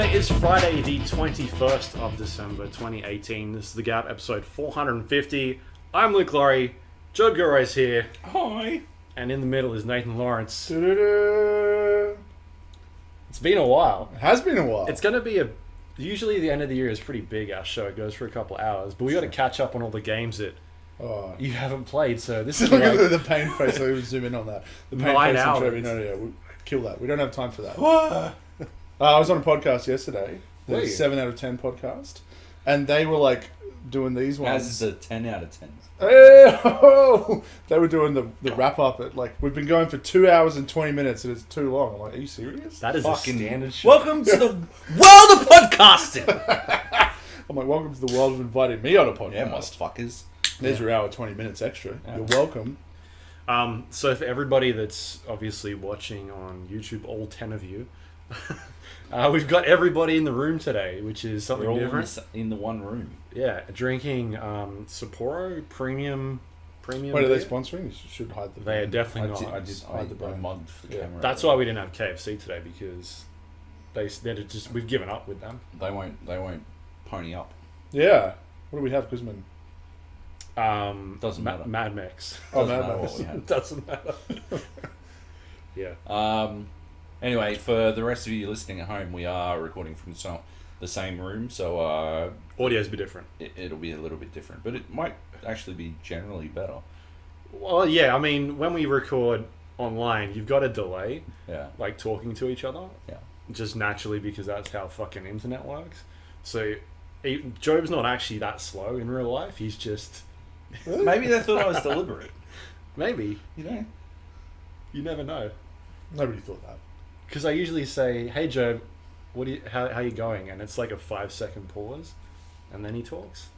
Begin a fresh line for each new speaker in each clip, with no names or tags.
Today is Friday, the 21st of December, 2018. This is the GAP episode 450. I'm Luke Lawrie. Joab Gilroy's here.
Hi.
And in the middle is Nathan Lawrence.
Da-da-da.
It's been a while.
It has been a while.
It's going to be usually the end of the year is pretty big, our show. It goes for a couple of hours. But we got to catch up on all the games that you haven't played. So this is
Look
like
at the pain face. So we zoom in on that. The pain
9
face
hours.
we kill that. We don't have time for that. I was on a podcast yesterday. The 7 out of 10 podcast. And they were like doing these ones.
As a 10 out of 10.
Hey, they were doing the wrap up at like, we've been going for 2 hours and 20 minutes and it's too long. I'm like, are you serious?
that is
Fucking
a standard show.
Welcome to the world of podcasting.
I'm like, welcome to the world of inviting me on a podcast.
Yeah, motherfuckers.
There's your hour 20 minutes extra. Yeah. You're welcome.
So for everybody that's obviously watching on YouTube, all 10 of you, we've got everybody in the room today, which is something
We're all
different.
in the one room.
Yeah, drinking Sapporo premium.
Wait, are
beer.
they sponsoring? You should hide the
They are
brand.
definitely not.
I mugged the camera.
That's why we didn't have KFC today, because we've given up with them.
They won't pony up.
Yeah. What do we have, Guzman?
Doesn't matter.
Mad Max.
Oh,
Doesn't
Mad
matter
Max.
what we have.
Doesn't matter. Yeah.
Anyway, for the rest of you listening at home, we are recording from the same room, so
Audio's be different.
it'll be a little bit different, but it might actually be generally better.
Well, yeah. I mean, when we record online, you've got a delay,
Yeah.
like talking to each other.
Yeah.
Just naturally, because that's how fucking internet works. So, Job's not actually that slow in real life. He's just
Maybe they thought I was deliberate.
maybe.
You know?
You never know.
Nobody thought that.
Because I usually say, "Hey Job, how you going?" And it's like a 5-second pause, and then he talks.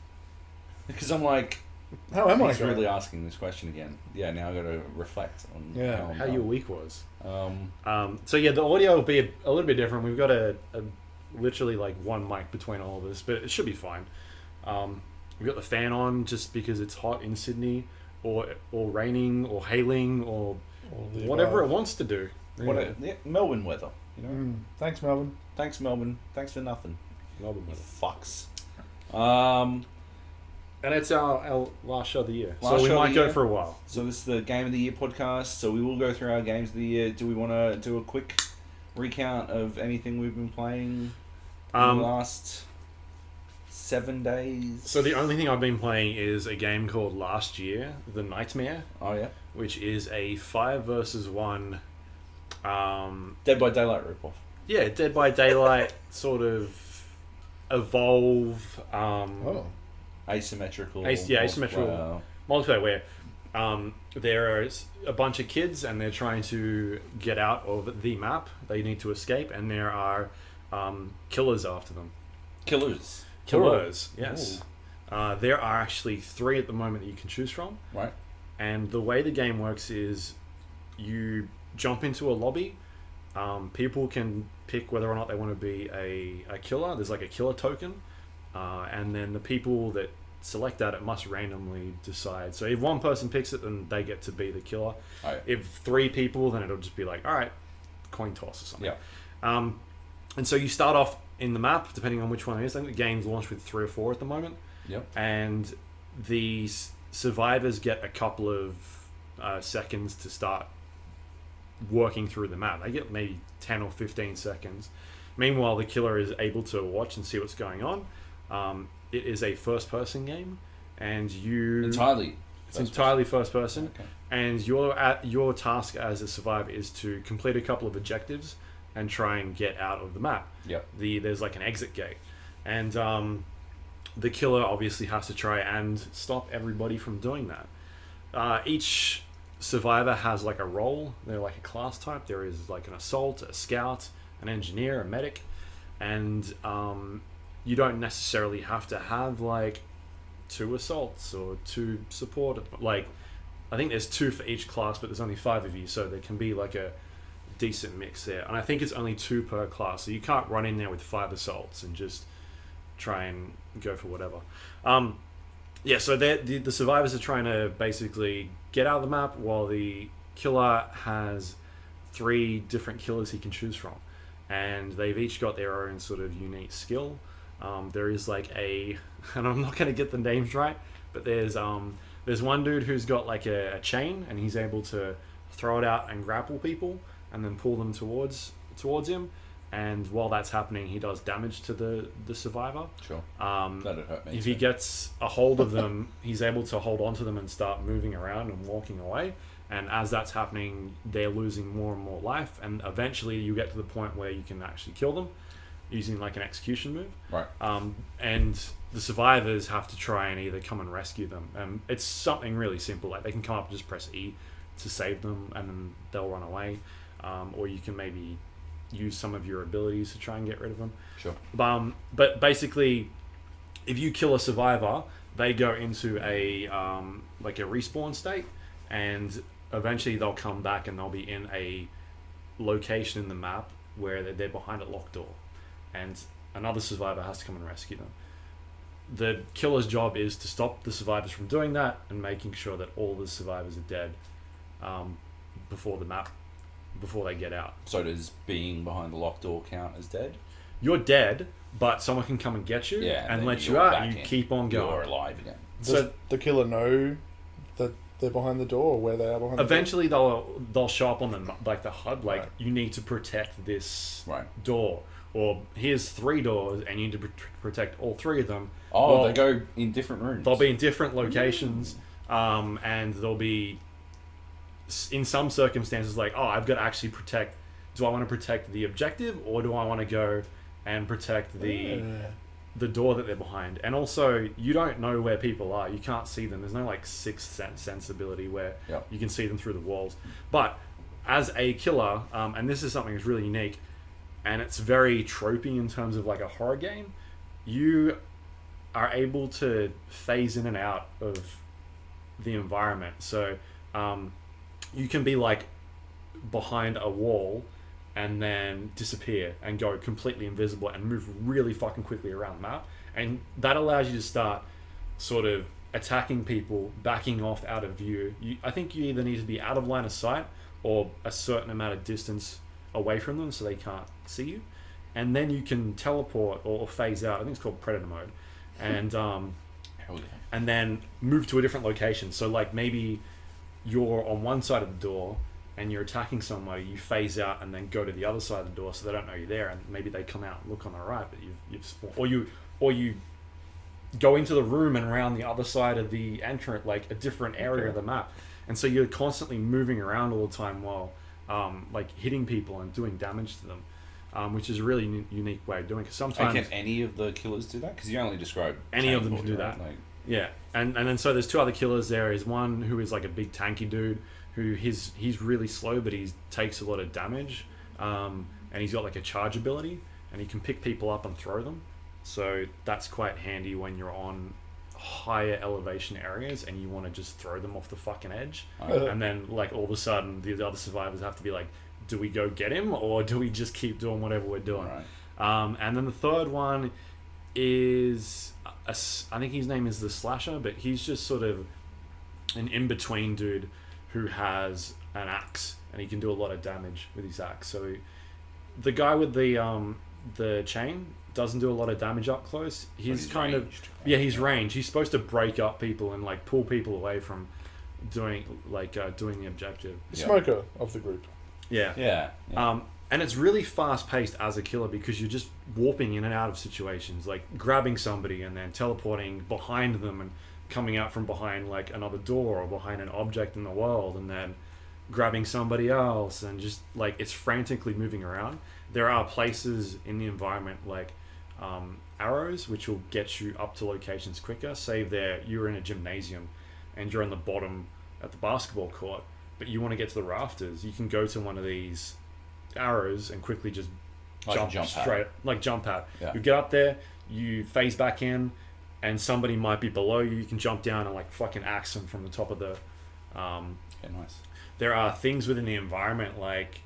Because I'm like,
How am I
he's
going?
really asking this question again. Yeah, now I've got to reflect on
How your week was.
Um,
So yeah, the audio will be a little bit different. We've got a literally like one mic between all of us, but it should be fine. We've got the fan on just because it's hot in Sydney, or raining, or hailing, or whatever it wants to do.
Melbourne weather, you know?
Thanks, Melbourne.
Thanks, Melbourne. Thanks for nothing.
Melbourne
You
weather.
fucks.
And it's our last show of the year,
Last
so we
show of
might
the
go
year.
for a while.
So this is the Game of the Year podcast, so we will go through our games of the year. Do we want to do a quick recount of anything we've been playing in the last 7 days?
So the only thing I've been playing is a game called Last Year, The Nightmare,
Oh, yeah.
which is a 5 versus 1.
Dead by Daylight ripoff.
Yeah, Dead by Daylight sort of evolve.
Asymmetrical.
Asymmetrical multiplayer where there are a bunch of kids and they're trying to get out of the map. They need to escape, and there are killers after them.
Killers.
Yes. There are actually 3 at the moment that you can choose from.
Right.
And the way the game works is you jump into a lobby. People can pick whether or not they want to be a killer. There's like a killer token. And then the people that select that, it must randomly decide. So if one person picks it, then they get to be the killer.
Oh, yeah.
If 3 people, then it'll just be like, all right, coin toss or something.
Yeah.
And so you start off in the map, depending on which one it is. I think the game's launched with 3 or 4 at the moment.
Yep.
And the survivors get a couple of seconds to start working through the map. They get maybe 10 or 15 seconds. Meanwhile, the killer is able to watch and see what's going on. It is a first-person game, and it's entirely first person.
Okay.
And your task as a survivor is to complete a couple of objectives and try and get out of the map.
Yep.
There's like an exit gate, and the killer obviously has to try and stop everybody from doing that. Each survivor has like a role. They're like a class type. There is like an assault, a scout, an engineer, a medic, and you don't necessarily have to have like 2 assaults or 2 support. Like, I think there's 2 for each class, but there's only 5 of you, so there can be like a decent mix there. And I think it's only 2 per class, so you can't run in there with 5 assaults and just try and go for whatever. So the survivors are trying to basically get out of the map, while the killer has 3 different killers he can choose from. and they've each got their own sort of unique skill. There is like and I'm not going to get the names right, but there's one dude who's got like a chain, and he's able to throw it out and grapple people, and then pull them towards him. And while that's happening, he does damage to the survivor.
Sure. That'd hurt me.
If he gets a hold of them, he's able to hold on to them and start moving around and walking away. And as that's happening, they're losing more and more life. And eventually you get to the point where you can actually kill them using like an execution move.
Right.
And the survivors have to try and either come and rescue them. It's something really simple. Like they can come up and just press E to save them, and then they'll run away. Or you can maybe use some of your abilities to try and get rid of them.
Sure.
But basically, if you kill a survivor, they go into a like a respawn state, and eventually they'll come back and they'll be in a location in the map where they're behind a locked door, and another survivor has to come and rescue them. The killer's job is to stop the survivors from doing that and making sure that all the survivors are dead before they get out.
So does being behind the locked door count as dead?
You're dead, but someone can come and get you and let you out, and you keep on going.
You're alive again.
Does the killer know that they're behind the door, or where they are behind the door?
Eventually they'll show up on the HUD, like, you need to protect this door. Or here's 3 doors, and you need to protect all 3 of them.
Oh, well, they go in different rooms.
They'll be in different locations, and they'll be, in some circumstances, like, I've got to actually protect. Do I want to protect the objective, or do I want to go and protect the door that they're behind? And also, you don't know where people are. You can't see them. There's no like sixth sense ability where you can see them through the walls. But as a killer, and this is something that's really unique, and it's very tropey in terms of like a horror game, you are able to phase in and out of the environment. So you can be like behind a wall and then disappear and go completely invisible and move really fucking quickly around the map. And that allows you to start sort of attacking people, backing off out of view. I think you either need to be out of line of sight or a certain amount of distance away from them so they can't see you. And then you can teleport or phase out. I think it's called Predator mode. And and then move to a different location. So like maybe you're on one side of the door and you're attacking somebody, you phase out and then go to the other side of the door so they don't know you're there, and maybe they come out and look on the right, but you've spawned. Or you go into the room and around the other side of the entrance, like a different area of the map. And so you're constantly moving around all the time while like hitting people and doing damage to them, which is a really unique way of doing it. Because sometimes...
And can any of the killers do that? Because you only described...
Any of them can do that. Like... Yeah. And then so there's 2 other killers. There is one who is like a big tanky dude who he's really slow, but he takes a lot of damage, and he's got like a charge ability, and he can pick people up and throw them. So that's quite handy when you're on higher elevation areas and you want to just throw them off the fucking edge. And then like all of a sudden the other survivors have to be like, do we go get him or do we just keep doing whatever we're doing? And then the third one is I think his name is the Slasher, but he's just sort of an in-between dude who has an axe and he can do a lot of damage with his axe. So the guy with the chain doesn't do a lot of damage up close. He's kind ranged. He's ranged. He's supposed to break up people and like pull people away from doing the objective.
Smoker of the group.
Yeah. And it's really fast paced as a killer because you're just warping in and out of situations, like grabbing somebody and then teleporting behind them and coming out from behind like another door or behind an object in the world and then grabbing somebody else, and just like it's frantically moving around. There are places in the environment like arrows which will get you up to locations quicker. Say you're in a gymnasium and you're on the bottom at the basketball court, but you want to get to the rafters, you can go to one of these arrows and quickly just jump out. You get up there, you phase back in, and somebody might be below you. You can jump down and like fucking axe them from the top of the
nice.
There are things within the environment like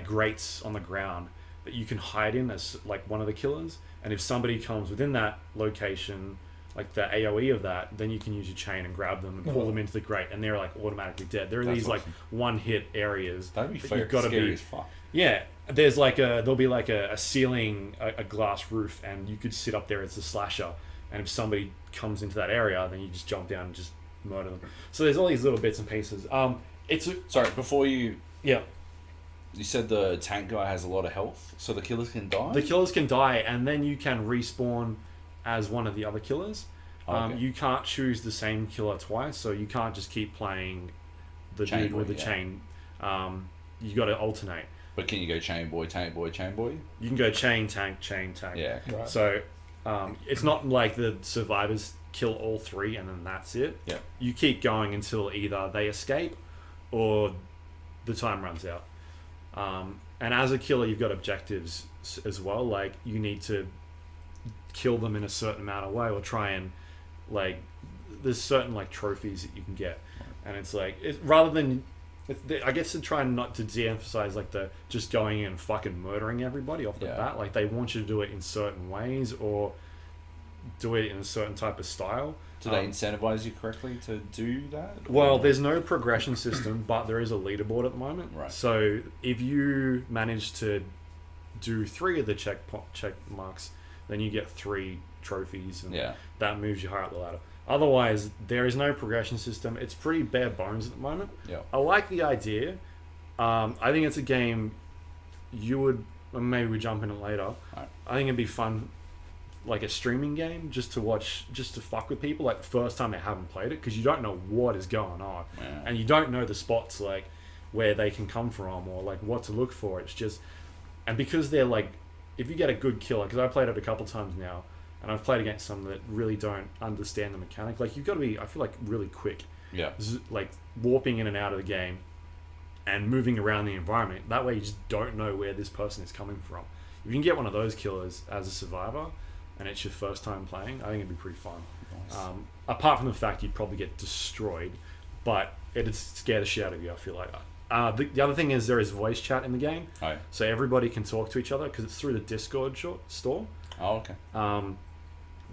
grates on the ground that you can hide in as like one of the killers, and if somebody comes within that location like the AOE of that, then you can use your chain and grab them and pull them into the grate, and they're like automatically dead. There are
That's
these like
awesome.
one hit areas
That'd be
that you've got to
scary
be.
as fuck.
Yeah, there'll be like a ceiling, a glass roof, and you could sit up there as a slasher, and if somebody comes into that area, then you just jump down and just murder them. So there's all these little bits and pieces.
Sorry, before you
Yeah.
You said the tank guy has a lot of health, so the killers can die?
The killers can die, and then you can respawn as one of the other killers.
Okay.
You can't choose the same killer twice, so you can't just keep playing the
Chain
dude
boy,
with the
yeah.
chain. You got to alternate.
But can you go chain boy, tank boy, chain boy?
You can go chain, tank, chain, tank.
Yeah.
Right.
So it's not like the survivors kill all three and then that's it.
Yeah.
You keep going until either they escape or the time runs out. And as a killer, you've got objectives as well. Like, you need to kill them in a certain amount of way, or try and, like, there's certain like trophies that you can get, and it's like rather than, I guess, to try and not to de-emphasize like the just going in and fucking murdering everybody off the bat. Like, they want you to do it in certain ways or do it in a certain type of style.
Do they incentivize you correctly to do that?
Well, there's no progression system, but there is a leaderboard at the moment.
Right.
So if you manage to do 3 of the check marks, then you get 3 trophies, and that moves you higher up the ladder. Otherwise, there is no progression system. It's pretty bare bones at the moment.
Yeah.
I like the idea. I think it's a game you would... Maybe we jump in it later.
Right.
I think it'd be fun, like a streaming game, just to watch, just to fuck with people, like the first time they haven't played it, because you don't know what is going on.
Yeah.
And you don't know the spots, like, where they can come from, or like what to look for. It's just... And because they're like... If you get a good killer, because I've played it a couple times now, and I've played against some that really don't understand the mechanic. Like, you've got to be, I feel like, really quick.
Yeah.
Like, warping in and out of the game and moving around the environment. That way you just don't know where this person is coming from. If you can get one of those killers as a survivor, and it's your first time playing, I think it'd be pretty fun.
Nice.
Apart from the fact you'd probably get destroyed, but it'd scare the shit out of you, I feel like. The other thing is there is voice chat in the game.
Oh, yeah.
So everybody can talk to each other, because it's through the Discord store.
Oh, okay.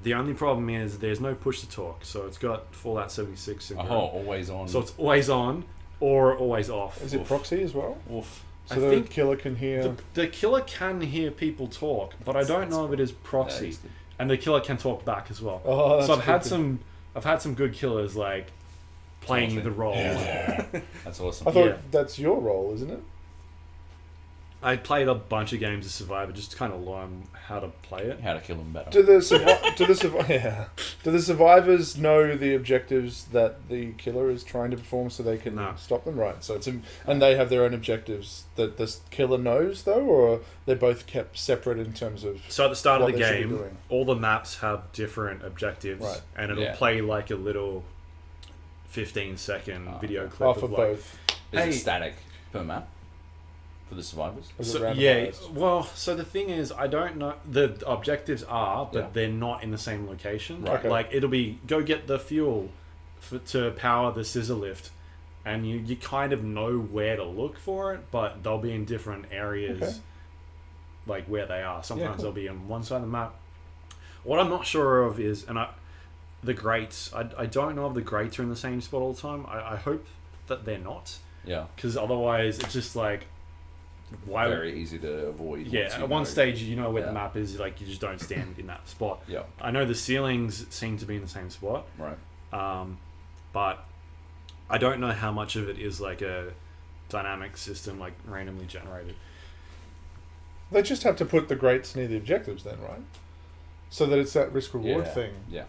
The only problem is there's no push to talk, so it's got Fallout 76 syndrome.
Oh, always on.
So it's always on or always off.
Is it proxy as well?
Oof.
So
I
the
think
killer can hear...
the killer can hear people talk, but I don't know if it is proxy.
That is
And the killer can talk back as well.
Oh, that's
so I've had
good.
some good killers, like, playing
Talking.
the role.
That's awesome.
I thought
Yeah.
that's your role, isn't it?
I played a bunch of games as Survivor just to kind of learn how to play it.
How to kill them better.
Do the survivors know the objectives that the killer is trying to perform, so they can
No.
stop them? Right. So and they have their own objectives that the killer knows, though, or they're both kept separate in terms of...
So at the start of
what
the
they should be
game,
doing.
all the maps have different objectives,
Right.
and it'll
Yeah.
play like a little 15-second video
okay.
clip
for
of like,
both.
Is
Hey.
it static per map for the survivors?
Is it
So, yeah,
randomized?
well, so the thing is, I don't know. The objectives are, but
Yeah.
they're not in the same location.
Right. Okay.
Like, it'll be go get the fuel to power the scissor lift, and you kind of know where to look for it, but they'll be in different areas,
Okay.
like where they are. Sometimes
cool.
they'll be on one side of the map. What I'm not sure of is, the grates. I don't know if the grates are in the same spot all the time. I hope that they're not,
Yeah.
because otherwise it's just like, why?
Very easy to avoid.
Yeah,
once you
at one
know.
stage you know where
Yeah.
the map is, like you just don't stand in that spot.
Yeah.
I know the ceilings seem to be in the same spot,
Right.
but I don't know how much of it is like a dynamic system, like randomly generated.
They just have to put the grates near the objectives then, right? So that it's that risk-reward
Yeah.
thing.
Yeah.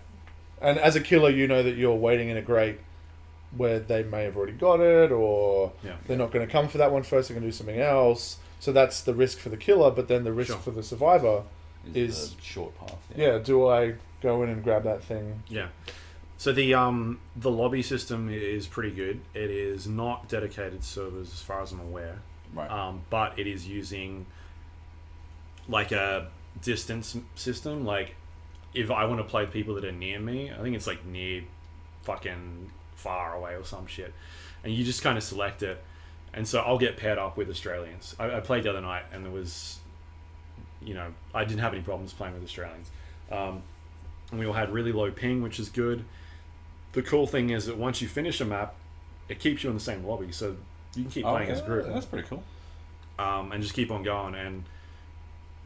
And as a killer, you know that you're waiting in a grate where they may have already got it, or
Yeah.
they're not going to come for that one first, they're going to do something else. So that's the risk for the killer, but then the risk
Sure.
for the survivor
Is the short path.
yeah, do I go in and grab that thing?
Yeah. So the lobby system is pretty good. It is not dedicated servers as far as I'm aware,
Right.
but it is using like a distance system. Like, if I want to play people that are near me, I think it's like near fucking far away or some shit, and you just kind of select it. And so I'll get paired up with Australians. I played the other night, and there was, I didn't have any problems playing with Australians. and we all had really low ping, which is good. The cool thing is that once you finish a map, it keeps you in the same lobby, so you can keep playing as a group.
That's pretty cool.
And just keep on going. And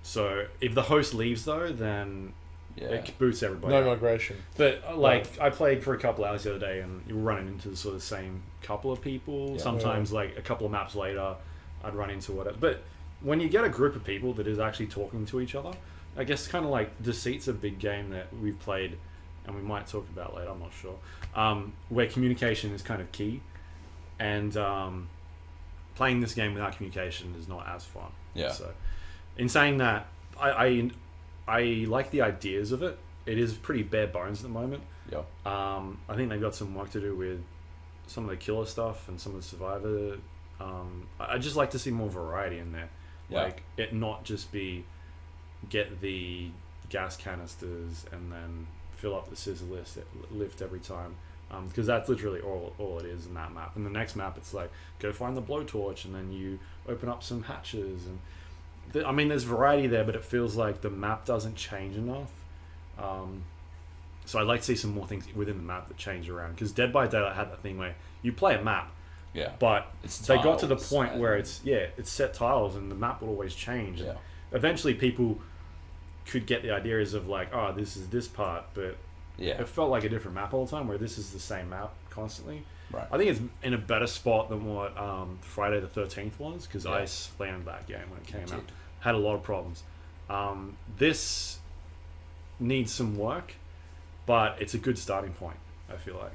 so if the host leaves though, then it boots everybody.
No
out.
migration.
But I played for a couple hours the other day, and you were running into the sort of same couple of people.
Yeah.
Sometimes like a couple of maps later, I'd run into whatever. But when you get a group of people that is actually talking to each other, I guess kind of like Deceit's a big game that we've played, and we might talk about later, I'm not sure, where communication is kind of key, and playing this game without communication is not as fun.
Yeah.
So in saying that, I like the ideas of it. It is pretty bare bones at the moment.
Yeah.
I think they've got some work to do with some of the killer stuff and some of the survivor. I just like to see more variety in there.
Yeah.
Like it not just be get the gas canisters and then fill up the scissor lift every time. Because that's literally all it is in that map. In the next map, it's like go find the blowtorch and then you open up some hatches. And I mean, there's variety there, but it feels like the map doesn't change enough. So I'd like to see some more things within the map that change around. Because Dead by Daylight had that thing where you play a map, but they got to the point where it's set tiles and the map will always change.
Yeah.
Eventually, people could get the ideas of like, oh, this is this part, but it felt like a different map all the time, where this is the same map constantly.
Right.
I think it's in a better spot than what Friday the 13th was, because I slammed that game when it came out. Had a lot of problems. This needs some work, but it's a good starting point, I feel like.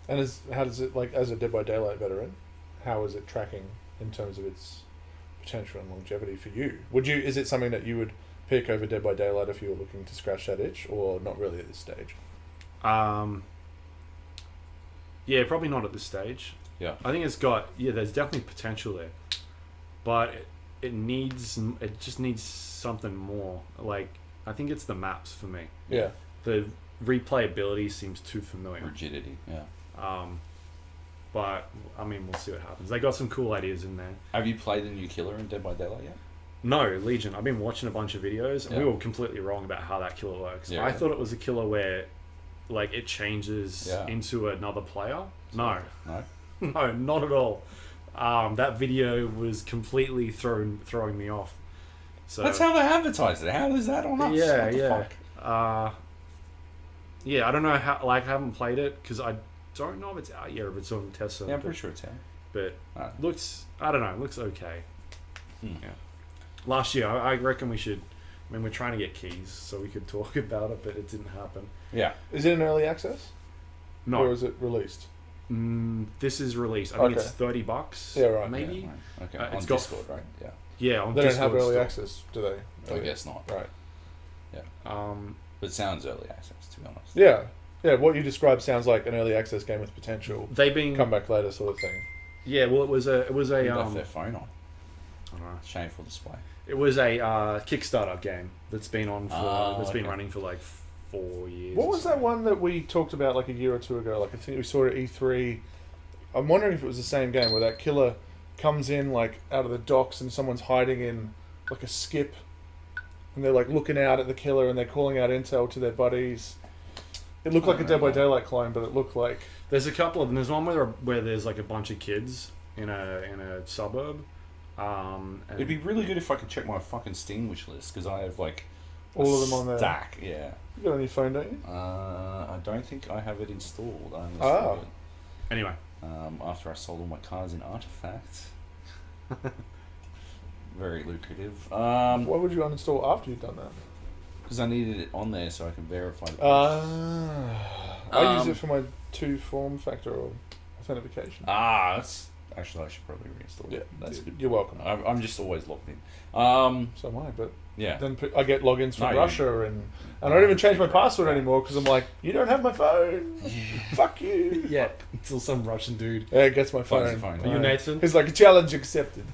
And how does it, like, as a Dead by Daylight veteran, how is it tracking in terms of its potential and longevity for you? Is it something that you would pick over Dead by Daylight if you were looking to scratch that itch, or not really at this stage?
Yeah, probably not at this stage.
Yeah.
I think it's got, there's definitely potential there, but it just needs something more. Like, I think it's the maps for me.
Yeah.
The replayability seems too familiar.
Rigidity, yeah.
But I mean, we'll see what happens. They got some cool ideas in there.
Have you played the new killer in Dead by Daylight yet?
No, Legion. I've been watching a bunch of videos, and we were completely wrong about how that killer works. I thought it was a killer where, like, it changes into another player. No, no, not at all. That video was completely throwing me off. So
that's how they advertise it. How is that on us?
Yeah,
what the fuck?
I don't know how. Like, I haven't played it because I don't know if it's out yet or if it's on test server.
Yeah, I'm pretty sure it's out.
But looks, I don't know, it looks okay. Yeah. Last year, I reckon we should. I mean, we're trying to get keys so we could talk about it, but it didn't happen.
Yeah.
Is it in early access?
No.
Or is it released?
This is released. I think it's $30.
Yeah, right.
Maybe.
Yeah, right. Okay.
It's
on
got
Discord, right? Yeah.
Yeah, on
they
Discord.
They don't have early
still.
access, do they?
I guess not.
Right.
Yeah. But it sounds early access, to be honest.
Yeah. Yeah, what you described sounds like an early access game with potential.
They've been
come back later sort of thing.
Yeah, well, it was a
left their phone on.
I don't know.
Shameful display.
It was a Kickstarter game that's been on for been running for like 4 years.
What was that one that we talked about like a year or two ago? Like I think we saw it at E3. I'm wondering if it was the same game where that killer comes in like out of the docks and someone's hiding in like a skip, and they're like looking out at the killer and they're calling out intel to their buddies. It looked like a Dead by Daylight clone, but it looked like
there's a couple of them. There's one where there's like a bunch of kids in a suburb.
It'd be really good if I could check my fucking Steam wish list, because I have like
all of them on there.
Stack, yeah.
You got it on your phone, don't you?
I don't think I have it installed.
Anyway,
after I sold all my cards in Artifact, very lucrative.
Why would you uninstall after you've done that?
Because I needed it on there so I can verify the
I use it for my 2-form factor authentication.
That's actually, I should probably reinstall it. That's good.
You're welcome.
I'm just always logged in.
So am I, but
yeah.
Then I get logins from Russia and I don't even change my password anymore because I'm like, you don't have my phone. Fuck you.
Yeah, until some Russian dude.
Yeah, gets my phone.
Are you Nathan?
He's like, challenge accepted.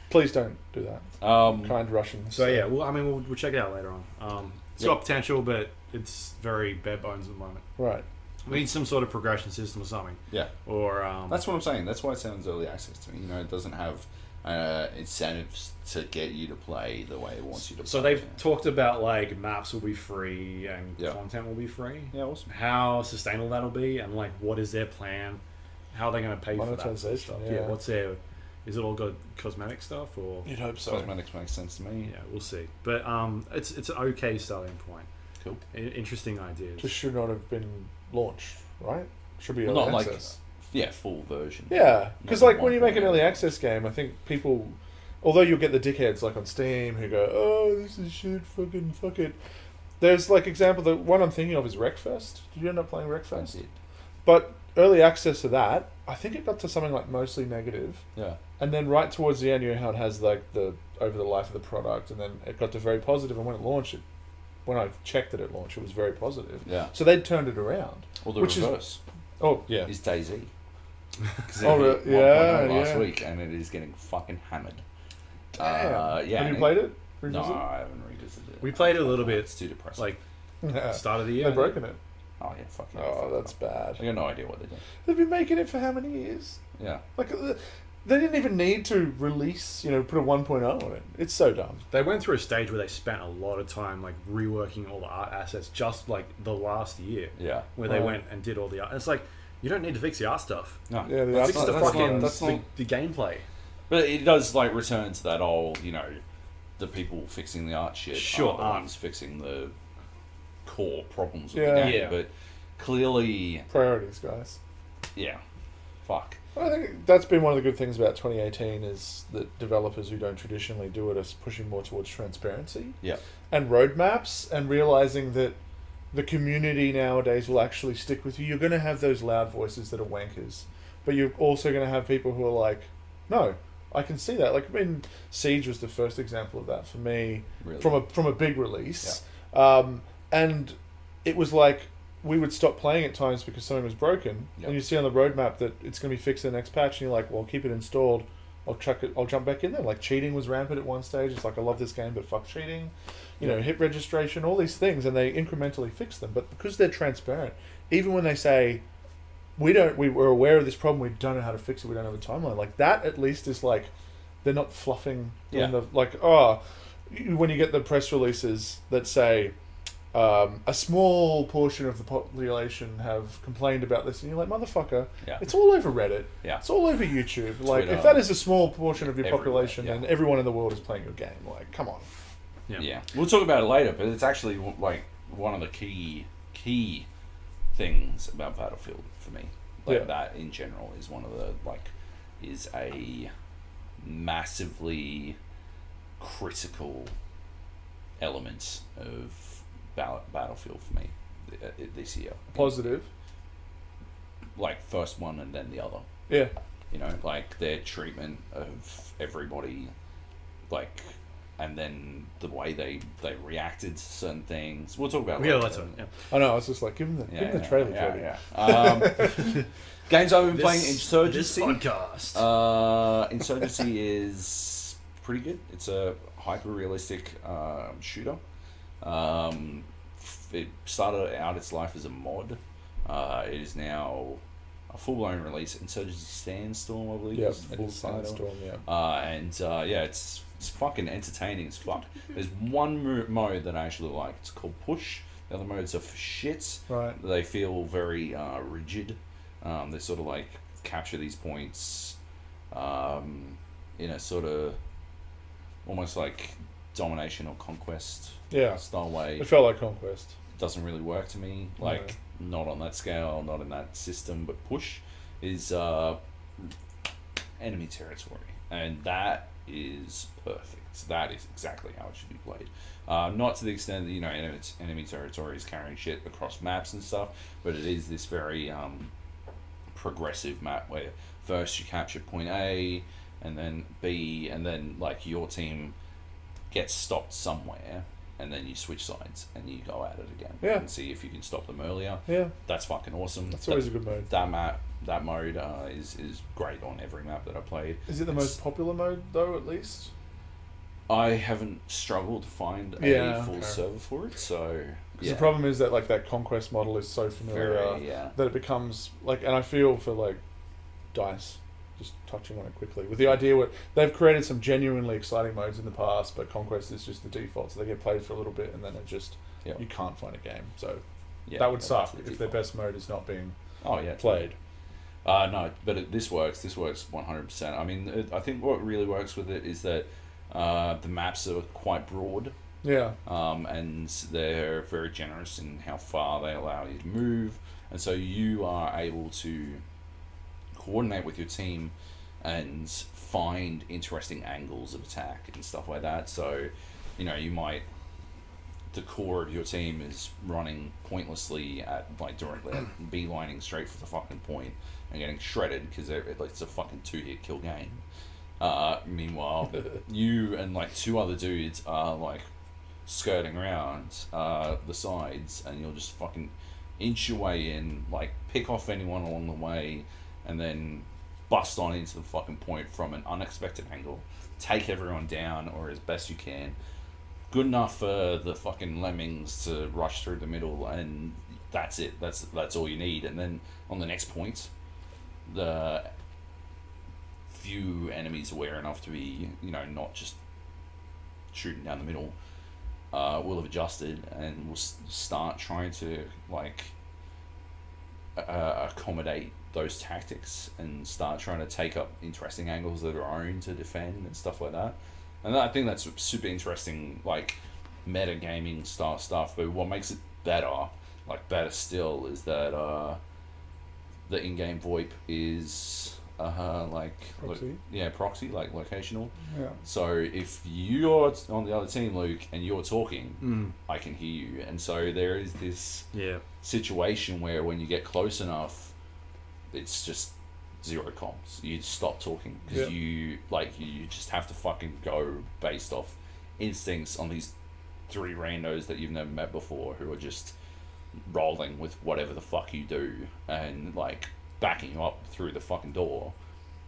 Please don't do that. Kind Russians.
So yeah, well, I mean, we'll check it out later on. It's got potential, but it's very bare bones at the moment.
Right.
We need some sort of progression system or something.
Yeah.
Or
that's what I'm saying. That's why it sounds early access to me. You know, it doesn't have incentives to get you to play the way it wants you to play.
So they've talked about like maps will be free and
Yeah.
content will be free.
Yeah, awesome.
How sustainable that'll be, and like what is their plan? How are they going to pay for that sort of
Monetization,
stuff?
yeah.
What's their? Is it all good cosmetic stuff or?
You'd hope so.
Cosmetics makes sense to me.
Yeah, we'll see. But it's an okay starting point.
Cool.
Interesting ideas.
Just should not have been launched, right? Should be
Well,
early
not
access.
full version.
Yeah, because
Not
like when you make an
1.0.
early access game, I think people, although you'll get the dickheads like on Steam who go, "Oh, this is shit, fucking fuck it." There's like example, the one I'm thinking of is Wreckfest. Did you end up playing
I
Wreckfest?
did.
But early access to that, I think it got to something like mostly negative,
Yeah.
and then right towards the end, you know how it has like the over the life of the product, and then it got to very positive, and when it launched, when I checked it at launch, it was very positive.
Yeah.
So they'd turned it around.
Or the
Which is-
reverse
Oh yeah.
is DayZ. 'Cause
Oh,
it hit
yeah,
1.0 last
yeah.
week, and it is getting fucking hammered.
Damn.
Yeah.
Have you played it?
No,
Revisit?
I haven't revisited it.
We played it a little bit,
It's too depressing.
like
Yeah.
start of the year.
They've broken it.
Oh yeah, fuck yeah.
Oh, that's bad.
I got no idea what they're doing.
They've been making it for how many years?
Yeah.
Like, they didn't even need to release, put a 1.0 on it. It's so dumb.
They went through a stage where they spent a lot of time like reworking all the art assets just like the last year,
Yeah.
where they
Right.
went and did all the art. It's like you don't need to fix the art stuff.
No.
Yeah, the
Fix
art's
the
not-
fucking
that's not-
the gameplay.
But it does like return to that old, the people fixing the art shit
Sure,
are the
art.
ones fixing the core problems of
Yeah.
the game.
Yeah.
But clearly,
priorities, guys.
yeah, fuck.
I think that's been one of the good things about 2018 is that developers who don't traditionally do it are pushing more towards transparency
Yeah.
and roadmaps and realizing that the community nowadays will actually stick with you. You're going to have those loud voices that are wankers, but you're also going to have people who are like, no, I can see that. Like, I mean, Siege was the first example of that for me
Really.
from a big release. And it was like we would stop playing at times because something was broken,
Yep.
and you see on the roadmap that it's going to be fixed in the next patch, and you're like, well, keep it installed. I'll chuck it. I'll jump back in there. Like cheating was rampant at one stage. It's like I love this game, but fuck cheating. Hit registration, all these things, and they incrementally fix them. But because they're transparent, even when they say we're aware of this problem, we don't know how to fix it, we don't have a timeline. Like that, at least is like they're not fluffing.
Yeah.
When you get the press releases that say a small portion of the population have complained about this, and you're like, motherfucker,
Yeah.
it's all over Reddit.
Yeah.
It's all over YouTube. Like,
Twitter.
if that is a small portion of your
Everywhere,
population,
yeah.
and everyone in the world is playing your game, like, come on.
Yeah. We'll talk about it later, but it's actually like one of the key things about Battlefield for me. Like
Yeah.
that in general is one of the is a massively critical element of Battlefield for me this year.
Positive.
Like first one and then the other.
Yeah.
Like their treatment of everybody, like, and then the way they reacted to certain things. We'll talk about it
Yeah,
later.
that's it. Yeah.
I know, I was just like, give him the trailer, Jody.
Yeah. Games I've been playing,
This
Insurgency.
podcast.
Insurgency is pretty good. It's a hyper-realistic shooter. It started out its life as a mod. It is now a full-blown release. Insurgency Sandstorm, I believe,
Yeah,
is the
it
full
is
title.
Sandstorm, yeah.
Yeah, it's fucking entertaining as fuck. There's one mode that I actually like. It's called Push. The other modes are for shits.
Right.
They feel very rigid. They sort of like capture these points in a sort of almost like domination or conquest
Yeah.
style way.
It felt like Conquest.
Doesn't really work to me. Like, not on that scale, not in that system. But Push is enemy territory, and that is perfect. That is exactly how it should be played. Not to the extent that enemy territory is carrying shit across maps and stuff, but it is this very progressive map where first you capture point A, and then B, and then like your team gets stopped somewhere, and then you switch sides and you go at it again and see if you can stop them earlier.
Yeah.
That's fucking awesome.
That's always a good mode.
That mode is great on every map that I played.
Is it the most popular mode, though, at least?
I haven't struggled to find a full
okay.
server for it, so
Because the problem is that like that Conquest model is so familiar
Very,
that it becomes like, and I feel for like DICE, just touching on it quickly. With the idea where they've created some genuinely exciting modes in the past, but Conquest is just the default, so they get played for a little bit and then it just you can't find a game. So that would suck if their best mode is not being played.
No, but this works. This works 100%. I mean, I think what really works with it is that the maps are quite broad.
Yeah.
And they're very generous in how far they allow you to move, and so you are able to coordinate with your team and find interesting angles of attack and stuff like that. So, you know, the core of your team is running pointlessly directly at beelining straight for the fucking point and getting shredded because it's a fucking 2-hit kill game. Meanwhile, you and two other dudes are skirting around the sides, and you'll just fucking inch your way in, pick off anyone along the way, and then bust on into the fucking point from an unexpected angle, take everyone down, or as best you can. Good enough for the fucking lemmings to rush through the middle, and that's it. That's all you need. And then on the next point, the few enemies aware enough to be, not just shooting down the middle, will have adjusted and will start trying to accommodate those tactics and start trying to take up interesting angles of their own to defend and stuff like that. And I think that's super interesting, meta gaming style stuff. But what makes it better still, is that the in-game VoIP is
proxy.
Proxy, locational.
Yeah.
So if you're on the other team, Luke, and you're talking, I can hear you. And so there is this situation where when you get close enough, it's just zero comms. You stop talking because you just have to fucking go based off instincts on these 3 randos that you've never met before, who are just rolling with whatever the fuck you do and backing you up through the fucking door,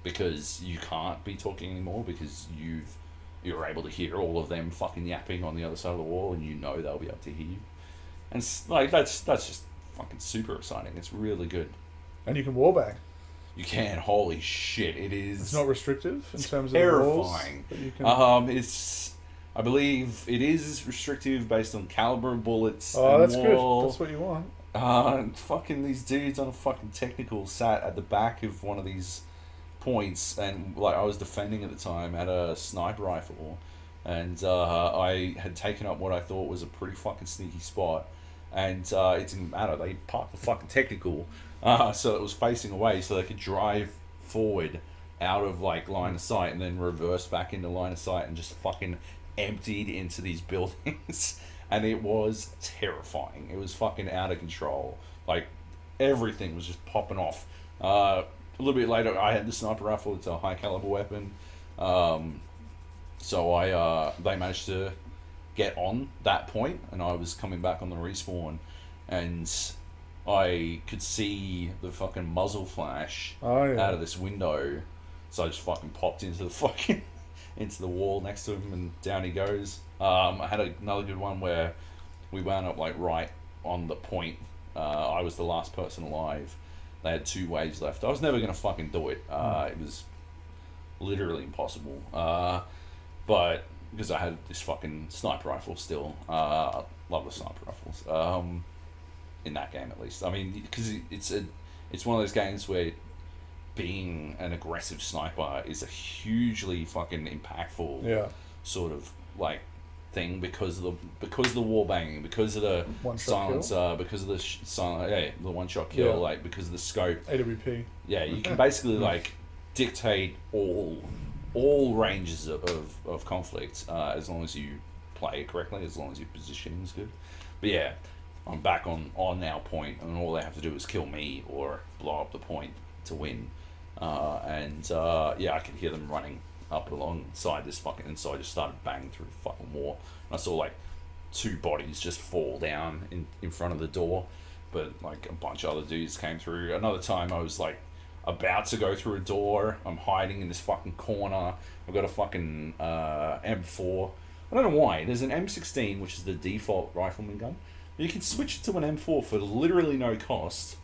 because you can't be talking anymore because you're able to hear all of them fucking yapping on the other side of the wall, and they'll be able to hear you. And that's just fucking super exciting. It's really good. And
you can wallbang.
You can. Holy shit!
It's not restrictive in terms
terrifying.
of the walls.
I believe it is restrictive based on caliber of bullets.
Oh, that's good. That's what you want.
Fucking these dudes on a fucking technical sat at the back of one of these points, and I was defending at the time at a sniper rifle, and I had taken up what I thought was a pretty fucking sneaky spot, and it didn't matter. They parked the fucking technical, so it was facing away, so they could drive forward out of line of sight and then reverse back into line of sight and just fucking emptied into these buildings. And it was terrifying. It was fucking out of control. Everything was just popping off. A little bit later, I had the sniper rifle. It's a high caliber weapon. So they managed to get on that point, and I was coming back on the respawn, and I could see the fucking muzzle flash out of this window. So I just fucking popped into the wall next to him, and down he goes. I had another good one where we wound up right on the point. I was the last person alive. They had 2 waves left. I was never gonna fucking do it. It was literally impossible. But because I had this fucking sniper rifle still, love the sniper rifles. In that game, at least. I mean, because it's one of those games where being an aggressive sniper is a hugely fucking impactful sort of thing, because of the wall banging, because of the silencer, because of the the one shot kill, because of the scope,
AWP.
You can basically dictate all ranges of conflict, as long as you play it correctly, as long as your positioning is good. But I'm back on our point, and all they have to do is kill me or blow up the point to win. I could hear them running up alongside this fucking, and so I just started banging through the fucking wall. And I saw 2 bodies just fall down in front of the door, but a bunch of other dudes came through. Another time I was about to go through a door. I'm hiding in this fucking corner. I've got a fucking M4. I don't know why. There's an M16, which is the default rifleman gun. You can switch it to an M4 for literally no cost.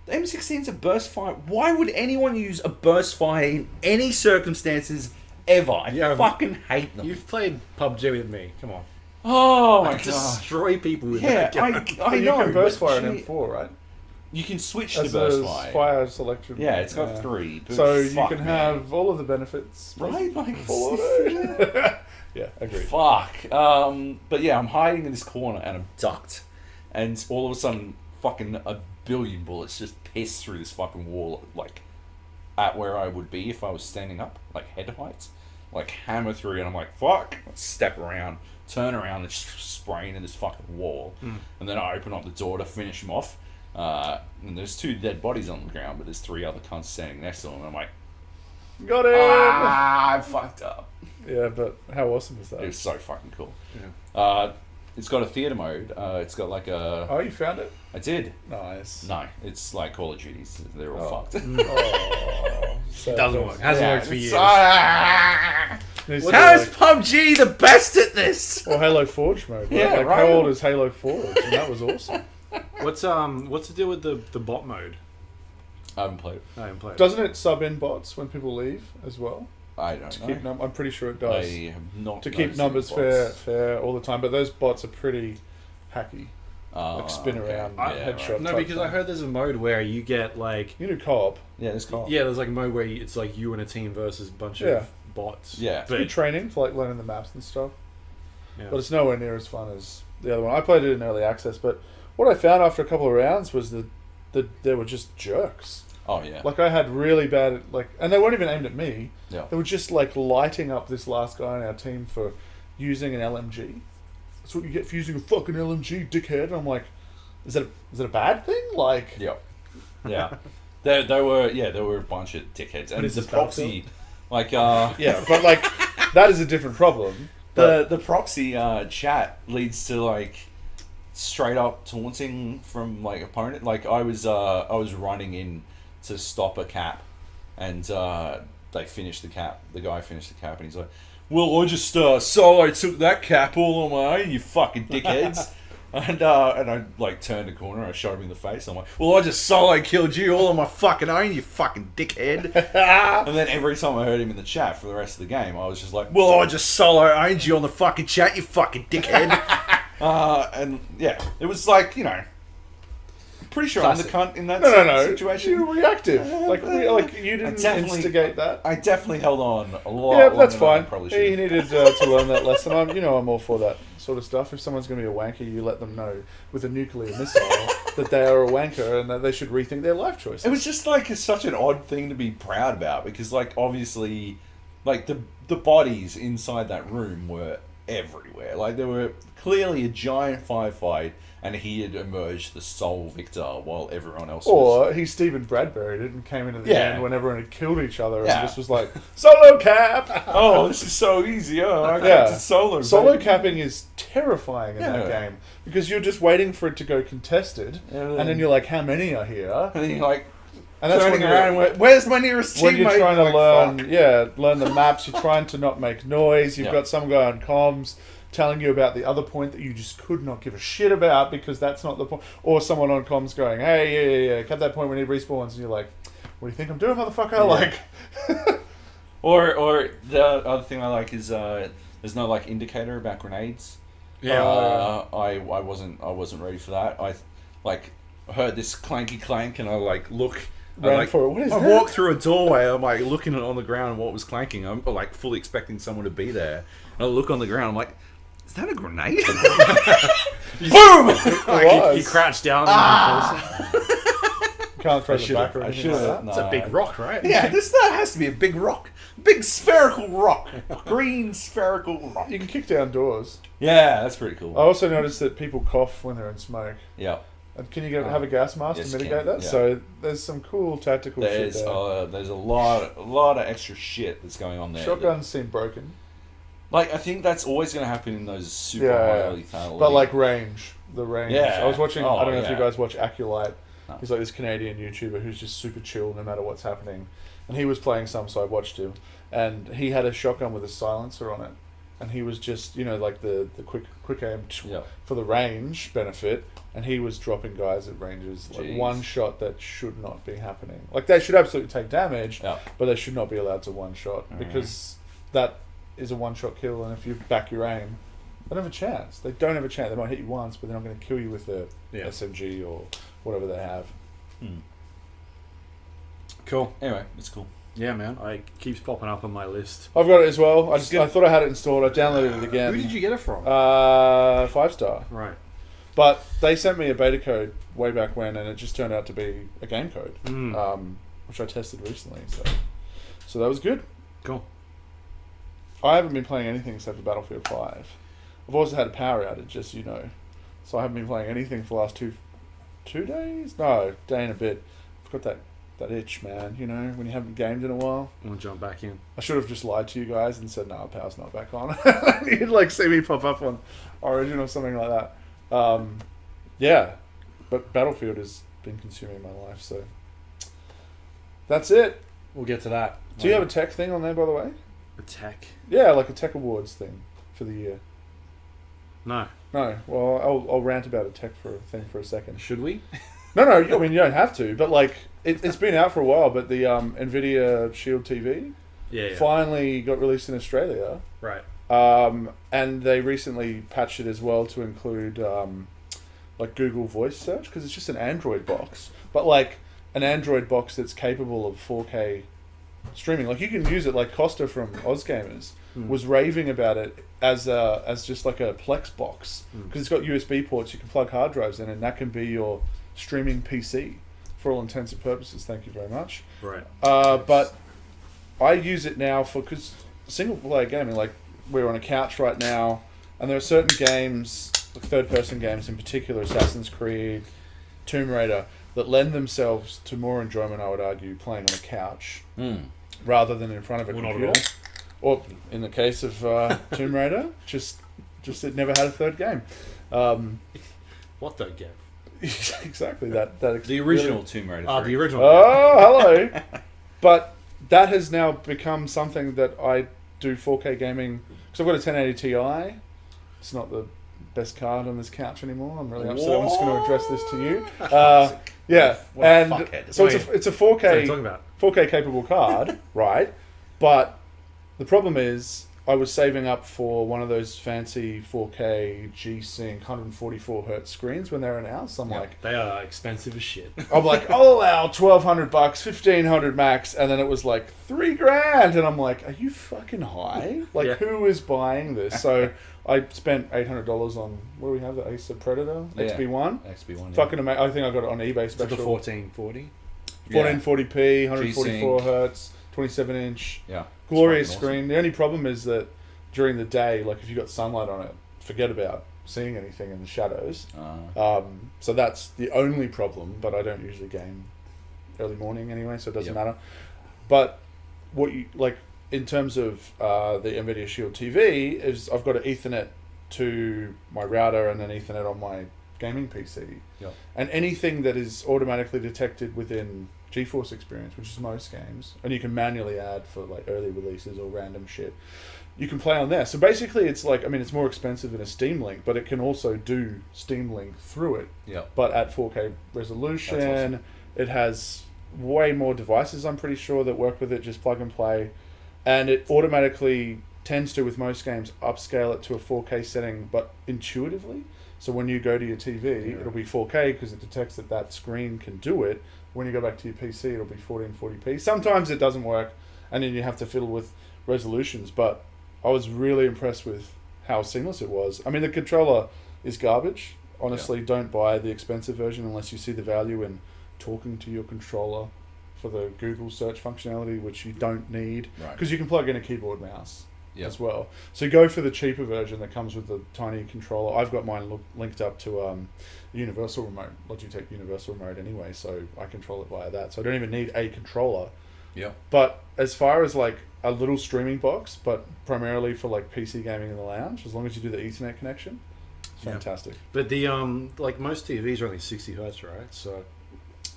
The M16's a burst fire. Why would anyone use a burst fire in any circumstances ever? I fucking hate them.
You've played PUBG with me. Come on.
Oh my
I
god.
destroy people with
Yeah,
that gun.
I
You
know.
can burst
but
fire in M4, right?
You can switch
As
to burst
a
fire.
fire selection.
Yeah, it's got 3. but
So you
fuck
can
me.
have all of the benefits.
Right? Like,
Full auto. Yeah, agreed.
fuck. But yeah, I'm hiding in this corner and I'm ducked. And all of a sudden, fucking a billion bullets just piss through this fucking wall, like, at where I would be if I was standing up, like head height. Like, hammer through, and I'm like, fuck. Step around, turn around, and just spray into this fucking wall. And then I open up the door to finish him off. And there's 2 dead bodies on the ground, but there's 3 other cunts standing next to him. And I'm like,
Got it!
I fucked up.
Yeah, but how awesome is that?
It was so fucking cool.
Yeah.
It's got a theater mode. It's got like a...
Oh, you found it?
I did.
Nice.
No, it's like Call of Duty's. They're all fucked.
Oh, so
Doesn't work. Hasn't worked for years.
Needs to
How
be
is PUBG the best at this?
or Halo Forge mode. Right?
Yeah,
like
right.
how old is Halo Forge? And that was awesome.
What's the deal with the bot mode?
I haven't played it.
I haven't played.
Doesn't it sub in bots when people leave as well?
I don't
To
know.
keep I'm pretty sure it does.
I have not
To keep
noticed
numbers
any bots.
fair all the time, but those bots are pretty hacky.
Oh,
Like spin
okay.
around,
Yeah,
headshot.
right.
No,
type
because I
thing.
heard there's a mode where you get like
You do co-op.
Yeah, it's cool.
yeah, there's like a mode where it's like you and a team versus a bunch
Yeah.
of bots.
Yeah.
It's good training for like learning the maps and stuff.
Yeah.
But it's nowhere near as fun as the other one. I played it in early access, but what I found after a couple of rounds was that they were just jerks.
Oh, yeah.
Like I had really bad and they weren't even aimed at me.
Yeah.
They were just like lighting up this last guy on our team for using an LMG. That's what you get for using a fucking LMG, dickhead. And I'm like, is that a bad thing? Like,
Yeah. Yeah. They were a bunch of dickheads. And
is
the
this
proxy, like,
yeah, but like that is a different problem.
the proxy chat leads to like straight up taunting from like opponent. Like I was running in to stop a cap, and they finished the cap. The guy finished the cap, and he's like, "Well, I just solo took that cap all on my own, you fucking dickheads." And I like turned the corner, I shot him in the face. I'm like, "Well, I just solo killed you all on my fucking own, you fucking dickhead." And then every time I heard him in the chat for the rest of the game, I was just like, "Well, I just solo owned you on the fucking chat, you fucking dickhead." And yeah, it was like, you know, I'm pretty sure I'm the cunt in that
No.
situation.
You're reactive. Like you didn't instigate that.
I definitely held on a lot.
Yeah, but that's
longer than I
fine.
probably
Yeah, you
should have.
needed to learn that lesson. I'm all for that sort of stuff. If someone's going to be a wanker, you let them know with a nuclear missile that they are a wanker and that they should rethink their life choices.
It was just like such an odd thing to be proud about, because like obviously, like the bodies inside that room were everywhere. Like there were clearly a giant firefight, and he had emerged the sole victor while everyone else was.
Or he's Stephen Bradbury and came into the
Yeah.
end when everyone had killed each other
Yeah.
and just was like, solo cap!
Oh, this is so easy. Oh, I got
Yeah.
to solo.
Solo
baby.
capping is terrifying in that
Yeah.
game because you're just waiting for it to go contested,
Yeah.
and then you're like, how many are here?
And then you're like
And that's
turning
when
around.
you're,
Where's my nearest teammate?
when you're trying to
Like,
learn,
fuck.
learn the maps. You're trying to not make noise. You've
Yeah.
got some guy on comms telling you about the other point that you just could not give a shit about because that's not the point. Or someone on comms going, hey, yeah, cut that point when he respawns, and you're like, what do you think I'm doing, motherfucker?
Yeah.
Like,
Or the other thing I like is there's no like indicator about grenades.
Yeah.
I wasn't ready for that. I like heard this clanky clank, and I like look.
ran for it. What is
I
that?
walked through a doorway. I'm like looking on the ground and what was clanking. I'm like fully expecting someone to be there. And I look on the ground. I'm like, is that a grenade? Boom!
Like, he crouched down.
Can't throw
I
the
should've-
back or
I
anything like
should've.
that.
No.
It's a big rock, right?
Yeah, that has to be a big rock, big spherical rock, green spherical rock.
You can kick down doors.
Yeah, that's pretty cool.
I also noticed that people cough when they're in smoke.
Yeah.
And can you have a gas mask
Yes,
to
you
mitigate
can,
that?
yeah.
So there's some cool tactical shit
There's
there.
there's a lot of extra shit that's going on there.
Shotguns seem broken,
Like I think that's always going to happen in those super
Yeah,
high lethality.
but like range, the range.
Yeah.
I was watching.
Oh,
I don't know if you
yeah.
guys watch Aculite.
No.
He's like this Canadian YouTuber who's just super chill no matter what's happening, and he was playing some, so I watched him, and he had a shotgun with a silencer on it, and he was just, like the quick aim
Yeah.
for the range benefit, and he was dropping guys at ranges like
Jeez.
one shot that should not be happening. Like they should absolutely take damage,
Yeah.
but they should not be allowed to one shot because that is a one shot kill, and if you back your aim, they don't have a chance. They don't have a chance. They might hit you once, but they're not going to kill you with their SMG or whatever they have.
Cool.
Anyway, it's cool.
Yeah, man. It keeps popping up on my list.
I've got it as well. I thought I had it installed. I downloaded it again.
Who did you get it from?
5-star.
Right.
But they sent me a beta code way back when, and it just turned out to be a game code, which I tested recently. So that was good.
Cool.
I haven't been playing anything except for Battlefield 5. I've also had a power outage, as you know. So I haven't been playing anything for the last two days? No, day and a bit. I've got that itch, man, when you haven't gamed in a while.
I want to jump back in.
I should have just lied to you guys and said, no, power's not back on. You'd see me pop up on Origin or something like that. Yeah, but Battlefield has been consuming my life, so that's it.
We'll get to that.
Do you have a tech thing on there, by the way?
A tech?
Yeah, like a tech awards thing for the year.
No.
No, well, I'll rant about a tech thing for a second.
Should we?
No, I mean, you don't have to, but it's been out for a while, but the NVIDIA Shield TV finally got released in Australia.
Right.
And they recently patched it as well to include Google Voice Search, because it's just an Android box, but an Android box that's capable of 4K streaming. You can use it. Costa from OzGamers was raving about it as just a Plex box, because it's got USB ports. You can plug hard drives in, and that can be your streaming PC for all intents and purposes. Thank you very much.
Right.
But I use it now because single player gaming. We're on a couch right now, and there are certain games, third person games in particular, Assassin's Creed, Tomb Raider, that lend themselves to more enjoyment, I would argue, playing on a couch rather than in front of a computer.
Not at
Or in the case of Tomb Raider, just it never had a third game.
What third game?
Exactly that.
The original Tomb Raider.
Oh, the original.
Oh, hello. But that has now become something that I do 4K gaming, because I've got a 1080 Ti. It's not the best card on this couch anymore. I'm really upset. I'm just going to address this to you. Yeah,
What a
and
fuckhead.
so it's a
What are you talking
4K
about?
4K capable card, right? But the problem is, I was saving up for one of those fancy 4K G-Sync 144 hertz screens when they were announced. I'm like,
They are expensive as shit.
I'll allow $1,200, $1,500 max, and then it was $3,000, and I'm like, are you fucking high? Who is buying this? So I spent $800 on, what do we have? The Acer Predator XB1.
XB1.
Fucking amazing. I think I got it on eBay
Is it
special.
the 1440?
1440p, 144
G-Sync.
hertz, 27 inch.
Yeah.
Glorious
It's fucking
screen. The only problem is that during the day, if you got sunlight on it, forget about seeing anything in the shadows. So that's the only problem, but I don't usually game early morning anyway, so it doesn't matter. But what you in terms of the NVIDIA Shield TV is I've got an Ethernet to my router and an Ethernet on my gaming PC.
Yeah.
And anything that is automatically detected within GeForce Experience, which is most games, and you can manually add for early releases or random shit, you can play on there. So basically it's it's more expensive than a Steam Link, but it can also do Steam Link through it.
Yeah.
But at 4K resolution.
That's awesome.
It has way more devices, I'm pretty sure, that work with it, just plug and play. And it automatically tends to, with most games, upscale it to a 4K setting, but intuitively. So when you go to your TV, it'll be 4K because it detects that screen can do it. When you go back to your PC, it'll be 1440p. Sometimes it doesn't work, and then you have to fiddle with resolutions. But I was really impressed with how seamless it was. I mean, the controller is garbage. Honestly, don't buy the expensive version unless you see the value in talking to your controller for the Google search functionality, which you don't need, because you can plug in a keyboard mouse as well. So go for the cheaper version that comes with the tiny controller. I've got mine linked up to Universal Remote, Logitech Universal Remote anyway, so I control it via that. So I don't even need a controller.
Yeah.
But as far as a little streaming box, but primarily for PC gaming in the lounge, as long as you do the Ethernet connection, it's fantastic.
But the most TVs are only 60 hertz, right? So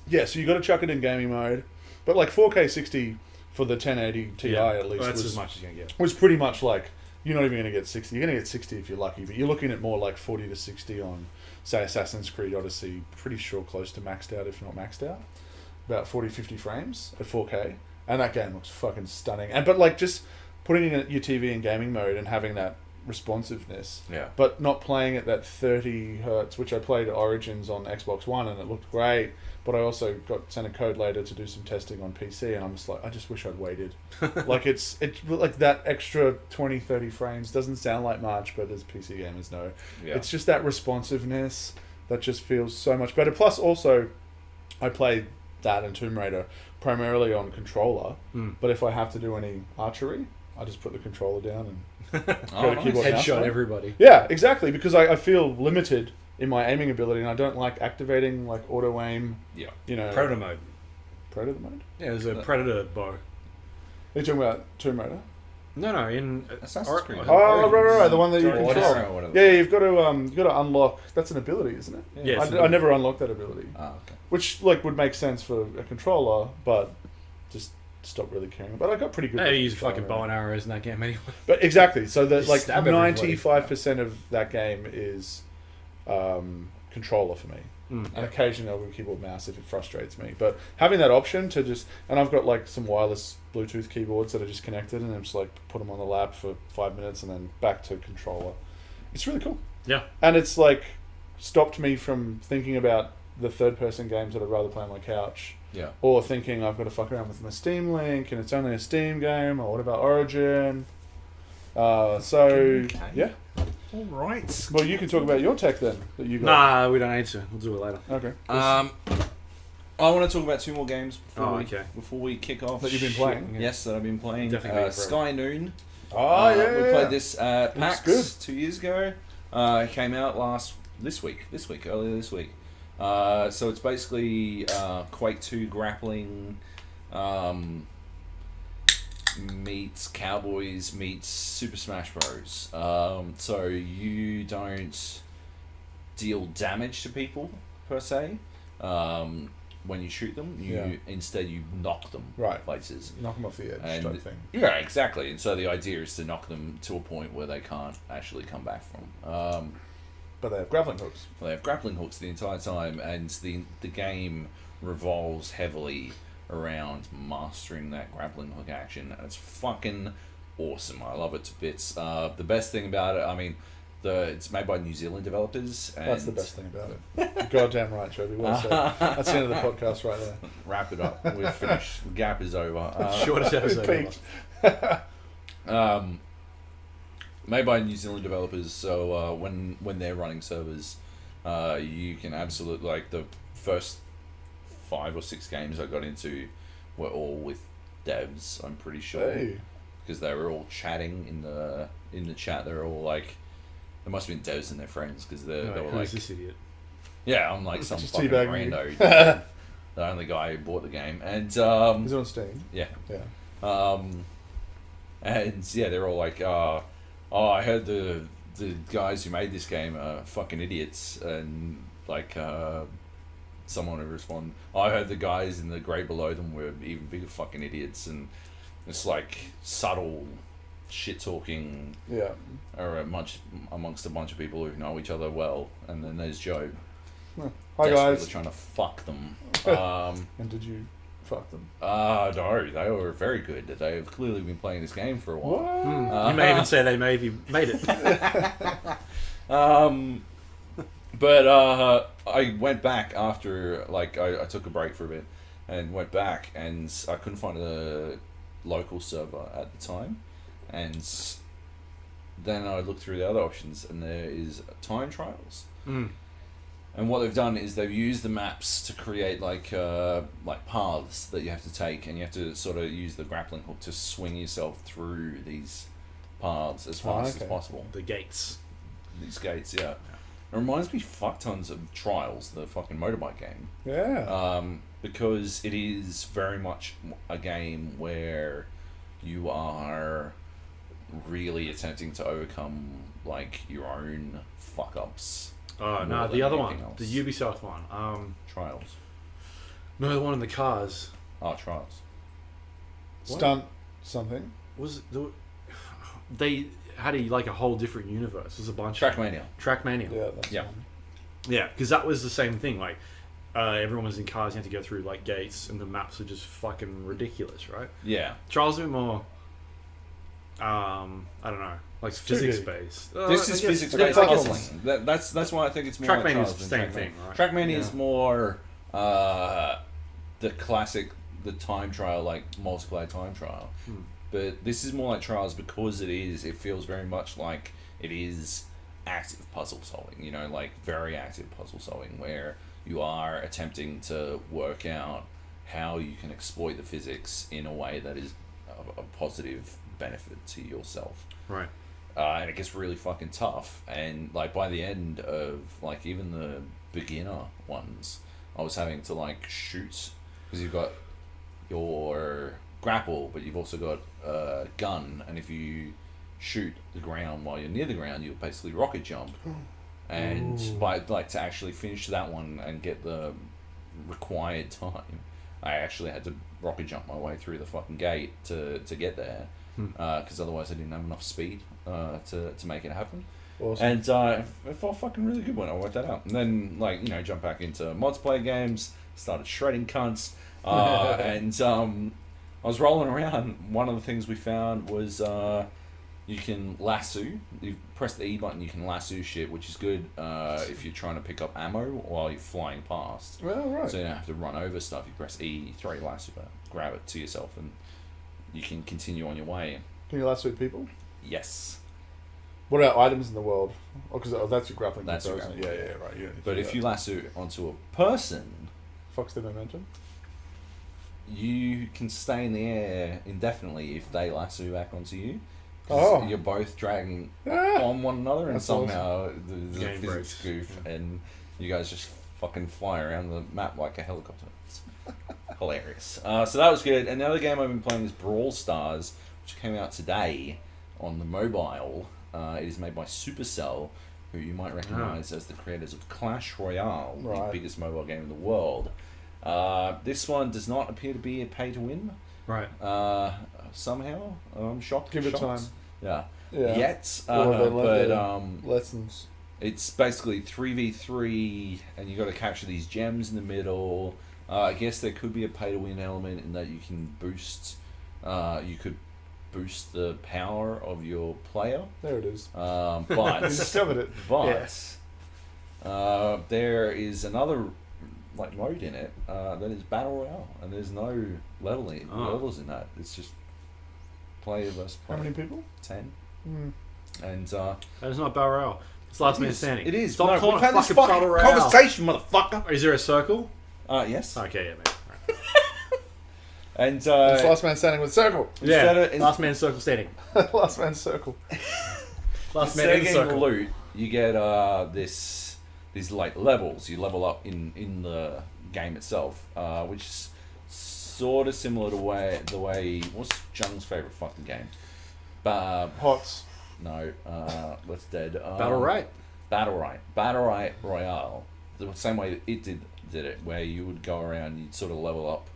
yeah, so you got to chuck it in gaming mode, but 4K 60 for the 1080 Ti at least
that's
was
as much as you're gonna get.
Was pretty much you're not even going to get 60. You're going to get 60 if you're lucky, but you're looking at more like 40 to 60 on, say, Assassin's Creed Odyssey. Pretty sure close to maxed out, if not maxed out. About 40, 50 frames at 4K. And that game looks fucking stunning. But like just putting in your TV in gaming mode and having that responsiveness, but not playing at that 30 hertz, which I played Origins on Xbox One and it looked great, but I also got sent a code later to do some testing on PC, and I'm just like, I just wish I'd waited. Like it's like that extra 20, 30 frames doesn't sound like much, but as PC gamers know, it's just that responsiveness that just feels so much better. Plus also, I played that and Tomb Raider primarily on controller, but if I have to do any archery, I just put the controller down and go to keyboard mouse.
Headshot everybody.
Yeah, exactly, because I feel limited in my aiming ability, and I don't like activating like auto aim.
Yeah.
You know,
Predator mode.
Predator mode?
Yeah, there's a Predator bow.
Are you talking about Tomb Raider?
No, in
Assassin's Creed.
Oh, right, the one that you control.
Odyssey.
Yeah, you've got to unlock. That's an ability, isn't it?
Yeah.
I never unlocked that ability.
Oh, okay.
Which like would make sense for a controller, but just stopped really caring. But I got pretty good.
They use fucking bow and arrows in that game anyway.
But exactly, so that like
Stab everybody.
95% of that game is controller for me. And occasionally I'll go keyboard mouse if it frustrates me. But having that option to just, and I've got like some wireless Bluetooth keyboards that are just connected, and I'm just like put them on the lap for 5 minutes and then back to controller. It's really cool.
Yeah.
And it's like stopped me from thinking about the third person games that I'd rather play on my couch.
Yeah.
Or thinking I've got to fuck around with my Steam Link and it's only a Steam game, or what about Origin? Yeah.
All right.
Well, you can talk about your tech then that you got.
Nah, we don't need to. We'll do it later.
Okay.
I want to talk about two more games before we kick off.
That you've been playing?
Yes, that I've been playing.
Definitely
Sky Noon.
Oh, yeah.
We played this at
Looks
PAX
good.
2 years ago. It came out earlier this week. So it's basically Quake 2 grappling meets Cowboys meets Super Smash Bros. So you don't deal damage to people per se when you shoot them. Instead you knock them places.
Knock them off the edge type thing.
Yeah, exactly. And so the idea is to knock them to a point where they can't actually come back from.
But they have grappling hooks.
They have grappling hooks the entire time, and the game revolves heavily around mastering that grappling hook action, and it's fucking awesome. I love it to bits. The best thing about it, I mean, it's made by New Zealand developers. And
that's the best thing about it. Goddamn right, Joby. Well said. That's the end of the podcast right there.
Wrap it up. We've finished. The gap is over.
Shortest episode ever.
Made by New Zealand developers, so when they're running servers, you can absolutely, like, the first 5 or 6 games I got into were all with devs, I'm pretty sure, because they were all chatting in the chat. They were all like, there must have been devs and their friends, because they were like,
who's this idiot?
Yeah, I'm like some
Just
fucking
teabagging
rando, the only guy who bought the game, and
is it on Steam?
Yeah.
And
they're all like, oh, I heard the guys who made this game are fucking idiots, and like someone would respond, I heard the guys in the grade below them were even bigger fucking idiots, and it's like subtle shit talking amongst a bunch of people who know each other well, and then there's Joab.
Hi guys.
Trying to fuck them.
And did you fuck them?
No, they were very good. They have clearly been playing this game for a while.
You may even say they maybe made it.
But I went back after, like, I took a break for a bit and went back, and I couldn't find a local server at the time, and then I looked through the other options, and there is time trials. And what they've done is they've used the maps to create like paths that you have to take, and you have to sort of use the grappling hook to swing yourself through these paths as fast as possible.
The gates.
These gates, yeah. It reminds me fuck tons of Trials, the fucking motorbike game.
Yeah.
Because it is very much a game where you are really attempting to overcome like your own fuck ups.
Oh no, the other one, the Ubisoft one.
Trials.
No, the one in the cars.
Oh, Trials.
Stunt something.
Was the, they had like a whole different universe. There's a bunch.
Trackmania.
Trackmania.
Yeah, that's
Yeah.
fine.
Yeah, because that was the same thing. Like, everyone was in cars, you had to go through like gates, and the maps were just fucking ridiculous, right?
Yeah.
Trials a bit more. I don't know, like
It's 2D.
physics based.
This is physics
it's
based
like
puzzling. That's why I think it's more like
Trackmania
Trials
is the
than
same
Trackmania.
thing, right?
Trackmania
Yeah.
is more the classic, the time trial, like multiplayer time trial. But this is more like Trials because it feels very much like it is active puzzle solving, you know, like very active puzzle solving where you are attempting to work out how you can exploit the physics in a way that is a positive benefit to yourself.
Right.
And it gets really fucking tough. And like by the end of like even the beginner ones, I was having to like shoot because you've got your grapple, but you've also got a gun, and if you shoot the ground while you're near the ground, you'll basically rocket jump. And by like to actually finish that one and get the required time, I actually had to rocket jump my way through the fucking gate to get there, because otherwise I didn't have enough speed to make it happen.
Awesome.
And it felt fucking really good when I worked that out. And then like, you know, jump back into multiplayer games, started shredding cunts, and I was rolling around. One of the things we found was you can lasso. You press the E button, you can lasso shit, which is good if you're trying to pick up ammo while you're flying past.
Well, right.
So you don't have to run over stuff. You press E, throw your lasso, grab it to yourself, and you can continue on your way.
Can you lasso people?
Yes.
What about items in the world? Oh, because that's your grappling.
That's your
isn't it?
grappling.
Yeah, right. You
But if you lasso onto a person,
fucks the momentum.
you can stay in the air indefinitely if they lasso back onto you. 'Cause
Oh.
you're both dragging
Ah.
on one another, and
That's
somehow there's a
Game
physics
breaks.
goof, and you guys just fucking fly around the map like a helicopter. It's hilarious. So that was good. And the other game I've been playing is Brawl Stars, which came out today on the mobile. It is made by Supercell, who you might recognise as the creators of Clash Royale, the
Right.
biggest mobile game in the world. This one does not appear to be a pay-to-win.
Right.
Somehow, I'm shocked.
Give it
shocked.
time.
Yeah.
Yeah.
Yet,
Or they learn
but
their lessons.
it's basically 3v3, and you got to capture these gems in the middle. I guess there could be a pay-to-win element in that you can boost. You could boost the power of your player.
There it is.
But
You discovered it.
But there is another like mode in it that is battle royale, and there's no levels in that. It's just player versus
How
player.
many people?
10.
Mm.
And
That is not battle royale. It's last man standing.
It is.
Stop
No,
calling
we've
it
had this
fucking
fucking
battle royale.
conversation, motherfucker.
Is there a circle?
Yes.
Okay, yeah, mate. Right.
And
It's last man standing with circle.
Instead
Yeah.
of-
Last man circle standing.
Last man circle.
Last man
instead
in
of
the
getting
circle.
loot, you get these like levels. You level up in the game itself, which is sort of similar to the way what's Jung's favorite fucking game?
Hots.
No, Let's Dead.
Battle right.
Battle Right Royale. The same way that it did it, where you would go around, you'd sort of level up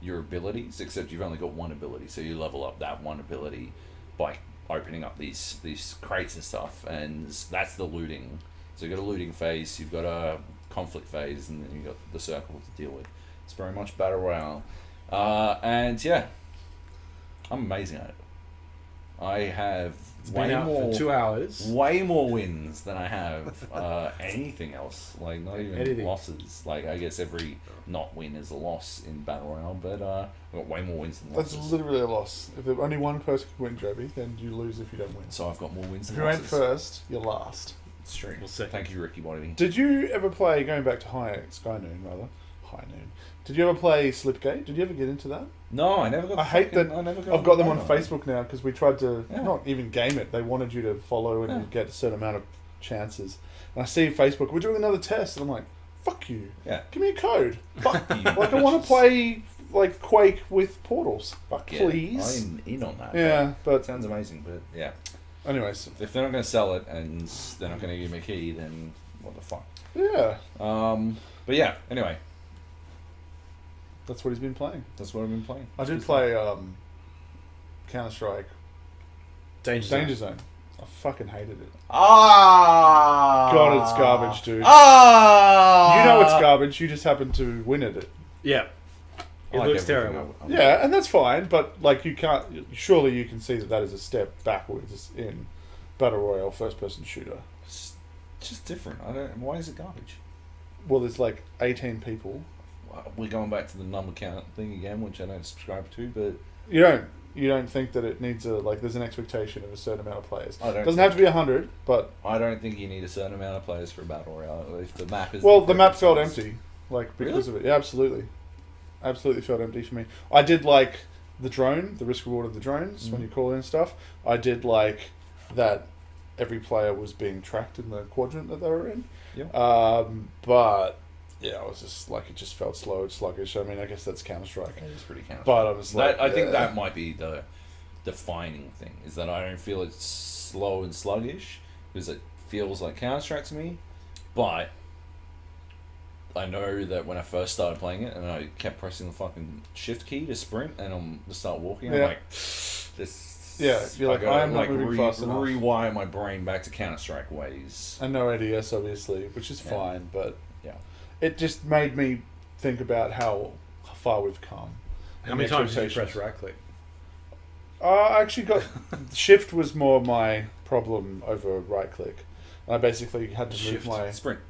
your abilities, except you've only got one ability, so you level up that one ability by opening up these crates and stuff, and that's the looting. So you've got a looting phase, you've got a conflict phase, and then you've got the circle to deal with. It's very much Battle Royale. And yeah, I'm amazing at it. I have
It's been out for 2 hours.
way more wins than I have anything else. Like, not even
Anything.
losses. Like, I guess every not win is a loss in Battle Royale, but I've got way more wins than
That's
losses.
literally a loss. If there only one person can win, Joby, then you lose if you don't win.
So I've got more wins
If
than
you
losses.
ain't first, you're last.
It's true.
Well, second.
Thank you, Ricky Bonney.
Did you ever play, going back to Sky Noon rather, High Noon, did you ever play Slipgate? Did you ever get into that?
No, I never got.
I hate that.
I never
I've got them on
it.
Facebook now because we tried to
Yeah.
not even game it. They wanted you to follow and
Yeah.
you get a certain amount of chances. And I see Facebook, we're doing another test, and I'm like, fuck you.
Yeah.
Give me a code.
Fuck you.
Like, I want to play like Quake with portals.
Fuck yeah.
Please.
I'm in on that.
Yeah,
That
but
sounds amazing, but yeah.
anyways,
If they're not going to sell it and they're not going to give me a key, then what the fuck?
yeah,
But yeah, anyway,
that's what he's been playing.
that's what I've been playing.
I did play Counter Strike
Danger Zone.
Danger Zone. I fucking hated it.
Ah!
God, it's garbage, dude.
Ah!
You know it's garbage. You just happen to win at it.
Yeah. It
I like
looks
everything
terrible.
Yeah, and that's fine. But like, you can't. Surely you can see that is a step backwards in battle royale first-person shooter.
It's just different. I don't. Why is it garbage?
Well, there's like 18 people.
We're going back to the number count thing again, which I don't subscribe to, but
You don't think that it needs there's an expectation of a certain amount of players.
I don't.
It doesn't have to be 100, but
I don't think you need a certain amount of players for a battle royale. If the map is
the map felt empty, because of it. Yeah, absolutely felt empty for me. I did like the drone, the risk reward of the drones when you call in stuff. I did like that every player was being tracked in the quadrant that they were in.
Yep.
But yeah, I was just like, it just felt slow and sluggish. I mean, I guess that's Counter-Strike.
It is pretty Counter.
But I was like,
I think that might be the defining thing, is that I don't feel it's slow and sluggish, because it feels like Counter-Strike to me. But I know that when I first started playing it, and I kept pressing the fucking shift key to sprint and to start walking, I'm like, this.
Yeah, you're like, I am not moving fast enough.
Rewire my brain back to Counter-Strike ways.
And no ADS, obviously, which is fine, but
yeah,
it just made me think about how far we've come.
How many times did you press right click?
I actually got shift was more my problem over right click. I basically had to move my
sprint.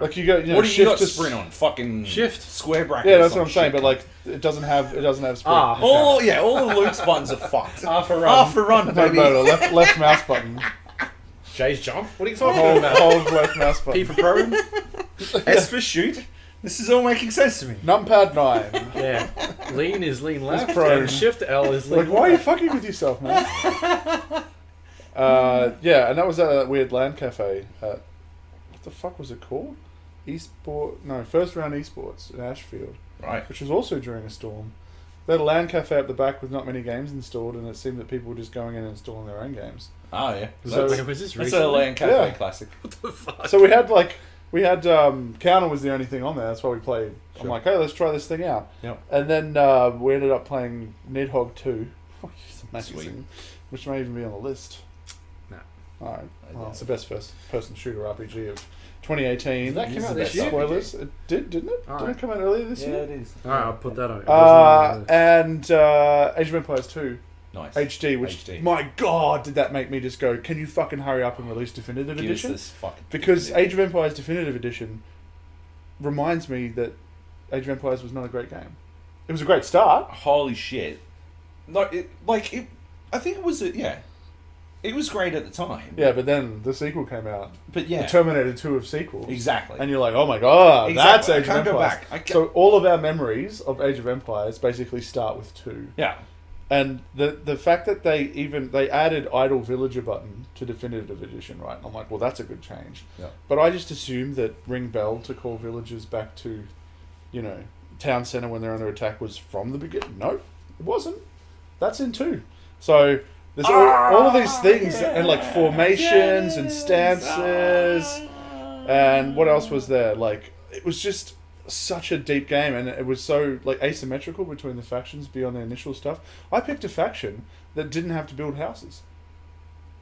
Like you go,
what do you got
to
sprint on? Fucking
shift
square bracket.
Yeah, that's what I'm saying. But like, it doesn't have sprint.
All the Luke's buttons are fucked.
Half a run,
baby. No, left mouse button.
J's jump. What are you talking about?
Hold left mouse button.
P for prone.
S for shoot. This is all making sense to me.
Numpad 9.
Yeah. Lean is lean left.
Prone.
And shift L is lean.
Like, why are you fucking with yourself, man? Yeah, and that was at that weird LAN cafe at, what the fuck was it called? First Round Esports in Ashfield.
Right.
Which was also during a storm. They had a LAN cafe up the back with not many games installed, and it seemed that people were just going in and installing their own games.
Oh, yeah.
So,
was this
that's a LAN cafe classic.
What the fuck?
So we had Counter was the only thing on there. That's why we played. Sure. I'm like, hey, let's try this thing out.
Yep.
And then we ended up playing Nidhogg 2, which is amazing,
Sweet.
which may even be on the list.
No.
All right. Well, it's the best first-person shooter RPG of 2018.
Did that come out this year?
Spoilers. It didn't it?
All
Didn't
right.
it come out earlier this year?
Yeah, it is.
All right, I'll put that on.
And Age of Empires 2
Nice.
HD, which
HD.
my god, did that make me just go, can you fucking hurry up and release Definitive
Give
Edition?
us this fucking
Because
Definitive.
Age of Empires Definitive Edition reminds me that Age of Empires was not a great game. It was a great start.
Holy shit. I think it was it was great at the time.
Yeah, but then the sequel came out.
But yeah.
The Terminator 2 of sequels.
Exactly.
And you're like, oh my god, that's
Exactly.
Age of
I can't go
Empires.
back.
So all of our memories of Age of Empires basically start with 2.
Yeah.
And the fact that they added Idle Villager button to Definitive Edition, right? And I'm like, well, that's a good change.
Yeah.
But I just assumed that Ring Bell to call villagers back to, town centre when they're under attack was from the beginning. No, it wasn't. That's in 2. So there's all of these things and like formations and stances and what else was there? Like, it was just such a deep game, and it was so like asymmetrical between the factions beyond the initial stuff. I picked a faction that didn't have to build houses,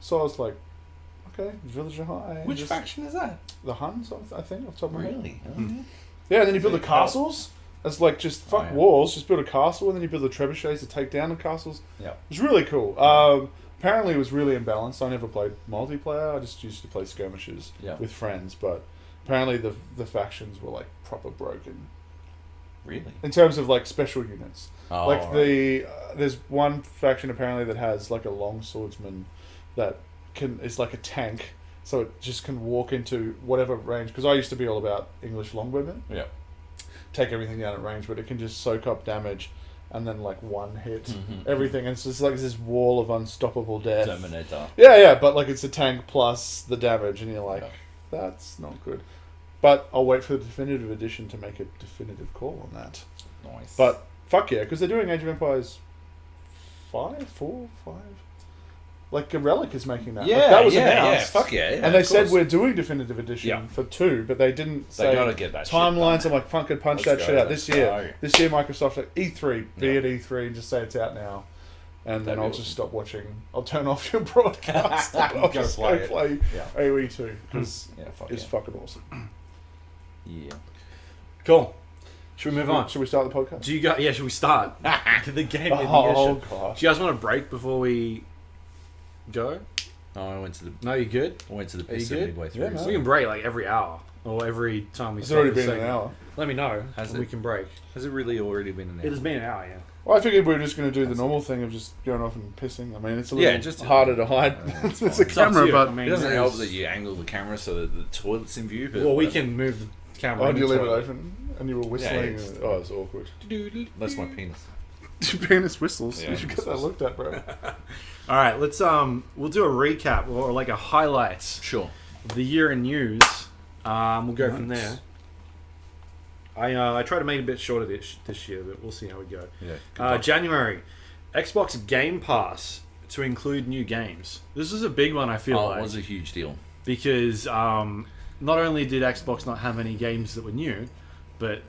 so I was like, okay, villager high.
Which faction is that?
The Huns, I think, off the top of my head.
Really?
Yeah, and then you build the castles. It's like just walls, just build a castle, and then you build the trebuchets to take down the castles.
Yeah.
It was really cool. Apparently it was really imbalanced. I never played multiplayer. I just used to play skirmishes with friends, but apparently the factions were like proper broken.
Really?
In terms of like special units.
Oh,
like there's one faction apparently that has like a long swordsman that is like a tank, so it just can walk into whatever range. Because I used to be all about English longbowmen.
Yeah.
Take everything down at range, but it can just soak up damage and then like one hit everything. And it's just like this wall of unstoppable death.
Terminator.
Yeah, but like it's a tank plus the damage, and you're like, that's not good. But I'll wait for the Definitive Edition to make a definitive call on that.
Nice.
But fuck yeah, because they're doing Age of Empires 5. Like a Relic is making that.
Yeah,
like, that was
yeah,
announced.
fuck yeah.
And they said we're doing Definitive Edition for 2, but they didn't say
They gotta get that
timelines.
shit done.
I'm like, fucking punch
Let's
that shit
go,
out
let's
this year.
go.
This year, Microsoft like E3, be at E3, and just say it's out now. and then
That'd
I'll
be
just stop watching. I'll turn off your broadcast. I'll
Go
just
play
go
it.
play
Yeah.
AoE 2 because
Yeah, fuck
it's
yeah.
fucking awesome.
Yeah.
Cool. Should we move on?
Should we start the podcast?
Do you guys? Yeah, should we start? The game.
Oh,
Do
gosh.
you guys want a break before we go?
No, I went to the
No, you good?
piss
Are you good?
midway through.
Yeah, man.
We can break like every hour or every time we.
It's
start
already
the
been an
segment.
hour.
Let me know.
Has
and
it?
we can break.
Has it really already been an hour?
It has been an hour. Yeah.
Well, I figured we were just going to do the normal thing of just going off and pissing. I mean, it's a little
just
harder to hide.
it's
It's a
fine.
It's up to
camera,
you.
but
I mean,
It doesn't
there's-
help that you angle the camera so that the toilet's in view. But
Well, we can move the camera.
oh,
in
do you
the
leave it
toilet.
open? And you were whistling.
it's-
Oh, it's awkward.
That's my penis.
Your penis whistles.
Yeah,
You should get that
whistles.
looked at, bro.
All right, let's we'll do a recap or like a highlights
Sure.
of the year in news. We'll go from
Nice.
there. I try to make it a bit shorter this year, but we'll see how we go.
Yeah.
January, Xbox Game Pass to include new games. This is a big one. I feel
Oh,
like
it was a huge deal.
because not only did Xbox not have any games that were new, but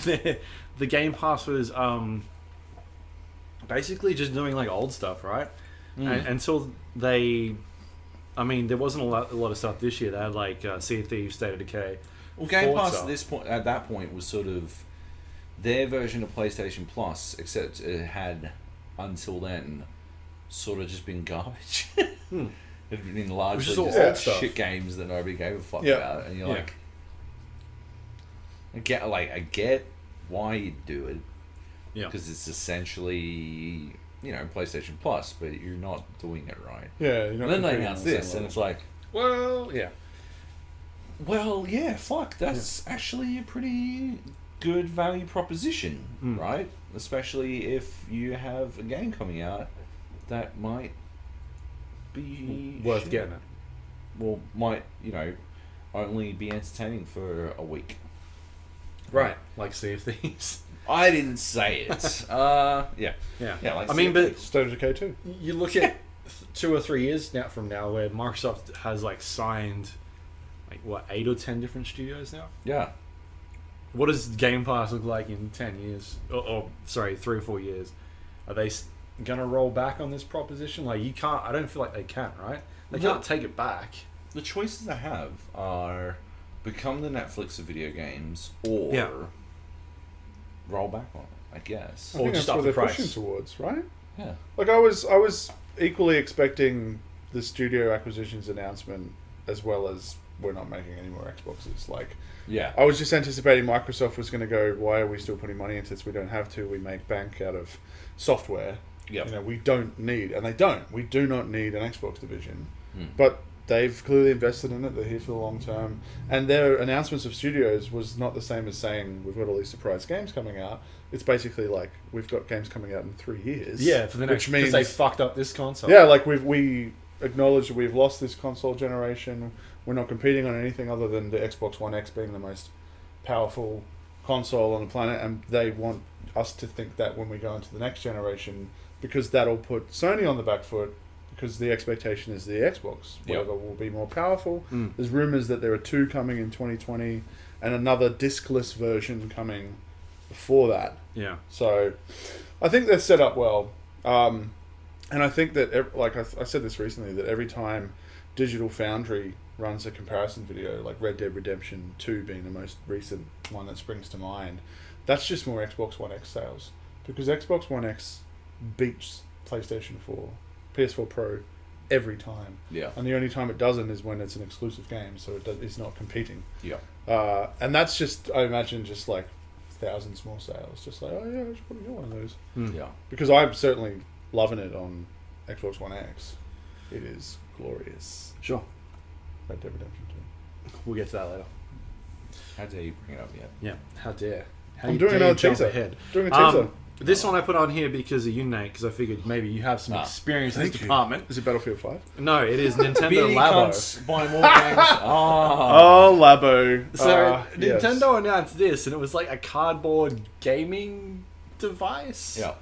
the Game Pass was basically just doing like old stuff, right? And, until they, I mean, there wasn't a lot of stuff this year. They had like Sea of Thieves, State of Decay.
Well, Game Pass
Forza.
at that point was sort of their version of PlayStation Plus, except it had until then sort of just been garbage.
Hmm.
It had been largely
Which is all
just
old stuff.
shit games that nobody gave a fuck
Yeah.
about, and you're
Yeah.
like, I get why you do it,
Yeah.
because it's essentially PlayStation Plus, but you're not doing it right.
Yeah, you're not
And then they
competing
announced
on the
this,
same
and it's
level.
like,
Well, yeah.
well, yeah, fuck, that's actually a pretty good value proposition,
Mm.
right? Especially if you have a game coming out that might be
Worth
shit.
getting it.
Well, might, only be entertaining for a week.
Right. Like Sea of Thieves.
I didn't say it. Yeah.
Yeah.
Yeah, like
I mean,
Sea of
but
Thieves.
State of Decay 2.
you look at 2 or 3 years from now where Microsoft has like signed like what 8 or 10 different studios now.
Yeah.
What does Game Pass look like in 10 years? Or sorry, 3 or 4 years? Are they gonna roll back on this proposition? Like, you can't. I don't feel like they can. Right? They
No.
can't take it back.
The choices I have are become the Netflix of video games or
Yeah.
roll back on it, I guess.
I
Or
think
just
that's
up
what
the
they're
price.
pushing towards, right?
Yeah.
Like I was equally expecting the studio acquisitions announcement as well as we're not making any more Xboxes. Like
Yeah.
I was just anticipating Microsoft was going to go, why are we still putting money into this? We don't have to. We make bank out of software.
Yep.
We don't need, and they don't. We do not need an Xbox division.
Hmm.
But they've clearly invested in it. They're here for the long term. And their announcements of studios was not the same as saying we've got all these surprise games coming out. It's basically like we've got games coming out in 3 years.
Yeah, for the next.
which means
Because they fucked up this console.
yeah, like we acknowledge that we've lost this console generation. We're not competing on anything other than the Xbox One X being the most powerful console on the planet, and they want us to think that when we go into the next generation, because that'll put Sony on the back foot, because the expectation is the Xbox, whatever, will be more powerful.
Mm.
There's rumors that there are 2 coming in 2020, and another discless version coming before that.
Yeah.
So, I think they're set up well, and I think that, like I said this recently, that every time Digital Foundry runs a comparison video, like Red Dead Redemption 2 being the most recent one that springs to mind, that's just more Xbox One X sales, because Xbox One X beats PlayStation 4, PS4 Pro every time,
Yeah.
and the only time it doesn't is when it's an exclusive game, so it's not competing.
Yeah.
And that's just, I imagine, just like thousands more sales. Just like, oh yeah, I should probably get one of those.
Mm.
Yeah.
Because I'm certainly loving it on Xbox One X. It is glorious.
Sure.
Red Dead Redemption 2.
We'll get to that later.
How dare you bring it up yet?
Yeah. How dare? How
I'm
you
doing
dare
another
jump
teaser.
ahead.
Doing a teaser.
This one I put on here because of you, Nate, because I figured maybe you have some experience in this
Thank you.
department.
Is it Battlefield 5?
No, it is Nintendo
Beanie
Labo.
cunts buy more games. Oh.
Oh, Labo.
So
Yes.
Nintendo announced this, and it was like a cardboard gaming device.
Yeah.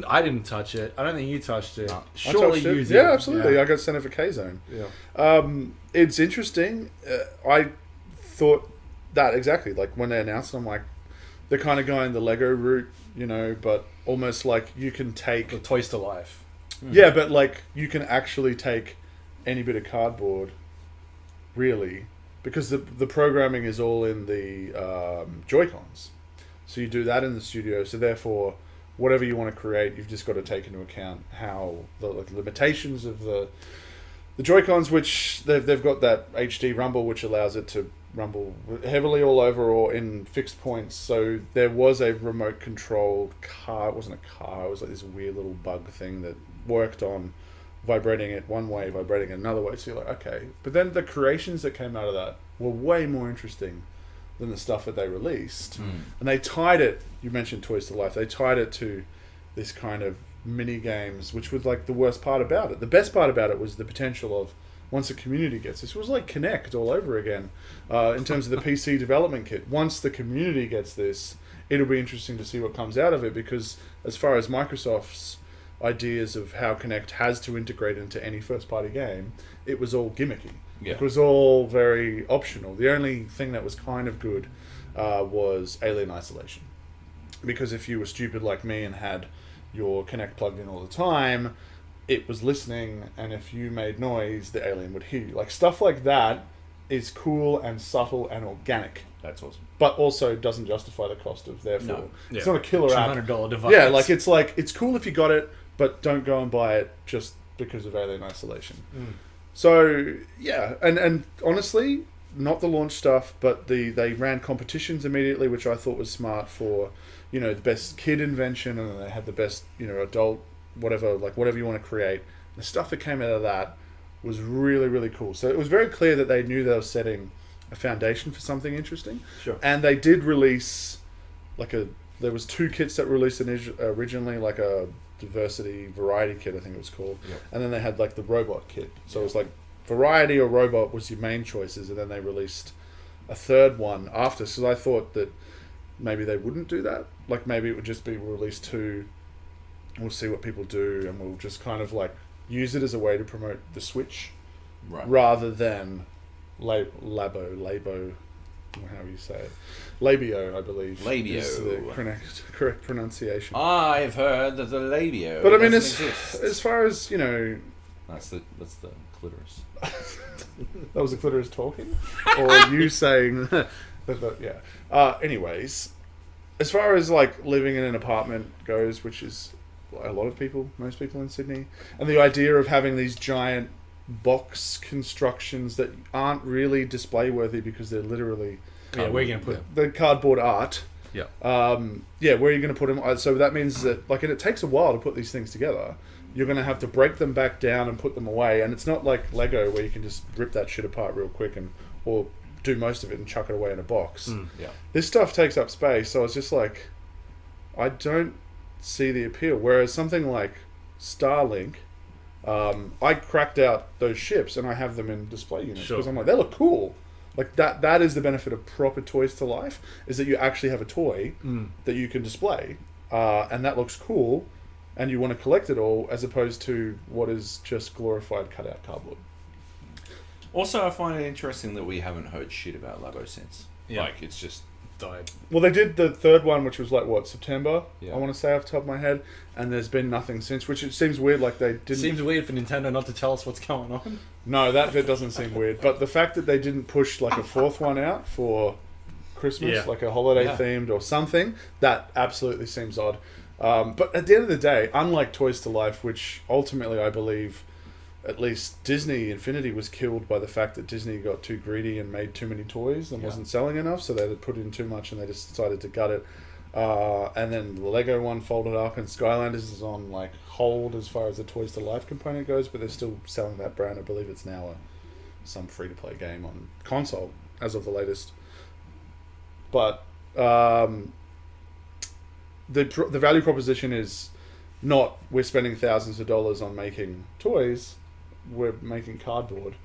I didn't touch it. I don't think you touched it.
No.
I
Surely
touched
you
it.
did.
Yeah, absolutely.
Yeah.
I got sent it for K-Zone.
Yeah.
It's interesting. I thought that exactly. Like when they announced it, I'm like, they're kind of going the Lego route, but almost like you can take...
The Toys to Life.
Yeah, but like you can actually take any bit of cardboard, really, because the programming is all in the Joy-Cons. So you do that in the studio. So therefore, whatever you want to create, you've just got to take into account how the limitations of the Joy-Cons, which they've got that HD rumble, which allows it to rumble heavily all over or in fixed points. So there was a remote controlled car. It wasn't a car. It was like this weird little bug thing that worked on vibrating it one way, vibrating it another way. So you're like, okay. But then the creations that came out of that were way more interesting than the stuff that they released. And they tied it, you mentioned Toys to Life, they tied it to this kind of mini games, which was like the worst part about it. The best part about it was the potential of, once the community gets this, it was like Kinect all over again, in terms of the PC development kit. Once the community gets this, it'll be interesting to see what comes out of it, because as far as Microsoft's ideas of how Kinect has to integrate into any first-party game, it was all gimmicky.
Yeah.
It was all very optional. The only thing that was kind of good was Alien Isolation. Because if you were stupid like me and had your Kinect plugged in all the time, it was listening, and if you made noise, the alien would hear you. Like, stuff like that is cool and subtle and organic.
That's awesome.
But also doesn't justify the cost of, therefore.
No.
It's not a killer app.
$200 device.
Yeah, like, it's cool if you got it, but don't go and buy it just because of Alien Isolation. So, yeah, and honestly, not the launch stuff, but they ran competitions immediately, which I thought was smart for, the best kid invention, and then they had the best, adult, whatever you want to create. The stuff that came out of that was really, really cool. So it was very clear that they knew they were setting a foundation for something interesting.
Sure.
And they did release, there was 2 kits that were released originally, like a diversity variety kit, I think it was called.
Yep.
And then they had like the robot kit. So it was like variety or robot was your main choices, and then they released a third one after. So I thought that maybe they wouldn't do that. Like, maybe it would just be release 2, we'll see what people do, and we'll just kind of like use it as a way to promote the Switch,
Right.
rather than Labo, however you say it. Labio, I believe.
Labio.
Is the correct pronunciation.
I've heard that the labio
But I mean,
doesn't exist.
as far as,
That's the clitoris.
that was the clitoris talking? Or you saying that, yeah. Anyways, as far as like living in an apartment goes, which is a lot of people, most people in Sydney, and the idea of having these giant box constructions that aren't really display worthy because they're literally
Yeah, where are you going to put
the cardboard art.
Yeah.
Where are you going to put them? So that means that, and it takes a while to put these things together. You're going to have to break them back down and put them away. And it's not like Lego where you can just rip that shit apart real quick or do most of it and chuck it away in a box.
Yeah.
This stuff takes up space. So it's just like, I don't see the appeal. Whereas something like Starlink, I cracked out those ships and I have them in display units because I'm like, they look cool. Like that is the benefit of proper Toys to Life, is that you actually have a toy that you can display, and that looks cool, and you want to collect it all, as opposed to what is just glorified cutout cardboard.
Also, I find it interesting that we haven't heard shit about Labo since.
Yeah.
Like, it's just
died?
Well, they did the third one, which was like, September?
Yeah.
I want to say off the top of my head, and there's been nothing since, which it seems weird, like they didn't...
Seems weird for Nintendo not to tell us what's going on.
No, that bit doesn't seem weird, but the fact that they didn't push like a fourth one out for Christmas, like a holiday themed or something, that absolutely seems odd. But at the end of the day, unlike Toys to Life, which ultimately I believe at least Disney Infinity was killed by the fact that Disney got too greedy and made too many toys and wasn't selling enough, so they had put in too much and they just decided to gut it. And then the Lego one folded up, and Skylanders is on like hold as far as the Toys to Life component goes, but they're still selling that brand. I believe it's now some free to play game on console as of the latest. But the value proposition is not we're spending thousands of dollars on making toys, we're making cardboard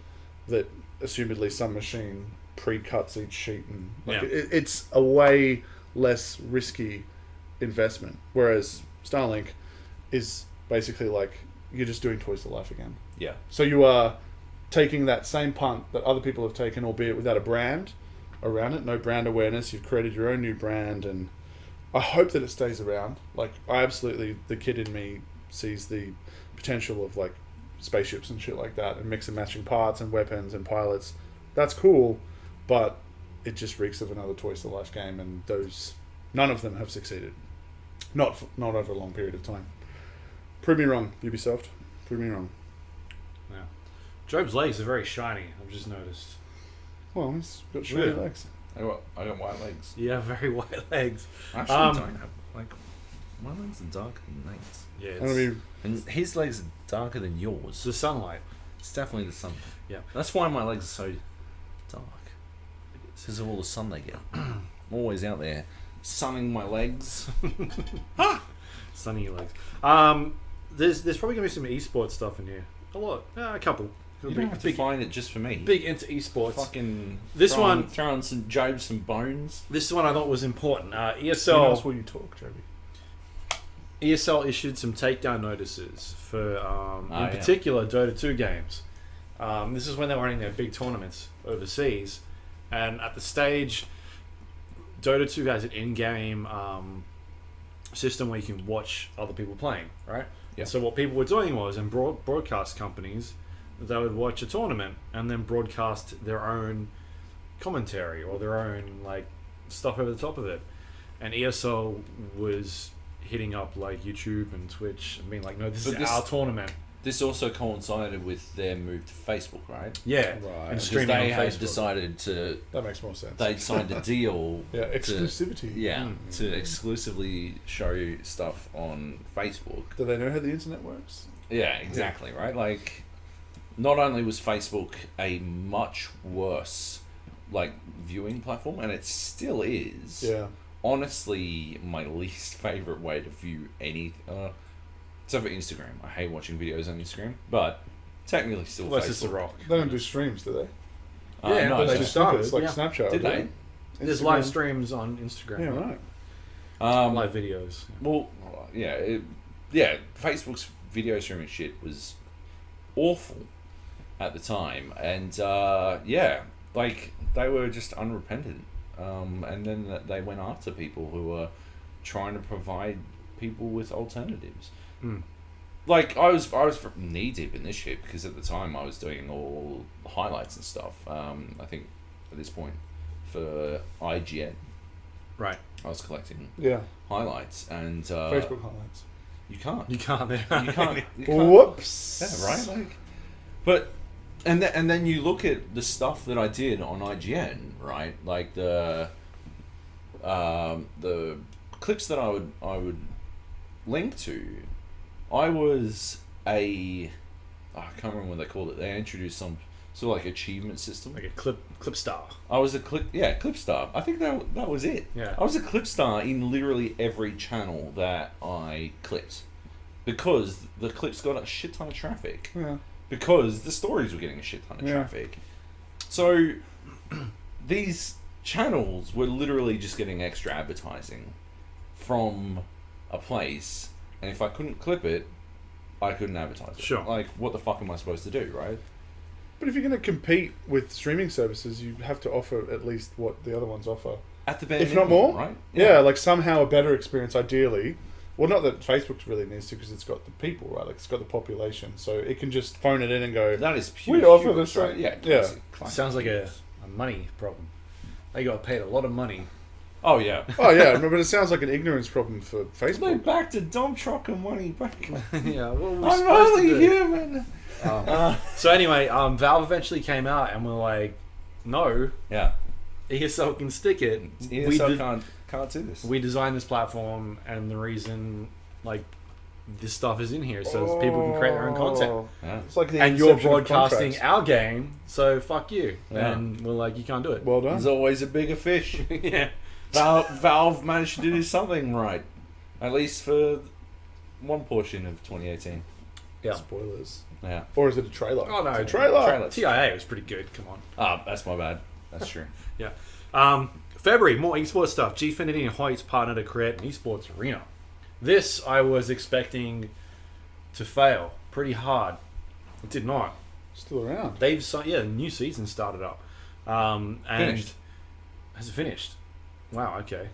that assumedly some machine pre-cuts each sheet, and it's a way less risky investment, whereas Starlink is basically like you're just doing Toys to Life again.
Yeah.
So you are taking that same punt that other people have taken, albeit without a brand around it, no brand awareness. You've created your own new brand, and I hope that it stays around. Like, the kid in me sees the potential of like spaceships and shit like that, and mix and matching parts and weapons and pilots. That's cool, but it just reeks of another Toys to Life game, and none of them have succeeded. Not over a long period of time. Prove me wrong, Ubisoft. Prove me wrong.
Yeah. Job's legs are very shiny. I've just noticed.
Well, he's got shiny legs.
I got white legs.
Yeah, very white legs.
I actually don't have my legs are darker than Nate's.
Yeah,
And his legs are darker than yours.
it's the sunlight.
It's definitely the sun.
Yeah.
That's why my legs are so dark. Because of all the sun they get. I'm always out there sunning my legs.
Sunny legs. There's probably gonna be some esports stuff in here. A lot, a couple.
You don't have to find it just for me.
Big into esports.
Fucking
This
throwing some Joab some bones.
This one I thought was important.
When
ESL
else will you talk, Joby?
ESL issued some takedown notices for, in particular, Dota 2 games. This is when they were running their big tournaments overseas, and at the stage, Dota 2 has an in-game system where you can watch other people playing, right?
Yeah.
So what people were doing was, in broadcast companies, they would watch a tournament and then broadcast their own commentary or their own like stuff over the top of it. And ESL was hitting up like YouTube and Twitch and being like, no, this is our tournament.
This also coincided with their move to Facebook, right?
Yeah,
Right.
and
Because
streaming
they
on
had
Facebook.
decided to.
That makes more sense.
They'd signed a deal.
Yeah, exclusivity.
To exclusively show stuff on Facebook.
Do they know how the internet works?
Yeah, exactly, right? Like, not only was Facebook a much worse, like, viewing platform, and it still is.
Yeah.
Honestly, my least favorite way to view any. Except for Instagram. I hate watching videos on Instagram, but technically still
Well,
Facebook.
that's just a rock.
They don't do streams, do they?
Yeah,
no,
but
They
they
just
started,
snippets, like
yeah.
Snapchat.
Did they?
There's
Instagram.
live streams on Instagram.
Yeah, right.
Live videos.
Well, yeah, Facebook's video streaming shit was awful at the time, and like they were just unrepentant, and then they went after people who were trying to provide people with alternatives. Like I was knee deep in this shit because at the time I was doing all the highlights and stuff. I think at this point for IGN,
Right.
I was collecting
Yeah.
highlights and
Facebook highlights.
You can't.
You can't.
You can't.
Whoops.
Yeah, right. Like, but and then you look at the stuff that I did on IGN, right? Like the clips that I would link to. I was I can't remember what they called it. They introduced some sort of like achievement system.
Like a clip star.
I was a clip star. I think that was it.
Yeah.
I was a clip star in literally every channel that I clipped. Because the clips got a shit ton of traffic.
Yeah.
Because the stories were getting a shit ton of traffic. So these channels were literally just getting extra advertising from a place, and if I couldn't clip it, I couldn't advertise it.
Sure.
Like, what the fuck am I supposed to do, right?
But if you're going to compete with streaming services, you have to offer at least what the other ones offer.
At the bare
If not
minimum,
more,
right?
Yeah, like somehow a better experience, ideally. Well, not that Facebook really needs to, because it's got the people, right? Like it's got the population, so it can just phone it in and go.
That is pure.
We offer
hubris,
this,
right? Yeah.
yeah.
Classic
Sounds like a
hubris.
money problem. They got paid a lot of money.
Oh yeah.
Oh yeah, no, but it sounds like an ignorance problem for
Go
Facebook.
back to dump truck and money back.
Yeah, what we're
I'm
supposed
only
to do.
human.
So anyway, Valve eventually came out and were like, no,
Yeah.
ESL can stick it.
ESL can't do this.
We designed this platform, and the reason like this stuff is in here so people can create their own content.
Yeah.
It's like the
And you're
inception of
broadcasting
contracts.
our game, so fuck you.
Yeah.
And we're like, you can't do it.
Well done.
There's always a bigger fish.
Yeah.
Valve managed to do something right, at least for one portion of 2018.
Yeah.
Spoilers.
Yeah.
Or is it a trailer?
Oh no,
It's a trailer.
Trailer.
TIA was pretty good. Come on.
Ah, that's my bad. That's true.
Yeah. February, more esports stuff. Gfinity and Hoyt's partner to create an esports arena. This I was expecting to fail pretty hard. It did not.
Still around.
They've the new season started up. And
Finished.
Has it finished? Wow. Okay.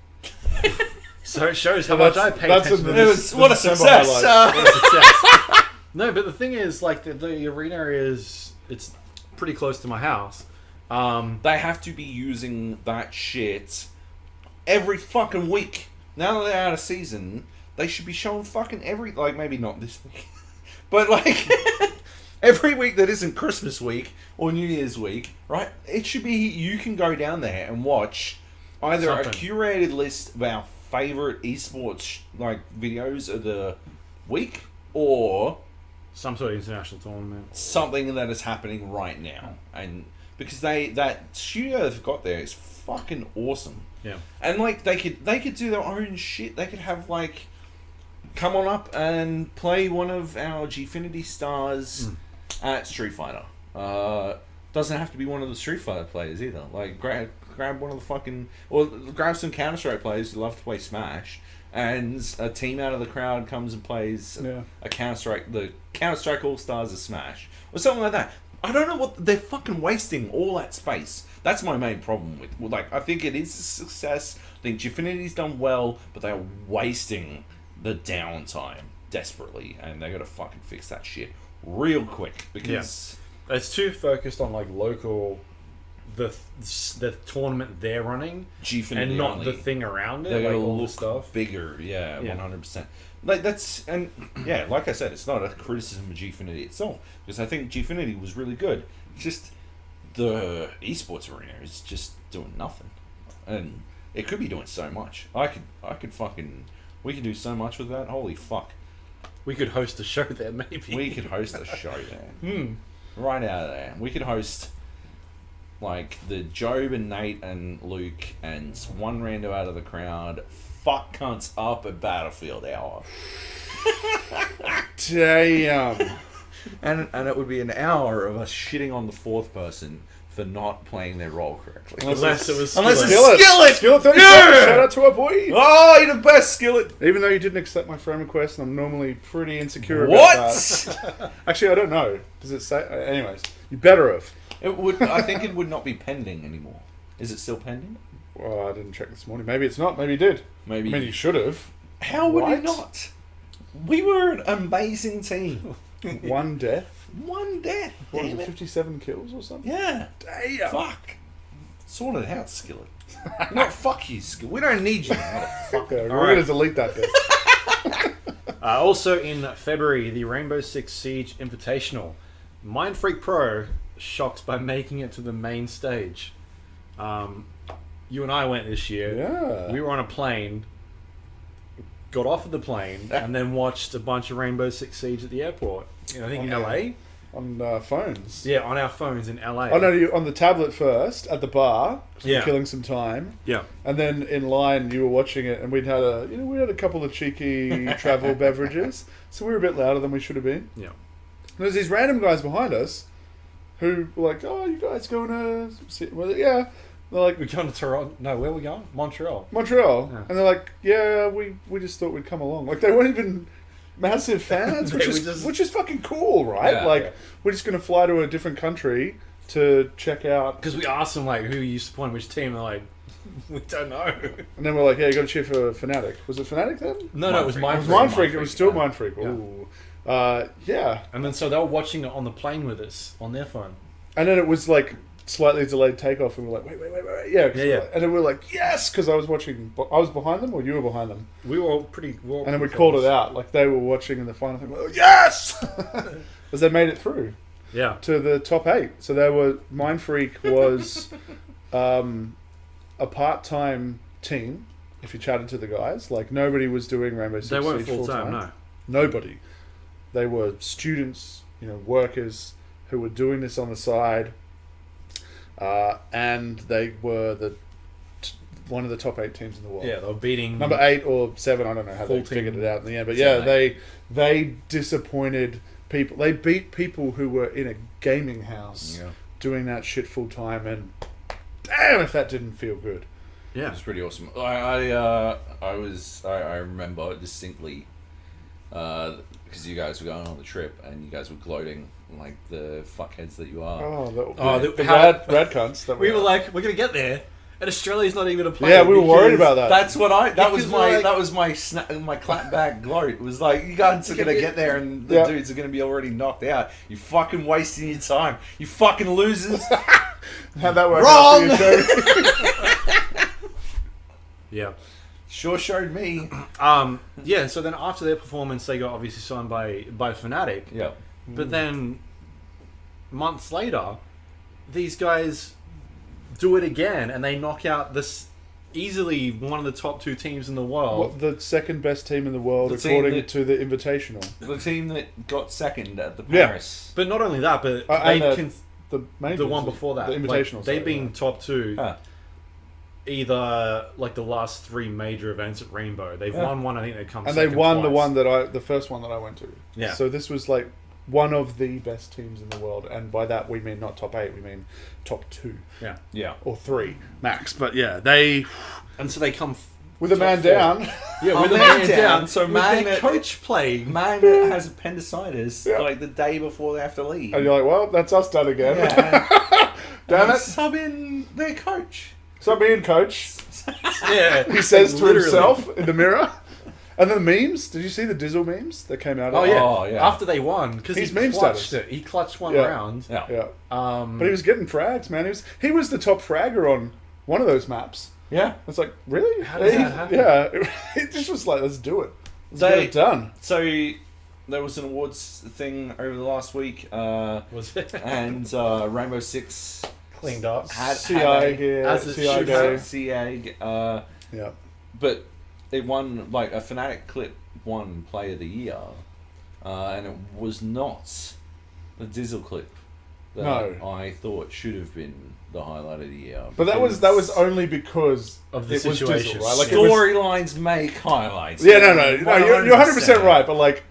So it shows how much I pay attention to
It
this.
was, what a
December
success!
highlight.
What a success. No, but the thing is, like, the arena it's pretty close to my house.
They have to be using that shit every fucking week. Now that they're out of season, they should be showing fucking every, like, maybe not this week, but like every week that isn't Christmas week or New Year's week, right? It should be, you can go down there and watch either
Something.
a curated list of our favorite esports like videos of the week or
Some sort of international tournament.
something that is happening right now. And because that studio they've got there is fucking awesome.
Yeah.
And like they could do their own shit. They could have like come on up and play one of our Gfinity stars at Street Fighter. Doesn't have to be one of the Street Fighter players either. Like grab one of the fucking, or grab some Counter-Strike players who love to play Smash, and a team out of the crowd comes and plays a Counter-Strike, the Counter-Strike All-Stars of Smash or something like that. I don't know what they're fucking wasting all that space. That's my main problem with. Well, like, I think it is a success. I think Gfinity's done well, but they're wasting the downtime desperately, and they got to fucking fix that shit real quick because
It's too focused on, like, local, the tournament they're running,
Gfinity
and not
only.
the thing around it,
They're
like
gonna
all the
look
stuff.
bigger, 100%. Like that's, and yeah, like I said, it's not a criticism of Gfinity itself because I think Gfinity was really good. It's just the esports arena is just doing nothing, and it could be doing so much. I could fucking, we could do so much with that. Holy fuck,
We could host a show there, maybe.
we could host a show there, right out of there. We could host like the Joab and Nate and Luke and one rando out of the crowd. Fuck cunts up at Battlefield Hour.
Damn.
And it would be an hour of us shitting on the fourth person for not playing their role correctly.
Unless it was
Unless
Skillet.
it's Skillet!
37,
Yeah!
shout out to our boy.
Oh, you're the best, Skillet!
Even though you didn't accept my friend request, and I'm normally pretty insecure about
What?
that. Actually, I don't know. Does it say? Anyways, you better have.
It would. I think it would not be pending anymore. Is it still pending?
Well, I didn't check this morning. Maybe it's not. Maybe you did.
Maybe.
I mean, you should have.
How would
Right?
you not? We were an amazing team.
One death.
One death.
What was
Damn
it,
it.
57 kills or something?
Yeah.
Damn.
Fuck. Sort it out, Skillet. Not fuck you, Skillet. We don't need you, motherfucker.
Okay, we're
All
going
right.
to delete that bit.
Also in February, the Rainbow Six Siege Invitational. Mind Freak Pro shocked by making it to the main stage. You and I went this year.
Yeah.
We were on a plane, got off of the plane, and then watched a bunch of Rainbow Six Siege at the airport. I think in
On
LA.
On phones.
Yeah, on our phones in LA.
Oh no, you on the tablet first at the bar. 'Cause we were
Yeah.
killing some time.
Yeah.
And then in line, you were watching it, and we had a couple of cheeky travel beverages, so we were a bit louder than we should have been.
Yeah.
And there's these random guys behind us, who were like, "Oh, you guys going to?" Well, yeah. They're like,
We're going to Toronto. No, where are we going? Montreal.
Montreal,
Yeah.
and they're like, "Yeah, we just thought we'd come along." Like they weren't even massive fans, which
They
is
were just-
which is fucking cool, right?
Yeah,
like
yeah.
we're just gonna fly to a different country to check out,
Because we asked them, like, who you used to support, which team, and they're like, we don't know.
and then we're like, "Yeah, you got to cheer for Fnatic." Was it Fnatic then?
No, it was
Freak.
Mind
It was
Freak.
Mind Freak. It was still
yeah.
Mind Freak.
Yeah.
Ooh. Yeah.
And then so they were watching it on the plane with us on their phone.
And then it was like slightly delayed takeoff, and we're like, wait. Yeah. 'Cause
Yeah.
And then we're like, yes, because I was watching. I was behind them, or you were behind them.
We were all pretty. We were all
And then we
pretty
called
close.
it out, like they were watching in the final thing. We're like, yes, because they made it through
Yeah.
to the top 8. So they were. Mind Freak was a part-time team. If you chatted to the guys, like nobody was doing Rainbow Six
They weren't
Siege
full time, no.
Nobody. They were students, workers who were doing this on the side, and they were one of the top 8 teams in the world.
Yeah, they were beating.
Number 8 or 7, I don't know how
Full
they
team.
figured it out in the end, but
Seven,
yeah, they disappointed people. They beat people who were in a gaming house
Yeah.
doing that shit full time, and damn if that didn't feel good.
Yeah.
It's pretty awesome. I remember distinctly because you guys were going on the trip and you guys were gloating like the fuckheads that you are.
Oh,
Oh,
the
how-
rad cunts that
We were like, we're going to get there. And Australia's not even a player.
Yeah, we were worried
because-
about that.
That's what I. That
Because
was my.
like-
that was my. My clapback gloat. It was like, you guys are gonna get there, and the
Yeah.
dudes are gonna be already knocked out. You fucking wasting your time. You fucking losers.
How'd that work
Wrong!
out for you, Joe?
Yeah.
Sure showed me.
Yeah, so then after their performance, they got obviously signed by Fnatic.
Yeah.
But then, months later, these guys do it again, and they knock out this easily one of the top 2 teams in the world.
What, the second best team in the world,
The team
according
that-
to the Invitational.
The team that got second at the
Yeah.
Paris.
But not only that, but
And
they've
The majors,
the one before that,
the Invitational.
like,
sorry,
they've been top 2
Huh.
either like the last 3 major events at Rainbow. They've
Yeah.
won one. I think they come
and they
second
won
twice.
the first one that I went to.
Yeah.
So this was like one of the best teams in the world, and by that we mean not top 8, we mean top 2
Yeah,
Yeah.
or 3 max. But yeah, they
and so they come
with a man
top 4.
down.
Yeah,
Oh,
with a
man
man
down.
down.
So
with
man
their
that-
coach playing.
Man that has appendicitis
Yeah.
like the day before they have to leave.
And you're like, well, that's us done again.
Yeah.
Damn it.
Sub in their coach.
So me and coach,
Yeah,
he says to
Literally.
himself in the mirror. And the memes, did you see the Dizzle memes that came out?
Oh
of
yeah.
Oh, yeah.
After they won, because he
He's meme
clutched
status.
it. He clutched one
Yeah.
round.
Yeah.
Yeah.
But
But he was getting frags, man. He was the top fragger on one of those maps.
Yeah.
It's like, really?
How does that happen?
Yeah. It just was like, let's do it. Let's get
They-
it done.
So there was an awards thing over the last week,
was it
and Rainbow Six
cleaned up?
had
CI gear,
as it
CI
should
go.
have.
CAG,
Yeah.
but it won, like, a Fnatic clip won Player of the Year, and it was not the Dizzle clip that
No.
I thought should have been the highlight of the year.
But that was only because
Of the
it was
situation.
Dizzle, right? Like it was,
Storylines make highlights.
yeah, no, you're 100%
100%.
right. But like,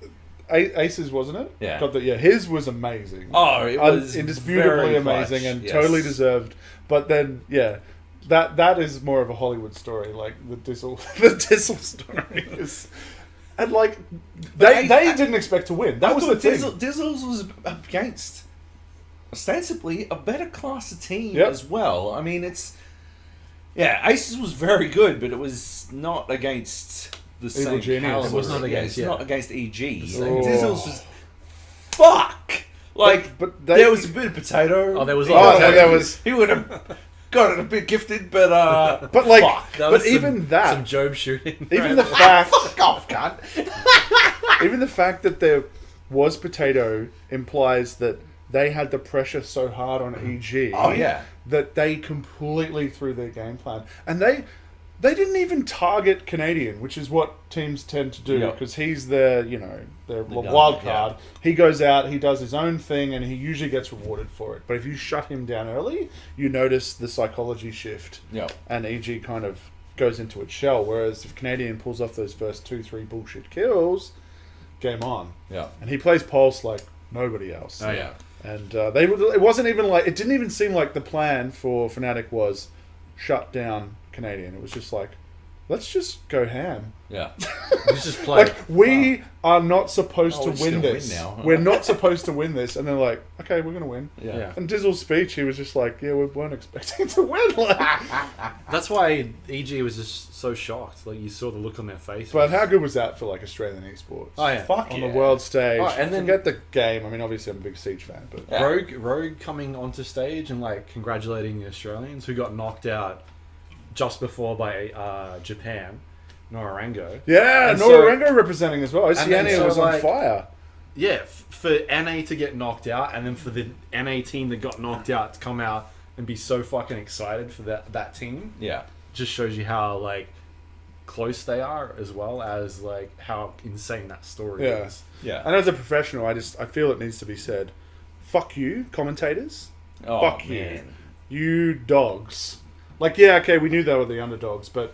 Aces, wasn't it?
Yeah.
Got the, yeah, his was amazing.
Oh, it was
indisputably
very
amazing
clutch,
and
yes.
totally deserved. But then, yeah, that is more of a Hollywood story. Like the Dizzle, the Dizzle story is, and like they didn't expect to win. That
I
was the
thought
thing.
Dizzles was against ostensibly a better class of team
Yep.
as well. I mean, Aces was very good, but it was not against the same
Genius.
caliber.
It was not against,
It's
yeah.
not against EG.
The
same.
Dizzles was fuck. Like,
but
there was a bit of potato.
Oh, there was a
Oh,
lot of
no,
potato.
there was.
He would have got it a bit gifted, but
But like,
fuck.
That
but
was
even that,
some Job shooting.
even the fact,
Fuck off, cunt.
even the fact that there was potato implies that they had the pressure so hard on EG.
Oh, yeah.
That they completely threw their game plan, and they didn't even target Canadian, which is what teams tend to do
Yep.
because he's their
The
wild
gun,
card. He goes out, he does his own thing, and he usually gets rewarded for it. But if you shut him down early, you notice the psychology shift,
Yep.
and EG kind of goes into its shell. Whereas if Canadian pulls off those first 2-3 bullshit kills, game on.
Yeah.
And he plays Pulse like nobody else.
Oh yeah.
And it wasn't even like, it didn't even seem like the plan for Fnatic was shut down Canadian. It was just like, let's just go ham.
Yeah.
He's just playing.
Like, we are not supposed
Oh,
to
we're just
win
gonna
this.
win now.
We're not supposed to win this. And they're like, okay, we're going to win.
Yeah.
And Dizzle's speech, he was just like, yeah, we weren't expecting to win. Like,
That's why EG was just so shocked. Like you saw the look on their face.
but how good was that for like Australian esports?
Oh, yeah.
Fuck
On
yeah.
the world stage.
Oh, and then-
forget the game. I mean, obviously I'm a big Siege fan, but
Yeah.
Rogue coming onto stage and like congratulating the Australians who got knocked out just before by Japan, Norango.
yeah,
And
Norango representing as well.
then
Oceania
so,
was on
like-
fire.
Yeah, for NA to get knocked out and then for the NA team that got knocked out to come out and be so fucking excited for that team
Yeah.
just shows you how like close they are as well as like how insane that story
Yeah.
is.
Yeah.
And as a professional, I feel it needs to be said. Fuck you, commentators.
Oh,
Fuck you.
man.
You dogs. Like, yeah, okay, we knew they were the underdogs, but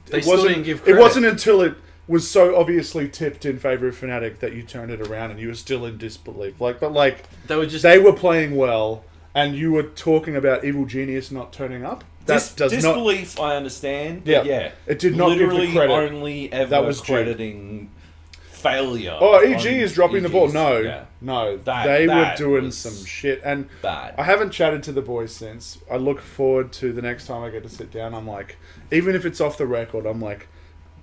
They
it
still
wasn't,
didn't give
it
credit.
wasn't until it was so obviously tipped in favour of Fnatic that you turned it around and you were still in disbelief. Like, but like,
They were just
they were playing well, and you were talking about Evil Genius not turning up. That does not.
Disbelief, I understand.
Yeah.
But yeah.
It did not give the
Literally
credit
only ever
that was due.
crediting failure.
Oh, EG is dropping the ball.
EG's,
No,
yeah.
no,
That-
they were
that
doing
was
some shit, and
bad.
I haven't chatted to the boys since. I look forward to the next time I get to sit down. I'm like, even if it's off the record, I'm like,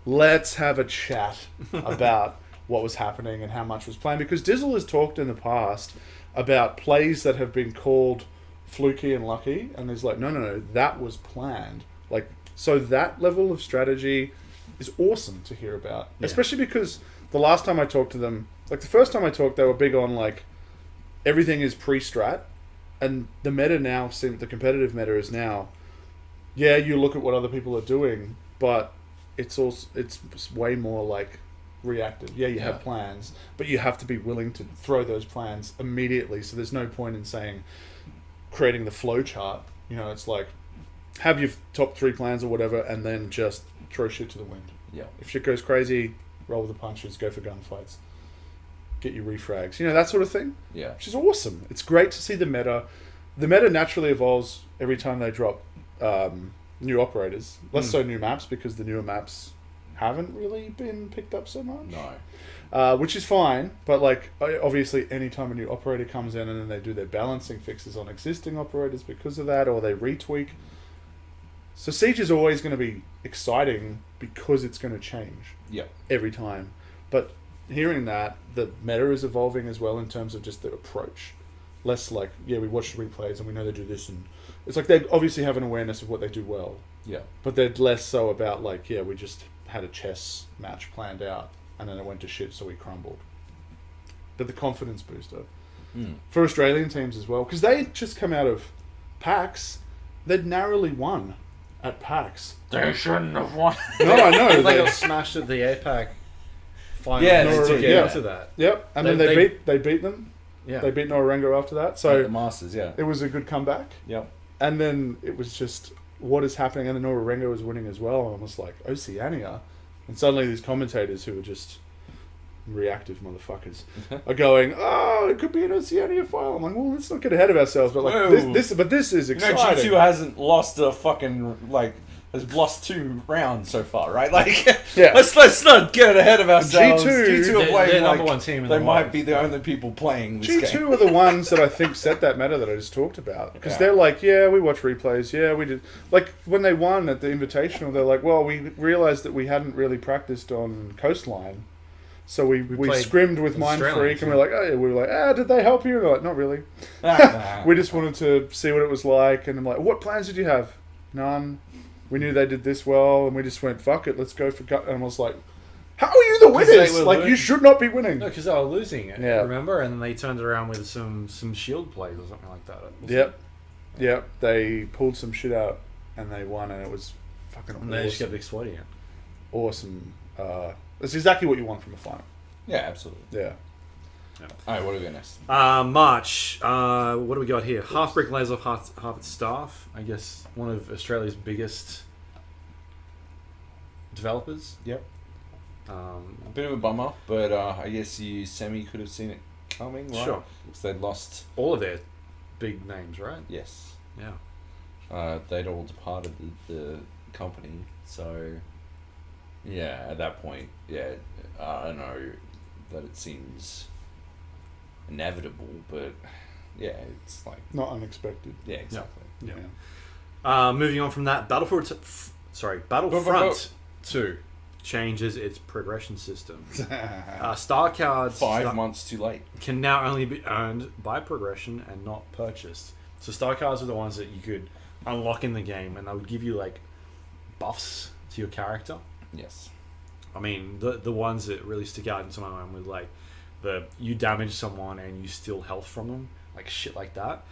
let's have a chat about what was happening and how much was planned. Because Dizzle has talked in the past about plays that have been called fluky and lucky, and he's like, no, that was planned. Like, so that level of strategy is awesome to hear about, especially because the last time I talked to them, like the first time I talked, they were big on like everything is pre-strat, and the meta now, the competitive meta is now, yeah, you look at what other people are doing, but it's way more like reactive. Yeah, you have plans, but you have to be willing to throw those plans immediately. So there's no point in saying creating the flow chart. You know, it's like have your top 3 plans or whatever, and then just throw shit to the wind.
Yeah.
If shit goes crazy, roll with the punches, go for gunfights, get your refrags, you know, that sort of thing.
Yeah.
Which is awesome. It's great to see the meta. The meta naturally evolves every time they drop new operators. Less so new maps, because the newer maps haven't really been picked up so much.
No.
Which is fine, but like obviously anytime a new operator comes in and then they do their balancing fixes on existing operators because of that, or they retweak. So Siege is always going to be exciting because it's going to change every time. But hearing that, the meta is evolving as well in terms of just the approach. Less like, yeah, we watch the replays and we know they do this, and it's like they obviously have an awareness of what they do well.
Yeah.
But they're less so about like, yeah, we just had a chess match planned out and then it went to shit, so we crumbled. But the confidence booster. For Australian teams as well, because they just come out of PAX, they'd narrowly won at PAX.
They shouldn't have won.
No, I know.
They got smashed at the APAC final to get
yeah.
into that.
Yep, and then they beat them.
Yeah.
They beat Norengo after that.
At
So
the Masters, yeah.
it was a good comeback.
Yep.
And then it was just, what is happening? And then Norengo was winning as well. And I was like, Oceania. And suddenly these commentators who are just reactive motherfuckers are going, oh, it could be an Oceania final. I'm like, well, let's not get ahead of ourselves. But like this is exciting.
G2 hasn't lost a fucking, like, has lost 2 rounds so far, right? Like,
Yeah.
let's not get ahead of ourselves.
G2
G2 are playing
they're
like,
number 1 team in
they
the
might
world.
be the only people playing this game.
G2 are the ones that I think set that meta that I just talked about. Because
Yeah.
they're like, yeah, we watch replays. Yeah, we did. Like, when they won at the Invitational, they're like, well, we realised that we hadn't really practiced on Coastline. So we
played
scrimmed with Mind
Australian
Freak, and we're like, oh, yeah. We were like, did they help you? And they're like, not really. We just wanted to see what it was like. And I'm like, what plans did you have? None. We knew they did this well, and we just went, fuck it, let's go for gut. And I was like, how are you the
'Cause they
winners?
were
Like, you
losing.
should not be winning.
No, because they were losing it,
Yeah.
remember? And then they turned around with some shield plays or something like that.
Yep. They pulled some shit out, and they won, and it was fucking
And they just kept
awesome.
exploiting it.
Awesome. That's exactly what you want from a final.
Yeah, absolutely.
Yeah.
Alright, what do we got next?
March. What do we got here? Half Brick lays off half its staff. I guess one of Australia's biggest developers.
Yep.
Um,
A bit of a bummer, but I guess you could have seen it coming, right?
Sure.
Because they'd lost.
all of their big names, right?
Yes.
Yeah.
They'd all departed the company, so yeah, at that point, yeah, I don't know that it seems inevitable, but yeah, it's like,
Not unexpected.
yeah, exactly.
Yeah. Moving on from that, Battlefront 2 changes its progression system. Star cards
5 months too late.
can now only be earned by progression and not purchased. So star cards are the ones that you could unlock in the game, and they would give you like buffs to your character.
Yes.
I mean, the ones that really stick out into my mind were like you damage someone and you steal health from them, like shit like that.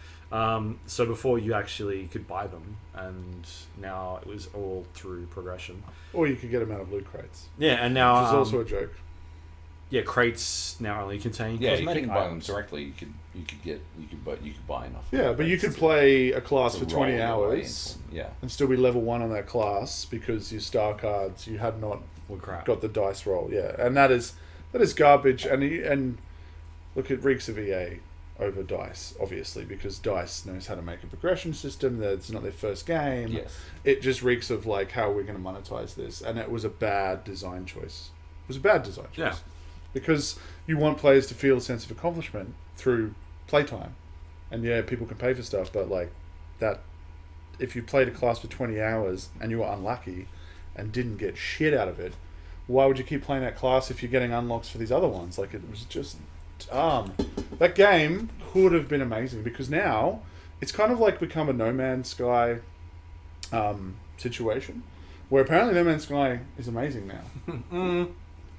So before you actually could buy them, and now it was all through progression.
Or you could get them out of loot crates.
Yeah, and now
Which is also a joke.
yeah, crates now only contain
Yeah, you
cosmetic
can buy them
items.
directly. You could buy enough.
Yeah, but you could play a class
to
for 20
roll your way
hours
into them. Yeah.
and still be level 1 on that class because your star cards, you had not
Well, crap.
got the dice roll. Yeah, and that is garbage. And look, it reeks of EA over DICE, obviously, because DICE knows how to make a progression system. That's not their first game.
Yes.
It just reeks of like, how are we going to monetize this? And it was a bad design choice. It was a bad design choice.
Yeah.
because you want players to feel a sense of accomplishment through playtime. And yeah, people can pay for stuff, but like that, if you played a class for 20 hours and you were unlucky and didn't get shit out of it, why would you keep playing that class if you're getting unlocks for these other ones? Like, it was just that game could have been amazing, because now it's kind of like become a No Man's Sky situation, where apparently No Man's Sky is amazing now.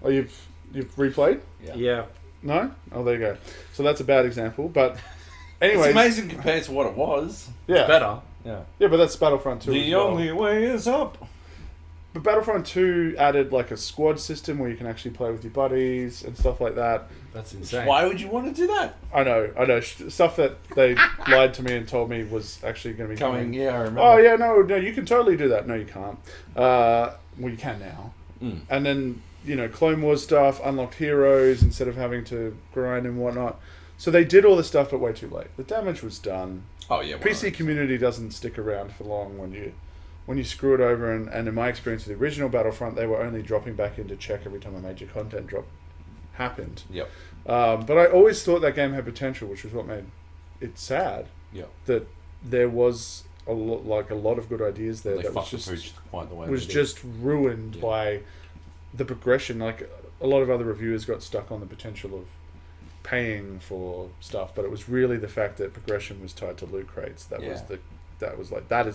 Oh, you've replayed?
Yeah.
No? Oh, there you go. So that's a bad example, but anyways,
It's amazing compared to what it was.
yeah,
Better.
Yeah.
yeah, but that's Battlefront 2 as
The
well.
only way is up.
But Battlefront 2 added like a squad system where you can actually play with your buddies and stuff like that.
That's insane.
Why would you want to do that?
I know. Stuff that they lied to me and told me was actually going to be coming.
Yeah, I remember.
Oh yeah, no, you can totally do that. No, you can't. Well, you can now.
Mm.
And then, Clone Wars stuff, unlocked heroes instead of having to grind and whatnot. So they did all the stuff, but way too late. The damage was done.
Oh yeah.
PC community doesn't stick around for long when you screw it over. And in my experience with the original Battlefront, they were only dropping back in to check every time a major content drop happened.
Yep.
But I always thought that game had potential, which was what made it sad.
Yep.
That there was a lot of good ideas there
They
that was
fucked the pooch quite the way
was
they did.
just ruined by the progression. Like, a lot of other reviewers got stuck on the potential of paying for stuff, but it was really the fact that progression was tied to loot crates that is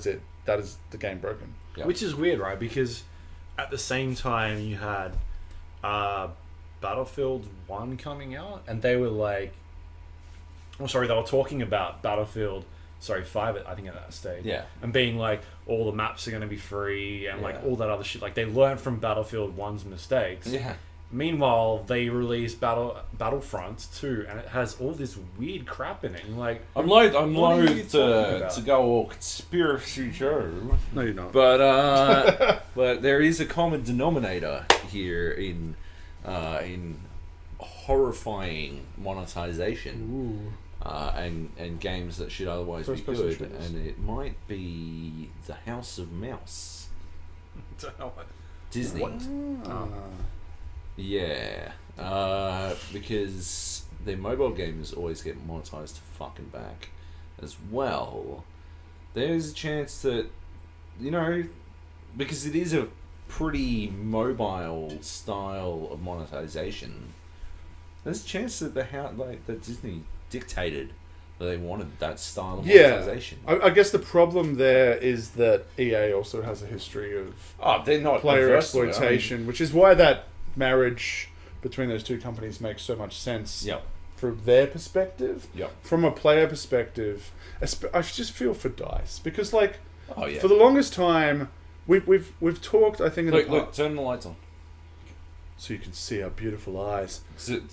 it. That is the game broken.
Yep.
Which is weird, right? Because at the same time you had Battlefield 1 coming out, and they were like, they were talking about Battlefield 5, I think, at that stage.
Yeah.
And being like, all the maps are going to be free, and like
Yeah.
all that other shit. Like, they learned from Battlefield 1's mistakes.
Yeah.
Meanwhile, they released Battlefront 2, and it has all this weird crap in it. And like,
I'm
what are you
loath
talking about?
to go all conspiracy Joe,
No, you're not.
but but there is a common denominator here in horrifying monetization. And games that should otherwise be
First-person
good,
shooters.
and it might be the House of Mouse. Disney. Yeah. Because their mobile games always get monetized to fucking back as well. There's a chance that, because it is a pretty mobile style of monetization, there's a chance that that Disney dictated that they wanted that style of monetization.
I guess the problem there is that EA also has a history of
They're not
player
averse to it.
exploitation, which is why that marriage between those two companies makes so much sense.
Yep.
From their perspective.
Yep.
From a player perspective, I just feel for DICE, because like,
Oh yeah.
for the longest time we've talked, I think, in the
Look,
past,
turn the lights on.
so you can see our beautiful eyes.
It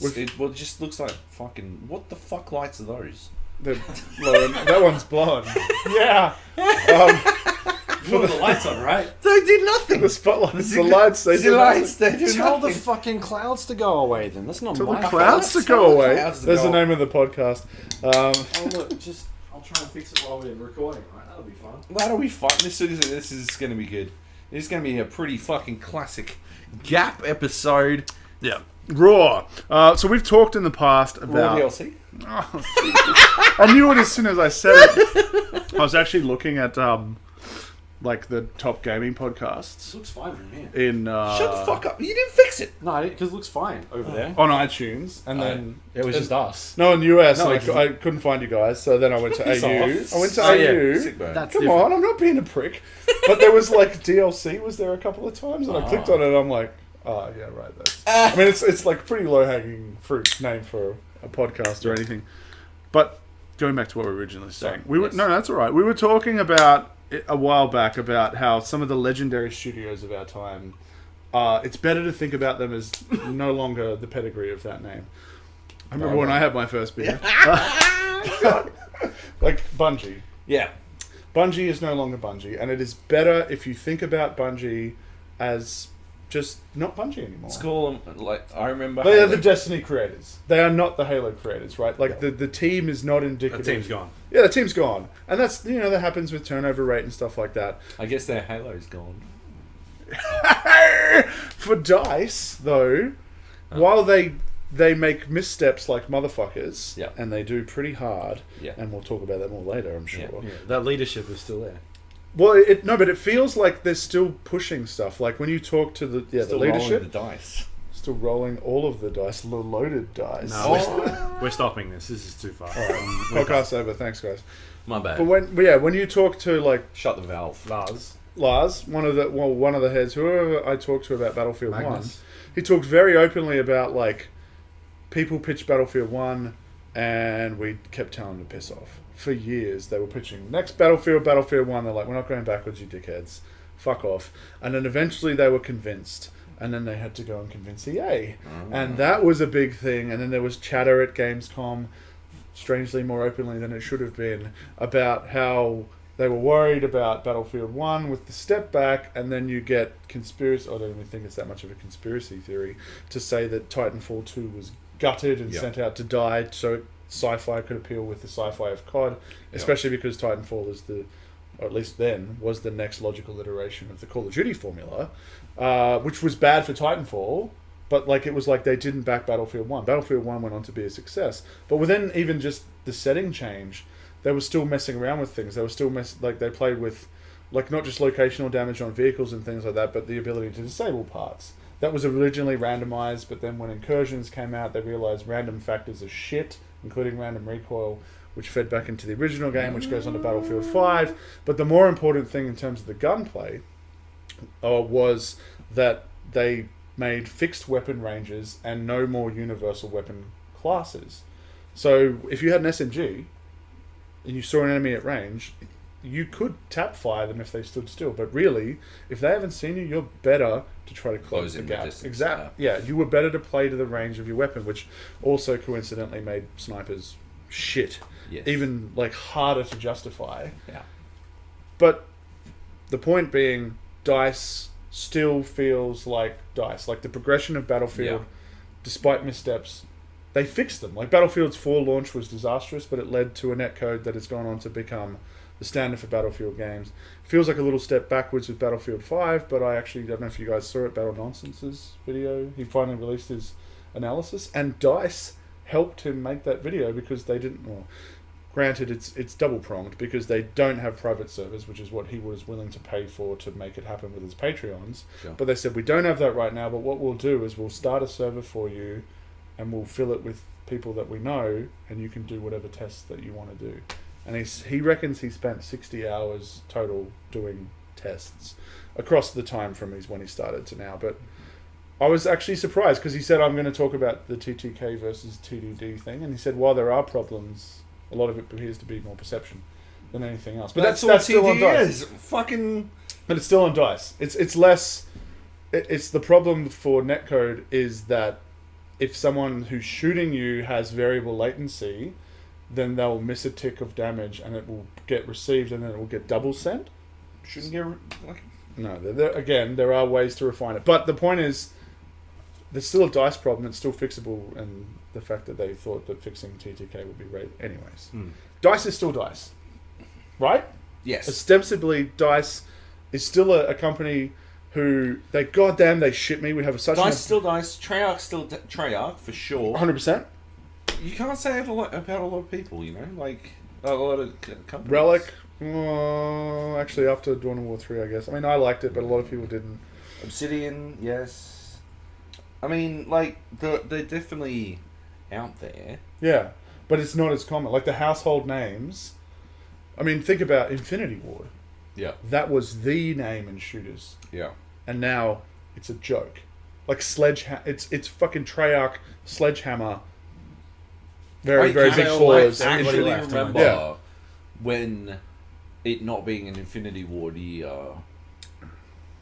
just looks like fucking. What the fuck lights are those?
They're blowing. That one's blowing. Yeah.
put the lights on, right?
They did nothing.
The spotlights, the lights, they do
lights.
nothing.
They do
Tell the
nothing.
fucking clouds to go away then. That's not
Tell
my
the clouds to
fault.
go away.
Clouds to
There's
go
the name of the podcast.
Oh look, I'll try and fix it while we're recording, right? That'll be fun.
That'll be fun. This is going to be good. This is going to be a pretty fucking classic GAP episode.
Yeah. Raw. So we've talked in the past
Raw
about...
DLC.
I knew it as soon as I said it. I was actually looking at like the top gaming podcasts
This looks fine from here.
in
Shut the fuck up. You didn't fix it.
No, because it looks fine over there.
on iTunes, and then
It was just us.
no, in US.
No,
and
it
I couldn't find you guys, so then I went to
Piss
AU.
off.
I went to
Oh, yeah.
AU.
Sick burn.
That's
Come
different.
on, I'm not being a prick. But there was like DLC was there a couple of times, and I clicked on it, and I'm like, oh yeah, right. That's. I mean, it's like pretty low hanging fruit name for a podcast or anything. But going back to what we were originally saying,
Sorry, yes.
no, that's all right. We were talking about it a while back about how some of the legendary studios of our time. It's better to think about them as no longer the pedigree of that name. I remember when I had my first beer. Like Bungie.
Yeah.
Bungie is no longer Bungie, and it is better if you think about Bungie as just not Bungie anymore.
Let's call them, like, I remember...
They are
Halo.
the Destiny creators. They are not the Halo creators, right? Like, the team is not indicative.
The team's gone.
Yeah, the team's gone. And that's, that happens with turnover rate and stuff like that.
I guess their Halo's gone.
For DICE, though, while they they make missteps like motherfuckers,
Yeah.
and they do pretty hard.
Yeah.
And we'll talk about that more later, I'm sure.
Yeah, that leadership is still there.
Well, but it feels like they're still pushing stuff. Like when you talk to the
Still
leadership,
rolling the dice.
still rolling all of the dice, the loaded dice.
No, we're stopping this. This is too far.
Podcast over. Thanks, guys.
My bad.
But when you talk to like
Shut the valve.
Lars, one of the heads, whoever I talked to about Battlefield
Magnus.
1, he talked very openly about like people pitched Battlefield 1 and we kept telling them to piss off. For years they were pitching next Battlefield 1. They're like, we're not going backwards, you dickheads. Fuck off. And then eventually they were convinced. And then they had to go and convince EA. And that was a big thing. And then there was chatter at Gamescom, strangely more openly than it should have been, about how they were worried about Battlefield 1 with the step back, and then you get conspiracy... I don't even think it's that much of a conspiracy theory to say that Titanfall 2 was gutted and sent out to die so sci-fi could appeal with the sci-fi of COD, especially because Titanfall is or at least then, was the next logical iteration of the Call of Duty formula, which was bad for Titanfall, but like it was like they didn't back Battlefield 1. Battlefield 1 went on to be a success. But within even just the setting change, they were still messing around with things. They were still they played with like not just locational damage on vehicles and things like that, but the ability to disable parts. That was originally randomized, but then when Incursions came out, they realized random factors are shit, including random recoil, which fed back into the original game, which goes on to Battlefield 5. But the more important thing in terms of the gunplay was that they made fixed weapon ranges and no more universal weapon classes. So if you had an SMG and you saw an enemy at range, you could tap fire them if they stood still. But really, if they haven't seen you, you're better to try to close the gap. Exactly. Yeah, you were better to play to the range of your weapon, which also coincidentally made snipers shit.
Yes.
Even like harder to justify.
Yeah.
But the point being, DICE still feels like DICE. Like the progression of Battlefield, despite missteps, they fixed them. Like Battlefield's 4 launch was disastrous, but it led to a netcode that has gone on to become the standard for Battlefield games. Feels like a little step backwards with Battlefield 5, but I actually don't know if you guys saw it, Battle Nonsense's video. He finally released his analysis, and DICE helped him make that video because they didn't... Well, granted, it's double-pronged because they don't have private servers, which is what he was willing to pay for to make it happen with his Patreons. Sure. But they said, we don't have that right now, but what we'll do is we'll start a server for you and we'll fill it with people that we know, and you can do whatever tests that you want to do. And he reckons he spent 60 hours total doing tests across the time from when he started to now. But I was actually surprised because he said, I'm going to talk about the TTK versus TDD thing. And he said, while there are problems, a lot of it appears to be more perception than anything else. But that's still on DICE.
Fucking...
But it's still on DICE. It's less... It's the problem for netcode is that if someone who's shooting you has variable latency, then they'll miss a tick of damage and it will get received and then it will get double sent.
Shouldn't get...
No, again, there are ways to refine it. But the point is, there's still a DICE problem. It's still fixable, and the fact that they thought that fixing TTK would be great. Anyways, DICE is still DICE, right?
Yes.
Ostensibly, DICE is still a company who they shit me. We have such
DICE still DICE. Treyarch still Treyarch for sure.
100%.
You can't say it about a lot of people, you know, like a lot of companies.
Relic. Actually, after Dawn of War 3, I guess. I mean, I liked it, but a lot of people didn't.
Obsidian, yes. I mean, like they're definitely out there.
Yeah, but it's not as common. Like the household names. I mean, think about Infinity Ward.
Yeah.
That was the name in shooters.
Yeah.
And now it's a joke. Like Sledgehammer. It's fucking Treyarch, Sledgehammer. Very big claws.
I actually remember when it not being an Infinity Ward year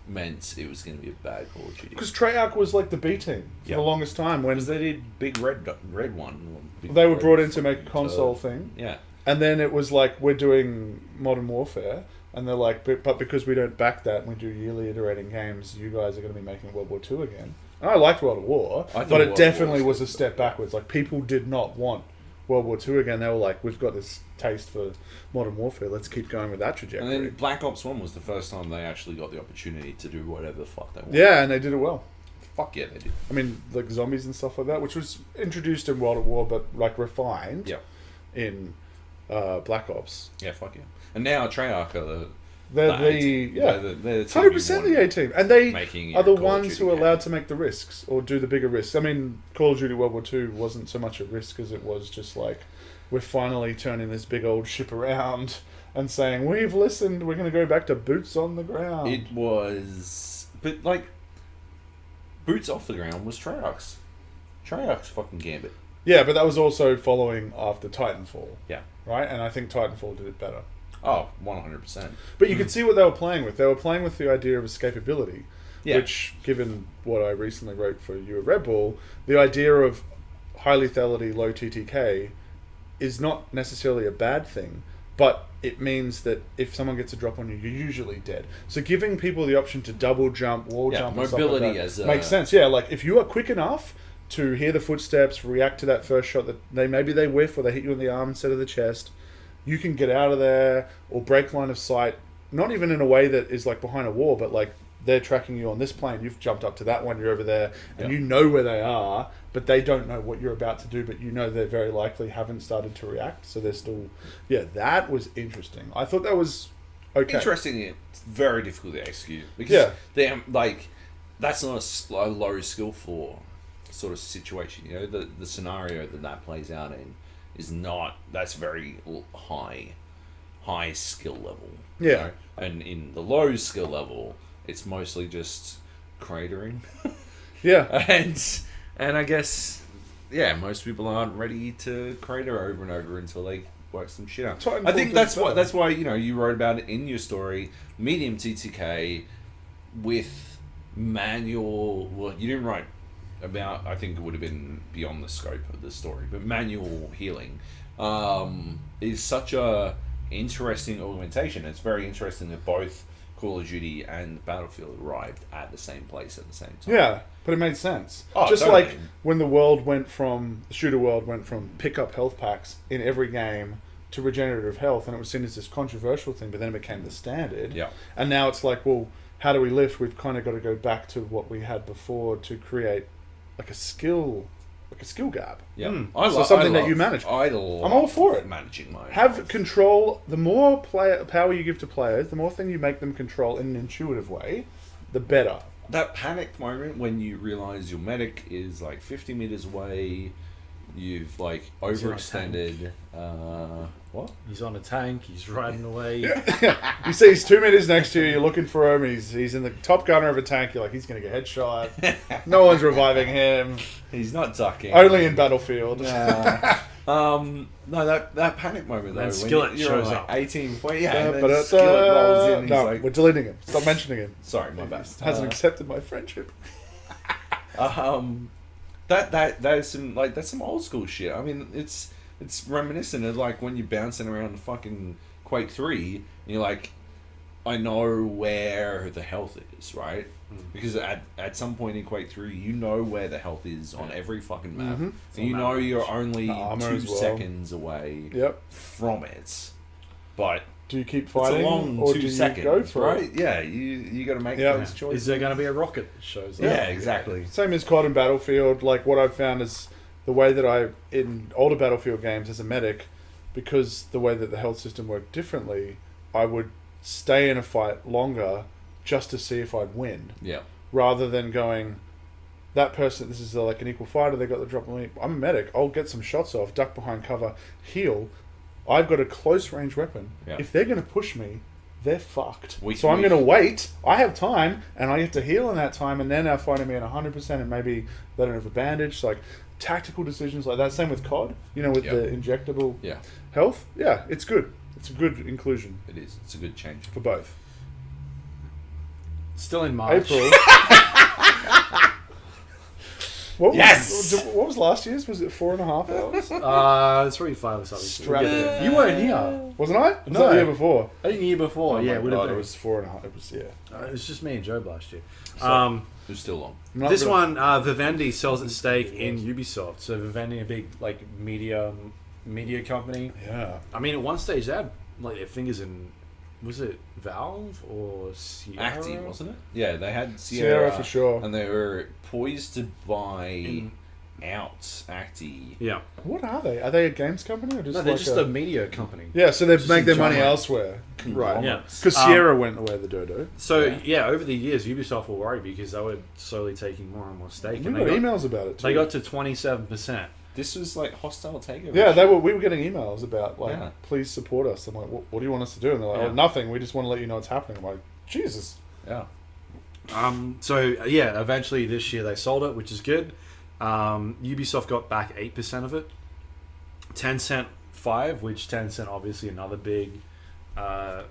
meant it was going to be a bad Call of Duty.
Because Treyarch was like the B team for the longest time. Because
they did big red one.
They were brought in to make a console thing.
Yeah.
And then it was like, we're doing Modern Warfare. And they're like, but because we don't back that and we do yearly iterating games, you guys are going to be making World War II again. And I liked World War, but it definitely was a step backwards. Like, people did not want World War II again. They were like, we've got this taste for Modern Warfare. Let's keep going with that trajectory.
And then Black Ops 1 was the first time they actually got the opportunity to do whatever the fuck they wanted.
Yeah, and they did it well.
Fuck yeah, they did.
I mean, like zombies and stuff like that, which was introduced in World at War, but like refined in Black Ops.
Yeah, fuck yeah. And now Treyarch are
They're the
A-team. They're the team
100%
you
the A-team, and they
making
are the
your Call of
ones
Duty
who are
game.
allowed to make the risks or do the bigger risks. I mean, Call of Duty World War II wasn't so much a risk as it was just like, we're finally turning this big old ship around and saying, we've listened, we're going to go back to boots on the ground.
It was... But, like, boots off the ground was Treyarch's. Treyarch's fucking gambit.
Yeah, but that was also following after Titanfall.
Yeah.
Right? And I think Titanfall did it better.
Oh, 100%.
But you could see what they were playing with. They were playing with the idea of escapability, which, given what I recently wrote for You at Red Bull, the idea of high lethality, low TTK is not necessarily a bad thing, but it means that if someone gets a drop on you, you're usually dead. So giving people the option to double jump, wall jump, and stuff
mobility
like that
as a...
makes sense. Yeah, like if you are quick enough to hear the footsteps, react to that first shot that maybe they whiff or they hit you in the arm instead of the chest, you can get out of there or break line of sight, not even in a way that is like behind a wall, but like they're tracking you on this plane, you've jumped up to that one, you're over there, and you know where they are, but they don't know what you're about to do, but you know they very likely haven't started to react, so they're still... Yeah, that was interesting. I thought that was okay.
Interesting, it's very difficult to execute. Because they're, like, that's not a low skill for sort of situation, you know? The scenario that plays out in is not... That's very high skill level.
Yeah.
You know? And in the low skill level, it's mostly just cratering.
Yeah.
And I guess, most people aren't ready to crater over and over until they work some shit out. I think that's why you wrote about it in your story, medium TTK with manual. Well, you didn't write about. I think it would have been beyond the scope of the story, but manual healing is such a interesting augmentation. It's very interesting that both Call of Duty and Battlefield arrived at the same place at the same time.
Yeah, but it made sense.
Oh,
just
totally.
like when the shooter world went from pick up health packs in every game to regenerative health, and it was seen as this controversial thing, but then it became the standard.
Yeah.
And now it's like, well, how do we lift? We've kind of got to go back to what we had before to create like a skill gap.
Yeah.
Something that you manage. I'm all for it.
Managing my
Have control. The more power you give to players, the more thing you make them control in an intuitive way, the better.
That panic moment when you realise your medic is like 50 meters away, you've like overextended. What?
He's on a tank. He's riding away.
You see, he's 2 meters next to you. You're looking for him. He's in the top gunner of a tank. You're like, he's going to get headshot. No one's reviving him.
He's not ducking.
Only in Battlefield.
No, that panic moment though.
And Skillet
you're
shows
like
up.
18 point. Yeah,
Yeah,
and
but
then Skillet rolls in. And
no,
he's like,
we're deleting him. Stop mentioning him.
sorry, my bad.
Hasn't accepted my friendship.
That's some old school shit. I mean, it's reminiscent of like when you're bouncing around fucking Quake 3 and you're like, I know where the health is, right? Because at some point in Quake 3, you know where the health is on every fucking map.
Mm-hmm.
And you know you're only
armor
2
as well.
seconds away from it. But
Do you keep
it's
fighting,
a long
or
2
do
seconds,
you go for
right?
it?
Yeah, you got to make
Yeah.
those choices.
Is there going to be a rocket that shows up?
Yeah, exactly.
Same as COD and Battlefield. Like what I've found is the way that in older Battlefield games as a medic, because the way that the health system worked differently, I would stay in a fight longer just to see if I'd win.
Yeah.
Rather than going, that person, this is like an equal fighter, they got the drop on me. I'm a medic. I'll get some shots off, duck behind cover, heal. I've got a close range weapon.
Yeah.
If they're going to push me, they're fucked.
I'm
going to wait. I have time, and I get to heal in that time, and then they're fighting me at 100%, and maybe they don't have a bandage. So like tactical decisions like that. Same with COD. With the injectable health. Yeah, it's good. It's a good inclusion.
It is. It's a good change
for both.
Still in March.
April. What was last year's? Was it 4.5 hours?
It's probably 5 or something.
Strap it.
You weren't here.
Wasn't I? Was
No.
that the year before?
I think the year before.
Oh
yeah,
my
it would have
God,
been.
it was 4.5. It was
It was just me and Joab last year.
It was still long.
This one, Vivendi sells its stake in Ubisoft. So Vivendi, a big like media company.
Yeah.
I mean, at one stage they had like their fingers in was it Valve or Sierra?
Acti, wasn't it? Yeah, they had
Sierra for sure.
and they were poised to buy out Acti.
Yeah.
What are they? Are they a games company or just
No, they're
like
just a media company.
Yeah, so they
just
make
a
their money
giant
elsewhere. Right.
Yeah.
Because Sierra went away the dodo.
So yeah, over the years, Ubisoft were worried because they were slowly taking more and more stake.
We
And
got emails about it too.
they got to 27%.
This was like hostile takeover.
Yeah, we were getting emails about like,
Yeah.
please support us. I'm like, what do you want us to do? And they're like,
Yeah.
oh, nothing. We just want to let you know what's happening. I'm like, Jesus.
Yeah.
So yeah, eventually this year they sold it, which is good. Ubisoft got back 8% of it. Tencent 5%, which Tencent obviously another big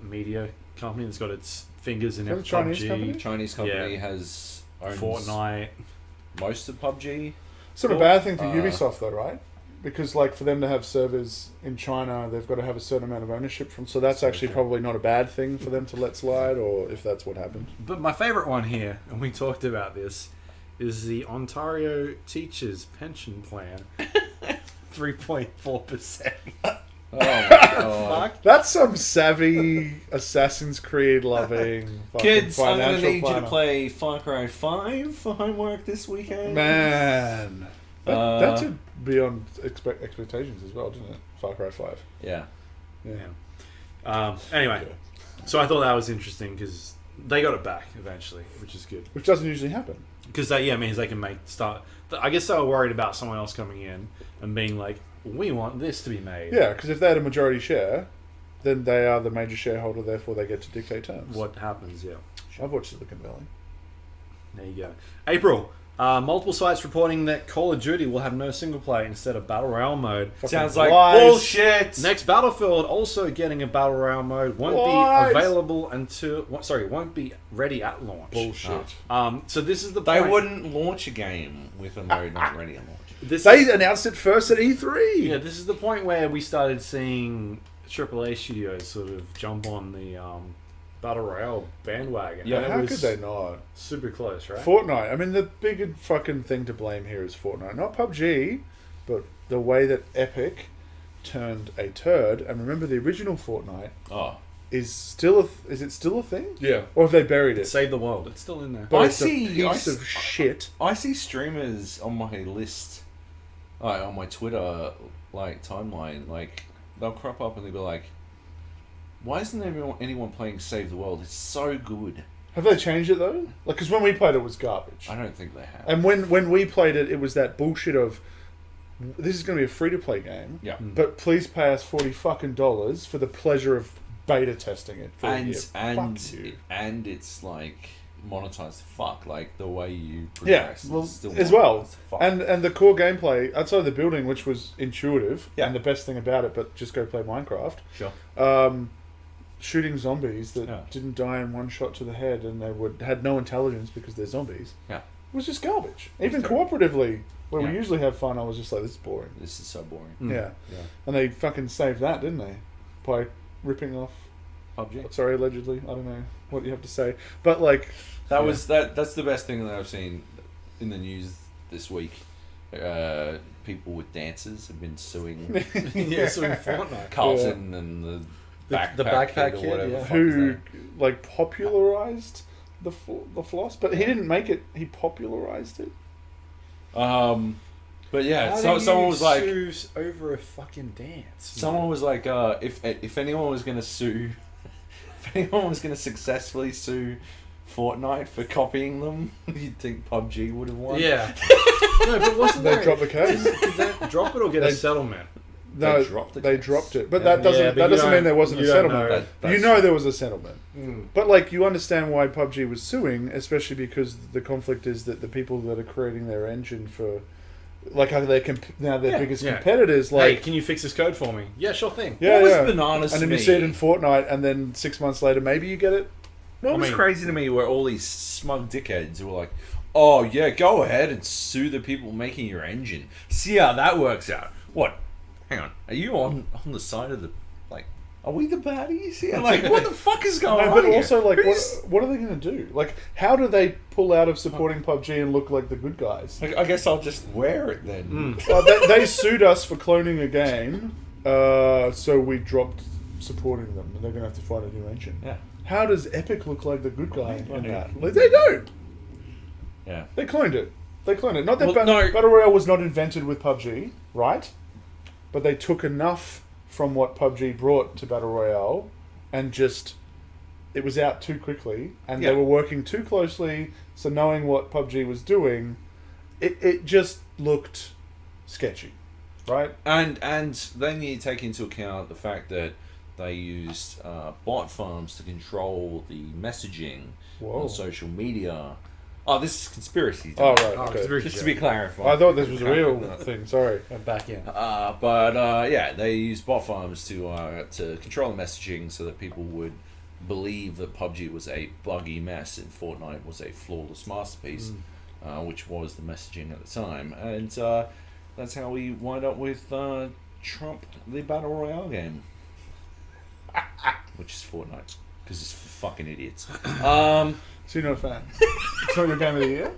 media company that's got its fingers in
Is that
it.
a Chinese
PUBG,
company?
Chinese company
Yeah.
has owns
Fortnite.
most of PUBG.
It's not a bad thing for
Uh,
Ubisoft though, right? Because like for them to have servers in China, they've got to have a certain amount of ownership from. So that's actually probably not a bad thing for them to let slide, or if that's what happened.
But my favourite one here, and we talked about this, is the Ontario Teachers Pension Plan. 3.4%.
Oh my god.
That's some savvy Assassin's Creed loving fucking
Kids, I'm going to
financial
need you
planner.
to play Far Cry 5 for homework this weekend.
Man, that did beyond expectations as well, didn't it? Far Cry 5.
Yeah.
Yeah.
Anyway, so I thought that was interesting because they got it back eventually, which is good.
Which doesn't usually happen.
Because that means they can I guess they were worried about someone else coming in and being like, we want this to be made.
Yeah, because if they had a majority share, then they are the major shareholder, therefore they get to dictate terms.
What happens, yeah.
I've watched Silicon Valley.
There you go. April. Multiple sites reporting that Call of Duty will have no single player instead of Battle Royale mode.
Sounds like
lies.
bullshit.
Next Battlefield also getting a Battle Royale mode. Won't
Lies.
be available until... won't be ready at launch.
Bullshit.
So this is the
They
point.
wouldn't launch a game with a mode not ready to launch.
They announced it first at E3.
Yeah, this is the point where we started seeing AAA studios sort of jump on the Battle Royale bandwagon.
Yeah,
And it
How
was
could they not?
super close, right?
Fortnite. I mean, the big fucking thing to blame here is Fortnite. Not PUBG, but the way that Epic turned a turd. And remember, the original Fortnite
Oh.
is still is it still a thing?
Yeah.
Or have they buried it?
Save the world. It's still in there.
But
I
it's
see-
a piece of shit.
I see streamers on my list, on my Twitter, timeline, they'll crop up and they'll be like, why isn't anyone playing Save the World? It's so good.
Have they changed it though? Like, because when we played it was garbage.
I don't think they have.
And when we played it, it was that bullshit of, this is going to be a free-to-play game,
Yeah.
but please pay us $40 fucking for the pleasure of beta testing it for a year. Fuck you.
And it's monetized fuck, the way you
Yeah,
progress.
well,
is still
as well.
monetized fuck.
And the core gameplay, outside of the building, which was intuitive,
Yeah.
and the best thing about it, but just go play Minecraft,
Sure.
shooting zombies that
Yeah.
didn't die in one shot to the head and they had no intelligence because they're zombies,
Yeah.
was just garbage. Even
terrible.
cooperatively, where
Yeah.
we usually have fun, I was just like, this is boring.
This is so boring.
Yeah.
Yeah.
And they fucking saved that, didn't they? By ripping off,
PUBG.
sorry, allegedly, I don't know what you have to say. But
That's the best thing that I've seen in the news this week. People with dancers have been suing
Yeah, so in Fortnite.
Carlton and the backpack
kid,
or whatever.
yeah.
the fuck his
who
name.
popularized the floss, but he didn't make it. He popularized it.
But yeah,
How do
someone
you
was like,
sue over a fucking dance?
someone was like, if anyone was gonna sue, if anyone was gonna successfully sue Fortnite for copying them, you'd think PUBG would have won.
Yeah. No, but wasn't
They
there...
dropped the case.
Did they drop it or get a settlement?
No,
They dropped the
they
case.
dropped it, but
Yeah.
that doesn't
Yeah, but
that
you
doesn't mean there wasn't a
you don't
settlement.
know.
That's-
You know there was a settlement,
Mm.
but you understand why PUBG was suing, especially because the conflict is that the people that are creating their engine for, how they're now their
Yeah,
biggest
yeah.
competitors,
Hey, can you fix this code for me? Yeah, sure thing.
yeah,
What was
yeah.
bananas
and
to
then you
me-
see it in Fortnite, and then 6 months later, maybe you get it.
What was
mean-
crazy to me were all these smug dickheads who were like, oh yeah, go ahead and sue the people making your engine. See how that works out. What? Hang on. Are you on the side of the, are we the baddies here? What the fuck is going
No,
on
but
here?
also,
Who's-
what are they going to do? How do they pull out of supporting PUBG and look like the good guys?
I guess I'll just wear it then.
They sued us for cloning a game, so we dropped supporting them, and they're going to have to find a new engine.
Yeah.
How does Epic look like the good guy in
Yeah.
that? Like, they don't.
Yeah.
They cloned it. Not that
Well, no.
Battle Royale was not invented with PUBG, right? But they took enough from what PUBG brought to Battle Royale, and just it was out too quickly, and
Yeah.
they were working too closely. So knowing what PUBG was doing, it just looked sketchy, right?
And then you take into account the fact that they used bot farms to control the messaging
Whoa.
on social media. Oh, this is conspiracy.
Oh right,
Oh,
okay.
it's
Just to be clarified.
I thought this was a real thing. Sorry.
I'm back in.
But they used bot farms to control the messaging so that people would believe that PUBG was a buggy mess and Fortnite was a flawless masterpiece, which was the messaging at the time. And that's how we wind up with Trump, the Battle Royale game. Which is Fortnite. Because it's for fucking idiots.
So you're not a fan? It's not your game of the year?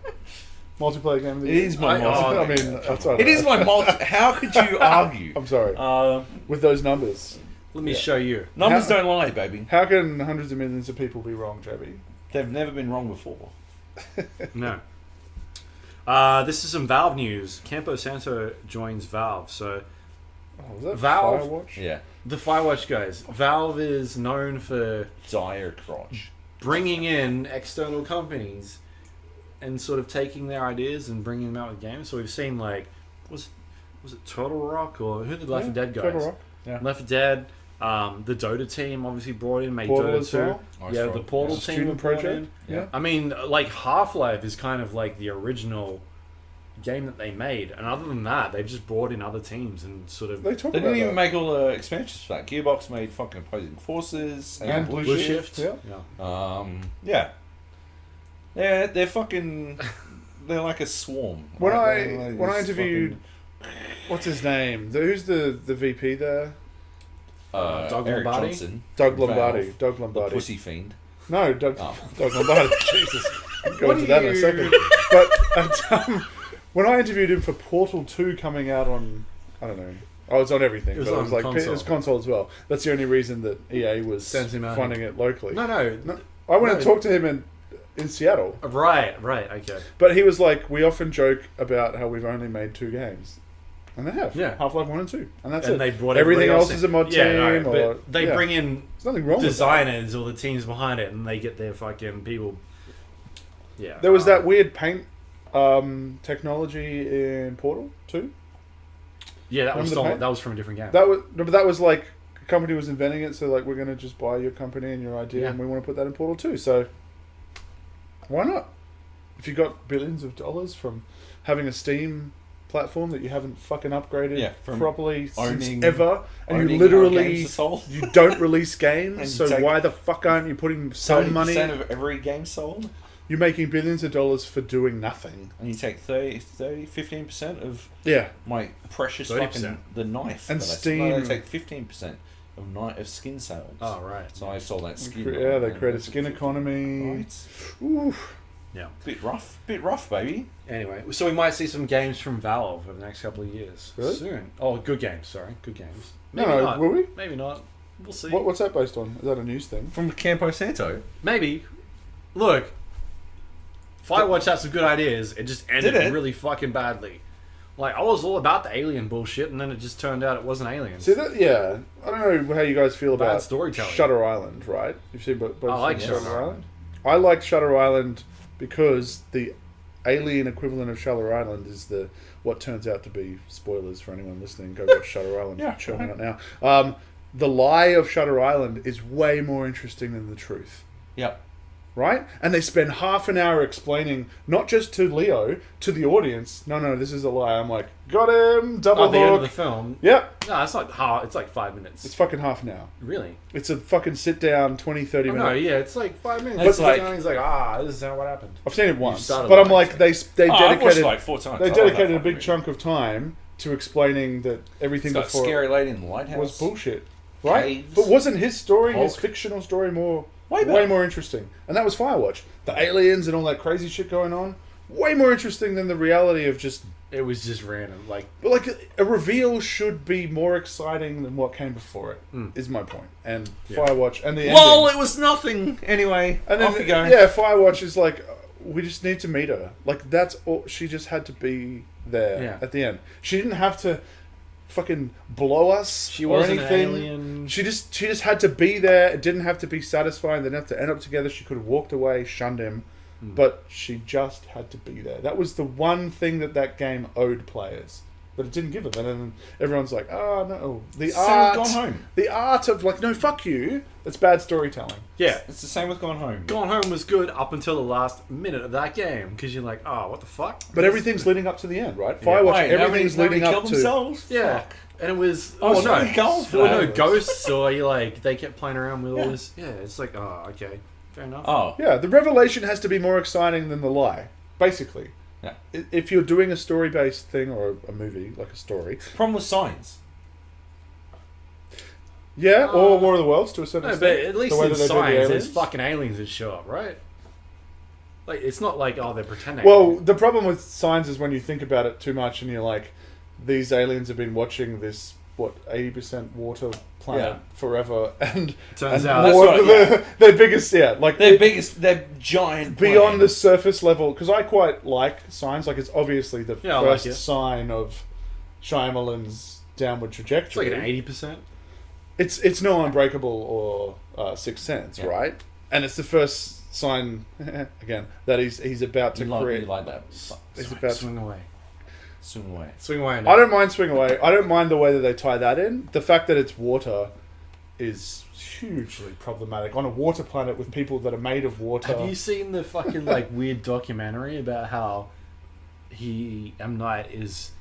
Multiplayer game of the
It
year?
is my
I mean,
It is my multi... How could you argue?
I'm sorry. With those numbers.
Let me show you.
Numbers don't lie, baby.
How can hundreds of millions of people be wrong, JB?
They've never been wrong before.
No. This is some Valve news. Campo Santo joins Valve. So
Oh, was that
Valve?
Firewatch?
Yeah.
the Firewatch guys. Valve is known for
Dire crotch.
bringing in external companies and sort of taking their ideas and bringing them out with games. So we've seen like was it Turtle Rock or who did Left 4 Dead guys?
Turtle Rock.
Yeah.
Left 4 Dead. The Dota team obviously brought in, made
Portal
Dota
as
2.
well.
Yeah, the Portal team
Student
were brought
project.
in.
Yeah.
I mean, like Half-Life is kind of like the original game that they made, and other than that, they've just brought in other teams and sort of
They talk
They
about
didn't even
that.
make all the expansions for that. Gearbox made fucking Opposing Forces
And Blue
Blue
Shift.
Shift.
Yeah.
Yeah. They're fucking. They're like a swarm.
When
Like,
I
this
interviewed, what's his name? Who's the VP there?
Doug
Eric
Lombardi?
Johnson,
Doug
from
Lombardi.
Valve,
Doug
the
Lombardi.
pussy fiend.
No, Doug
Oh.
Lombardi. Jesus. I'll go
What
into
do
that in a
you-
second. But when I interviewed him for Portal 2 coming out on, I don't know, oh, it's on everything.
It was
but
on
it was like
console.
it was console as well. That's the only reason that EA was
Sends him out
funding it locally.
No,
I went and
No.
talked to him in Seattle,
right, okay.
but he was like, "We often joke about how we've only made 2 games." And they have.
Yeah.
Half-Life 1 and 2. And that's
And
it.
they brought
Everything
everybody
else
in.
is a mod
Yeah,
team.
no, but
or,
they
yeah.
bring in
There's nothing wrong with
designers or the teams behind it, and they get their fucking people. Yeah.
that. There was that weird paint technology in Portal 2.
Yeah, that was
Remember the paint?
that was from a different game.
That was like a company was inventing it, so like we're going to just buy your company and your idea,
Yeah.
and we want to put that in Portal 2. So why not? If you got billions of dollars from having a Steam platform that you haven't fucking upgraded
from
properly since
owning-
ever, and you
owning
literally
our games are sold.
you don't release games,
And you
so
take
why the fuck aren't you putting some money?
70% of every game sold,
You're making billions of dollars for doing nothing.
and you take 15% of
Yeah,
my precious
30%.
fucking the knife.
And
that I
Steam-
sold. No, they take 15% of skin sales.
Oh right.
So I sold that skin.
yeah, they
and
create a
that's
skin
15.
economy.
Right.
Oof.
Yeah.
Bit rough, baby.
Anyway, so we might see some games from Valve over the next couple of years.
Really?
Soon. Oh, good games. Sorry, good games.
No,
Maybe
no,
not.
will we?
Maybe not. We'll see.
What's that based on? Is that a news thing?
From Campo Santo.
Maybe. Look, Firewatch had some good ideas. It just ended
Did it?
really fucking badly. Like, I was all about the alien bullshit, and then it just turned out it wasn't aliens.
See that? Yeah, I don't know how you guys feel
Bad
about
storytelling.
Shutter Island, right? You've seen both.
I like
seen
Shutter Island.
I like Shutter Island because the alien equivalent of Shutter Island is what turns out to be spoilers for anyone listening. Go watch Shutter Island.
Yeah,
churning it now. The lie of Shutter Island is way more interesting than the truth.
Yep.
Right? And they spend half an hour explaining, not just to Leo, to the audience, no, this is a lie. I'm like, got him, double
At the end of the
hook.
film.
Yep,
No, it's not hard. It's like 5 minutes.
it's fucking half an hour.
Really?
It's a fucking sit down, 20, 30
Oh,
minutes.
no, yeah, it's like 5 minutes.
It's
But
like-
he's like, this is how what happened.
I've seen it once,
started
but I'm
like-
like, they
I've watched
dedicated,
it like 4 times.
they
I love
dedicated
that
a big
fucking
chunk of time to explaining that everything
movie. It's got
before
Scary Lady in the Lighthouse.
was bullshit, right?
Caves.
But wasn't his story, his
Hulk.
fictional story,
Way
way
better.
more interesting? And that was Firewatch. The aliens and all that crazy shit going on, way more interesting than the reality of just
It was just random. Like,
But like a reveal should be more exciting than what came before it. Is my point. And Firewatch and the
Lol,
ending.
it was nothing. Anyway,
And then,
off you go.
yeah, Firewatch is like, we just need to meet her. Like, that's all. She just had to be there at the end. She didn't have to fucking blow us
she
or
wasn't
anything.
an alien.
She just had to be there. It didn't have to be satisfying. They didn't have to end up together. She could have walked away, shunned him. But she just had to be there. That was the one thing that game owed players. But it didn't give them. And then everyone's like, oh, no. The
Same with
art...
Gone Home.
The art of, like, no, fuck you. That's bad storytelling.
Yeah.
It's the same with Gone Home.
Gone Home was good up until the last minute of that game. Because you're like, oh, what the fuck?
But everything's leading up to the end, right? Firewatch,
Wait,
everything's leading up
killed
to...
themselves?
Yeah.
Fuck.
And it was...
I was
no.
really going for
There were
that.
no ghosts or you like... They kept playing around with all this... Yeah, it's like, oh, okay. Fair enough.
Oh.
Yeah, the revelation has to be more exciting than the lie, basically.
Yeah.
If you're doing a story-based thing or a movie, like a story...
Problem with Signs.
Yeah, or War of the Worlds to a certain
No,
extent.
but at least
The way
in
that they do the
science, there's
aliens.
fucking aliens that show up, right? Like, it's not like, oh, they're pretending.
Well, the problem with Signs is when you think about it too much and you're like, these aliens have been watching this, 80% water planet forever, and
Turns
and
out-
That's
water,
what-
their biggest, like
Their giant
beyond the
plan.
surface level, because I quite like Signs. Like, it's obviously the
Yeah, I like
first
it.
sign of Shyamalan's downward
It's
trajectory.
like an 80%.
It's no Unbreakable or Sixth Sense,
Yeah.
right? And it's the first sign again that he's about to
You
create.
like that.
He's about to
Swing away.
Swing away.
Swing away.
I don't mind Swing Away. I don't mind the way that they tie that in. The fact that it's water is hugely problematic on a water planet with people that are made of water.
Have you seen the fucking like weird documentary about how M. Night is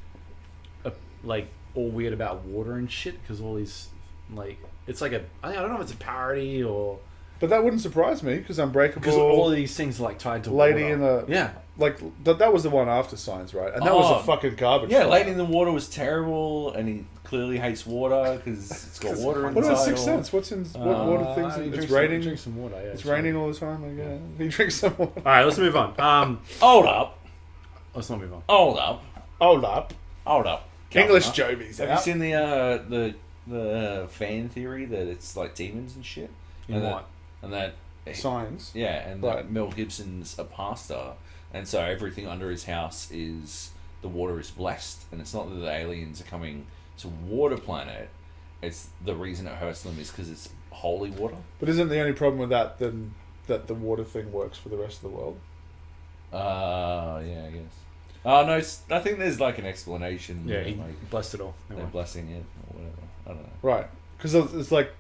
like all weird about water and shit because all these like it's like I don't know if it's a parody or
But that wouldn't surprise me because Unbreakable,
because all of these things are like tied to
Lady
water.
in the
yeah.
like that was the one after Signs, right? And that was a fucking garbage.
Yeah,
fire.
Lady in the Water was terrible, and he clearly hates water because it's got water in
What
the
about
title.
Sixth Sense? What's in what water things?
He
It's
drinks
raining.
Drink some water. Yeah,
It's raining all the time. Like, yeah. He drinks some water.
All right, let's move on.
Hold up.
Let's not move on.
Hold up.
Hold up.
Hold up.
English
Governor.
Jovies.
Have you seen the fan theory that it's like demons and shit?
In
and
what?
That
Signs?
yeah, and
Right.
that Mel Gibson's a pastor, and so everything under his house is the water is blessed, and it's not that the aliens are coming to water planet. It's the reason it hurts them is because it's holy water.
But isn't the only problem with that then that the water thing works for the rest of the world?
Yeah, I guess. Oh no, I think there's like an explanation.
Yeah, he
like
blessed it all.
they're
Anyway.
blessing it or whatever. I don't know.
Right. Because it's like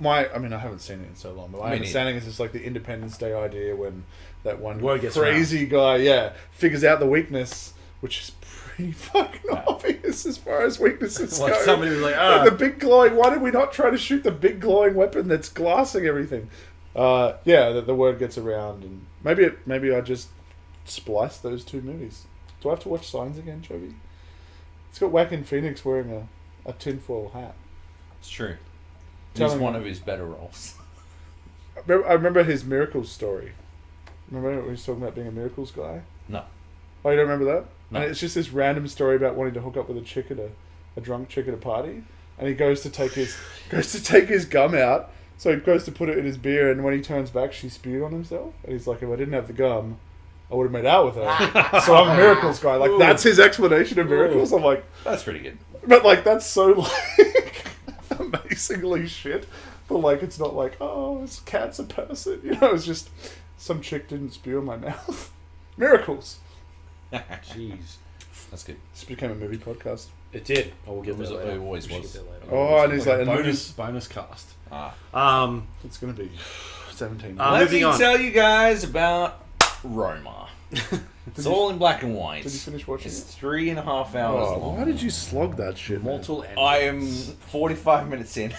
I mean, I haven't seen it in so long, but my
Me
understanding is it's like the Independence Day idea when that one
Word gets
crazy guy, figures out the weakness, which is pretty fucking
Yeah.
obvious as far as weaknesses
Like
go.
somebody was like,
Like the big glowing. Why did we not try to shoot the big glowing weapon that's glassing everything? The word gets around, and maybe I just spliced those two movies. Do I have to watch Signs again, Jovi? It's got Joaquin Phoenix wearing a tinfoil hat.
It's true.
Telling
It's one
me.
of his better roles.
I remember his Miracles story. Remember when he was talking about being a Miracles guy?
No.
Oh, you don't remember that?
No.
And it's just this random story about wanting to hook up with a chick at a drunk chick at a party, and he goes to take his gum out. So he goes to put it in his beer, and when he turns back, she spewed on himself. And he's like, if I didn't have the gum, I would have made out with her. So I'm a Miracles guy. Like, that's his explanation of Miracles. I'm like,
That's pretty good.
but like, that's so like amazingly shit. But like, it's not like, oh, this cat's a person. You know, it's just some chick didn't spew in my mouth. Miracles.
Jeez.
That's good.
This became a movie podcast.
It did. Oh, we'll get
It was-
there later.
it always
We should
was.
get there later.
Oh, and he's like, and
bonus cast.
Ah.
it's going to be 17.
Let
Let
moving
me
on.
tell you guys about Roma. It's all in black and white.
Did you finish watching
It's
it?
3.5 hours
Oh,
long.
why did you slog that shit? man?
Mortal Engines.
I am 45 minutes in.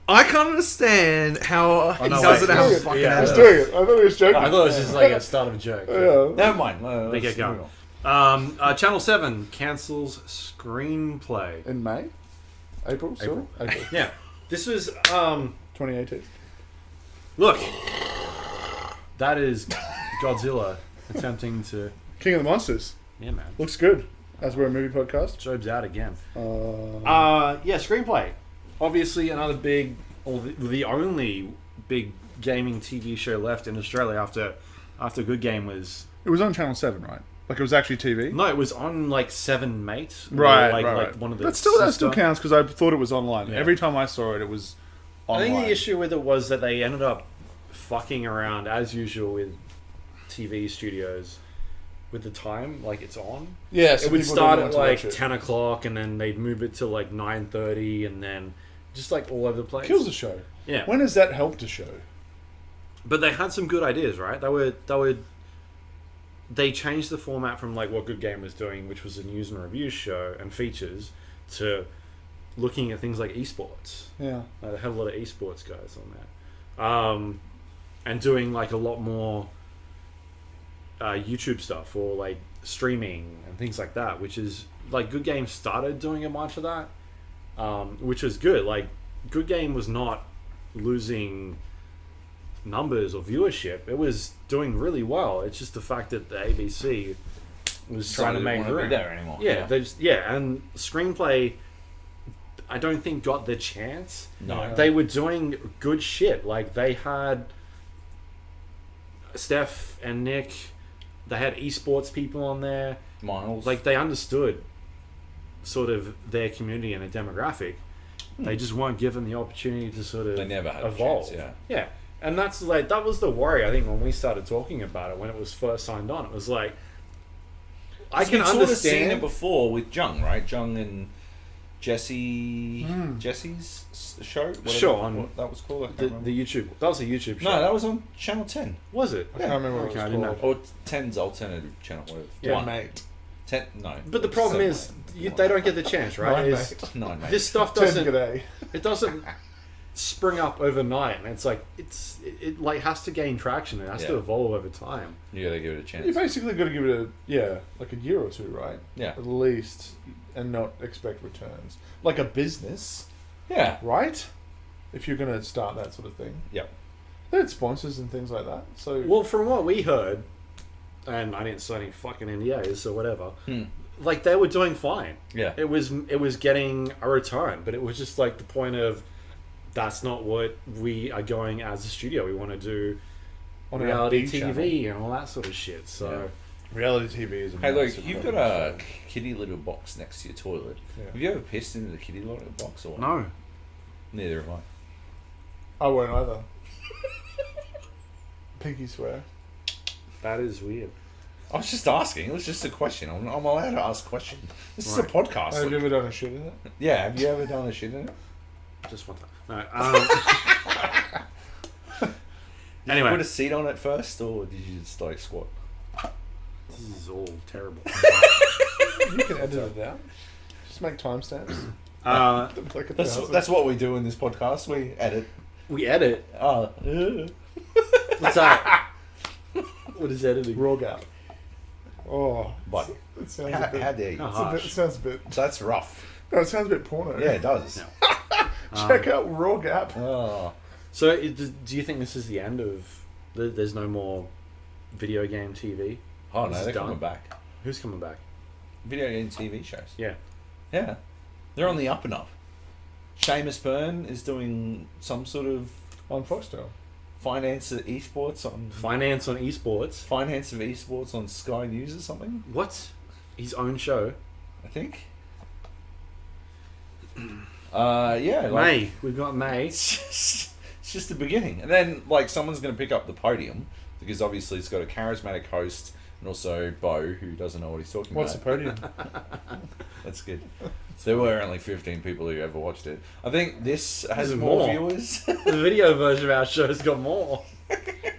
I can't understand how he
no,
doesn't
wait.
have
He's
a fucking
yeah.
I was
editor.
doing it. I thought he was joking.
I thought it was just like a start of a joke.
Yeah.
Never mind.
They
Let's
get going.
move on.
Channel 7 cancels screenplay.
In May? April? Still? April.
Yeah. This was,
2018.
look, that is Godzilla attempting to,
King of the Monsters.
Yeah, man.
Looks good. As we're a movie podcast.
Job's out again.
Yeah,
Screenplay. Obviously, another big, or the only big gaming TV show left in Australia after Good Game was.
It was on Channel 7, right? Like it was actually TV?
No, it was on like Seven Mate.
Right,
like one of the.
That still counts because I thought it was online.
Yeah.
Every time I saw it was online.
I think the issue with it was that they ended up fucking around as usual with TV studios with the time, like it's on.
Yeah, so
it would
people
start
didn't
at
want to
like
watch it.
10 o'clock and then they'd move it to like 9:30 and then just like all over the place.
Kills the show.
Yeah.
When has that helped a show?
But they had some good ideas, right? They changed the format from like what Good Game was doing, which was a news and reviews show and features, to looking at things like esports.
Yeah.
They had a lot of esports guys on there, and doing like a lot more YouTube stuff or like streaming and things like that. Which is like Good Game started doing a bunch of that, which was good. Like Good Game was not losing numbers or viewership. It was doing really well. It's just the fact that the ABC was trying to make
room
room
there anymore.
Yeah, and Screenplay I don't think got the chance.
No.
They were doing good shit. Like they had Steph and Nick, they had esports people on there.
Miles.
Like they understood sort of their community and their demographic. They just weren't given the opportunity to sort of
They never had
evolve.
a chance,
Yeah. And that's like that was the worry I think when we started talking about it when it was first signed on. It was like I can
We've sort of seen
understand
it before with Jung, right? Jung and Jesse's show. Whatever,
Sure, on
what that was called. I can't
the
remember.
YouTube. That was a YouTube show.
No, that was on Channel 10
was it?
I can't remember what
Okay,
it
I
was
didn't
called.
know.
or 10's alternative channel. Whatever.
Yeah,
One.
Mate.
10. No.
But the
it's
problem
seven,
is
mate.
they don't get the chance, right?
Nine,
Is-
mate.
9, mate.
this stuff
10
doesn't
g'day.
it doesn't spring up overnight, and it's like it like has to gain traction. It has to
Yeah.
evolve over time.
You gotta give it a chance.
You basically got to give it like a year or two, right?
Yeah.
At least, and not expect returns. Like a business,
Yeah.
right? If you're going to start that sort of thing.
Yep.
They had sponsors and things like that. So
Well, from what we heard, and I didn't sign any fucking NDAs or whatever. Like they were doing fine.
Yeah.
It was getting a return, but it was just like the point of that's not what we are going as a studio. We want to do
on
reality
our B
TV and all that sort of shit. So
channel. Reality TV is.
Hey, look,
massive
you've got
revenue
a kitty litter box next to your toilet.
Yeah.
Have you ever pissed into the kitty litter box or what?
no,
Neither have I.
I won't either. Pinky swear.
that is weird.
I was just asking. It was just a question. I'm allowed to ask questions. This is a
Right.
podcast.
Have you ever done a shit in it?
Yeah, have you ever done a shit in it?
Just one time. No,
Did you
anyway,
put a seat on it first, or did you just like squat?
this is all terrible.
You can edit it out. Just make timestamps. Like a
That's
1,000.
that's what we do in this podcast. We edit.
We edit. What's that? What is editing?
Raw gap. Oh,
But
it sounds
how
a bit.
dare you?
Oh.
It's a bit, it sounds a bit.
That's rough.
No, it sounds a bit porno.
Yeah, it does.
No.
Check out Raw Gap.
Oh.
So, do you think this is the end of? There's no more video game TV.
Oh
This
no,
is
they're
done?
coming back.
Who's coming back?
Video game TV shows.
Yeah.
Yeah, they're on the up and up. Seamus Byrne is doing some sort of
On Foxtel.
finance of esports on
Finance on esports.
finance of esports on Sky News or something.
What? His own show.
I think. Yeah. Like,
May. We've got May.
it's just the beginning, and then like someone's going to pick up the podium because obviously it's got a charismatic host and also Bo who doesn't know what he's talking
What's the
about.
podium?
That's good. There were only 15 people who ever watched it. I think this has
There's
more
more.
viewers.
The video version of our show's got more.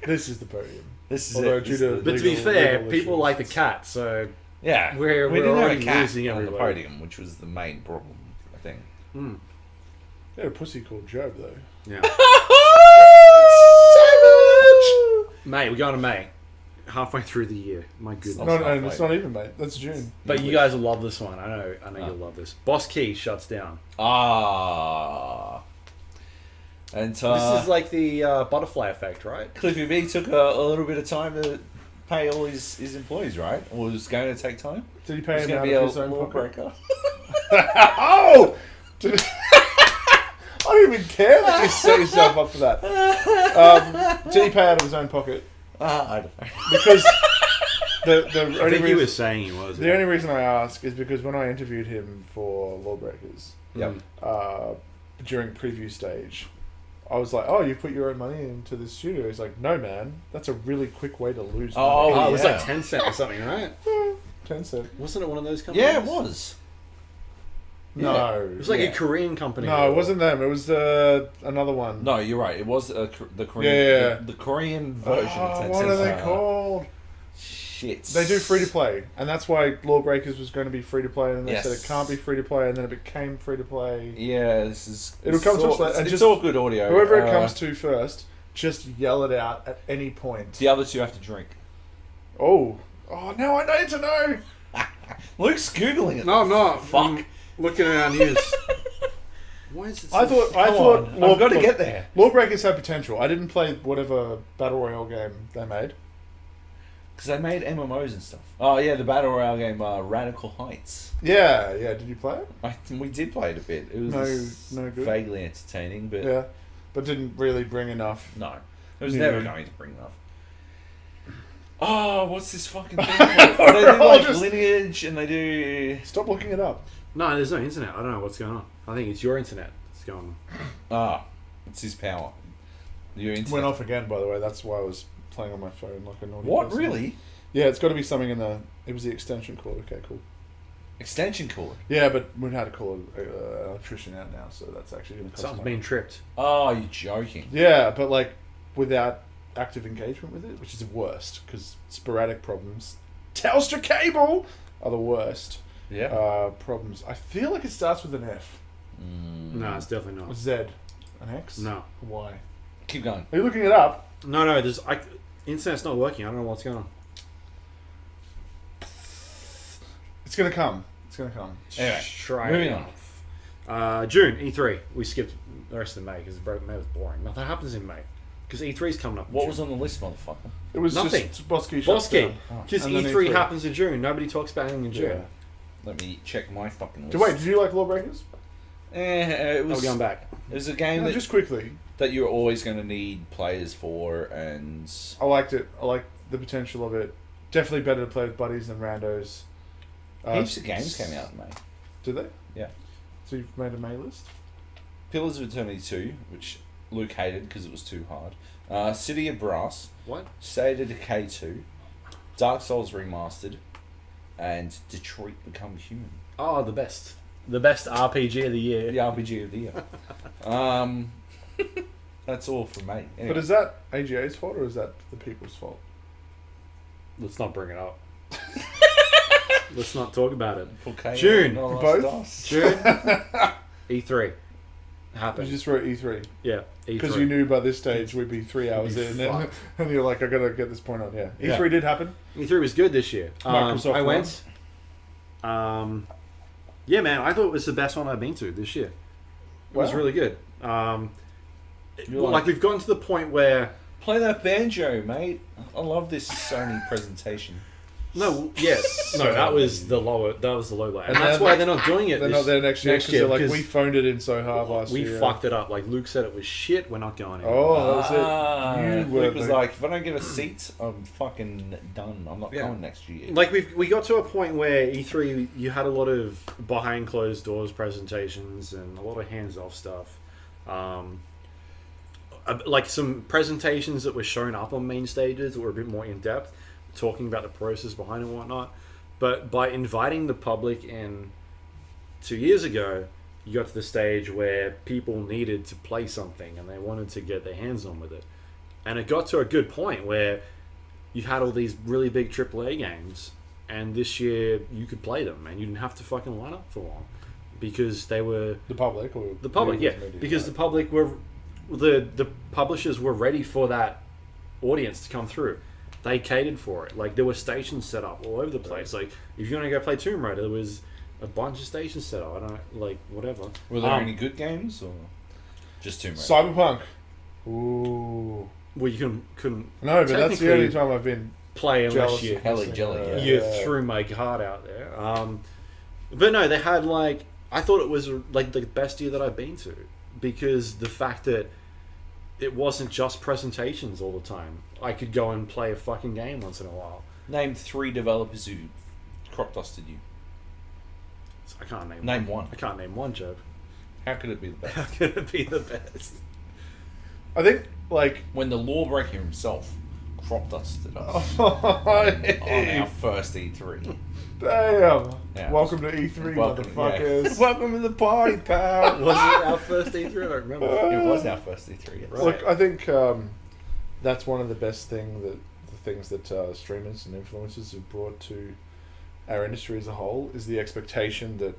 This is the podium.
This is
Although
it.
due
This
to-
is the-
But to be
Legal-
fair,
legal
people
issues.
like the cat, so
yeah,
we're
we didn't have
already
a cat
losing
on the
everybody.
podium, which was the main problem. I think.
They had a pussy called Joab, though.
yeah. May, we're going to May. Halfway through the year. My goodness.
Not
No,
halfway.
no, it's not even, mate. That's June.
But you guys will love this one. I know you'll love this. Boss Key shuts down.
Ah. And
This is like the butterfly effect, right?
Cliffy B took a little bit of time to pay all his employees, right? Or was going to take time?
Did he pay
It's
him
going
out
to
of
be a
his own
law
pocket?
breaker.
Oh! I don't even care that you set yourself up for that. Did he pay out of his own pocket?
I don't know.
Because the
I
only
think he
reason,
was saying he was.
the only reason I ask is because when I interviewed him for Lawbreakers,
Yep.
during preview stage, I was like, "Oh, you put your own money into this studio?" He's like, "No, man, that's a really quick way to lose money."
Oh, it was
yeah.
like 10 cents or something, right?
10 cent.
Wasn't it one of those companies?
Yeah, it was.
No,
It was like
Yeah.
a Korean company.
no, it wasn't them. It was another one.
No, you're right. It was the Korean,
Yeah.
the Korean version. of 10
What are
cents.
they called?
Shit.
They do free to play, and that's why Lawbreakers was going to be free to play, and then they
Yes.
said it can't be free to play, and then it became free to play.
Yeah, this is.
It'll
it's
come to
all,
us later,
It's,
and
it's
just-
all good audio.
Whoever it comes to first, just yell it out at any point.
The other two have to drink.
Oh, now I need to know.
Luke's googling it.
No, I'm not.
Fuck.
I'm looking at our news. Why is it
I
so
thought
I've got to get there.
Lawbreakers had potential. I didn't play whatever battle royale game they made.
Because they made MMOs and stuff. Oh yeah, the battle royale game Radical Heights.
Yeah. Did you play it?
We did play it a bit. It was
No good.
vaguely entertaining, but
Yeah, but didn't really bring enough.
no, it was
Yeah.
never going to bring enough. Oh, what's this fucking thing? They do like
Just-
Lineage, and they do.
Stop looking it up.
No, there's no internet. I don't know what's going on. I think it's your internet that's going on.
It's his power. Your internet.
Went off again, by the way. That's why I was playing on my phone like a naughty
What
person.
really?
Yeah, it's got to be something in the. It was the extension cord. Okay, cool.
Extension cord.
Yeah, but we had to call an electrician out now, so that's actually going to cost
Something's
money.
being tripped.
Oh, you're joking.
Yeah, but like without active engagement with it, which is the worst because sporadic problems. Telstra cable are the worst
Yeah.
problems. I feel like it starts with an F,
No, it's definitely
a
not.
Z, an X.
No.
Why?
Keep going.
Are you looking it up?
No, there's... internet's not working. I don't know what's going on.
It's gonna come. It's gonna come.
Anyway,
Try
moving
it.
on.
June, E3. We skipped the rest of May because May was boring. Nothing happens in May. Because E3's coming up in
What
June.
was on the list, motherfucker?
It was
Nothing.
just Bosky. shuts
Bosky.
down.
Because
And then
E3
E3.
happens in June. Nobody talks about anything in June.
Yeah.
Let me check my fucking list.
Wait, did you like Lawbreakers?
It
Oh,
was.
going back.
It was a game
No,
that
just quickly.
you're always going to need players for, and
I liked it. I liked the potential of it. Definitely better to play with buddies than randos.
heaps of games came out in May.
Did they?
Yeah.
So you've made a May list?
Pillars of Eternity 2, which Luke hated because it was too hard. City of Brass,
What?
State of Decay 2, Dark Souls Remastered, and Detroit Become Human.
Oh, the best. The best RPG of the year.
The RPG of the year. That's all from me. Anyway.
But is that AGA's fault or is that the people's fault?
Let's not bring it up. Let's not talk about it.
Okay,
June.
no,
Both?
lost us.
June. E3.
You
Happened.
just wrote E3.
Yeah, E3.
Because you knew by this stage we'd be 3 hours
be
in.
fucked.
And you're like, I gotta get this point on. Yeah.
Yeah.
E3 did happen.
E3 was good this year.
Microsoft
I
won.
went. Yeah, man, I thought it was the best one I've been to this year. It was
Wow.
really good.
You're
Like we've gotten to the point where
Play that banjo, mate. I love this Sony presentation.
that was the low light, and
And
that's
then
why they're not doing it.
They're not there next year because they're like,
'cause
we phoned it in so hard last
we
year.
fucked it up. Like Luke said, it was shit. We're not going anymore.
Oh, that was it. You were
Luke was
the-
like, if I don't get a seat, I'm fucking done. I'm not
Yeah.
coming next year.
Like we got to a point where E3 you had a lot of behind closed doors presentations and a lot of hands off stuff. Like some presentations that were shown up on main stages that were a bit more in depth, talking about the process behind it and whatnot. But by inviting the public in 2 years ago, you got to the stage where people needed to play something and they wanted to get their hands on with it. And it got to a good point where you had all these really big AAA games, and this year you could play them and you didn't have to fucking line up for long because they were
The public or
the public, yeah, because the public were the publishers were ready for that audience to come through. They catered for it. Like there were stations set up all over the place. Like if you're gonna go play Tomb Raider, there was a bunch of stations set up. I don't like whatever.
Were there any good games or just Tomb Raider?
Cyberpunk. Ooh.
Well, you couldn't.
No, but that's the
Technically-
only time I've been
play unless
Jealous
you
of
Hella
missing,
jelly,
you
yeah.
threw my card out there. But no, they had like, I thought it was like the best year that I've been to, because the fact that it wasn't just presentations all the time. I could go and play a fucking game once in a while.
Name 3 developers who crop dusted you.
I can't
Name one.
I can't name one, Job.
How could it be the
How
best?
could it be the best?
I think like
When the lawbreaker himself crop dusted us
on
on our first E3.
damn.
Yeah.
Welcome to E3,
Welcome,
motherfuckers.
yeah. Welcome to the party, pal.
Was it our first E3? I don't remember.
It was our first E3. Yes.
Right.
Look, I think that's one of the best things that streamers and influencers have brought to our industry as a whole is the expectation that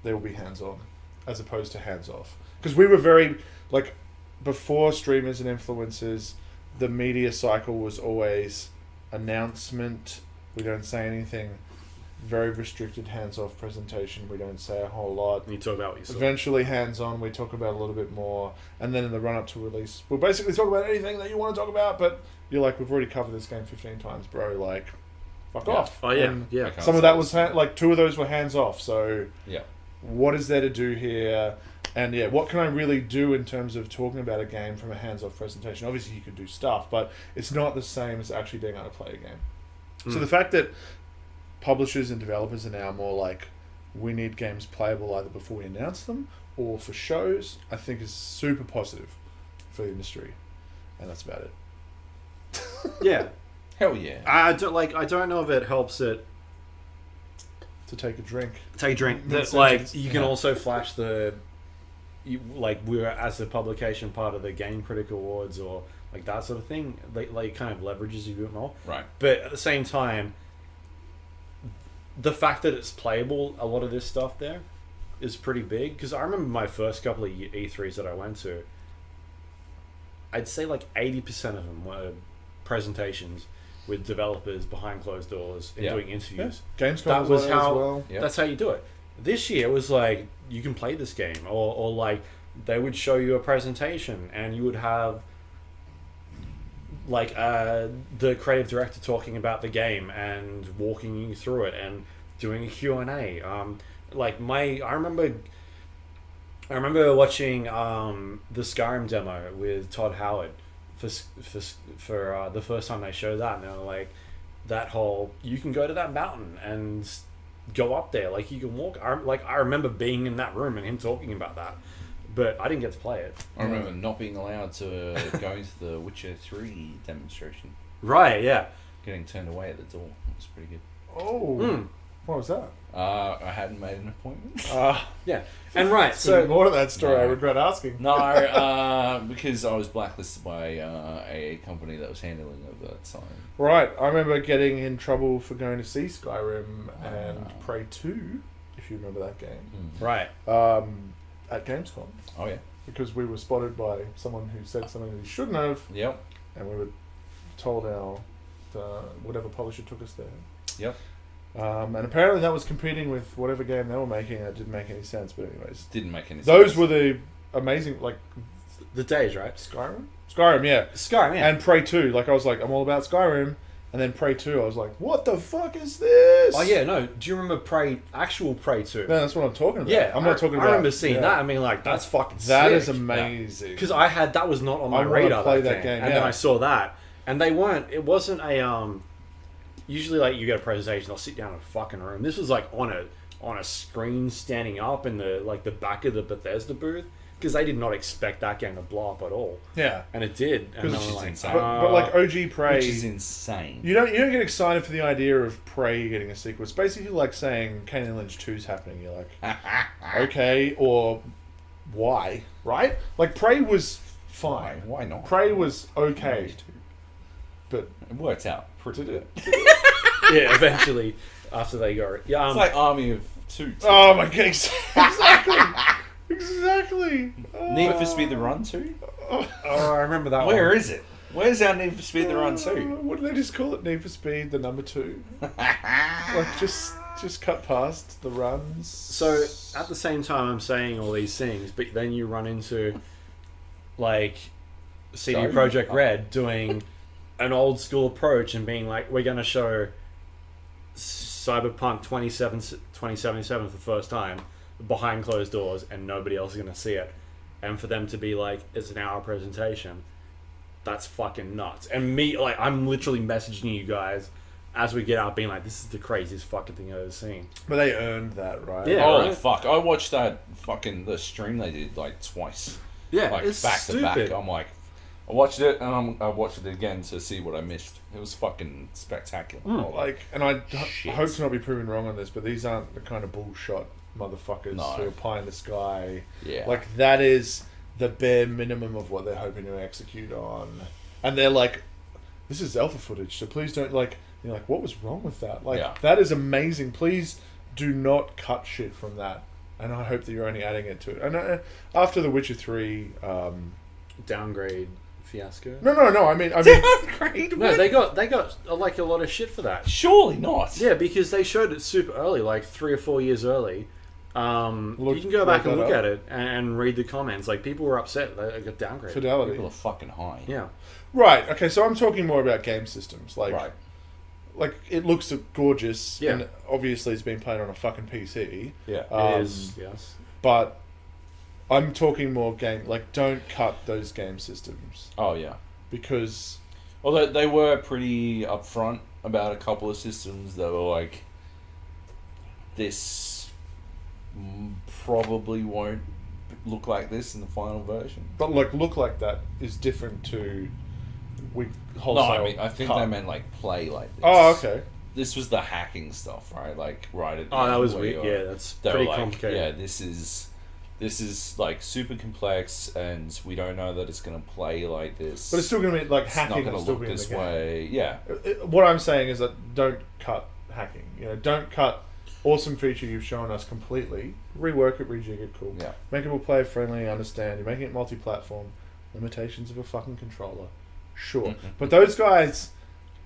they will be hands-on as opposed to hands-off. Because we were very, like, before streamers and influencers, the media cycle was always announcement, we don't say anything, very restricted hands-off presentation, we don't say a whole lot.
You talk about what you saw.
Eventually hands-on, we talk about a little bit more, and then in the run-up to release, we'll basically talk about anything that you want to talk about, but you're like, we've already covered this game 15 times, bro, like, fuck off.
Oh yeah,
And
yeah.
Okay.
some of that was, like, 2 of those were hands-off, so
Yeah.
what is there to do here? And yeah, what can I really do in terms of talking about a game from a hands-off presentation? Obviously you could do stuff, but it's not the same as actually being able to play a game. So the fact that publishers and developers are now more like, we need games playable either before we announce them or for shows, I think is super positive for the industry. And that's about it.
Yeah.
Hell yeah.
I don't know if it helps it
To take a drink.
take a drink. That,
Mid-sentence.
like, you can
Yeah.
also flash we're as a publication part of the Game Critic Awards or like that sort of thing. Like kind of leverages you a bit more.
Right.
But at the same time, the fact that it's playable, a lot of this stuff there is pretty big. Because I remember my first couple of E3s that I went to, I'd say like 80% of them were presentations with developers behind closed doors and
Yeah.
doing interviews.
Gamescom
That was
on it as
how.
well.
Yeah.
That's how you do it. This year it was like you can play this game, or like they would show you a presentation and you would have like the creative director talking about the game and walking you through it and doing a Q&A. I remember watching the Skyrim demo with Todd Howard for the first time they showed that, and they were like, that whole, you can go to that mountain and go up there, like you can walk. I remember being in that room and him talking about that, but I didn't get to play it.
I remember not being allowed to go into the Witcher 3 demonstration.
Right? Yeah.
Getting turned away at the door. It was pretty good.
Oh, what was that?
I hadn't made an appointment.
Yeah. And right.
So
So
more to that story, I
No.
regret asking.
No, because I was blacklisted by a company that was handling it at that time.
Right, I remember getting in trouble for going to see Skyrim and Prey 2, if you remember that game,
right.
at Gamescom,
Oh yeah.
because we were spotted by someone who said something that he shouldn't have,
Yep.
and we were told whatever publisher took us there.
Yep.
And apparently that was competing with whatever game they were making, and it didn't make any sense, but anyways.
Didn't make any sense.
Those were the amazing, like,
The days, right?
Skyrim? Skyrim, yeah.
Skyrim, yeah.
And Prey 2, like I was like, I'm all about Skyrim, and then Prey 2, I was like, what the fuck is this?
Oh yeah, no. Do you remember actual Prey 2?
No, that's what I'm talking about.
Yeah,
I'm not talking about.
I remember seeing
yeah.
that. I mean, like, that's fucking
That
sick.
is amazing.
Because that was not on my
I wanna
radar.
play
that
that game,
and then
yeah.
I saw that, and it wasn't a Usually, like, you get a presentation, they'll sit down in a fucking room. This was like on a screen standing up in the back of the Bethesda booth, because they did not expect that game to blow up at all,
Yeah.
and it did. And they
Which
were
is
like,
insane.
But like OG Prey,
Which is insane.
you don't get excited for the idea of Prey getting a sequel. It's basically like saying Kane and Lynch 2's happening. You're like, okay, or why? Right? Like Prey was fine.
Why not?
Prey was okay, but
It worked out pretty good.
yeah, eventually after they got yeah,
It's like Army of Two.
oh my god, exactly, exactly.
Need for Speed the Run 2?
oh, I remember that
Where
one.
is it? Where's our Need for Speed the Run 2?
What do they just call it? Need for Speed, the number 2. Like just cut past the runs.
So at the same time, I'm saying all these things, but then you run into like CD
Sorry?
Projekt Red doing an old school approach and being like, we're going to show Cyberpunk 2077 for the first time behind closed doors and nobody else is going to see it. And for them to be like, it's an hour presentation, that's fucking nuts. And me, like, I'm literally messaging you guys as we get out being like, this is the craziest fucking thing I've ever seen.
But they earned that, right?
Yeah.
Holy
right?
fuck! I watched that the stream they did like twice.
Yeah,
Like
it's
back
stupid.
to back. I'm like, I watched it and I watched it again to see what I missed. It was fucking spectacular.
Like, and I
Shit.
hope to not be proven wrong on this, but these aren't the kind of bullshot motherfuckers
No.
who are pie in the sky.
Yeah.
Like, that is the bare minimum of what they're hoping to execute on. And they're like, this is alpha footage, so please don't, like, you're like, what was wrong with that? Like,
Yeah.
that is amazing. Please do not cut shit from that. And I hope that you're only adding it to it. And after The Witcher 3...
Downgrade fiasco.
No. I mean,
Downgrade?
No, they got like a lot of shit for that.
Surely not.
Yeah, because they showed it super early, like 3 or 4 years early. You can go back and look at it and read the comments. Like, people were upset that it got downgraded.
fidelity.
People are fucking high.
Yeah.
Right. Okay. So I'm talking more about game systems. Like,
Right.
like it looks gorgeous,
Yeah.
and obviously it's been played on a fucking PC.
Yeah.
It is, yes.
But I'm talking more game. Like, don't cut those game systems
Oh yeah.
because
Although they were pretty upfront about a couple of systems that were like, this probably won't look like this in the final version.
but like look like that is different to we
No,
wholesale.
I think
cut.
they meant like play like this.
Oh, okay.
This was the hacking stuff, right? Like right at the
Oh, that
end
was
where
weird.
you're-
Yeah, that's
they were
pretty
like,
complicated.
yeah, this is like super complex, and we don't know that it's gonna play like this.
But it's still going to be like
It's not
hacking.
gonna
Will still
look
be in the
this
game.
way. Yeah.
What I'm saying is that don't cut hacking. You know, don't cut awesome feature you've shown us completely. Rework it, rejig it, cool.
Yeah.
Make it more player friendly. Understand you're making it multi-platform. Limitations of a fucking controller, sure.
Mm-hmm.
But those guys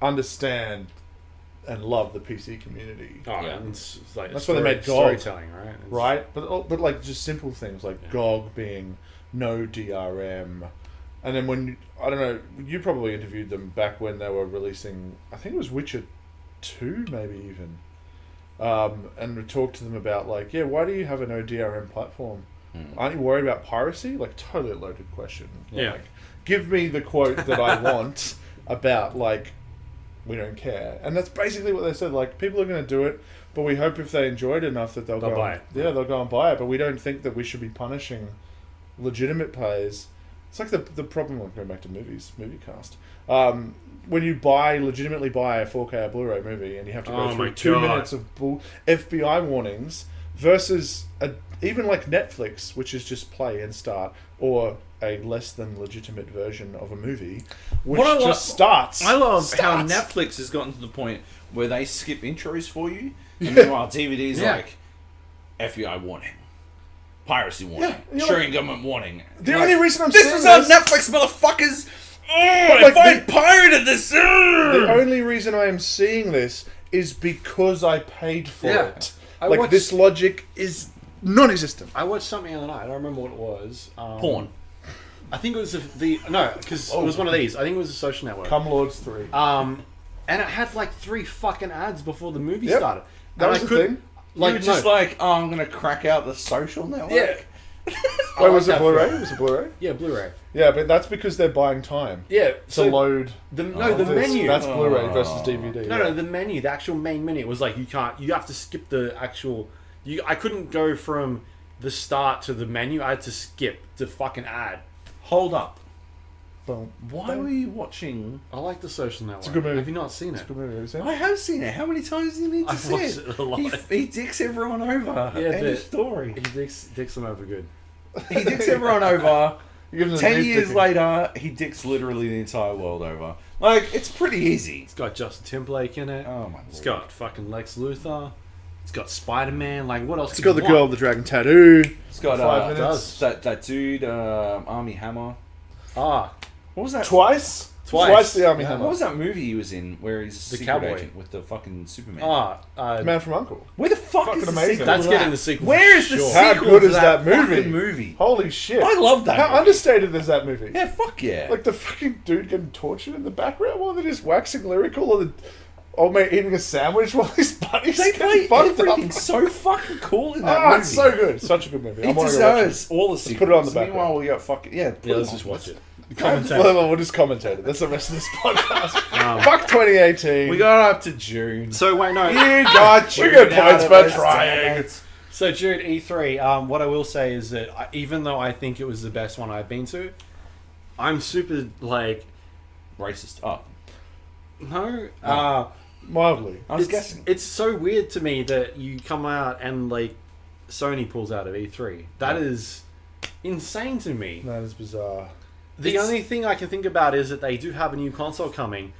understand and love the PC community,
Oh,
Yeah.
and it's like
That's why they made GOG.
storytelling, right? It's-
right? But like just simple things like
Yeah.
GOG being no DRM. And then when I don't know, you probably interviewed them back when they were releasing. I think it was Witcher 2, maybe even. And we talked to them about like, yeah, why do you have a no DRM platform? Aren't you worried about piracy? Like, totally loaded question.
Yeah.
Like, give me the quote that I want about like, we don't care. And that's basically what they said. Like, people are going to do it, but we hope if they enjoy it enough that they'll
They'll
go
buy
and,
it.
Yeah, they'll go and buy it. But we don't think that we should be punishing legitimate players. It's like the problem of going back to movies, movie cast. When you legitimately buy a 4K or Blu-ray movie and you have to go
Oh
through
my
2
God.
minutes of FBI warnings versus even like Netflix, which is just play and start, or a less than legitimate version of a movie, which
What I
just starts.
I love how
Starts.
Netflix has gotten to the point where they skip intros for you, and meanwhile DVD's
Yeah.
like FBI warning, piracy warning,
Yeah, you're
Australian government warning.
The
Like,
only reason I'm
this
saying
is on
this-
Netflix, motherfuckers. Oh,
like,
if I pirated this,
The only reason I am seeing this is because I paid for
Yeah.
it.
I
Like,
watched-
this logic is non-existent.
I watched something the other night. I don't remember what it was.
porn.
I think it was because it was one of these. I think it was a Social Network.
Come Lords 3.
And it had like 3 fucking ads before the movie
Yep.
started.
That
And
was
I
the
couldn't-
thing.
Like,
Like,
you were just
no.
like, oh, I'm gonna crack out the Social Network.
Yeah. I
Wait,
like
was it
that
Blu-ray?
film.
Was it Blu-ray?
Yeah, Blu-ray.
Yeah, but that's because they're buying time
Yeah,
to load.
the
this.
menu.
That's Blu-ray versus DVD.
No, the menu, the actual main menu. It was like you have to skip the actual. I couldn't go from the start to the menu. I had to skip the fucking ad.
Hold up.
Boom.
Why were you watching?
I like the Social Network.
a good movie.
Have you not seen it?
It's a good movie. Have you seen
I
it?
have seen it. How many times do you need to
I've
see
watched
it?
it a lot.
He dicks everyone over.
Yeah,
End of
but-
story.
He dicks them over good.
He dicks everyone over.
You give them the
10
deep
years
dicking.
later, he dicks literally the entire world over. Like, it's pretty easy.
It's got Justin Timberlake in it.
Oh my
It's
lord.
got fucking Lex Luthor. It's got Spider-Man. Like, what else?
It's
could
got
you
the girl
want?
with the dragon tattoo.
It's got
5 minutes.
that dude, Army Hammer.
Ah,
What was that?
Twice? Twice the Army
Yeah,
Hammer.
what was that movie he was in where he's a
The
secret
cowboy.
agent with the fucking Superman?
Man from Uncle.
Where the fuck
Fucking
is the
amazing.
sequel
That's
to
getting
that?
the sequel.
Where
for
is the
sure.
sequel
How good
to
is that movie?
fucking movie?
Holy shit.
I love that
How
movie.
understated is that movie?
Yeah, fuck yeah.
Like the fucking dude getting tortured in the background while they're just waxing lyrical, or the old mate eating a sandwich while his buddies
they
get
play
fucked
everything
up.
so fucking cool in that
Oh,
movie.
it's so good. Such a good movie.
He
I wanna go watch it.
deserves all the sequels.
put it on the background.
Meanwhile, we got fucking
Yeah, let's just watch it.
We'll just commentate it. That's the rest of this podcast. Fuck 2018.
We got up to June.
So wait, no.
You got June.
We got points
out of
for
us,
trying.
damn it.
So June E3. What I will say is that even though I think it was the best one I've been to, I'm super like
Racist. Oh,
no.
Mildly.
I was
it's,
guessing.
It's so weird to me that you come out and like Sony pulls out of E3. That is insane to me.
That is bizarre.
The only thing I can think about is that they do have a new console coming,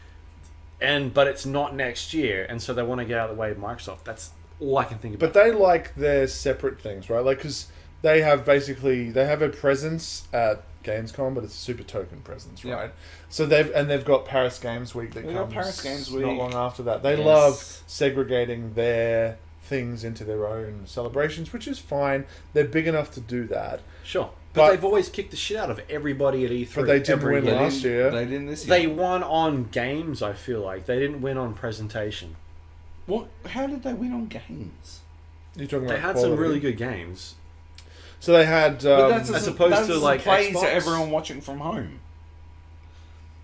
but it's not next year, and so they want to get out of the way of Microsoft. That's all I can think about.
But they like their separate things, right? Like, because they have a presence at Gamescom, but it's a super token presence, right?
Yep.
So they've got Paris Games Week that
They've got
comes
Paris Games
not
Week.
long after that. They
Yes.
love segregating their things into their own celebrations, which is fine. They're big enough to do that.
Sure.
But-
But they've always kicked the shit out of everybody at E3.
But they didn't
every
win
year.
last year.
They didn't this year.
They won on games, I feel like. They didn't win on presentation.
What? How did they win on games?
You're talking
They
about
had
quality.
some really good games.
So they had.
But that's
as opposed to, like,
play
Xbox.
to everyone watching from home.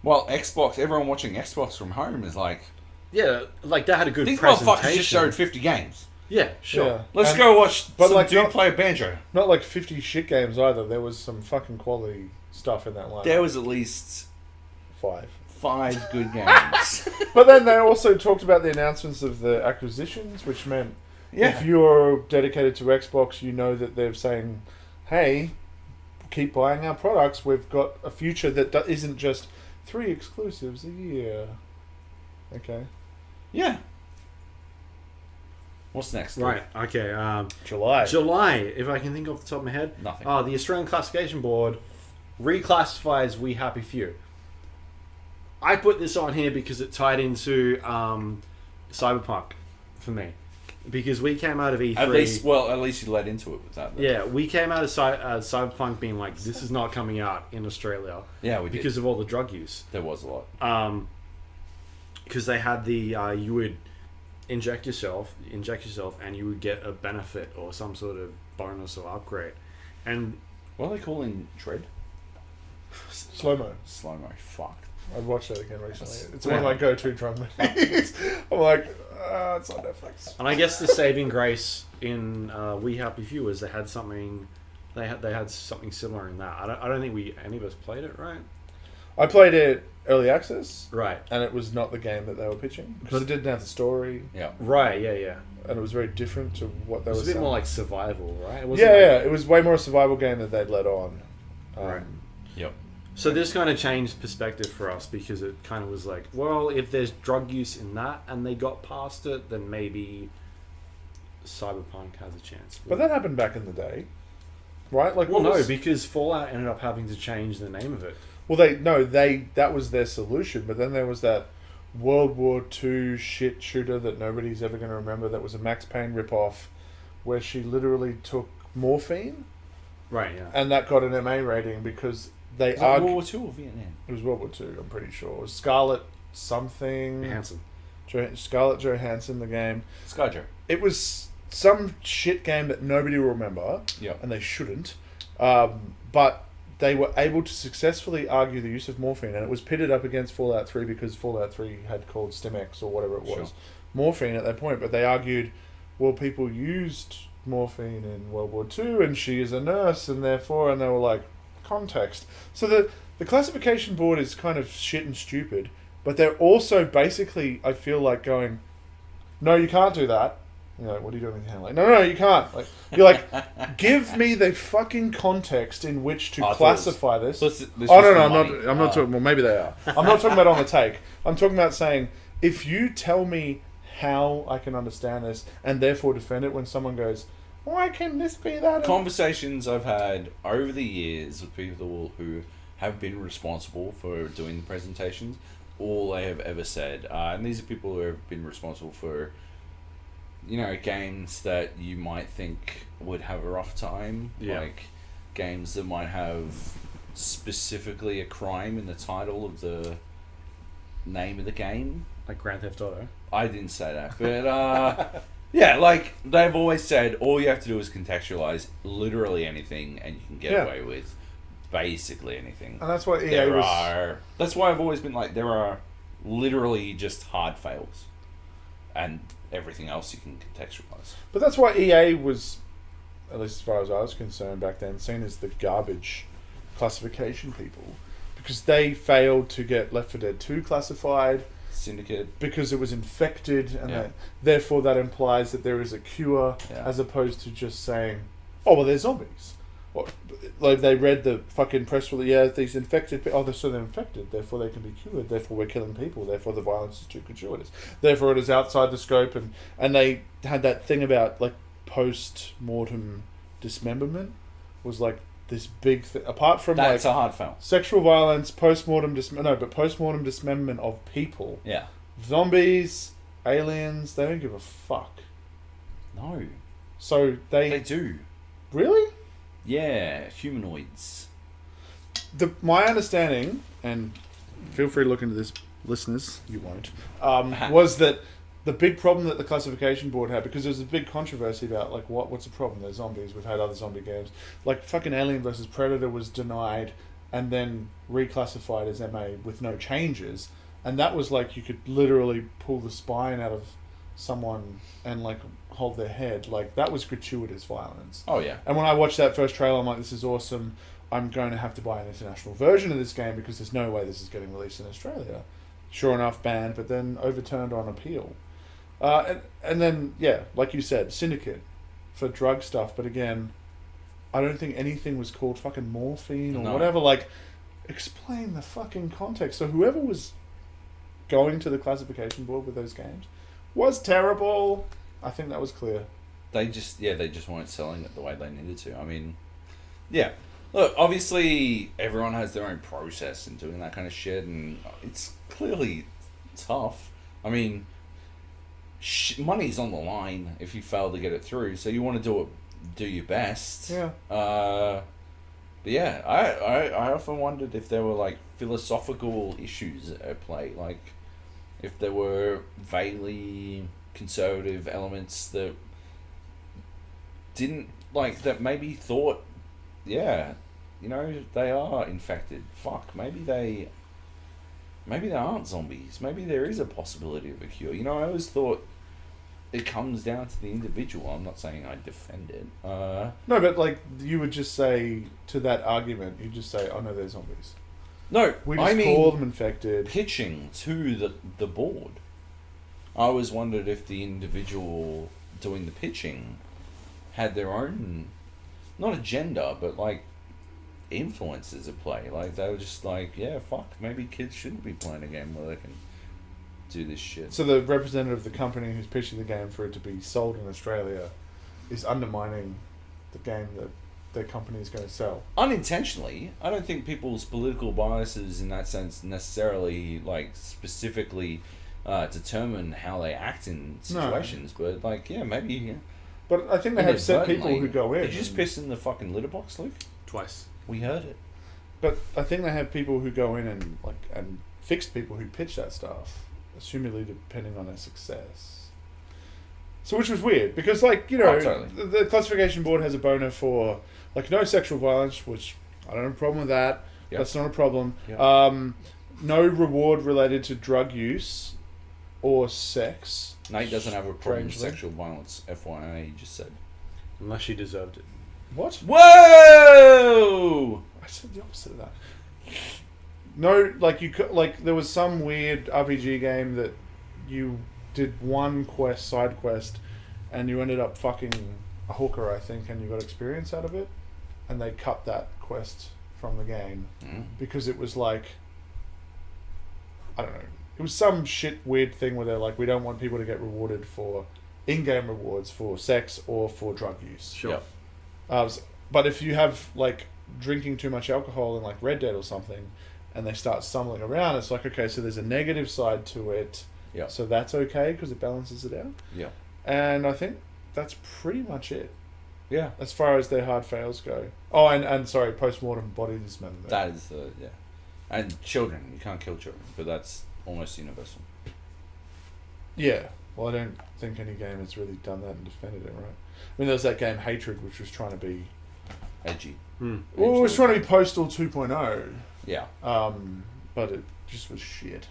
Well, Xbox. Everyone watching Xbox from home is like
Yeah, like they had a good
these
presentation.
motherfuckers just showed 50 games.
Yeah, sure.
Yeah.
Let's
And
go watch
but
some
like
dude
not-
play a banjo.
Not like 50 shit games either. There was some fucking quality stuff in that line.
There was at least
5.
5 good games.
But then they also talked about the announcements of the acquisitions, which meant
Yeah.
if you're dedicated to Xbox, you know that they're saying, hey, keep buying our products. We've got a future that isn't just 3 exclusives a year. Okay.
Yeah. What's next?
Right, okay.
July.
July, if I can think off the top of my head.
Nothing.
The Australian Classification Board reclassifies We Happy Few. I put this on here because it tied into Cyberpunk for me. Because we came out of E3.
At least you led into it with that.
Yeah, we came out of Cyberpunk being like, this is not coming out in Australia.
Yeah, we did.
Because of all the drug use.
There was a lot.
Because they had the, you would inject yourself, and you would get a benefit or some sort of bonus or upgrade. And
What are they calling Dread?
Slow-mo.
Slow-mo. Fuck.
I watched that again recently. It's
Yeah.
one of my go-to drug movies. I'm like, it's on Netflix.
And I guess the saving grace in We Happy Few is they had something similar in that. I don't think any of us played it, right?
I played it early access,
Right.
and it was not the game that they were pitching because it didn't have the story,
Yeah.
Right. Yeah.
and it was very different to what they
It
were
was a bit
saying.
more like survival, right? It
Yeah,
wasn't like-
it was way more a survival game that they'd let on.
Right.
Yep.
So this kind of changed perspective for us because it kind of was like, well, if there's drug use in that and they got past it, then maybe Cyberpunk has a chance.
But that happened back in the day, right? Like,
Well,
what
no,
was-
because Fallout ended up having to change the name of it.
well, that was their solution. But then there was that World War II shit shooter that nobody's ever going to remember. That was a Max Payne ripoff, where she literally took morphine,
Right. Yeah.
and that got an MA rating because they
Is that
argued
World War II or Vietnam?
it was World War II. I'm pretty sure it was Scarlett something.
Handsome.
Scarlett Johansson, the game.
Skyjo.
It was some shit game that nobody will remember,
Yep.
and they shouldn't. But they were able to successfully argue the use of morphine, and it was pitted up against Fallout 3 because Fallout 3 had called Stimex or whatever it was,
Sure.
morphine at that point. But they argued, well, people used morphine in World War II, and she is a nurse, and therefore, and they were like, context. So the classification board is kind of shit and stupid, but they're also basically, I feel like, going, no, you can't do that. You're like, what are you doing with your hand? Like, no, you can't. Like, you're like, give me the fucking context in which to
I thought
classify this.
So this
Oh
was
no,
for
I'm
money.
not. I'm not talking. Well, maybe they are. I'm not talking about on the take. I'm talking about saying, if you tell me how I can understand this and therefore defend it when someone goes, why can this be that?
Conversations I've had over the years with people who have been responsible for doing the presentations. All they have ever said, and these are people who have been responsible for, games that you might think would have a rough time, like games that might have specifically a crime in the title of the name of the game.
Like Grand Theft Auto.
I didn't say that, but yeah, like they've always said, all you have to do is contextualize literally anything, and you can get away with basically anything.
And that's why EA
That's why I've always been like, there are literally just hard fails, and everything else you can contextualize.
But that's why EA was, at least as far as I was concerned back then, seen as the garbage classification people, because they failed to get Left 4 Dead 2 classified.
Syndicate.
Because it was infected, and therefore that implies that there is a cure, as opposed to just saying, oh, well, they're zombies. Or, like, they read the fucking press release, these infected people, so they're infected, therefore they can be cured, therefore we're killing people, therefore the violence is too gratuitous, therefore it is outside the scope, and they had that thing about, like, post-mortem dismemberment was, like, this big thing, apart from
that's a hard fail.
Sexual violence, post-mortem dismemberment of people.
Yeah.
Zombies, aliens, they don't give a fuck.
No.
So they
do.
Really?
Yeah, humanoids.
My understanding, and feel free to look into this, listeners, you won't, was that the big problem that the classification board had, because there was a big controversy about, like, what's the problem? They're zombies. We've had other zombie games. Like, fucking Alien vs. Predator was denied and then reclassified as MA with no changes. And that was like, you could literally pull the spine out of someone and, like, hold their head. Like, that was gratuitous violence.
Oh, yeah.
And when I watched that first trailer, I'm like, this is awesome. I'm going to have to buy an international version of this game because there's no way this is getting released in Australia. Sure enough, banned, but then overturned on appeal. And then, like you said, Syndicate for drug stuff. But again, I don't think anything was called fucking morphine or whatever. Like, explain the fucking context. So whoever was going to the classification board with those games was terrible. I think that was clear.
They just weren't selling it the way they needed to. I mean, yeah. Look, obviously, everyone has their own process in doing that kind of shit, and it's clearly tough. I mean, money's on the line if you fail to get it through, so you want to do your best.
Yeah.
But yeah, I often wondered if there were, like, philosophical issues at play, like if there were vaguely conservative elements that didn't, like, that maybe thought, they are infected. Fuck, maybe they aren't zombies. Maybe there is a possibility of a cure. I always thought it comes down to the individual. I'm not saying I defend it.
No, but, like, you would just say to that argument, you just say, oh no, they're zombies.
No,
we just call them infected.
Pitching to the board. I always wondered if the individual doing the pitching had their own, not agenda, but, like, influences at play. Like, they were just like, yeah, fuck, maybe kids shouldn't be playing a game where they can do this shit.
So the representative of the company who's pitching the game for it to be sold in Australia is undermining the game that their company is going to sell.
Unintentionally. I don't think people's political biases in that sense necessarily, like, specifically determine how they act in situations. No. But, like, yeah, maybe... Yeah.
But I think they have set people who go in.
Did you just piss in the fucking litter box, Luke?
Twice.
We heard it.
But I think they have people who go in and, like, and fixed people who pitch that stuff, assumedly depending on their success. So, which was weird, because, like,
totally.
the classification board has a boner for, like, no sexual violence, which I don't have a problem with that. Yep. That's not a problem. Yep. No reward related to drug use or sex.
Nate doesn't have a problem with sexual violence, FYI, he just said.
Unless she deserved it.
What?
Whoa!
I said the opposite of that. No, like, there was some weird RPG game that you did one side quest, and you ended up fucking a hooker, I think, and you got experience out of it, and they cut that quest from the game because it was like, I don't know, it was some shit weird thing where they're like, we don't want people to get rewarded for in-game rewards for sex or for drug use.
Sure.
But if you have, like, drinking too much alcohol in like Red Dead or something, and they start stumbling around, it's like, okay, so there's a negative side to it.
Yeah.
So that's okay because it balances it out.
Yeah.
And I think that's pretty much it.
Yeah.
As far as their hard fails go. Oh, and sorry, post-mortem body dismemberment.
That is the, yeah. And children. You can't kill children, but that's almost universal.
Yeah. Well, I don't think any game has really done that and defended it, right? I mean, there was that game Hatred, which was trying to be...
Edgy.
Well, it was trying to be Postal 2.0.
Yeah.
But it just was shit.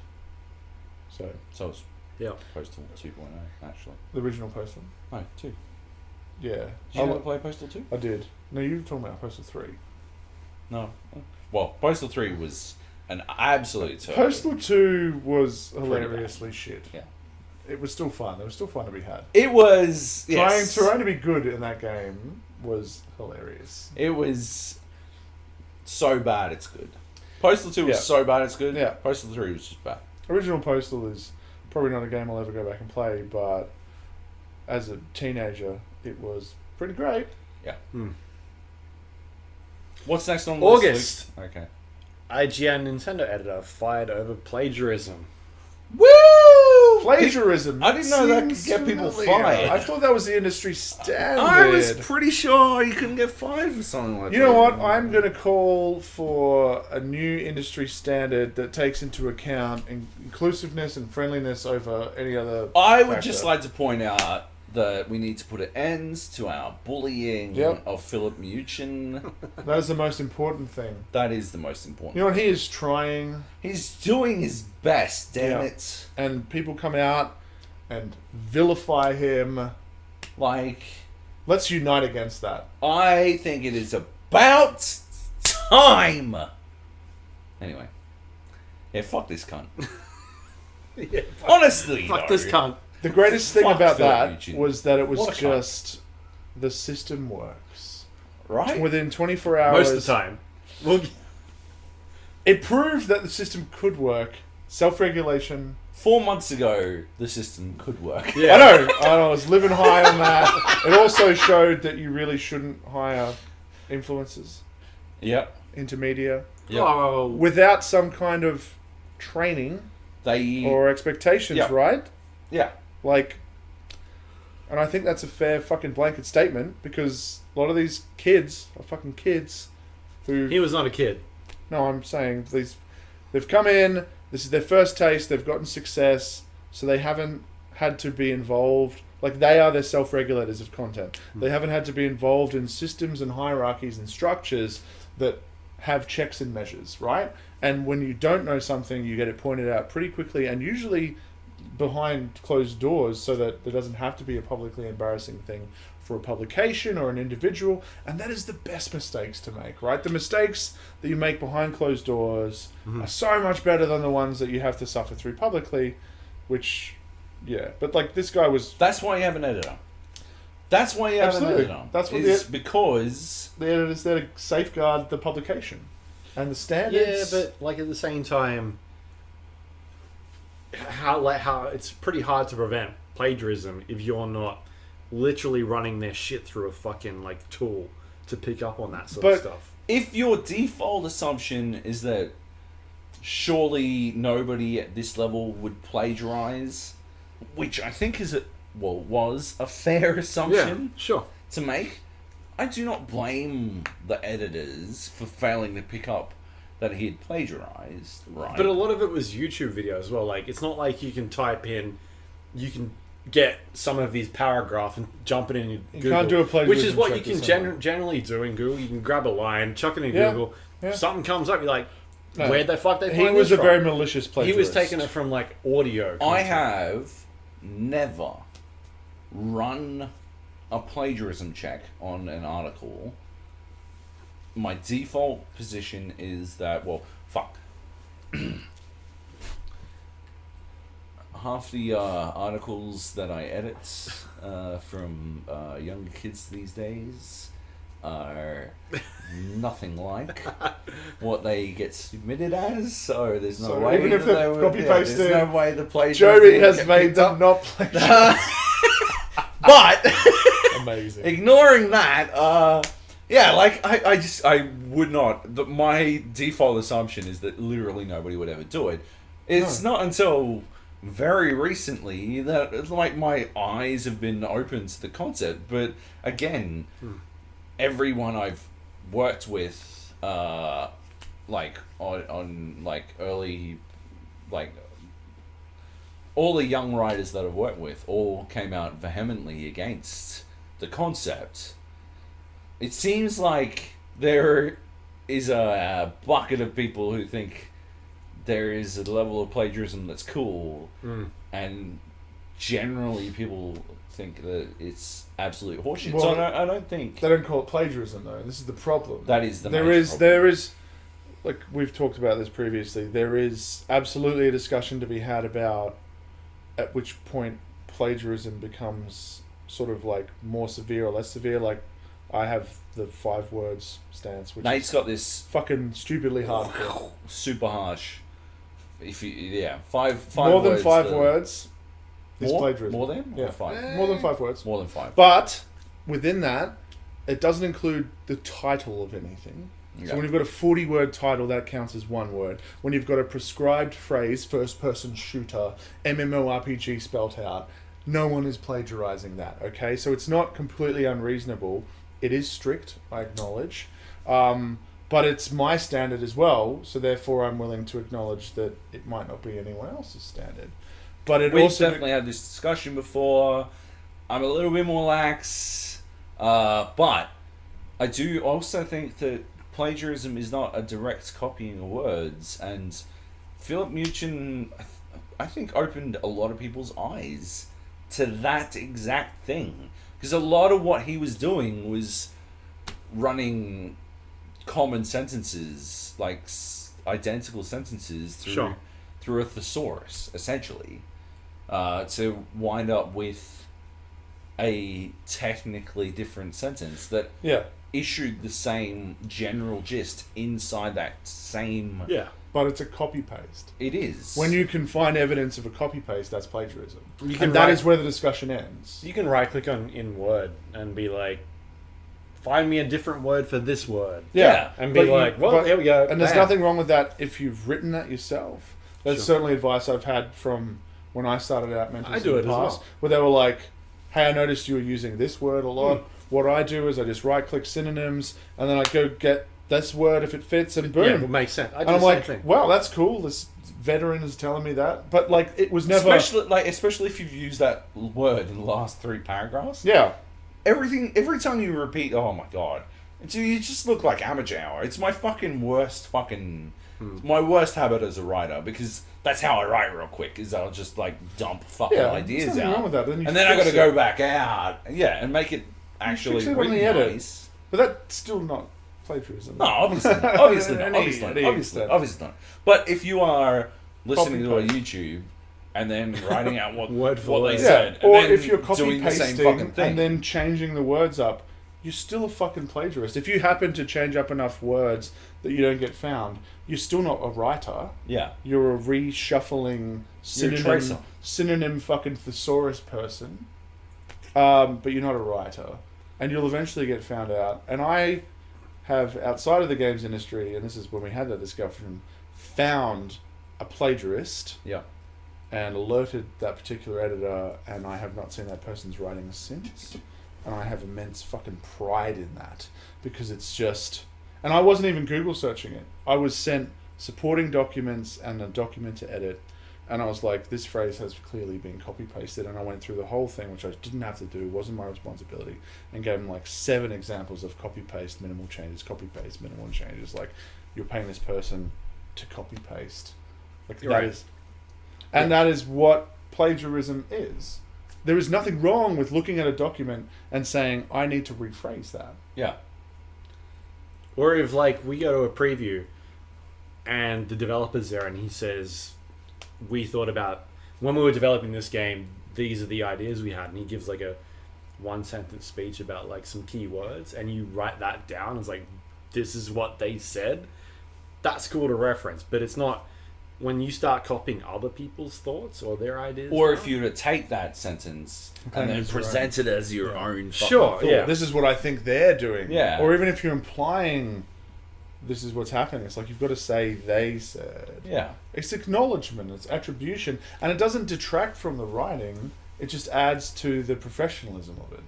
So
it's Postal 2.0, actually.
the original Postal.
No, 2.
Yeah.
Did you never play Postal 2?
I did. No, you were talking about Postal 3.
No. Well, Postal 3 was an absolute turd.
Postal 2 was hilariously shit.
Yeah.
It was still fun. There was still fun to be had.
It was... Yes.
Trying to be good in that game was hilarious.
It was so bad it's good. Postal 2 was so bad it's good.
Yeah.
Postal 3 was just bad.
Original Postal is probably not a game I'll ever go back and play, but as a teenager, it was pretty great.
Yeah.
Hmm.
What's next on the
August.
list, Luke? Okay.
IGN Nintendo editor fired over plagiarism.
Woo!
Plagiarism.
I didn't know that could
seems
get people
familiar.
fired.
I thought that was the industry standard.
I was pretty sure you couldn't get fired for something like that.
You know what? I'm going to call for a new industry standard that takes into account inclusiveness and friendliness over any other
I would
factor.
just like to point out that we need to put an end to our bullying of Philip Muchin.
That is the most important thing.
That is the most important.
You know what? He is trying.
He's doing his best, damn it.
And people come out and vilify him.
Like,
Let's unite against that.
I think it is about time. Anyway. Yeah, fuck this cunt.
Yeah,
Honestly,
fuck
though.
this cunt.
The greatest thing
Fuck
about
Philip
that
Muchin.
was that it was
What a cunt.
just the system works.
Right?
Within 24 hours.
Most of the time. Well,
It proved that the system could work. Self-regulation.
4 months ago, the system could work.
yeah.
I know. I was living high on that. It also showed that you really shouldn't hire influencers
Yep.
into media
Yep.
Oh,
without some kind of training
They...
or expectations,
Yeah.
right?
yeah.
Like, and I think that's a fair fucking blanket statement because a lot of these kids are fucking kids who...
he was not a kid.
No, I'm saying they've come in, this is their first taste, they've gotten success, so they haven't had to be involved. Like, they are their self-regulators of content. They haven't had to be involved in systems and hierarchies and structures that have checks and measures, right? And when you don't know something, you get it pointed out pretty quickly and usually behind closed doors so that there doesn't have to be a publicly embarrassing thing for a publication or an individual. And that is the best mistakes to make, right? The mistakes that you make behind closed doors are so much better than the ones that you have to suffer through publicly, which, yeah. But like this guy was...
That's why you have an editor. That's why you have
Absolutely.
an editor.
That's what
it's because...
The editor's there to safeguard the publication and the standards.
Yeah, but like at the same time, how it's pretty hard to prevent plagiarism if you're not literally running their shit through a fucking like tool to pick up on that sort of stuff.
If your default assumption is that surely nobody at this level would plagiarize, which I think was a fair assumption
Sure.
to make, I do not blame the editors for failing to pick up that he had plagiarized, right?
But a lot of it was YouTube video as well. Like, it's not like you can type in, you can get some of these paragraph and jump it in Google.
can't do a plagiarism
which is what
check
you
with
can
someone.
generally do in Google. You can grab a line, chuck it in
Yeah,
Google.
yeah.
Something comes up, you're like,
No,
where'd the fuck they
he
find
was
this
a
from?
very malicious
He
plagiarist.
was taking it from like audio.
I
content.
have never run a plagiarism check on an article. My default position is that, well, fuck. Half the articles that I edit from younger kids these days are nothing like what they get submitted as, so there's no
So
way
even if
that
they're
they would-
copy-pasted,
there's no way the plagiarism
Joey has
get
made
picked
them
up.
not plagiarize.
But
Amazing.
ignoring that, Yeah, like I would not. My default assumption is that literally nobody would ever do it. It's not until very recently that it's like my eyes have been open to the concept. But again, everyone I've worked with, like on like early, like all the young writers that I've worked with, all came out vehemently against the concept. It seems like there is a bucket of people who think there is a level of plagiarism that's cool, and generally people think that it's absolute horseshit.
Well,
so I don't think
they don't call it plagiarism though. This is the problem.
that is the
There
major
is
problem.
there is, like we've talked about this previously. There is absolutely a discussion to be had about at which point plagiarism becomes sort of like more severe or less severe. Like I have the 5 words stance, which
Nate's
is
got this
fucking stupidly hardcore.
super harsh. If you five
More than
words,
5 words is
more
plagiarism.
more than
Yeah.
or 5
More than 5 words.
more than 5.
But within that, it doesn't include the title of anything. So
Yeah.
when you've got a 40-word title, that counts as 1 word. When you've got a prescribed phrase, first-person shooter, MMORPG spelt out, no one is plagiarizing that, okay? So it's not completely unreasonable. It is strict, I acknowledge. But it's my standard as well, so therefore I'm willing to acknowledge that it might not be anyone else's standard. But it
We've
also...
definitely had this discussion before. I'm a little bit more lax, but I do also think that plagiarism is not a direct copying of words, and Philip Muchin, I think, opened a lot of people's eyes to that exact thing, because a lot of what he was doing was running common sentences, like identical sentences through a thesaurus, essentially, to wind up with a technically different sentence that issued the same general gist inside that same...
Yeah.
But it's a copy-paste.
It is.
When you can find evidence of a copy-paste, that's plagiarism.
You can
And that
write-
is where the discussion ends.
You can right click on in Word and be like, find me a different word for this word.
Yeah.
And be like, well, here we go.
And there's
Bam.
nothing wrong with that if you've written that yourself. That's
Sure.
certainly advice I've had from when I started out mentors
I do
in the
it as
past,
well.
where they were like, hey, I noticed you were using this word a lot. What I do is I just right-click synonyms, and then I go get this word if it fits, and boom.
Yeah, it makes sense. I do
and I'm
the same
like,
thing.
wow, that's cool. This veteran is telling me that. But, like, it was never...
Especially if you've used that word in the last 3 paragraphs.
Yeah.
Every time you repeat, oh my god, you just look like amateur hour. It's my fucking worst my worst habit as a writer, because that's how I write real quick, is I'll just like dump fucking
Yeah,
ideas
there's nothing
out.
wrong with that. Then you
And then I
fix
gotta go
it.
back out. Yeah, and make it actually
fix it on
really
the edit.
nice.
But that's still not plagiarism.
No, obviously not. Obviously not.
Any
Obviously
extent.
not. But if you are listening to a
Copy-paste.
YouTube and then writing out what
Word for
what they
word.
said,
Or
and then
if you're
doing the same
copy-pasting
fucking thing,
and then changing the words up, you're still a fucking plagiarist. If you happen to change up enough words that you don't get found, you're still not a writer.
yeah,
You're a reshuffling
You're a tracer.
synonym fucking thesaurus person. But you're not a writer. And you'll eventually get found out. And I have, outside of the games industry, and this is when we had that discussion, found a plagiarist
yeah.
and alerted that particular editor, and I have not seen that person's writing since. And I have immense fucking pride in that, because it's just... And I wasn't even Google searching it. I was sent supporting documents and a document to edit, and I was like, this phrase has clearly been copy-pasted, and I went through the whole thing, which I didn't have to do, wasn't my responsibility, and gave them like 7 examples of copy-paste, minimal changes, copy-paste, minimal changes. Like, you're paying this person to copy-paste. Like,
You're
that
right.
is... And that is what plagiarism is. There is nothing wrong with looking at a document and saying, I need to rephrase that.
Yeah.
Or if, like, we go to a preview and the developer's there and he says, we thought about, when we were developing this game, these are the ideas we had. And he gives, like, a 1-sentence speech about, like, some key words. And you write that down as, like, this is what they said. That's cool to reference. But it's not when you start copying other people's thoughts or their ideas,
Or if you were to take that sentence and then
use your
present it as your own fucking
Sure,
thought.
yeah.
This is what I think they're doing.
Yeah.
Or even if you're implying this is what's happening, it's like you've got to say they said.
Yeah.
It's acknowledgement, it's attribution, and it doesn't detract from the writing, it just adds to the professionalism of it.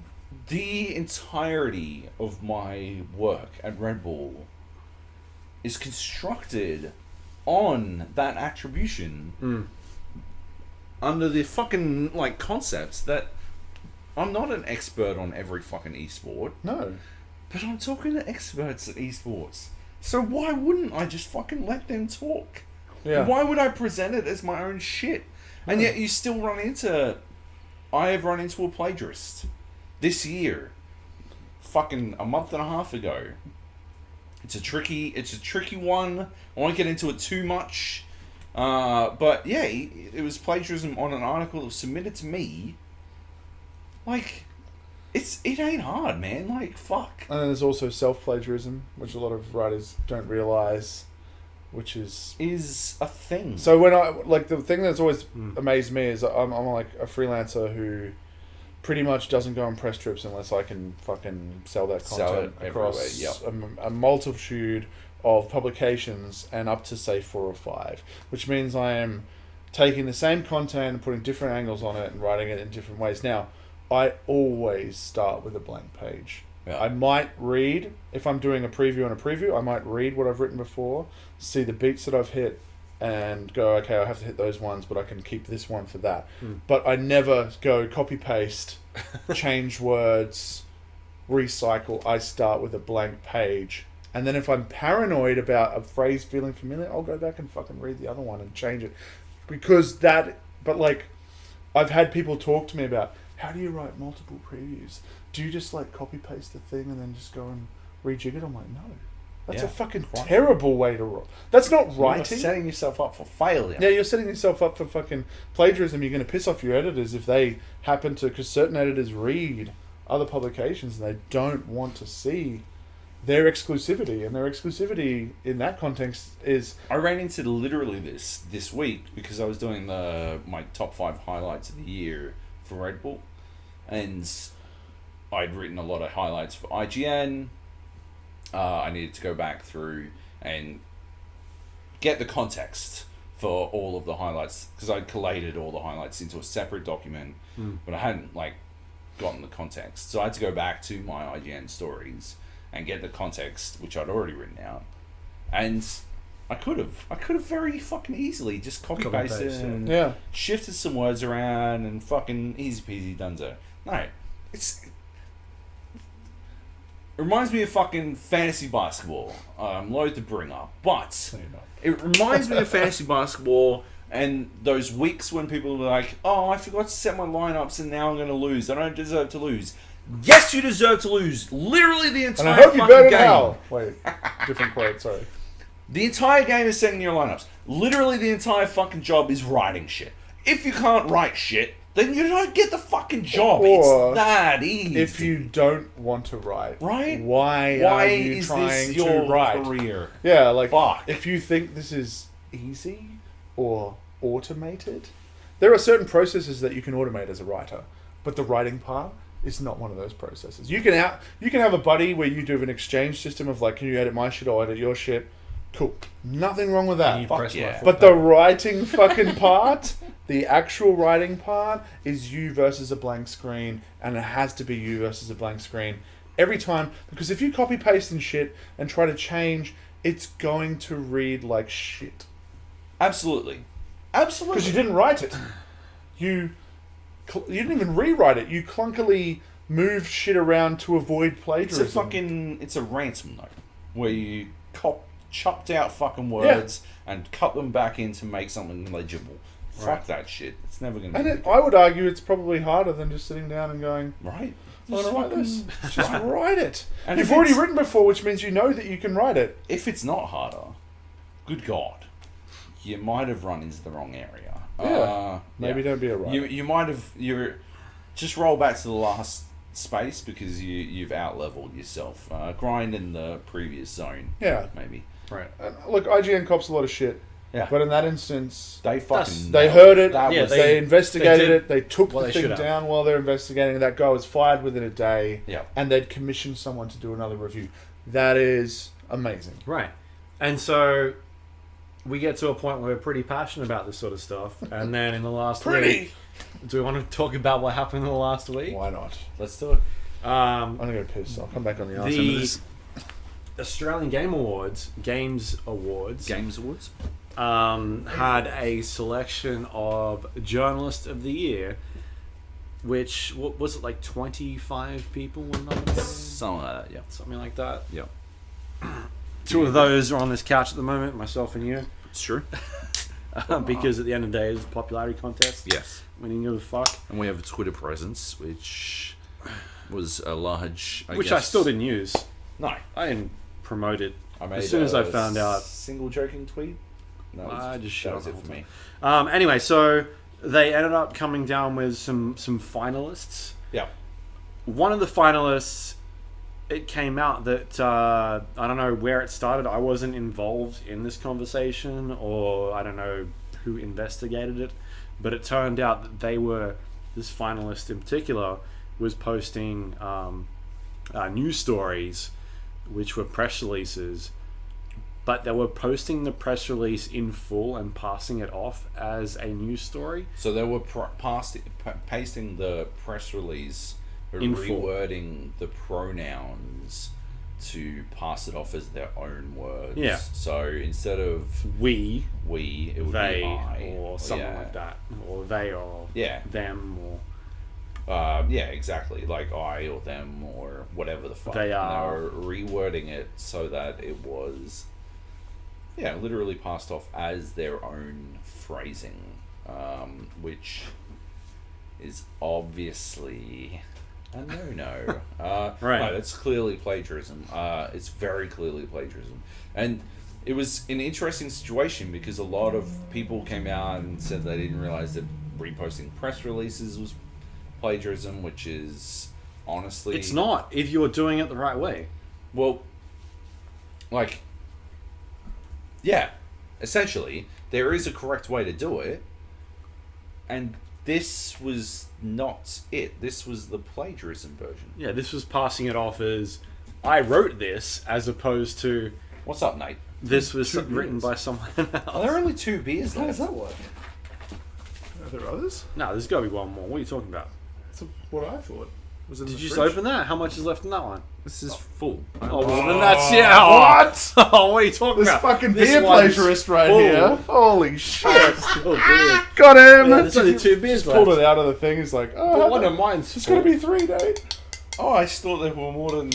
The entirety of my work at Red Bull is constructed on that attribution under the fucking like concepts that I'm not an expert on every fucking esport,
No.
but I'm talking to experts at esports. So why wouldn't I just fucking let them talk?
Yeah.
Why would I present it as my own shit? And yet you still run into... I have run into a plagiarist this year, fucking a month and a half ago. It's a tricky one. I won't get into it too much. But yeah, it was plagiarism on an article that was submitted to me. Like, it ain't hard, man. Like, fuck.
And then there's also self-plagiarism, which a lot of writers don't realise, which is
a thing.
So when I, like, the thing that's always amazed me is I'm like a freelancer who pretty much doesn't go on press trips unless I can fucking sell that content across a multitude of publications and up to, say, 4 or 5, which means I am taking the same content and putting different angles on it and writing it in different ways. Now, I always start with a blank page.
Yeah.
I might read, if I'm doing a preview on a preview, I might read what I've written before, see the beats that I've hit, and go, okay, I have to hit those ones, but I can keep this one for that. But I never go copy-paste, change words, recycle. I start with a blank page. And then if I'm paranoid about a phrase feeling familiar, I'll go back and fucking read the other one and change it. Because that... But, like, I've had people talk to me about, how do you write multiple previews? Do you just, like, copy-paste the thing and then just go and rejig it? I'm like, no. That's a fucking terrible way to write. That's not writing.
You're setting yourself up for failure.
Yeah, you're setting yourself up for fucking plagiarism. You're going to piss off your editors if they happen to... Because certain editors read other publications and they don't want to see their exclusivity. And their exclusivity in that context is...
I ran into literally this week because I was doing my top 5 highlights of the year for Red Bull. And I'd written a lot of highlights for IGN. I needed to go back through and get the context for all of the highlights because I'd collated all the highlights into a separate document, but I hadn't like gotten the context. So I had to go back to my IGN stories and get the context, which I'd already written out. And I could have very fucking easily just copy pasted and shifted some words around and fucking easy peasy dunzo. No, it reminds me of fucking fantasy basketball. I'm loath to bring up, but it reminds me of fantasy basketball and those weeks when people are like, "Oh, I forgot to set my lineups and now I'm going to lose. I don't deserve to lose." Yes, you deserve to lose. Literally the entire
and I hope you
fucking
bet
game.
now. Wait, different quote. Sorry.
The entire game is setting your lineups. Literally the entire fucking job is writing shit. If you can't write shit, then you don't get the fucking job.
Or
it's that easy.
If you don't want to write,
right?
Why are you
is
trying
this your
to write?
career?
Yeah, like
Fuck.
if you think this is easy or automated, there are certain processes that you can automate as a writer, but the writing part is not one of those processes. You can have a buddy where you do an exchange system of like, can you edit my shit or edit your shit? Cool. Nothing wrong with that.
Fuck
yeah.
But the writing fucking part, the actual writing part, is you versus a blank screen, and it has to be you versus a blank screen every time. Because if you copy paste and shit and try to change, it's going to read like shit.
Absolutely.
Because you didn't write it. You didn't even rewrite it. You clunkily moved shit around to avoid plagiarism.
It's a ransom note where you chopped out fucking words and cut them back in to make something legible. Fuck that shit. It's never going to be.
And I would argue it's probably harder than just sitting down and going,
right.
I want to write this. Just write it.
And
you've already written before, which means you know that you can write it.
If it's not harder, good God, you might have run into the wrong area.
Maybe don't be a writer.
You might have. Just roll back to the last space because you've out-leveled yourself. Grind in the previous zone.
Yeah.
Maybe.
Right.
Look, IGN cops a lot of shit.
Yeah.
But in that instance,
They
they heard it.
That
Yeah,
was,
They investigated
they did
it. They took
what
the
they
thing
should have.
down while they're investigating. That guy was fired within a day.
Yeah.
And they'd commissioned someone to do another review. That is amazing.
Right. And so we get to a point where we're pretty passionate about this sort of stuff. And then in the last week, do we want to talk about what happened in the last week?
Why not?
Let's do it.
I'm gonna go piss. I'll come back on the arse end of
The
this.
Australian Games Awards,
Awards.
had a selection of Journalist of the Year, which, what was it, like 25 people were nominated?
Something like that, yeah.
Something like that.
Yeah.
Two of those are on this couch at the moment, myself and you.
It's true.
Because at the end of the day, it's a popularity contest.
Yes.
We didn't give a fuck.
And we have a Twitter presence, which was a large,
Which I still didn't use.
No.
I didn't promote it.
I made
As soon as I found out.
Single joking tweet? No,
I just shit
that
on
was
the
it
whole
for me.
Anyway, so they ended up coming down with some finalists.
Yeah.
One of the finalists, it came out that I don't know where it started. I wasn't involved in this conversation, or I don't know who investigated it, but it turned out that this finalist in particular was posting news stories, which were press releases, but they were posting the press release in full and passing it off as a news story.
So they were pasting the press release, but
In full.
rewording the pronouns to pass it off as their own words.
Yeah.
So instead of
We,
it would
they,
be I.
or something
yeah.
like that, or they, or
Yeah.
them, or
Yeah, exactly. Like I or them or whatever the fuck.
They are.
And they were rewording it so that it was, literally passed off as their own phrasing, which is obviously a no-no.
Right.
No, that's clearly plagiarism. It's very clearly plagiarism. And it was an interesting situation because a lot of people came out and said they didn't realize that reposting press releases was plagiarism, which is honestly...
it's not if you're doing it the right way.
Well, like... Yeah, essentially, there is a correct way to do it, and this was not it. This was the plagiarism version.
Yeah, this was passing it off as I wrote this, as opposed to
What's up, Nate?
this was
Two
written
beers.
by someone else.
Are there only 2 beers
How does
left?
that work? Are there others?
No, there's got to be one more. What are you talking about?
That's what I thought. Was in
Did
the
you just
fridge.
open that? How much is left in that one?
This is full.
Oh, well, then that's What? Oh, what are you talking
This
about?
fucking
This
beer
one's
plagiarist right
full.
here. Holy shit.
Still beer.
Got him!
Yeah, there's only 2 beers left.
Pulled it out of the thing. He's like, oh,
But one of mine's
it's
full.
gonna be 3, Nate.
Oh, I thought there were more than...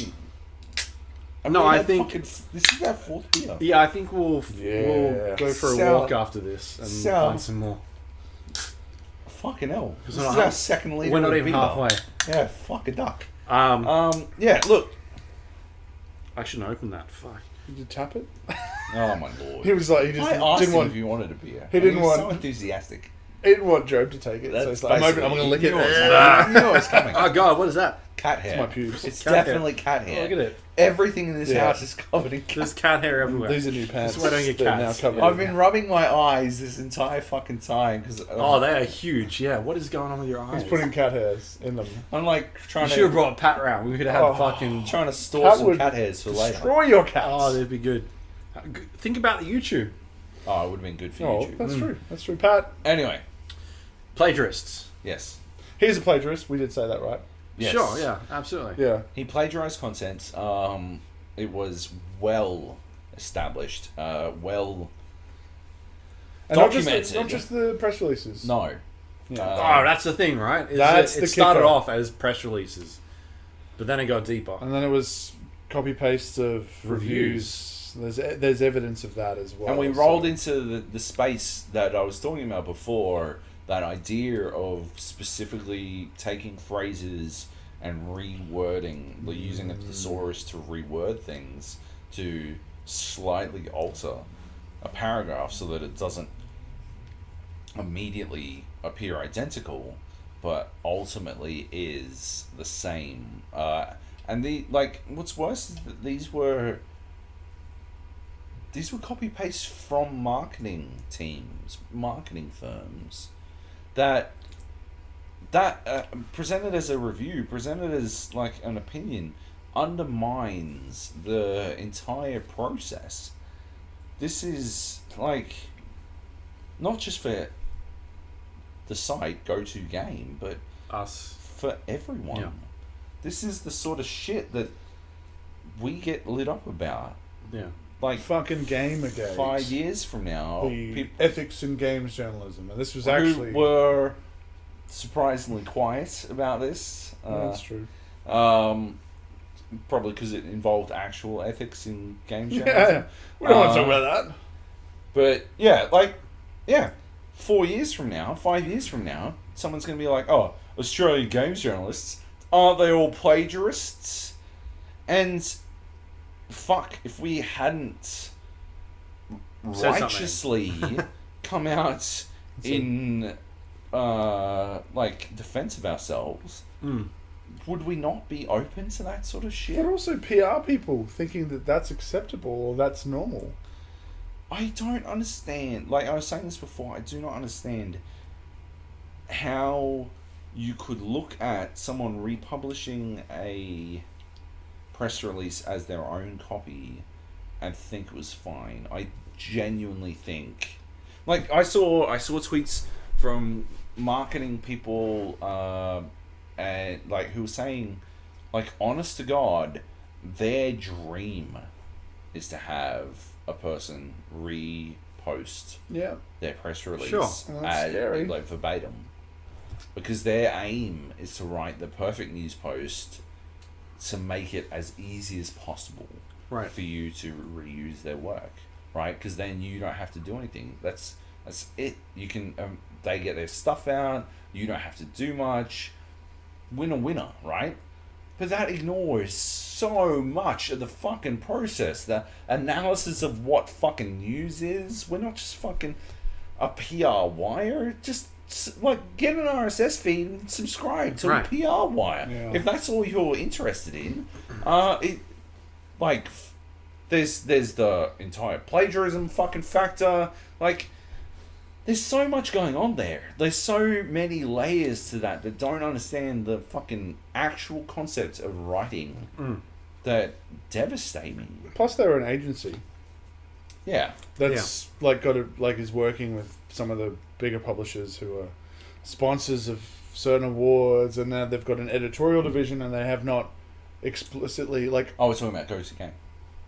No, I think-
this is our 4th beer.
Yeah, I think we'll
Yeah.
go for a
So-
walk after this and
so-
find some more.
Fucking hell. This
we're
is
not
our 2nd liter
We're not
of
even
beer.
halfway.
Yeah, fuck a duck.
Yeah,
Look.
I shouldn't open that. Fuck.
Did you tap it?
Oh, my lord.
He was like, he just
I asked
didn't
him
want.
if he wanted a beer.
He didn't
And was
want-
so enthusiastic.
He didn't want Job to take it. So
That's
he's like, I'm going to lick it.
You know it's coming.
Oh god, what is that?
Cat hair.
my pubes.
It's
Cat hair.
definitely cat hair.
Oh, look at it.
Everything in this
Yeah.
house is covered in cat.
There's cat hair everywhere.
These are new pants.
why I don't get
They're
cats.
now covered
I've
in-
been rubbing my eyes this entire fucking time because
Oh, they are huge. Yeah, what is going on with your eyes?
He's putting cat hairs in them.
I'm like
You
trying
should have
to
brought Pat round. We could have
Oh.
fucking.
trying to store
Cat
some
would
cat hairs for later.
Destroy your cats.
Oh, that'd be good. Think about the YouTube
Oh, it would have been good for
Oh,
YouTube.
that's true. That's true. Pat,
Anyway,
plagiarists.
yes.
he's a plagiarist. We did say that, right?
Yes.
Sure, yeah, absolutely.
Yeah.
He plagiarized content. It was well established. Well,
And
Documented.
Not just the press releases.
no.
Oh, that's the thing, right? Is
That's
it
the
started
kicker.
off as press releases, but then it got deeper.
And then it was copy paste of reviews. There's evidence of that as well.
And we
so-
rolled into the space that I was talking about before, that idea of specifically taking phrases and rewording, like using a thesaurus to reword things to slightly alter a paragraph so that it doesn't immediately appear identical, but ultimately is the same. And what's worse is that these were these were copy paste from marketing teams, marketing firms, that presented as a review, presented as like an opinion, undermines the entire process. This is like not just for the site go-to game, but
Us.
for everyone.
Yeah.
This is the sort of shit that we get lit up about.
Yeah.
Like
Fucking Gamergate.
5 years from now,
The
people
ethics in games journalism, and this was
who
actually
were surprisingly quiet about this.
that's true.
Probably because it involved actual ethics in game
Yeah,
journalism.
we don't want to talk about that.
But 4 years from now, 5 years from now, someone's going to be like, "Oh, Australian games journalists, aren't they all plagiarists?" And fuck, if we hadn't righteously come out in defense of ourselves, would we not be open to that sort of shit?
But also PR people thinking that that's acceptable or that's normal.
I don't understand. Like I was saying this before, I do not understand how you could look at someone republishing a press release as their own copy and think it was fine. I genuinely think, like I saw tweets from marketing people, and like who were saying, like honest to God, their dream is to have a person repost
Yeah.
their press release
Sure.
Well, that's
as
scary.
like verbatim, because their aim is to write the perfect news post to make it as easy as possible
Right.
for you to reuse their work, right? Because then you don't have to do anything. That's it. You can they get their stuff out. You don't have to do much. Winner, right? But that ignores so much of the fucking process. The analysis of what fucking news is. We're not just fucking a PR wire. Just like get an RSS feed and subscribe to
Right.
a PR wire.
Yeah.
If that's all you're interested in, there's the entire plagiarism fucking factor. Like, there's so much going on there. There's so many layers to that don't understand the fucking actual concepts of writing that devastate me.
Plus, they're an agency
Yeah.
that's is working with some of the bigger publishers who are sponsors of certain awards, and now they've got an editorial division, and they have not explicitly
Oh, we're talking about Ghost Game.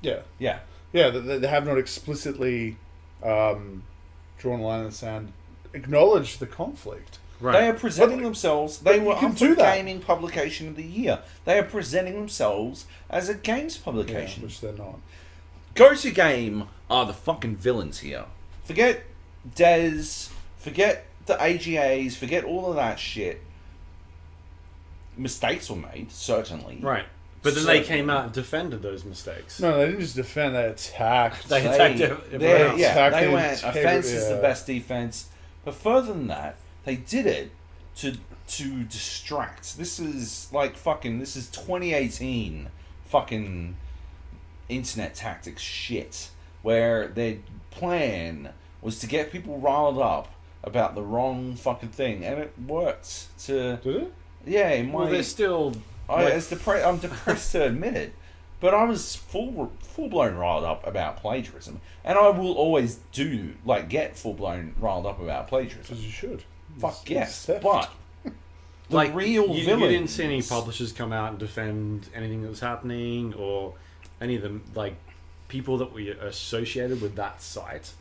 yeah
Yeah.
they have not explicitly drawn a line in the sand, acknowledged the conflict.
Right.
They are presenting themselves. They
but
were
you can
up
do
for
that.
Gaming Publication of the Year. They are presenting themselves as a games
Yeah,
publication.
which they're not.
Go to Game are the fucking villains here. Forget Des, forget the AGAs, forget all of that shit. Mistakes were made, certainly.
Right. But then they came out and defended those mistakes.
No, they didn't just defend; they attacked.
They attacked
They
attacked the
went,
integrity,
offense is the
yeah.
best defense. But further than that, they did it to distract. This is 2018 fucking internet tactics shit, where their plan was to get people riled up about the wrong fucking thing, and it worked.
Did it?
Yeah, in
Well,
my
they're still...
I'm depressed to admit it, but I was full blown riled up about plagiarism, and I will always get full blown riled up about plagiarism.
As you should.
Fuck
It's
yes,
theft.
but the real
you
villain.
didn't see any publishers come out and defend anything that was happening, or any of them, like, people that were associated with that site,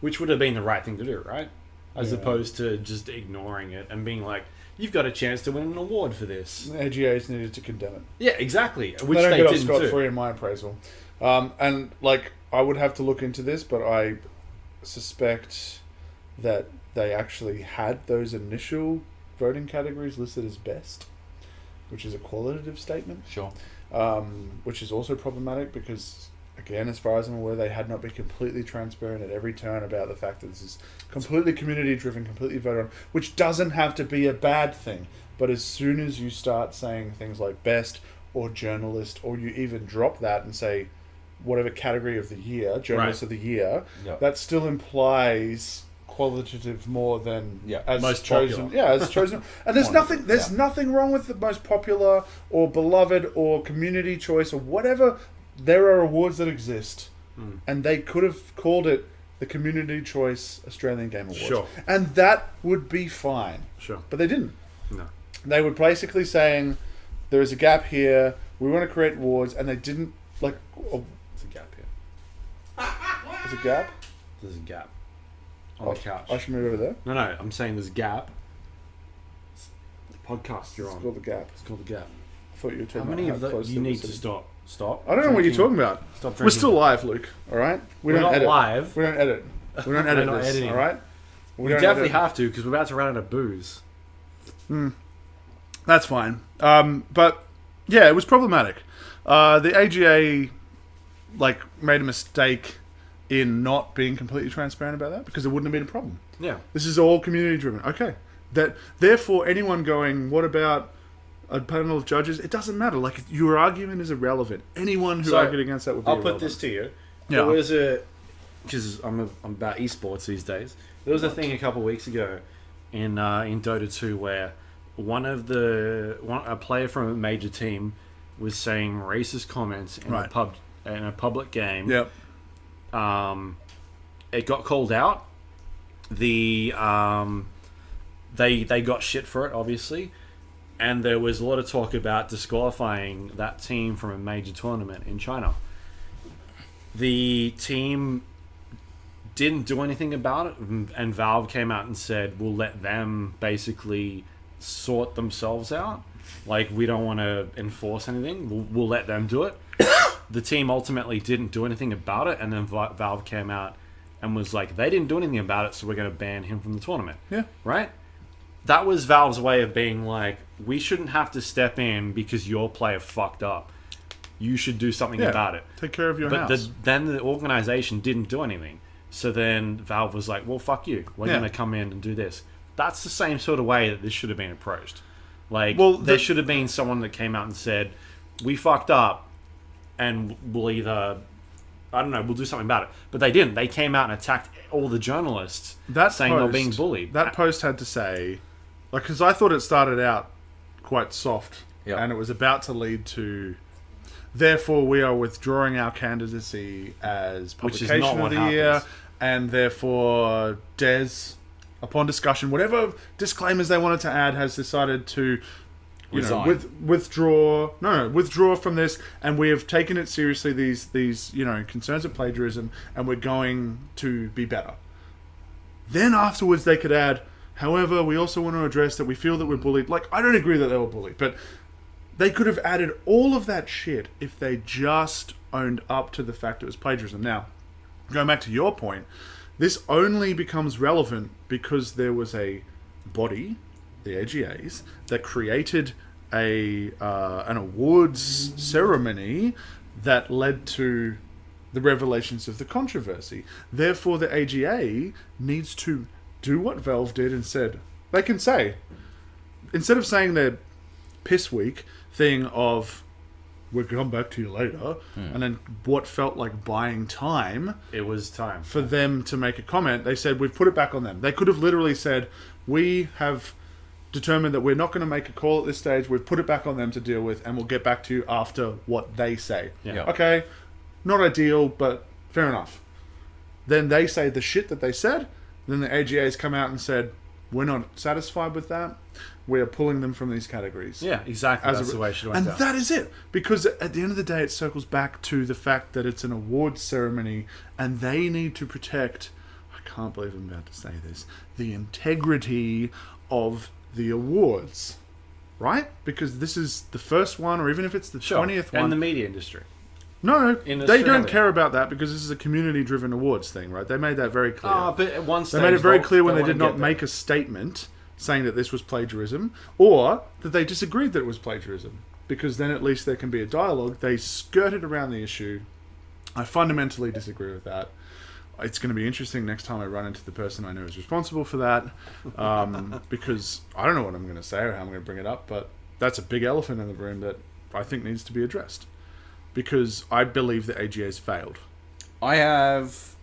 which would have been the right thing to do, right? As
Yeah.
opposed to just ignoring it and being like, you've got a chance to win an award for this.
The AGAs needed to condemn it.
Yeah, exactly. Which
they don't
they
get off
didn't
scot
do.
free in my appraisal. And I would have to look into this, but I suspect that they actually had those initial voting categories listed as best, which is a qualitative statement.
Sure.
Which is also problematic because, again, as far as I'm aware, they had not been completely transparent at every turn about the fact that this is completely community-driven, completely voted on, which doesn't have to be a bad thing. But as soon as you start saying things like best or journalist, or you even drop that and say whatever category of the year, journalist of the year,
Yep.
that still implies qualitative more than
Yeah.
as
Most
chosen.
popular.
Yeah, as chosen. And there's nothing wrong with the most popular or beloved or community choice or whatever. There are awards that exist, and they could have called it the Community Choice Australian Game Awards.
Sure.
And that would be fine.
Sure.
But they didn't.
No.
They were basically saying there is a gap here. We want to create awards, and they didn't like. Oh,
There's a gap here.
there's a gap.
There's a gap on the couch.
I should move over there.
No, I'm saying there's a gap. It's the podcast you're
It's
on.
called the gap.
It's called the gap.
I thought you were
How
talking
many
about
of
how
the
close
you
they
need
were
to
sitting.
stop? Stop.
I don't know what you're talking about.
Stop drinking.
We're still live, Luke. All right.
We're not
edit.
live.
We don't edit. We don't
We're
edit
not
this.
editing.
All right.
We
don't
definitely
edit.
have to because we're about to run out of booze.
That's fine. But yeah, it was problematic. The AGA made a mistake in not being completely transparent about that because it wouldn't have been a problem.
Yeah.
This is all community driven. Okay. Therefore, anyone going, what about a panel of judges? It doesn't matter. Like, your argument is irrelevant. Anyone who
So,
argued against that would be
I'll
irrelevant.
put this to you.
Yeah.
There was because I'm about esports these days. There was a thing a couple of weeks ago in Dota 2 where a player from a major team was saying racist comments in
Right.
in a public game.
Yep.
It got called out. They got shit for it, obviously, and there was a lot of talk about disqualifying that team from a major tournament in China. The team didn't do anything about it, and Valve came out and said, we'll let them basically sort themselves out. Like, we don't want to enforce anything. We'll let them do it. The team ultimately didn't do anything about it, and then Valve came out and was like, they didn't do anything about it, so we're going to ban him from the tournament.
Yeah.
Right? That was Valve's way of being like, we shouldn't have to step in because your player fucked up. You should do something about it.
Take care of your
But
house.
then the organization didn't do anything. So then Valve was like, well, fuck you. We're going to come in and do this. That's the same sort of way that this should have been approached. Like, there should have been someone that came out and said, we fucked up, and we'll either... I don't know, we'll do something about it. But they didn't. They came out and attacked all the journalists saying they're being bullied.
That post had to say... because I thought it started out quite soft.
Yeah.
And it was about to lead to... Therefore, we are withdrawing our candidacy as
Which is
publication
not
of
what
the year.
happens.
And therefore, Des, upon discussion, whatever disclaimers they wanted to add, has decided to...
Resign.
withdraw from this, and we have taken it seriously, these concerns of plagiarism, and we're going to be better. Then afterwards they could add, however, we also want to address that we feel that we're bullied. Like, I don't agree that they were bullied, but they could have added all of that shit if they just owned up to the fact it was plagiarism. Now, going back to your point, this only becomes relevant because there was a body, the AGAs, that created an awards ceremony that led to the revelations of the controversy. Therefore, the AGA needs to do what Valve did and said. They can say, instead of saying their piss week thing of, we'll come back to you later, and then what felt like buying time,
It was time.
for them to make a comment, they said, we've put it back on them. They could have literally said, we have determined that we're not going to make a call at this stage, we've put it back on them to deal with, and we'll get back to you after what they say.
Yeah.
Okay, not ideal, but fair enough. Then they say the shit that they said, then the AGAs come out and said, we're not satisfied with that, we are pulling them from these categories.
Yeah, exactly. That's the way it should have went
And
down.
that is it. Because at the end of the day, it circles back to the fact that it's an awards ceremony and they need to protect, I can't believe I'm about to say this, the integrity of the awards. Right? Because this is the first one, or even if it's the 20th one.
And the media industry.
No,
in
they don't
Australia.
care about that because this is a community-driven awards thing, right? They made that very clear.
But at one
They
stage,
made it very
they'll-
clear when
they'll
they did
wanna
not
get there.
make a statement saying that this was plagiarism, or that they disagreed that it was plagiarism, because then at least there can be a dialogue. They skirted around the issue. I fundamentally disagree with that. It's going to be interesting next time I run into the person I know is responsible for that, because I don't know what I'm going to say or how I'm going to bring it up, but that's a big elephant in the room that I think needs to be addressed. because I believe the AGA's failed.
I have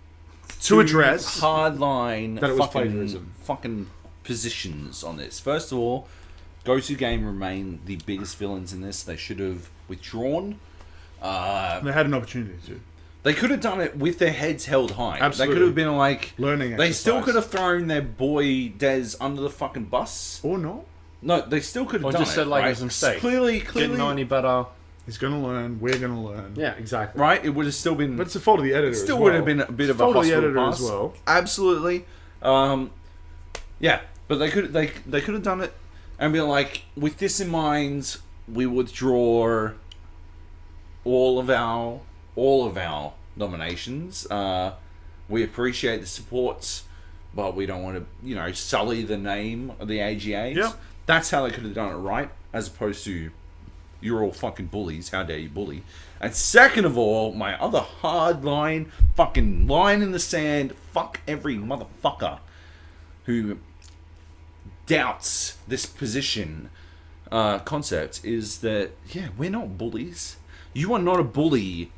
To address
hardline
that it was plagiarism.
fucking positions on this. First of all, Go To Game remain the biggest villains in this. They should have withdrawn.
They had an opportunity to.
They could have done it with their heads held high.
Absolutely.
They could have been like
Learning
They
exercise.
still could have thrown their boy Dez under the fucking bus.
Or not.
No, they still could have
Or
done
just
it.
said, like,
right?
it was a mistake.
Clearly,
Didn't know any better.
He's going to learn. We're going to learn.
Yeah, exactly.
right? It would have still been.
But it's the fault of the editor.
It still
as well.
would have been a bit of a
fault of the
hospital
editor
pass.
as well.
Absolutely. Yeah, but they could have done it and be like, with this in mind, we withdraw all of our nominations. We appreciate the support, but we don't want to, sully the name of the AGAs.
Yep.
That's how they could have done it, right? As opposed to, you're all fucking bullies. How dare you bully? And second of all, my other hard line, fucking line in the sand, fuck every motherfucker who doubts this position concept is that, yeah, we're not bullies. You are not a bully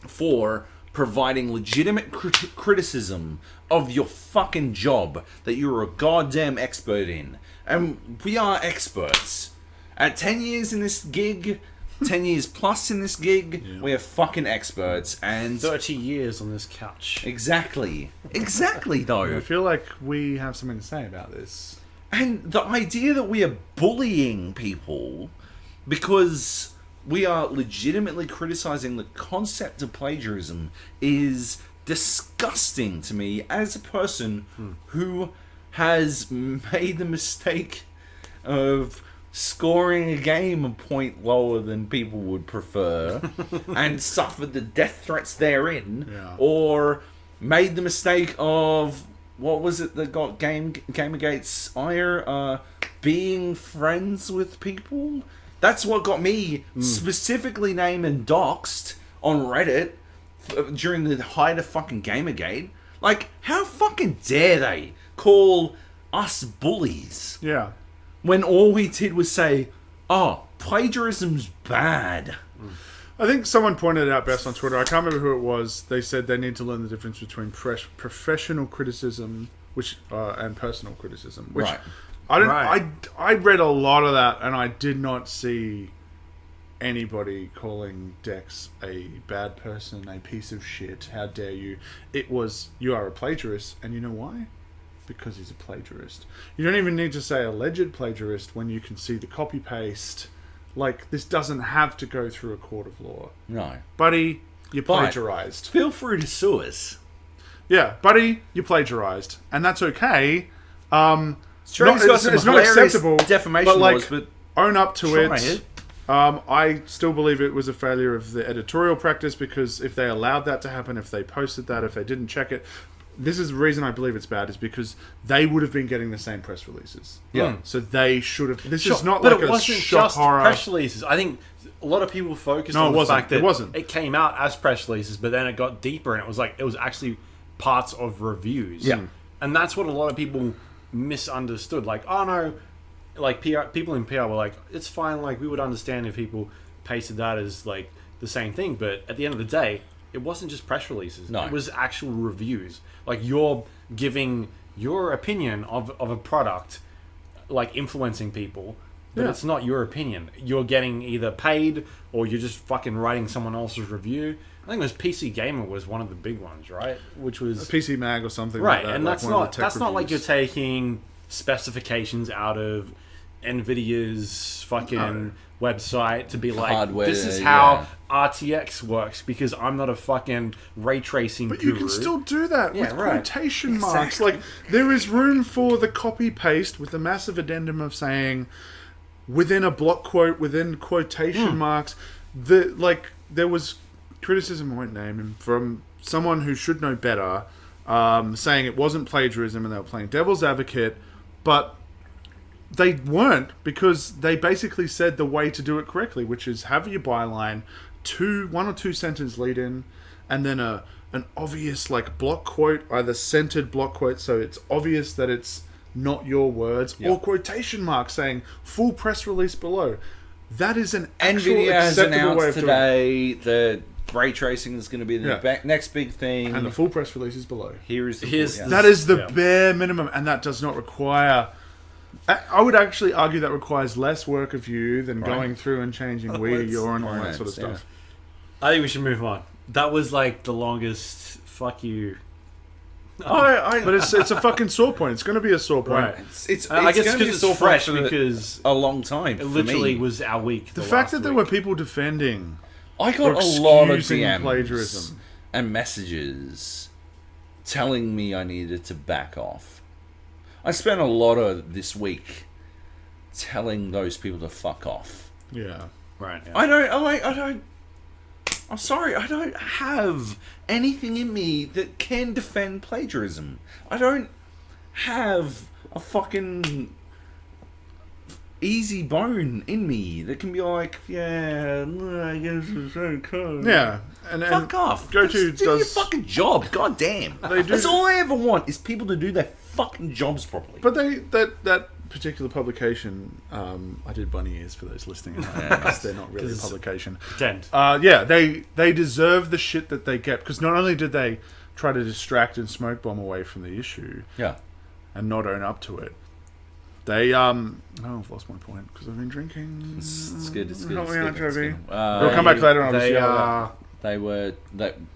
for providing legitimate criticism of your fucking job that you're a goddamn expert in. And we are experts. At 10 years in this gig, 10 years plus in this gig, we are fucking experts. And
30 years on this couch.
exactly
I
though.
feel like we have something to say about this.
And the idea that we are bullying people because we are legitimately criticizing the concept of plagiarism is disgusting to me as a person who has made the mistake of scoring a game a point lower than people would prefer and suffered the death threats therein, or made the mistake of, what was it that got Gamergate's ire? Being friends with people? That's what got me specifically named and doxxed on Reddit during the height of fucking Gamergate. Like, how fucking dare they call us bullies?
Yeah.
When all we did was say, oh, plagiarism's bad.
I think someone pointed it out best on Twitter. I can't remember who it was. They said they need to learn the difference between professional criticism and personal criticism. Which
Right.
I read a lot of that, and I did not see anybody calling Dex a bad person, a piece of shit. How dare you? It was, you are a plagiarist, and you know why? Because he's a plagiarist. You don't even need to say alleged plagiarist when you can see the copy paste. Like, this doesn't have to go through a court of law.
No.
Buddy, you plagiarized.
Feel free to sue us.
Yeah, buddy, you plagiarized. And that's okay.
It's not
acceptable,
defamation
but, like,
laws, but
own up to
try
it.
it.
I still believe it was a failure of the editorial practice, because if they allowed that to happen, if they posted that, if they didn't check it, this is the reason I believe it's bad, is because they would have been getting the same press releases.
Yeah.
So they should have. This
Sure,
is not
but
like
it
a
wasn't
shock
just
horror.
press releases. I think a lot of people focused
No,
on
it
the
wasn't.
fact that
It wasn't.
it came out as press releases, but then it got deeper, and it was actually parts of reviews.
Yeah.
And that's what a lot of people misunderstood. Like, oh no, like people in PR were like, it's fine. Like, we would understand if people pasted that as like the same thing, but at the end of the day, it wasn't just press releases.
No.
It was actual reviews. Like, you're giving your opinion of a product, like influencing people, but it's not your opinion. You're getting either paid or you're just fucking writing someone else's review. I think it was PC Gamer was one of the big ones, right? Which was
PC Mag or something
right,
like that.
and
like
that's
one of
not
the tech
like you're
reviews.
taking specifications out of Nvidia's fucking website to be like,
Hardware,
this is how RTX works, because I'm not a fucking ray tracing
But
guru.
you can still do that with
right.
quotation marks. Like, there is room for the copy paste with the massive addendum of saying, within a block quote, within quotation marks, there was criticism, I won't name him, from someone who should know better, saying it wasn't plagiarism and they were playing devil's advocate, but they weren't, because they basically said the way to do it correctly, which is have your byline, one or two sentence lead in, and then an obvious like block quote, either centered block quote, so it's obvious that it's not your words, or quotation marks saying full press release below. that is an actual
NVIDIA has
acceptable way
announced
of doing it.
today that ray tracing is going to be the next big thing.
And the full press release is below.
Here's
That is the bare minimum, and that does not require... I would actually argue that requires less work of you than going through and changing where you're on all that sort of stuff.
I think we should move on. That was like the longest fuck you.
But it's a fucking sore point. It's going to be a sore point.
Right.
It's
I guess
going to be
because it's fresh, because
a long time.
it literally was our week.
The fact that there were people defending...
I got a lot of
excusing
DMs
plagiarism
and messages telling me I needed to back off. I spent a lot of this week telling those people to fuck off.
Yeah.
Right. Yeah.
I'm sorry, I don't have anything in me that can defend plagiarism. I don't have a fucking easy bone in me that can be like, yeah, I guess it's so cool.
Yeah. And
Fuck off.
Go
Do your fucking job. God damn. That's all I ever want is people to do their fucking jobs properly.
But that particular publication, I did bunny ears for those listening. They're not really a publication.
Pretend.
They deserve the shit that they get, because not only did they try to distract and smoke bomb away from the issue, and not own up to it, they I've lost my point because I've been drinking.
It's good.
Help me out, Joby.
We'll
We'll come back later on.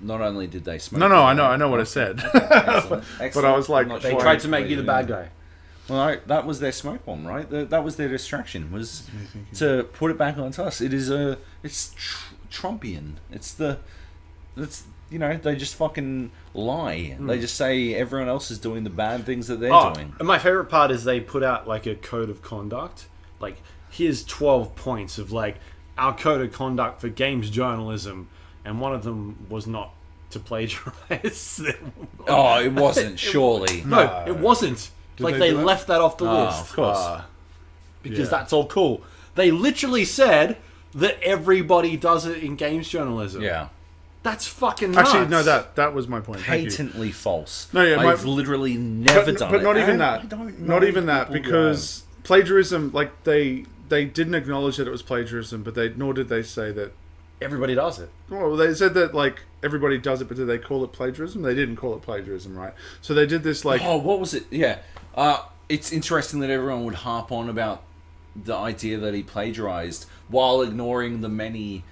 Not only did they smoke.
No, I know what I said.
Excellent.
But I was like,
They tried to make you the bad guy.
Well, that was their smoke bomb, right? That was their distraction, was to put it back onto us. It's Trumpian. They just fucking lie. They just say everyone else is doing the bad things that they're doing.
And my favorite part is they put out like a code of conduct. Like, here's 12 points of like our code of conduct for games journalism, and one of them was not to plagiarize.
Oh, it wasn't, surely.
No, it wasn't. They left that off the list.
Of course.
Because that's all cool. They literally said that everybody does it in games journalism.
Yeah.
That's fucking nuts.
Actually, no, that was my point.
Patently false.
No, yeah,
I've literally never done it.
But not even that.
I don't know
Not even that,
people
because plagiarism, like, they didn't acknowledge that it was plagiarism, but nor did they say that...
Everybody does it.
Well, they said that, like, everybody does it, but did they call it plagiarism? They didn't call it plagiarism, right? So they did this, like...
Oh, what was it? Yeah. It's interesting that everyone would harp on about the idea that he plagiarized while ignoring the many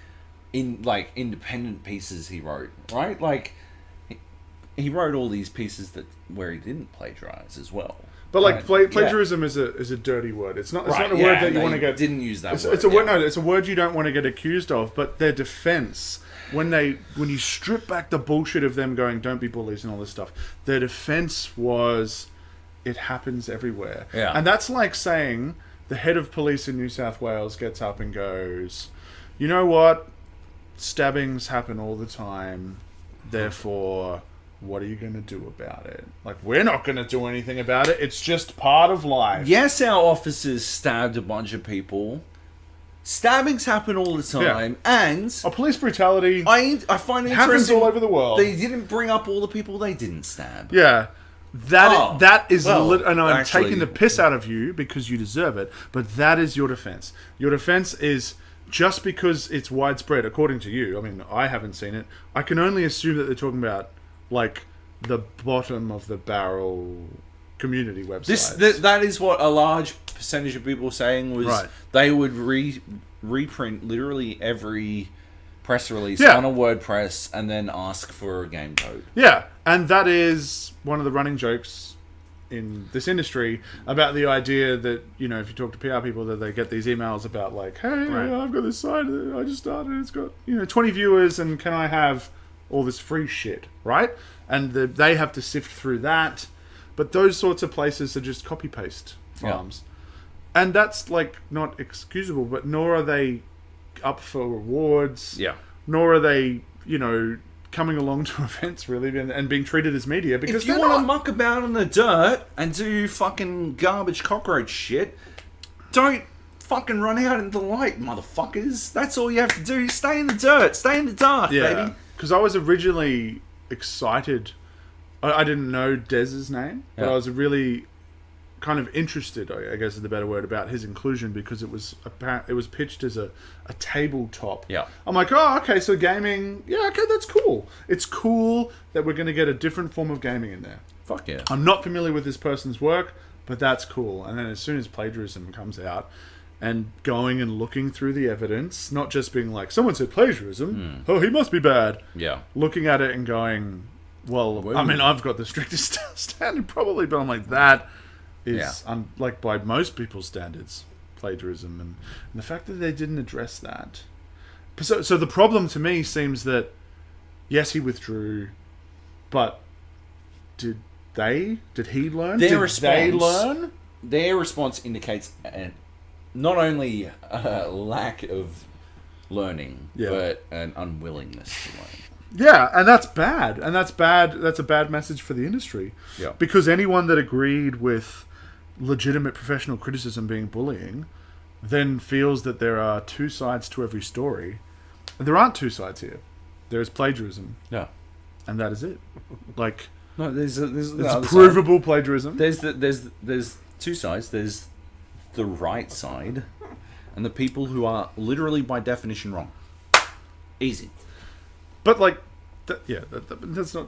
independent pieces he wrote, right? Like, he wrote all these pieces where he didn't plagiarize as well.
But like plagiarism is a dirty word. It's not. It's not a word that you want to get.
Didn't use that word.
It's a word. No, it's a word you don't want to get accused of. But their defense, when you strip back the bullshit of them going, "Don't be bullies" and all this stuff, their defense was, it happens everywhere.
Yeah.
And that's like saying the head of police in New South Wales gets up and goes, "You know what? Stabbings happen all the time. Therefore, what are you going to do about it? Like, we're not going to do anything about it. It's just part of life."
Yes, our officers stabbed a bunch of people. Stabbings happen all the time, and
police brutality.
I find it
happens all over the world.
They didn't bring up all the people they didn't stab.
Yeah, that is, and I'm
actually,
taking the piss out of you because you deserve it. But that is your defense. Your defense is, just because it's widespread, according to you. I mean, I haven't seen it. I can only assume that they're talking about, like, the bottom of the barrel community websites.
That is what a large percentage of people were saying was they would reprint literally every press release on a WordPress and then ask for a game code. Yeah,
and that is one of the running jokes in this industry about the idea that, you know, if you talk to PR people, that they get these emails about like, "Hey, I've got this site that I just started. It's got 20 viewers, and can I have all this free shit?" Right? And they have to sift through that. But those sorts of places are just copy paste farms, and that's like not excusable. But nor are they up for rewards.
Yeah.
Nor are they, coming along to events really and being treated as media, because
if you want to muck about in the dirt and do fucking garbage cockroach shit, don't fucking run out into the light, motherfuckers. That's all you have to do. Stay in the dirt. Stay in the dark, baby.
Because I was originally excited. I didn't know Dez's name, but I was really kind of interested, I guess is the better word, about his inclusion because it was pitched as a tabletop.
Yeah.
I'm like, oh, okay, so gaming, yeah, okay, that's cool. It's cool that we're going to get a different form of gaming in there.
Fuck yeah.
I'm not familiar with this person's work, but that's cool. And then as soon as plagiarism comes out, and going and looking through the evidence, not just being like, someone said plagiarism, oh, he must be bad.
Yeah.
Looking at it and going, well, I mean, I've got the strictest standard probably, but I'm like, that is, like, by most people's standards, plagiarism. And the fact that they didn't address that. So the problem to me seems that, yes, he withdrew, but did he learn? Did they learn?
Their response indicates not only a lack of learning, but an unwillingness to learn.
Yeah, and that's bad. And that's bad. That's a bad message for the industry.
Yeah.
Because anyone that agreed with legitimate professional criticism being bullying then feels that there are two sides to every story. And there aren't two sides here. There is plagiarism.
Yeah.
And that is it. Like,
no, there's
it's provable plagiarism.
There's two sides. There's the right side and the people who are literally by definition wrong. Easy.
But like, that's not.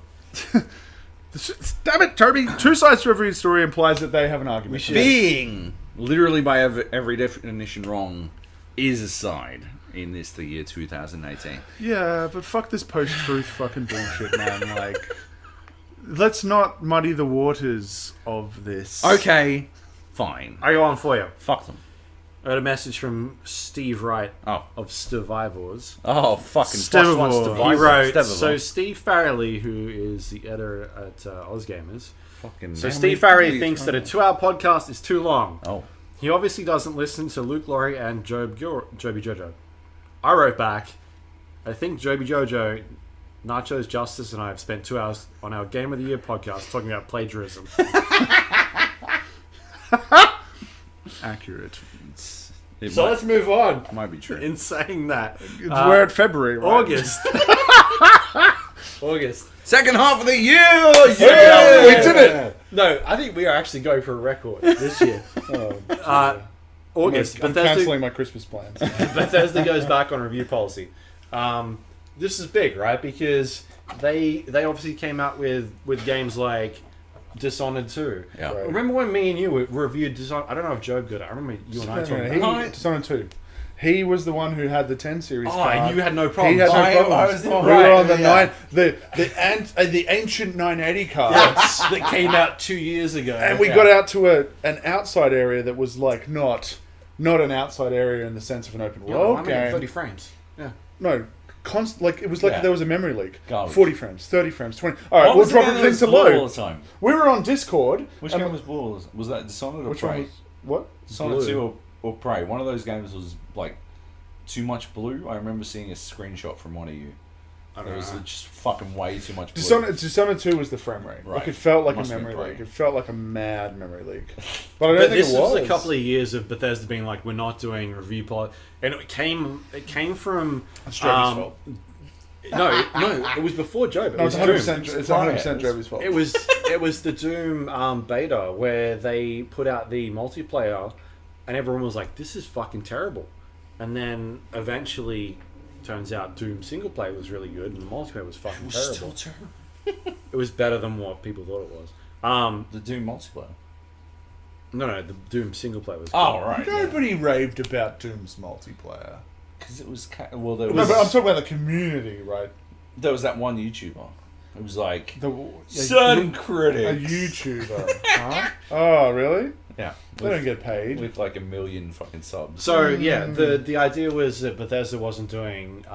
Damn it, Toby! Two sides to every story implies that they have an argument.
Being literally by every definition wrong is a side in the year 2018.
Yeah, but fuck this post-truth fucking bullshit, man. Like, let's not muddy the waters of this.
Okay, fine.
I go on for you.
Fuck them.
I got a message from Steve Wright of Survivors.
Oh, fucking
Stevivore.
He wrote, so Steve Farrelly, who is the editor at OzGamers, so Steve Farrelly thinks that a 2-hour podcast is too long.
Oh.
He obviously doesn't listen to Luke Lawrie and Joby Jojo. I wrote back, I think Joby Jojo, Nachos Justice, and I have spent 2 hours on our Game of the Year podcast talking about plagiarism.
Accurate.
Let's move on.
Might be true.
In saying that,
we're at February, right?
August.
Second half of the year!
Yeah! We did it!
No, I think we are actually going for a record this year. August.
I'm cancelling my Christmas plans.
Bethesda goes back on review policy. This is big, right? Because they obviously came out with games like Dishonored 2.
Yeah.
Right.
Remember when me and you reviewed Dishonored? I don't know if Job got it. I remember you and I talking about it.
Dishonored 2. He was the one who had the 10 series card.
And you had no problem.
He had no problems.
I was the one.
We were on the ancient 980 cards
that came out 2 years ago.
and we got out to an outside area that was like not an outside area in the sense of an open world game.
30 frames. Yeah.
No. It was like there was a memory leak.
Garbage.
40 frames, 30 frames, 20. All right, we'll drop everything to low.
All the time?
We were on Discord.
Which game was Blue? Was that Dishonored or
Which
Prey?
one was what?
Dishonored 2 or Prey. One of those games was like too much blue. I remember seeing a screenshot from one of you. It was just fucking way too much blue.
Dishonored 2 was the frame rate.
Right.
Like, it felt like
Must
a
have
memory
been
leak.
Prey.
It felt like a mad memory leak. But I don't think
this
it was.
was a couple of years of Bethesda being like, we're not doing review policy. And it came from...
It's Joby's fault.
No, it was before Job.
No, it's 100%. It's 100% Joby's fault.
It was the Doom beta where they put out the multiplayer, and everyone was like, "This is fucking terrible." And then eventually, turns out Doom single player was really good, and the multiplayer was fucking terrible.
Still terrible.
It was better than what people thought it was.
The Doom multiplayer.
No, the Doom single player was.
Oh,
good.
right.
Nobody raved about Doom's multiplayer.
Because it was...
No, but I'm talking about the community, right?
There was that one YouTuber. It was like...
Sun
Critics.
A YouTuber. Huh? Oh, really?
Yeah.
They don't get paid.
With like 1 million fucking subs.
So yeah, the idea was that Bethesda wasn't doing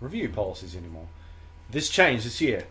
review policies anymore. This changed this year,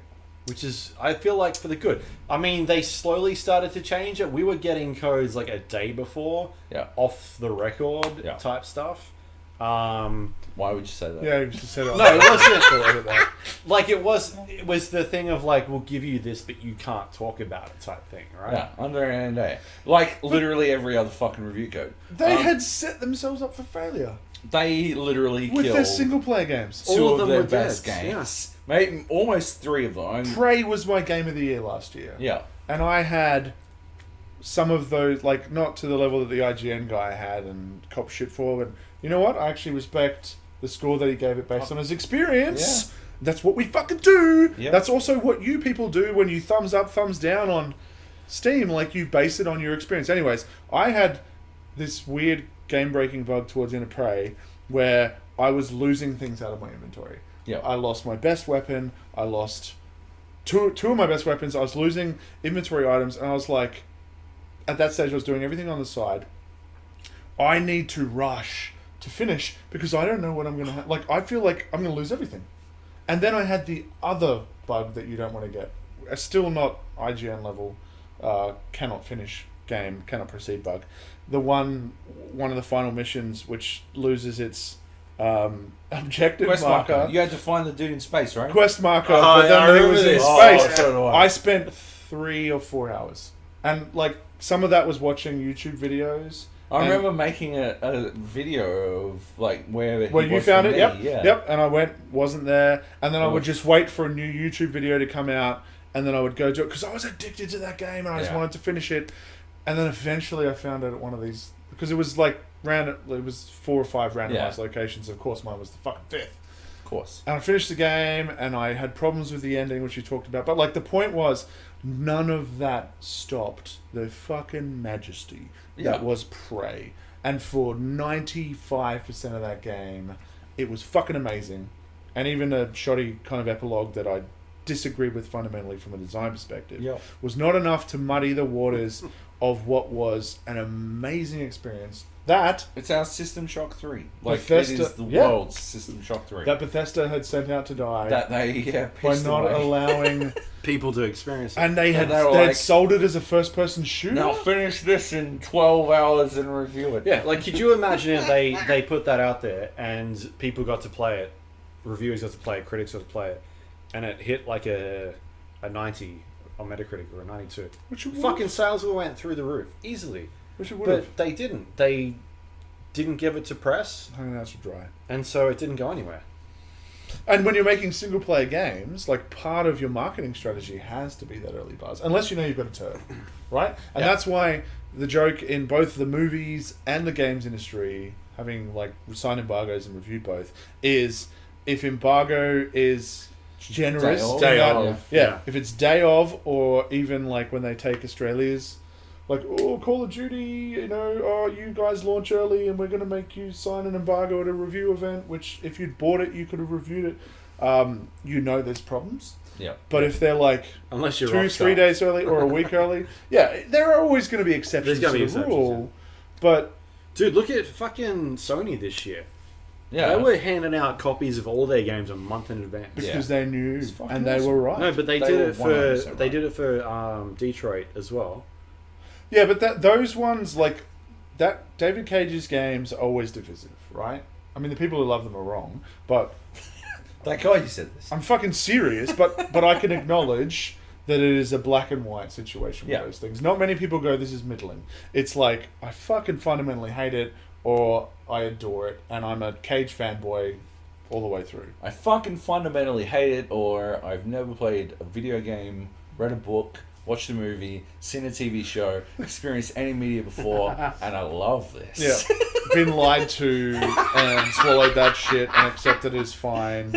which is, I feel like, for the good. I mean, they slowly started to change it. We were getting codes like a day before, off the record type stuff.
Why would you say that?
Yeah, you just said it.
No, it wasn't. Like it was the thing of like, we'll give you this, but you can't talk about it type thing, right?
Yeah, under an NDA. Like literally every other fucking review code.
They had set themselves up for failure.
They literally
with
killed
their single player games.
two
All
of
of them
their
were
best
dead.
games. Mate, almost 3 of them.
Prey was my game of the year last year.
Yeah.
And I had some of those, like, not to the level that the IGN guy had and cop shit for, but you know what? I actually respect the score that he gave it based on his experience.
Yeah.
That's what we fucking do.
Yep.
That's also what you people do when you thumbs up, thumbs down on Steam. Like, you base it on your experience. Anyways, I had this weird game-breaking bug towards the end of Prey where I was losing things out of my inventory.
Yeah.
I lost my best weapon. I lost two of my best weapons. I was losing inventory items, and I was like, at that stage, I was doing everything on the side. I need to rush to finish because I don't know what I'm going to have. Like, I feel like I'm going to lose everything. And then I had the other bug that you don't want to get. A still not IGN level, cannot finish game, cannot proceed bug. The one of the final missions which loses its objective
Quest
marker.
You had to find the dude in space, right?
Quest marker,
Oh,
but
yeah, I
then he
remember
was in
this.
space.
So do
I spent 3 or 4 hours. And, like, some of that was watching YouTube videos.
I
And-
remember making a video of like where he
you
was
found
for
it,
me,
yep,
yeah.
yep. And I wasn't there, and then I would
Oof.
just wait for a new YouTube video to come out, and then I would go do it because I was addicted to that game, and I just
Yeah.
wanted to finish it. And then eventually, I found it at one of these because it was like random. It was 4 or 5 randomized
Yeah.
locations. Of course, mine was the fucking 5th.
Of course.
And I finished the game, and I had problems with the ending, which you talked about. But like the point was, none of that stopped the fucking majesty
Yeah.
that was Prey. And for 95% of that game, it was fucking amazing. And even a shoddy kind of epilogue that I disagree with fundamentally from a design perspective
Yep.
was not enough to muddy the waters of what was an amazing experience. That
It's our System Shock 3. Like,
Bethesda-
it is the
yeah.
world's System Shock 3.
Bethesda had sent out to die
That they,
by
pissed
not
away.
allowing...
People to experience it.
And they had
they were
they'd
like,
sold it as a first-person shooter.
Now finish this in 12 hours and review it.
Yeah, like, could you imagine if they put that out there and people got to play it, reviewers got to play it, critics got to play it, and it hit like a 90 on Metacritic or a 92.
Which it
Fucking sales would went through the roof easily.
Which it would have.
But they didn't. They didn't give it to press,
I think that's dry.
and so it didn't go anywhere.
And when you're making single-player games, like, part of your marketing strategy has to be that early buzz, unless you know you've got a turd, right? And
Yeah.
that's why the joke in both the movies and the games industry, having like signed embargoes and reviewed both, is if embargo is generous,
Day of.
in
Day
that-
of,
yeah,
yeah.
if it's day of, or even like when they take Australia's. Like, oh, Call of Duty, you know, oh, you guys launch early and we're going to make you sign an embargo at a review event, which if you'd bought it, you could have reviewed it. You know there's problems.
Yeah.
But if they're like
Unless you're
2-3 days early or a week early, yeah, there are always going to be exceptions
There's
to
gonna
the
be exceptions,
rule. But
Dude, look at fucking Sony this year.
Yeah.
They were handing out copies of all their games a month in advance.
because they knew
It's fucking
and they
awesome.
were right.
No, but they
They
did
were
it for
100%
they
right.
did it for Detroit as well.
Yeah, but those ones, like, that David Cage's games are always divisive, right? I mean, the people who love them are wrong, but
Thank God you said this.
I'm fucking serious, but I can acknowledge that it is a black and white situation with
Yeah.
those things. Not many people go, this is middling. It's like, I fucking fundamentally hate it, or I adore it, and I'm a Cage fanboy all the way through.
I fucking fundamentally hate it, or I've never played a video game, read a book, watched a movie, seen a TV show, experienced any media before, and I love this.
Yeah. Been lied to and swallowed that shit and accepted it as fine.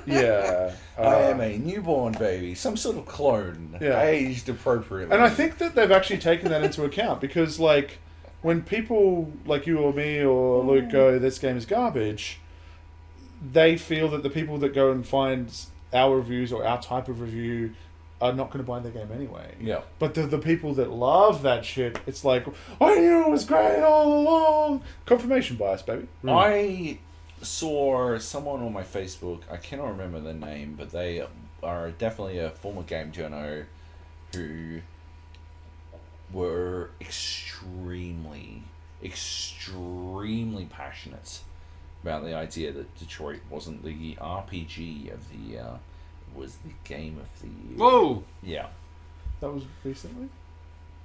Yeah.
I am a newborn baby, some sort of clone,
Yeah.
aged appropriately.
And I think that they've actually taken that into account because, like, when people like you or me or Luke go, this game is garbage, they feel that the people that go and find our reviews or our type of review are not going to buy the game anyway.
Yeah.
But the people that love that shit, it's like, I knew it was great all along. Confirmation bias, baby.
I saw someone on my Facebook, I cannot remember their name, but they are definitely a former game journo who were extremely passionate about the idea that Detroit wasn't the RPG of the year, was the game of the year.
Whoa!
Yeah,
That was recently.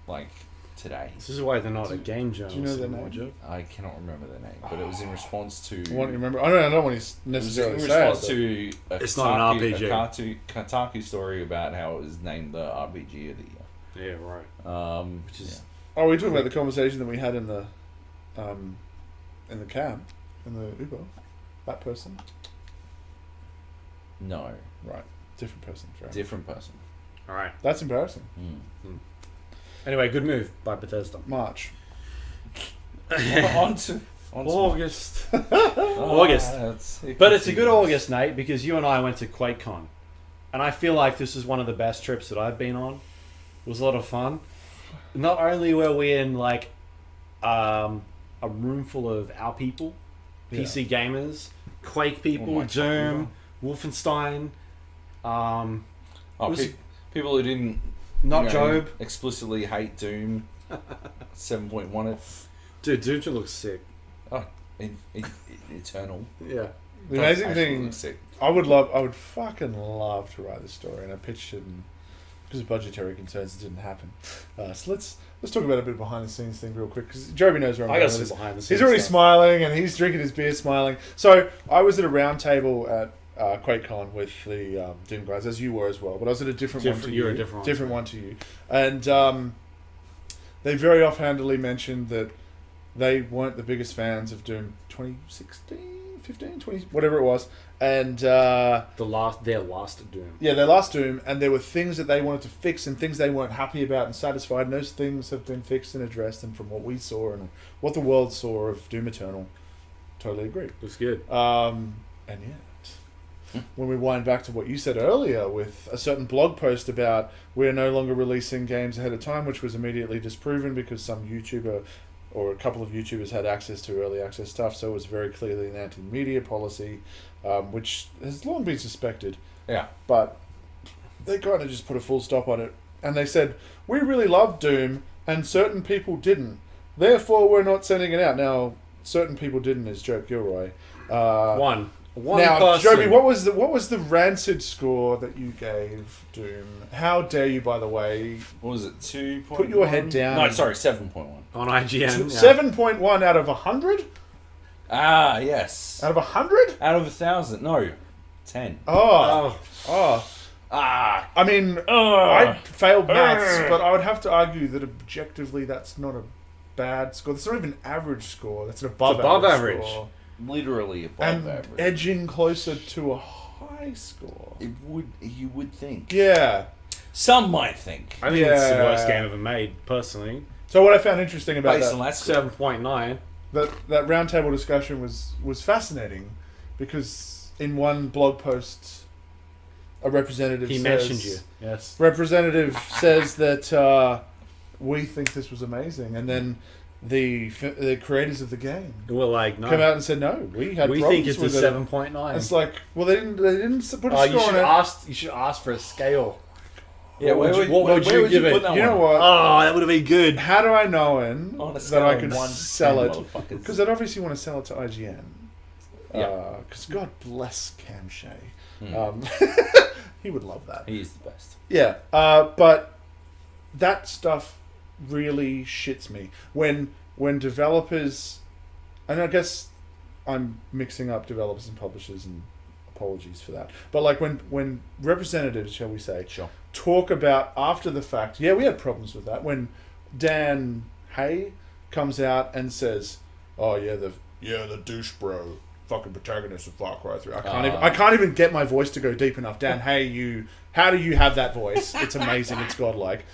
like today.
This is why they're not a game
Do you know
journalist
their
anymore,
name?
Joe.
I cannot remember their name, but it was in response to...
I want to remember. I don't want to
It was in
necessarily say
response
it.
to a
It's not an RPG.
Kotaku story about how it was named the RPG of the year.
Yeah, right.
Which is
Oh, we're talking about the conversation that we had in the cab, in the Uber. That person,
no
right? Different person. Right?
different person.
All right.
That's embarrassing.
Anyway, good move by Bethesda.
March.
on to
August.
Oh,
August. But it's a good August, Nate, because you and I went to QuakeCon. And I feel like this is one of the best trips that I've been on. It was a lot of fun. Not only were we in like a room full of our people, PC gamers, Quake people, Doom, Wolfenstein,
people who didn't
Joab,
explicitly hate Doom 7.1 it.
Dude, Doom looks sick.
Oh, Eternal.
Yeah.
The amazing
Actually
thing,
looks sick.
I would fucking love to write this story, and I pitched it, and because of budgetary concerns, it didn't happen. So let's talk about a bit of behind the scenes thing real quick, because Joby knows where I'm
I
going
got
with
some
this.
behind the scenes.
He's already
stuff.
smiling, and he's drinking his beer, smiling. So I was at a round table at QuakeCon with the Doom guys, as you were as well, but I was at a different one to you.
You were a different
one to you, and they very offhandedly mentioned that they weren't the biggest fans of Doom 2016, 15, 20, whatever it was, and
their last Doom.
yeah, their last Doom, and there were things that they wanted to fix and things they weren't happy about and satisfied, and those things have been fixed and addressed, and from what we saw and what the world saw of Doom Eternal, totally agree.
It was good.
And yet, when we wind back to what you said earlier with a certain blog post about we're no longer releasing games ahead of time, which was immediately disproven because some YouTuber or a couple of YouTubers had access to early access stuff, so it was very clearly an anti-media policy, which has long been suspected.
Yeah.
But they kind of just put a full stop on it, and they said, we really love Doom, and certain people didn't. Therefore, we're not sending it out. Now, certain people didn't is Joab Gilroy.
One
Now,
person.
Joby, what was the rancid score that you gave Doom? How dare you, by the way?
What was it? 2.
Put your head down.
No, sorry, 7.1.
on IGN.
7.1 out of 100?
Ah, yes.
Out of 100?
Out of 1,000. No, 10.
Oh.
Ah.
I mean, I failed maths, but I would have to argue that objectively that's not a bad score. That's not even an average score. That's an above average score.
Literally above
And
average.
edging closer to a high score.
You would think.
Yeah.
Some might think.
I think it's the
Yeah.
worst game ever made, personally.
So what I found interesting about
Based
that,
on that score.
7.9.
that roundtable discussion was fascinating, because in one blog post, a representative
Mentioned you. Yes.
Representative says that we think this was amazing, and then the creators of the game
We're like, no.
come out and said no, we had
We
problems
think it's a
with it.
7.9.
It's like, well, they didn't put a
Oh,
score on it.
you should ask for a scale.
Yeah,
What would
where
you
would
give
you
it?
put that
You know
one?
what?
Oh, that would have been good.
How do I know
On a
that
scale
I
of
could
1 to
sell
10,
it?
motherfuckers.
Because I'd obviously want to sell it to IGN.
Yeah.
Because God bless Cam Shea.
Hmm.
He would love that.
He is the best.
Yeah, but that stuff really shits me when developers, and I guess I'm mixing up developers and publishers, and apologies for that. But like when representatives, shall we say,
Sure.
talk about after the fact, yeah, we had problems with that. When Dan Hay comes out and says, "Oh yeah, the douche bro." Fucking protagonist of Far Cry 3. I can't even get my voice to go deep enough. Dan, how do you have that voice? It's amazing. It's godlike.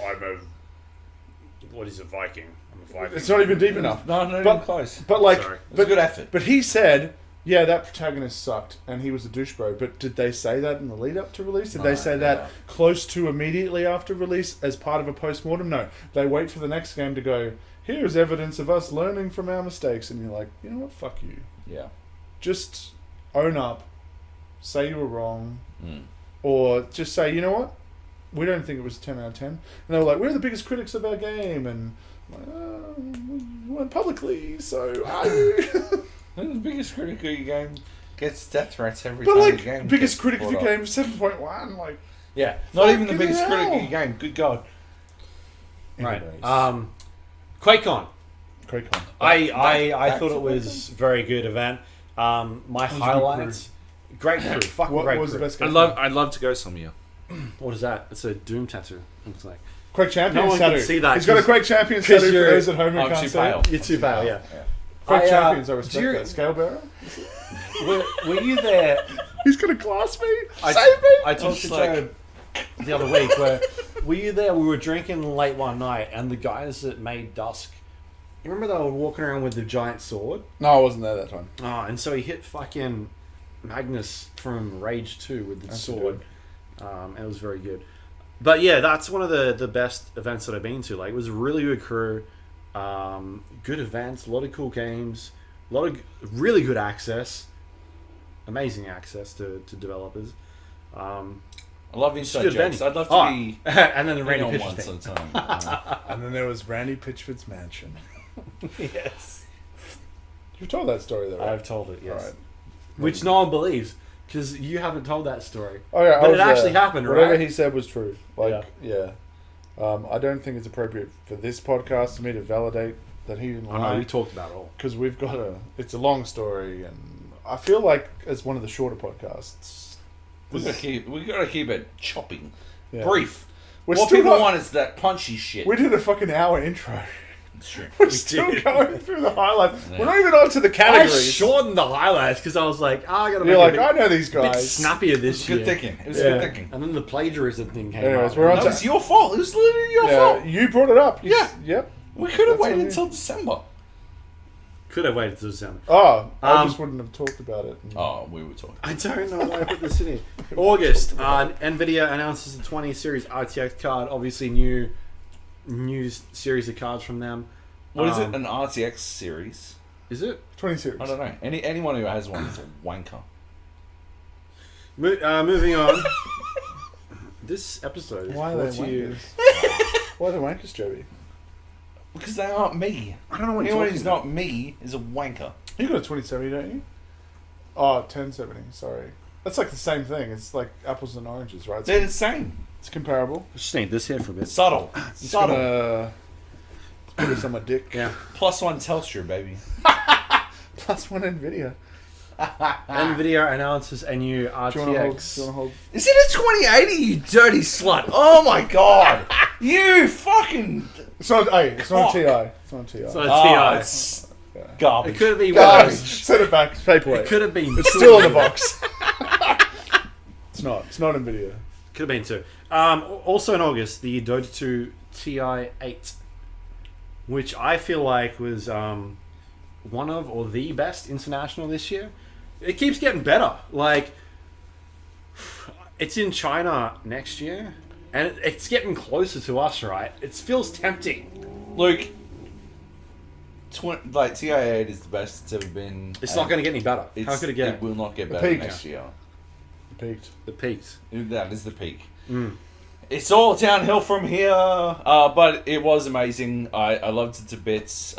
What is a Viking? I'm a Viking.
It's not even deep enough.
No, not
But-
even close.
But like,
Sorry.
It was a good effort.
but he said, yeah, that protagonist sucked, and he was a douche bro. But did they say that in the lead up to release? Did they say that close to immediately after release as part of a post-mortem? No. They wait for the next game to go, here's evidence of us learning from our mistakes. And you're like, you know what? Fuck you.
Yeah.
Just own up, say you were wrong, or just say, you know what, we don't think it was a 10 out of 10. And they were like, we're the biggest critics of our game, and we weren't publicly, so are you?
The biggest critic of your game gets death threats every
But
time
like,
the game
biggest
gets
critic of
brought
your
up.
game, 7.1, like,
Yeah, not even the
Fucking
biggest critic
hell.
of your game. Good God.
Right.
anyways.
QuakeCon.
QuakeCon.
I thought it was a very good event. My highlights. Great crew. Fucking
What
great
was the
crew.
best game?
I'd love to go some year.
What is that? It's a Doom tattoo. Looks like.
Quake Champions
No one
tattoo.
can see that,
He's got a
'cause-
Quake Champions
'cause
tattoo for
you're-
those at home who
I'm
can't
too
see
pale.
it.
You're too bad, yeah.
Quake Champions, I
do
respect
you-
that. Scale bearer?
Were you there?
He's gonna class me?
I,
Save me!
I talked to Joab the other week. Were you there? We were drinking late one night, and the guys that made Dusk. You remember they were walking around with the giant sword?
No, I wasn't there that time.
Oh, and so he hit fucking Magnus from Rage 2 with the
That's
sword. And it was very good. But yeah, that's one of the best events that I've been to. Like, it was a really good crew, good events, a lot of cool games, a lot of really good access, amazing access to developers.
I love
It's
inside
good
jokes.
venue.
I'd love to be
And then the
in
Randy
on
Pitchford
once
thing.
at a time.
And then there was Randy Pitchford's mansion.
Yes.
You've told that story though, right?
I've told it, yes.
Alright.
Which no one believes, because you haven't told that story.
Oh yeah,
But
I
it
was
actually
there.
happened,
Whatever
right?
he said was true. Like, yeah. I don't think it's appropriate for this podcast for me to validate that he didn't
I know,
lie.
we talked about it all.
Because we've got it's a long story, and I feel like as one of the shorter podcasts,
we gotta keep it chopping,
yeah.
brief.
We're
What
still
people
not-
want is that punchy shit.
We did a fucking hour intro.
Sure.
We're still
did.
going through the highlights.
Yeah.
We're not even on to the
I
categories.
shortened the highlights because I was like, I gotta make
You're like,
it
I know these
a bit
guys.
snappier
It
this
was
year.
good thinking. It was
Yeah.
good thinking.
And then the plagiarism thing came
Anyways,
up.
we're on
That
to...
was your fault. It was literally your
Yeah,
fault.
you brought it up.
Yeah.
Yep.
We could have
That's
waited
on you.
until December.
Could have waited till December.
Oh, I
Um,
just wouldn't have talked about it.
Oh, we were talking.
I don't know why I put this in here. August, Nvidia announces the 20 series RTX card. Obviously, new series of cards from them.
What is it? An RTX series?
Is it?
20 series.
I don't know. Anyone who has one is a wanker.
Moving on. This episode is
Why are
brought
they
to you.
wankers? Why are they wankers, Joby?
Because they aren't me.
I don't know what you're
Anyone
talking
who's
about.
not me is a wanker.
You got a 2070, don't you? Oh, 1070, sorry. That's like the same thing. It's like apples and oranges, right?
They're the same.
It's comparable.
Just need this here for a bit.
Subtle.
It's
Subtle.
gonna put this on my dick.
Yeah.
+1 Telstra, baby.
Plus one Nvidia.
Nvidia announces a new
Do you want to hold?
RTX.
Is it a 2080, you dirty slut? Oh my god. You fucking...
It's not. Hey, it's not a
Cock.
TI. It's not a TI.
It's not a
Oh,
TI.
it's
Yeah.
garbage.
It could have been
Garbage.
worse.
Send it back. Paperweight.
It could have been.
It's still in the box. It's not. It's not Nvidia.
Could have been two. Also in August, the Dota 2 TI-8, which I feel like was one of or the best international this year. It keeps getting better. Like, it's in China next year, and it's getting closer to us, right? It feels tempting.
Luke, TI-8 is the best it's ever been.
It's not going to get any better. How could it get?
It will not get
The
better
peak.
next year.
Peaked.
The peaks.
That is the peak.
Mm.
It's all downhill from here, but it was amazing. I loved it to bits.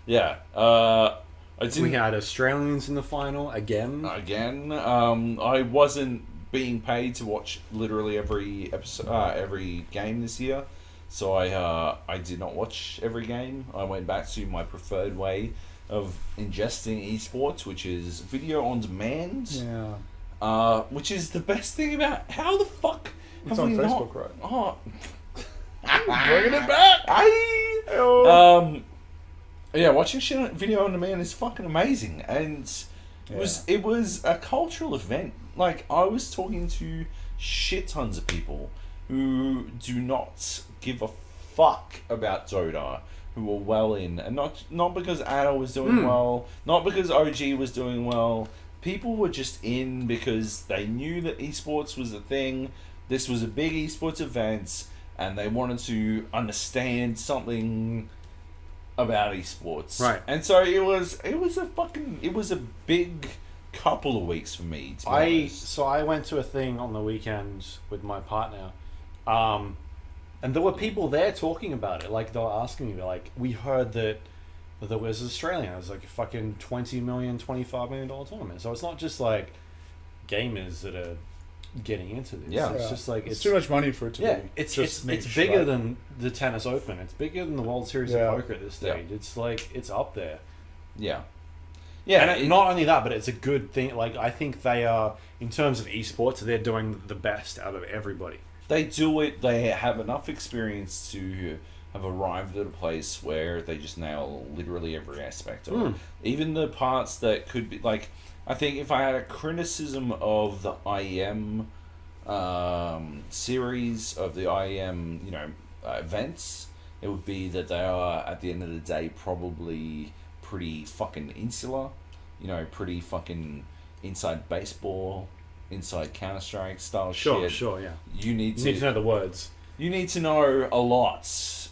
Yeah. I didn't,
We had Australians in the final again.
again, I wasn't being paid to watch literally every episode, every game this year, so I did not watch every game. I went back to my preferred way of ingesting esports, which is video on demand.
Yeah.
Which is the best thing about how the fuck
It's
have
on
we
Facebook,
not,
right?
Oh,
Bringing it back.
Aye. Yeah, watching shit on video on demand is fucking amazing, and it was a cultural event. Like, I was talking to shit tons of people who do not give a fuck about Dota, who were well in, and not because Anna was doing well, not because OG was doing well. People were just in because they knew that esports was a thing. This was a big esports event, and they wanted to understand something about esports.
Right.
And so it was a big couple of weeks for me, to be honest.
So I went to a thing on the weekend with my partner, and there were people there talking about it. Like, they were asking me, like, we heard that there was Australian. It was like a fucking $20 million, $25 million tournament. So it's not just like gamers that are getting into this.
Yeah.
It's just like
It's too much money for it to
Yeah,
be.
it's
just niche,
bigger
right?
than the Tennis Open. It's bigger than the World Series
Yeah.
of Poker at this stage. It's like, it's up there.
Yeah. Yeah.
And not only that, but it's a good thing. Like, I think they are, in terms of esports, they're doing the best out of everybody.
they do it. They have enough experience to have arrived at a place where they just nail literally every aspect of it. Even the parts that could be like, I think if I had a criticism of the IEM series of the IEM, events, it would be that they are at the end of the day probably pretty fucking insular, pretty fucking inside baseball, inside Counter-Strike style shit.
Sure, yeah.
You need
You need to know the words.
You need to know a lot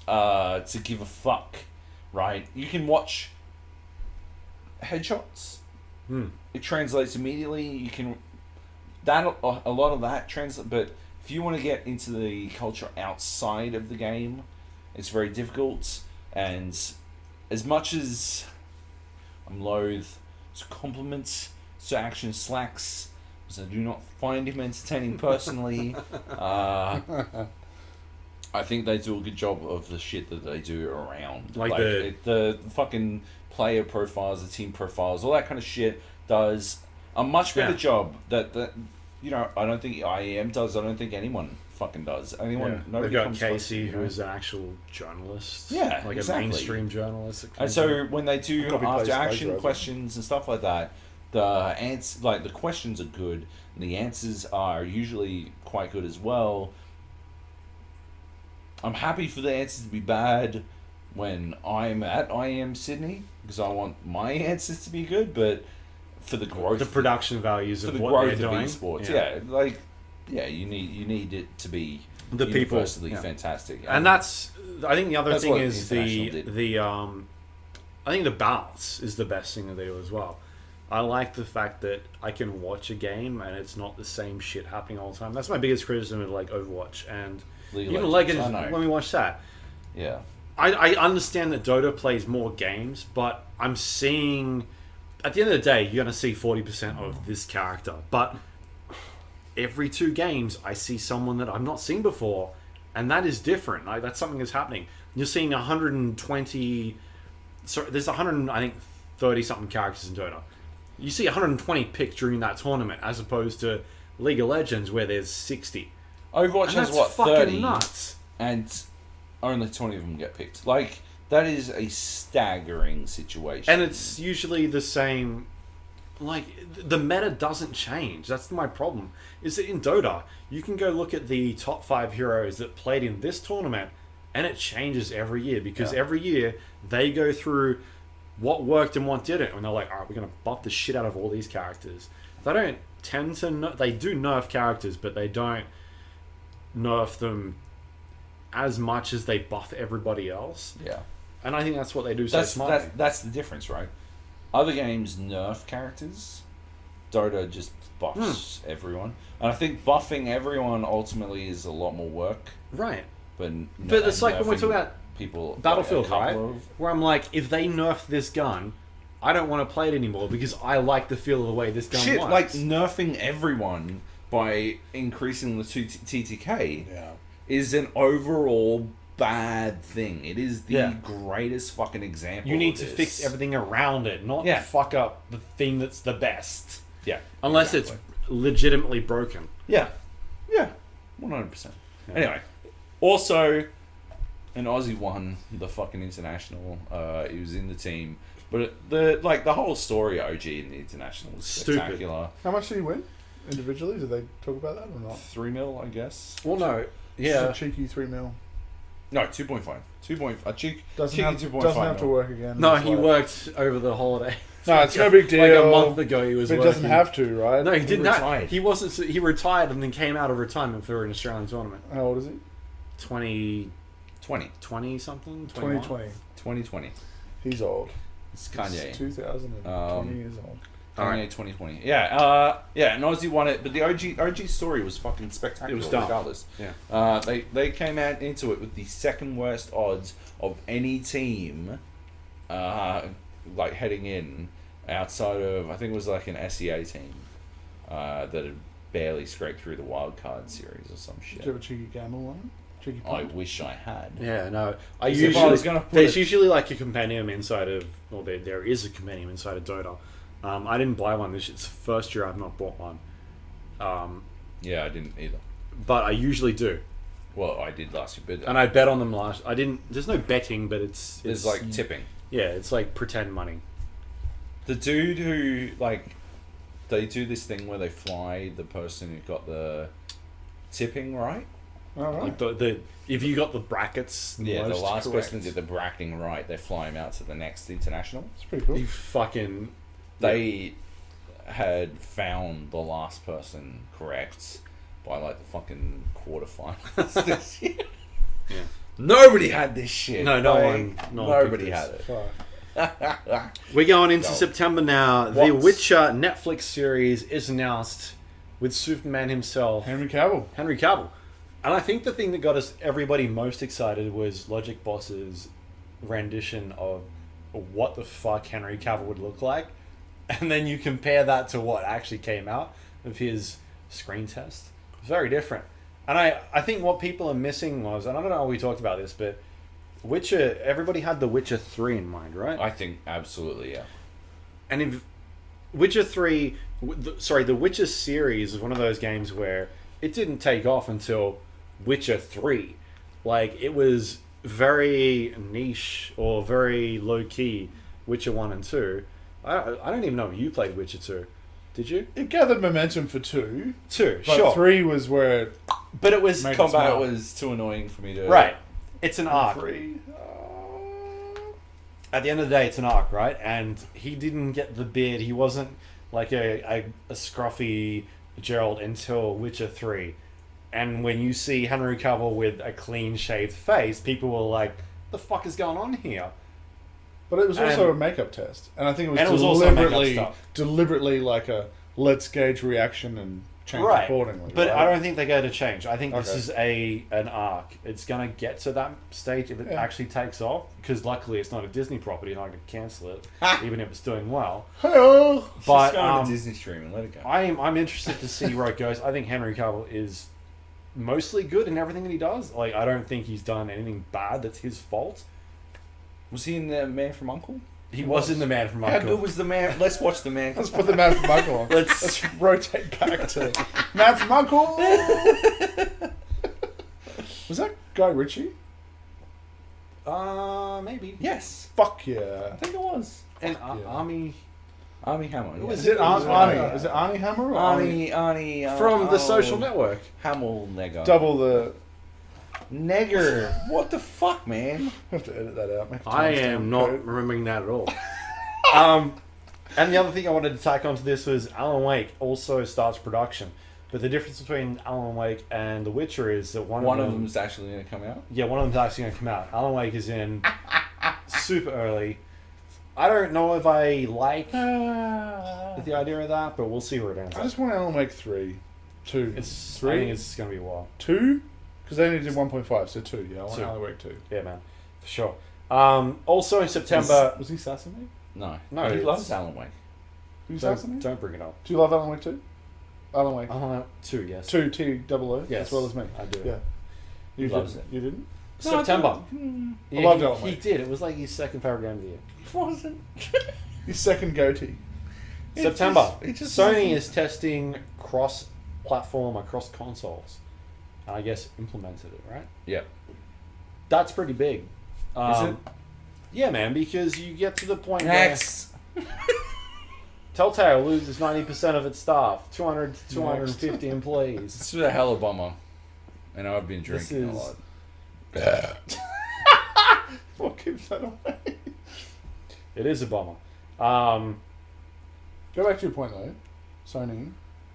to give a fuck, right? You can watch headshots. It translates immediately. You can a lot of that translate, but if you want to get into the culture outside of the game, it's very difficult. And as much as I'm loath to compliment Sir Action Slacks, because I do not find him entertaining personally, I think they do a good job of the shit that they do around.
Like
the fucking player profiles, the team profiles, all that kind of shit does a much better job that I don't think IEM does. I don't think anyone fucking does.
They've got Casey, who is an actual journalist.
Yeah,
like
exactly.
a mainstream journalist.
And so when they do after action questions and stuff like that, the questions are good, and the answers are usually quite good as well. I'm happy for the answers to be bad when I'm at IEM Sydney, because I want my answers to be good, but for the growth,
the production values of what they're doing,
esports, you need it to be
the people
universally fantastic,
and that's I think the other thing is I think the balance is the best thing that they do as well. I like the fact that I can watch a game and it's not the same shit happening all the time. That's my biggest criticism of like Overwatch and even Legends when we watch that.
Yeah.
I understand that Dota plays more games, but I'm seeing at the end of the day, you're going to see 40% of this character. But every 2 games, I see someone that I've not seen before, and that is different. Like, that's something that's happening. You're seeing 120... So there's 30-something characters in Dota. You see 120 picked during that tournament, as opposed to League of Legends, where there's 60.
Overwatch has, what, 30?
Nuts.
And only 20 of them get picked. Like... That is a staggering situation.
And it's usually the same... Like, the meta doesn't change. That's my problem. Is that in Dota, you can go look at the top 5 heroes that played in this tournament, and it changes every year. Because every year, they go through what worked and what didn't. And they're like, alright, we're going to buff the shit out of all these characters. They don't tend to... They do nerf characters, but they don't nerf them as much as they buff everybody else.
Yeah.
And I think that's what they do so smartly.
That's the difference, right? Other games nerf characters. Dota just buffs everyone. And I think buffing everyone ultimately is a lot more work.
Right.
But
it's like when we're talking about
people,
Battlefield, right? Where I'm like, if they nerf this gun, I don't want to play it anymore because I like the feel of the way this gun works.
Like nerfing everyone by increasing the TTK is an overall bad thing. It is the greatest fucking example.
You need to fix everything around it, not fuck up the thing that's the best.
Yeah.
Unless it's legitimately broken.
Yeah. Yeah. 100%. Yeah. Anyway, also, an Aussie won the fucking international. He was in the team. But the whole story of OG in the international was spectacular.
How much did he win individually? Did they talk about that or not?
3 mil, I guess.
Well, no. Yeah.
Just a cheeky 3 mil.
No, 2.5. 2.5. A cheeky
doesn't
2.5
have to work again.
No, he worked over the holiday.
No, it's no big deal.
Like a month ago, he was
but
working.
He doesn't have to, right?
No, he did not. He wasn't. He retired and then came out of retirement for an Australian tournament.
How old is he?
20 something.
2020.
He's old.
It's Kanye.
He's 2020 years old.
Kanye 2020. Yeah, and Aussie won it, but the OG story was fucking spectacular.
It was dumb.
Regardless.
Yeah.
They came out into it with the second worst odds of any team, like heading in outside of, I think it was like an SEA team, that had barely scraped through the wild card series or some shit.
Did you have a cheeky gamble on it? Cheeky
I wish I had.
Yeah, no. There's usually like a compendium inside of, or there is a compendium inside of Dota. I didn't buy one. It's the first year I've not bought one.
Yeah, I didn't either.
but I usually do.
Well, I did last year, but
And I bet on them last. I didn't. There's no betting, but it's
there's like tipping.
yeah, it's like pretend money.
The dude who like they do this thing where they fly the person who got the tipping right.
All right.
Like the if you got the brackets,
Yeah, the
most
last
correct,
person that did the bracketing right, they fly him out to the next international.
It's pretty cool.
you fucking
They had found the last person correct by like the fucking quarterfinals this year.
Yeah.
Nobody had this shit.
No
Like,
one
Nobody
picked
had
this.
Fuck.
We're going into
No.
September now. The
What?
Witcher Netflix series is announced with Superman himself,
Henry Cavill.
Henry Cavill. And I think the thing that got us everybody most excited was Logic Boss's rendition of what the fuck Henry Cavill would look like. And then you compare that to what actually came out of his screen test. Very different. And I think what people are missing was, and I don't know how we talked about this, but Witcher, everybody had The Witcher 3 in mind, right?
I think absolutely, yeah.
And if Witcher 3, the Witcher series is one of those games where it didn't take off until Witcher 3. Like, it was very niche or very low-key, Witcher 1 and 2. I don't even know if you played Witcher 2. Did you?
It gathered momentum for 2.
2,
But
sure.
3 was where it
But it was...
Made
Combat
smile.
was too annoying for me to...
Right. It's an arc.
3.
At the end of the day, it's an arc, right? And he didn't get the beard. He wasn't like a scruffy Geralt until Witcher 3. And when you see Henry Cavill with a clean-shaved face, people were like, the fuck is going on here?
But it was also
And-
a makeup test. And I think it was,
And it was also makeup
deliberately,
stuff.
deliberately like a let's gauge reaction and change
Right.
accordingly.
But
right?
I don't think they're going to change. I think this
Okay.
is an arc. It's going to get to that stage if it
Yeah.
actually takes off. Because luckily it's not a Disney property and I can cancel it, even if it's doing well.
Hey-oh.
But
Just go to Disney stream and let it go.
I'm interested to see where it goes. I think Henry Cavill is mostly good in everything that he does. Like, I don't think he's done anything bad that's his fault.
Was he in The Man from U.N.C.L.E.?
He was in The Man from
How
U.N.C.L.E.
good was The Man? Let's watch The Man.
Let's put the Man from Uncle on. Let's rotate back to Man from Uncle. Was that Guy Ritchie?
Maybe.
Yes,
Fuck yeah.
I think it was.
And
yeah.
Army
Army Hammer.
was
Is it
Arnie?
Arnie? Is it Arnie Hammer or
Arnie
from The Social Network.
Hamel Negger.
Double the...
Negger. What the fuck, man?
I have to edit that out. Make a
I
timestamp
am not
code.
remembering that at all. And the other thing I wanted to tack onto this was Alan Wake also starts production. But the difference between Alan Wake and The Witcher is that one of them...
them's actually going to come out.
Yeah, one of them's actually going to come out. Alan Wake is in super early. I don't know if I like the idea of that, but we'll see where it ends
I
up.
just want Alan Wake 3. 2.
It's, I
3?
think it's going to be a while.
2? Because they only did 1.5, so 2. Yeah, I want
2.
Alan Wake 2.
Yeah, man. For sure. Also in September...
Was he Sasami?
No.
No,
He
it's-
loves Alan Wake.
Who's
Don't,
Sasami?
don't bring it up.
Do you love Alan Wake 2? Alan Wake.
2, yes.
2 T-double-O,
Yes,
as well as me.
I do.
Yeah. You
He loves
didn't?
it.
You didn't?
September.
I loved
he,
Alan
he
Wake.
did. It was like his second favorite game of the year.
It wasn't.
His second goatee.
September.
it just
Sony
wasn't.
is testing cross-platform across consoles. And I guess implemented it, right?
Yeah.
That's pretty big.
Is it?
Yeah, man, because you get to the point
Next.
where Telltale loses 90% of its staff, 200 to 250 employees.
This is a hell of a bummer. And I've been drinking a
is-
lot.
What keeps that away?
It is a bummer.
Go back to your point, though. Sony.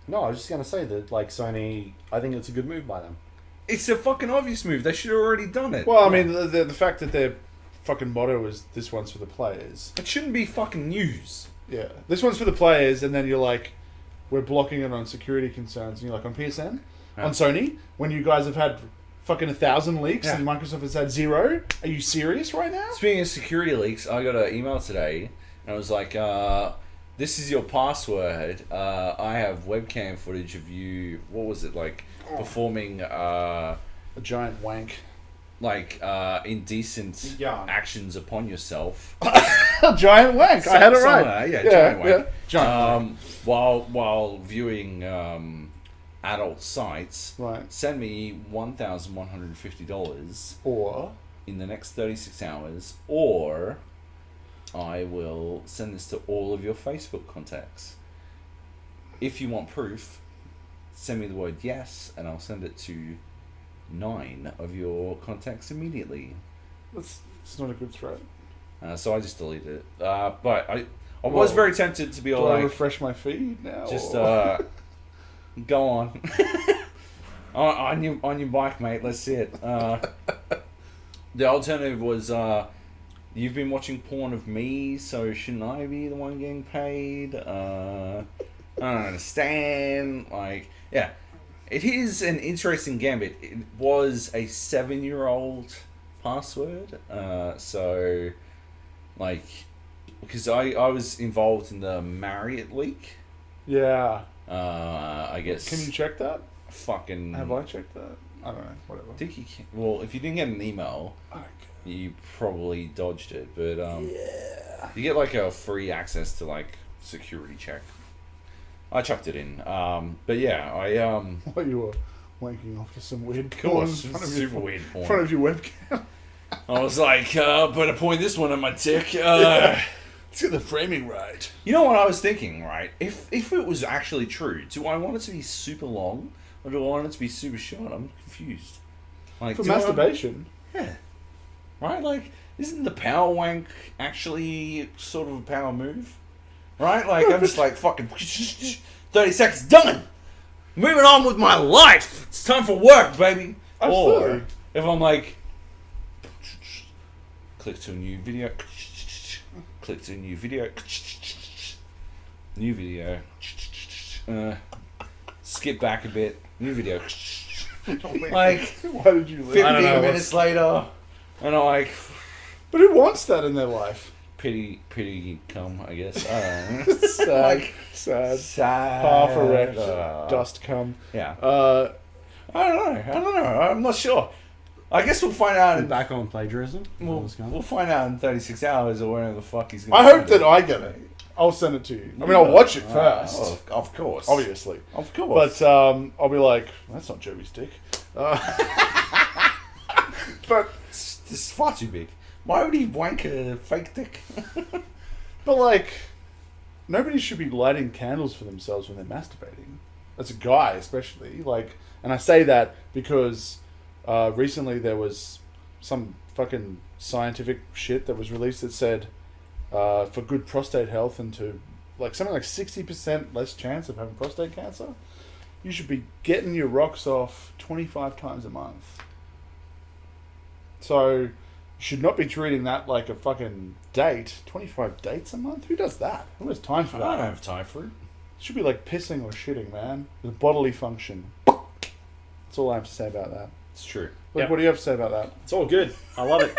No, I was just going to say that, like, Sony, I think it's a good move by them.
It's a fucking obvious move. They should have already done it.
Well, I mean, the fact that their fucking motto is this one's for the players.
It shouldn't be fucking news.
Yeah. This one's for the players, and then you're like, we're blocking it on security concerns. And you're like, on PSN?
Yeah.
On Sony? When you guys have had fucking 1,000 leaks
Yeah.
and Microsoft has had 0? Are you serious right now?
Speaking of security leaks, I got an email today, and it was like, this is your password. I have webcam footage of you, what was it, like, performing,
A giant wank.
like, indecent
Yeah.
actions upon yourself.
A giant wank. I had it right.
Yeah, giant wank.
Giant wank.
While viewing adult sites,
Right.
send me $1,150
Or
in the next 36 hours, or I will send this to all of your Facebook contacts. If you want proof, send me the word yes, and I'll send it to 9 of your contacts immediately.
it's not a good threat.
So I just deleted it. But I was very tempted to be
Do
all
I
like,
refresh my feed now?
just
or-
go on. on your bike, mate. Let's see it. The alternative was you've been watching porn of me, so shouldn't I be the one getting paid? I don't understand. Like, yeah, it is an interesting gambit. It was a 7-year-old password, so like, because I was involved in the Marriott leak.
Yeah.
I guess.
Can you check that?
Fucking.
Have I checked that? I don't know. Whatever.
I think you can. Well, if you didn't get an email,
Okay.
you probably dodged it. But
Yeah.
you get like a free access to like security check. I chucked it in. But yeah,
What, you were wanking off to some weird
Of
porn
course,
in front of
super
your,
weird porn.
in front of your webcam?
I was like, better point this one at my tick.
Let's get the framing right.
You know what I was thinking, right? If it was actually true, do I want it to be super long or do I want it to be super short? I'm confused. Like,
For
do I-
masturbation.
Yeah. Right? Like, isn't the power wank actually sort of a power move? Right? Like, I'm just like, fucking 30 seconds, done! Moving on with my life! It's time for work, baby!
Absolutely.
Or, if I'm like, click to a new video, click to a new video, new video, skip back a bit, new video, like,
Why did you leave?
15 minutes later, and I'm like,
But who wants that in their life?
pity come, I guess. I don't know.
Sad. Sad.
Sad.
Half erect. Dust come.
Yeah. I don't know. I'm not sure. I guess we'll find out. In,
Back on plagiarism.
we'll find out in 36 hours or whenever the fuck he's going
I hope that I get it. I'll send it to you. I mean, I'll watch it first.
Of course.
Obviously.
Of course.
But I'll be like, that's not Joey's dick. But
This is far too big. Why would he wank a fake dick?
But like, nobody should be lighting candles for themselves when they're masturbating. As a guy, especially. Like, and I say that because recently there was some fucking scientific shit that was released that said for good prostate health and to like something like 60% less chance of having prostate cancer, you should be getting your rocks off 25 times a month. So you should not be treating that like a fucking date. 25 dates a month? Who does that? Who has time for that?
I don't have time for it.
It should be like pissing or shitting, man. The bodily function. That's all I have to say about that.
It's true.
Luke,
Yep.
what do you have to say about that?
It's all good. I love it.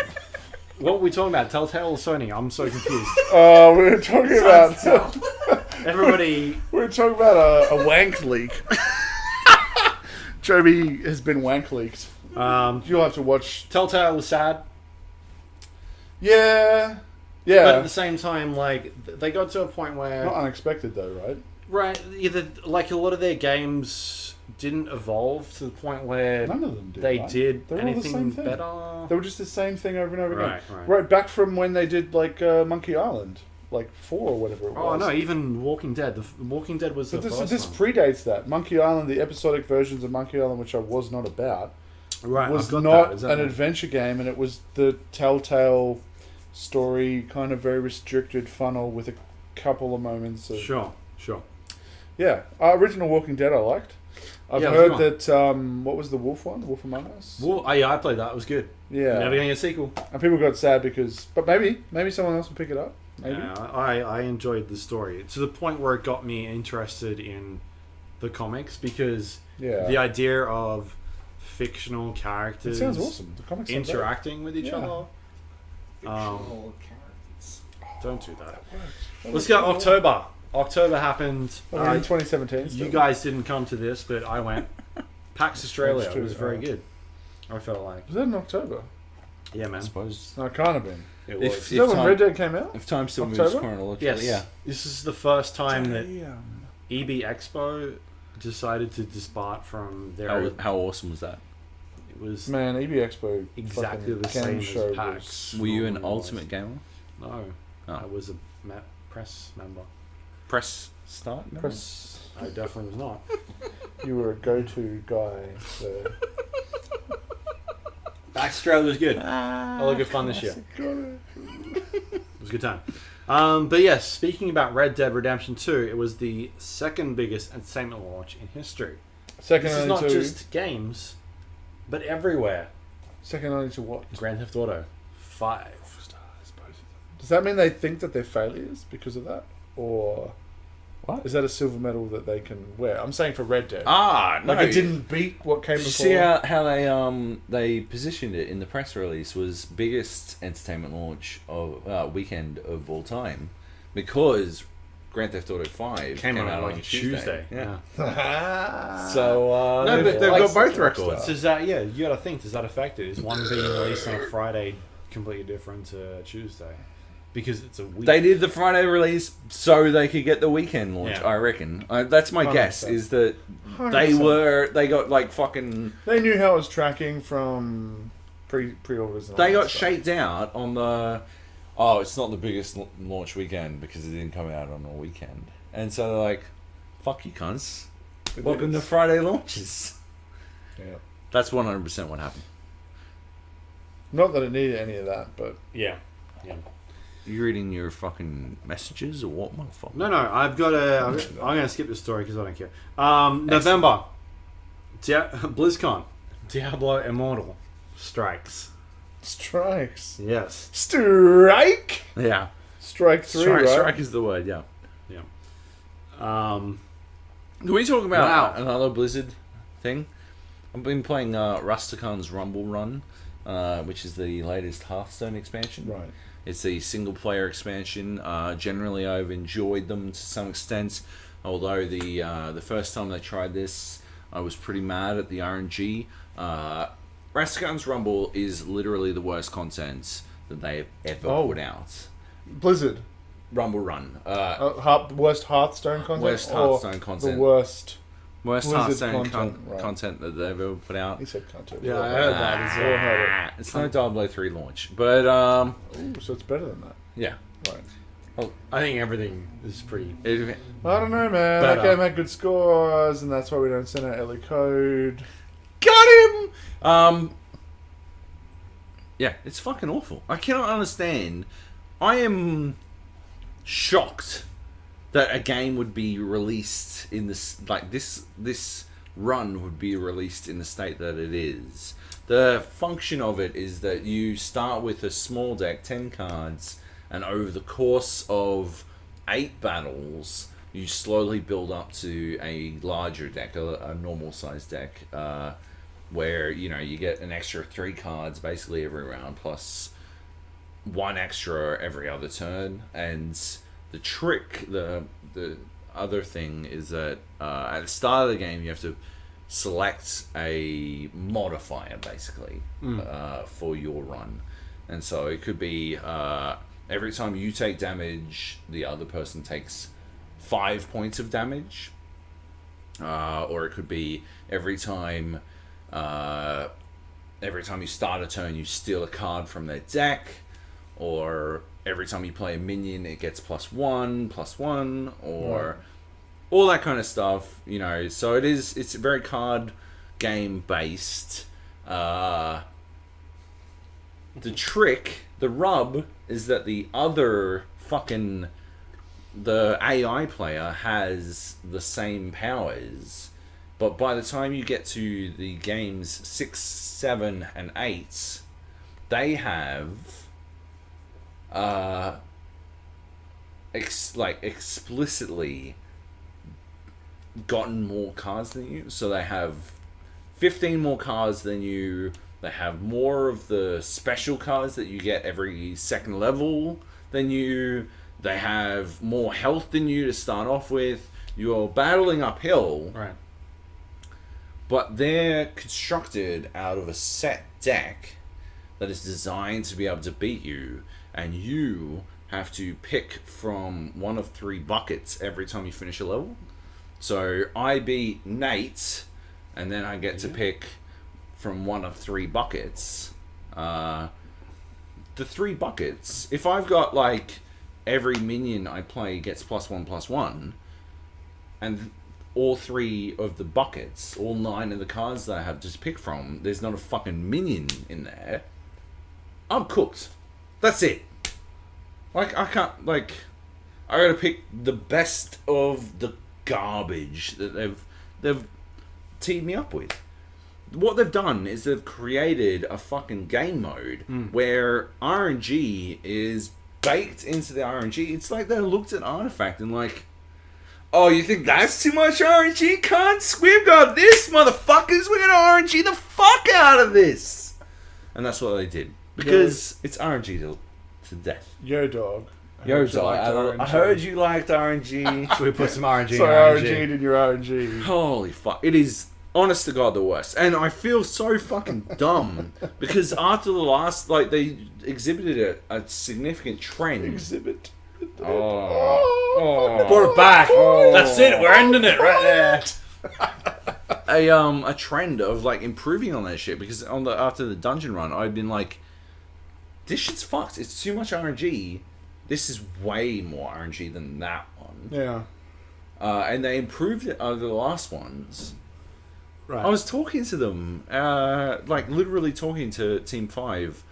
What were we talking about? Telltale or Sony? I'm so confused.
We were talking about
Everybody.
we were talking about a wank leak. Joby has been wank leaked. You'll have to watch.
Telltale was sad,
Yeah,
but at
yeah.
the same time, like they got to a point where,
Not unexpected though, right?
right? Either like a lot of their games didn't evolve to the point where
None of them did.
they
right?
did
They're all the
anything
same thing.
better.
They were just the same thing over and over again.
Right.
Right back from when they did like Monkey Island, like 4 or whatever it
Oh
was.
no, even Walking Dead. The Walking Dead was
But
the
this
first one.
predates that. Monkey Island, the episodic versions of Monkey Island, which I was not about,
Right,
was
I've got
not
that. Is that
an
one?
adventure game, and it was the Telltale story, kind of very restricted funnel with a couple of moments of...
Sure.
Yeah. Original Walking Dead I liked. I've
Yeah,
heard
it was
that... what was the Wolf one? Wolf Among Us?
Well, yeah, I played that. It was good.
Yeah.
Never gonna get a sequel.
And people got sad because... But maybe someone else will pick it up. Maybe.
Yeah, I enjoyed the story to the point where it got me interested in the comics because
Yeah.
the idea of fictional
It
characters
sounds awesome. The comics sound great.
interacting with each
Yeah.
other.
Fictional characters.
Don't do that. Let's go. October. October happened.
Well, we're in 2017 still.
You guys didn't come to this, but I went. PAX Australia
That's true,
was very
right.
good. I felt like.
Was that in October?
Yeah,
I
man.
suppose.
No, it can't have been.
It
If-
was.
Is that when
time-
Red Dead came out?
If time still moves
October?
chronologically,
Yes.
yeah.
This is the first time that
Damn.
EB Expo decided to depart from their.
How awesome was that?
It was
Man, EB Expo
exactly
fucking
the
game
same
show
as PAX.
Were you an
normally was.
Ultimate Gamer?
No,
Oh.
I was a press member.
Press start?
Press.
I definitely was not.
You were a go-to guy. So.
Australia was good. A lot of good fun this year. It was a good time. But yes, speaking about Red Dead Redemption 2, it was the second biggest entertainment launch in history.
Second
This is
only
not
to
just games, but everywhere.
second only to what?
Grand Theft Auto 5.
Does that mean they think that they're failures because of that, or
What?
is that a silver medal that they can wear? I'm saying for Red Dead.
Ah, no.
Like it didn't beat what came
Did you
before.
see how they positioned it in the press release was biggest entertainment launch of weekend of all time, because Grand Theft Auto 5
Came out
on
like a Tuesday.
Yeah.
Ah.
So
No, but
they've
like
got both
Rockstar.
records.
Does that, yeah, you gotta think, does that affect it? Is one being released on a Friday completely different to Tuesday? Because it's a week.
They did the Friday release so they could get the weekend launch.
Yeah.
I reckon. That's my guess.
100%.
Is that
100%.
they got like fucking.
They knew how it was tracking from pre-orders. And
They
all
got
that stuff.
shaped out on the. Oh, it's not the biggest launch weekend because it didn't come out on a weekend, and so they're like, "Fuck you, cunts!
It
Welcome to
is.
Friday launches."
Yeah.
That's 100% what happened.
Not that it needed any of that, but
Yeah. Yeah.
You reading your fucking messages or what, motherfucker?
No, I've got a. I'm gonna skip this story because I don't care. November. BlizzCon. Diablo Immortal strikes.
strikes.
Yes.
Strike.
Yeah.
Strike 3, right?
Strike is the word. Yeah.
Yeah.
Can we talk about
Wow.
another Blizzard thing? I've been playing Rusticon's Rumble Run, which is the latest Hearthstone expansion.
Right.
It's a single-player expansion. Generally, I've enjoyed them to some extent, although the first time they tried this, I was pretty mad at the RNG. Rusticon's Rumble is literally the worst content that they have ever put out.
Blizzard.
Rumble Run.
Worst Hearthstone content?
Worst Hearthstone content.
The worst.
Worst
Blizzard
Hearthstone
content, right.
content that they've ever put out.
He said content.
Yeah, I heard that as well.
I heard
It's no Diablo 3 launch, but
it. Ooh, so it's better than that.
yeah.
Right.
I think everything is pretty.
I don't know, man.
But,
That game had good scores, and that's why we don't send out early code.
Got him! Yeah, it's fucking awful. I cannot understand. I am shocked that a game would be released in this, like this run would be released in the state that it is. The function of it is that you start with a small deck, 10 cards, and over the course of 8 battles, you slowly build up to a larger deck, a normal sized deck, where you get an extra 3 cards basically every round, plus 1 extra every other turn. And the trick, the other thing is that at the start of the game you have to select a modifier basically for your run, and so it could be every time you take damage, the other person takes 5 points of damage, or it could be every time you start a turn, you steal a card from their deck, or every time you play a minion, it gets +1, or all that kind of stuff, So it's very card game based. The trick, the rub, is that the AI player has the same powers, but by the time you get to the games 6, 7, and 8, they have explicitly gotten more cards than you. So they have 15 more cards than you. They have more of the special cards that you get every second level than you. They have more health than you to start off with. You're battling uphill.
Right.
But they're constructed out of a set deck that is designed to be able to beat you, and you have to pick from one of 3 buckets every time you finish a level. So I beat Nate, and then I get to pick from one of 3 buckets. The 3 buckets, if I've got like every minion I play gets +1/+1, and all 3 of the buckets, all 9 of the cards that I have to pick from, there's not a fucking minion in there, I'm cooked. That's it. Like, I can't, like, I gotta pick the best of the garbage that they've teamed me up with. What they've done is they've created a fucking game mode where RNG is baked into the RNG. It's like they looked at Artifact and like, oh, you think that's too much RNG, cunts? We've got this, motherfuckers. We're gonna RNG the fuck out of this. And that's what they did. Because it's RNG to death.
Yo, dog.
Yo, dog. I heard you liked RNG.
So we put some RNG in
Sorry,
RNG.
RNG'd in your RNG.
Holy fuck. It is, honest to God, the worst. And I feel so fucking dumb. Because after the last, like, they exhibited a significant trend.
Exhibit.
Oh.
Brought it back. That's it. We're ending it right there.
A trend of like improving on that shit, because after the dungeon run I'd been like, this shit's fucked, it's too much RNG, this is way more RNG than that one.
Yeah.
And they improved it over the last ones.
Right.
I was talking to them, like literally talking to Team 5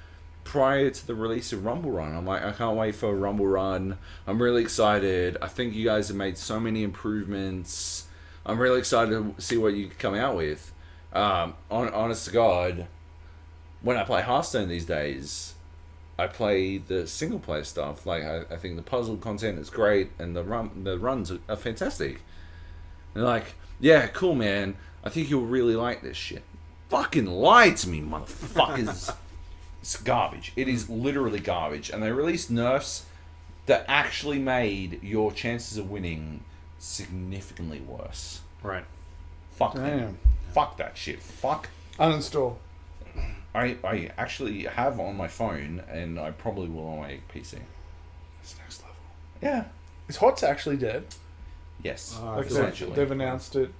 prior to the release of Rumble Run. I'm like, I can't wait for Rumble Run, I'm really excited, I think you guys have made so many improvements, I'm really excited to see what you come out with. Honest to God, when I play Hearthstone these days, I play the single player stuff. Like I think the puzzle content is great, and the runs are fantastic. And they're like, yeah, cool, man. I think you'll really like this shit. Fucking lie to me, motherfuckers. It's garbage. It is literally garbage. And they released nerfs that actually made your chances of winning significantly worse.
Right.
Fuck them.
Damn.
Fuck that shit. Fuck.
Uninstall.
I actually have on my phone, and I probably will on my PC.
It's next level.
Yeah.
Is HOTS actually dead?
Yes.
Like
essentially.
they've announced it.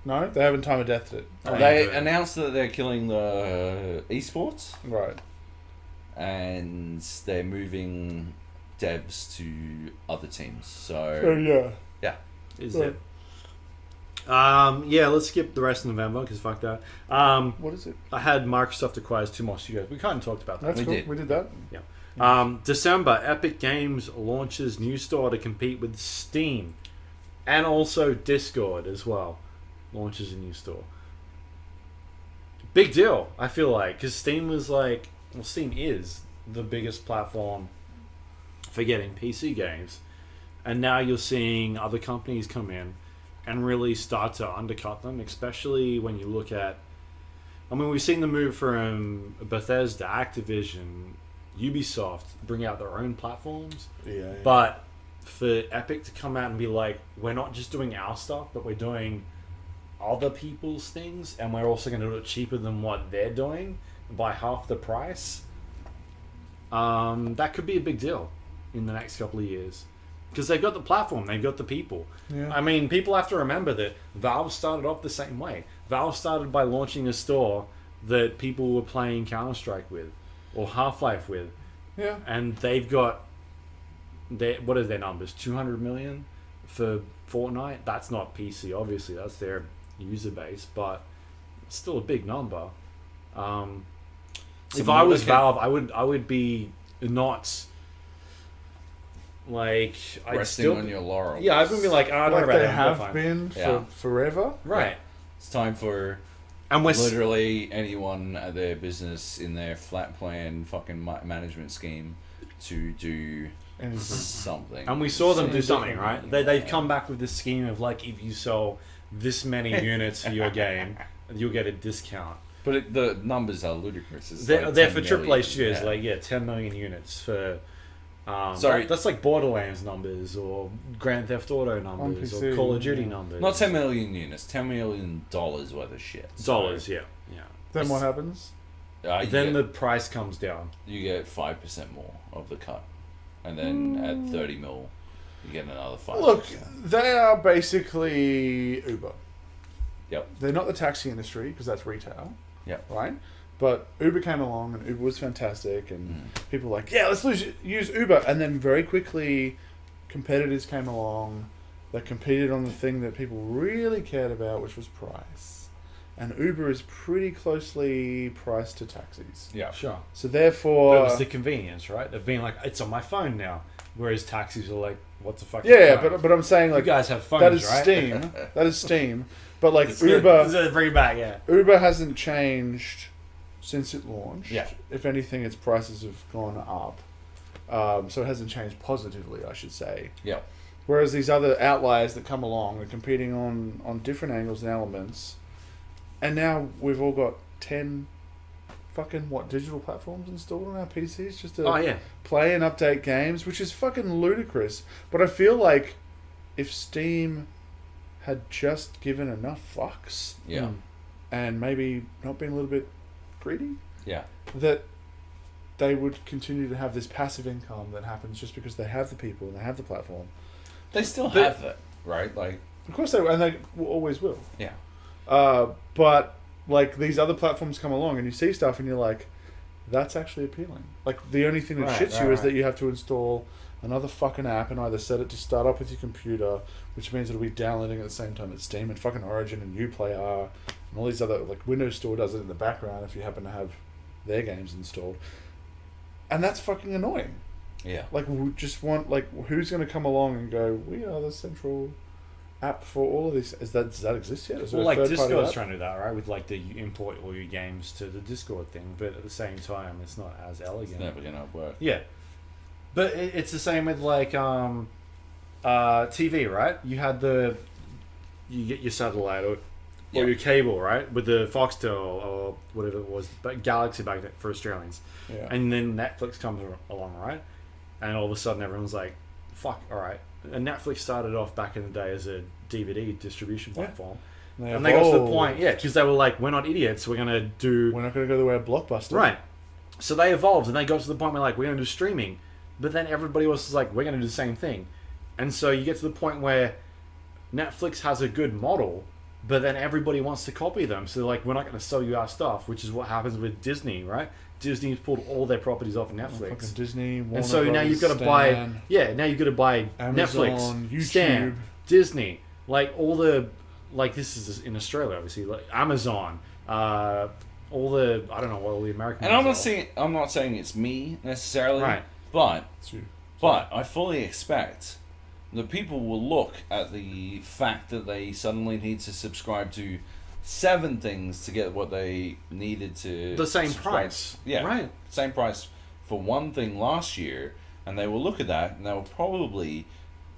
No, they haven't time of deathed it.
They announced that they're killing the esports,
Right.
and they're moving devs to other teams.
Oh
So
yeah.
Is
Right.
it? Yeah, let's skip the rest of November because fuck that.
What is it?
I had Microsoft acquires 2 more studios. We kind of talked about that.
That's
We
cool.
did.
We did that.
December, Epic Games launches new store to compete with Steam, and also Discord as well launches a new store. Big deal, I feel like, because Steam was like, well, Steam is the biggest platform for getting PC games, and now you're seeing other companies come in and really start to undercut them, especially when you look at, I mean, we've seen the move from Bethesda, Activision, Ubisoft bring out their own platforms,
Yeah.
but for Epic to come out and be like, we're not just doing our stuff, but we're doing other people's things, and we're also going to do it cheaper than what they're doing by half the price, that could be a big deal in the next couple of years. Because they've got the platform, they've got the people.
Yeah.
I mean, people have to remember that Valve started off the same way. Valve started by launching a store that people were playing Counter-Strike with, or Half-Life with.
Yeah.
And they've got, what are their numbers? 200 million for Fortnite? That's not PC, obviously. That's their user base, but it's still a big number. If I was Valve, I would be not... Like, I'd
resting
still
on your laurels.
yeah, I would be like, I don't
Like
know about
they
that.
have been for
Yeah.
forever.
Right.
It's time for
And we're
literally anyone at their business in their flat plan fucking management scheme to do
Anything.
something.
and we saw them do
Something
something,
different.
right? They've come back with this scheme of like, if you sell this many units for your game, you'll get a discount.
But the numbers are ludicrous. It's
They're,
like
they're
10
for AAA
million,
studios,
yeah.
like 10 million units for.
Sorry.
That's like Borderlands numbers or Grand Theft Auto numbers or
PC,
Call of Duty
yeah.
numbers.
Not 10 million units, $10 million worth of shit.
dollars,
So,
yeah.
Then what happens?
you
Then
get,
the price comes down.
you get 5% more of the cut. And then at 30 mil, You get another 5%.
Look, they are basically Uber.
Yep.
They're not the taxi industry because that's retail.
Yep.
Right? But Uber came along and Uber was fantastic and people were like, yeah, let's use Uber. And then very quickly, competitors came along that competed on the thing that people really cared about, which was price. And Uber is pretty closely priced to taxis.
Yeah.
Sure.
So therefore...
But it was the convenience, right? Of being like, it's on my phone now. Whereas taxis are like, what the fuck?
Yeah, but I'm saying, like...
You guys have phones,
that is
right?
Steam. That is Steam. But, like,
It's
Uber...
good. Bring it back, yeah.
Uber hasn't changed since it launched.
Yeah.
If anything, its prices have gone up. So it hasn't changed positively, I should say.
Yeah.
Whereas these other outliers that come along are competing on different angles and elements. And now we've all got 10 fucking, digital platforms installed on our PCs just to play and update games, which is fucking ludicrous. But I feel like if Steam had just given enough fucks and maybe not been a little bit greedy, that they would continue to have this passive income that happens just because they have the people and they have the platform.
They still have that, right? Like,
of course they will, and they always will.
Yeah.
But like these other platforms come along and you see stuff and you're like, that's actually appealing. Like the only thing that shits you is that you have to install another fucking app and either set it to start up with your computer, which means it'll be downloading at the same time as Steam and fucking Origin and Uplay are, and all these other, like Windows Store does it in the background if you happen to have their games installed. And that's fucking annoying.
Yeah.
Like, we just want, like, who's going to come along and go, we are the central app for all of these? Does that exist yet? Is there
Well,
a
like
third-party
Discord's
app?
trying to do that, right? With like you import all your games to the Discord thing, but at the same time, it's not as elegant.
it's never gonna work.
Yeah, but it's the same with like TV, right? You get your satellite or your cable, right, with the Foxtel or whatever it was, but Galaxy back then for Australians, and then Netflix comes along, right? And all of a sudden, everyone's like, fuck, all right. And Netflix started off back in the day as a DVD distribution platform. And they got to the point, because they were like, we're not idiots, we're not going to
go the way of Blockbuster.
Right. So they evolved, and they got to the point where, like, we're going to do streaming. But then everybody else is like, we're going to do the same thing. And so you get to the point where Netflix has a good model, but then everybody wants to copy them. So they're like, we're not going to sell you our stuff, which is what happens with Disney, right? Disney's pulled all their properties off Netflix.
Fucking Disney, Warner
and so now
Brothers,
you've got to
Stan,
buy, now you've got to buy
Amazon,
Netflix,
YouTube,
Stan, Disney, like all the, like this is in Australia, obviously, like Amazon, all the, I don't know what all the American.
And I'm not saying it's me necessarily,
right?
But I fully expect that people will look at the fact that they suddenly need to subscribe to 7 things to get what they needed to.
The same
subscribe.
price,
Yeah,
right?
Same price for one thing last year, and they will look at that and they will probably,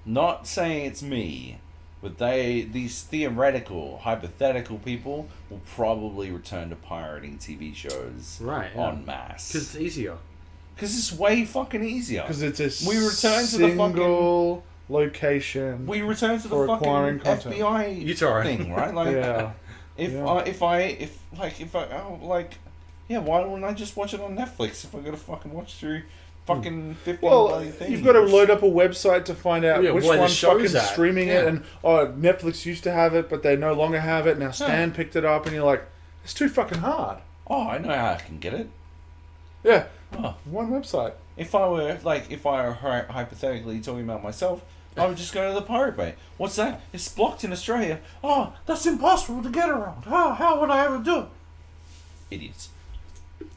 not saying it's me, but these theoretical, hypothetical people will probably return to pirating TV shows en masse.
Because it's easier.
Because it's way fucking easier.
Because it's a
we return to the fucking
location.
We return to the
for
fucking
acquiring content.
FBI thing, right? Like, why wouldn't I just watch it on Netflix if I gotta fucking watch through fucking 15 bloody things?
You've got to load up a website to find out which one's fucking
at.
streaming it, and Netflix used to have it, but they no longer have it. Now Stan picked it up, and you're like, it's too fucking hard.
Oh, I know how I can get it.
Yeah,
Oh.
one website.
If I were hypothetically talking about myself, I would just go to the Pirate Bay. What's that? It's blocked in Australia. Oh, that's impossible to get around. How would I ever do it? Idiots.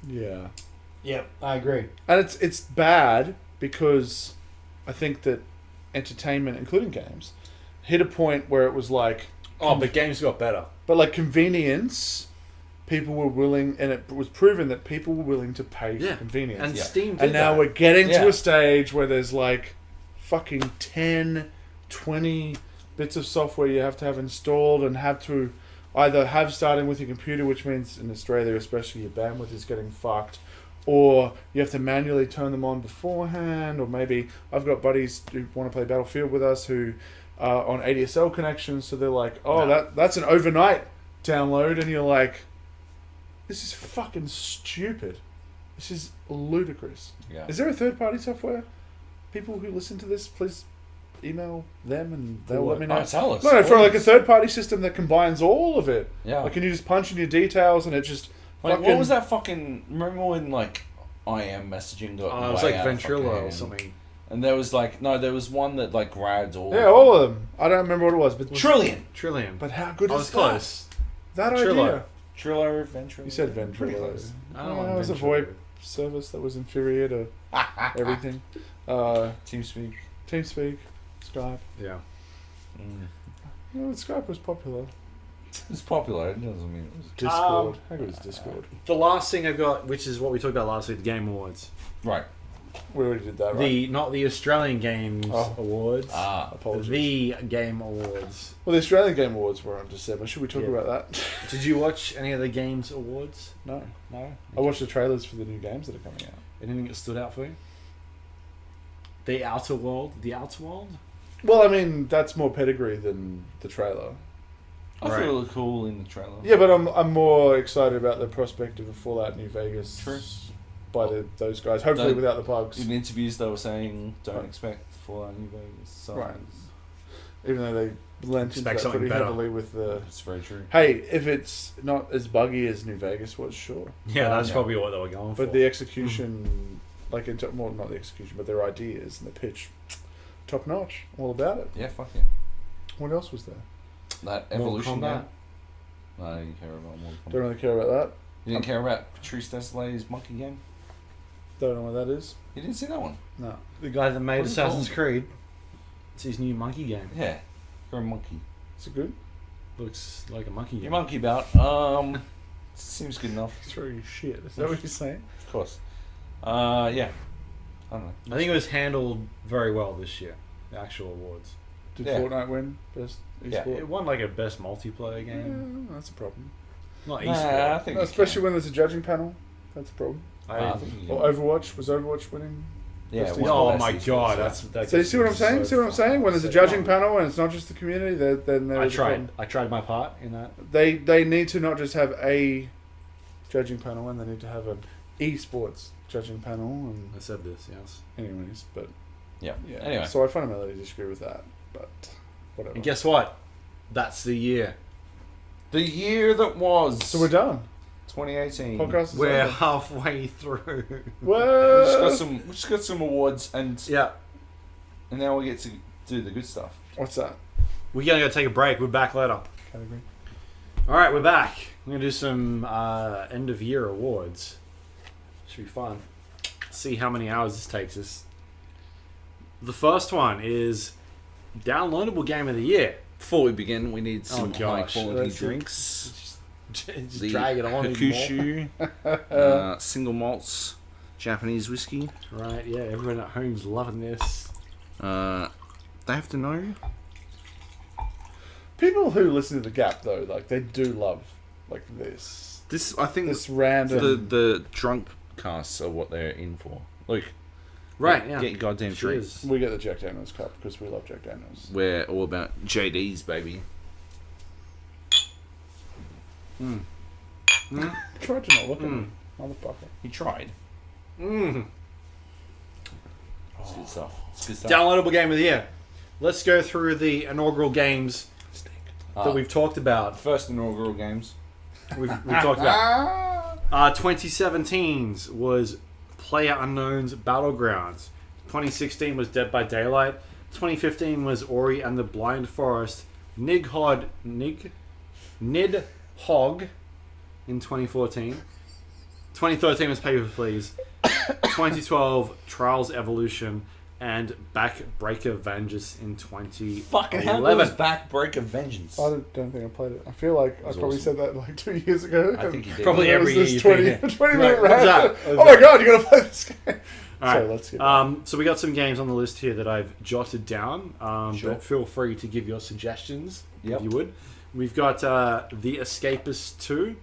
Yeah.
Yep, I agree.
And it's bad because I think that entertainment, including games, hit a point where it was like...
Oh, but games got better.
But like convenience, people were willing, and it was proven that people were willing to pay for convenience.
And Steam did
And now
that.
we're getting to a stage where there's like fucking 10, 20 bits of software you have to have installed and have to either have starting with your computer, which means in Australia especially your bandwidth is getting fucked, or you have to manually turn them on beforehand, or maybe I've got buddies who want to play Battlefield with us who are on ADSL connections, so they're like, that's an overnight download, and you're like, this is fucking stupid. This is ludicrous.
Yeah.
Is there a third-party software? People who listen to this, please email them and they'll let me
Oh,
know.
tell us.
No, for like a third-party system that combines all of it.
Yeah.
Like, can you just punch in your details and it just
Like,
fucking...
what was that fucking... Remember when, like, IM messaging got
It was
way
like
out of fucking
Ventrilo or
hand?
something.
And there was, like... No, there was one that, like, grabbed all
Yeah, all of them. I don't remember what it was, but
Trillion.
But how good
I
is
was
that?
close.
That
Trello.
idea.
Trello, Ventrilo.
You said
Pretty
Ventrilo.
close.
I don't
Yeah,
want
it was a
Ventrilo.
VoIP service that was inferior to everything.
TeamSpeak.
TeamSpeak, Skype.
Yeah.
You know, Skype was popular.
It's popular. It doesn't mean it was...
Discord. How good is Discord?
The last thing I've got, which is what we talked about last week, the Game Awards.
Right.
We already did that, right?
Not the Australian Games Awards.
Apologies.
The Game Awards.
Well, the Australian Game Awards were on December. Should we talk
Yeah.
about that?
Did you watch any of the Games Awards?
No.
No?
I watched the trailers for the new games that are coming out.
Anything that stood out for you? The Outer World? The Outer World?
Well, I mean, that's more pedigree than the trailer.
I
Right.
thought it looked cool in the trailer.
Yeah, but I'm more excited about the prospect of a Fallout New Vegas
True.
by those guys. Hopefully
Don't-
without the bugs.
In interviews, they were saying, don't
Right.
expect Fallout New Vegas. So
Right. Even though they lent into
Expect
that
something
pretty
better.
heavily with the...
It's very true.
Hey, if it's not as buggy as New Vegas was, sure.
Yeah, that's
Yeah.
probably what they were going for.
But the execution, like, well, not the execution, but their ideas and the pitch, top notch. All about it.
Yeah, fuck yeah.
What else was there?
That
Mortal
Evolution
Kombat.
game. No, I didn't care about Mortal
Don't
Kombat.
really care about that.
You didn't care about Patrice Desley's monkey game?
Don't know what that is.
You didn't see that one?
No.
The guy that made
What is it
Assassin's
called?
Creed. It's his new monkey game.
Yeah. You're a monkey.
Is it good?
Looks like a monkey game.
Your monkey bout. Seems good enough.
It's very shit. Is that what you're saying?
Of course. Yeah. I don't know.
I think it was handled very well this year. The actual awards.
Did
Yeah.
Fortnite win best
Yeah.
esport?
It won like a best multiplayer game.
Yeah, that's a problem.
Not
Nah,
esport.
I think
No,
it
especially
can.
when there's a judging panel. That's a problem.
I think you
Or Overwatch. Was Overwatch winning?
Yeah.
Best
one
Oh
of the
my
best
god,
esports,
that's
So you see what I'm saying? See what I'm saying? When there's a judging panel and it's not just the community, then
I
there's a
tried.
problem.
I tried my part in that.
They need to not just have a judging panel, and they need to have an esports judging panel. And
I said this, yes.
anyways, but
Yeah.
yeah.
Anyway.
So I fundamentally disagree with that, but whatever.
And guess what? That's the year.
The year that was.
So we're done.
2018.
Podcast is
We're
over.
halfway through.
We just got
Whoa!
we just got some awards and
Yeah.
now we get to do the good stuff.
What's that
We're gonna go take a break. We're back later.
category?
Alright, we're back. We're gonna do some end of year awards. Should be fun. See how many hours this takes us. The first one is downloadable game of the year.
Before we begin, we need some high
gosh.
quality
That's it.
drinks.
Just
The
drag it on even
Hakushu single malts Japanese whiskey.
more. Right, yeah, everyone at home's loving this.
They have to know.
People who listen to the Gap though, like they do love like this
This I think
random.
the drunk casts are what they're in for. Look,
Right, yeah.
get your goddamn drinks.
Cheers.
We get the Jack Daniels cup because we love Jack Daniels.
We're all about JDs, baby.
Tried to not look at him, motherfucker.
He tried.
Mm.
It's good stuff. It's good stuff.
Downloadable game of the year. Let's go through the inaugural games that we've talked about.
First inaugural games.
We've talked about. 2017's was PlayerUnknown's Battlegrounds. 2016 was Dead by Daylight. 2015 was Ori and the Blind Forest. Nidhogg in 2014. 2013 was Paper Please. 2012 Trials Evolution and Backbreaker Vengeance in 2011.
Fucking hell, that was Backbreaker Vengeance.
I don't think I played it. I feel like I
was
probably
awesome.
said that like 2 years ago.
I think you did.
Probably
There
every
was
year
this
you've been
20
here.
minute
Right,
rant.
what's that?
Oh my god, you gotta play this game.
All right.
So let's get
So we got some games on the list here that I've jotted down.
Sure.
But feel free to give your suggestions
Yep.
if you would. We've got The Escapist 2,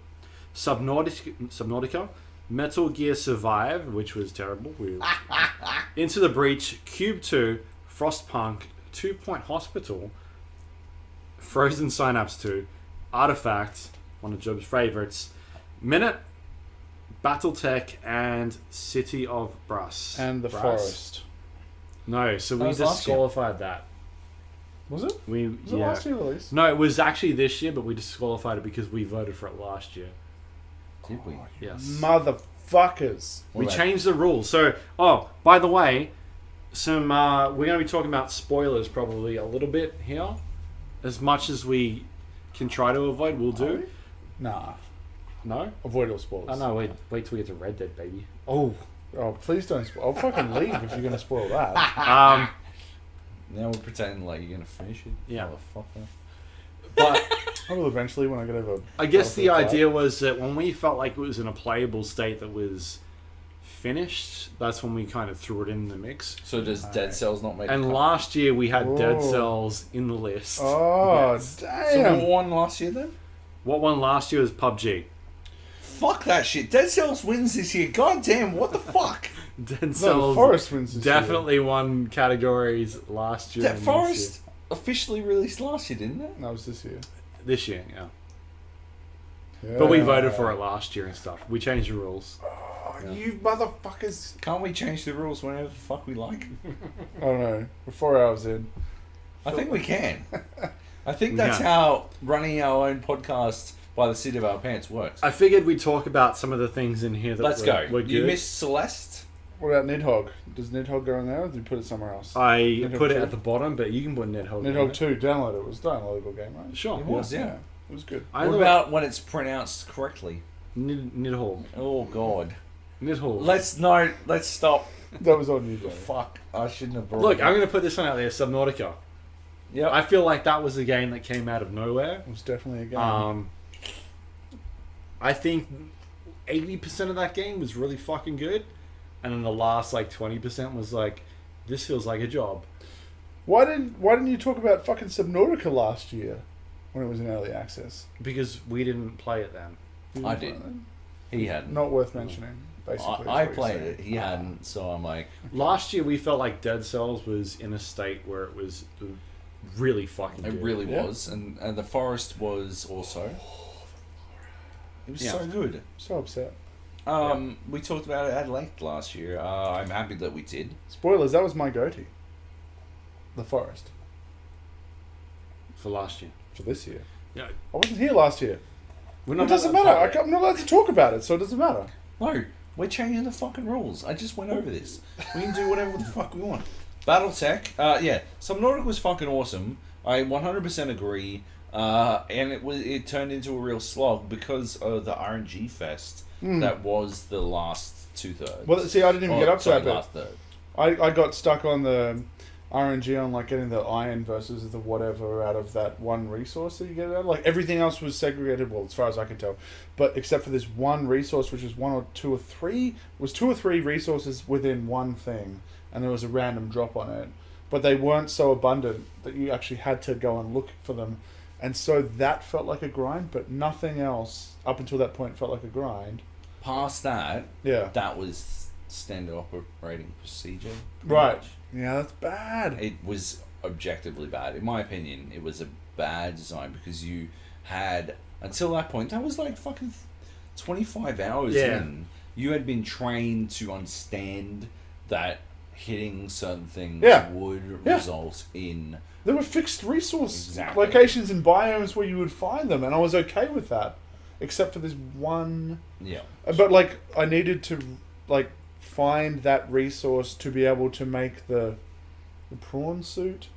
Subnautica, Metal Gear Survive, which was terrible. Into the Breach, Cube 2, Frostpunk, 2 Point Hospital, Frozen Synapse 2, Artifact, one of Job's favorites, Minute, Battletech, and City of Brass.
And the
Brass.
forest.
No, so
That
we
was last year.
disqualified that.
Was it?
We
Was it last year release?
No, it was actually this year, but we disqualified it because we voted for it last year.
Did we?
Yes.
Motherfuckers.
We changed the rules. So, by the way, we're going to be talking about spoilers probably a little bit here. As much as we can try to avoid, we'll do.
Nah.
No?
Avoid all spoilers.
Oh, no, wait till we get to Red Dead, baby. Oh,
please don't spoil. I'll fucking leave if you're going to spoil that.
Now we're pretending like you're going to finish it.
Yeah.
Motherfucker.
but
I will eventually when I get over.
I guess the idea was that when we felt like it was in a playable state that was finished, that's when we kind of threw it in the mix.
So does Dead Cells not make
And
the cut?
last year we had
Whoa.
Dead Cells in the list.
Oh,
Yes.
So
damn.
what won last year then?
What won last year was PUBG.
Fuck that shit. Dead Cells wins this year. God damn, what the fuck?
Dead
No, the
Cells
Forest wins this
definitely won categories last year.
That
and
Forest officially released last year, didn't it?
year. No, it was this year.
This year, yeah.
Yeah.
But we voted for it last year and stuff. We changed the rules.
Oh, you motherfuckers.
Can't we change the rules whenever the fuck we like?
I don't know. We're 4 hours in.
I think we can. I think that's
Yeah.
how running our own podcast by the seat of our pants works.
I figured we'd talk about some of the things in here that
Let's go.
were good.
You missed Celeste?
What about Nidhogg? Does Nidhogg go in there or did you put it somewhere else?
I
Nidhogg
put it
2.
at the bottom, but you can put Nidhogg. in
Nidhogg
it.
2, download it. It was a downloadable game, right?
Sure.
It was, yeah.
It was good.
I
What
thought-
about when it's pronounced correctly?
Nidhogg?
Oh, God.
Nidhogg.
Let's stop.
That was on you, Johnny.
Fuck. I shouldn't have brought
Look,
it
I'm
up.
going to put this one out there, Subnautica.
Yep.
I feel like that was a game that came out of nowhere.
It was definitely a game.
I think 80% of that game was really fucking good, and then the last 20% was like, this feels like a job.
Why didn't you talk about fucking Subnautica last year when it was in early access?
Because we didn't play it then.
You
I
didn't
did.
play it?
He hadn't.
Not worth mentioning. Basically,
I
is what
played
you're
it. He hadn't, so I'm like...
Last year we felt like Dead Cells was in a state where it was really fucking
It
good.
really
Yeah.
was. And The Forest was also... It was
Yeah.
so good.
saying. So upset.
We talked about it at length last year. I'm happy that we did.
Spoilers. That was my go-to. The Forest
For last year.
for this year.
Yeah.
I wasn't here last year.
We're
It doesn't matter. I'm not allowed to talk about it, so it doesn't matter.
No, we're changing the fucking rules. I just went over this. We can do whatever the fuck we want. Battletech, yeah, Subnautica was fucking awesome. I 100% agree. And it turned into a real slog because of the RNG fest that was the last 2/3.
Well, see, I didn't even get up to
sorry,
that bit.
last third.
I got stuck on the RNG on getting the iron versus the whatever out of that one resource that you get out. Everything else was segregated, well, as far as I can tell, but except for this one resource, which was 1 or 2 or 3, was 2 or 3 resources within one thing, and there was a random drop on it. But they weren't so abundant that you actually had to go and look for them, and so that felt like a grind. But nothing else up until that point felt like a grind.
Past that,
Yeah.
that was standard operating procedure. pretty
Right.
much.
Yeah, that's bad.
It was objectively bad. In my opinion, it was a bad design because you had, until that point, that was fucking 25 hours
Yeah.
in. You had been trained to understand that hitting certain things
Yeah.
would
Yeah.
result in...
There were fixed resource
Exactly.
locations and biomes where you would find them, and I was okay with that, except for this one.
Yeah.
But I needed to find that resource to be able to make the prawn suit.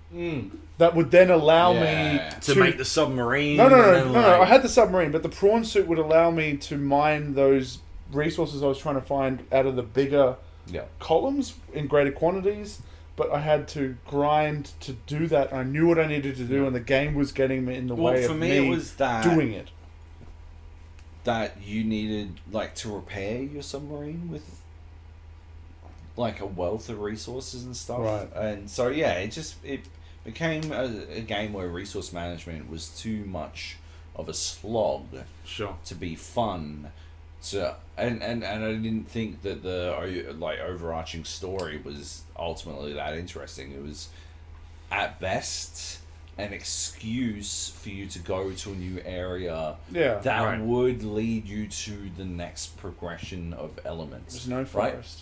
That would then allow me
Yeah.
To make the submarine.
No.
and then,
I had the submarine, but the prawn suit would allow me to mine those resources I was trying to find out of the bigger
Yeah.
columns in greater quantities. But I had to grind to do that. I knew what I needed to do, and the game was getting me in the
Well,
way
for
of
me, it was that
doing it.
that you needed to repair your submarine with a wealth of resources and stuff.
Right.
And so yeah, it became a game where resource management was too much of a slog
Sure.
to be fun. And I didn't think that the overarching story was ultimately that interesting. It was at best an excuse for you to go to a new area
Yeah.
that
Right.
would lead you to the next progression of elements.
There's no
right?
forest.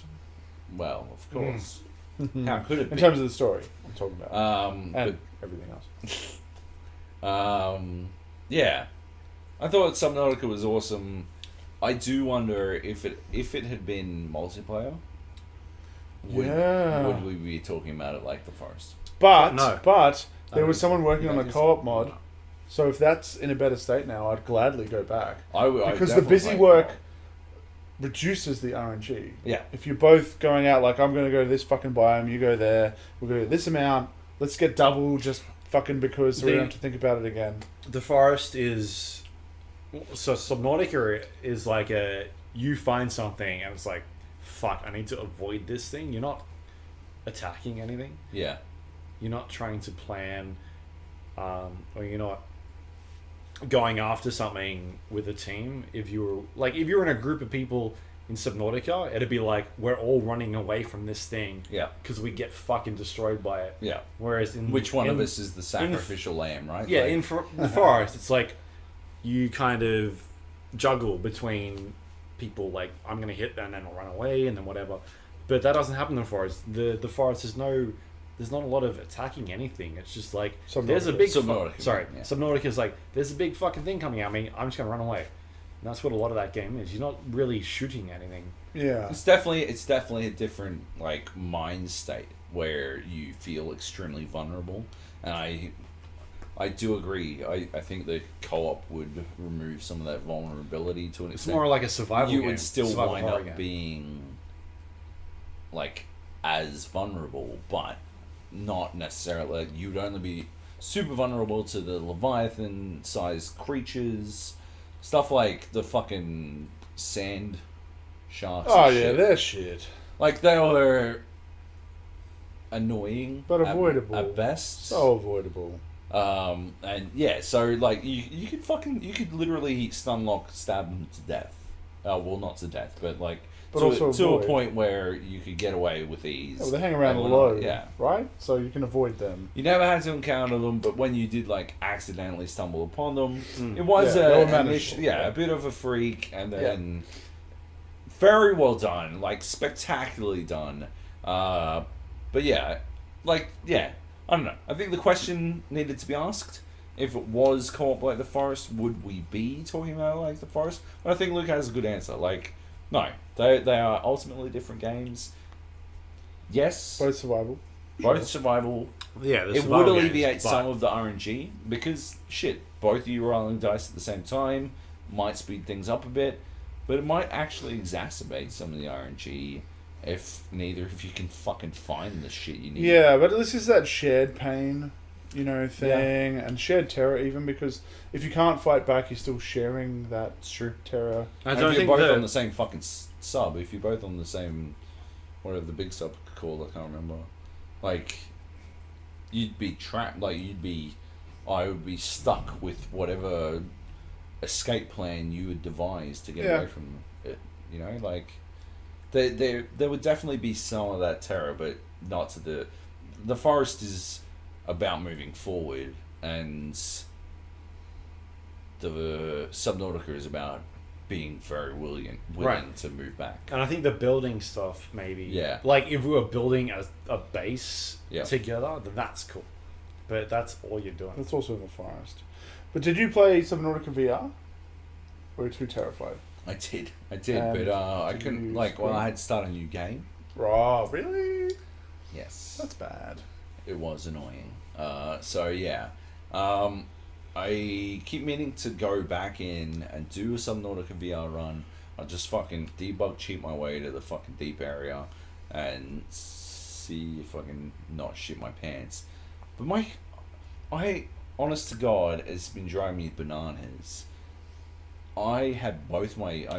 Well, of course.
How could it
In
be?
terms of the story, I'm talking about.
And
And everything else.
yeah, I thought Subnautica was awesome. I do wonder if it had been multiplayer, would we be talking about it like The Forest?
But,
No.
but,
I
there
don't
was someone working on a
think
co-op mod. So if that's in a better state now, I'd gladly go back.
I would
Because the
definitely
busy
play
work
co-op.
reduces the RNG.
Yeah.
If you're both going out, like, I'm going to go to this fucking biome, you go there, we'll go this amount, let's get double just fucking because so we don't have to think about it again.
The Forest is... So Subnautica is like you find something and it's like, fuck, I need to avoid this thing. You're not attacking anything.
Yeah.
You're not trying to plan, or you're not going after something with a team. If you were in a group of people in Subnautica, it'd be like, we're all running away from this thing.
Yeah.
Because we get fucking destroyed by it.
Yeah.
Whereas
Which one of us is the sacrificial lamb, right?
Yeah,
Like,
the Forest, it's like you kind of juggle between people, like, I'm going to hit and then I'll run away and then whatever. But that doesn't happen in the Forest. The Forest is there's not a lot of attacking anything. It's just like, there's a big...
Subnautica.
Subnautica is like, there's a big fucking thing coming at me, I'm just going to run away. And that's what a lot of that game is. You're not really shooting anything.
Yeah.
It's definitely a different, like, mind state where you feel extremely vulnerable. And I do agree. I think the co-op would remove some of that vulnerability to an
It's
extent.
more like a survival game.
You would still
survival
wind
horror
up
game.
being, like, as vulnerable, but not necessarily. Like, you'd only be super vulnerable to the Leviathan-sized creatures, stuff like the fucking sand sharks.
Oh,
and
yeah,
shit.
they're shit.
Like, they were annoying,
But avoidable.
at best.
So avoidable.
And yeah, so like you could literally stunlock, stab them to death. Well, not to death, but like
But
to
also
a
avoid.
point where you could get away with ease.
Yeah, well, they hang around
And
low,
yeah.
right? So you can avoid them.
You never had to encounter them, but when you did like accidentally stumble upon them, it was
Yeah, they were
a
manageable,
a bit of a freak, and
Yeah.
then very well done, like spectacularly done. But yeah, like yeah, I don't know. I think the question needed to be asked. If it was co-op like The Forest, would we be talking about it like The Forest? But I think Luke has a good answer. Like, no, they are ultimately different games. Yes,
Both survival.
both survival.
Yeah, the
It would
survival games,
alleviate
but-
some of the RNG because shit, both of you rolling dice at the same time might speed things up a bit, but it might actually exacerbate some of the RNG if neither of you can fucking find the shit you need.
Yeah, but this is that shared pain, thing, and shared terror even, because if you can't fight back, you're still sharing that
It's true.
terror.
I
And
don't
if you're
think
both
that-
on the same fucking sub, if you're both on the same, whatever the big sub called, I can't remember. Like, you'd be trapped. Like, I would be stuck with whatever escape plan you would devise to get
Yeah.
away from it. Like, there would definitely be some of that terror, but not to the Forest is about moving forward, and the Subnautica is about being very willing
Right.
to move back.
And I think the building stuff, maybe.
Yeah.
Like, if we were building a base
Yeah.
together, then that's cool. But that's all you're doing.
That's also in The Forest. But did you play Subnautica VR? Or were you too terrified?
I did,
And
but I
did
couldn't.
you
Like, well,
scream?
I had to start a new game.
Oh, really?
Yes,
That's bad.
it was annoying. So yeah, I keep meaning to go back in and do a Subnautica VR run. I'll just fucking debug cheat my way to the fucking deep area and see if I can not shit my pants. But I honest to God, it's been driving me bananas. I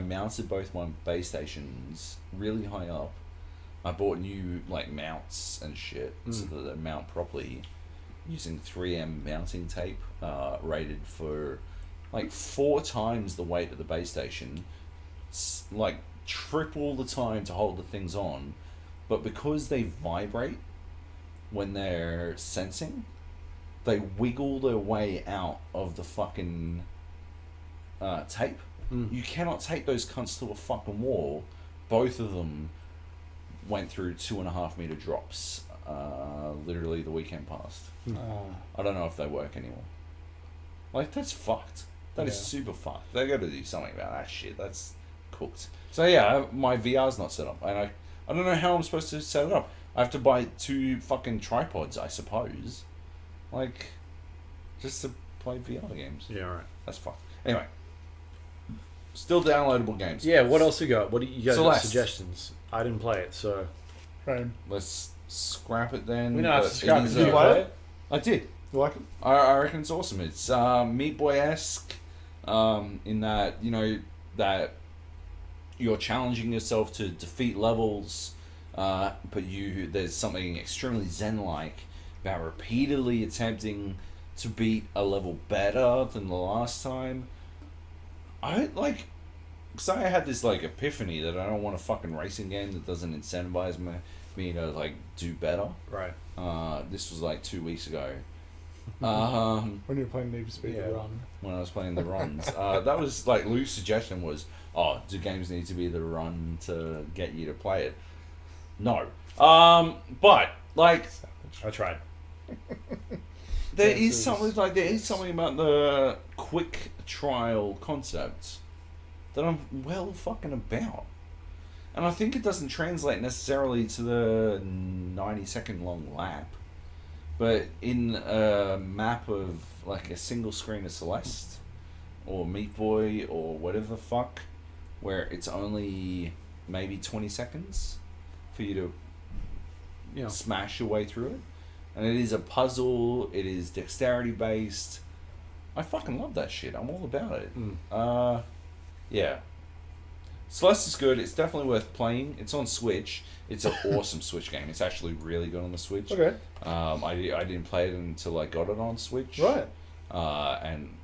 mounted both my base stations really high up. I bought new like mounts and shit so that they mount properly using 3M mounting tape, rated for like 4 times the weight of the base station, like triple the time to hold the things on, but because they vibrate when they're sensing, they wiggle their way out of the fucking tape. You cannot take those cunts to a fucking wall. Both of them
went through 2.5 meter drops. Literally the weekend past. I don't know if they work anymore. Like, that's fucked. That is super fucked. They got to do something about that shit. That's cooked. So yeah, my VR's not set up, and I don't know how I'm supposed to set it up. I have to buy 2 fucking tripods, I suppose. Like, just to play VR games.
Yeah, right.
That's fucked. Anyway, still downloadable games.
Yeah, what else you got? What do you guys got
Celeste.
suggestions? I didn't play it, so
Right.
Let's scrap it then.
we don't have to
but
scrap
it
it.
is
Did you
a-
play it?
I did.
You like it?
I reckon it's awesome. It's Meat Boy-esque in that, you know, that you're challenging yourself to defeat levels, but there's something extremely zen-like about repeatedly attempting to beat a level better than the last time. Because I had this like epiphany that I don't want a fucking racing game that doesn't incentivize me to like do better.
right.
This was like 2 weeks ago.
When you were playing Need for Speed
Yeah.
Run.
When I was playing the runs. That was like Luke's suggestion was, oh, do games need to be the run to get you to play it? No. But like
I tried.
there
This
is something about the quick trial concept that I'm well fucking about. And I think it doesn't translate necessarily to the 90-second long lap. But in a map of like a single screen of Celeste or Meat Boy or whatever the fuck, where it's only maybe 20 seconds for you to
Yeah.
smash your way through it, and it is a puzzle, it is dexterity based. I fucking love that shit. I'm all about it. Yeah. Celeste is good. It's definitely worth playing. It's on Switch. It's an awesome Switch game. It's actually really good on the Switch.
Okay.
I didn't play it until I got it on Switch.
Right.
And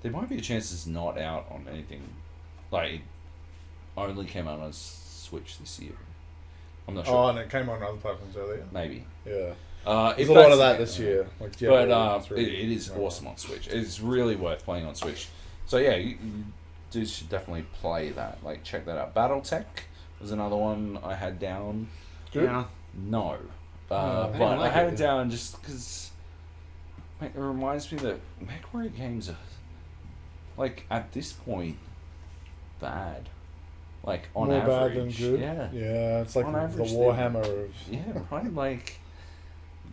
there might be a chance it's not out on anything. Like, it only came out on Switch this year. I'm not sure.
Oh, and it came on other platforms earlier.
Maybe.
Yeah.
If
There's a lot
that's
of that
the-
this year. Like,
But
Diablo
it
3.
is awesome on Switch. It's really worth playing on Switch. So yeah, you dudes should definitely play that. Like, check that out. BattleTech was another one I had down.
Good.
Yeah.
No.
I
didn't
But I
like
had
it.
it down just because it reminds me that MechWarrior games are, like, at this point, bad. Like, on
More
average.
bad than good.
Yeah.
Yeah, it's like
On
the
average,
Warhammer of
Yeah, right? Like,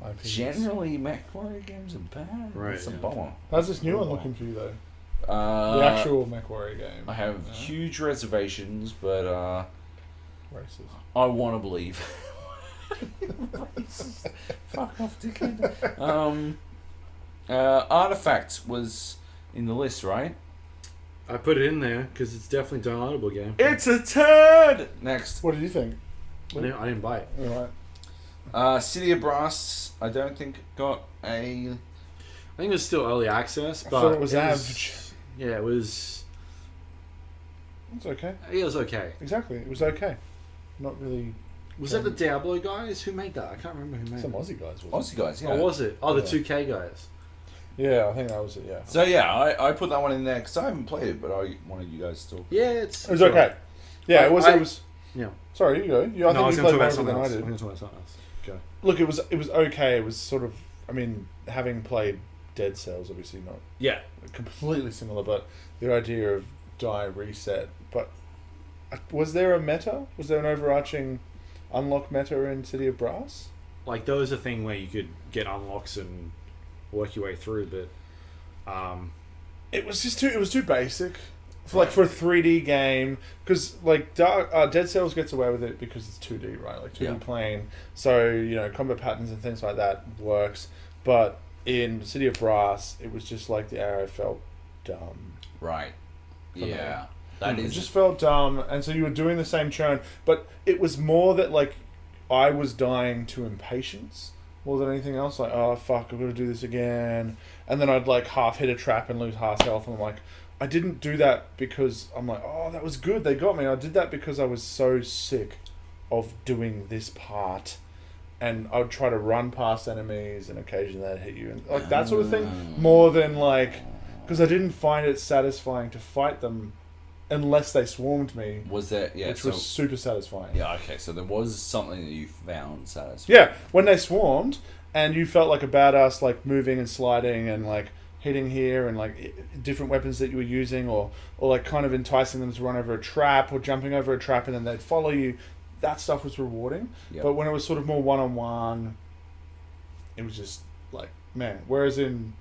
IPs.
generally, MechWarrior games are bad.
Right,
It's a
yeah.
bummer.
How's this new one looking for you, though?
The
The actual MechWarrior game.
I have
Yeah.
huge reservations, but
Racist.
I want to believe. Racist. Fuck off, dickhead. Artifact was in the list, right?
I put it in there because it's definitely a downloadable game.
It's a turd! Next.
What did you think?
I didn't buy it.
Alright.
City of Brass, I don't think got a...
I think it was still early access,
I
but
thought it was average.
Yeah, it was.
It's okay.
It was okay.
Exactly. It was okay. Not really.
Was that the Diablo guys? Who made that? I can't remember who made
Some
it.
Aussie guys. Wasn't
Aussie guys, yeah.
Oh, was it? Oh, the
Yeah.
2K guys.
it? Yeah, I think that was it. Yeah.
So yeah, I put that one in there because I haven't played it, but I wanted you guys to talk.
Yeah, it's.
It was okay. Yeah, it was.
I-
It was.
Yeah.
Sorry, you go. I
No, I
think
was
you
going to
played
talk
more
about
of it
something
than I
else.
did.
I'm going to talk about something else. Go.
Look, it was okay. It was sort of. I mean, having played Dead Cells, obviously not
Yeah.
completely similar, but the idea of die reset. But was there a meta? Was there an overarching unlock meta in City of Brass?
Like, there was a thing where you could get unlocks and work your way through, but.
It was just too. It was too basic. For a 3D game, because like Dead Cells gets away with it because it's 2D, right? Like 2D
Yeah.
plane, so combat patterns and things like that works. But in City of Brass, it was just like the arrow felt dumb.
Right.
For me.
Yeah. That
It
is
just felt dumb, and so you were doing the same churn, but it was more that like I was dying to impatience more than anything else. Like, oh fuck, I've got to do this again, and then I'd like half hit a trap and lose half health, and I'm like, I didn't do that because I'm like, oh, that was good, they got me. I did that because I was so sick of doing this part, and I would try to run past enemies, and occasionally they'd hit you, and like that sort of thing, more than like, because I didn't find it satisfying to fight them unless they swarmed me,
Was that
which was super satisfying.
Yeah, okay, so there was something that you found satisfying.
Yeah, when they swarmed and you felt like a badass, like moving and sliding and like hitting here and like different weapons that you were using, or like kind of enticing them to run over a trap or jumping over a trap and then they'd follow you. That stuff was rewarding.
Yep.
But when it was sort of more one-on-one, it was just like, man. Whereas in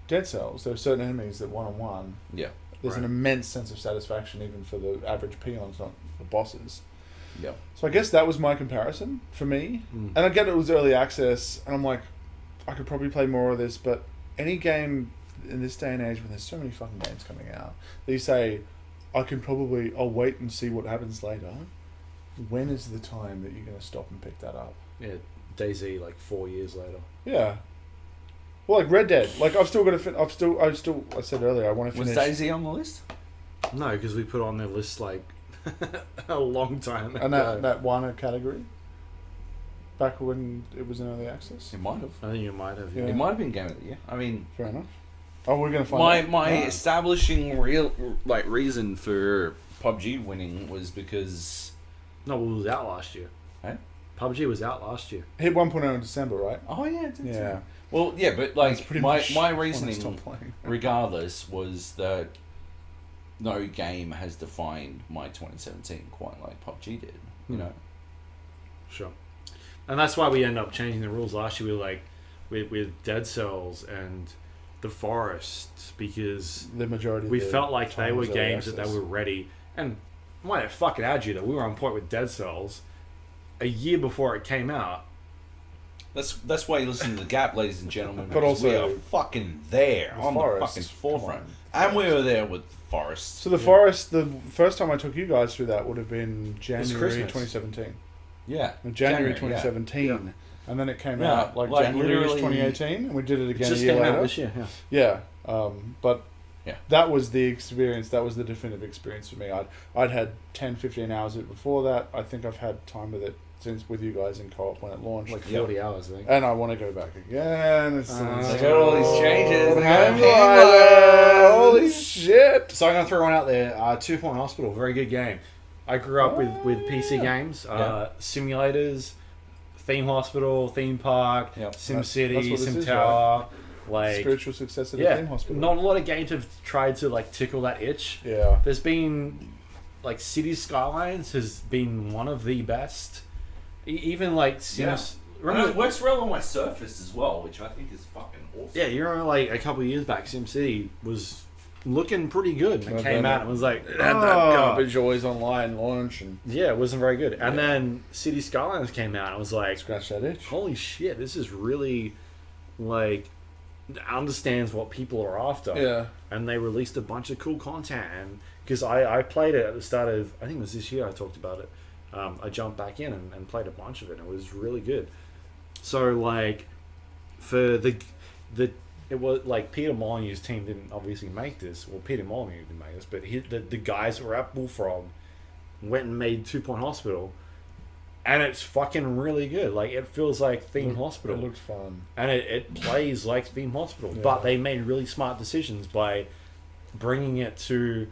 Dead Cells, there are certain enemies that one-on-one,
Yeah.
there's an
Right.
immense sense of satisfaction even for the average peons, not the bosses.
Yeah.
So I guess that was my comparison for me.
Mm.
And I get it was early access, and I'm like, I could probably play more of this, but any game in this day and age when there's so many fucking games coming out, that you say, I'll wait and see what happens later. When is the time that you're going to stop and pick that up?
Yeah, DayZ like 4 years later.
Yeah. Well, like Red Dead. Like, I've still got to I said earlier, I want to
Was
finish.
DayZ on the list?
No, because we put on their list like a long time ago.
And that won a category? Back when it was in early access?
It might have.
I think you might have.
Yeah.
It might have been Game of the Year. I mean,
Fair enough. Oh, we're going to find
my
out. Right.
establishing reason for PUBG winning was because
No, it was out last year.
Eh?
PUBG was out last year.
Hit 1.0 in December, right?
oh yeah, it did
Yeah.
too. Well, yeah, but like
That's pretty
my
much
my
when I
reasoning,
stopped playing.
regardless, was that no game has defined my 2017 quite like PUBG did. You know.
Sure. And that's why we end up changing the rules last year. We were like with Dead Cells and The Forest, because
The majority of
we
the
felt like they
time
were
was early
games that they
access.
were ready. And I might have fucking had you that we were on point with Dead Cells a year before it came out.
That's why you listen to the Gap, ladies and gentlemen.
But
because we
also-
are fucking there
The
on
Forest,
the fucking forefront,
come
and we were there with Forest.
So the Forest, the first time I took you guys through that would have been January
Christmas.
2017.
Yeah,
January
yeah.
2017.
Yeah.
And then it came
Yeah,
out like
like
January
literally-
2018, and we did it
It
again a
just
year
came
later.
out this year. Yeah.
Yeah, but
Yeah.
that was the experience. That was the definitive experience for me. I'd had 10, 15 hours of it before that. I think I've had time with it since with you guys in co-op when it launched.
Like 40 hours, I think.
And I want to go back again. It's
They got all these changes. They got
Holy
handlers.
shit!
So I'm going to throw one out there. 2 Point Hospital, very good game. I grew up with PC games, simulators, Theme Hospital, Theme Park,
Yep.
Sim
That's
City,
what this
Sim
is,
Tower. Like,
Spiritual successor to
yeah,
Theme Hospital.
not a lot of games have tried to like tickle that itch.
Yeah.
There's been like City Skylines has been one of the best. Even like Sims.
And it
Remember,
works well on my Surface as well, which I think is fucking awesome.
yeah, you remember like a couple of years back, SimCity was looking pretty good. And it
Well,
came
then
out and was like,
It had that garbage always online launch and
yeah, it wasn't very good. And then City Skylines came out and it was like,
scratch that itch.
holy shit, this is really like understands what people are after.
Yeah.
And they released a bunch of cool content, and because I played it at the start of, I think it was this year I talked about it. I jumped back in and played a bunch of it, and it was really good. So like for the it was like Peter Molyneux's team didn't obviously make this. Well, Peter Molyneux didn't make this, but the guys that were at Bullfrog went and made 2 Point Hospital, and it's fucking really good. Like it feels like Theme Hospital.
It looks fun.
And it plays like Theme Hospital,
Yeah.
but they made really smart decisions by bringing it to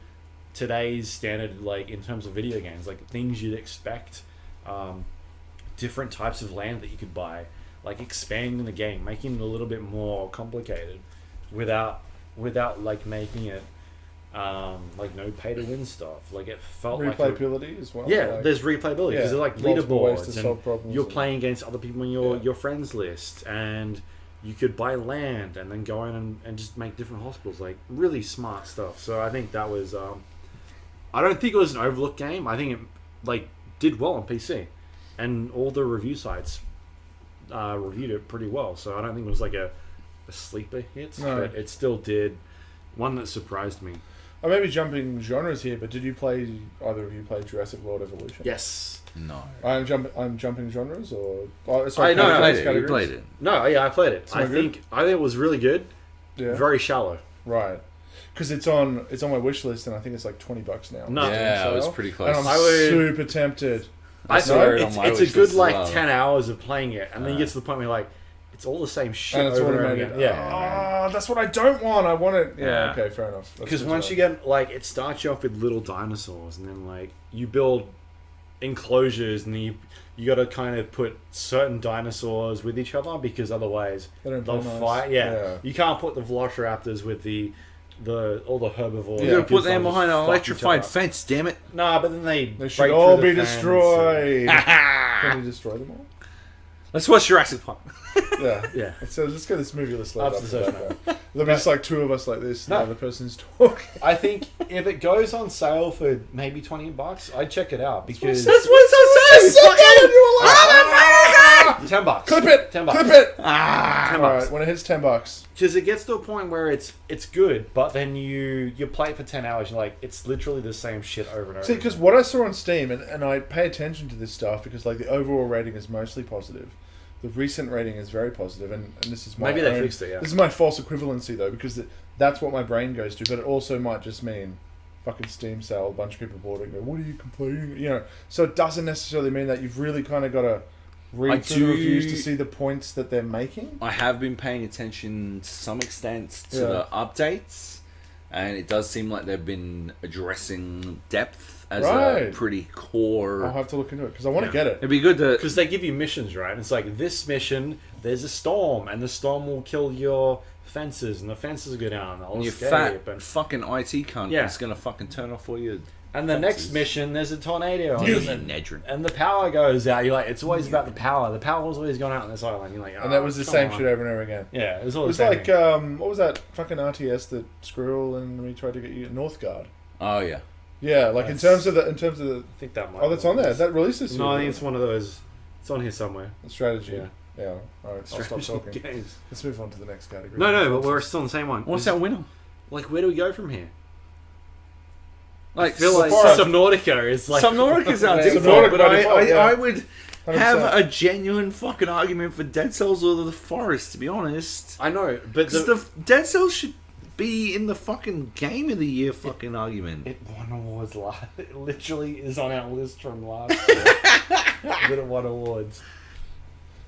today's standard, like in terms of video games, like things you'd expect, different types of land that you could buy, like expanding the game, making it a little bit more complicated, without like making it like no pay to win stuff. Like it felt like
Replayability as well.
yeah,
like,
there's replayability because they're like
multiple ways to
leaderboards,
solve
and
problems
you're
and-
playing against other people in your friends list, and you could buy land and then go in and just make different hospitals. Like really smart stuff. So I think that was I don't think it was an overlooked game. I think it like did well on PC, and all the review sites reviewed it pretty well. So I don't think it was like a sleeper hit,
No.
but it still did. One that surprised me.
I may be jumping genres here, but did you play either of you play Jurassic World Evolution?
Yes.
No.
I'm jumping genres or
I
sorry,
know,
categories,
You
categories?
played it.
No, yeah, I played it.
It's not good?
I think it was really good.
Yeah.
Very shallow.
Right. Because it's on my wish list and I think it's like $20 now.
No.
Yeah, I was
So-
pretty
And
close.
I'm
I would-
super tempted.
I
saw
swear
it on
it's
my
a
wish
good
list as
like
well.
10 hours of playing it, and then you get to the point where you're like, it's all the same shit
And it's
over and over
automated.
again. Yeah.
oh, that's what I don't want. I want it. Yeah.
Yeah.
Okay. Fair enough. That's
Because
good
once
to
you
know.
get like, it starts you off with little dinosaurs, and then like you build enclosures, and you got to kind of put certain dinosaurs with each other because otherwise
They don't
they'll
play nice.
fight. Yeah.
Yeah.
You can't put the velociraptors with the all the herbivores.
Yeah.
You gotta
because
put them
they'll
behind an
just fuck each
electrified
other.
fence, damn it.
Nah, but then they
They should
break
all
through
be
the fence
destroyed. Can you destroy them all?
Let's watch Jurassic Park.
Yeah.
Yeah.
So let's get this movie list loaded
Up
up.
to
in the
the
background. There'll be just like two of us like this, and
No.
the other person's talking.
I think if it goes on sale for maybe $20, I'd check it out because
That's what it says!
$10.
Clip it!
$10.
Clip it!
Ah!
$10.
Alright, when it hits $10.
Because it gets to a point where it's good, but then you play it for 10 hours, you're like, it's literally the same shit over and over.
See, because what I saw on Steam, and I pay attention to this stuff because like the overall rating is mostly positive. The recent rating is very positive, and this is my
Maybe they
own-
fixed it, yeah.
This is my false equivalency though, because that's what my brain goes to. But it also might just mean fucking Steam sale. A bunch of people bought it. And go, what are you complaining? You know, so it doesn't necessarily mean that you've really kind of got to read through the reviews to see the points that they're making.
I have been paying attention to some extent to
Yeah.
the updates, and it does seem like they've been addressing depth as a
Right.
pretty core.
I'll have to look into it because I want to get it.
It'd be good to.
Because they give you missions, right? And it's like, this mission, there's a storm, and the storm will kill your fences, and the fences go down, and they'll
And your
escape.
fat
And,
fucking IT cunt
Yeah.
is gonna fucking turn off all your.
and the next
fences.
mission, there's a tornado.
You
and,
Nedrin.
and the power goes out. You're like, it's always about the power. The power was always going out on this island. You're like,
And that was the
come
same
on.
shit over and over again.
Yeah, it was
It
all
was
the same
like,
thing.
what was that fucking RTS that Squirrel and we tried to get you Northgard?
Oh yeah.
Yeah, like in terms of the
I think that might.
oh, that's on there. That releases.
No, I think it's one of those. It's on here somewhere.
strategy.
Yeah.
Yeah. All right, I'll stop talking.
Games.
Let's move on to the next category.
No, but we're still on the same one.
What's that winner?
Like, where do we go from here?
Like,
I feel like
Forest.
Subnautica is like
Subnautica's our
Yeah,
default,
Subnautica
but
by default, yeah.
I would
100%.
have a genuine fucking argument for Dead Cells or the Forest, to be honest.
I know, but
Because the Dead Cells should be in the fucking Game of the Year fucking argument.
it won awards last. It literally is on our list from last year. That it won awards.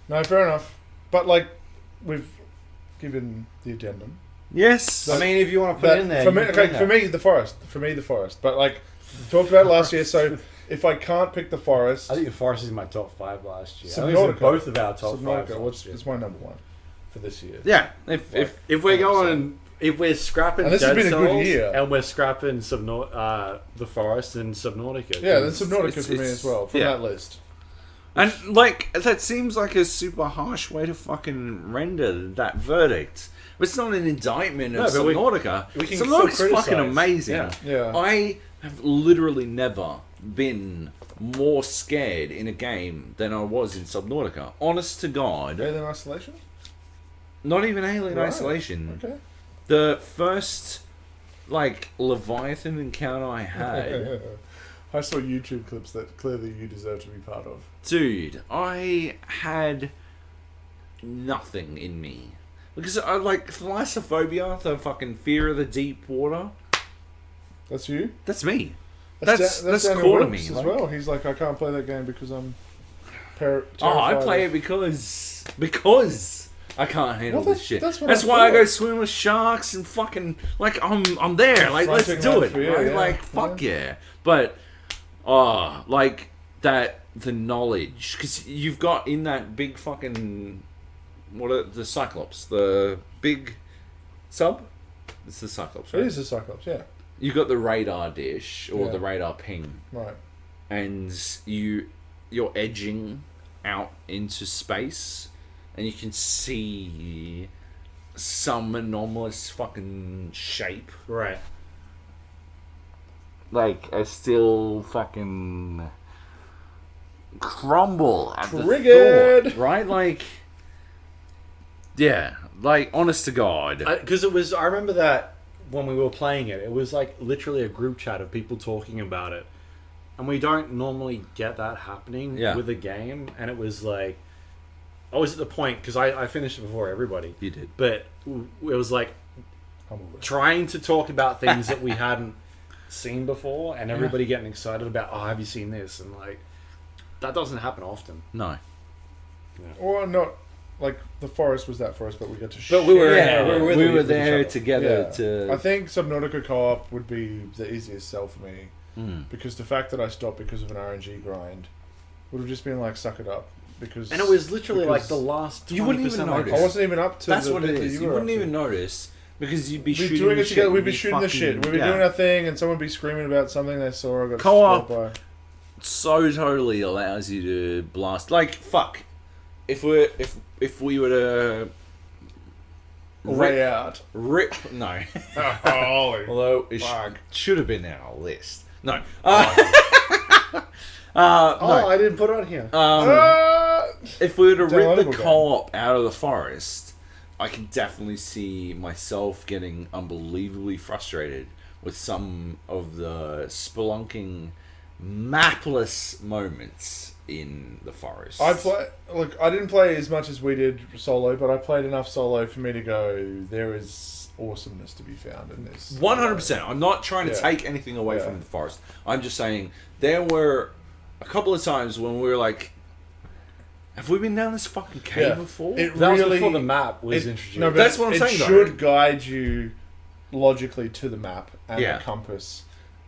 No, fair enough. But like, we've given the addendum.
Yes.
I mean, if you want to put it in there,
for me,
you can put it
okay,
in
for
there.
me, the forest. For me, the forest. But like, we talked about it last year. So if I can't pick the forest,
I think the Forest is my top 5 last year. I think
Subnautica.
it's both of our top 5.
Subnautica,
last year.
it's my number one for this year.
Yeah. If
If we're going, if we're scrapping
And this has
Dead
been a good
Cells
year.
and we're scrapping the Forest and Subnautica.
Yeah,
then
then Subnautica
it's-
for me
it's-
as well from
yeah.
that list.
And like that seems like a super harsh way to fucking render that verdict. But it's not an indictment of
No, but
Subnautica.
we can still
Subnautica's
criticise.
fucking amazing.
Yeah.
Yeah.
I have literally never been more scared in a game than I was in Subnautica. Honest to God.
Alien Isolation.
Not even Alien
Right.
Isolation.
Okay.
The first like Leviathan encounter I had.
I saw YouTube clips that clearly you deserve to be part of.
Dude, I had nothing in me. Because I like thalassophobia, the fucking fear of the deep water.
That's you.
That's me. That's
Daniel
core to
Wilkes
me.
as
like-
well. He's like, I can't play that game because I'm terrified.
I play it because I can't handle
Well,
this shit.
that's what
That's
I
why I
thought.
go swim with sharks and fucking like I'm there. Like let's
Confronting
do
that
it.
fear,
Right?
yeah,
Like fuck yeah. But like that the knowledge because you've got in that big fucking what are the Cyclops the big sub. It's the Cyclops,
It
right?
is a Cyclops, yeah.
You got the radar dish or
Yeah.
the radar ping.
Right.
And you're edging out into space and you can see some anomalous fucking shape
Right.
like I still fucking crumble at the
Triggered!
thought, right? Like yeah, like honest to God.
Because I remember that when we were playing it, it was like literally a group chat of people talking about it. And we don't normally get that happening
Yeah.
with a game. And it was like, I was at the point, because I finished it before everybody.
You did.
But it was like
Humble brag.
trying to talk about things that we hadn't seen before. And everybody getting excited about, oh, have you seen this? And like, that doesn't happen often.
No.
Or not like the forest was that forest, but we got to.
But we were-
share
yeah,
it
we
we
with
were
each
there
other.
together
Yeah.
to.
I think Subnautica co-op would be the easiest sell for me
Mm.
because the fact that I stopped because of an RNG grind would have just been like suck it up because.
And it was literally like
because
the last.
You wouldn't even
20% like-
notice.
I wasn't even up to.
That's
the
what
bit
it
that
is. You
were
wouldn't
up to.
even notice because you'd be
We'd be
shooting
doing
the
it together.
shit.
We'd be
You'd
shooting the
fucking-
shit. We'd be
yeah.
doing our thing, and someone would be screaming about something they saw or got
Co-op.
scared by.
So totally allows you to blast. Like fuck, if we were to
Way out.
rip no,
Holy
although it
fuck.
should have been in our list. No,
Oh,
no.
I didn't put it on here.
If we were to rip the
Downloadable game.
co-op out of the forest, I can definitely see myself getting unbelievably frustrated with some of the spelunking, mapless moments in the forest.
I didn't play as much as we did solo, but I played enough solo for me to go. There is awesomeness to be found in this.
100%. I'm not trying to
Yeah.
take anything away
Yeah.
from the forest. I'm just saying there were a couple of times when we were like, have we been down this fucking cave
Yeah.
before?
It
That was
really
before the map was
it-
introduced.
No, but
That's what I'm
it
saying, though.
should guide you logically to the map and
Yeah.
the compass,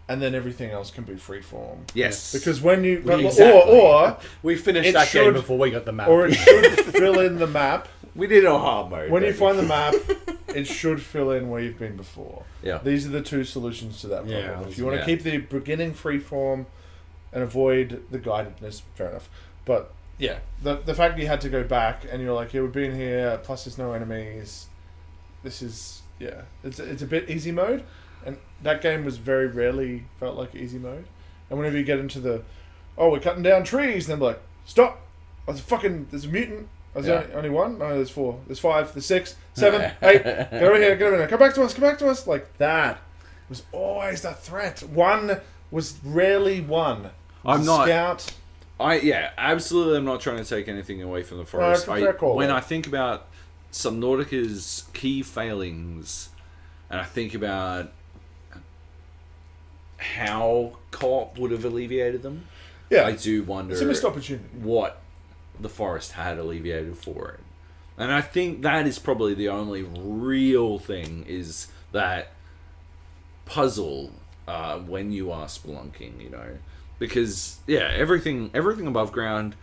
and then everything else can be freeform.
Yes.
Because when you
Exactly.
or
we finished
it
that game
should-
before we got the map.
or it should fill in the map.
we did a hard mode.
When you
baby.
find the map, it should fill in where you've been before.
Yeah.
These are the two solutions to that problem.
Yeah,
If you want to
yeah.
keep the beginning freeform and avoid the guidedness, fair enough. But yeah, the fact that you had to go back and you're like, yeah, we've been here, plus there's no enemies. This is, yeah, it's a bit easy mode. And that game was very rarely felt like easy mode. And whenever you get into the, oh, we're cutting down trees, and they're like, stop! There's a mutant. Oh,
Yeah.
only one? No, there's 4. There's 5. There's 6, 7, 8. Get over here, get over here. Come back to us, come back to us. Like that was always the threat. One was rarely one.
I'm not-
Scout.
Absolutely. I'm not trying to take anything away from the forest.
it's a fair call,
when
though.
I think about Subnautica's key failings, and I think about how co-op would have alleviated them,
Yeah,
I do wonder
it's a missed opportunity.
what the forest had alleviated for it. And I think that is probably the only real thing, is that puzzle when you are spelunking, you know. Because, yeah, everything above ground,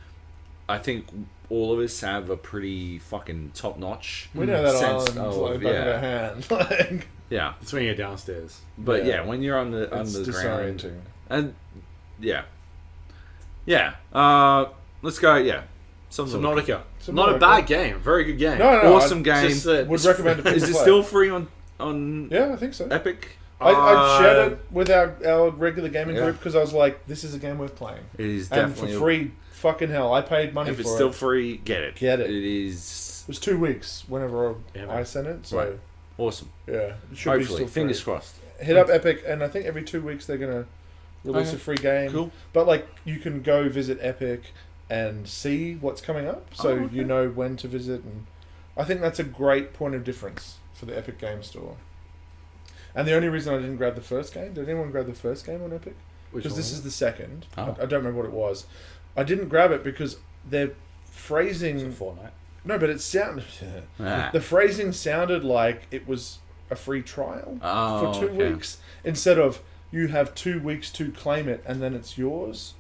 I think all of us have a pretty fucking top-notch
We know that
sense
island
of,
like back of our hand. Like,
yeah.
It's when you're downstairs.
But,
Yeah.
yeah, when you're on the
it's
ground.
disorienting.
And, yeah. Yeah. Let's go, yeah.
Subnautica.
Subnautica.
Not a bad game. Very good game.
No,
Awesome
I
game.
Just that
would recommend it to
Is
people
it
play.
still free on
Yeah, I think so.
Epic?
I shared it with our regular gaming
Yeah.
group because I was like, this is a game worth playing.
It is
And
definitely
for free, fucking hell, I paid money
If
for
it's
it.
still free, get it.
Get it.
It is
It was 2 weeks whenever
Yeah,
I
man.
sent it, so
Right. awesome.
yeah, it should be
Hopefully,
still
fingers
free.
crossed.
Hit up Epic, and I think every 2 weeks they're gonna release
Okay.
a free game.
Cool.
But like, you can go visit Epic and see what's coming up, so
Oh, okay.
you know when to visit, and I think that's a great point of difference for the Epic Game Store. And the only reason I didn't grab the first game, did anyone grab the first game on Epic? Because this is the second.
Oh.
I don't remember what it was. I didn't grab it because their phrasing.
Fortnite.
No, but it sounded.
Ah.
The phrasing sounded like it was a free trial
Oh,
for 2
okay.
weeks instead of you have 2 weeks to claim it and then it's yours.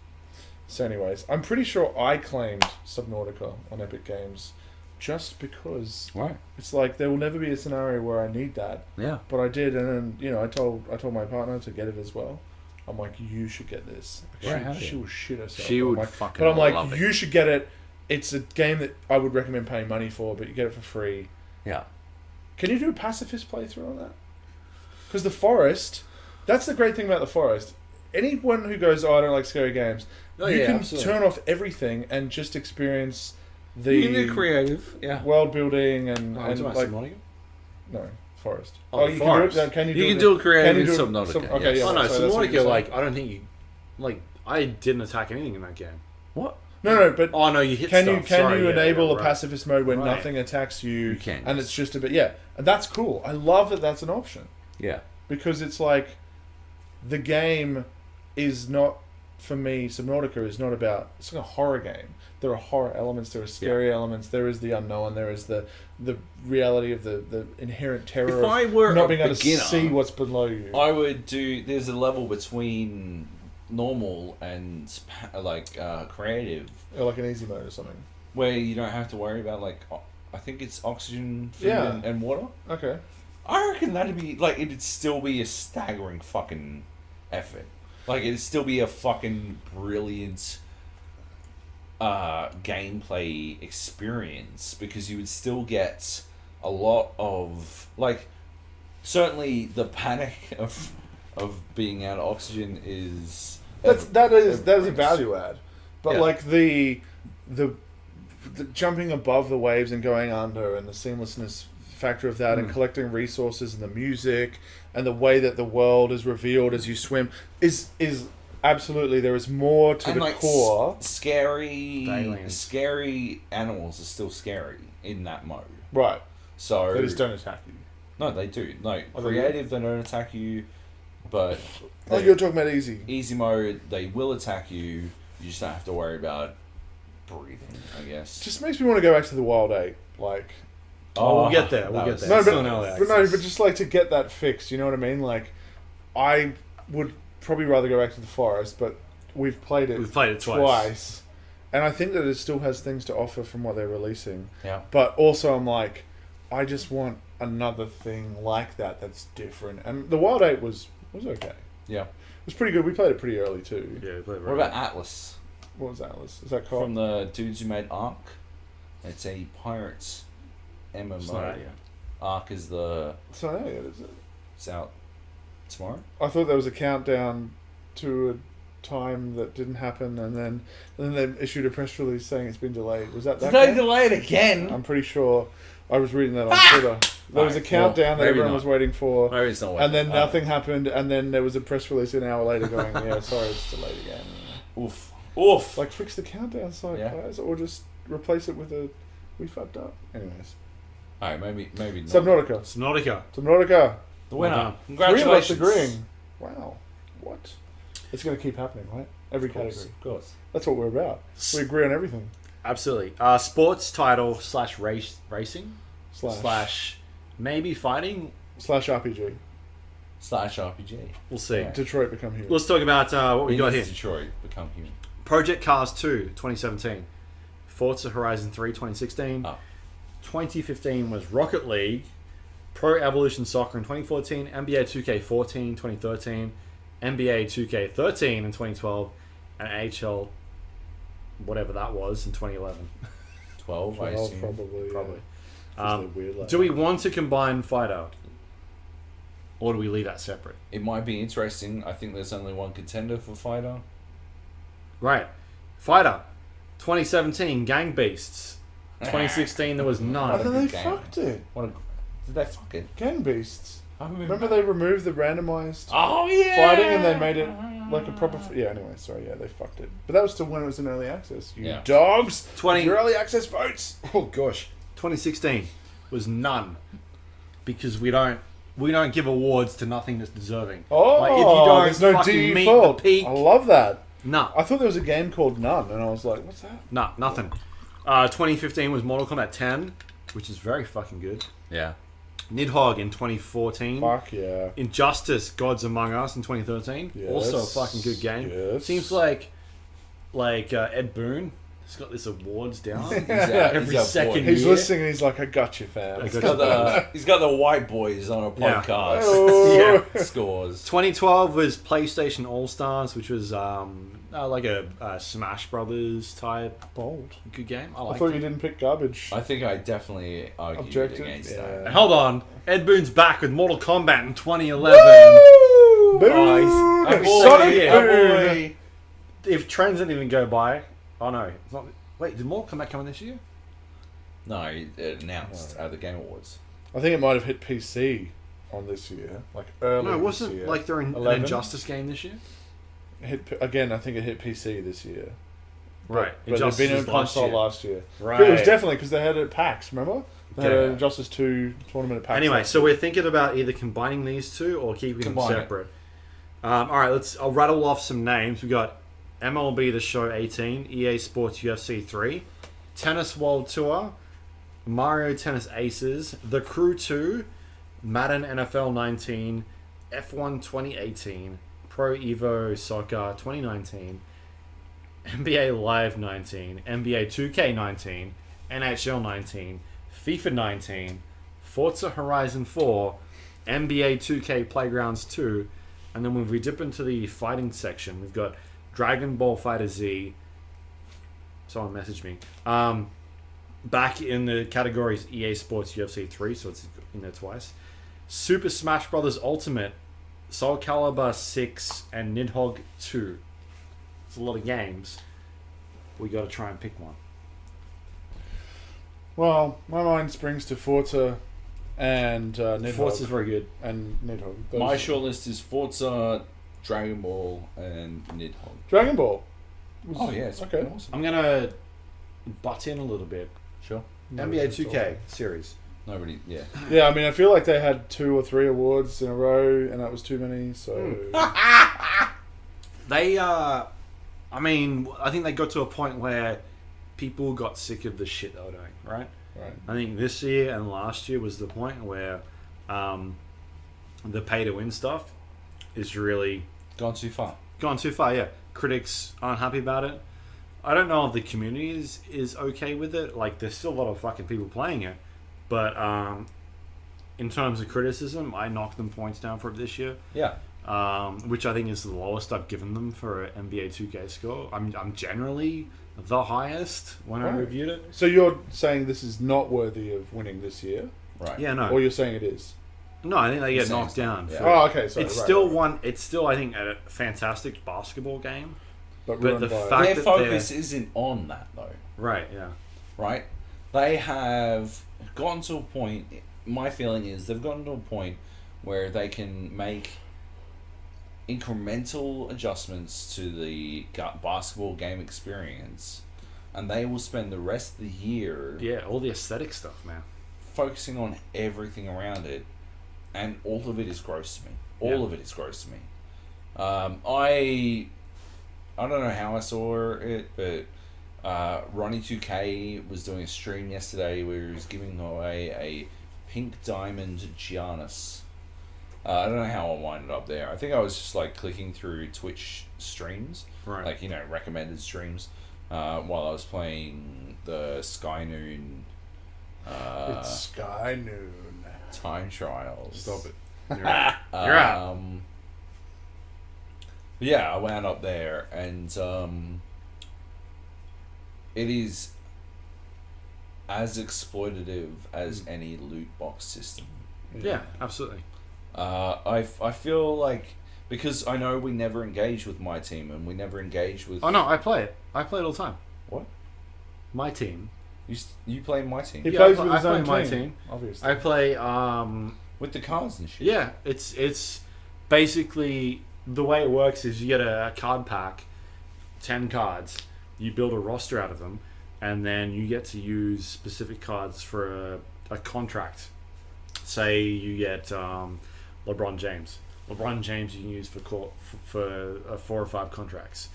So, anyways, I'm pretty sure I claimed Subnautica on Epic Games just because
Right.
it's like there will never be a scenario where I need that.
Yeah.
But I did, and then I told my partner to get it as well. I'm like, you should get this.
Right, hell
She
yeah.
will shit herself.
She
I'm
would
like,
fucking
But I'm like,
love it.
you should get it. It's a game that I would recommend paying money for, but you get it for free.
Yeah.
Can you do a pacifist playthrough on that? Because the forest, that's the great thing about the forest. Anyone who goes, oh, I don't like scary games,
Oh,
you
yeah,
can
absolutely.
turn off everything and just experience the
You can do creative. Yeah.
world building and
Oh,
like
Subnautica?
no forest.
Oh,
you
forest.
can do it. Can you?
You
do
can
it?
do a creative in
do it-
Subnautica,
Okay,
yes.
yeah.
Oh no,
so that's what you're
Subnautica,
saying.
like, I don't think you... Like, I didn't attack anything in that game.
What?
No, but
Oh no, you hit
can
stuff.
you can
Sorry,
you
yeah,
enable a
right.
pacifist mode where
Right.
nothing attacks you?
You can,
and
yes.
it's just a bit and that's cool. I love that that's an option
Yeah.
because it's like the game is not for me. Subnautica is not about it's like a horror game. there are horror elements, there are scary elements, there is the unknown, there is the reality of the inherent terror
If I were
of not
a
being able to
beginner,
see what's below you.
I would do. There's a level between normal and creative
Or like an easy mode or something.
where you don't have to worry about I think it's oxygen, food,
Yeah.
and water.
Okay.
I reckon that'd be it'd still be a staggering fucking effort. It'd still be a fucking brilliant gameplay experience because you would still get a lot of certainly the panic of being out of oxygen is
That is a value add. But
Yeah.
the jumping above the waves and going under and the seamlessness factor of that and collecting resources and the music and the way that the world is revealed as you swim is absolutely, there is more to the core.
Scary
Aliens.
animals are still scary in that mode.
Right.
So
They just don't attack you.
no, they do. No,
Oh, they
creative they don't attack you, but
Oh, you're talking about easy.
easy mode they will attack you. You just don't have to worry about breathing, I guess.
Just makes me want to go back to the Wild 8.
We'll get there. We'll
that
get
was-
there.
No,
Still
but,
in early
but no,
access.
but just to get that fixed, you know what I mean? I would probably rather go back to the forest, but we've played it twice. And I think that it still has things to offer from what they're releasing.
Yeah.
But also I'm I just want another thing like that that's different. And the Wild 8 was okay.
Yeah.
It was pretty good. We played it pretty early too.
Yeah, play it
What
right.
about Atlas?
What was Atlas? Is that called?
From the dudes who made Ark. It's a pirates MMO.
It's not out yet.
Ark is
So yeah, is it?
it's out tomorrow.
I thought there was a countdown to a time that didn't happen, and then they issued a press release saying it's been delayed. Was that
Did
game?
they delay it again?
I'm pretty sure. I was reading that on Twitter. There was a
Alright,
countdown that
maybe
everyone
not.
was waiting for,
Maybe it's not.
and then nothing happened, and then there was a press release an hour later going, "Yeah, sorry, it's delayed again."
Oof. Oof.
Fix the countdown site,
Yeah.
guys, or just replace it with a "we fucked up." Anyways,
Alright, maybe not.
Subnautica.
Subnautica.
The winner.
Well done.
Congratulations.
3 of us agreeing. Wow, what? It's going to keep happening, right? Every category.
Of course.
That's what we're about. We agree on everything.
Absolutely. Sports title / racing
Slash
maybe fighting.
/ RPG.
/ RPG.
We'll see.
Yeah.
Detroit become human.
Let's talk about what we got here.
Detroit become human.
Project Cars 2, 2017. Forza Horizon 3, 2016.
Oh.
2015 was Rocket League. Pro Evolution Soccer in 2014. NBA 2K14, 2013. NBA 2K13 in 2012. And NHL, whatever that was, in 2011.
12, I
12
assume.
probably.
Probably.
Yeah. Weird like
Do we want to combine Fighter? Or do we leave that separate?
It might be interesting. I think there's only one contender for fighter.
Right. Fighter. 2017, Gang Beasts. 2016, there was
And
none.
then they
good game.
fucked it.
Did they fuck it?
Gang Beasts.
I
Remember they removed the randomized
Oh yeah.
fighting and they made it like a proper... Yeah, anyway, sorry, yeah, they fucked it. But that was still when it was in early access. You
Yeah.
dogs!
20
Your early access votes!
Oh gosh. 2016 was none. Because we don't give awards to nothing that's deserving.
Oh,
Like, if you don't
there's no
fucking meet
default.
the peak,
I love that.
nah.
I thought there was a game called None, and I was like, what's that?
Nah, nothing. 2015 was Mortal Kombat 10, which is very fucking good.
Yeah.
Nidhogg in 2014.
Fuck yeah.
Injustice: Gods Among Us in 2013.
Yes,
Also a fucking good game.
yes.
Seems like Ed Boon has got this awards down
Yeah,
every
he's our
second
boy.
He's
year.
listening and he's like, I got you, fam.
I got
He's got the white boys on a
Yeah.
podcast.
Oh.
Yeah.
Scores.
2012 was PlayStation All Stars, which was like a Smash Brothers type
Bold.
good game. I
I
liked
thought
it.
you didn't pick garbage.
I think I definitely argued
Objective?
against
Yeah.
that.
And hold on, Ed Boon's back with Mortal Kombat in 2011.
Woo! Boom!
Oh, he's-
boy,
Sonic
yeah.
Boom!
boy.
If trends didn't even go by, oh no, it's not. Wait, did Mortal Kombat come in this year?
No, it announced at the Game Awards.
I think it might have hit PC on this year, like early.
No, it
this
wasn't
year.
like they're in an
11?
Injustice game this year.
Again, I think it hit PC this year.
Right,
But it'd been on
was last
console
year.
last year.
Right.
But it was definitely because they had it at PAX, remember? They had
Yeah.
an Injustice 2 tournament at PAX.
Anyway,
last
so
year.
we're thinking about either combining these two or keeping
Combine
them
it.
separate. All right, I'll rattle off some names. We got MLB The Show 18, EA Sports UFC 3, Tennis World Tour, Mario Tennis Aces, The Crew 2, Madden NFL 19, F1 2018, Pro Evo Soccer 2019, NBA Live 19, NBA 2K 19, NHL 19, FIFA 19, Forza Horizon 4, NBA 2K Playgrounds 2, and then when we dip into the fighting section, we've got Dragon Ball Fighter Z. Someone messaged me. Back in the categories EA Sports UFC 3, so it's in there twice. Super Smash Bros. Ultimate, Soul Calibur 6, and Nidhogg 2. It's a lot of games. We got to try and pick one.
Well, my mind springs to Forza and Nidhogg.
Forza's very good.
And Nidhogg.
My shortlist is Forza, Dragon Ball, and Nidhogg.
Dragon Ball.
Oh yeah, it's
okay.
awesome.
I'm going to butt in a little bit.
Sure.
NBA 2K series.
Nobody, yeah.
Yeah, I mean, I feel like they had 2 or 3 awards in a row, and that was too many, so...
They, I mean, I think they got to a point where people got sick of the shit they were doing, right?
Right.
I think this year and last year was the point where the pay-to-win stuff is really...
Gone too far.
Gone too far, yeah. Critics aren't happy about it. I don't know if the community is okay with it. Like, there's still a lot of fucking people playing it. But in terms of criticism, I knocked them points down for it this year.
Yeah.
Which I think is the lowest I've given them for an NBA 2K score. I'm generally the highest when I reviewed it.
So you're saying this is not worthy of winning this year?
Right.
Yeah, no.
Or you're saying it is?
No, I think they get
Same
knocked
stuff,
down.
yeah.
For,
Oh, okay. Sorry,
it's
right,
still
right.
one. It's still, I think, a fantastic basketball game.
But
the
ruined by...
fact-
Their
that
focus isn't on that, though.
Right, yeah.
Right? They have gotten to a point, my feeling is they've gotten to a point where they can make incremental adjustments to the basketball game experience, and they will spend the rest of the year
Yeah, all the aesthetic stuff, man.
focusing on everything around it, and all of it is gross to me. All
Yeah.
of it is gross to me. I don't know how I saw it, but Ronnie2K was doing a stream yesterday where he was giving away a pink diamond Giannis. I don't know how I winded up there. I think I was just like clicking through Twitch streams,
Right.
like, you know, recommended streams, while I was playing the Sky Noon
It's Sky Noon.
time trials.
Stop it.
You're out. You're out.
Yeah, I wound up there, and it is as exploitative as any loot box system.
Yeah, absolutely.
I feel like, because I know we never engage with my team, and we never engage with...
Oh, no, I play it. I play it all the time.
What?
My team.
You play my team?
He
Yeah,
plays
I
with his
play
own
my
team,
team.
obviously.
I play,
With the cards and shit?
yeah, it's basically, the way it works is you get a card pack, 10 cards, you build a roster out of them, and then you get to use specific cards for a contract. Say you get LeBron James. LeBron James you can use for 4 or 5 contracts,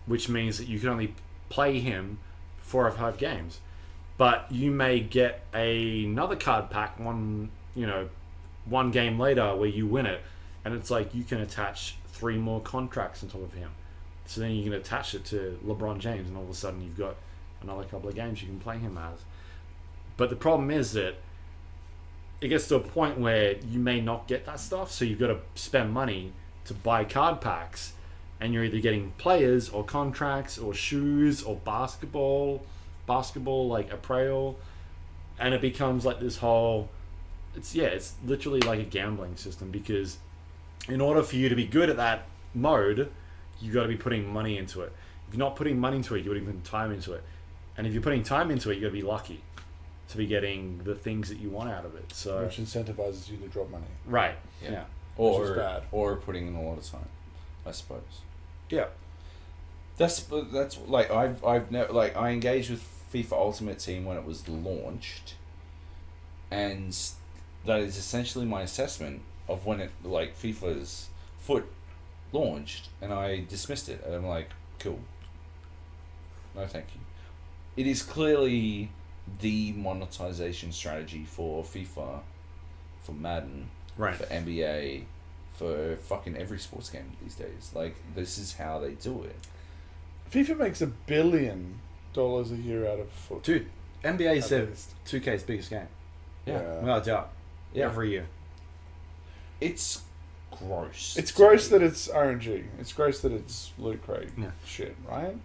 which means that you can only play him 4 or 5 games. But you may get another card pack one game later where you win it, and it's like you can attach 3 more contracts on top of him. So then you can attach it to LeBron James, and all of a sudden you've got another couple of games you can play him as. But the problem is that it gets to a point where you may not get that stuff, so you've got to spend money to buy card packs, and you're either getting players or contracts or shoes or basketball like apparel, and it becomes like this whole... It's literally like a gambling system, because in order for you to be good at that mode, you got to be putting money into it. If you're not putting money into it, you're putting time into it, and if you're putting time into it, you got to be lucky to be getting the things that you want out of it. So
Which incentivizes you to drop money.
right,
Yeah.
yeah.
Which is bad.
Or putting in a lot of time, I suppose.
Yeah.
That's like I've never, like, I engaged with FIFA Ultimate Team when it was launched, and that is essentially my assessment of when it, like, FIFA's foot launched, and I dismissed it, and I'm like,
Cool. No, thank you. It is clearly the monetization strategy for FIFA, for Madden,
Right.
for NBA, for fucking every sports game these days. Like, this is how they do it.
FIFA makes $1 billion a year out of football.
Dude, NBA is
At least.
2K's biggest game.
Yeah.
Without doubt.
Yeah.
Every year.
It's gross.
It's gross that it's RNG. It's gross that it's loot crate
Yeah.
shit, right?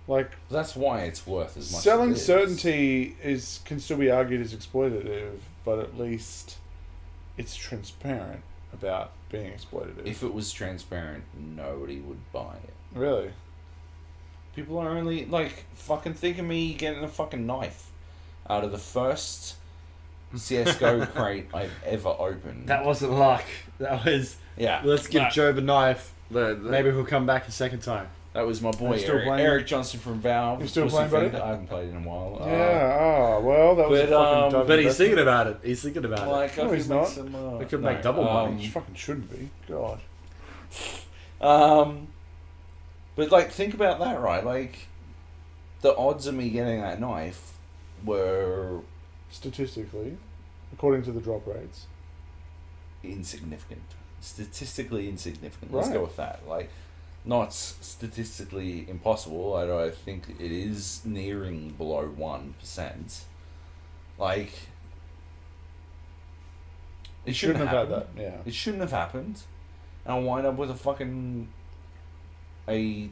Like,
That's why it's worth as much
selling
as it is.
certainty can still be argued as exploitative, but at least it's transparent about being exploitative.
If it was transparent, nobody would buy it.
Really?
People are only, like, fucking think of me getting a fucking knife out of the first CSGO crate I've ever opened.
That wasn't luck. That was,
Yeah.
let's give
Nah.
Joab a knife.
The-
Maybe he'll come back a second time.
That was my boy,
You still
Eric,
playing?
Eric Johnson from Valve.
You still
Pussy
playing, buddy?
Friend. I haven't played in a while.
Yeah, well, that was
but,
a fucking dumb
But he's
investment.
thinking about it. He's thinking about it.
Like,
No,
I could
he's
make
not.
some,
We could make double money.
Which fucking shouldn't be. God.
But, like, think about that, right? Like, the odds of me getting that knife were
Statistically, according to the drop rates.
insignificant. Statistically insignificant. Let's
Right.
go with that. Like, not statistically impossible. I think it is nearing below 1%. Like, it shouldn't have
had
happened.
that. Yeah.
It shouldn't have happened. And I'll wind up with a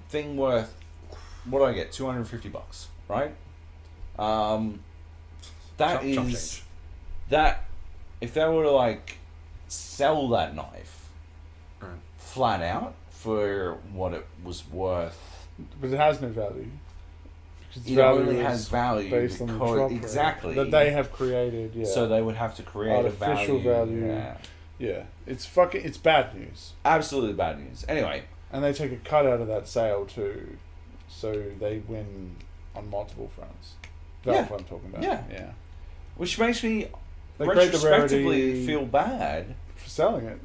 thing worth, what do I get? $250, right? That
Chop
is
change.
that. If they were to, like, sell that knife
Right.
flat out for what it was worth,
But it has no value. Because its
it
value
only
is
has value
based on the
because
drop rate
exactly
that they have created. Yeah.
So they would have to create
Artificial
a
value.
Yeah.
yeah, it's bad news,
Absolutely bad news. Anyway,
and they take a cut out of that sale too, so they win on multiple fronts. That's
Yeah.
what I'm talking about.
Yeah.
yeah.
which makes me
They create the
retrospectively
rarity
feel bad.
for selling it.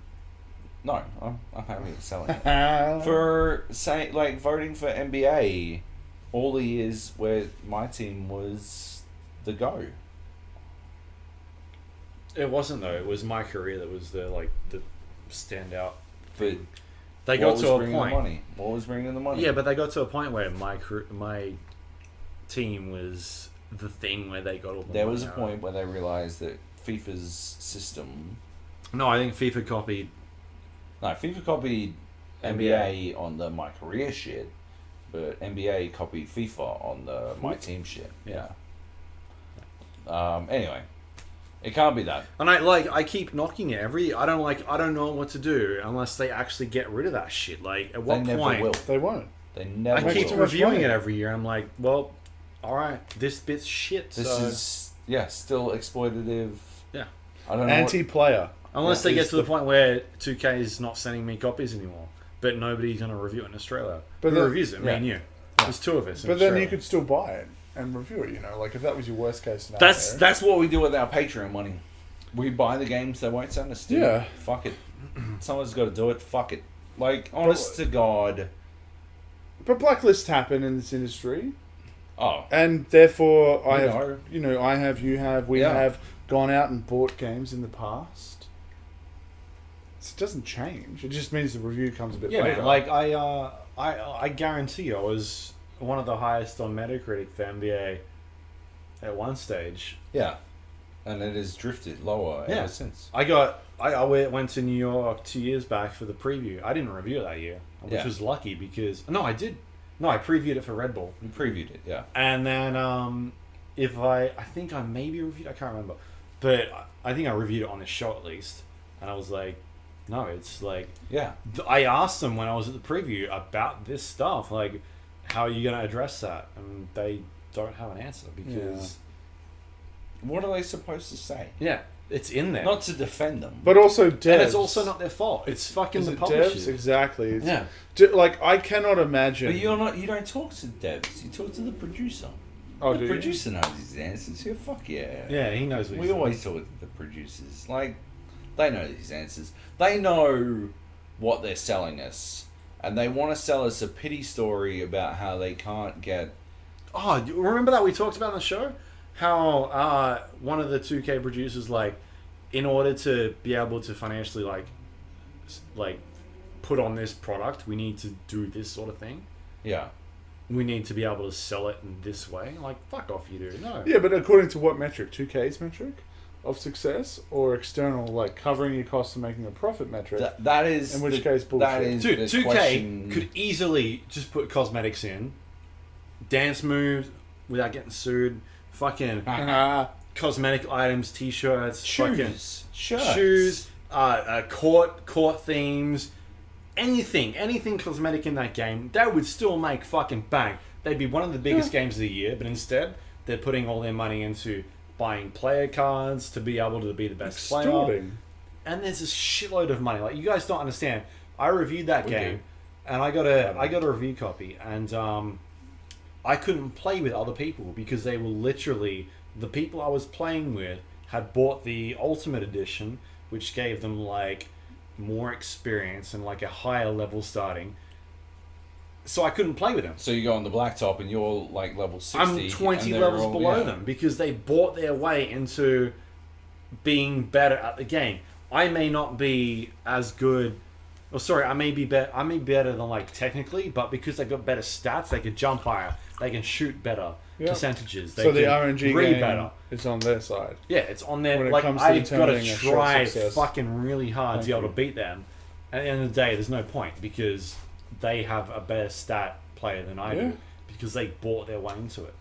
No, I'm happy with selling it. For say, like, voting for NBA, all the years where my team was the go.
It wasn't though. It was my career that was the standout.
But
They
what
got
was
to a
bringing the
point.
money? What was bringing the money?
Yeah, but they got to a point where my team was the thing where they got all the
there
money
was a
out.
point where they realised that FIFA's system.
No, I think FIFA copied.
No, FIFA copied NBA on the my career shit, but NBA copied FIFA on the my team shit.
Yeah.
Anyway, it can't be that.
And I keep knocking it I don't know what to do unless they actually get rid of that shit. Like, at what
They
point?
never will.
They won't.
They never
I
Makes
keep
too
will.
much
reviewing
money.
it every year. I'm like, well, all right, this bit's shit.
This
so
is still exploitative.
yeah.
I don't know.
Anti-player.
Unless
Yeah,
they get
is
to the point where 2K is not sending me copies anymore, but nobody's going to review it in Australia.
But
Who
then-
reviews it? Me
yeah.
and you. There's two of us. In
But then you
Australia.
could still buy it and review it. You know, like if that was your worst case scenario.
That's what we do with our Patreon money. We buy the games they won't send us to.
Yeah.
Fuck it. Someone's got to do it. Fuck it. Like, honest to God.
But blacklists happen in this industry,
Oh.
and therefore
We
I have,
know.
you have, we
Yeah.
have gone out and bought games in the past. So it doesn't change. It just means the review comes a bit
Yeah,
later.
man. Like I guarantee you, I was one of the highest on Metacritic for NBA at one stage.
Yeah. And it has drifted lower
Yeah.
ever since.
I went to New York 2 years back for the preview. I didn't review it that year, which
Yeah.
was lucky because no, I did. No, I previewed it for Red Bull,
You previewed it, yeah.
and then I think I maybe reviewed. I can't remember, but I think I reviewed it on this show at least, and I was like, no, it's like
Yeah.
I asked them when I was at the preview about this stuff, like, how are you going to address that? And they don't have an answer because
What are they supposed to say?
yeah, it's in there.
Not to defend them.
but also devs.
and it's also not their fault. It's fucking
Is
the
it
publishers.
devs? Exactly. It's,
Yeah.
Like I cannot imagine.
But you don't talk to devs. You talk to the producer.
Oh,
the
do you?
producer knows his answers. Yeah, fuck yeah.
Yeah, he knows what
We
he's
always talk to the producers. Like, they know these answers. They know what they're selling us and they want to sell us a pity story about how they can't get.
Oh, do you remember that we talked about on the show? How one of the 2K producers, like, in order to be able to financially, like put on this product, we need to do this sort of thing.
Yeah.
We need to be able to sell it in this way. Like, fuck off, you do. No.
Yeah, but according to what metric? 2K's metric of success, or external, like covering your costs and making a profit metric?
That is.
In which case, bullshit.
That is
Dude,
the
2K
question.
could easily just put cosmetics in, dance moves without getting sued, fucking cosmetic items, t-shirts, fucking shoes, court themes, anything cosmetic in that game, they would still make fucking bang. They'd be one of the biggest games of the year, but instead they're putting all their money into buying player cards to be able to be the best player. And there's a shitload of money. Like, you guys don't understand. I reviewed that game, and I got a review copy, and I couldn't play with other people because they were literally, the people I was playing with had bought the Ultimate Edition, which gave them like more experience and like a higher level starting. So I couldn't play with them.
So you go on the blacktop and you're like level 60.
I'm 20 levels below them because they bought their way into being better at the game. I may not be as good. Oh, sorry, I may be better than, like, technically, but because they've got better stats, they can jump higher, they can shoot better percentages. They
so the
can
RNG
read
game
better.
is on their side.
Yeah, it's on their.
When it
like,
comes to
I've got to
determining a short
try
success.
fucking really hard to be able to
you.
beat them. At the end of the day, there's no point because they have a better stat player than I do because they bought their way into it,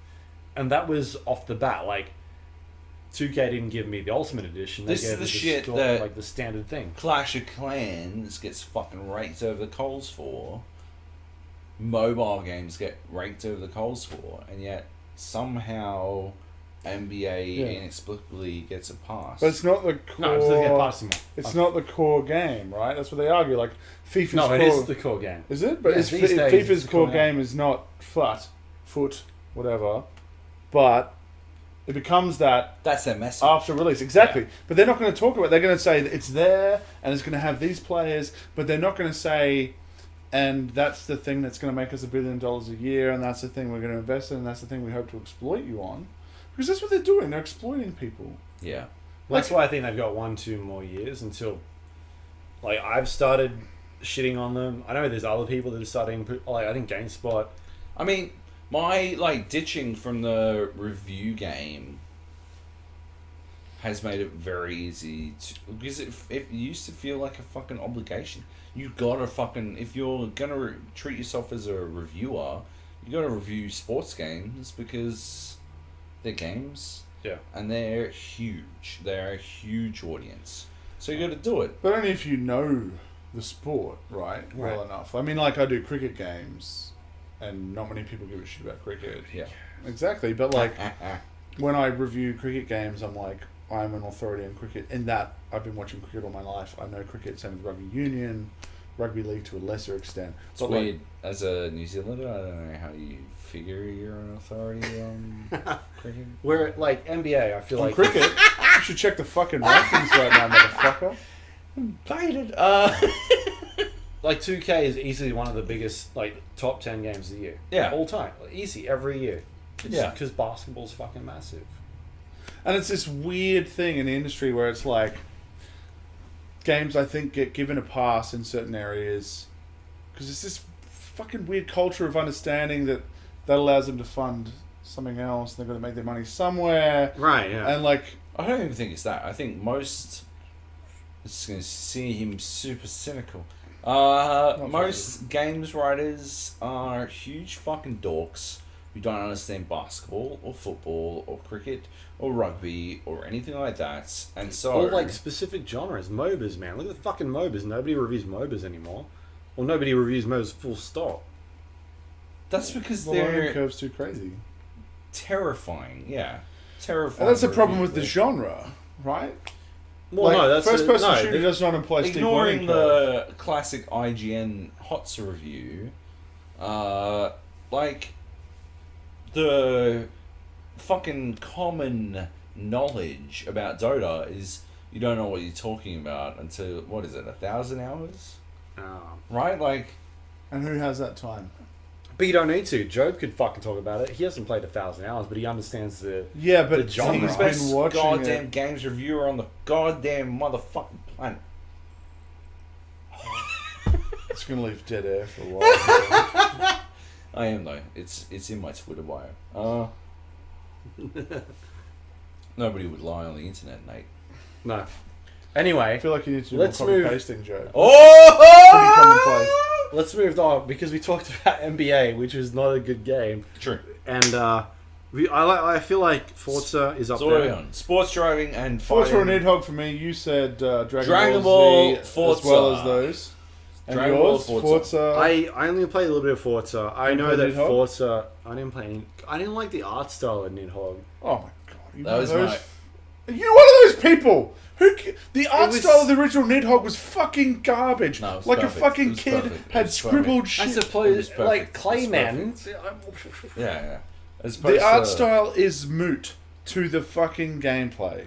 and that was off the bat. Like, 2K didn't give me the Ultimate Edition. They
This is
gave
the
me
shit
store,
that-
like the standard thing.
Clash of Clans gets fucking raked over the coals for. Mobile games get raked over the coals for, and yet somehow NBA inexplicably gets a pass.
But it's not the core.
No, it doesn't get past them all.
It's not the core game, right? That's what they argue. Like, FIFA's
No,
core...
it is the core game.
Is it? But
Yeah,
it's
these days
FIFA's
it's the
core
core
game is not foot, whatever. But it becomes that
That's their message.
after release. Exactly. But they're not going to talk about it. They're going to say that it's there and it's going to have these players, but they're not going to say, and that's the thing that's going to make us $1 billion a year, and that's the thing we're going to invest in, and that's the thing we hope to exploit you on. Because that's what they're doing. They're exploiting people.
Yeah.
That's why I think they've got 1-2 more years until, like, I've started shitting on them. I know there's other people that are starting. Like, I think GameSpot.
I mean, my like ditching from the review game has made it very easy to, because it used to feel like a fucking obligation. You gotta fucking, if you're gonna treat yourself as a reviewer, you gotta review sports games because they're games.
Yeah.
And they're huge. They're a huge audience. So you gotta do it.
But only if you know the sport, right? Well
Right.
enough. I mean, like, I do cricket games, and not many people give a shit about cricket.
Yeah.
Exactly. But, like, when I review cricket games, I'm like, I'm an authority on cricket. In that, I've been watching cricket all my life. I know cricket, same with rugby union, rugby league to a lesser extent.
It's
But,
weird. As a New Zealander, I don't know how you figure you're an authority on cricket.
Where, like, NBA, I feel
on
like...
cricket, you should check the fucking rankings right now, motherfucker.
Baited.
Like, 2K is easily one of the biggest, like, top 10 games of the year.
Yeah.
All time. Like, easy, every year. It's
Yeah.
because basketball's fucking massive.
And it's this weird thing in the industry where it's like, games, I think, get given a pass in certain areas because it's this fucking weird culture of understanding that allows them to fund something else. They've got to make their money somewhere.
Right, yeah.
And, like...
I don't even think it's that. I think most... It's going to see him super cynical. Most games writers are huge fucking dorks who don't understand basketball or football or cricket or rugby or anything like that. And so...
Or, like, specific genres. MOBAs, man. Look at the fucking MOBAs. Nobody reviews MOBAs anymore. Or nobody reviews MOBAs full stop.
That's because
The learning
they're
curve's too crazy.
terrifying. Yeah. Terrifying.
And that's the problem
review
with the
book.
genre, right?
Well,
Like,
no, that's...
first-person
no,
shooter does not imply steep
Ignoring
learning curve.
the classic IGN HOTS review, like, the fucking common knowledge about Dota is you don't know what you're talking about until, what is it, 1,000 hours?
Oh.
Right? Like,
And who has that time?
But you don't need to. Joab could fucking talk about it. He hasn't played 1,000 hours, but he understands the...
Yeah, but
The genre.
he's
He's
been
best
watching
goddamn
it.
games reviewer on the goddamn motherfucking planet.
It's going to leave dead air for a while.
I am though. It's in my Twitter bio. Nobody would lie on the internet, Nate.
No. Anyway,
I feel like you need to do
Let's
more
move.
copy-pasting, Joe.
Oh!
Commonplace.
let's move on because we talked about NBA, which is not a good game.
True.
And I feel like Forza is up
So what are we
there.
on? Sports driving and
Forza
fighting.
and Nidhogg for me. You said Dragon
Dragon
Ball
Ball,
Z as
Forza.
well as those. And
Dragon Ball,
yours,
Forza.
I only played a little bit of Forza. I
You
know
played
that
Nidhogg?
Forza. I didn't play any. I didn't like the art style of Nidhogg.
Oh my god! You
That
one
was
of those?
my-
You one of those people who the art
was-
style of the original Nidhogg was fucking garbage.
No, it was
like
perfect.
a fucking
It was
kid
perfect. It
had
was
scribbled
I
shit.
It
suppose,
was perfect.
like
It was
Clayman.
Yeah. As opposed
The art
to-
style is moot to the fucking gameplay.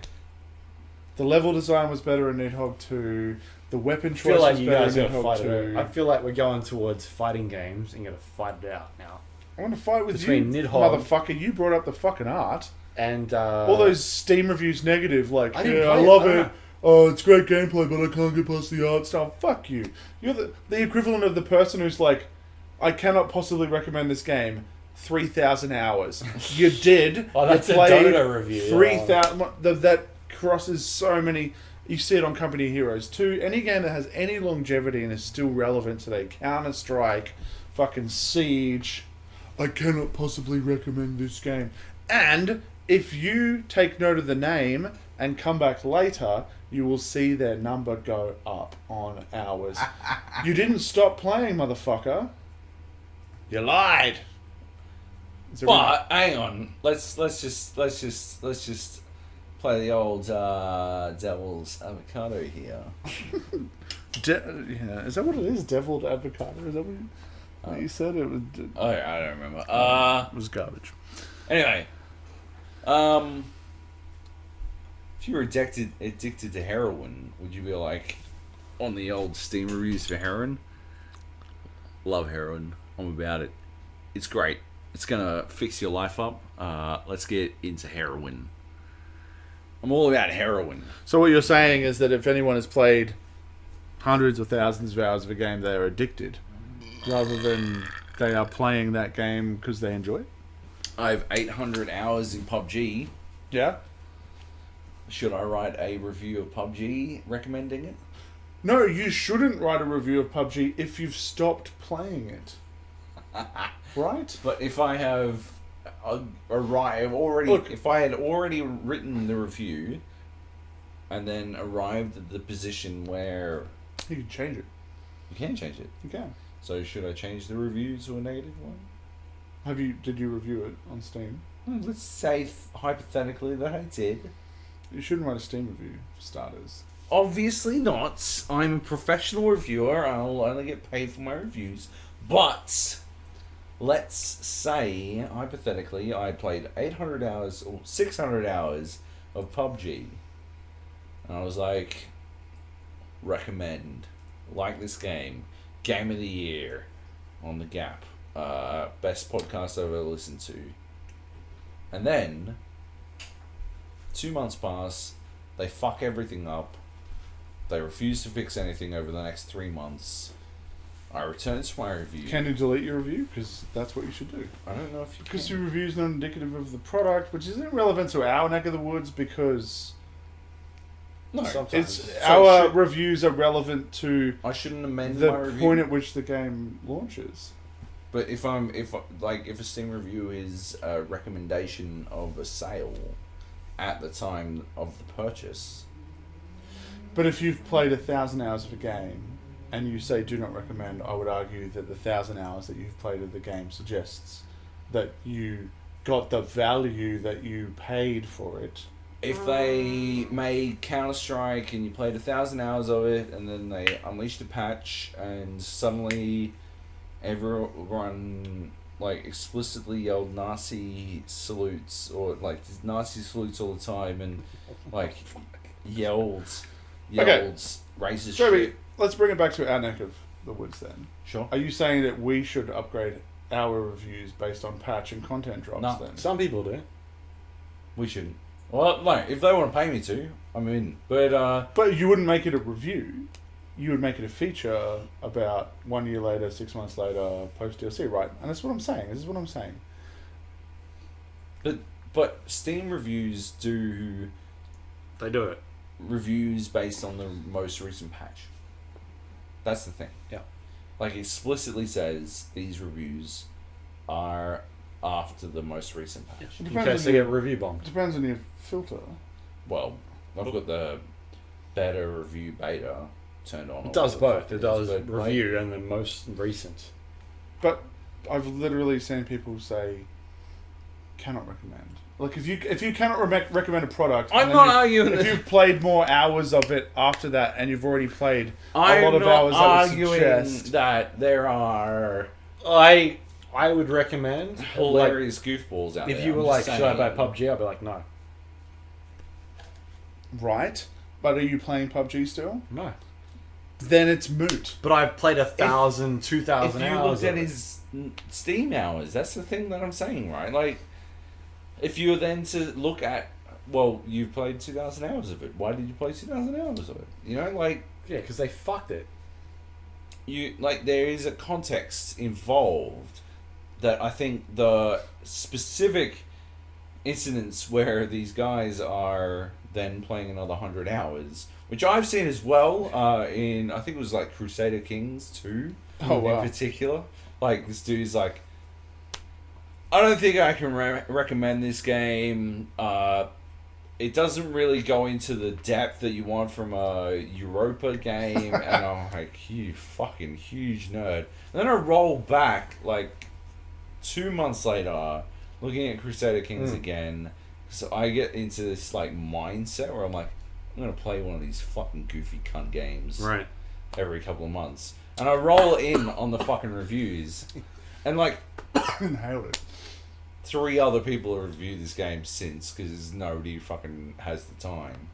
The level design was better in Nidhogg 2. The weapon
I
choice
feel like
was
you
better
guys
in
are gonna
Nidhogg
fight
2.
it out. I feel like we're going towards fighting games and gonna fight it out now.
I want to fight with
Between
you,
Nidhogg-
motherfucker. You brought up the fucking art.
And
All those Steam reviews negative, like,
I didn't
yeah, I
play it,
love
I don't
it.
know.
Oh, it's great gameplay, but I can't get past the art style. Fuck you. You're the equivalent of the person who's like, I cannot possibly recommend this game. 3,000 hours. You did.
Oh, that's
you
a
played
Dota review.
3,000. That crosses so many. You see it on Company of Heroes 2. Any game that has any longevity and is still relevant today. Counter-Strike, fucking Siege. I cannot possibly recommend this game. And if you take note of the name and come back later, you will see their number go up on hours. You didn't stop playing, motherfucker. You lied. Is there
But hang on, let's just play the old devil's avocado here.
yeah, is that what it is? Deviled avocado? Is that what you said? It was.
Oh, I don't remember.
It was garbage.
Anyway, if you were addicted to heroin, would you be like on the old Steam reviews for heroin? Love heroin. I'm about it. It's great. It's gonna fix your life up. Let's get into heroin. I'm all about heroin.
So what you're saying is that if anyone has played hundreds or thousands of hours of a game, they are addicted, rather than they are playing that game because they enjoy it.
I have 800 hours in PUBG.
Yeah.
Should I write a review of PUBG recommending it?
No, you shouldn't write a review of PUBG if you've stopped playing it. Right?
But if I have if I had already written the review and then arrived at the position where
You can change it.
you can change it.
You can.
So should I change the review to a negative one?
Did you review it on Steam?
Let's say hypothetically that I did.
You shouldn't write a Steam review, for starters.
Obviously not. I'm a professional reviewer. I'll only get paid for my reviews. But let's say, hypothetically, I played 800 hours or 600 hours of PUBG. And I was like, recommend. Like this game. Game of the year on the GAP. Best podcast I've ever listened to. And then 2 months pass, they fuck everything up, they refuse to fix anything over the next 3 months. I return to my review.
Can you delete your review? Because that's what you should do.
I don't know if you
Because
can.
your review is not indicative of the product, which isn't relevant to our neck of the woods because
No,
Sometimes.
it's
So
our
should-
reviews are relevant to
I shouldn't amend
the
my review.
point at which the game launches.
But if a Steam review is a recommendation of a sale at the time of the purchase,
But if you've played 1,000 hours of a game and you say do not recommend, I would argue that the 1,000 hours that you've played of the game suggests that you got the value that you paid for it.
if they made Counter-Strike and you played 1,000 hours of it and then they unleashed a patch and suddenly everyone like explicitly yelled Nazi salutes or like Nazi salutes all the time and like yelled
Okay.
racist
Joby,
shit.
let's bring it back to our neck of the woods then.
Sure.
Are you saying that we should upgrade our reviews based on patch and content drops
No.
then?
Some people do.
We shouldn't. Well, no, if they want to pay me to, I'm in. But,
But you wouldn't make it a review. You would make it a feature about 1 year later, 6 months later, post DLC, right? And that's what I'm saying. This is what I'm saying.
but Steam reviews do
They do it.
reviews based on the most recent patch. That's the thing.
Yeah.
Like, explicitly says these reviews are after the most recent patch.
It
In
depends
case
on
they
your-
get review bombed.
Depends on your filter.
Well, I've got the better review beta turned on.
It does both. It does
but, like,
review and the most recent.
But I've literally seen people say, cannot recommend. Like, if you cannot recommend a product,
I'm
and then
not arguing
if
that-
you've played more hours of it after that, and you've already played
I'm
a lot of
not
hours, that would
arguing
suggest
that there are
I would recommend
hilarious goofballs out
Like,
there.
if you were
I'm
like,
just
should I buy
saying.
PUBG? I'd be like, no,
right. But are you playing PUBG still?
no.
Then it's moot.
But I've played 1,000, 2,000
If you
hours.
looked at
of it.
his Steam hours, that's the thing that I'm saying, right? Like, if you were then to look at, well, you've played 2,000 hours of it. Why did you play 2,000 hours of it? You know, like,
Yeah, because they fucked it.
there is a context involved that I think the specific incidents where these guys are then playing another 100 hours, which I've seen as well, in, I think it was like Crusader Kings 2
Oh, wow.
in particular. Like, this dude's like, I don't think I can recommend this game. It doesn't really go into the depth that you want from a Europa game. And I'm like, you fucking huge nerd. And then I roll back, like, 2 months later, looking at Crusader Kings again. So I get into this, like, mindset where I'm like, I'm going to play one of these fucking goofy cunt games
Right.
every couple of months. And I roll in on the fucking reviews. And, like,
Nailed it.
3 other people have reviewed this game since, because nobody fucking has the time.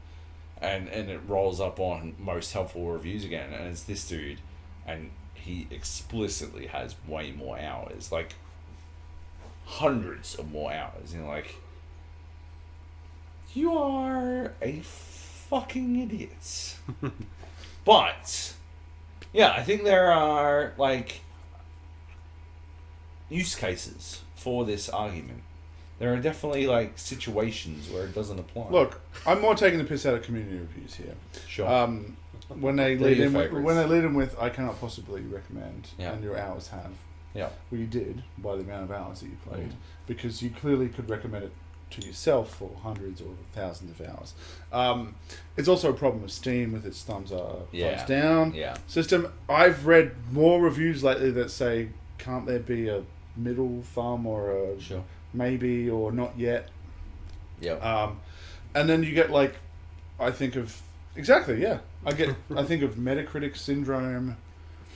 And it rolls up on most helpful reviews again, and it's this dude, and he explicitly has way more hours, like hundreds of more hours. And you're like, you are a fucking idiot. But yeah, I think there are, like, use cases for this argument. There are definitely, like, situations where it doesn't apply.
Look, I'm more taking the piss out of community reviews here.
Sure.
When they
They're
lead
your
in with,
favourites.
when they lead in with, I cannot possibly recommend,
Yeah.
and your hours have.
Yeah.
Well, you did by the amount of hours that you played,
Mm.
because you clearly could recommend it to yourself for hundreds or thousands of hours. It's also a problem with Steam with its thumbs up,
Yeah.
thumbs down
Yeah.
system. I've read more reviews lately that say, can't there be a middle thumb or a
Sure.
maybe or not yet?
Yeah.
And then you get, like, I think of I think of Metacritic syndrome,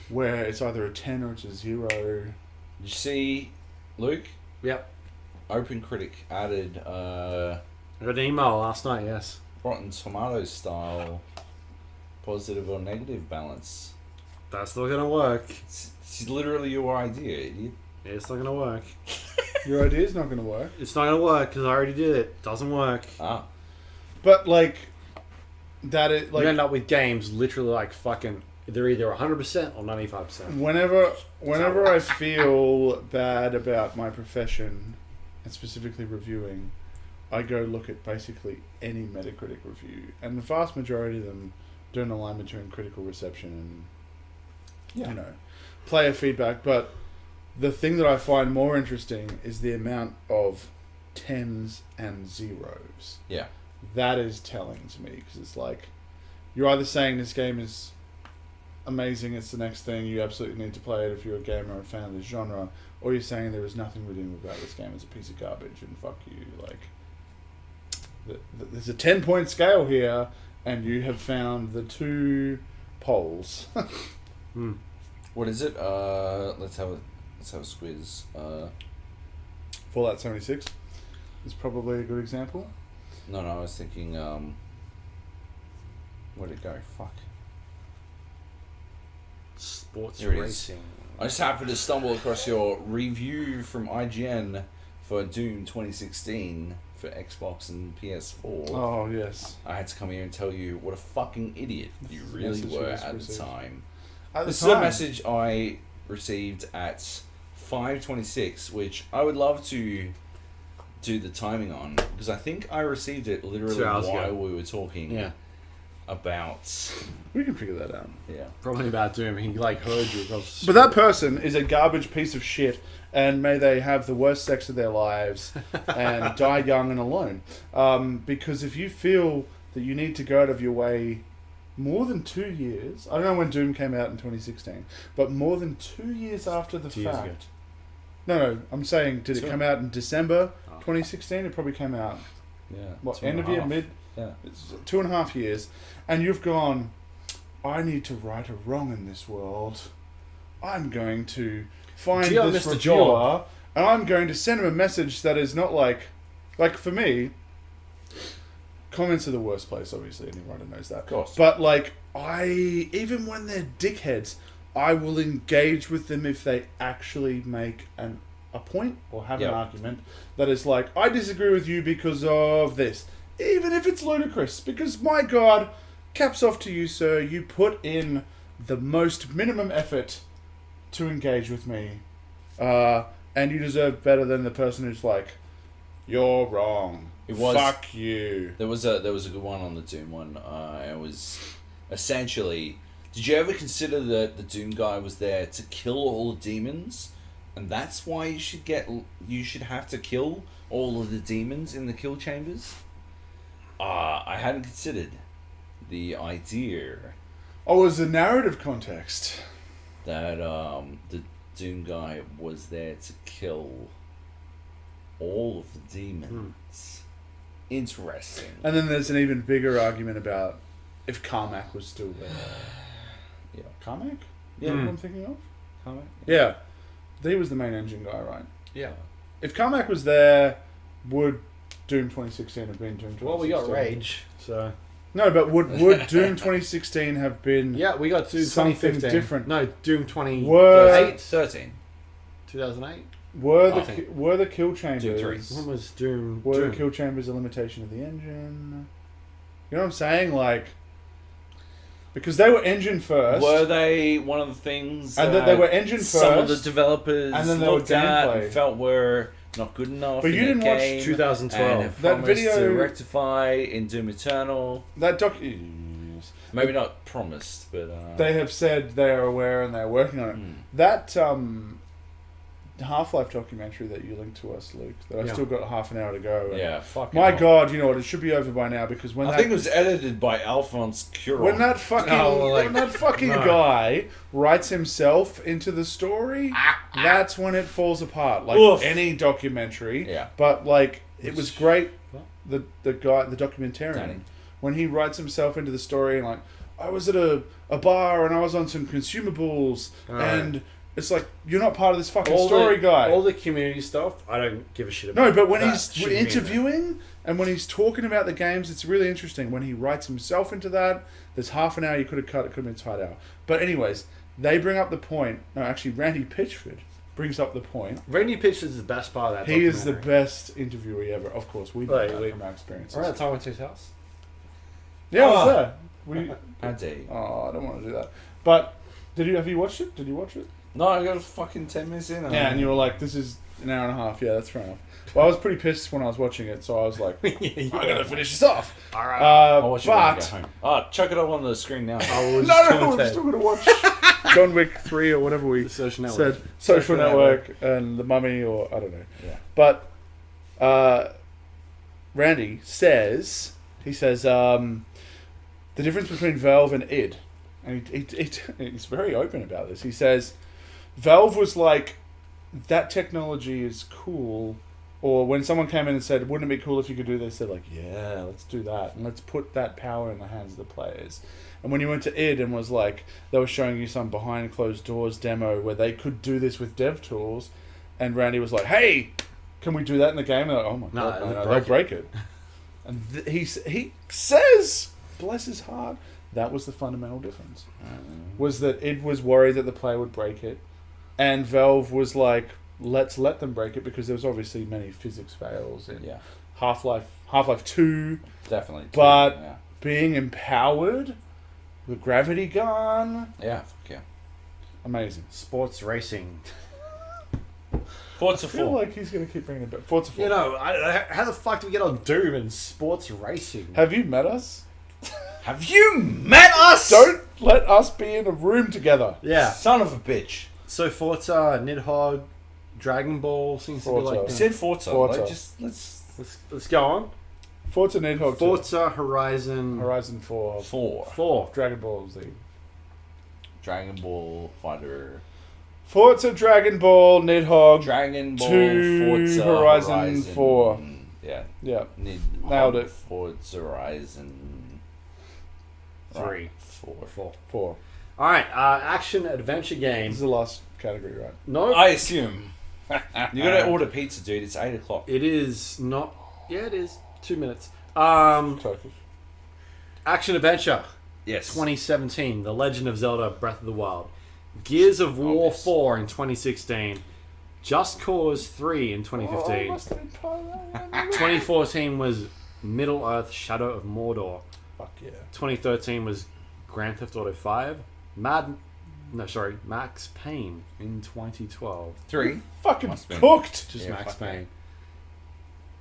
where it's either a 10 or it's a 0.
You see, Luke,
Yep.
OpenCritic added
I got an email last night, yes.
Rotten Tomatoes style positive or negative balance.
That's not going to work.
It's literally your idea, idiot.
Yeah, it's not going to work.
Your idea's not going to work.
It's not going to work because I already did it. Doesn't work.
Ah.
But, like, that is,
You
like,
end up with games literally like fucking, they're either 100% or 95%.
whenever I feel bad about my profession, and specifically reviewing, I go look at basically any Metacritic review, and the vast majority of them don't align between critical reception and, you know, player feedback. But the thing that I find more interesting is the amount of 10s and 0s.
Yeah.
That is telling to me, because it's like, you're either saying this game is amazing, it's the next thing, you absolutely need to play it if you're a gamer or a fan of this genre, or you're saying there is nothing redeemable about this game, it's a piece of garbage and fuck you. Like, there's a 10-point scale here, and you have found the 2 poles.
What is it? Let's have a squiz.
Fallout 76 is probably a good example.
No, I was thinking, where'd it go? Fuck.
sports
Here it is.
racing.
I just happened to stumble across your review from IGN for Doom 2016 for Xbox and PS4.
Oh, yes.
I had to come here and tell you what a fucking idiot you really
Message
were
was
at the
received.
time.
At the
This is a
time.
message I received at 5:26, which I would love to do the timing on, because I think I received it literally
2 hours
while
ago.
we were talking
Yeah.
about...
We can figure that out.
Yeah.
Probably about Doom. He like heard you across the
But that person is a garbage piece of shit, and may they have the worst sex of their lives and die young and alone. Because if you feel that you need to go out of your way more than 2 years, I don't know when Doom came out in 2016, but more than 2 years after the
2 years
fact.
ago.
No, I'm saying, did it
Two.
come out in December
Oh.
2016? It probably came out,
Yeah.
what,
2.5.
end of year, mid?
Yeah.
It's 2.5 years. And you've gone, I need to right a wrong in this world. I'm going to find
Dear
this
Mr.
reviewer,
Job.
and I'm going to send him a message that is not like for me, comments are the worst place, obviously, any writer knows that.
Of course.
But like, even when they're dickheads, I will engage with them if they actually make a point or have
Yep.
an argument that is like, I disagree with you because of this. Even if it's ludicrous. Because, my God, caps off to you, sir. You put in the most minimum effort to engage with me. And you deserve better than the person who's like, you're wrong.
It was-
Fuck you.
There was a good one on the Doom one. It was essentially, did you ever consider that the Doom guy was there to kill all the demons, and that's why you should have to kill all of the demons in the kill chambers? I hadn't considered the idea
Oh, as a narrative context.
that the Doom guy was there to kill all of the demons. Interesting.
And then there's an even bigger argument about if Carmack was still there.
Yeah.
Carmack?
Yeah.
What I'm thinking of?
Comment?
Yeah. He was the main engine guy, right?
Yeah.
If Carmack was there, would Doom 2016 have been Doom 2016?
Well, we got Rage, so
No, but would Doom 2016 have been...
yeah, we got Doom
Something
2015.
different.
No, Doom 20.
Were-
13.
2008.
Were
I
the
think-
were the kill chambers...
When was Doom?
Were
Doom.
the kill chambers a limitation of the engine? You know what I'm saying? Like... Because they were engine first.
Were they one of the things
And that they were engine
some of the
first,
developers
and then they were
looked at
gameplay.
and felt were not good enough
But
in
you
their
didn't watch
game
2012.
and have
That
promised
video-
to rectify in Doom Eternal.
that
Maybe not promised, but
they have said they are aware and they're working on it.
Hmm.
That Half-Life documentary that you linked to us, Luke, that I've
Yeah.
still got half an hour to go. and
yeah, fuck.
My God, you know what? It should be over by now because when
I
that
think it was edited by Alphonse Curon.
when that fucking when that fucking
no.
guy writes himself into the story, that's when it falls apart. Like
Oof.
any documentary.
Yeah.
But like it was great.
What?
The guy, the documentarian,
Danny.
when he writes himself into the story and like, I was at a bar and I was on some consumables and it's like you're not part of this fucking story, guy.
All the community stuff, I don't give a shit about.
No, but when
That
he's
shouldn't be in there.
interviewing and when he's talking about the games, it's really interesting. When he writes himself into that, there's half an hour you could have cut. It could have been tied out. But anyways, they bring up the point. No, actually, Randy Pitchford brings up the point.
Randy Pitch is the best part of that.
He is the
documentary.
best interviewee ever. Of course, we know
Wait,
that
wait.
from our experiences.
Remember that time I went to his house?
Yeah, I was
Oh.
there. We,
How dare you?
oh, I don't want to do that. But have you watched it? Did you watch it?
No, I got fucking 10 minutes in.
Yeah, and you were like, this is an hour and a half. Yeah, that's fair enough. Well, I was pretty pissed when I was watching it, so I was like, I gotta finish this off.
All right.
I'll watch it when I
But
get home. Oh, chuck it up on the screen now.
I was
no, I'm still gonna watch John Wick 3 or whatever we
The Social Network.
said. Social Network and The Mummy, or I don't know.
Yeah.
But Randy says, the difference between Valve and id, and he's very open about this. He says, Valve was like, that technology is cool. Or when someone came in and said, wouldn't it be cool if you could do this? They're like, yeah, let's do that. And let's put that power in the hands of the players. And when you went to id and was like, they were showing you some behind closed doors demo where they could do this with dev tools. And Randy was like, hey, can we do that in the game? And they're like, oh my God,
No,
no, they'll break it. And he says bless his heart, that was the fundamental difference. Was that id was worried that the player would break it, and Valve was like, let's let them break it, because there was obviously many physics fails in Half-Life 2.
Definitely.
But being empowered, the gravity gun,
Yeah, fuck yeah.
amazing.
Sports racing.
Forza
I feel
4.
like he's going to keep bringing it back. Forza 4.
You know, how the fuck do we get on Doom and sports racing?
Have you met us?
Have you met us?
Don't let us be in a room together.
Yeah.
Son of a bitch.
So Forza, Nidhogg, Dragon Ball seems to be
Forza.
like.
You
the-
said Forza.
Forza.
Like, just
Let's go on.
Forza Nidhogg.
Forza Horizon
Horizon 4.
4.
Dragon Ball Z.
Dragon Ball Fighter.
Forza Dragon Ball Nidhogg.
Dragon Ball
2,
Forza
Horizon 4.
Yeah.
Yeah.
Nailed
it.
Forza Horizon
3.
4.
4.
All right, action adventure
This
game.
is the last category, right?
No,
I assume. You gotta order pizza, dude. It's 8 o'clock.
it is not. Yeah, it is. 2 minutes.
Turkish.
Action adventure.
Yes.
2017, The Legend of Zelda: Breath of the Wild, Gears of War 4 in 2016, Just Cause 3 in 2015.
must have been part of that.
2014 was Middle Earth: Shadow of Mordor.
Fuck yeah.
2013 was Grand Theft Auto 5. Max Payne in 2012.
3.
Fucking
Must have been.
cooked.
Just
Yeah,
Max
fuck
Payne.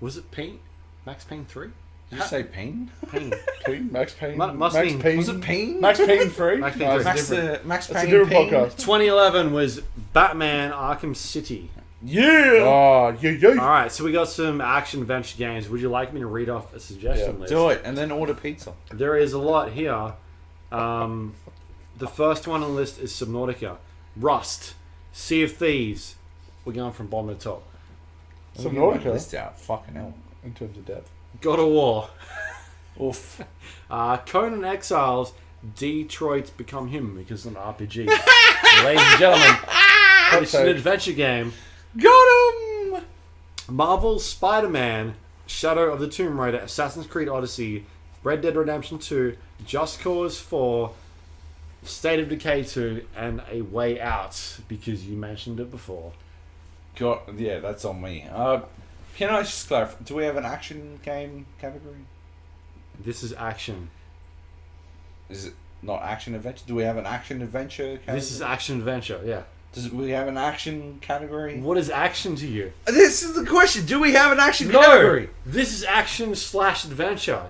Was it Payne? Max Payne 3?
Did you say pain?
Payne.
Payne? Max Payne?
Must
Max
be-
Payne?
Was it pain?
Max Payne 3?
Max Payne
No,
3.
it's different.
Max
That's a
Payne.
different
pain?
podcast.
2011 was Batman Arkham City.
Yeah.
Oh, yeah.
Alright, so we got some action adventure games. Would you like me to read off a suggestion
Yeah,
list?
Do it and then order pizza.
There is a lot here. The first one on the list is Subnautica, Rust, Sea of Thieves. We're going from bottom to top.
Subnautica.
List out. Fucking hell.
In terms of depth.
God of War,
Oof.
Conan Exiles, Detroit Become Human, because it's an RPG. Ladies and gentlemen, it's an adventure game.
Got him.
Marvel Spider-Man, Shadow of the Tomb Raider, Assassin's Creed Odyssey, Red Dead Redemption 2, Just Cause 4, State of Decay 2, and A Way Out, because you mentioned it before.
Yeah, that's on me. Can I just clarify? Do we have an action game category?
This is action.
Is it not action adventure? Do we have an action adventure category?
This is action adventure, yeah.
Does we have an action category?
What is action to you?
This is the question. Do we have an action category?
This is action/adventure.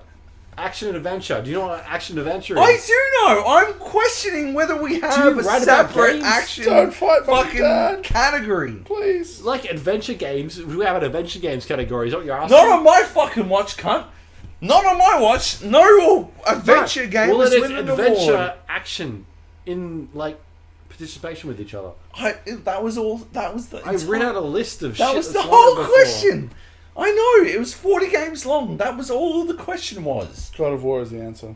Action and adventure. Do you know what action adventure is?
I do know. I'm questioning whether we have
you
a
write about
separate
games?
action
Don't fight my
fucking
dad.
category.
Please.
Like adventure games. We have an adventure games category. Is that what you're asking?
Not on my fucking watch, cunt. Not on my watch. No adventure
Right.
game
Well,
was
it is
winning an
adventure
award.
action in like participation with each other.
That was all. That was the.
I read out a list of
That
shit.
was the
that's
whole
won it before.
question. I know. It was 40 games long. That was all the question was.
God of War is the answer.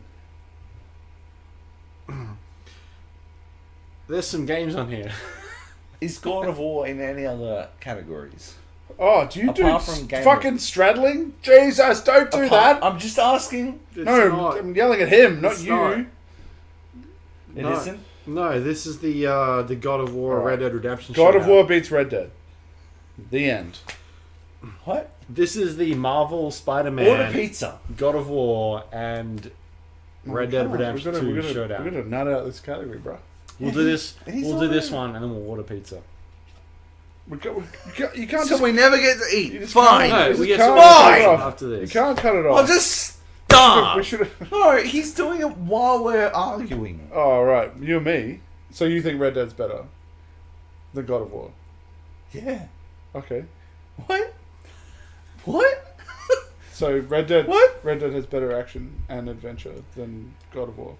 There's some games on here.
Is God of War in any other categories?
Oh, do you
Apart
do
from game
fucking straddling? Jesus, don't do that.
I'm just asking.
It's
No,
not.
I'm yelling at him, not
It's
you.
not.
It
No.
isn't.
No, this is the God of War
Alright.
Red Dead Redemption.
God of
shootout.
War beats Red Dead. The end.
What?
This is the Marvel
Order
Spider-Man,
pizza.
God of War, and Red Dead
Come on,
Redemption 2
we're
showdown.
gonna nut out this category, bro.
We'll do this.
He's
We'll do this
alright.
one, and then we'll order pizza.
You can't
So
just.
we never get to
You
eat.
just
Fine.
can't-
No,
you
we
just
get to
can't
order
cut it
pizza
off.
after
You
this.
can't cut it
I'll
off.
just
We
stop.
should.
No, he's doing it while we're arguing.
Oh right, you and me. So you think Red Dead's better than God of War?
Yeah.
Okay.
What? What?
So Red Dead.
What?
Red Dead has better action and adventure than God of War.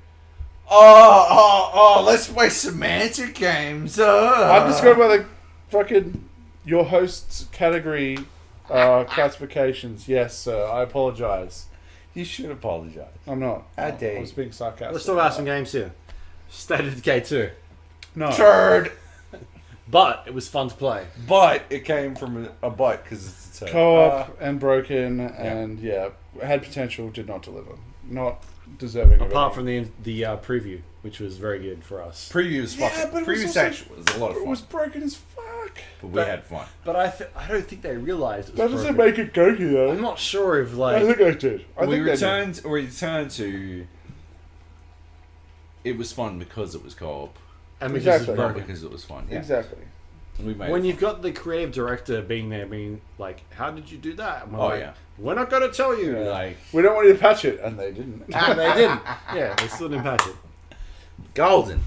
Oh, let's play semantic games.
I'm just going by the fucking your host's category classifications. Yes, sir. I apologize.
You should apologize.
I'm not.
How dare
I was
you.
being sarcastic.
Let's talk about some games here. State of Decay 2.
No.
Turd.
But it was fun to play.
But it came from a butt because it's a turd.
Co-op and broken and yeah, had potential, did not deliver. Not deserving.
Apart from the preview, which was very good for us.
Preview was fucking.
but it was
Preview
also-
stage was a lot of
it
fun.
was broken as fuck.
But we had fun.
But I don't think they realized it was
That doesn't
broken.
make it goky though.
I'm not sure if
I
like
think I did. I
We
think they did.
returned to. It was fun because it was co-op,
and because
Exactly.
it's
not
broken.
because it was fun. Yeah.
Exactly.
And we made
When
it
you've got the creative director being there, being like, "How did you do that?" And we're
Oh,
like,
yeah.
"We're not going to tell you."
Yeah.
Like,
We don't want you to patch it, and they didn't.
and they didn't. Yeah, they still didn't patch it.
golden.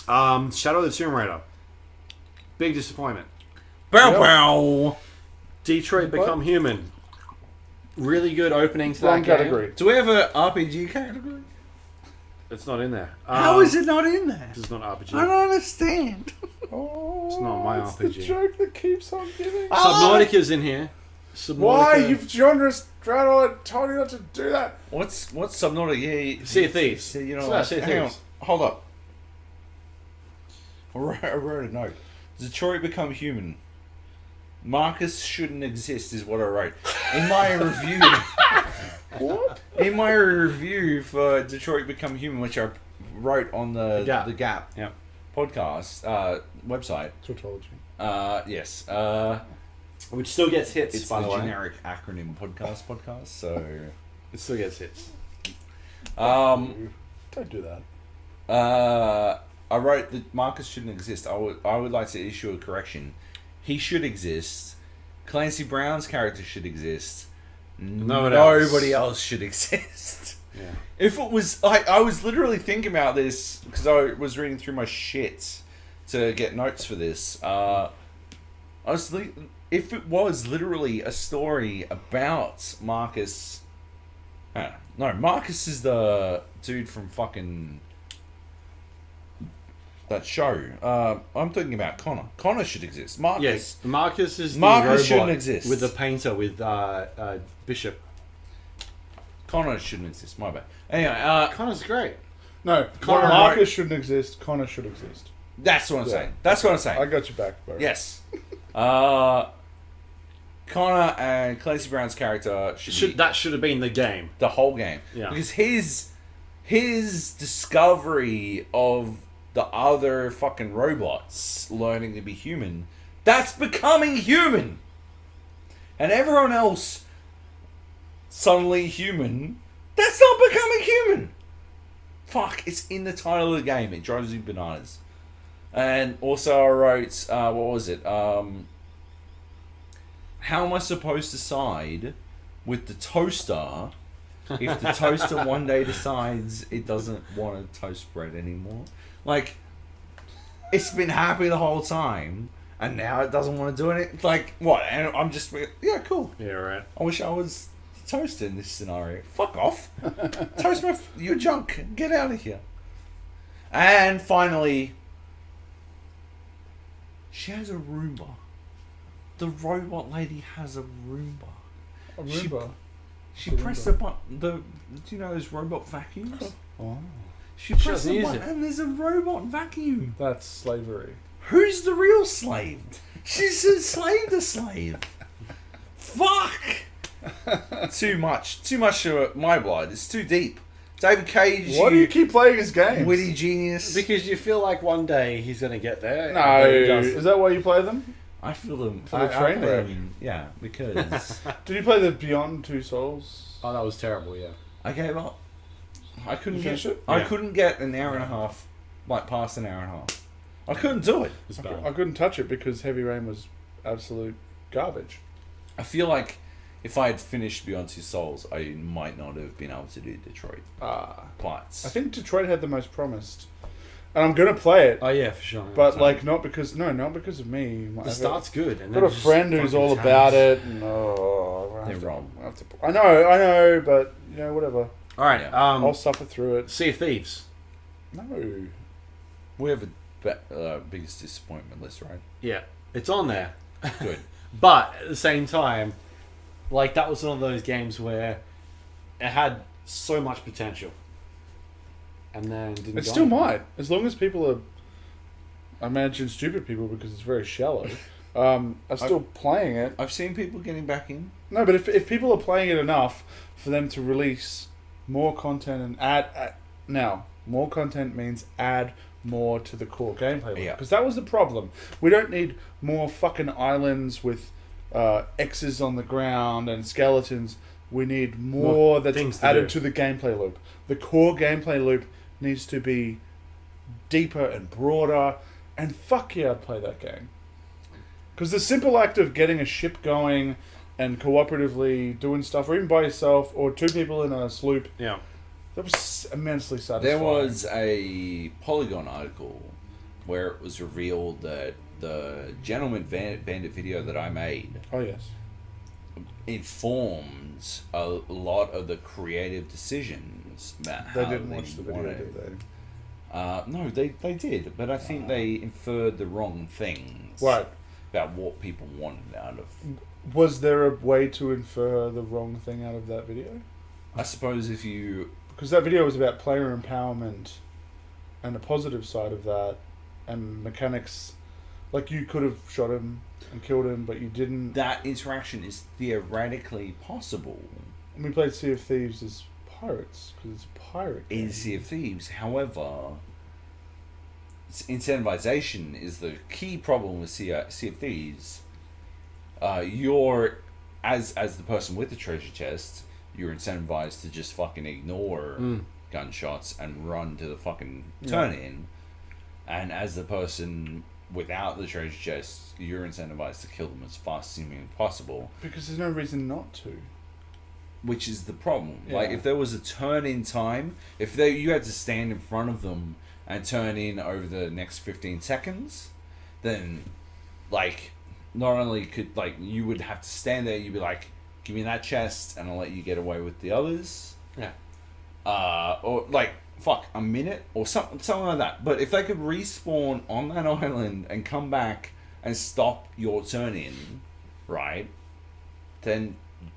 Shadow of the Tomb Raider. Big disappointment.
Bow
Yep.
bow.
Detroit
What?
Become Human. Really good opening to
Wrong
that game.
category.
Do we have an RPG category?
It's not in there.
How is it not in there?
It's not RPG.
I don't understand.
Oh,
It's not my
it's the
RPG.
joke that keeps on giving.
Subnautica's in here. Subnautica.
Why? You've genre straddled. I told you not to do that.
What's Subnautica? Yeah,
Sea of Thieves.
See, you know,
It's
what?
not Sea of
Hang on.
Thieves.
Hold up. I wrote a note. Detroit Become Human. Marcus shouldn't exist is what I wrote. In my review,
What?
in my review for Detroit Become Human, which I wrote on the GAP
Yeah.
podcast website.
Tautology.
Yes.
Which still gets hits,
It's
by
the
the way.
generic acronym podcast. So,
It still gets hits.
Don't do that.
I wrote that Marcus shouldn't exist. I would like to issue a correction. He should exist. Clancy Brown's character should exist. Nobody else should exist.
Yeah.
If it was, I was literally thinking about this because I was reading through my shit to get notes for this. If it was literally a story about Marcus, no, Marcus is the dude from fucking that show. I'm talking about Connor. Connor should exist. Marcus.
Yes, Marcus is the
Marcus
robot
shouldn't exist.
with the painter with Bishop.
Connor shouldn't exist. My bad. Anyway,
Connor's great.
No,
Connor
Marcus
wrote-
shouldn't exist. Connor should exist.
that's what I'm
Yeah.
saying. That's what I'm saying.
I got you back, bro.
Yes. Connor and Clancy Brown's character should be
That should have been the game.
the whole game.
Yeah.
Because his discovery of the other fucking robots learning to be human, that's becoming human. And everyone else suddenly human, that's not becoming human. Fuck, it's in the title of the game. It drives you bananas. And also I wrote, what was it? How am I supposed to side with the toaster if the toaster one day decides it doesn't want to toast bread anymore? Like, it's been happy the whole time, and now it doesn't want to do it. Like, what? And I'm just, yeah, cool.
Yeah, right.
I wish I was toast in this scenario. Fuck off. Toast your junk. Get out of here. And finally, she has a Roomba. The robot lady has a Roomba.
A Roomba.
She
It's a
pressed
Roomba.
the button. Do you know those robot vacuums?
Oh,
She pressed
doesn't
the
use
button
it.
and there's a robot vacuum.
that's slavery.
Who's the real slave? She's a slave to slave. Fuck! Too much for my blood. It's too deep. David Cage,
Why do you keep playing his games?
witty genius.
Because you feel like one day he's going to get there.
No,
and then he doesn't.
is that why you play them?
I feel them.
For the train
play
wreck.
them, yeah, because
Did you play the Beyond Two Souls?
Oh, that was terrible, yeah.
I gave up. I couldn't
You
get.
finish it?
I
Yeah.
couldn't get an hour and a half, like past an hour and a half. I couldn't do it.
It's
I
bad.
couldn't touch it because Heavy Rain was absolute garbage.
I feel like if I had finished Beyond Two Souls, I might not have been able to do Detroit quite.
I think Detroit had the most promised, and I'm gonna play it,
Oh, yeah, for sure.
but like not because of me.
the start's good. And
I've got a
then
friend
just
who's
fucking
all
tanks.
about it, and
They're wrong.
I know, but you know, whatever.
All right,
Yeah.
I'll suffer through it.
Sea of Thieves.
No,
We have a biggest disappointment list, right?
Yeah, it's on there.
Good.
But at the same time, like that was one of those games where it had so much potential, and then didn't.
it
go
still
anywhere.
might, as long as people are. I imagine stupid people because it's very shallow. Are still playing it.
I've seen people getting back in.
No, but if people are playing it enough for them to release more content and add now, more content means add more to the core gameplay.
Yeah.
Because that was the problem. We don't need more fucking islands with X's on the ground and skeletons. We need more that's
things to
added
do.
to the gameplay loop. The core gameplay loop needs to be deeper and broader. And fuck yeah, I'd play that game. Because the simple act of getting a ship going and cooperatively doing stuff, or even by yourself, or two people in a sloop,
Yeah.
that was immensely satisfying.
There was a Polygon article where it was revealed that the Gentleman Bandit video that I made
Oh, yes.
informs a lot of the creative decisions about
They
how
didn't watch the video,
wanted.
did they?
No, they did, but I think they inferred the wrong things
Right.
about what people wanted out of.
Was there a way to infer the wrong thing out of that video?
I suppose if you
Because that video was about player empowerment and the positive side of that and mechanics. Like, you could have shot him and killed him, but you didn't.
that interaction is theoretically possible
And we played Sea of Thieves as pirates, because it's a pirate game.
in Sea of Thieves. However, incentivization is the key problem with Sea of Thieves. You're as the person with the treasure chest, you're incentivized to just fucking ignore gunshots and run to the fucking turn in, and as the person without the treasure chest, you're incentivized to kill them as fast as humanly possible.
Because there's no reason not to.
Which is the problem.
Yeah.
Like, if there was a turn in time, you had to stand in front of them and turn in over the next 15 seconds, then, like, not only could, like, you would have to stand there, you'd be like, give me that chest and I'll let you get away with the others.
Yeah.
Or, like, fuck, a minute or something like that. But if they could respawn on that island and come back and stop your turn in, right, then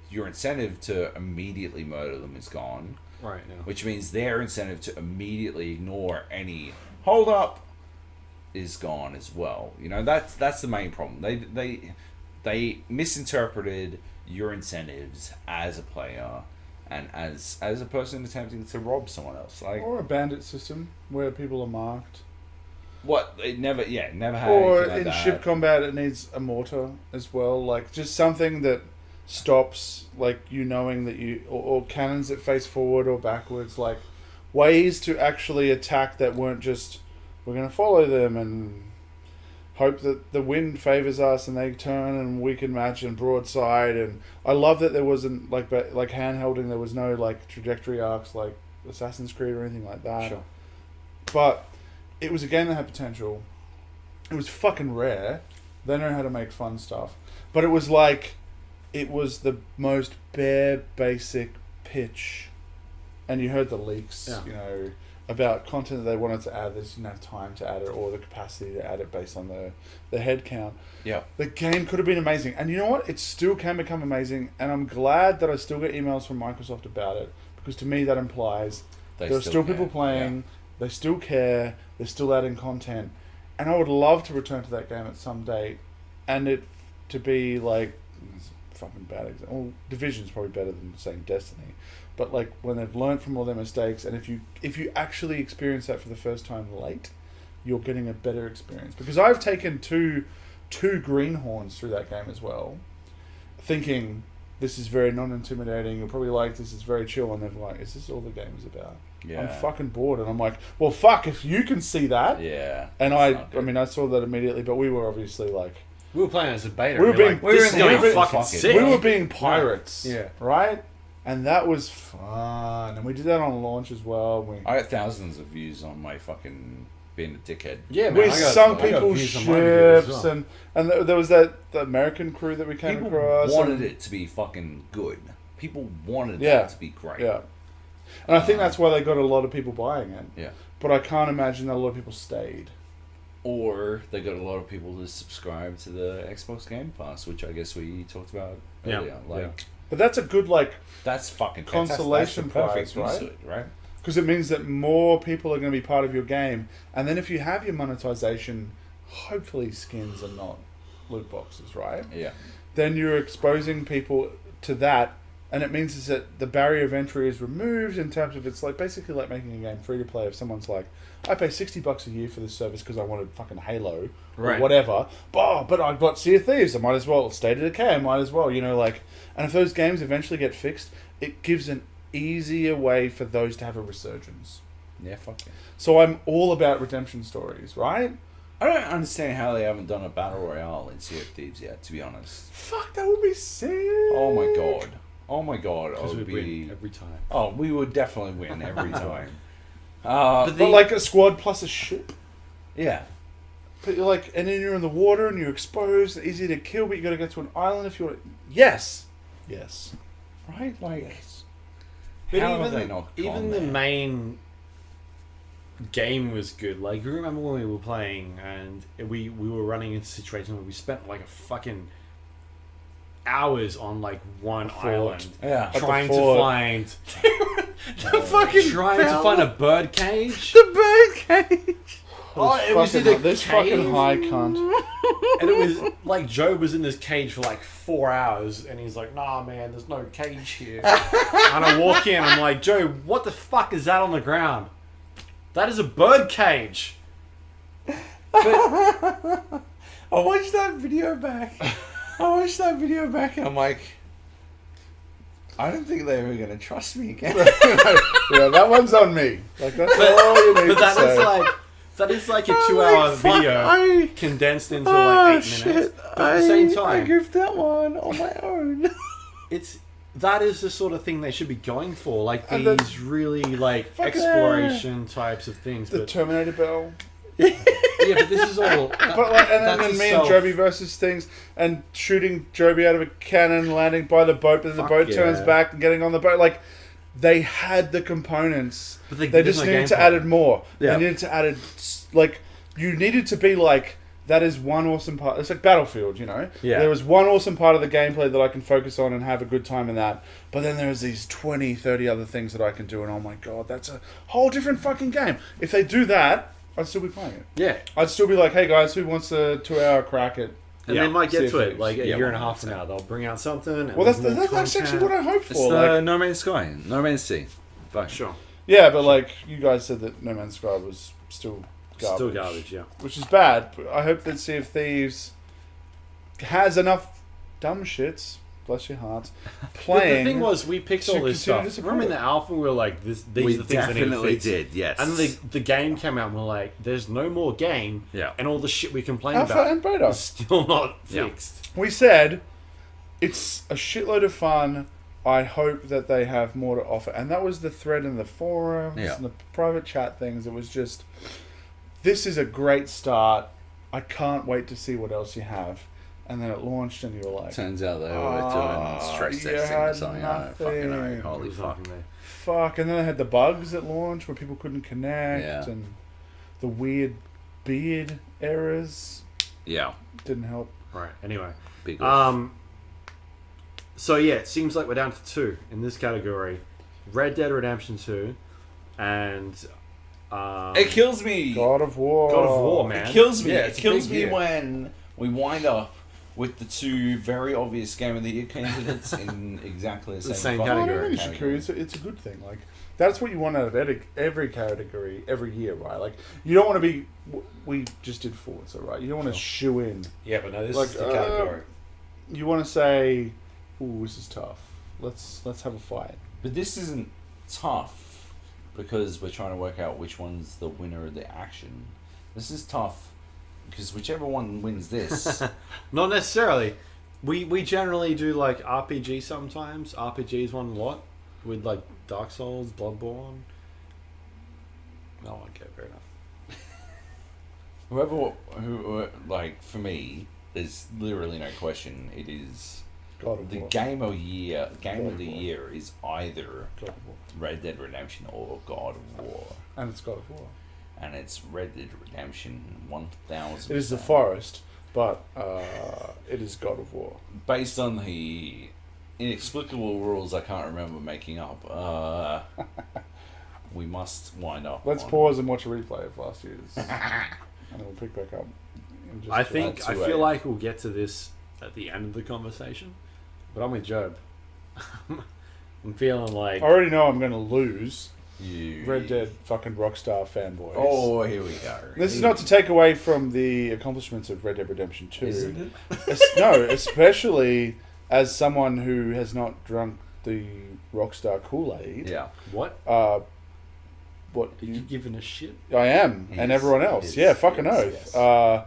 your incentive to immediately murder them is gone.
Right. Yeah.
Which means their incentive to immediately ignore any hold up is gone as well. You know, that's the main problem. They misinterpreted your incentives as a player and as a person attempting to rob someone else. Like,
Or a bandit system where people are marked.
what it never had
Or
anything like
in
that.
ship combat, it needs a mortar as well. Like, just something that stops, like, you knowing that you... Or cannons that face forward or backwards. Like, ways to actually attack that weren't just... We're going to follow them and hope that the wind favours us and they turn and we can match and broadside. And I love that there wasn't, like hand-holding, there was no, like, trajectory arcs like Assassin's Creed or anything like that.
Sure.
But it was a game that had potential. It was fucking rare. They know how to make fun stuff. But it was like... It was the most bare, basic pitch. And you heard the leaks,
Yeah.
you know, about content that they wanted to add. They just didn't have time to add it or the capacity to add it based on the head count.
Yeah.
The game could have been amazing. And you know what? It still can become amazing. And I'm glad that I still get emails from Microsoft about it. Because to me, that implies there are still people
care.
playing. They still care. They're still adding content. And I would love to return to that game at some date. And it to be like... fucking bad example. Well, Division's probably better than saying Destiny. But like when they've learned from all their mistakes, and if you actually experience that for the first time late, you're getting a better experience. Because I've taken two greenhorns through that game as well, thinking this is very non-intimidating. You'll probably like this. It's very chill, and they're like, "Is this all the game is about?"
Yeah.
I'm fucking bored, and I'm like, "Well, fuck! If you can see that."
Yeah.
And
It's
I
not good.
mean, I saw that immediately, but we were obviously like.
We were playing as a beta.
We were
and
being-
like,
we were
this is
in
going
the-
to fucking
fuck it.
sick.
We were being pirates,
Yeah.
right? And that was fun. And we did that on launch as well. We
I got thousands of views on my fucking being a dickhead.
Yeah, man.
with
I got-
some
I got
people's
views on my video as
ships,
well.
and there was the American crew that we came
People
across.
wanted
and,
it to be fucking good. People wanted
Yeah.
that to be great.
Yeah. And I think that's why they got a lot of people buying it.
Yeah.
But I can't imagine that a lot of people stayed.
Or they got a lot of people to subscribe to the Xbox Game Pass, which I guess we talked about
Yeah.
earlier. Like,
But that's a good, like,
that's fucking
Consolation
fantastic. That's the
prize,
perfect use of it, right?
because it means that more people are going to be part of your game. And then if you have your monetization, hopefully skins are not loot boxes, right?
Yeah.
Then you're exposing people to that And it means is that the barrier of entry is removed in terms of it's like basically like making a game free to play. If someone's like, I pay $60 a year for this service because I wanted fucking Halo or whatever, but I've got Sea of Thieves, I might as well. State of Decay, I might as well. You know, like, and if those games eventually get fixed, it gives an easier way for those to have a resurgence.
Yeah, fuck yeah.
So I'm all about redemption stories, right?
I don't understand how they haven't done a battle royale in Sea of Thieves yet. To be honest.
Fuck, that would be sick.
Oh my god. Oh my god.
Because we win every time.
Oh, we would definitely win every time.
But like a squad plus a ship.
Yeah.
But you're like, and then you're in the water and you're exposed, easy to kill, but you got to get to an island if you want. Yes.
Right. Like.
Yes.
But
how have they not
even the main game was good. Like, you remember when we were playing and we were running into situations where we spent like a fucking hours on like one island, trying to find a bird cage.
The bird cage.
It was in a
this
cave.
fucking high cunt.
And it was like Joab was in this cage for like 4 hours, and he's like, "Nah, man, there's no cage here." And I walk in, I'm like, "Joab, what the fuck is that on the ground?" "That is a bird cage."
But I watched that video back. And I'm like, I don't think they're ever going to trust me again.
Yeah, that one's on me. Like, that's all you need
But
to say.
that is like a 2-hour video condensed into like 8 minutes. But at the same time,
I goofed that one on my own.
That is the sort of thing they should be going for, like
And
these really like exploration types of things.
The
But
Terminator Bell.
yeah, but this is all.
But like, and then me and Joby versus things, and shooting Joby out of a cannon, landing by the boat, but then the boat turns back and getting on the boat. Like, they had the components.
But
they just needed to add it more.
Yeah.
They needed to add it, like, you needed to be like, that is one awesome part. It's like Battlefield, you know?
Yeah.
There was one awesome part of the gameplay that I can focus on and have a good time in that. But then there's these 20, 30 other things that I can do, and oh my god, that's a whole different fucking game. If they do that, I'd still be playing it.
Yeah.
I'd still be like, hey guys, who wants a 2-hour crack at...
And they might get to it like a
Yeah,
year and a half from now. They'll bring out something. And
Well, that's actually what I hope for.
It's
Like,
No Man's Sky, No Man's Sea. Fuck.
Sure.
yeah, but like, you guys said that No Man's Sky was still garbage.
Still garbage, yeah.
Which is bad. But I hope that Sea of Thieves has enough dumb shits, bless your hearts, playing.
But the thing was, we picked all this
continue to
stuff.
support
Remember in
it.
the alpha, we were like, these
We
are the things that need to
definitely
fix.
did, yes.
And the game came out and we're like, there's no more game.
Yeah.
And all the shit we complained
Alpha
about
and beta.
is still not
Yeah.
fixed.
We said, it's a shitload of fun. I hope that they have more to offer. And that was the thread in the forums
Yeah.
and the private chat things. It was just, this is a great start. I can't wait to see what else you have. And then it launched and you were like,
Turns out they were doing stress
you
testing
had
or something. I don't fucking know.
nothing.
Holy fuck.
fuck. And then they had the bugs at launch where people couldn't connect
Yeah.
and the weird beard errors
Yeah.
didn't help.
Right. Anyway.
Big
So yeah, it seems like we're down to 2 in this category: Red Dead Redemption 2 and
It kills me.
God of War.
God of War, man.
It kills me.
Yeah,
It
it's a
kills
big
me
year.
when we wind up with the 2 very obvious Game of the Year candidates in exactly the same,
same
I don't
category.
know, Shakira, it's a good thing. Like, that's what you want out of every category every year, right? Like, you don't want to be. We just did Forza, right? You don't want to shoe in.
Yeah, but no, this
Like,
is the category.
You want to say, "Ooh, this is tough. Let's have a fight."
But this isn't tough because we're trying to work out which one's the winner of the action. This is tough because whichever one wins this.
Not necessarily. We generally do like RPG sometimes. RPGs won a lot with like Dark Souls, Bloodborne. No, okay, fair enough.
who like for me, there's literally no question. It is
God of
the
War.
game of the
War.
year is either
God of War.
Red Dead Redemption or God of War,
And it's God of War.
and it's Red Dead Redemption 1000.
It is the forest, but it is God of War.
Based on the inexplicable rules I can't remember making up. We must wind up.
Let's
on-
pause and watch a replay of last year's, and we'll pick back up. in just
I
a-
think
that's
I
who I
feel
am.
like we'll get to this at the end of the conversation, but I'm with Joab. I'm feeling like
I already know I'm going to lose.
You
Red Dead fucking Rockstar fanboys.
Oh, here we go.
This is not to take away from the accomplishments of Red Dead Redemption 2.
Isn't it?
No, especially as someone who has not drunk the Rockstar Kool-Aid.
Yeah.
what?
What
Are you giving a shit?
I am,
He
and
is,
everyone
he
else.
is,
Yeah, fucking
he is,
oath.
yes.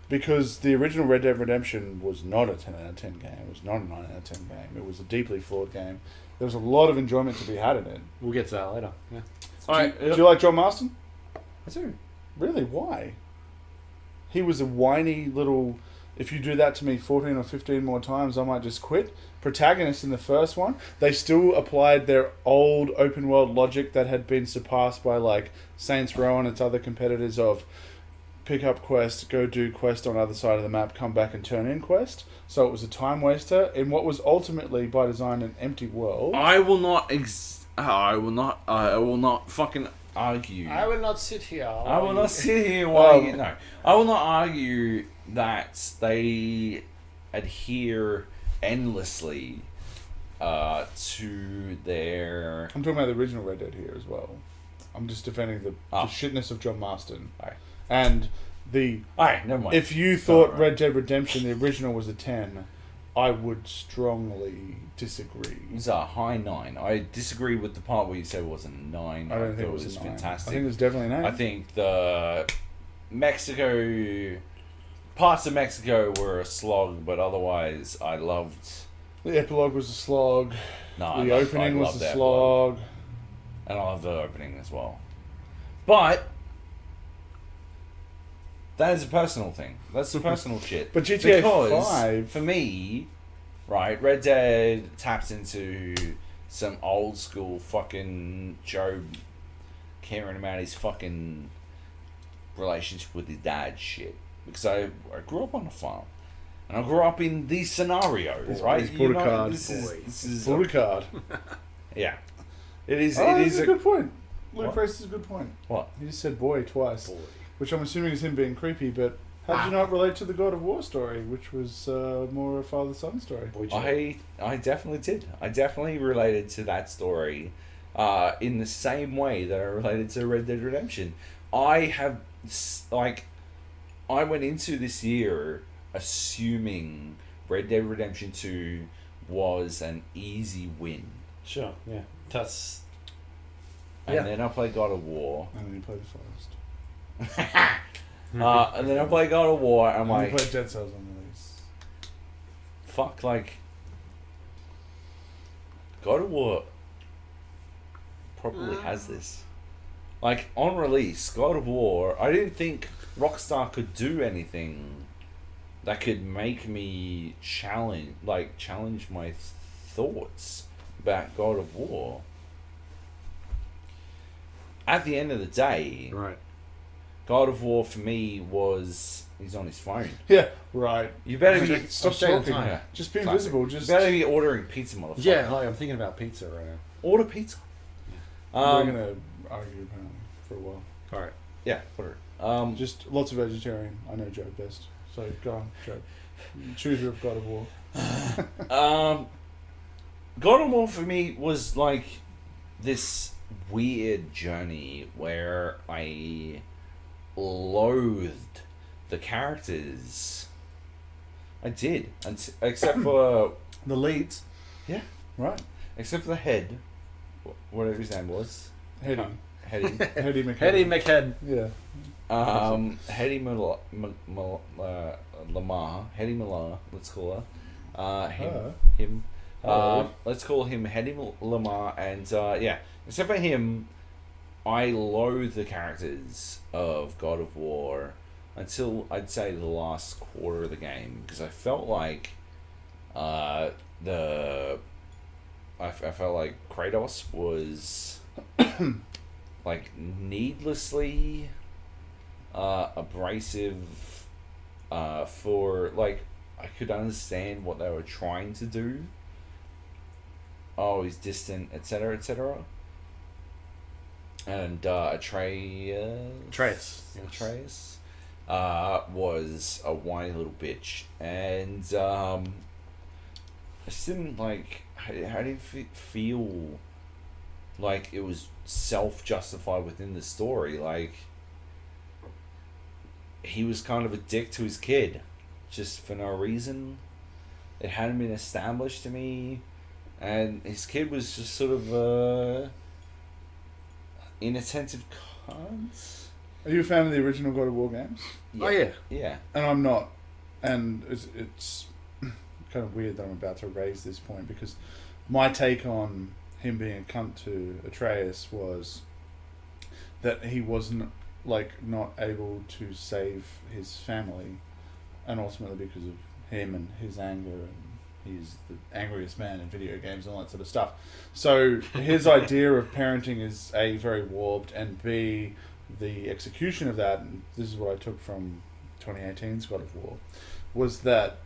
Because the original Red Dead Redemption was not a 10 out of 10 game. It was not a 9 out of 10 game. It was a deeply flawed game. There was a lot of enjoyment to be had in it.
We'll get to that later. Yeah.
Do you like John Marston?
I do.
Really? Why? He was a whiny little... If you do that to me 14 or 15 more times, I might just quit. Protagonist in the first one, they still applied their old open world logic that had been surpassed by like Saints Row and its other competitors of pick up quest, go do quest on the other side of the map, come back and turn in quest. So it was a time waster in what was ultimately by design an empty world.
I will not. I will not fucking argue.
I will not sit here.
I will not sit here while you... No. I will not argue that they adhere endlessly to their...
I'm talking about the original Red Dead here as well. I'm just defending the shitness of John Marston.
Alright.
And the...
Alright, never mind.
If you thought
Alright.
Red Dead Redemption, the original, was a 10, I would strongly disagree.
It's a high 9. I disagree with the part where you said it was a 9.
I don't think
thought
it was a 9.
fantastic.
I think it was definitely an 8.
I think the Mexico... Parts of Mexico were a slog, but otherwise I loved...
The epilogue was a slog.
No,
The opening was a slog.
And I love the opening as well. But that is a personal thing. That's the personal shit.
But GTA
because
5...
for me, right, Red Dead taps into some old school fucking Joab caring about his fucking relationship with his dad shit. Because I grew up on a farm. And I grew up in these scenarios, right?
He's pulled a card.
This is
Pulled a card.
yeah. It is.
Oh,
It
that's
is
a good point. Luke
What?
raises a good point.
What?
He just said boy twice.
Boy.
Which I'm assuming is him being creepy, but how did you not relate to the God of War story, which was more a father-son story?
Boy,
I definitely did. I definitely related to that story in the same way that I related to Red Dead Redemption. I went into this year assuming Red Dead Redemption 2 was an easy win.
Sure, yeah. That's...
And then I played God of War.
And then you played the Forest.
And then I played God of War, and I'm
And then you
like,
played Dead Cells on release.
fuck, like, God of War probably has this. Like, on release, God of War, I didn't think Rockstar could do anything that could make me challenge my thoughts about God of War. At the end of the day,
Right.
God of War for me was... He's on his phone.
Yeah, right.
You better be...
Stop
checking
talking.
time.
Just be
Classic.
invisible.
You
Just
better be ordering pizza, motherfucker.
Yeah, like I'm thinking about pizza right now.
Order pizza.
we're gonna argue apparently for a while.
Alright.
Yeah, order.
Just lots of vegetarian. I know Joe best. So go on, Joe. Chooser of God of War.
God of War for me was like this weird journey where I loathed the characters. I did, except for
The leads.
yeah,
Right.
except for the head, whatever his name was,
Hetty.
Hetty,
Hetty McHead.
Hetty McHead.
Yeah.
Hetty Lamar, Hetty Millar, let's call her, him. Let's call him Hetty Lamar, and yeah, except for him, I loathe the characters of God of War until I'd say the last quarter of the game, because I felt like I felt like Kratos was like needlessly abrasive for like I could understand what they were trying to do. Oh, he's distant, etc., etc. And Atreus was a whiny little bitch, and I just didn't like
how did it feel like it was self-justified within the story? Like, he was kind of a dick to his kid, just for no reason. It hadn't been established to me, and his kid was just sort of inattentive cunt.
Are you a fan of the original God of War games?
Oh yeah.
Yeah.
And I'm not. And it's kind of weird that I'm about to raise this point, because my take on him being a cunt to Atreus was that he wasn't, like, not able to save his family, and ultimately because of him and his anger, and he's the angriest man in video games and all that sort of stuff. So his idea of parenting is A, very warped, and B, the execution of that, and this is what I took from 2018's God of War, was that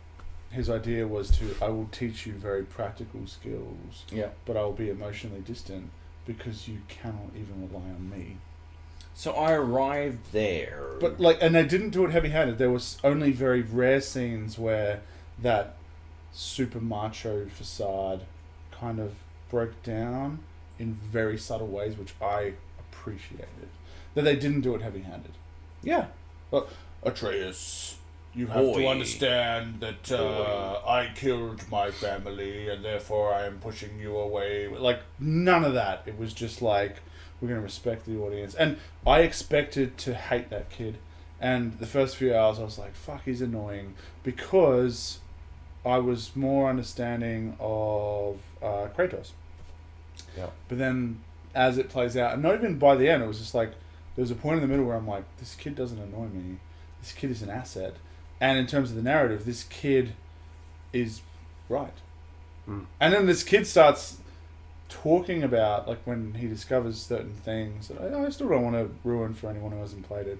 his idea was to, I will teach you very practical skills,
Yeah.
but I will be emotionally distant because you cannot even rely on me.
So I arrived there.
But, like, and they didn't do it heavy-handed. There was only very rare scenes where that super macho facade kind of broke down in very subtle ways, which I appreciated. That they didn't do it heavy-handed. Yeah. But, Atreus, you have to
Boy.
understand that I killed my family and therefore I am pushing you away. Like, none of that. It was just like, we're going to respect the audience. And I expected to hate that kid. And the first few hours I was like, fuck, he's annoying. Because I was more understanding of Kratos.
Yeah.
But then as it plays out, and not even by the end, it was just like, there was a point in the middle where I'm like, this kid doesn't annoy me. This kid is an asset. And in terms of the narrative, this kid is right.
Mm.
And then this kid starts talking about, like, when he discovers certain things that I still don't want to ruin for anyone who hasn't played it.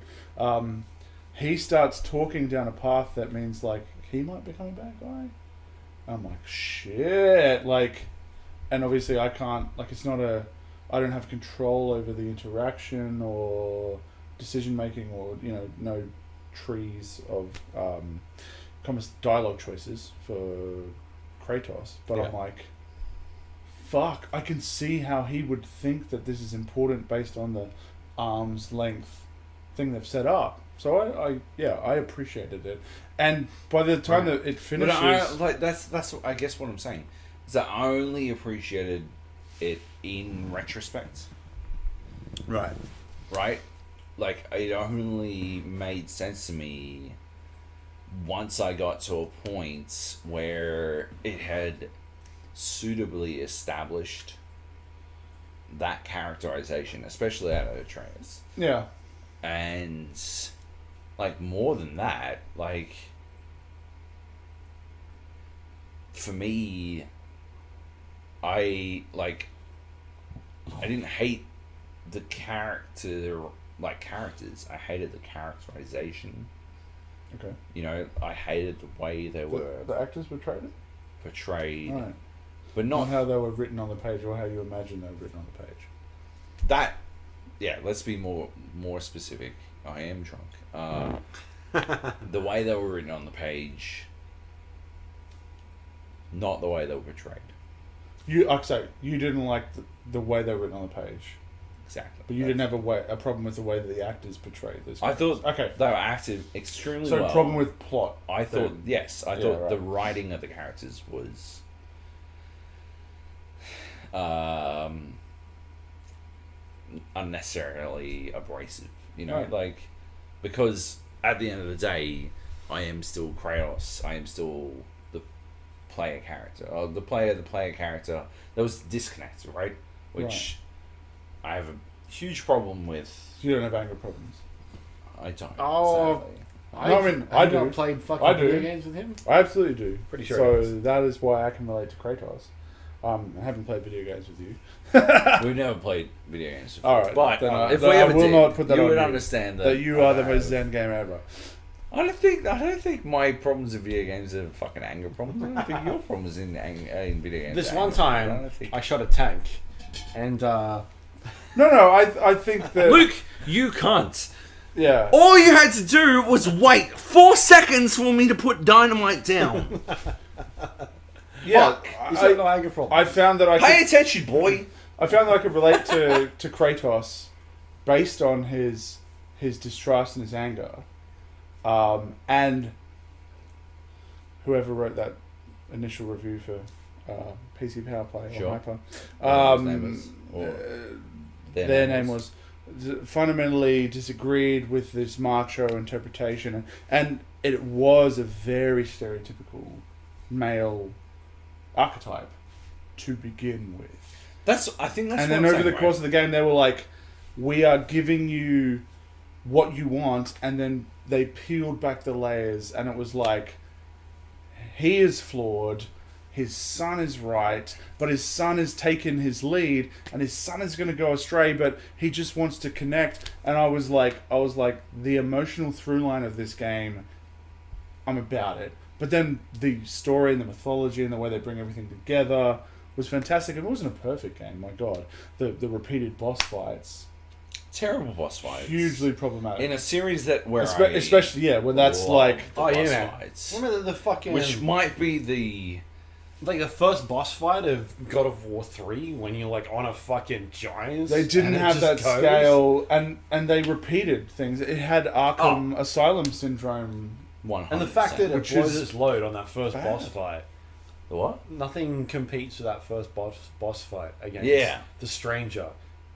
He starts talking down a path that means, like, he might become a bad guy. I'm like, shit. Like, and obviously I can't, like, it's not a, I don't have control over the interaction or decision making, or, you know, no trees of dialogue choices for Kratos. But
Yeah.
I'm like, fuck, I can see how he would think that this is important based on the arm's length thing they've set up. So I appreciated it. And by the time that it finishes,
But that's I guess what I'm saying is that I only appreciated it in retrospect.
right.
Right? Like, it only made sense to me once I got to a point where it had suitably established that characterization, especially out of Atreus.
Yeah.
And, like, more than that, like, for me, I didn't hate the characters. I hated the characterization.
Okay.
You know, I hated the way they were
The actors portrayed it?
portrayed.
Right.
But
Not
not
how they were written on the page, or how you imagine they were written on the page.
that. Yeah, let's be more specific. I am drunk. The way they were written on the page, not the way they were portrayed.
You didn't like the way they were written on the page,
Exactly.
but you didn't have a problem with the way that the actors portrayed this.
I thought
Okay.
they were acted extremely
So
well.
problem with plot.
I thought
then.
yes. I
Yeah,
thought
right.
the writing of the characters was unnecessarily abrasive. You know,
Right.
like, because at the end of the day, I am still Kratos. I am still the player character. Or the player character. There was disconnect, right? Which I have a huge problem with.
You don't have anger problems.
I don't.
Oh.
sadly.
No, I mean, I
I've
do.
not played fucking
I do.
video games with him.
I absolutely do.
Pretty sure
So
it is.
that is why I can relate to Kratos. I haven't played video games with you.
We've never played video games before.
All right,
But
then
if
then
we ever
will
did,
not put that
you
on
would
you.
understand
That you are the
I
most
have-
zen gamer ever.
I don't think my problems with video games are fucking anger problems. I don't think your problems in video games.
This
are
one
anger problems. I
time,
don't think-
I shot a tank, and
No, I think that
Luke, you can't.
yeah.
All you had to do was wait 4 seconds for me to put dynamite down.
Yeah,
Fuck.
He's got no anger problem.
I found that
Pay attention, boy.
I found that I could relate to Kratos based on his distrust and his anger, and whoever wrote that initial review for PC Power Play
Sure.
or Hyper,
Whatever his name is, or
their name was fundamentally disagreed with this macho interpretation, and it was a very stereotypical male archetype to begin with.
I think that's.
And
what
then
I'm
over
saying,
the
right?
course of the game, they were like, "We are giving you what you want," and then they peeled back the layers, and it was like, he is flawed, his son is right, but his son has taken his lead, and his son is going to go astray, but he just wants to connect. And I was like, the emotional through line of this game, I'm about it. But then the story and the mythology and the way they bring everything together was fantastic. It wasn't a perfect game, my god. The repeated boss fights,
Terrible boss fights.
hugely problematic.
In a series that where
Especially, when that's
love
like...
the
Oh, yeah,
boss
man.
fights.
Remember the fucking...
Which might be the...
Like the first boss fight of God of War 3 when you're like on a fucking giant.
They didn't
and it
have that
just goes.
scale, and they repeated things. It had Arkham Asylum syndrome.
100%.
And the fact that it
Which
blows
is
its load on that first
bad.
boss fight.
The what?
Nothing competes with that first boss fight against
Yeah.
the stranger.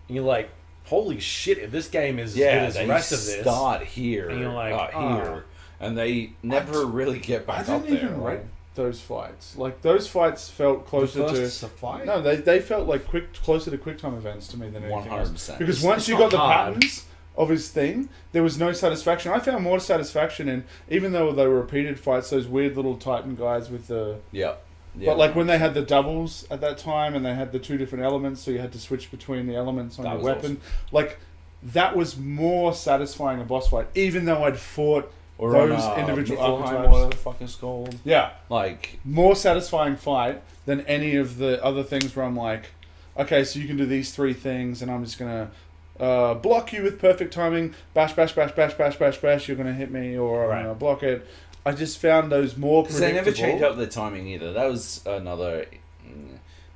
And you're like, holy shit, if this game is as good
Yeah,
as
they
the rest of this.
start here.
And you're like,
here. And they never really get
I
back up
didn't
there.
even rate those fights. Like, those fights felt closer
the
to...
first fight?
No, they felt like closer to QuickTime events to me than anything else.
100%.
Because
It's
once you
not
got the
hard.
patterns of his thing, there was no satisfaction. I found more satisfaction in, even though they were repeated fights, those weird little Titan guys with the...
Yep.
But like when they had the doubles at that time, and they had the two different elements, so you had to switch between the elements on
That
your
was
weapon.
awesome.
Like, that was more satisfying a boss fight, even though I'd fought
Or
those
on,
individual
Niflheim,
archetypes.
whatever the fuck it's called.
Yeah,
Like,
more satisfying fight than any of the other things where I'm like, okay, so you can do these three things, and I'm just gonna block you with perfect timing. Bash, bash, bash, bash, bash, bash, bash. You're gonna hit me, or I'm gonna block it. I just found those more
because they
predictable.
never change up their timing either. That was another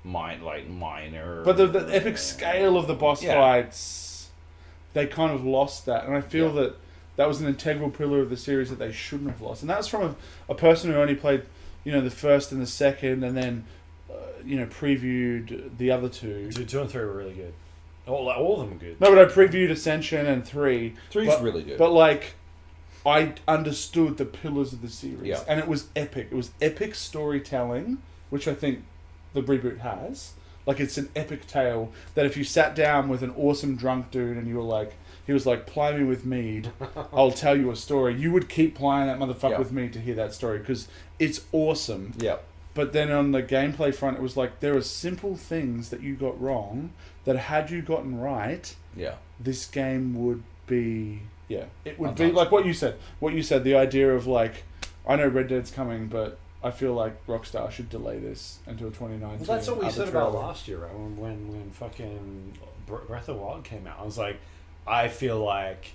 minor.
But the epic scale of the boss
Yeah.
fights, they kind of lost that, and I feel that was an integral pillar of the series that they shouldn't have lost. And that was from a person who only played, the first and the second, and then, previewed the other two.
2 and 3 were really good. All of them were good.
No, but I previewed Ascension and 3.
3's
but-
really good.
But like, I understood the pillars of the series,
Yeah.
and it was epic. It was epic storytelling, which I think the reboot has. Like, it's an epic tale that if you sat down with an awesome drunk dude and you were like, he was like, ply me with mead, I'll tell you a story, you would keep plying that motherfucker
Yeah.
with mead to hear that story, because it's awesome.
Yeah.
But then on the gameplay front, it was like, there are simple things that you got wrong that had you gotten right,
Yeah.
this game would be... Yeah, it would be
Untouchable.
like what you said. What you said, the idea of like, I know Red Dead's coming, but I feel like Rockstar should delay this until 2019.
Well, that's what we said about
arbitrarily.
last year, right? When fucking Breath of the Wild came out. I was like, I feel like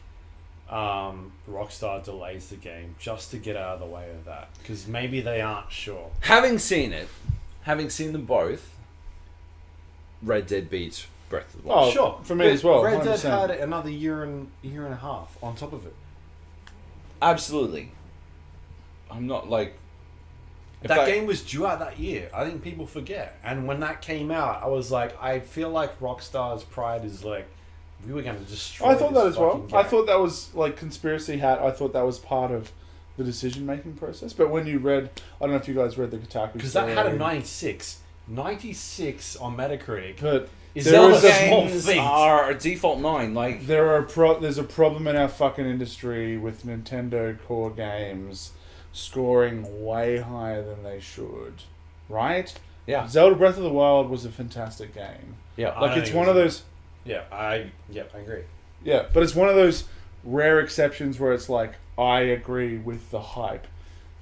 Rockstar delays the game just to get out of the way of that. Because maybe they aren't sure.
Having seen them both, Red Dead beats Breath of the Wild.
Oh,
Sure.
for me as well.
Red Dead
100%.
had another year and a half on top of it.
Absolutely. I'm not like... if
That
I-
game was due out that year. I think people forget. And when that came out, I was like, I feel like Rockstar's pride is like, we were going to destroy
I thought
this
that as well.
fucking
I
game.
thought that was like conspiracy hat. I thought that was part of the decision making process. But when you read, I don't know if you guys read the Kotaku
Because that had a
story,
96. 96 on Metacritic.
But
Is
there
Zelda
is a
small
games
feat.
are a default 9. Like,
there's a problem in our fucking industry with Nintendo core games scoring way higher than they should, right?
yeah.
Zelda Breath of the Wild was a fantastic game.
Yeah.
I
Like,
don't
it's
think
one
it
of
was-
those,
I agree.
yeah, but it's one of those rare exceptions where it's like, I agree with the hype.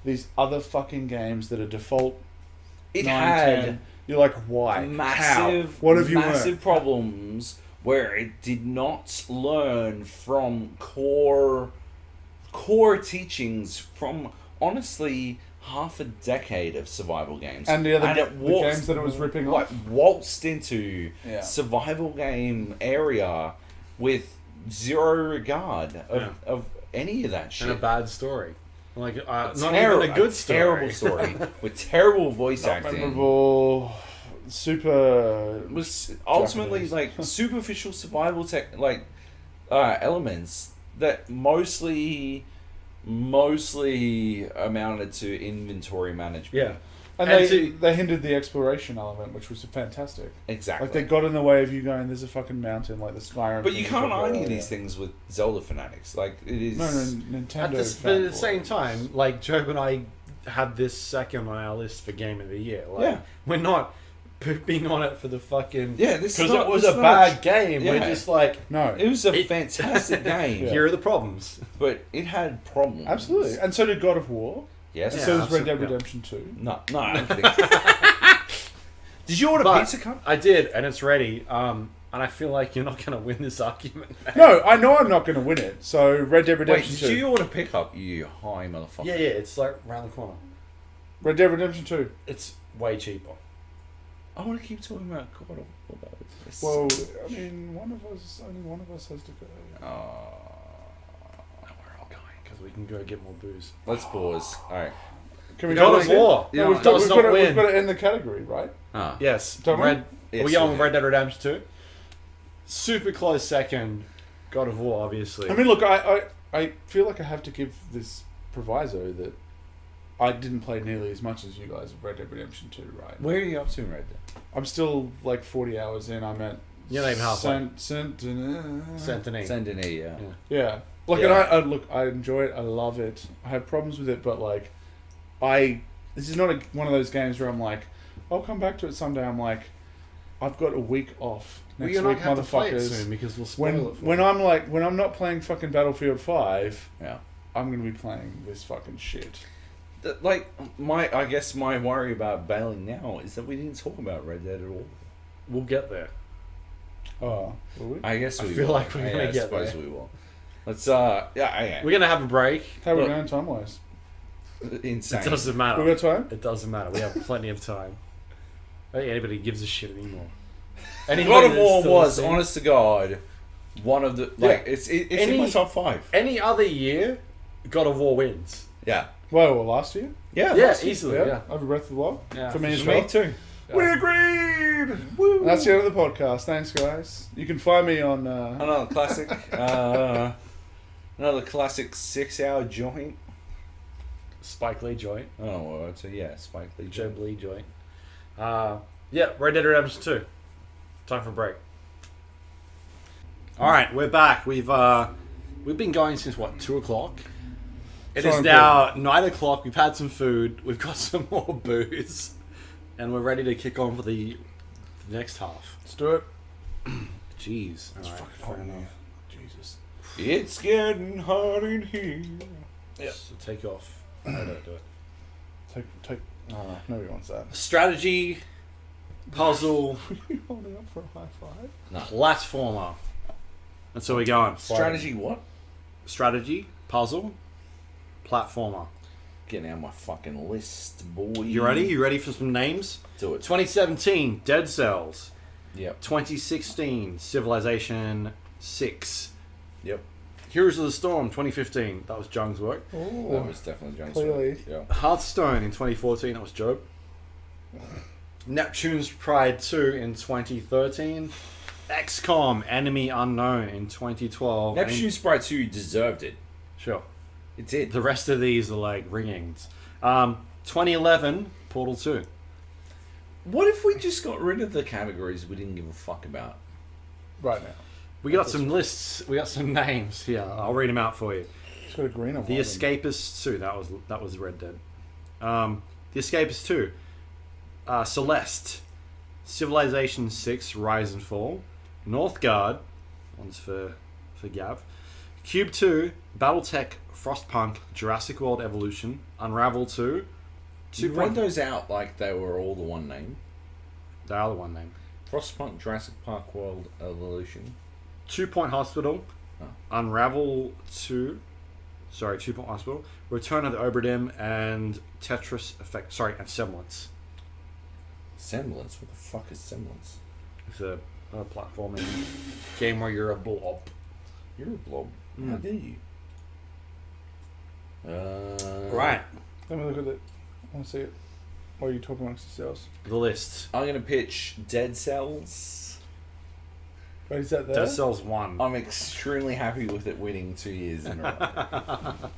These other fucking games that are default
It
9,
had
10, you're like, why?
massive,
How? What have you
massive
learned?
problems where it did not learn from core teachings from honestly
half a decade of survival games,
And the other
it
the games that it was ripping
like
off.
waltzed into
Yeah.
survival game area with zero regard
Yeah.
of any of that shit.
And a bad story. Like, not
Terri-
even a good story.
terrible story with terrible voice
Not
acting.
memorable. Super.
It was ultimately
Japanese.
like superficial survival tech elements that mostly amounted to inventory management.
Yeah.
And
And
they hindered the exploration element, which was fantastic.
Exactly.
Like, they got in the way of you going, there's a fucking mountain, like the Skyrim.
But
thing
you
we
can't
talked about
argue
earlier.
these things with Zelda fanatics. Like, it is...
No, Nintendo.
But at the
fanboy.
same time, like, Job and I had this second on our list for Game of the Year. Like,
Yeah.
we're not pooping on it for the fucking...
Yeah, this is
Because
not...
it was
this
a
is
bad
not
game. We're
Yeah.
just like,
No.
It was a
It-
fantastic game,
Yeah.
here are the problems.
but it had problems.
Absolutely. And so did God of War.
Yes.
And
Yeah,
so does Red Dead
absolutely.
Redemption 2.
No, I'm kidding. Did you order
But
Pizza Cup?
I did, and it's ready. And I feel like you're not going to win this argument.
No, I know I'm not going to win it. So Red Dead
Wait,
Redemption
did
2.
you order pickup, you high motherfucker?
Yeah, it's like round the corner.
Red Dead Redemption 2.
It's way cheaper.
I want to keep talking about God of War. Though. It's
Well,
so
I mean, only one of us has to go.
We're all going because we can go get more booze.
Let's pause. Alright.
Can we
God
go
of War.
Yeah,
No, we've,
does
got,
not win.
we've got to end the category, right?
Ah.
Yes.
Don't we?
Red.
Yes,
we going
we
with
do.
Red Dead Redemption 2. Super close second. God of War, obviously.
I mean, look, I feel like I have to give this proviso that I didn't play nearly as much as you guys of Red Dead Redemption 2, right?
Where are you up to in Red Dead?
I'm still like 40 hours in. I'm at
You're not even halfway.
Saint-Denis.
Saint-Denis.
yeah.
Yeah. Like,
Yeah.
and I enjoy it. I love it. I have problems with it, but like, this is not one of those games where I'm like, I'll come back to it someday. I'm like, I've got a week off
Well,
next
you're not
week,
going to have to play it
motherfuckers.
soon because we'll spoil it for
When
you.
I'm not playing fucking Battlefield 5,
Yeah.
I'm gonna be playing this fucking shit.
Like, I guess my worry about bailing now is that we didn't talk about Red Dead at all.
We'll get there.
Oh, will we?
I guess
I
we
feel
will.
like we're gonna
I
get
suppose
there.
we will. Let's, yeah.
We're going to have a break.
How are we
Look.
going time wise?
Insane.
It doesn't matter.
We got time?
It doesn't matter. We have plenty of time. I don't think anybody gives a shit anymore.
God
Anybody
of
that's
War
still
was,
listening-
honest to God, one of the, like,
Yeah.
it's in
Any-
my top 5.
Any other year, God of War wins.
Yeah.
Well, last year?
Yeah,
Yeah,
last year.
easily. Yeah.
Over Breath of the Wild?
Yeah,
For me as
For
well.
me too.
We agreed! Woo! And that's the end of the podcast. Thanks, guys. You can find me on...
Another classic. Another classic 6-hour joint.
Spike Lee joint.
Oh, well, so yeah, Spike Lee joint.
Job Lee joint. Yeah, Red Dead Redemption 2. Time for a break. Alright, we're back. We've been going since what, 2 o'clock? It
So
is now 9 o'clock. We've had some food. We've got some more booze. And we're ready to kick on for the next half.
Let's do it.
Jeez.
It's
Alright,
fucking
fair
hot
enough.
enough. Jesus.
It's getting hot in here.
Yeah.
So take off. No, don't do it.
Take... Oh, nobody wants that.
Strategy, puzzle,
You holding up for a high five?
platformer. That's where we're going.
Strategy what?
Strategy, puzzle, platformer.
Getting out my fucking list, boy.
You ready? You ready for some names?
Do it.
2017, Dead Cells.
Yep.
2016, Civilization 6.
Yep.
Heroes of the Storm, 2015. That was Jung's work.
That
Oh,
was definitely John's.
Clearly.
Yeah.
Hearthstone in 2014. That was Job. Neptune's Pride 2 in 2013. XCOM Enemy Unknown in 2012.
Neptune Sprite 2 deserved it.
Sure.
It did.
The rest of these are like ringings. 2011, Portal 2.
What if we just got rid of the categories we didn't give a fuck about?
right now.
We got some lists. We got some names here. I'll read them out for you.
It's got a green on
The
one.
Escapists 2. That was Red Dead. The Escapists 2. Celeste. Civilization 6, Rise and Fall. Northgard. One's for GAP. Cube 2. Battletech, Frostpunk, Jurassic World Evolution. Unravel 2.
You read those out like they were all the one name.
The other one name.
Frostpunk, Jurassic Park World Evolution.
2 Point Hospital.
Oh.
Unravel 2. Sorry, 2 Point Hospital. Return of the Obra and Tetris Effect. Sorry, and Semblance.
Semblance? What the fuck is Semblance?
It's a platforming game where you're a blob.
You're a blob.
Mm.
How dare you?
Right.
Let me look at it. I want to see it. While you talk amongst yourselves.
The list.
I'm going to pitch Dead Cells.
Wait, is that there?
Dead Cells 1.
I'm extremely happy with it winning 2 years in a row.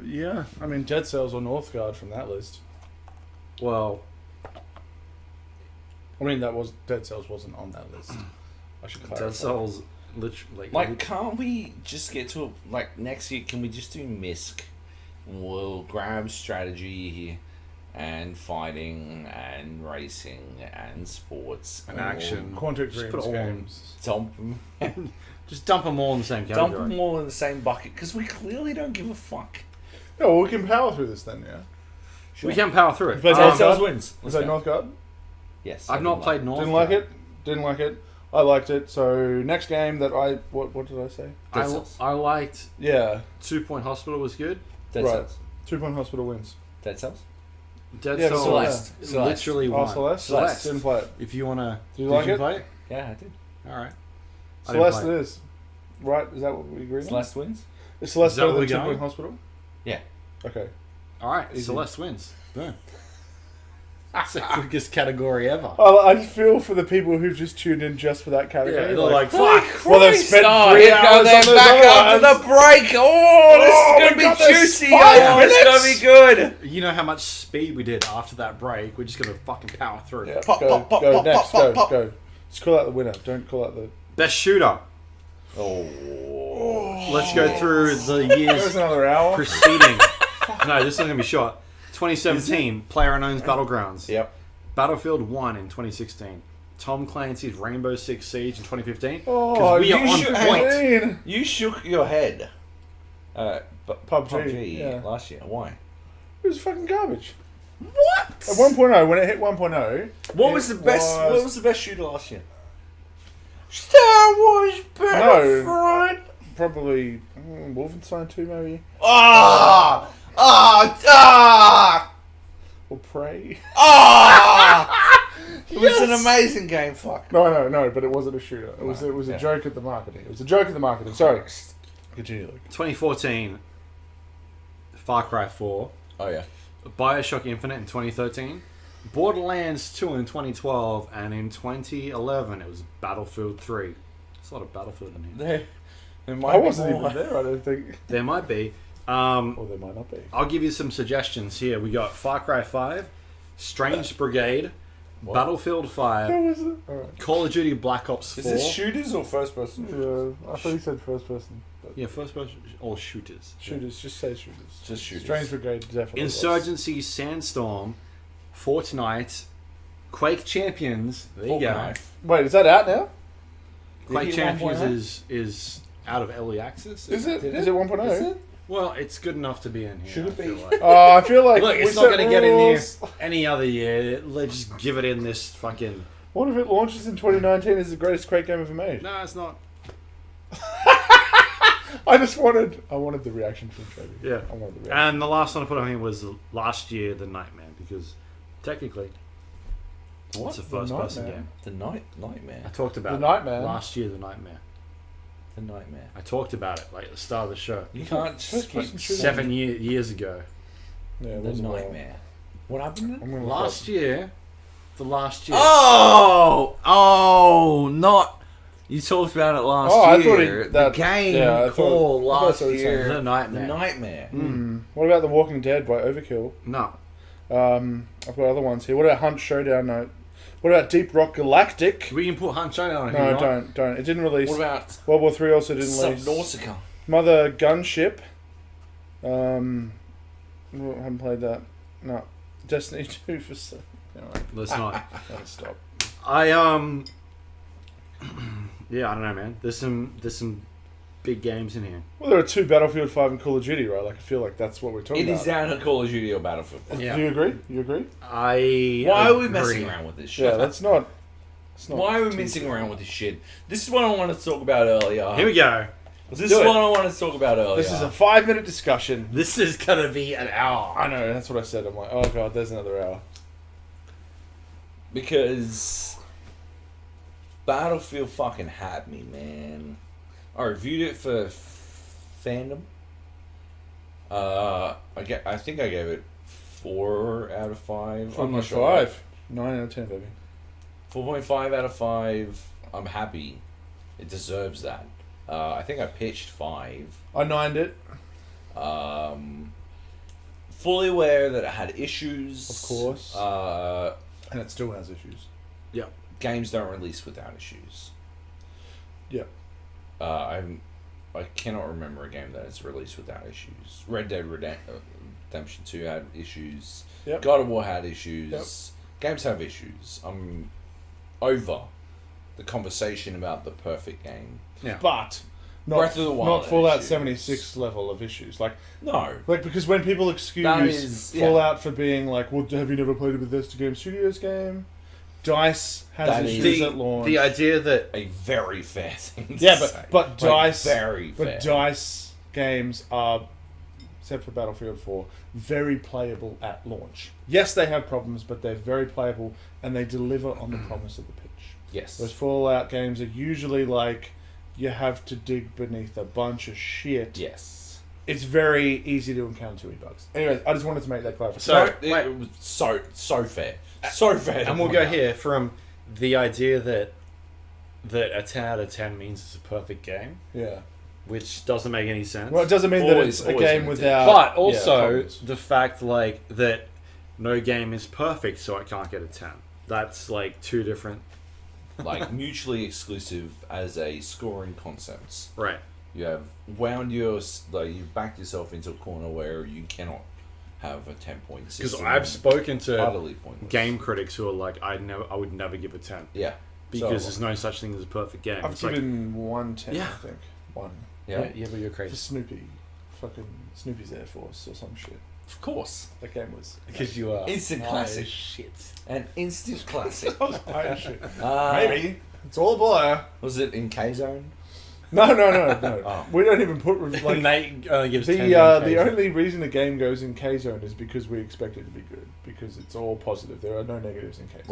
Yeah. I mean, Dead Cells or Northgard from that list.
Well,
I mean, Dead Cells wasn't on that list. I should clarify.
Dead Cells literally...
Like, can't we just get to next year? Can we just do MISC? We'll grab strategy and fighting and racing and sports
And action.
Quantic
Just
Dreams
put it all
games.
Dump them,
Just dump them all in the same category.
dump them all in the same bucket because we clearly don't give a fuck.
No, well, we can power through this then, yeah?
We can power through it.
But
Dead
Northgard?
Cells wins.
Was that Northgard?
Yes.
I've not played North.
Didn't like it. Didn't like it. I liked it. So next game that what did I say?
Dead Cells.
I liked
Yeah.
2 Point Hospital was good.
Dead
Right.
Cells.
2 Point Hospital wins.
Dead Cells.
Dead
Yeah,
Cells
Celeste.
literally
Oh,
won.
Celeste? Didn't play it.
If you wanna,
Did you like it?
play it?
Yeah, I did.
All right. I didn't
Celeste
play
it is. Right? Is that what we agree on?
Celeste wins.
Is Celeste
Is that
better
where
than 2
we're
Point
going?
Hospital?
Yeah.
Okay.
All right.
Easy.
Celeste wins. Boom. That's the quickest category ever.
I feel for the people who just tuned in just for that category.
Yeah, they're like, fuck.
Well, they've spent
Oh,
3
here
hours
go
on
they're
those
back
other
after
ones.
the break. Oh, this
Oh,
is
we
going to
got
be
this
juicy.
5
Oh, it's
minutes.
going to be good.
You know how much speed we did after that break? We're just gonna fucking power through.
Yeah,
Pop,
go,
pop, pop,
go
pop,
next,
pop,
go,
pop.
go. Just call out the winner. Don't call out the...
Best shooter.
Oh.
Let's go through the
There's
years
another hour.
preceding. No, this is gonna be short. 2017, PlayerUnknown's Battlegrounds.
Yep.
Battlefield 1 in 2016. Tom Clancy's Rainbow Six Siege in 2015.
Oh,
Because we are
you
on
should-
point.
You shook your head.
PUBG, yeah.
last year. Why?
It was fucking garbage.
What?
At 1.0, when it hit 1.0...
What
it
was the best?
was-
What was the best shooter last year? Star Wars Battlefront.
Probably Wolfenstein 2, maybe.
Ah!
Or Prey.
It was an amazing game. Fuck.
No, but it wasn't a shooter. It was
Yeah.
a joke at the marketing. It was a joke at the marketing. Sorry. Continue, Luke.
2014, Far Cry 4.
Oh yeah.
Bioshock Infinite in 2013. Borderlands 2 in 2012. And in 2011, it was Battlefield 3. There's a lot of Battlefield in here.
There might
I
be
wasn't
more.
even there, I don't think.
There might be.
Or there might not be.
I'll give you some suggestions here. We got Far Cry 5, Strange Brigade, Battlefield 5,
What was it? Alright.
Call of Duty Black Ops 4.
Is this shooters or first person?
Yeah, I thought he said first person. But
Yeah, first person or shooters.
shooters, just say shooters.
Just shooters.
Strange Brigade definitely. was.
Insurgency, Sandstorm, Fortnite, Quake Champions. There you go.
Fortnite.
Wait, is that out now?
Quake
Did it hit
Champions is out of early access.
Is it?
Did
Is
it?
it 1.0?
Is it?
Well, it's good enough to be in here.
Should it
I feel
be?
like.
Oh, I feel like
Look,
we
it's not
set
going to get in here
rules.
any other year. Let's just give it in this fucking...
What if it launches in 2019 as the greatest Quake game ever made?
No, it's not.
I wanted the reaction from Toby.
Yeah.
I wanted the reaction.
And the last one I put on here was last year, The Nightmare, because technically,
What?
it's a
The
first-person
Nightmare?
game.
The Nightmare.
I talked about
The
it
Nightmare?
last year, The Nightmare.
The Nightmare.
I talked about it, like, at the start of the show.
You can't just keep
First-person shooter.
7 years ago.
Yeah, it
The
wasn't well.
Nightmare. What happened?
I'm gonna look
Last
up.
year, the last year.
Oh, not. You talked about it last
Oh, I thought
year.
he- that-
the game
yeah, I thought-
called
I thought
last
that's what he said.
year.
The
The
Nightmare.
Nightmare.
What about The Walking Dead by Overkill?
No.
I've got other ones here. What about Hunt Showdown? No. What about Deep Rock Galactic?
We can put Hunt Showdown on here.
No,
right?
don't. It didn't release.
What about
World War 3 also didn't release.
Subnautica?
Mother Gunship. I haven't played that. No. Destiny 2 for some. Alright,
Let's not.
let's stop.
Yeah, I don't know, man. There's some big games in here.
Well, there are 2 Battlefield 5 and Call of Duty, right? Like, I feel like that's what we're talking
It
about.
is down to Call of Duty or Battlefield.
Yeah.
Do you agree? You agree?
I
Why are we
agree.
messing around with this shit?
Yeah, that's not. It's not
Why are we
too
messing
good.
around with this shit? This is what I wanted to talk about earlier.
Here we go.
This is
do it.
what I wanted to talk about earlier.
This is a 5-minute discussion.
This is gonna be an hour.
I know, that's what I said. I'm like, oh god, there's another hour.
Because Battlefield fucking had me, man. I reviewed it for fandom. I think I gave it 4 out of 5. I'm not sure.
4.5. 9 out of 10, baby.
4.5 out of 5. I'm happy. It deserves that. I think I pitched 5.
I 9'd it.
Fully aware that it had issues.
Of course. And it still has issues.
Yep.
Games don't release without issues.
Yep.
I cannot remember a game that is released without issues. Red Dead Redemption 2 had issues.
Yep.
God of War had issues.
Yep.
Games have issues. I'm over the conversation about the perfect game.
Yeah.
But not,
Breath of the Wild
not
had
Fallout
issues.
76 level of issues. Like,
No.
because when people excuse
That is- yeah.
Fallout for being like, well, have you never played a Bethesda Game Studios game? DICE has
That is-
issues at launch.
The idea that
A very fair thing to
yeah,
say.
but
Like,
DICE
very fair.
But DICE games are, except for Battlefield 4, very playable at launch. Yes, they have problems, but they're very playable and they deliver on the promise of the pitch.
Yes.
Those Fallout games are usually like you have to dig beneath a bunch of shit.
Yes.
It's very easy to encounter bugs. Anyway, I just wanted to make that clarification.
So-
It was so fair. So fair.
and we'll go here from the idea that a 10 out of 10 means it's a perfect game,
Yeah.
which doesn't make any sense.
Well, it doesn't mean that
Always-
it's a
always
game
gonna do.
without.
But
yeah,
also
problems.
the fact like that no game is perfect, so it can't get a 10. That's like two different.
Like mutually exclusive as a scoring concept.
Right.
You have you've backed yourself into a corner where you cannot have a 10-point system.
Because I've spoken to
utterly pointless.
game critics who are like, I would never give a 10
Yeah.
because
So-
there's no such thing as a perfect game.
I've
It's like,
given 110,
Yeah.
I think. 1.
Yeah.
yeah, but you're
For
crazy
Snoopy. Fucking Snoopy's Air Force or some shit.
Of course.
That game was.
because you are
Instant
high
classic.
as shit.
An instant classic.
High as shit.
Uh,
Maybe. It's all a blur.
Was it in K-Zone?
No.
Oh.
We don't even put like
Nate only gives 10
the only reason a game goes in K zone is because we expect it to be good because it's all positive. There are no negatives in K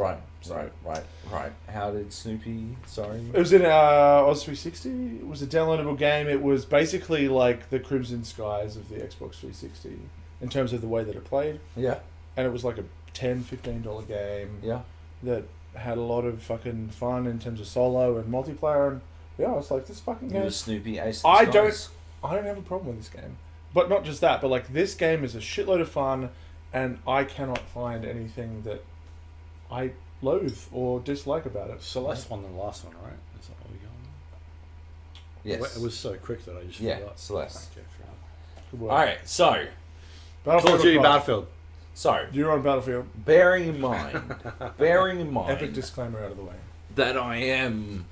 zone.
Right. How did Snoopy? Sorry.
It was in Oz 360. It was a downloadable game. It was basically like the Crimson Skies of the Xbox 360 in terms of the way that it played,
Yeah.
and it was like a $10-15 game
Yeah.
that had a lot of fucking fun in terms of solo and multiplayer. And yeah, I was like, this fucking
You
game.
were Snoopy Ace.
I don't have a problem with this game. But not just that, but like this game is a shitload of fun and I cannot find anything that I loathe or dislike about it.
Celeste won the last one, right? Is that what we got?
Yes.
It was so quick that I just
Yeah,
forgot.
Celeste.
Okay, fair enough.
Good work.
All right. So
Call of Duty
Five.
Battlefield.
You're on Battlefield.
bearing in mind
Epic disclaimer out of the way.
that I am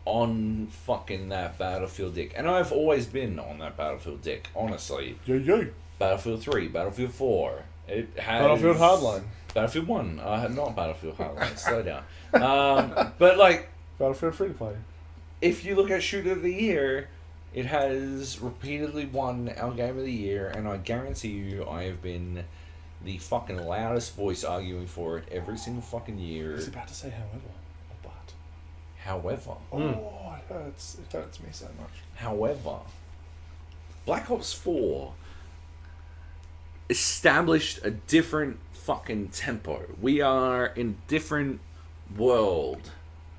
on fucking that Battlefield dick, and I've always been on that Battlefield dick. Honestly,
Yo.
Battlefield 3, Battlefield 4. It has
Battlefield Hardline.
Battlefield 1. Not Battlefield Hardline. Slow down. But like,
Battlefield free to play.
if you look at Shooter of the Year, it has repeatedly won our Game of the Year, and I guarantee you I have been the fucking loudest voice arguing for it every single fucking year.
I was about to say however. Or but.
However,
Oh, it hurts. It hurts me so much.
However, Black Ops 4 established a different fucking tempo. We are in a different world.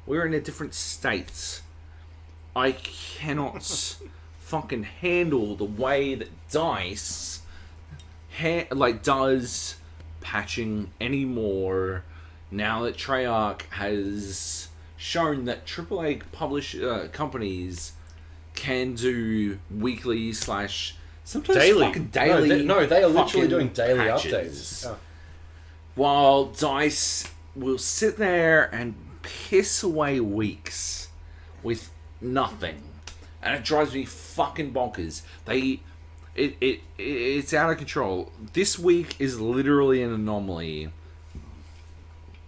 We're in a different state. I cannot fucking handle the way that DICE does patching anymore now that Treyarch has shown that AAA companies can do weekly / sometimes
Daily.
fucking daily.
No, they are literally
fucking
doing daily
patches.
updates. Yeah.
While DICE will sit there and piss away weeks with nothing, and it drives me fucking bonkers. It's out of control. This week is literally an anomaly,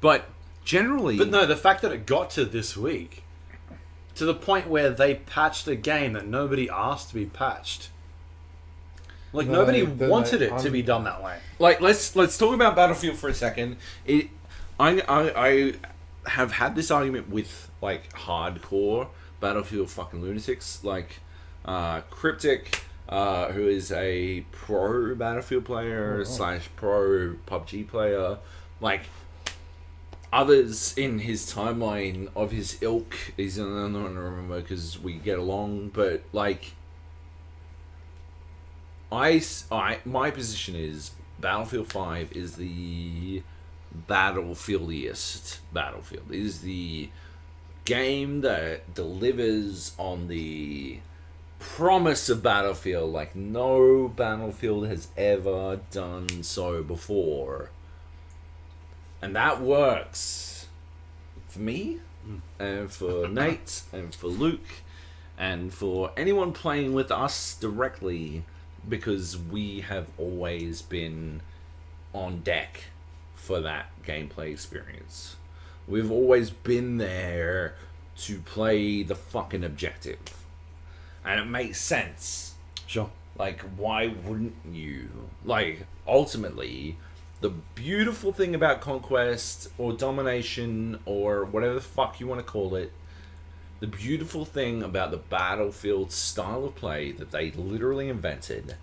but generally,
But no, the fact that it got to this week, to the point where they patched a game that nobody asked to be patched. Like,
No,
nobody
then
wanted
they
it to be done that way.
like let's talk about Battlefield for a second. I have had this argument with like hardcore Battlefield fucking lunatics, like Cryptic, who is a pro Battlefield player / pro PUBG player, like others in his timeline of his ilk. He's I'm not gonna remember because we get along, but like. My position is Battlefield 5 is the battlefieldiest Battlefield. It is the game that delivers on the promise of Battlefield like no Battlefield has ever done so before. And that works for me, and for Nate, and for Luke, and for anyone playing with us directly. Because we have always been on deck for that gameplay experience. We've always been there to play the fucking objective. And it makes sense.
Sure.
Like, why wouldn't you? Like, ultimately, the beautiful thing about Conquest or Domination or whatever the fuck you want to call it, the beautiful thing about the Battlefield style of play that they literally invented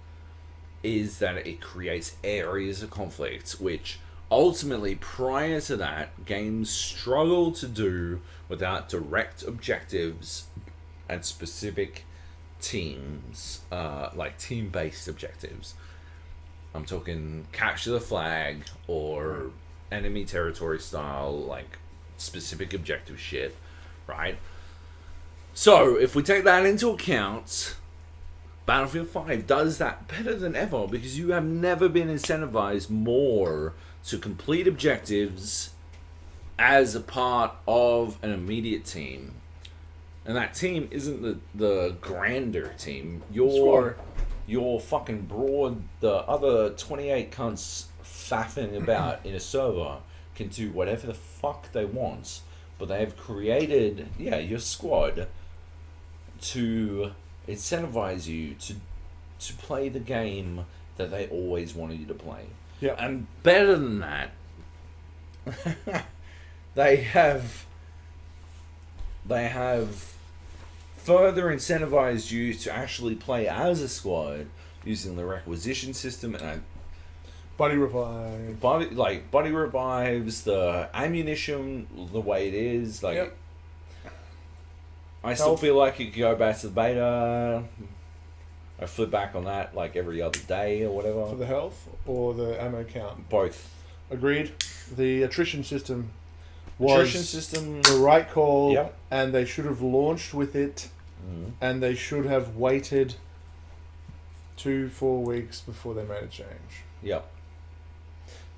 is that it creates areas of conflict, which ultimately, prior to that, games struggle to do without direct objectives and specific teams, like team-based objectives. I'm talking capture the flag or enemy territory style, like specific objective shit, right? So, if we take that into account, Battlefield 5 does that better than ever because you have never been incentivized more to complete objectives as a part of an immediate team. And that team isn't the grander team. You're fucking broad. The other 28 cunts faffing about in a server can do whatever the fuck they want. But they have created, your squad to incentivize you to play the game that they always wanted you to play.
Yeah.
And better than that, they have further incentivized you to actually play as a squad using the requisition system and
Buddy revive.
buddy revives, the ammunition the way it is, like.
Yep.
I still feel like you could go back to the beta. I flip back on that like every other day or whatever.
For the health or the ammo count?
Both.
Agreed. The attrition system was
system.
the right call,
Yep.
and they should have launched with it, and they should have waited 2-4 weeks before they made a change.
Yep.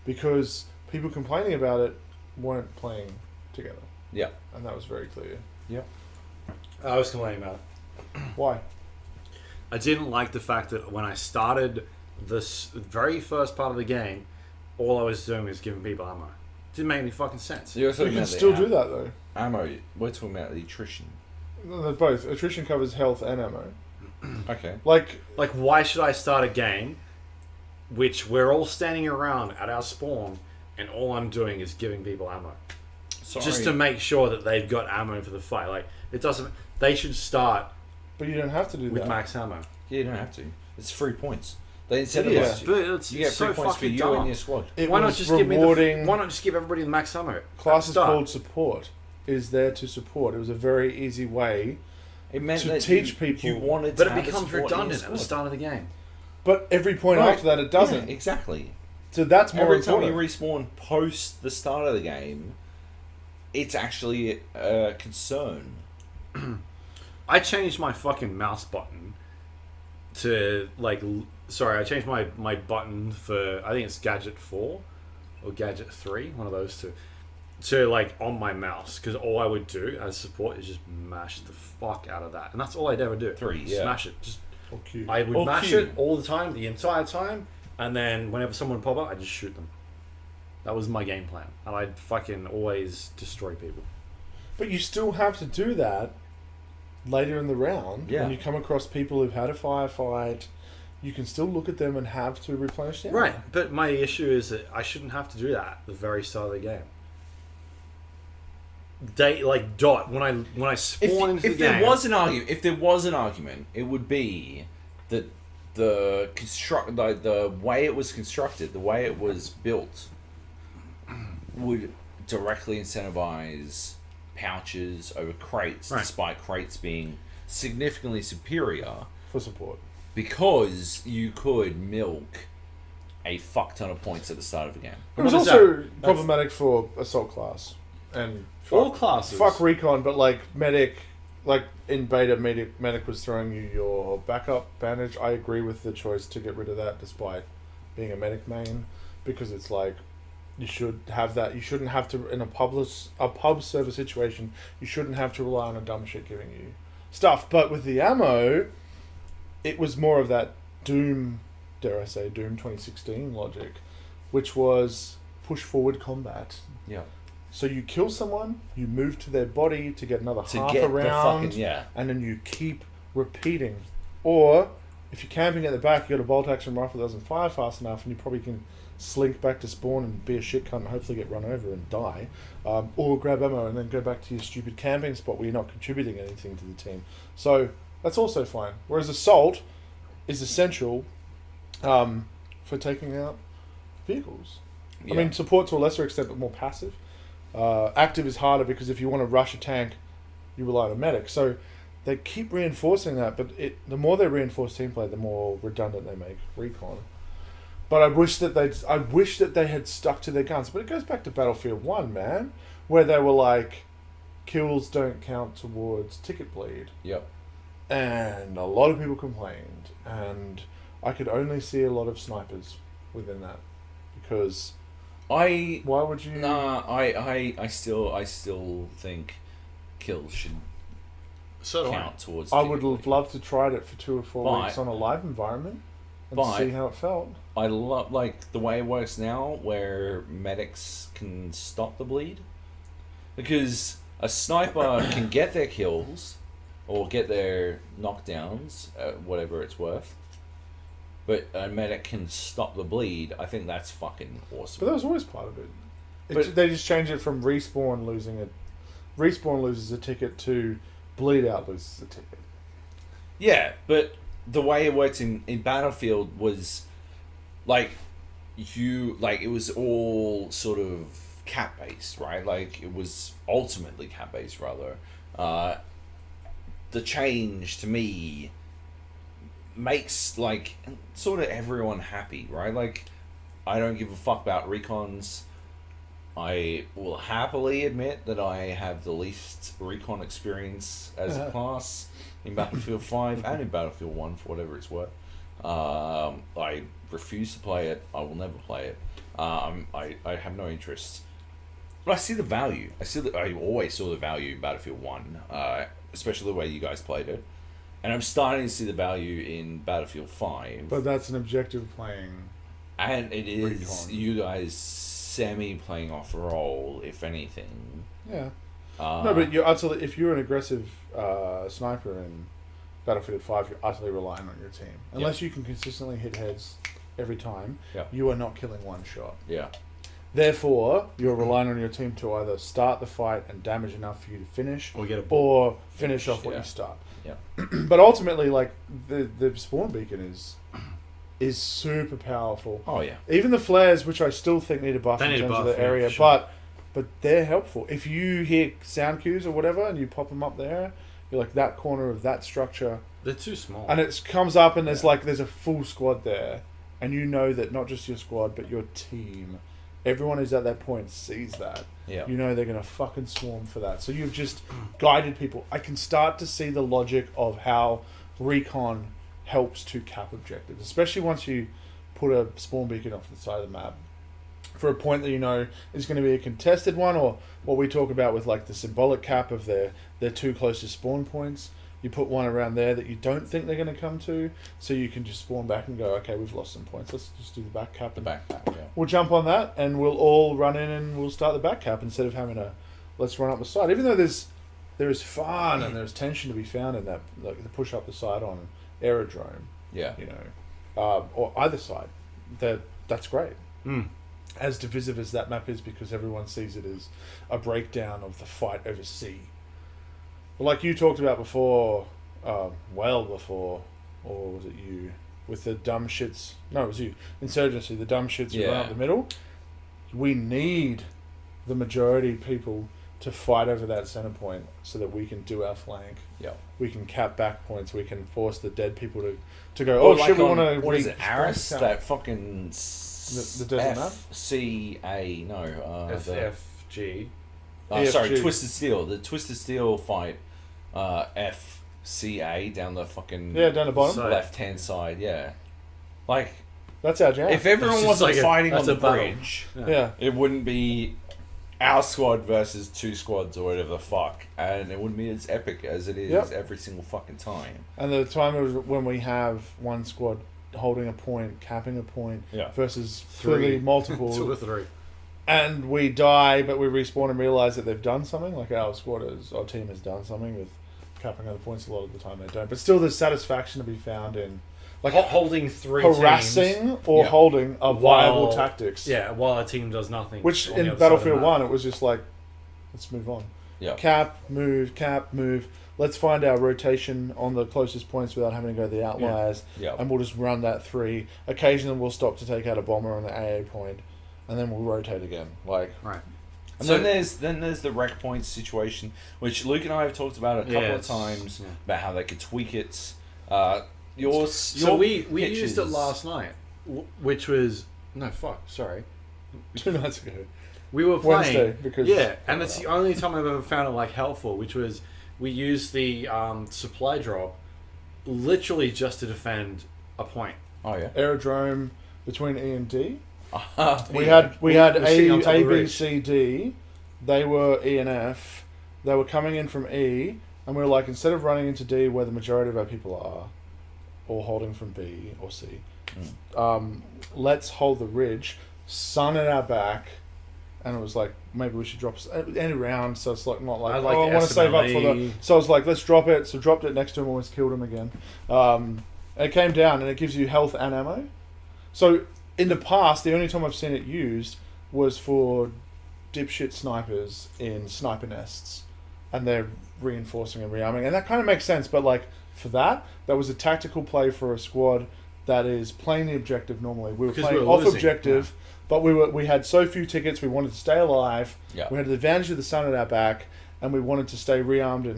Because people complaining about it weren't playing together.
Yep.
And that was very clear.
Yep.
I was complaining about it.
Why?
I didn't like the fact that when I started this very first part of the game, all I was doing was giving people ammo. Didn't make any fucking sense.
You're
You
talking
can
about
still
the
do that though.
ammo. We're talking about the attrition.
No, they're both. Attrition covers health and ammo.
Okay.
Like,
Why should I start a game which we're all standing around at our spawn and all I'm doing is giving people ammo?
Sorry.
Just to make sure that they've got ammo for the fight. Like, it doesn't... They should start
but you don't have to do
with
that.
max ammo.
Yeah, you don't have to. It's 3 points. They
It
incentivize
is,
you.
but it's
You get
so
3 points for
fucking
you
dumb.
and your squad.
It
Why not
was
just give me
rewarding.
Why not just give everybody the max ammo?
Class is
Start.
called support. Is there to support. It was a very easy way.
It meant
To
that
teach people-
you wanted
But
to
it
have a
becomes
support in your
redundant at the
squad.
start of the game.
But every point
Right.
after that, it doesn't.
Yeah, exactly.
So that's more
Every time
important.
you respawn post the start of the game, it's actually a concern.
I changed my fucking mouse button to, I changed my button for, I think it's Gadget 4 or Gadget 3, one of those two, to, on my mouse. Because all I would do as support is just mash the fuck out of that. And that's all I'd ever do.
3,
Just
yeah.
Smash it. Just
Okay.
I would mash
Okay.
it all the time, the entire time. And then whenever someone would pop up, I'd just shoot them. That was my game plan, and I'd fucking always destroy people.
But you still have to do that later in the round.
Yeah.
When you come across people who've had a firefight, you can still look at them and have to replenish them.
Right, but my issue is that I shouldn't have to do that at the very start of the game. When I spawn into the game.
If there was an argument, it would be that the way it was constructed, the way it was built, would directly incentivize pouches over crates,
Right.
despite crates being significantly superior,
For support.
because you could milk a fuck ton of points at the start of the game.
It was
What is
also
that?
problematic for assault class. And
All classes.
Fuck recon, but like medic, like in beta, medic was throwing you your backup bandage. I agree with the choice to get rid of that, despite being a medic main, because it's like you should have that. You shouldn't have to in a pub server situation. You shouldn't have to rely on a dumb shit giving you stuff. But with the ammo, it was more of that Doom, dare I say, Doom 2016 logic, which was push forward combat.
Yeah.
So you kill someone, you move to their body to get another
To
half
get
a
the
round,
fucking, yeah.
and then you keep repeating. Or, if you're camping at the back, you got a bolt action rifle that doesn't fire fast enough, and you probably can slink back to spawn and be a shit cunt and hopefully get run over and die. Or grab ammo and then go back to your stupid camping spot where you're not contributing anything to the team. So, that's also fine. Whereas assault is essential for taking out vehicles.
Yeah.
I mean, support to a lesser extent, but more passive. Active is harder because if you want to rush a tank, you rely on a medic. So they keep reinforcing that, but the more they reinforce team play, the more redundant they make recon. But I wish that they had stuck to their guns. But it goes back to Battlefield 1, man, where they were like, kills don't count towards ticket bleed.
Yep.
And a lot of people complained, and I could only see a lot of snipers within that, because why would you?
Nah, I still think kills should
So do I.
count towards.
I would
ticket
have loved to try it for 2 or 4
But-
weeks on a live environment and
but-
see how it felt.
I love like the way it works now, where medics can stop the bleed, because a sniper can get their kills or get their knockdowns, whatever it's worth, but a medic can stop the bleed. I think that's fucking awesome.
But that was always part of it.
But-
They just changed it from respawn losing it. Respawn loses a ticket to bleed out loses a ticket.
Yeah, but the way it worked in Battlefield was like it was all sort of cap based, right? Like it was ultimately cap based rather. The change to me makes like sort of everyone happy, right? Like I don't give a fuck about recons. I will happily admit that I have the least recon experience as a class in Battlefield 5 and in Battlefield 1 for whatever it's worth. I refuse to play it. I will never play it. I have no interest. But I see the value. I always saw the value in Battlefield 1, especially the way you guys played it. And I'm starting to see the value in Battlefield 5.
But that's an objective playing.
And it is
Recon.
you guys semi-playing off role, if anything.
Yeah. No, but you're utterly, if you're an aggressive sniper in Battlefield 5, you're utterly relying on your team. Unless you can consistently hit heads every time, you are not killing one shot.
Yeah.
Therefore, you're relying on your team to either start the fight and damage enough for you to finish,
Or get a
or finish off what
yeah.
you start.
Yeah.
But ultimately, like the spawn beacon is super powerful.
Oh yeah.
Even the flares, which I still think need a buff
They
in
need a
terms of
buff,
the
yeah,
area,
for sure.
but they're helpful. If you hear sound cues or whatever and you pop them up there, you're like that corner of that structure,
They're too small.
and it comes up and there's a full squad there, and you know that not just your squad but your team, everyone who's at that point sees that.
Yeah.
You know they're gonna fucking swarm for that. So you've just guided people. I can start to see the logic of how recon helps to cap objectives, especially once you put a spawn beacon off the side of the map for a point that you know is going to be a contested one, or what we talk about with like the symbolic cap of their two closest spawn points. You put one around there that you don't think they're going to come to, so you can just spawn back and go, okay, we've lost some points. Let's just do the back cap.
The
And
backpack, yeah.
we'll jump on that, and we'll all run in and we'll start the back cap instead of having let's run up the side. Even though there is fun and there's tension to be found in that, like the push up the side on aerodrome.
Yeah.
You know, or either side. That's great.
Mm.
As divisive as that map is, because everyone sees it as a breakdown of the fight over sea. But like you talked about before, well before, or was it you, with the dumb shits? No, it was you. Insurgency, the dumb shits who run up the middle. We need the majority people to fight over that center point so that we can do our flank.
Yeah.
We can cap back points. We can force the dead people to go, oh, shit, we want to...
What is it, Aris? That fucking...
The desert map?
FCA, no.
FFG.
Sorry, Twisted Steel. The Twisted Steel fight, FCA, down the fucking...
Yeah, down the bottom.
Left-hand side, yeah. Like...
That's our jam.
If everyone wasn't fighting on the
battle.
bridge,
it
wouldn't be our squad versus two squads or whatever the fuck, and it wouldn't be as epic as it is every single fucking time.
And the time was when we have one squad holding a point, capping a point, versus clearly multiple.
2 or 3.
And we die, but we respawn and realise that they've done something. Like our team has done something with capping other points. A lot of the time they don't. But still, there's satisfaction to be found in like
holding 3
harassing
teams,
or holding a viable tactics.
Yeah, while a team does nothing.
Which in Battlefield 1, it was just like, let's move on.
Yeah.
Cap, move. Let's find our rotation on the closest points without having to go to the outliers.
Yeah.
And we'll just run that 3. Occasionally we'll stop to take out a bomber on the AA point, and then we'll rotate again. Like
right.
And so then there's the wreck point situation, which Luke and I have talked about a couple of times about how they could tweak it.
We used it last night, which was sorry,
2 nights ago.
We were playing
Wednesday, because
and it's the only time I've ever found it like helpful, which was we used the supply drop literally just to defend a point.
Oh yeah,
aerodrome between E and D. We
we're
had
sitting on top of
A,
the
B,
ridge.
C, D. They were E and F. They were coming in from E, and we were like, instead of running into D where the majority of our people are, or holding from B or C, let's hold the ridge, sun at our back, and it was like, maybe we should drop any round, so it's like not like, I want to save up for the... So I was like, let's drop it. So dropped it next to him, almost killed him again. And it came down, and it gives you health and ammo. So in the past, the only time I've seen it used was for dipshit snipers in sniper nests, and they're reinforcing and rearming, and that kind of makes sense. But like for that was a tactical play for a squad that is playing the objective normally. We were playing off objective, but we had so few tickets. We wanted to stay alive.
Yeah.
We had the advantage of the sun at our back, and we wanted to stay rearmed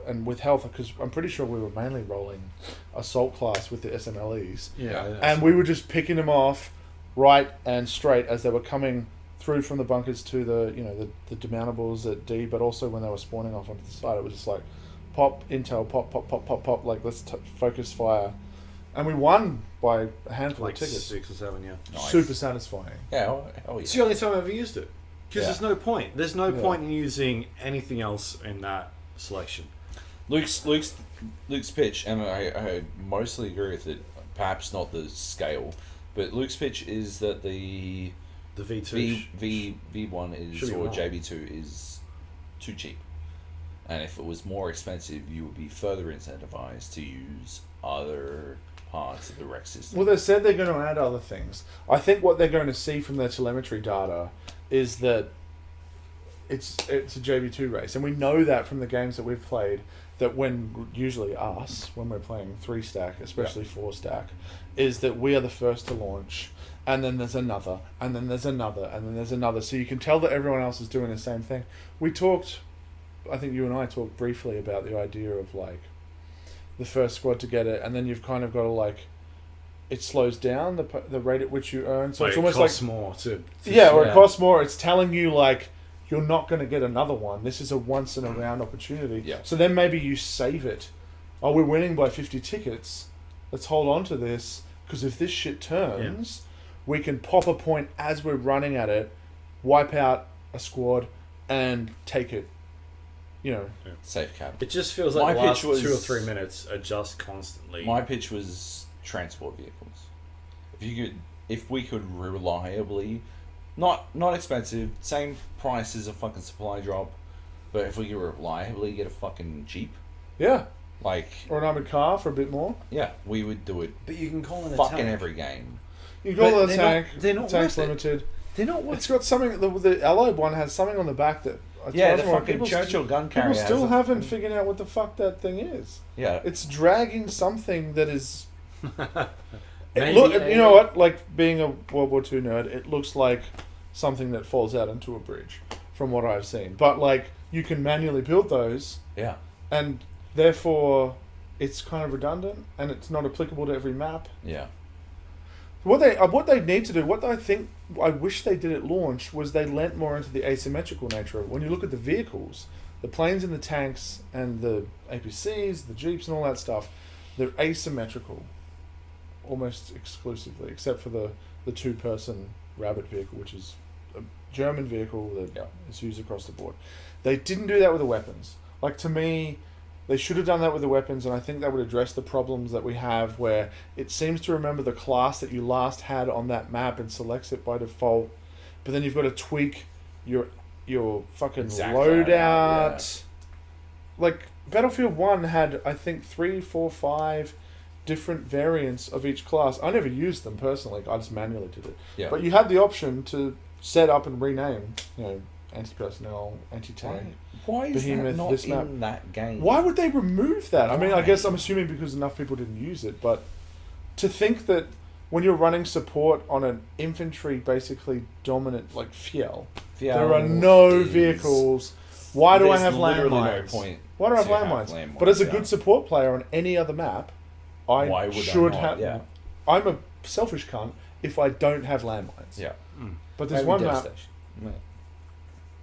and with health, because I'm pretty sure we were mainly rolling assault class with the SMLEs. And we were just picking them off right and straight as they were coming through from the bunkers to the demountables at D, but also when they were spawning off onto the side, it was just like pop, intel, pop, like let's focus fire. And we won by a handful of tickets.
6 or 7,
Nice.
Super satisfying.
Yeah,
It's the only time I've ever used it. Because there's no point. There's no point in using anything else in that selection.
Luke's pitch, and I mostly agree with it. Perhaps not the scale, but Luke's pitch is that the
V2
V1 is, or JB2 is too cheap, and if it was more expensive, you would be further incentivized to use other parts of the rec system.
Well, they said they're going to add other things. I think what they're going to see from their telemetry data is that it's a JB2 race, and we know that from the games that we've played, that when we're playing 3-stack, especially 4-stack, is that we are the first to launch, and then there's another, and then there's another, and then there's another. So you can tell that everyone else is doing the same thing. I think you and I talked briefly about the idea of like the first squad to get it, and then you've kind of got to like, it slows down the rate at which you earn. So it's almost like
more to
it costs more. It's telling you like, you're not going to get another one. This is a once in a round opportunity.
Yeah.
So then maybe you save it. Oh, we're winning by 50 tickets. Let's hold on to this, because if this shit turns, we can pop a point as we're running at it, wipe out a squad, and take it. you know.
Safe cap.
It just feels like
My
the last
pitch was-
2 or 3 minutes adjust constantly.
My pitch was transport vehicles. If we could reliably, not expensive, same price as a fucking supply drop, but if we could reliably get a fucking Jeep,
Yeah.
like,
Or an armored car for a bit more.
yeah, we would do it
But you can call it a
fucking
tank.
every game.
You can call
But
it a
they're
tank.
not- they're not
Tank's
worth it.
limited.
They're not
It's got something. The Allied one has something on the back that. as
Yeah,
far
the
as I know,
fucking
people
Churchill gun carrier.
People still
has a
haven't
fucking-
figured out what the fuck that thing is.
Yeah,
It's dragging something that is.
Maybe
Look,
a-
you know what? Like being a World War II nerd, it looks like something that falls out into a bridge, from what I've seen. But like, you can manually build those,
yeah.
and therefore, it's kind of redundant, and it's not applicable to every map.
Yeah.
What they need to do, what I wish they did at launch, was they lent more into the asymmetrical nature of it. When you look at the vehicles, the planes and the tanks and the APCs, the Jeeps and all that stuff, they're asymmetrical, almost exclusively, except for the two-person Rabbit vehicle, which is a German vehicle that is used across the board. They didn't do that with the weapons. Like, to me, they should have done that with the weapons, and I think that would address the problems that we have where it seems to remember the class that you last had on that map and selects it by default, but then you've got to tweak your fucking
Exact
loadout.
loadout,
Like, Battlefield 1 had, I think, 3, 4, 5 different variants of each class. I never used them personally, I just manually did it.
Yeah.
But you had the option to set up and rename, anti-personnel, anti-tank.
Why is
Behemoth,
that not
this
in
map.
that game?
Why would they remove that? I mean, I
Why?
guess I'm assuming because enough people didn't use it, but to think that when you're running support on an infantry basically dominant, like Fiel, there are no vehicles. Why do I
There's
have
literally
landmines?
no point
Why do I have
to have
landmines?
landmines,
But as a
yeah.
good support player on any other map,
Why
I
would I
should
not?
have.
Yeah.
I'm a selfish cunt if I don't have landmines.
Yeah.
But there's
Maybe
one map.
Devastation. Yeah.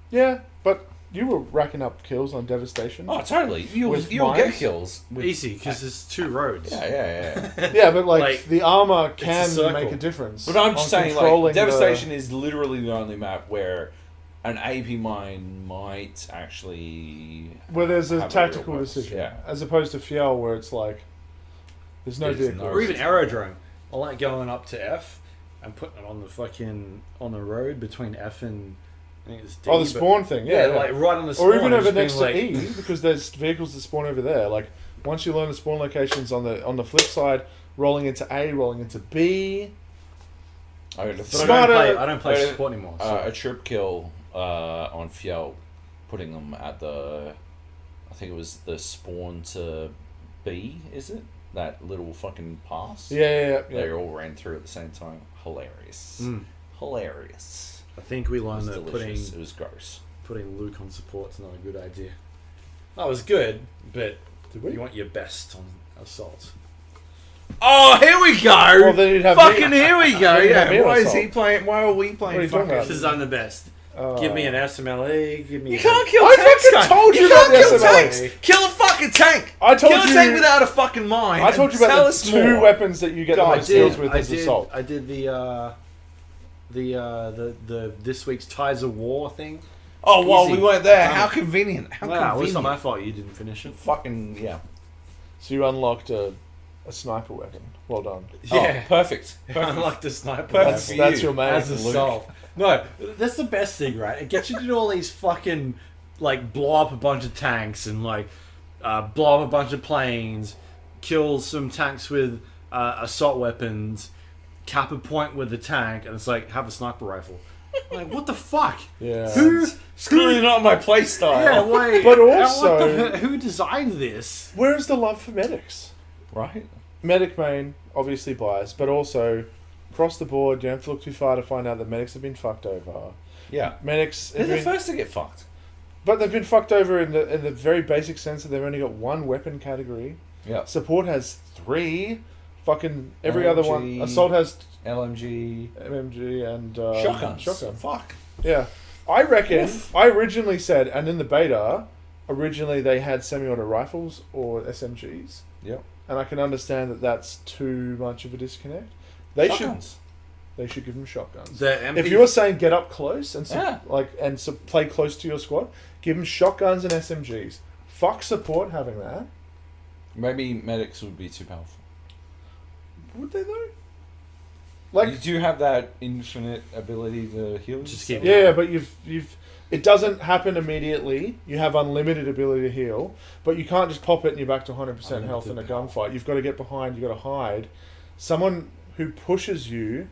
Yeah, but you were racking up kills on Devastation.
Oh, totally. You'll
With
get
mines?
kills. With,
Easy, because there's 2 roads.
Yeah.
Yeah, but
Like,
the armor
a
can
circle.
make a difference.
But I'm just
on
saying,
controlling
like, Devastation
the-
is literally the only map where an AP mine might actually...
where there's a
have
tactical
real purpose.
decision,
Yeah.
as opposed to Fiel, where it's like there's no
There's
vehicle.
no-
Or even aerodrome. I like going up to F and putting it on the road between F and I think it's D.
Oh, the
but-
spawn thing, yeah,
like right on the spawn.
or even
and
over
just
next to
being
E, because there's vehicles that spawn over there. Like once you learn the spawn locations on the flip side, rolling into A, rolling into B.
I got a
But
Smarter-
I don't play
uh,
support anymore. So.
a trip kill on Fiel, putting them at the... I think it was the spawn to B, is it? That little fucking pass?
Yeah.
They all ran through at the same time. Hilarious. Hilarious.
I think we
It
learned
was
that
delicious. It was gross.
putting Luke on support's not a good idea. That was good, but
Did we?
you want your best on assault.
Oh, here we go!
Well, then you'd have
Fucking
me.
here we go!
Then you'd have
Yeah,
me on
why is
assault.
he playing? Why are we
What are
playing
you talking
fucking...
about?
Because I'm the best. Give me an SMLE. Give me.
You can't kill
I
tanks,
fucking
guy.
told you
You
about
can't
the
kill
SMLE.
tanks! Kill a fucking tank!
I told
Kill
you.
a tank without a fucking mine!
I told you
and
about
tell
the
us
2
more.
weapons that you get the
God,
most kills with
I
as
did.
assault.
I did the this week's Tides of War thing.
Oh, while
Easy.
we weren't there,
Done.
how convenient. How
Wow, well, it's
convenient.
not my fault you didn't finish it.
Fucking, yeah.
So you unlocked a sniper weapon. Well done.
Yeah,
Oh, perfect.
unlock the sniper.
Perfect.
rifle.
That's your main.
As assault. No, that's the best thing, right? It gets you to do all these fucking, like, blow up a bunch of tanks and, like, blow up a bunch of planes, kill some tanks with assault weapons, cap a point with the tank, and it's like, have a sniper rifle. Like, what the fuck?
Yeah.
It's clearly not my play style.
Yeah, wait.
But
what
also-
who designed this?
Where's the love for medics?
Right?
Medic main, obviously biased, but also across the board, you don't have to look too far to find out that medics have been fucked over.
Yeah.
Medics,
They're
have
the
been,
first to get fucked.
but they've been fucked over in the very basic sense that they've only got one weapon category.
Yeah.
Support has 3. Fucking every other one.
LMG.
Assault has
LMG.
MMG and
Shotguns.
Shotgun.
Fuck.
Yeah. I reckon,
Oof.
I originally said, and in the beta, originally they had semi-auto rifles or SMGs.
Yep.
And I can understand that that's too much of a disconnect. They should.
Shotguns.
they should give them shotguns.
The MP
If you're saying get up close and
Yeah.
play close to your squad, give them shotguns and SMGs. Fuck support having that.
Maybe medics would be too powerful.
Would they though? Like,
You do have that infinite ability to heal.
Just
yourself.
keep-
yeah, but it doesn't happen immediately. You have unlimited ability to heal, but you can't just pop it and you're back to 100% health in a gunfight. You've got to get behind, you've got to hide. Someone who pushes you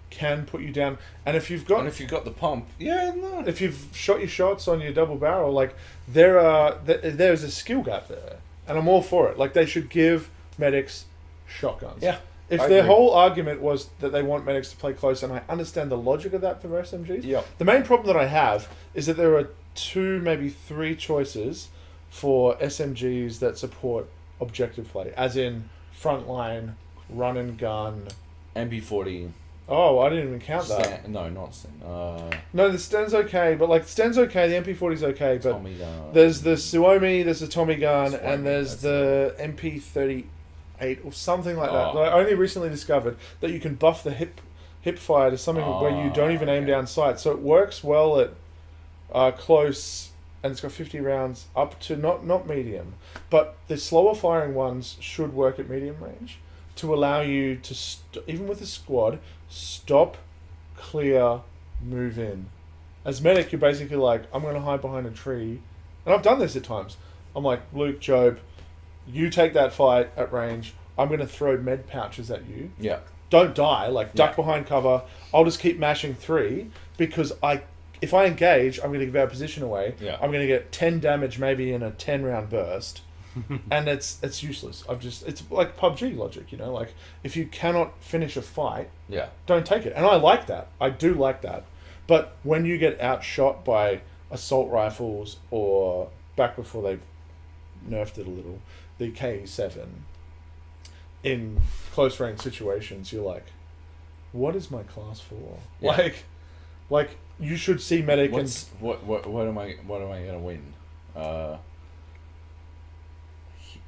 can put you down. And if you've got
And if you've got the pump, yeah, no.
if you've shot your shots on your double barrel, like there's a skill gap there. And I'm all for it. Like, they should give medics shotguns.
Yeah.
If
I
their
agree.
whole argument was that they want medics to play close, and I understand the logic of that for SMGs,
Yep.
the main problem that I have is that there are 2, maybe 3 choices for SMGs that support objective play, as in frontline, run and gun.
MP40.
Oh, I didn't even count that.
No, not Sten.
No, the Sten's okay, but like Sten's okay, the MP40's okay, but
Tommy gun.
there's the Suomi, there's the Tommy gun,
Suomi,
and there's
that's
the MP38 or something like that.
Oh.
I only recently discovered that you can buff the hip fire to something where you don't even aim
okay.
down sight, so it works well at close, and it's got 50 rounds up to not medium, but the slower firing ones should work at medium range to allow you to even with a squad stop, clear, move in. As medic, you're basically like, I'm going to hide behind a tree, and I've done this at times. I'm like, Luke, Joab, you take that fight at range. I'm going to throw med pouches at you.
Yeah.
Don't die. Like, duck
Yeah.
behind cover. I'll just keep mashing 3 because if I engage, I'm going to give our position away.
Yeah.
I'm going to get 10 damage maybe in a 10 round burst. And it's useless. It's like PUBG logic, you know, like if you cannot finish a fight,
Yeah.
don't take it. And I like that. I do like that. But when you get outshot by assault rifles, or back before they nerfed it a little, the KE7, in close range situations, you're like, what is my class for?
Yeah.
Like you should see medic and
What am I gonna win?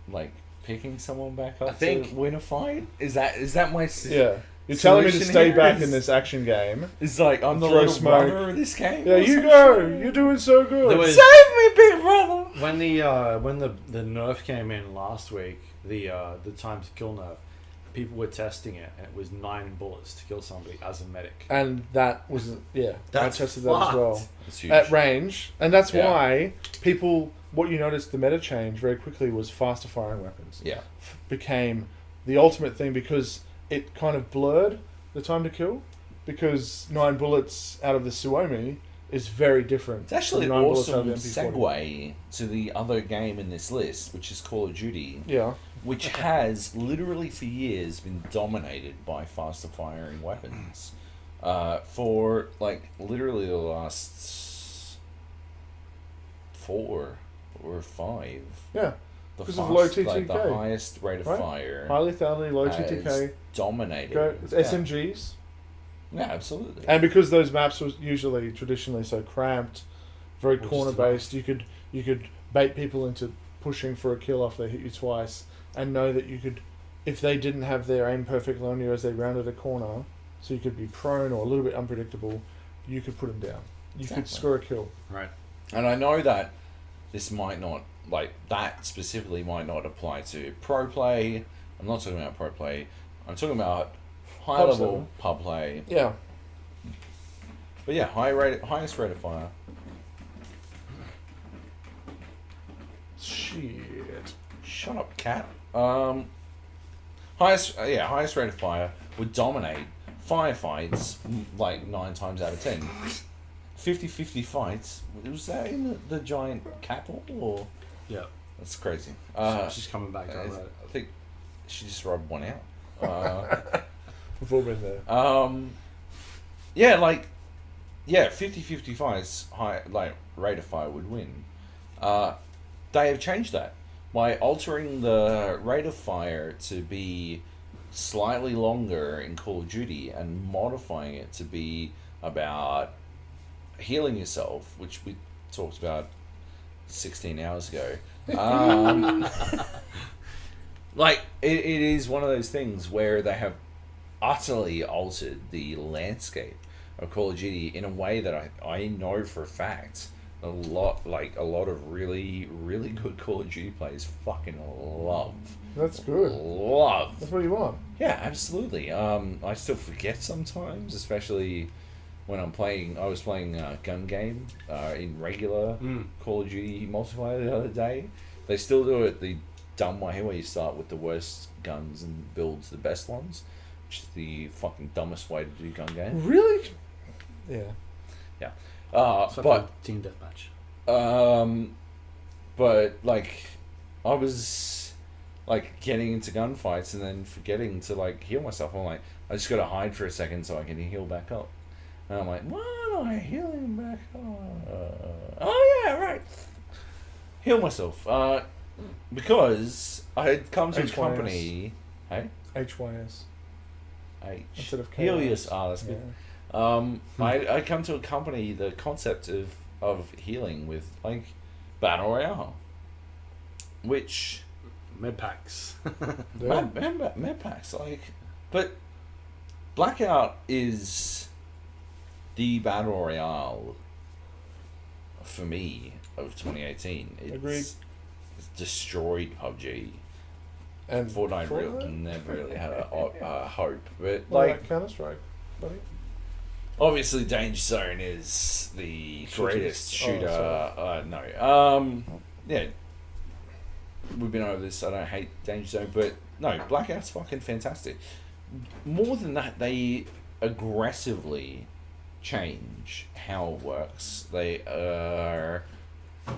Like picking someone back up
I think-
to win a fight? Is that my
yeah. You're telling me to
solution
stay
here
back
is-
in this action game.
It's like I'm the
Throw
little
smoke.
brother of this game.
Yeah,
or
you
some
go.
shit.
You're doing so good.
There was-
Save me, big brother.
when the nerf came in last week, the time to kill nerf, people were testing it, and it was 9 bullets to kill somebody as a medic.
And that was I
That's
tested that as well.
fucked.
It's huge.
At range, and that's
Yeah.
why what you noticed the meta change very quickly was faster firing weapons
Yeah.
became the ultimate thing, because it kind of blurred the time to kill, because 9 bullets out of the Suomi is very different.
It's actually an
from 9 bullets out of
awesome
the MP40.
segue to the other game in this list, which is Call of Duty,
Yeah,
which has literally for years been dominated by faster firing weapons. For like literally the last 4 or 5.
yeah.
The
Because of low
like the
TTK.
highest rate of
Right.
fire
High lethality, low
has
TTK.
dominated.
Go it's
Yeah.
SMGs,
Yeah, absolutely.
and because those maps were usually traditionally so cramped, very
Or just
corner based, you could bait people into pushing for a kill after they hit you twice, and know that you could, if they didn't have their aim perfectly on you as they rounded a corner, so you could be prone or a little bit unpredictable, you could put them down. You could
Exactly.
score a kill.
Right.
And I know that this might not, like, that specifically might not apply to pro play. I'm not talking about pro play. I'm talking about high
Pub
level
server.
pub play.
Yeah.
But yeah, highest rate of fire.
Shit.
Shut up, cat. Highest rate of fire would dominate firefights like 9 times out of 10. 50-50 fights. Was that in the giant capel or?
Yeah.
That's crazy.
She's coming back down that.
I think she just rubbed one out.
We've all been there.
50-50 fights, high like rate of fire would win. They have changed that by altering the rate of fire to be slightly longer in Call of Duty and modifying it to be about healing yourself, which we talked about 16 hours ago. Like it is one of those things where they have utterly altered the landscape of Call of Duty in a way that I know for a fact a lot of really, really good Call of Duty players fucking love.
That's good.
Love.
That's what you want.
Yeah, absolutely. I still forget sometimes, especially when I'm playing. I was playing gun game in regular Call of Duty multiplayer the other day. They still do it the dumb way where you start with the worst guns and build the best ones, which is the fucking dumbest way to do gun game.
Really? Yeah.
Yeah.
It's like
But
a team deathmatch.
but like I was like getting into gunfights and then forgetting to like heal myself. I'm like, I just gotta hide for a second so I can heal back up. And I'm like, why am I healing back up? Oh yeah, right. Heal myself. Because I had come to a
HYS.
company. Hey?
HYS. Instead of
Helios.
KYS.
That's good.
Yeah.
I come to accompany the concept of healing with like battle royale, which
Med packs.
med packs like, but Blackout is the battle royale for me of 2018.
Agreed.
It's destroyed PUBG.
And
Fortnite never really had a hope, but
Well,
like
Counter Strike, buddy.
obviously Danger Zone is the greatest shooter. Yeah, we've been over this. I don't hate Danger Zone, but no, Blackout's fucking fantastic. More than that, they aggressively change how it works. They are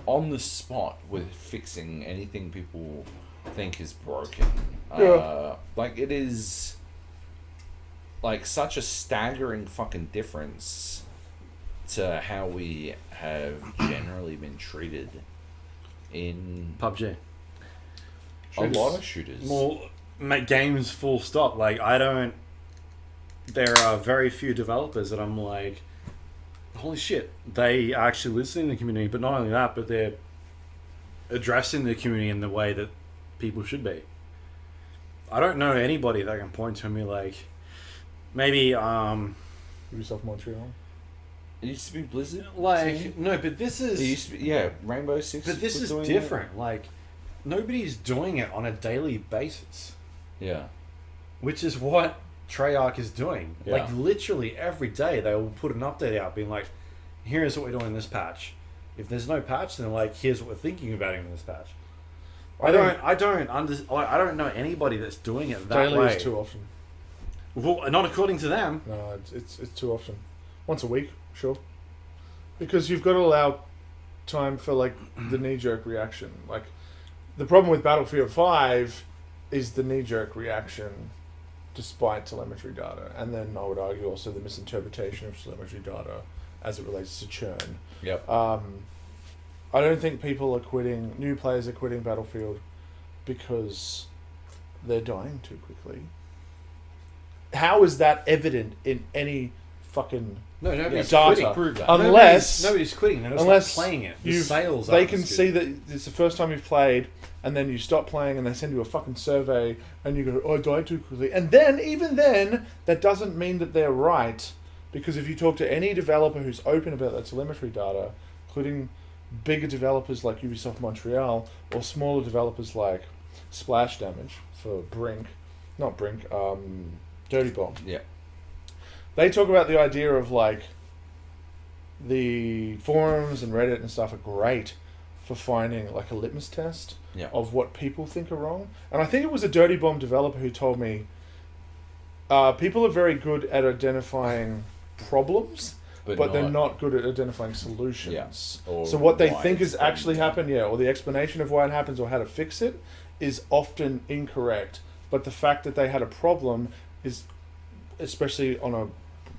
on the spot with fixing anything people think is broken.
Yeah.
Like it is like such a staggering fucking difference to how we have generally been treated in
PUBG.
a lot of shooters.
Well, make games full stop. Like, I don't... There are very few developers that I'm like, holy shit, they are actually listening to the community. But not only that, but they're addressing the community in the way that people should be. I don't know anybody that can point to me like, maybe,
Ubisoft Montreal.
It used to be Blizzard.
like, no, but this
It
is...
used to be, yeah, Rainbow Six.
But this
was
is
doing
different. Like, nobody's doing it on a daily basis,
that. Yeah.
which is what Treyarch is doing.
Yeah.
Like, literally every day they will put an update out being like, here's what we're doing in this patch. If there's no patch, then like, here's what we're thinking about in this patch. I don't know anybody that's doing it that
Daily
way.
is too often.
Well, not according to them.
No, it's too often. Once a week, sure. Because you've got to allow time for like the knee-jerk reaction. Like the problem with Battlefield 5 is the knee-jerk reaction despite telemetry data. And then I would argue also the misinterpretation of telemetry data as it relates to churn.
Yep.
I don't think people are quitting, new players are quitting Battlefield because they're dying too quickly. How is that evident in any fucking
No, nobody's
data?
quitting.
Prove that.
Unless
nobody's quitting. They're just
unless
not playing it. The
you've-
sales
they
aren't
can
as good.
see that it's the first time you've played, and then you stop playing, and they send you a fucking survey, and you go, "Oh, I died too quickly." And then, even then, that doesn't mean that they're right, because if you talk to any developer who's open about that telemetry data, including bigger developers like Ubisoft Montreal or smaller developers like Splash Damage for Dirty Bomb.
Yeah.
They talk about the idea of like the forums and Reddit and stuff are great for finding like a litmus test
Yeah.
of what people think are wrong. And I think it was a Dirty Bomb developer who told me people are very good at identifying problems, but they're not good at identifying solutions.
Yeah. Or
So what they
why
think
it's
has actually
happening.
happened, or the explanation of why it happens or how to fix it, is often incorrect. But the fact that they had a problem is, especially on a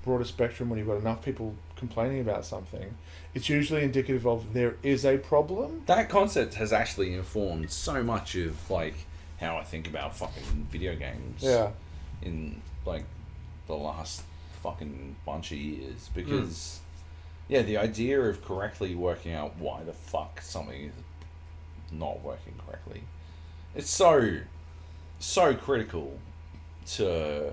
broader spectrum, when you've got enough people complaining about something, it's usually indicative of there is a problem.
That concept has actually informed so much of like how I think about fucking video games.
Yeah.
In like the last fucking bunch of years, because yeah, the idea of correctly working out why the fuck something is not working correctly, it's so critical to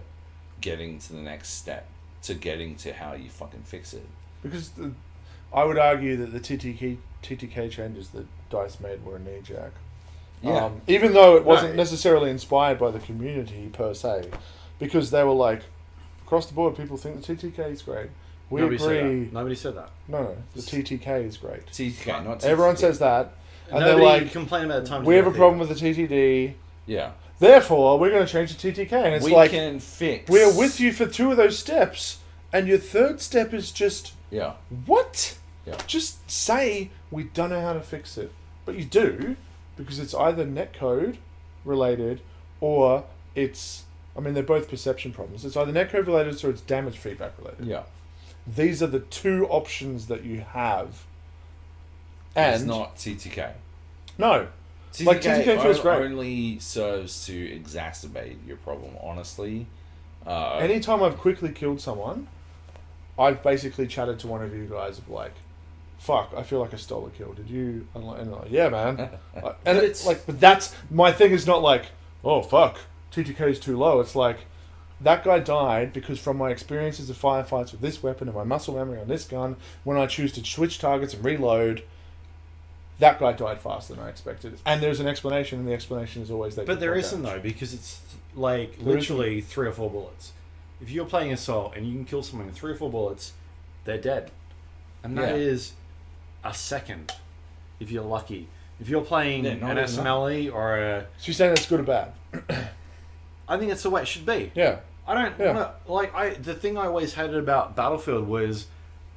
getting to the next step to getting to how you fucking fix it.
Because I would argue that the TTK changes that DICE made were a knee jack.
Yeah.
Even though it wasn't
No.
necessarily inspired by the community per se, because they were like, across the board, people think the TTK is great. We
Nobody said
agree.
that. Nobody said that.
No, the TTK is great.
TTK, not TTK.
Everyone says that, and
Nobody
they're like,
complain about the time.
we have a problem with the TTD.
Yeah.
Therefore, we're going to change the TTK, and it's
We
like
can fix.
we're with you for 2 of those steps, and your third step is just
Yeah.
what?
Yeah.
Just say we don't know how to fix it, but you do because it's either netcode related or it's. I mean, they're both perception problems. It's either netcode related or it's damage feedback related.
Yeah.
These are the 2 options that you have. And
It's not TTK.
no, like TTK feels great.
Only serves to exacerbate your problem, honestly.
Anytime I've quickly killed someone, I've basically chatted to one of you guys of like, fuck, I feel like I stole a kill. Did you? And they're like, yeah, man. And it's like, but that's, my thing is not like, oh, fuck, TTK is too low. It's like, that guy died because from my experiences of firefights with this weapon and my muscle memory on this gun, when I choose to switch targets and reload, that guy died faster than I expected. And there's an explanation, and the explanation is always that.
But there isn't though, because it's like
There
literally 3 or 4 bullets. If you're playing assault and you can kill someone with 3 or 4 bullets, they're dead, and that
Yeah.
is a second if you're lucky. If you're playing
Yeah, not
an
even
SMLE or a,
So you're saying that's good or bad?
I think it's the way it should be.
Yeah.
I don't
Yeah.
wanna, like the thing I always hated about Battlefield was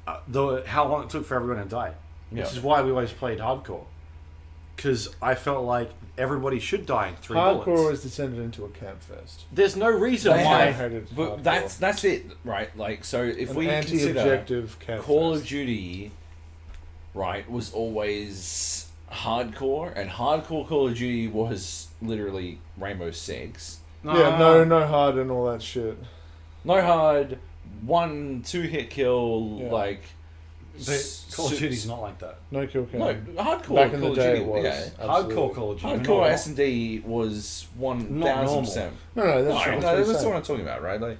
how long it took for everyone to die,
Yeah.
which is why we always played hardcore. Because I felt like everybody should die in 3
Hardcore
bullets.
has descended into a camp fest.
There's no reason
They
why.
hated
But
hardcore.
that's it, right? Like, so if
An
we consider
anti-objective camp
Call
fest.
of Duty, right, was always hardcore, and hardcore Call of Duty was literally Rainbow Six.
Yeah, no hard and all that shit.
No hard, 1-2 hit kill,
Yeah.
like.
Call of Duty's not like that.
No kill cam.
No, hardcore
Back in
Call
the
of
day
Duty,
it was.
yeah.
Absolutely.
Hardcore Call of Duty.
Hardcore S&D was 1000%.
No, that's
No,
not
no,
what
that's what I'm talking about, right? Like,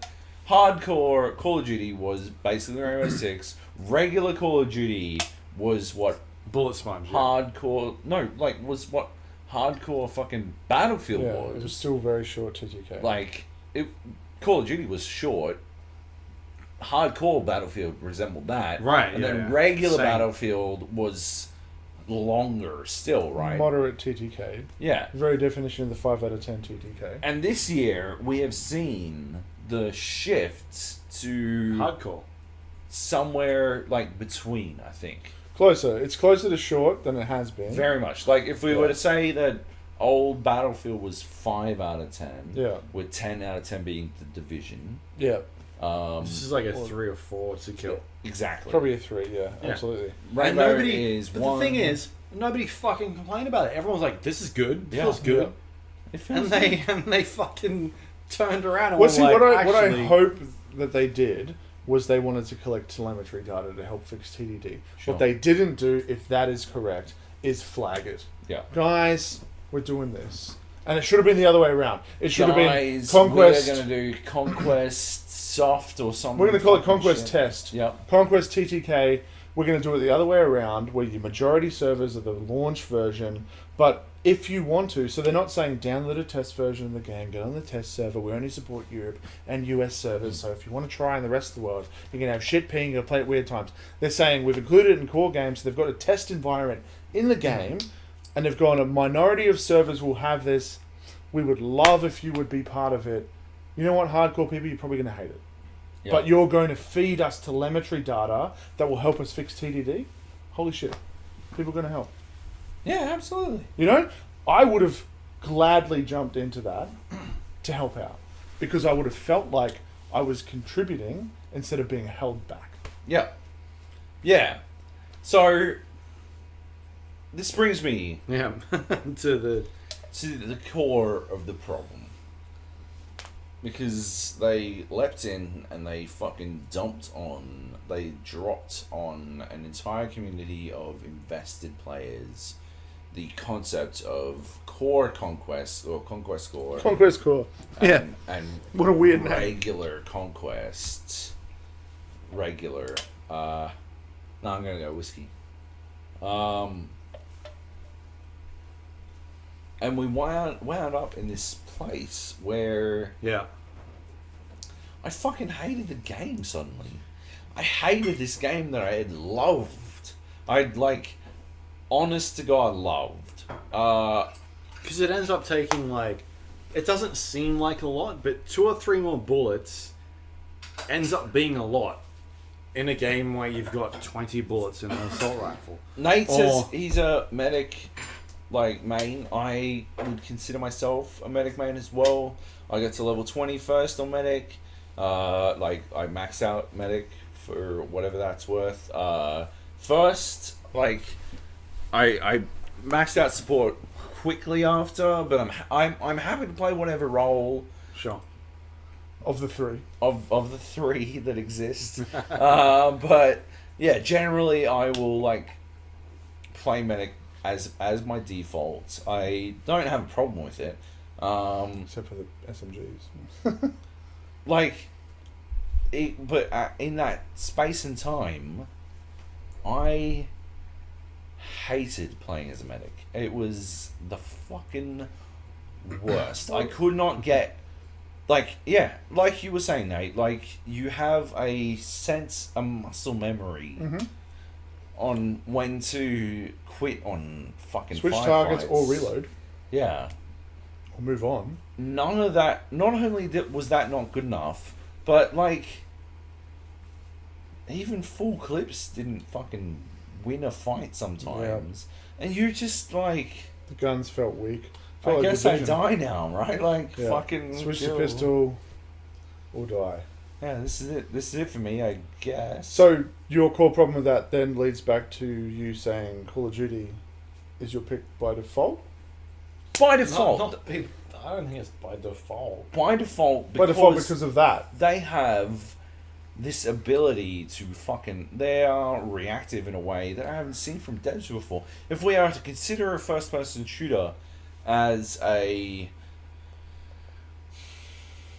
hardcore Call of Duty was basically Rainbow Six. Regular Call of Duty was what
Bullet sponge. Yeah.
hardcore. No, like was what hardcore fucking Battlefield
Yeah,
was.
it was still very short TTK.
Like Call of Duty was short. Hardcore Battlefield resembled that,
Right,
And
yeah,
then
yeah.
regular
Same.
Battlefield was longer still, right?
Moderate TTK.
Yeah.
Very definition of the 5 out of 10 TTK.
And this year we have seen the shift to
Hardcore.
somewhere like between, I think.
Closer. It's closer to short than it has been.
Very much. Like if we
Yeah.
were to say that old Battlefield was 5 out of 10,
Yeah.
with 10 out of 10 being the Division.
Yeah.
This is like a
or-
3 or 4 to kill.
Exactly.
Probably a 3, yeah.
Yeah.
Absolutely.
Rainbow
And nobody.
is
but
one.
the thing is, nobody fucking complained about it. Everyone's like, "This is good. It
Yeah.
feels good."
It feels
And they fucking turned around and
Well,
were
see,
like,
what
actually,
I hope that they did was they wanted to collect telemetry data to help fix TDD.
Sure.
What they didn't do, if that is correct, is flag it.
Yeah.
Guys, we're doing this. And it should have been the other way around. It should have been
Guys,
Conquest.
we're going to do Conquest Soft or something.
We're going to call it
fucking
Conquest
shit.
Test.
Yep.
Conquest TTK. We're going to do it the other way around, where your majority servers are the launch version. But if you want to, so they're not saying download a test version of the game, get on the test server. We only support Europe and US servers. So if you want to try in the rest of the world, you can have shit ping, you'll play at weird times. They're saying we've included it in core games. So they've got a test environment in the game, and they've gone a minority of servers will have this. We would love if you would be part of it. You know what, hardcore people, you're probably going to hate it.
Yep.
But you're going to feed us telemetry data that will help us fix TDD? Holy shit. People are going to help.
Yeah, absolutely.
You know, I would have gladly jumped into that to help out. Because I would have felt like I was contributing instead of being held back.
Yep. Yeah. So, this brings me
yeah, to the
to the core of the problem. Because they leapt in and they fucking dropped on an entire community of invested players
the concept of core conquest or conquest core.
Conquest Core. Yeah.
And
What a weird name.
regular conquest. Regular. No, I'm gonna go whiskey. And we wound up in this place where
Yeah.
I fucking hated the game suddenly. I hated this game that I had loved. I'd like, honest to God, loved.
Because it ends up taking, like, it doesn't seem like a lot, but 2 or 3 more bullets ends up being a lot in a game where you've got 20 bullets in an assault rifle.
Nate says he's a medic, like, main. I would consider myself a medic main as well. I got to level 20 first on medic. Like, I maxed out medic for whatever that's worth. First, like, I maxed out support quickly after, but I'm happy to play whatever role
Sure.
Of the 3.
of the 3 that exist. But yeah, generally I will like play medic as my default. I don't have a problem with it.
Except for the SMGs.
Like, but in that space and time, I hated playing as a medic. It was the fucking worst. I could not get, like, yeah, like you were saying, Nate, like, you have a muscle memory on when to quit on fucking
Switch
firefights.
targets or reload.
Yeah.
Or move on.
None of that, not only was that not good enough, but, like, even full clips didn't fucking win a fight sometimes. Yeah. And you're just like...
The guns felt weak.
I guess I die now, right? Like, fucking...
Switch to pistol or die.
Yeah, this is it. This is it for me, I guess.
So, your core problem with that then leads back to you saying Call of Duty is your pick by default?
By default.
I don't think it's by default.
By default,
because of that.
They have this ability to fucking... They are reactive in a way that I haven't seen from devs before. If we are to consider a first-person shooter as a...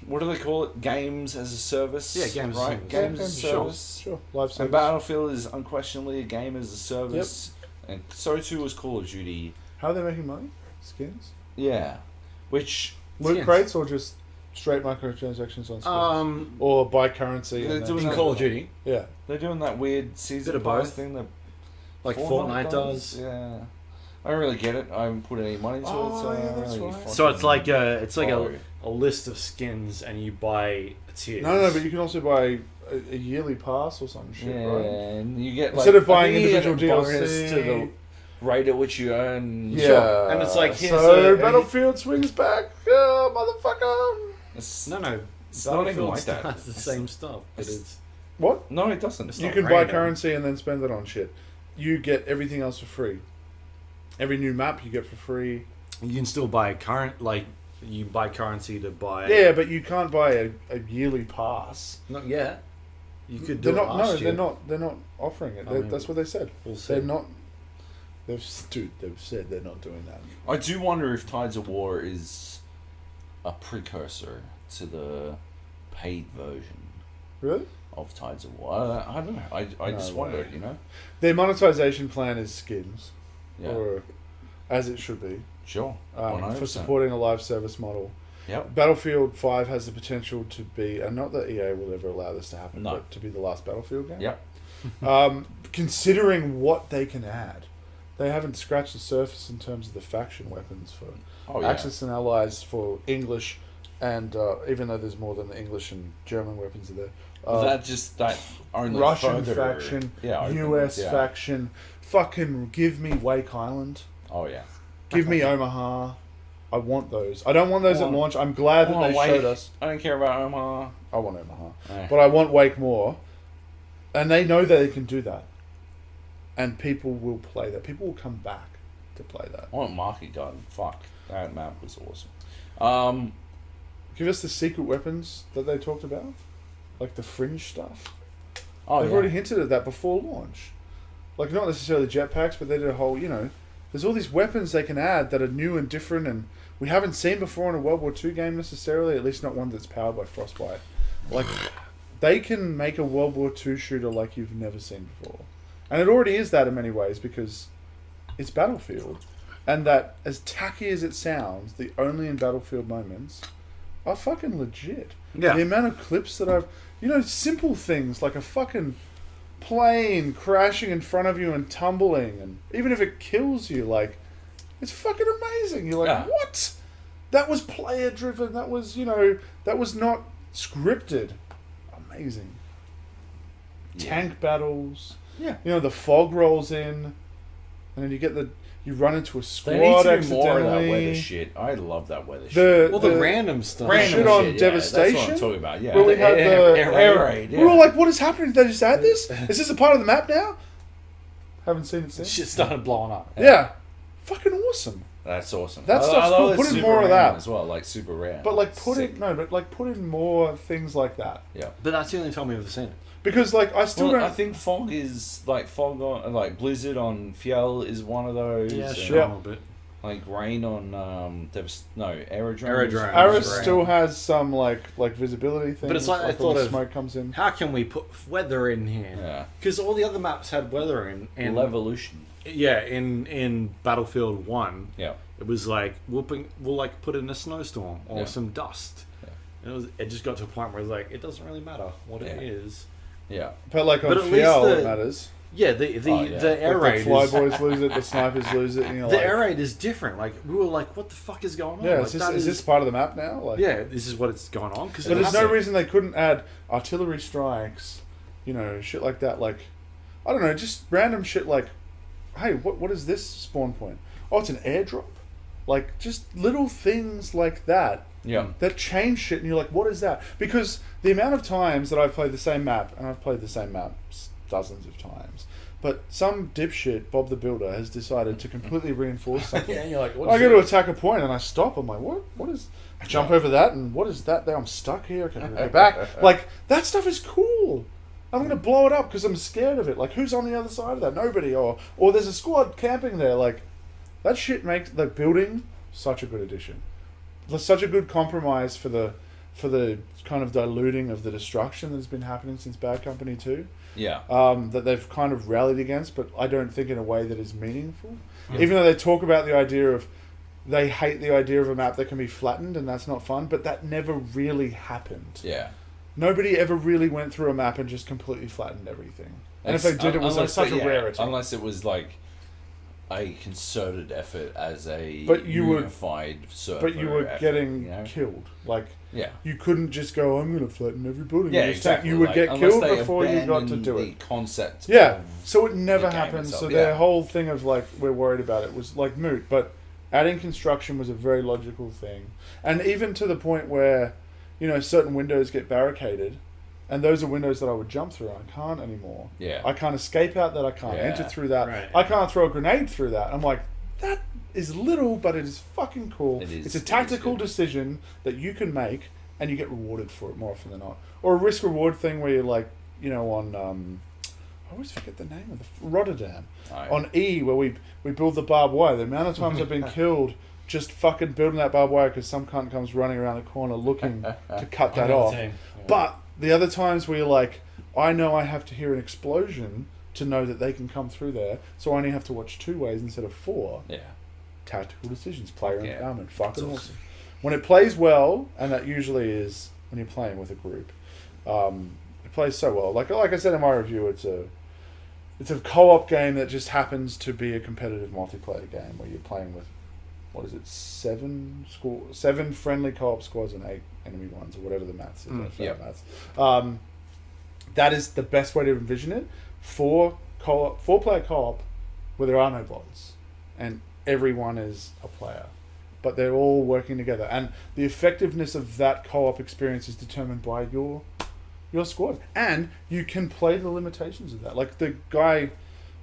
What do they call it? Games as a service?
Yeah, games
right?
as a
Games as a service.
Sure. Live service.
And Battlefield is unquestionably a game as a service. Yep. And so too is Call of Duty.
How are they making money? Skins?
Yeah. Which...
Loot crates or just straight microtransactions on skins? Or buy currency?
They're doing
in Call of Duty.
Yeah.
They're doing that weird season
of
pass
both.
thing that...
Like Fortnite does.
Yeah. I don't really get it. I haven't put any money into it, so I don't
that's
really
right.
So it's like a list of skins, and you buy tiers.
No, but you can also buy a yearly pass or some shit,
yeah,
right?
and you get
Instead of buying
you get
individual
a bonus
DLC.
to the rate at which you earn.
Yeah.
Sure. And it's like, here's
so
a-
Battlefield swings back, motherfucker.
It's,
No.
it's not even like
Battlefield
that.
has the same stuff, but it's
What?
No, it doesn't.
It's
You
not
can buy
random.
currency and then spend it on shit. You get everything else for free. Every new map you get for free.
you can still buy you buy currency to buy.
Yeah, but you can't buy a yearly pass.
Not yet. You could do
They're
it
not.
last year.
They're not offering it.
I mean,
That's what they said.
We'll see.
They're not. They've said they're not doing that.
I do wonder if Tides of War is a precursor to the paid version
Really?
of Tides of War. I don't know. I
No
just
way.
wondered, you know?
Their monetization plan is skins,
Yeah.
or as it should be,
Sure.
for
100%.
supporting a live service model.
Yep.
Battlefield 5 has the potential to be, and not that EA will ever allow this to happen,
No.
but to be the last Battlefield game.
Yep.
Considering what they can add, they haven't scratched the surface in terms of the faction weapons for Axis and Allies for English, and even though there's more than the English and German weapons are there.
that only
Russian
further,
faction,
yeah,
US
yeah.
faction, fucking give me Wake Island,
Oh yeah.
give me Omaha. I want those. I don't want those
I
at
want-
launch. I'm glad that they
Wake.
showed us.
I don't care about Omaha.
I want Omaha.
Eh.
But I want Wake more. And they know that they can do that. And people will play that. People will come back to play that.
I want Market Garden. Fuck. That map was awesome.
Give us the secret weapons that they talked about. Like the fringe stuff.
Oh,
They've
yeah.
already hinted at that before launch. Like, not necessarily jetpacks, but they did a whole, there's all these weapons they can add that are new and different, and we haven't seen before in a World War II game necessarily. At least not one that's powered by Frostbite. Like, they can make a World War II shooter like you've never seen before, and it already is that in many ways because it's Battlefield, and that as tacky as it sounds, the only in Battlefield moments are fucking legit.
Yeah.
The amount of clips that I've, simple things like a fucking plane crashing in front of you and tumbling, and even if it kills you, like, it's fucking amazing. You're like, what? That was player driven. That was, that was not scripted. Amazing.
Yeah.
Tank battles.
Yeah.
The fog rolls in, and then you run into a squad
They need to do
accidentally.
more of that weather shit. I love that weather shit.
The random stuff.
Shit on Devastation.
That's what I'm talking about. Yeah.
Where we had the
air raid. Yeah.
We were like, what is happening? Did they just add this? Is this a part of the map now? Haven't seen it since.
Shit started blowing up.
Yeah. Fucking awesome.
That's awesome.
That stuff's cool. Put in more of that
as well, like super rare.
But put in more things like that.
Yeah.
But that's the only time we've ever seen it.
Because I still don't.
I think fog is fog on Blizzard on Fjell is one of those.
Yeah,
and,
sure. A little bit.
Like rain on Aerodrome.
Aerodrome.
Aris still has some like visibility things.
But it's like I
when
thought
the
of
smoke comes in.
how can we put weather in here?
Yeah.
Because all the other maps had weather in. And
Evolution.
yeah, in Battlefield 1,
Yeah.
it was like we'll put in a snowstorm or some dust.
Yeah.
And it just got to a point where it's like it doesn't really matter what it is.
Yeah.
But on
But at
Fjell,
least
it matters.
Yeah, the air
Like
raid
the
is,
Flyboys lose it, the snipers lose it, and you're
the
like,
air raid is different. Like we were like, what the fuck is going on?
yeah,
Like,
is this part of the map now? Like,
yeah, this is what it's going on. Cause
but there's no reason they couldn't add artillery strikes, shit like that. Like, I don't know, just random shit like, hey, what is this spawn point? Oh, it's an airdrop. Like, just little things like that.
Yeah.
That change shit, and you're like, what is that? Because the amount of times that I've played the same map, and I've played the same map dozens of times, but some dipshit, Bob the Builder, has decided to completely reinforce something.
Yeah, and you're like, what
I
is
go
it?
to attack a point and I stop. I'm like, what is... I jump over that, and what is that there? I'm stuck here. Okay, go back. Like, that stuff is cool. I'm going to blow it up because I'm scared of it. Like, who's on the other side of that? Nobody. Or there's a squad camping there. Like, that shit makes the building such a good addition. Such a good compromise for the kind of diluting of the destruction that's been happening since Bad Company 2.
Yeah.
That they've kind of rallied against, but I don't think in a way that is meaningful. Even though they talk about the idea of, they hate the idea of a map that can be flattened, and that's not fun, but that never really happened.
Yeah.
Nobody ever really went through a map and just completely flattened everything. And if they did, it was like such a rarity.
Unless it was like a concerted effort as a unified server.
But you were
effort,
getting killed. Like,
yeah.
you couldn't just go, I'm going to flatten every building.
Yeah, exactly.
You would
like,
get killed before you got to do
the
it.
Concept.
Yeah,
of
so it never
the game
happened.
itself.
So
Yeah.
their whole thing of like, we're worried about it was like moot. But adding construction was a very logical thing. And even to the point where, certain windows get barricaded. And those are windows that I would jump through. I can't anymore.
Yeah.
I can't escape out that. I can't enter through that.
Right.
I can't throw a grenade through that. I'm like, that is little, but it is fucking cool.
It is.
It's a tactical decision that you can make, and you get rewarded for it more often than not. Or a risk-reward thing where you're like, on... I always forget the name of Rotterdam. On E, where we build the barbed wire. The amount of times I've been killed just fucking building that barbed wire because some cunt comes running around the corner looking to cut that off.
Yeah.
But the other times where you're like, I know I have to hear an explosion to know that they can come through there, so I only have to watch 2 ways instead of 4.
Yeah.
Tactical decisions, player empowerment, fucking
That's
awesome. When it plays well, and that usually is when you're playing with a group, it plays so well. Like I said in my review, it's a co-op game that just happens to be a competitive multiplayer game where you're playing with, 7 friendly co-op squads and 8 enemy ones, or whatever the maths is. Maths. That is the best way to envision it. 4-player co-op where there are no bots and everyone is a player, but they're all working together, and the effectiveness of that co-op experience is determined by your squad, and you can play the limitations of that. Like the guy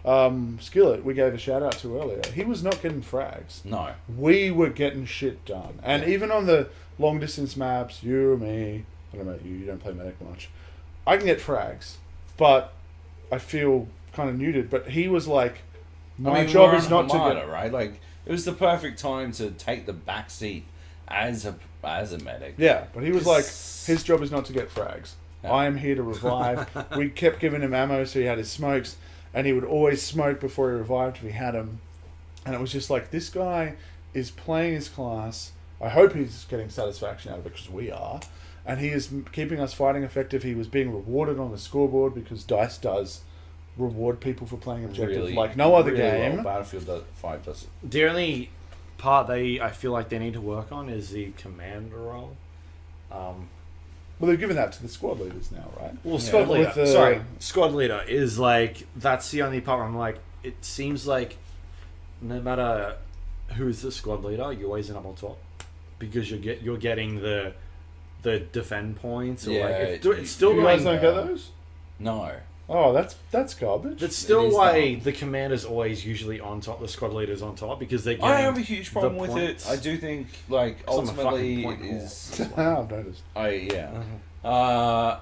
Skillet we gave a shout out to earlier, he was not getting frags.
No.
We were getting shit done. And even on the long distance maps, you or me, I don't know about you, you don't play Medic much, I can get frags, but I feel kind of neutered. But he was like My job is not to
Armada,
get...
right. Like it was the perfect time to take the back seat as a medic.
Yeah, but he was like, his job is not to get frags.
Yeah.
I am here to revive. We kept giving him ammo so he had his smokes, and he would always smoke before he revived if he had them. And it was just like, this guy is playing his class. I hope he's getting satisfaction out of it, because we are. And he is keeping us fighting effective. He was being rewarded on the scoreboard, because DICE does reward people for playing objective
Really,
like no other
really
game.
Well. Battlefield 5 does it.
The only part I feel like they need to work on is the commander role.
Well, they've given that to the squad leaders now, right?
Well, squad
With
leader. Squad leader is like, that's the only part where I'm like, it seems like no matter who's the squad leader, you always end up on top, because you're getting the defend points. Or it's still
you guys don't get those?
No.
Oh, that's garbage.
That's still why the commander's always usually on top. The squad leader's on top, because they.
I have a huge problem with
points.
it. I do think, like, ultimately, it is.
I've noticed.
I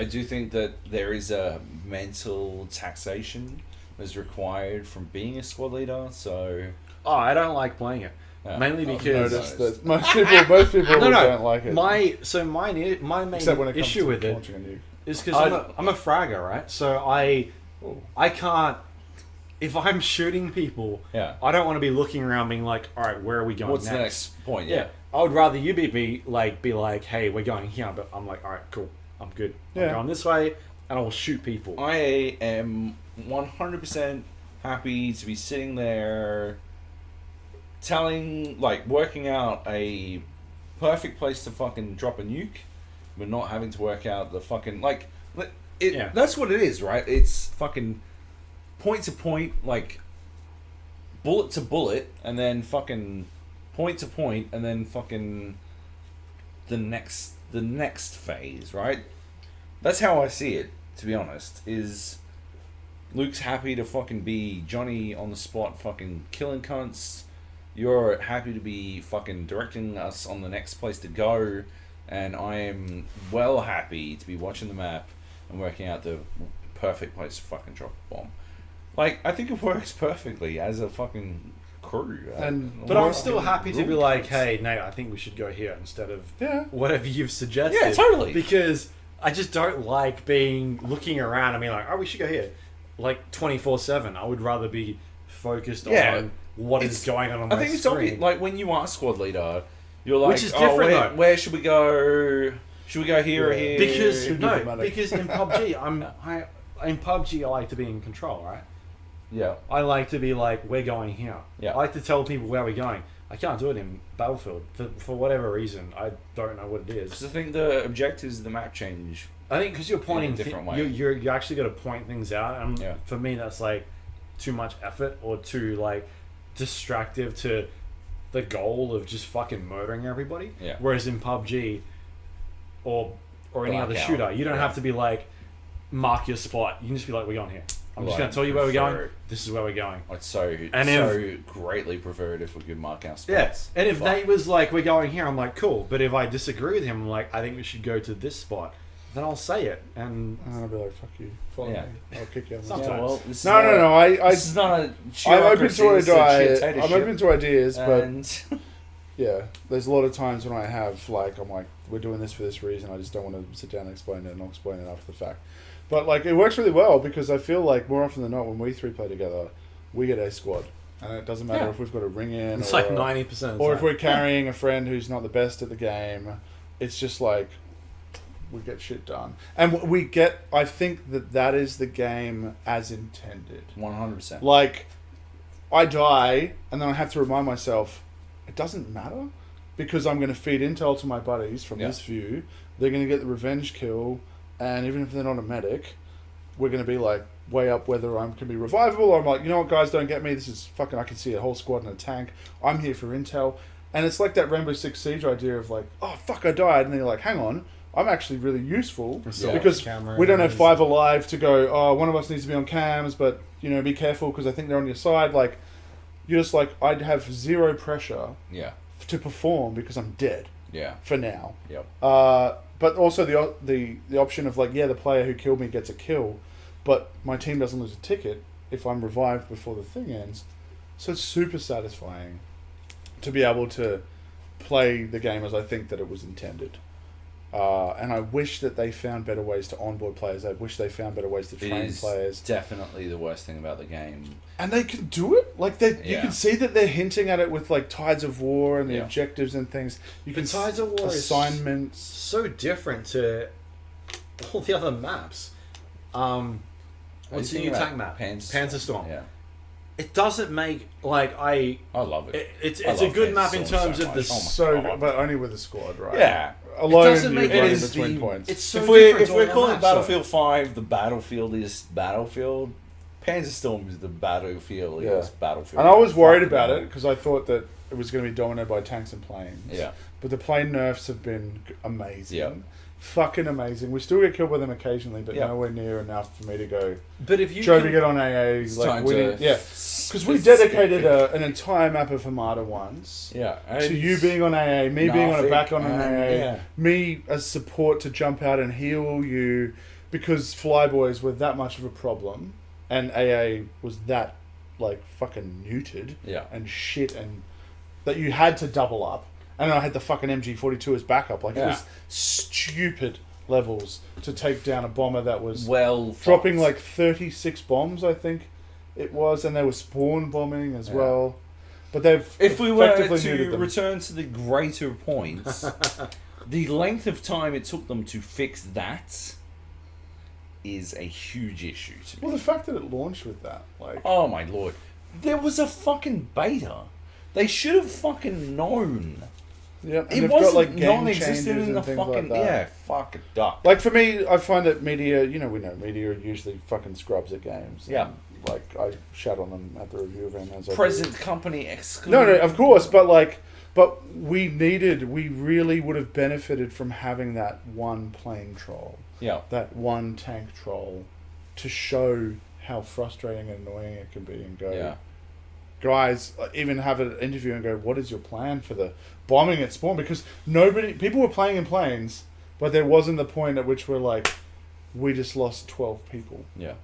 do think that there is a mental taxation that's required from being a squad leader. So.
Oh, I don't like playing it. Mainly because
that most people don't like it.
My main
Except when it comes
issue
to
with it
launching a nuke.
is because I'm a fragger, right? So I can't. If I'm shooting people, I don't want to be looking around being like, all right, where are we going
What's
next?
the next point?
Yeah. I would rather you be like, hey, we're going here, but I'm like, all right, cool, I'm good. I'm going this way, and I will shoot people.
I am 100% happy to be sitting there working out a perfect place to fucking drop a nuke, but not having to work out the fucking, that's what it is, right? It's fucking point to point, like bullet to bullet, and then fucking point to point, and then fucking the next phase, right? That's how I see it, to be honest. Is Luke's happy to fucking be Johnny on the spot, fucking killing cunts. You're happy to be fucking directing us on the next place to go, and I am well happy to be watching the map and working out the perfect place to fucking drop a bomb. Like, I think it works perfectly as a fucking crew.
But I'm still happy to be like, hey, Nate, I think we should go here instead of whatever you've suggested.
Yeah, totally.
Because I just don't like looking around and being like, oh, we should go here. Like 24/7. I would rather be focused on what is going on my screen.
I think it's obvious, like when you are squad leader, you're like,
which is different, though.
Where should we go? Should we go here or here?
Because in PUBG, in PUBG I like to be in control, right?
Yeah.
I like to be like, we're going here.
Yeah.
I like to tell people where we're going. I can't do it in Battlefield for whatever reason. I don't know what it is.
Because I think the objectives of the map change.
I think because you're pointing
different way.
You actually got to point things out, and for me that's like too much effort or too like distractive to the goal of just fucking murdering everybody.
Yeah.
Whereas in PUBG or any other shooter, you don't have to be like mark your spot. You can just be like, we're going here. I'm just going to tell you where we're going. This is where we're going.
I'd so greatly prefer it if we could mark our spots.
Yeah. And if Nate was like, we're going here, I'm like, cool. But if I disagree with him, I'm like, I think we should go to this spot. Then I'll say it, and
I'll be like, "Fuck you, follow me. I'll kick you out."
Sometimes.
This is not a.
I'm open to ideas, but yeah, there's a lot of times when I have I'm like, we're doing this for this reason. I just don't want to sit down and explain it, and I'll explain it after the fact. But like, it works really well because I feel like more often than not, when we three play together, we get a squad, and it doesn't matter if we've got a ring in.
It's like 90%.
Or if we're carrying a friend who's not the best at the game, it's just like. We get shit done. And I think that is the game as intended.
100%.
Like, I die, and then I have to remind myself, it doesn't matter, because I'm going to feed intel to my buddies from this view. They're going to get the revenge kill, and even if they're not a medic, we're going to be like, way up whether I can be revivable, or I'm like, you know what, guys, don't get me. This is fucking, I can see a whole squad in a tank. I'm here for intel. And it's like that Rainbow Six Siege idea of like, oh, fuck, I died. And then you're like, hang on. I'm actually really useful because we don't have 5 alive to go, oh, one of us needs to be on cams, but, be careful because I think they're on your side. Like, you're just like, I'd have zero pressure to perform because I'm dead for now.
Yep.
But also the option of like, the player who killed me gets a kill, but my team doesn't lose a ticket. if I'm revived before the thing ends. So it's super satisfying to be able to play the game as I think that it was intended. And I wish that they found better ways to onboard players. I wish they found better ways to train players.
Definitely the worst thing about the game.
And they can do it. Like you can see that they're hinting at it with like Tides of War and the objectives and things. You can
Tides of War
assignments.
Is so different to all the other maps. What's the new tank map? Panzerstorm.
Yeah.
It doesn't make
I love it.
It's a good map in terms of the
but only with a squad, right?
Yeah.
Alone,
it doesn't make
it
in
between points.
It's so
if we're
to
calling
map,
Battlefield 5 the Battlefield is Battlefield, Panzerstorm is the Battlefield is Battlefield.
And I was worried about it because I thought that it was going to be dominated by tanks and planes.
Yeah.
But the plane nerfs have been amazing.
Yeah.
Fucking amazing. We still get killed by them occasionally, but nowhere near enough for me to go.
But if you
Joe to get on AA, like because we dedicated an entire map of Hamada once.
Yeah.
To you being on AA, me being on back on an AA, me as support to jump out and heal you, because flyboys were that much of a problem, and AA was that like fucking neutered and shit, and that you had to double up. And I had the fucking MG42 as backup. Like, it was stupid levels to take down a bomber that was dropping like 36 bombs, I think it was. And they were spawn bombing as well. But they've
If we were to return to the greater points, the length of time it took them to fix that is a huge issue to me.
Well, the fact that it launched with that, like...
Oh, my lord. There was a fucking beta. They should have fucking known.
Yeah,
it wasn't like non-existent in the fucking fucking duck.
Like for me, I find that media, we know media are usually fucking scrubs at games.
Yeah,
like I shat on them at the review event as
present company exclusive.
No, of course, but we really would have benefited from having that one plane troll, that one tank troll, to show how frustrating and annoying it can be, and go. Guys, even have an interview and go, what is your plan for the bombing at spawn? Because people were playing in planes, but there wasn't the point at which we're like, we just lost 12 people.
Yeah.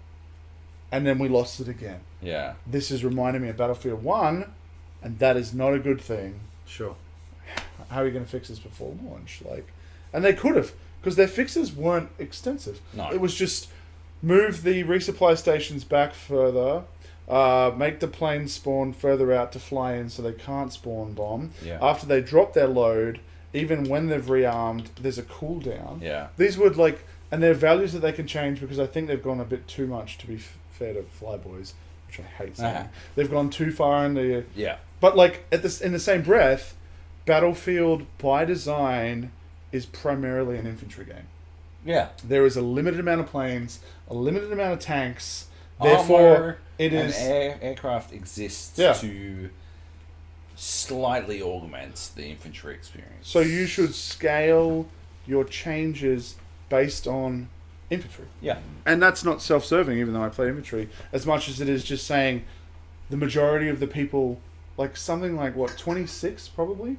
And then we lost it again.
Yeah.
This is reminding me of Battlefield 1, and that is not a good thing.
Sure.
How are you going to fix this before launch? And they could have, because their fixes weren't extensive.
No.
It was just move the resupply stations back further, make the planes spawn further out to fly in so they can't spawn bomb.
Yeah.
After they drop their load, even when they've rearmed, there's a cooldown.
Yeah.
These would and there are values that they can change, because I think they've gone a bit too much, to be fair to Flyboys, which I hate saying. They've gone too far in the...
Yeah.
But in the same breath, Battlefield by design is primarily an infantry game.
Yeah.
There is a limited amount of planes, a limited amount of tanks. Therefore,
aircraft exists to slightly augment the infantry experience.
So you should scale your changes based on infantry.
Yeah.
And that's not self-serving, even though I play infantry, as much as it is just saying the majority of the people, something like 26 probably?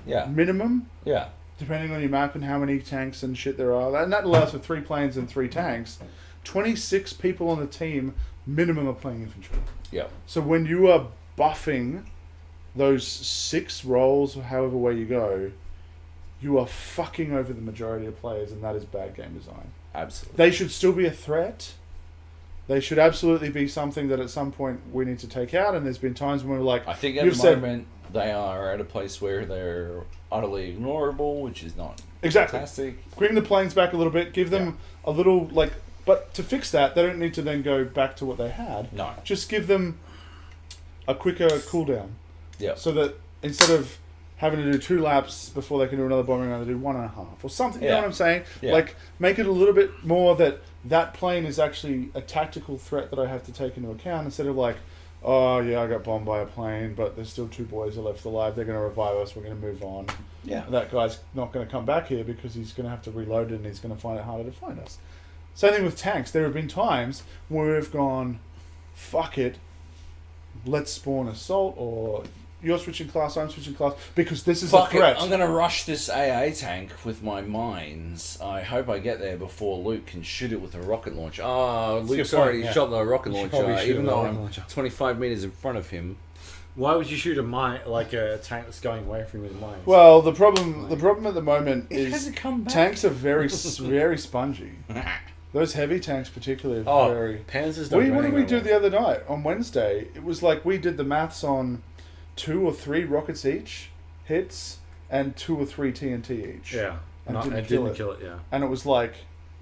Yeah.
Minimum?
Yeah.
Depending on your map and how many tanks and shit there are. And that allows for 3 planes and 3 tanks. 26 people on the team, minimum, are playing infantry.
Yeah.
So when you are buffing those 6 roles, or however way you go, you are fucking over the majority of players, and that is bad game design.
Absolutely.
They should still be a threat. They should absolutely be something that at some point we need to take out, and there's been times when we're like...
I think at the moment they are at a place where they're utterly ignorable, which is not fantastic.
Bring the planes back a little bit, give them a little, But to fix that, they don't need to then go back to what they had.
No.
Just give them a quicker cooldown.
Yeah.
So that instead of having to do 2 laps before they can do another bombing round, they do 1.5 or something. You know what I'm saying?
Yeah.
Make it a little bit more that plane is actually a tactical threat that I have to take into account, instead of oh yeah, I got bombed by a plane, but there's still 2 boys left alive. They're going to revive us. We're going to move on.
Yeah.
That guy's not going to come back here because he's going to have to reload it, and he's going to find it harder to find us. Same thing with tanks. There have been times where we've gone, fuck it, let's spawn assault or you're switching class, I'm switching class, because this is
Fuck
a threat.
it, I'm gonna rush this AA tank with my mines. I hope I get there before Luke can shoot it with a rocket launcher. Oh, Luke's
point,
already
yeah.
shot the rocket
You should probably
launcher,
shoot
even
a
though
rocket
I'm
launcher.
25 meters in front of him.
Why would you shoot a tank that's going away from you with mines?
Well, the problem at the moment
It
is
hasn't come back.
tanks are very very spongy. Those heavy tanks particularly are very...
Panzers
What
don't
did we
go
do
anywhere.
the other night? On Wednesday, it was like we did the maths on 2 or 3 rockets each, hits, and 2 or 3 TNT each.
Yeah.
And
It
didn't
didn't
kill
kill it, yeah.
And it was like,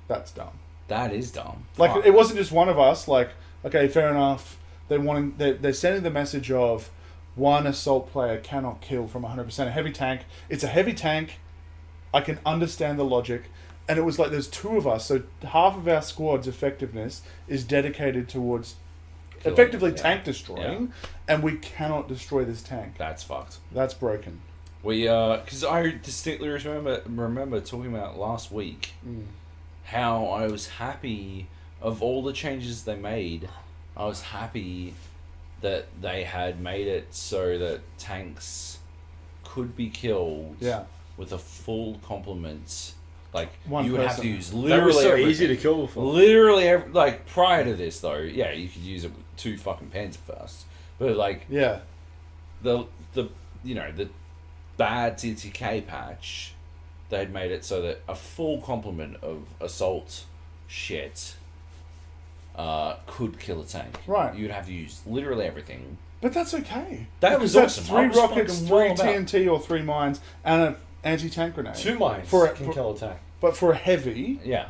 that's dumb.
That is dumb.
Like,
Fuck.
it wasn't just one of us, like, okay, fair enough. They're sending the message of one assault player cannot kill from 100%. A heavy tank, it's a heavy tank. I can understand the logic. And it was like there's 2 of us, so half of our squad's effectiveness is dedicated towards
Killing
effectively
it, yeah.
tank destroying, and we cannot destroy this tank.
That's fucked.
That's broken.
We because I distinctly remember talking about last week how I was happy of all the changes they made. I was happy that they had made it so that tanks could be killed
Yeah.
with a full complement. Like
One
you would have to
person.
use
They were
literally
so
everything.
easy to kill before.
Literally like prior to this though, yeah, you could use it with 2 fucking Panzerfausts. But like
Yeah.
the you know the bad TTK patch, they'd made it so that a full complement of assault shit could kill a tank.
Right.
You'd have to use literally everything.
But that's okay.
That
Because
was
that's
awesome. I
3
was
rockets,
fucking
3
well about-
TNT or 3 mines, and an anti-tank grenade.
2 mines
For
can kill a tank.
But for a heavy,
Yeah.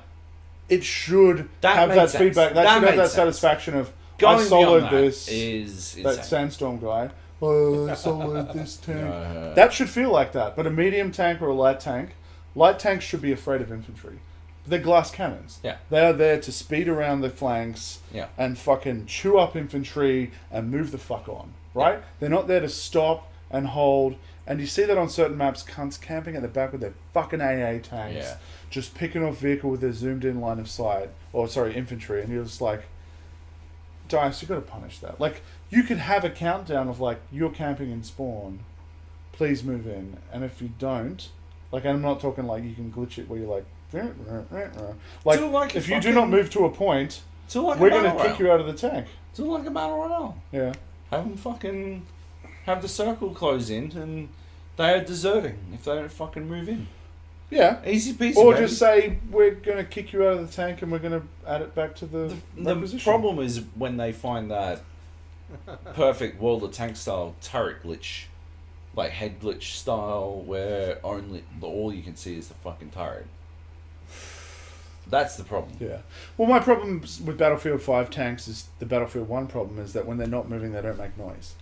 it should
That
have
made
that
sense.
feedback. That,
That
should have
made
that
sense.
satisfaction of,
Going
I soloed
beyond that
this,
is
that
insane.
Sandstorm guy. Oh, I soloed this tank.
Yeah.
That should feel like that. But a medium tank or a light tanks should be afraid of infantry. They're glass cannons.
Yeah.
They are there to speed around the flanks
Yeah.
and fucking chew up infantry and move the fuck on. Right? They're not there to stop and hold. And you see that on certain maps, cunts camping at the back with their fucking AA tanks.
Yeah.
Just picking off vehicle with their zoomed in line of sight. Or, sorry, infantry. And you're just like, Dice, you got to punish that. Like, you could have a countdown of, like, you're camping in spawn. Please move in. And if you don't, like, I'm not talking like you can glitch it where you're like, like,
Do like a
if you do
fucking-
not move to a point,
So like
we're
a
going to
battle
kick
royale.
you out of the tank.
Do like a battle royale.
Yeah.
Have them fucking have the circle close in, and they are deserting if they don't fucking move in.
Yeah.
Easy peasy.
Or
baby.
just say, we're going to kick you out of the tank and we're going to add it back to the
the problem is when they find that perfect World of Tank style turret glitch, like head glitch style, where only all you can see is the fucking turret. That's the problem.
Yeah. Well, my problem with Battlefield 5 tanks is the Battlefield 1 problem is that when they're not moving, they don't make noise.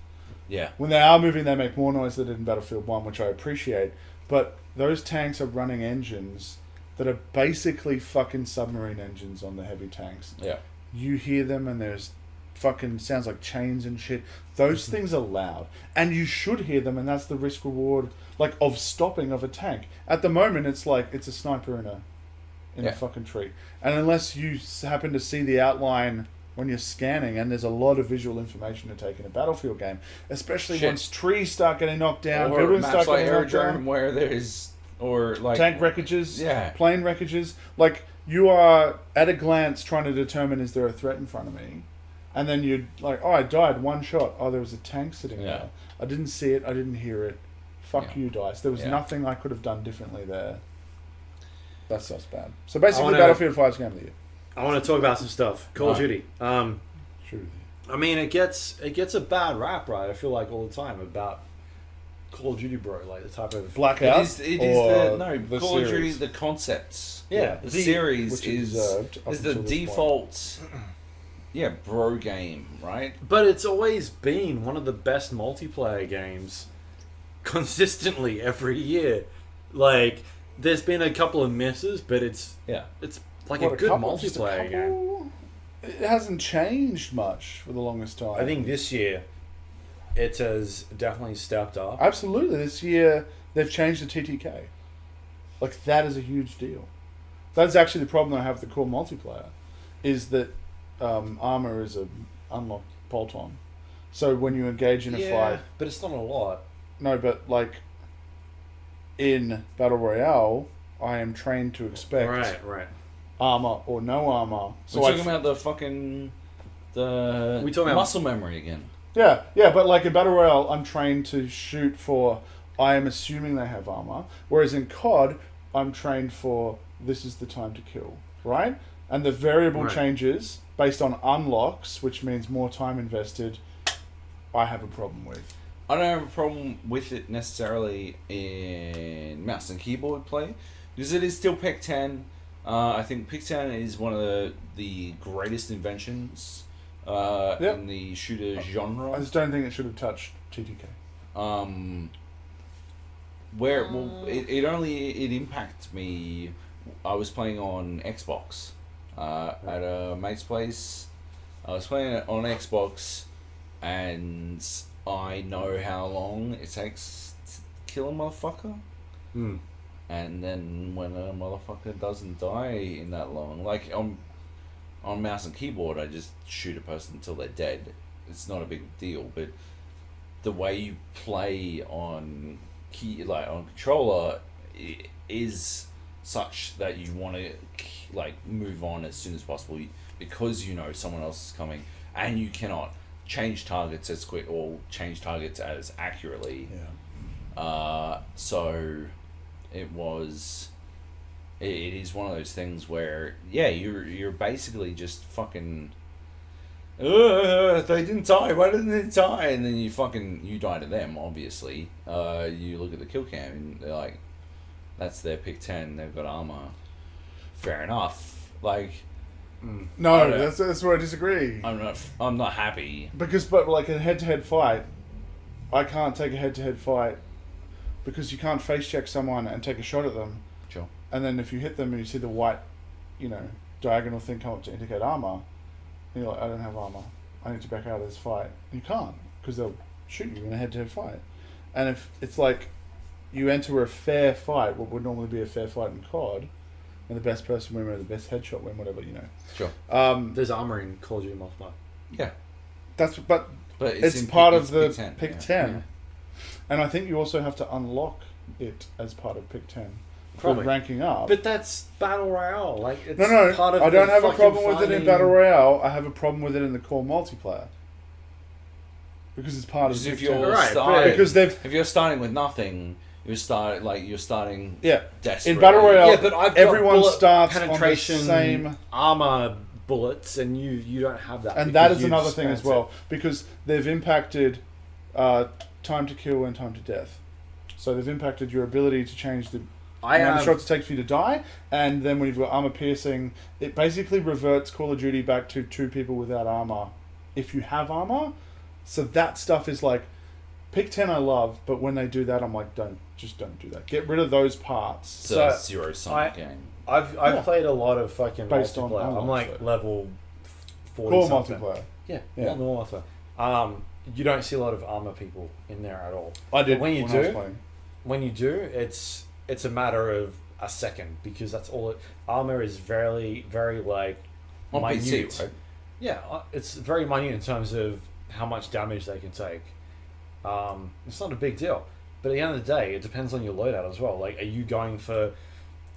Yeah.
When they are moving, they make more noise than they did in Battlefield 1, which I appreciate. But those tanks are running engines that are basically fucking submarine engines on the heavy tanks.
Yeah.
You hear them and there's fucking sounds like chains and shit. Those things are loud. And you should hear them, and that's the risk reward like of stopping of a tank. At the moment it's like it's a sniper in a
Yeah.
fucking tree. And unless you happen to see the outline when you're scanning, and there's a lot of visual information to take in a Battlefield game, especially
Shit.
once trees start getting knocked down,
Or
buildings
maps
start
like
getting knocked
Aerodrome
down,
where there's or like
tank wreckages,
Yeah.
plane wreckages. Like, you are at a glance trying to determine, is there a threat in front of me? And then you'd like, oh, I died, one shot. Oh, there was a tank sitting
Yeah.
there. I didn't see it, I didn't hear it. Fuck
Yeah.
you, Dice. There was
Yeah.
nothing I could have done differently there. That's so bad. So basically,
wanna-
Battlefield 5's game of the year.
I want to talk about some stuff. Call of
Right.
Duty.
True.
I mean, it gets a bad rap, right? I feel like all the time about Call of Duty, bro. Like the type of
Blackout.
It is
or
the no
the
Call of Duty,
series?
the concepts.
Yeah,
The
the-
series
which it
is
deserved up
is the
until this point.
default bro game, right?
But it's always been one of the best multiplayer games consistently every year. Like, there's been a couple of misses, but it's
Yeah.
like
What,
a good
couple? Just a
multiplayer game.
couple? It hasn't changed much for the longest time.
I think this year it has definitely stepped up.
Absolutely. This year, they've changed the TTK. Like, that is a huge deal. That's actually the problem I have with the core multiplayer, is that Armour is a unlocked bolt-on. So when you engage in a fight,
but it's not a lot.
no, but like in Battle Royale, I am trained to expect
Right.
armor or no armor. So
We're talking about the
We talking about-
muscle memory again.
yeah, but like in Battle Royale, I'm trained to shoot for. I am assuming they have armor, whereas in COD, I'm trained for this is the time to kill, right? And the variable
Right.
changes based on unlocks, which means more time invested. I have a problem with.
I don't have a problem with it necessarily in mouse and keyboard play because it is still Pick 10. I think Pick 10 is one of the greatest inventions in the shooter genre.
I just don't think it should have touched TTK.
Where it impacted me. I was playing on Xbox at a mate's place. I was playing it on Xbox, and I know how long it takes to kill a motherfucker.
Hmm.
And then when a motherfucker doesn't die in that long, like on mouse and keyboard, I just shoot a person until they're dead. It's not a big deal, but the way you play on on controller is such that you want to like move on as soon as possible because you know someone else is coming, and you cannot change targets as quick or change targets as accurately. So it is one of those things where you're basically just fucking they didn't die, why didn't they die? And then you die to them, obviously. You look at the kill cam and they're like, that's their pick 10, they've got armor. Fair enough. Like
No, that's where I disagree.
I'm not happy.
But like a head-to-head fight, I can't take a head-to-head fight because you can't face check someone and take a shot at them.
Sure.
And then if you hit them and you see the white, diagonal thing come up to indicate armor, and you're like, I don't have armor. I need to back out of this fight. And you can't because they'll shoot you in a head-to-head fight. And if it's like you enter a fair fight, what would normally be a fair fight in COD, and the best person win, or the best headshot win, whatever,
Sure.
There's armor in Call of Duty multiplayer.
Yeah.
But it's
in
part
Pick-
of the
Pick 10.
Pick
Yeah.
10.
Yeah.
And I think you also have to unlock it as part of Pick 10 for
Probably.
ranking up.
But that's Battle Royale. Like, it's
No,
part of
I don't
the
have a
fucking
problem with it in
finding-
Battle Royale. I have a problem with it in the core multiplayer. Because it's part of
Because
Pick
if
10.
you're
Right,
starting,
because they've
if you're starting with nothing, you're starting desperately.
in Battle Royale,
Yeah, but I've got
everyone
bullet
starts
penetration
on the same.
armor bullets, and you don't have that.
And that
because
is
you
another thing as
spent
well, because they've impacted time to kill and time to death. So they've impacted your ability to change the amount of shots it takes for you to die, and then when you've got armor piercing, it basically reverts Call of Duty back to 2 people without armor if you have armor. So that stuff is like, Pick 10 I love, but when they do that, I'm like, don't do that. Get rid of those parts.
It's a zero-sum game.
I've played a lot of fucking
Based on
multiplayer. I'm
unlocks,
like
though.
level 40
Core
something.
multiplayer.
Yeah,
Yeah.
more multiplayer. You don't see a lot of armor people in there at all.
I did
But when you
I was
do,
playing.
it's a matter of a second, because that's all it. Armor is very, very like
On
minute.
PC, right?
Yeah, it's very minute in terms of how much damage they can take. It's not a big deal, but at the end of the day, it depends on your loadout as well. Like, are you going for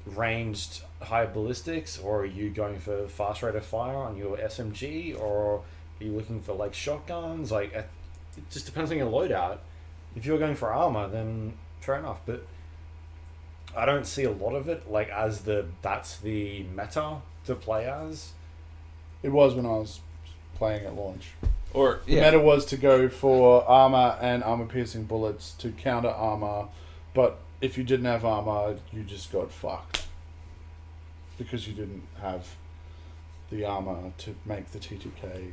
ranged high ballistics, or are you going for fast rate of fire on your SMG, or are you looking for like shotguns? Like, it just depends on your loadout. If you're going for armor, then fair enough, but I don't see a lot of it like as that's the meta to play as.
It was when I was playing at launch.
Or
The meta was to go for armor and armor-piercing bullets to counter armor, but if you didn't have armor, you just got fucked. Because you didn't have the armor to make the TTK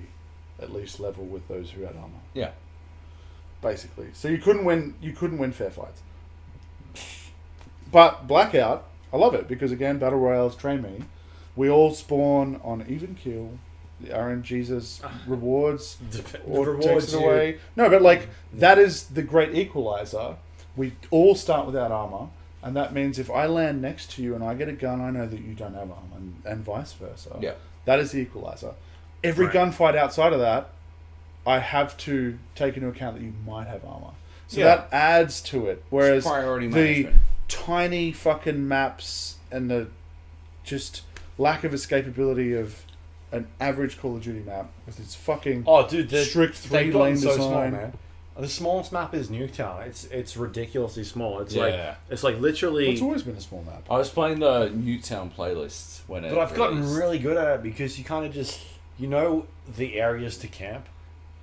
at least level with those who had armor.
Yeah.
Basically. So you couldn't win fair fights. But Blackout, I love it, because again, Battle Royales train me. We all spawn on even kill. The RNG's rewards or
Rewards
takes it
you.
away. No, but like that is the great equalizer. We all start without armor, and that means if I land next to you and I get a gun, I know that you don't have armor, and vice versa.
Yeah.
That is the equalizer. Every
Right.
gunfight outside of that, I have to take into account that you might have armor. So
Yeah.
that adds to it. Whereas
priority
the
management.
tiny fucking maps and the just lack of escapability of an average Call of Duty map with its fucking
Oh, dude,
strict
they've gotten
3-lane
so small,
design.
man. The smallest map is Nuketown. It's ridiculously small. It's
Yeah.
like literally.
It's always been a small map.
I was playing the Newtown playlist when it
But I've gotten
released.
really good at it because you kind of just you know the areas to camp,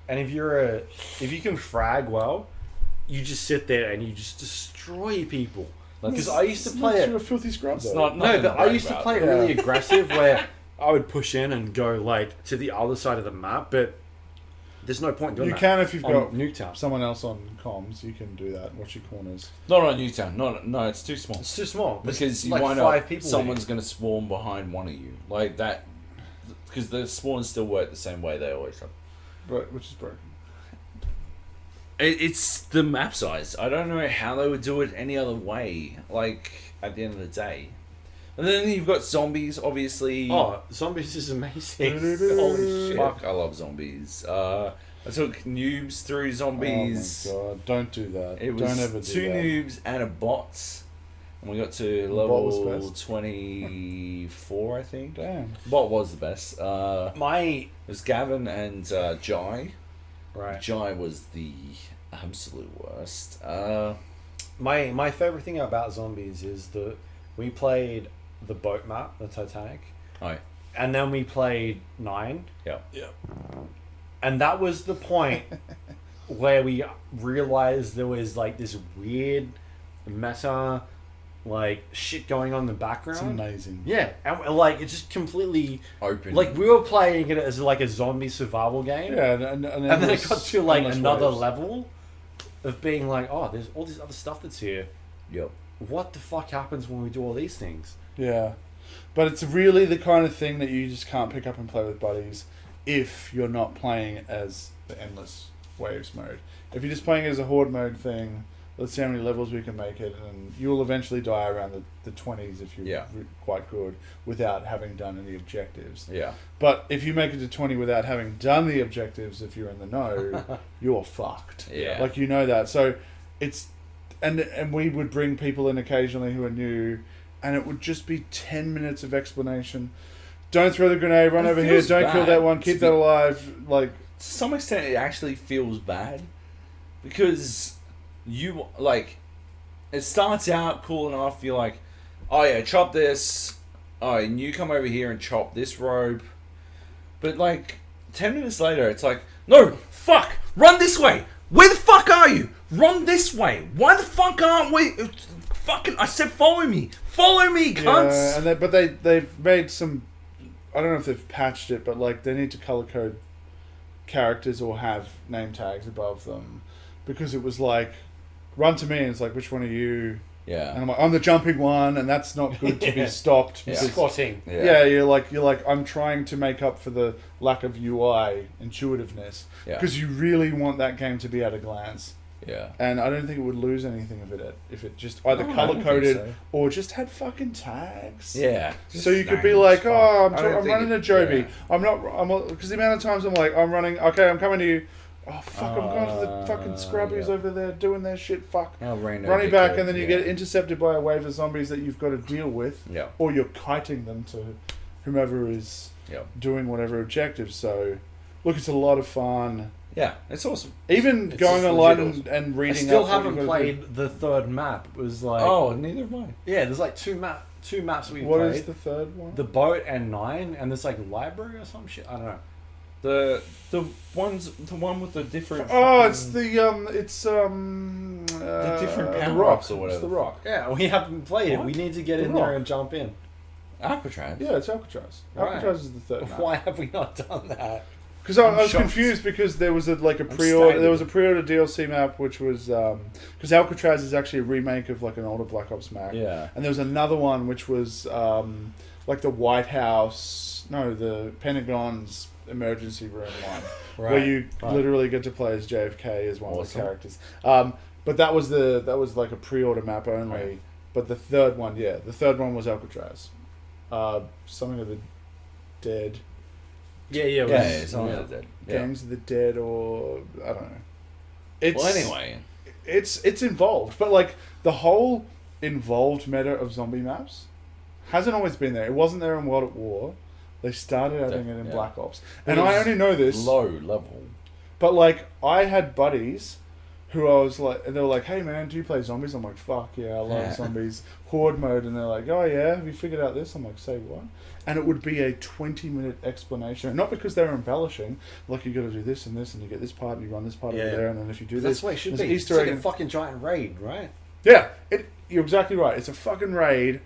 and if you can frag well, you just sit there and you just destroy people. Because I used to play
You're
it.
a filthy scrub.
It's
though.
not-
No,
nothing
but
to
I
brag
used to
about.
play it really aggressive where I would push in and go like to the other side of the map, but there's no point doing
You
that.
can if you've
on
got
Nuketown.
someone else on comms. You can do that. Watch your corners.
Not on Newtown. No, it's too small.
It's too small
Because you
like
wind
5
up,
people.
someone's going to spawn behind one of you. Like that. Because the spawns still work the same way they always have.
But which is broken.
It's the map size. I don't know how they would do it any other way. Like, at the end of the day. And then you've got zombies, obviously.
Oh, zombies is amazing.
Holy shit.
Fuck, I love zombies. I took noobs through zombies.
Oh my god! Don't do that.
It was
Don't ever do
2
that.
noobs and a bot. And we got to
The bot was
level
best.
24, I think.
Damn.
Bot was the best.
My
It was Gavin and Jai.
right.
Jai was the absolute worst.
My favorite thing about zombies is that we played the boat map, the Titanic,
Oh,
and then we played 9,
yeah.
and that was the point where we realized there was like this weird meta, like shit going on in the
It's
background.
amazing.
Yeah, and like it just completely
Open.
like we were playing it as like a zombie survival game.
Yeah,
And then it got to like
endless
another
waves.
level of being like, oh, there's all this other stuff that's here.
Yep.
What the fuck happens when we do all these things?
Yeah, but it's really the kind of thing that you just can't pick up and play with buddies if you're not playing as the endless waves mode. If you're just playing as a horde mode thing, let's see how many levels we can make it, and you'll eventually die around the 20s if you're
Yeah.
quite good without having done any objectives.
Yeah.
But if you make it to 20 without having done the objectives, if you're in the know, you're fucked.
Yeah.
Like, you know that. So it's... And we would bring people in occasionally who are new, and it would just be 10 minutes of explanation. Don't throw the grenade, run
It
over here,
feels
don't kill
bad
that one,
to
keep
be-
that alive. Like,
To some extent, it actually feels bad. Because you, like, it starts out cool enough. You're like, oh yeah, chop this. Oh, and you come over here and chop this rope. But, like, 10 minutes later, it's like, no, fuck, run this way. Where the fuck are you? Run this way. Why the fuck aren't we? Fucking, I said follow me. Follow me, cunts.
yeah, and they've made some... I don't know if they've patched it, but, like, they need to color code characters or have name tags above them. Because it was like, run to me, and it's like, which one are you?
Yeah.
And I'm like, I'm the jumping one, and that's not good to be stopped.
Yeah.
because-
Squatting.
Yeah, you're like, I'm trying to make up for the lack of UI intuitiveness.
Yeah.
Because you really want that game to be at a glance.
Yeah.
And I don't think it would lose anything if it just either
No, I don't
color
think
coded
so.
or just had fucking tags.
Yeah.
So you could be
names,
like,
fuck.
oh,
I don't
I'm
think
running
it-
a Joby.
yeah.
I'm not, because the amount of times I'm like, I'm running, okay, I'm coming to you. Oh, fuck, I'm going to the fucking scrubbies
yeah.
over there doing their shit, fuck.
Now Reno
Running
get
back,
killed,
and then you
yeah.
get intercepted by a wave of zombies that you've got to deal with.
Yeah.
Or you're kiting them to whomever is
Yeah.
doing whatever objective. So, look, it's a lot of fun.
Yeah, it's awesome.
Even
It's
going
just
online
legit
and
I
reading
still
up what
haven't
you've gotta do.
played the third map. It was like
Oh, neither have I.
yeah, there's like two maps we
What
played.
is the third one?
The boat and 9, and there's like library or some shit. I don't know.
The one with the different.
Oh,
fucking-
it's the
different
the
power
rock
ups or
It's
whatever.
the rock.
Yeah, we haven't played it.
What?
We need to get
The
in
Rock.
there and jump in.
Alcatraz.
Yeah, it's Alcatraz.
Right.
Alcatraz is the third map.
Why have we not done that?
Because I
I'm
was
shocked.
confused because there was a pre-order.
staggered.
There was a pre-order DLC map which was because Alcatraz is actually a remake of like an older Black Ops map.
Yeah.
And there was another one which was like the White House, no, the Pentagon's emergency room one, where you literally get to play as JFK as one of the
Awesome.
characters. But that was like a pre-order map only.
Right.
But the third one was Alcatraz. Something of the Dead.
Yeah,
It's Army of the Dead. Yeah.
Games of the Dead, or I don't know. It's
Well, anyway,
it's involved, but like the whole involved meta of zombie maps hasn't always been there. It wasn't there in World at War. They started adding it in
Yeah.
Black Ops,
It
and I
was
only know this.
low level.
But like, I had buddies who I was like, and they were like, "Hey man, do you play zombies?" I'm like, "Fuck yeah, I love zombies." Horde mode, and they're like, "Oh yeah, have you figured out this?" I'm like, "Say what?" And it would be a 20-minute explanation, not because they were embellishing. Like, you got to do this and this, and you get this part, and you run this part over there, and then if you do
That's
this,
the way it should
there's
be.
an Easter
It's
egg.
like a fucking giant raid, right?
Yeah, you're exactly right. It's a fucking raid,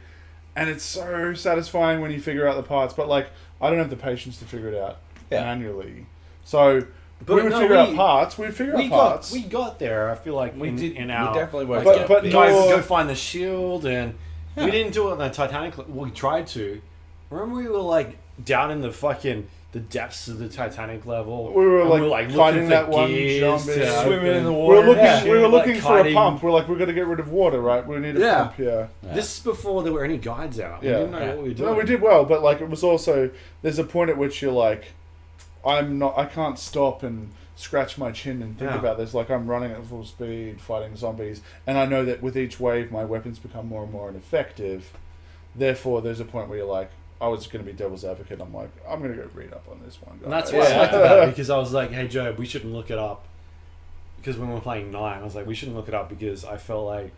and it's so satisfying when you figure out the parts. But like, I don't have the patience to figure it out manually. So we would figure out parts. We'd figure out parts.
We got there. I feel like
We
we
definitely worked
But-
out.
but
the-
no-
go find the shield, and we didn't do it on the Titanic. We tried to. Remember, we were like down in the depths of the Titanic level.
We were
and
like
looking
fighting
for
that one
gears
zombie,
to
swimming in the
open.
water.
We were looking
like
for a
kiting.
pump. We're like, we're going to get rid of water, right? We need a pump. Yeah.
This is before there were any guides out. We
Yeah.
didn't know what we were doing.
No, we did well, but like, it was also, there's a point at which you're like, I can't stop and scratch my chin and think about this. Like, I'm running at full speed fighting zombies, and I know that with each wave my weapons become more and more ineffective. Therefore, there's a point where you're like, I was going to be devil's advocate. I'm like, I'm going to go read up on this one, guys.
And that's what I liked about it, because I was like, hey Joe, we shouldn't look it up. Because when we were playing 9, I was like, we shouldn't look it up, because I felt like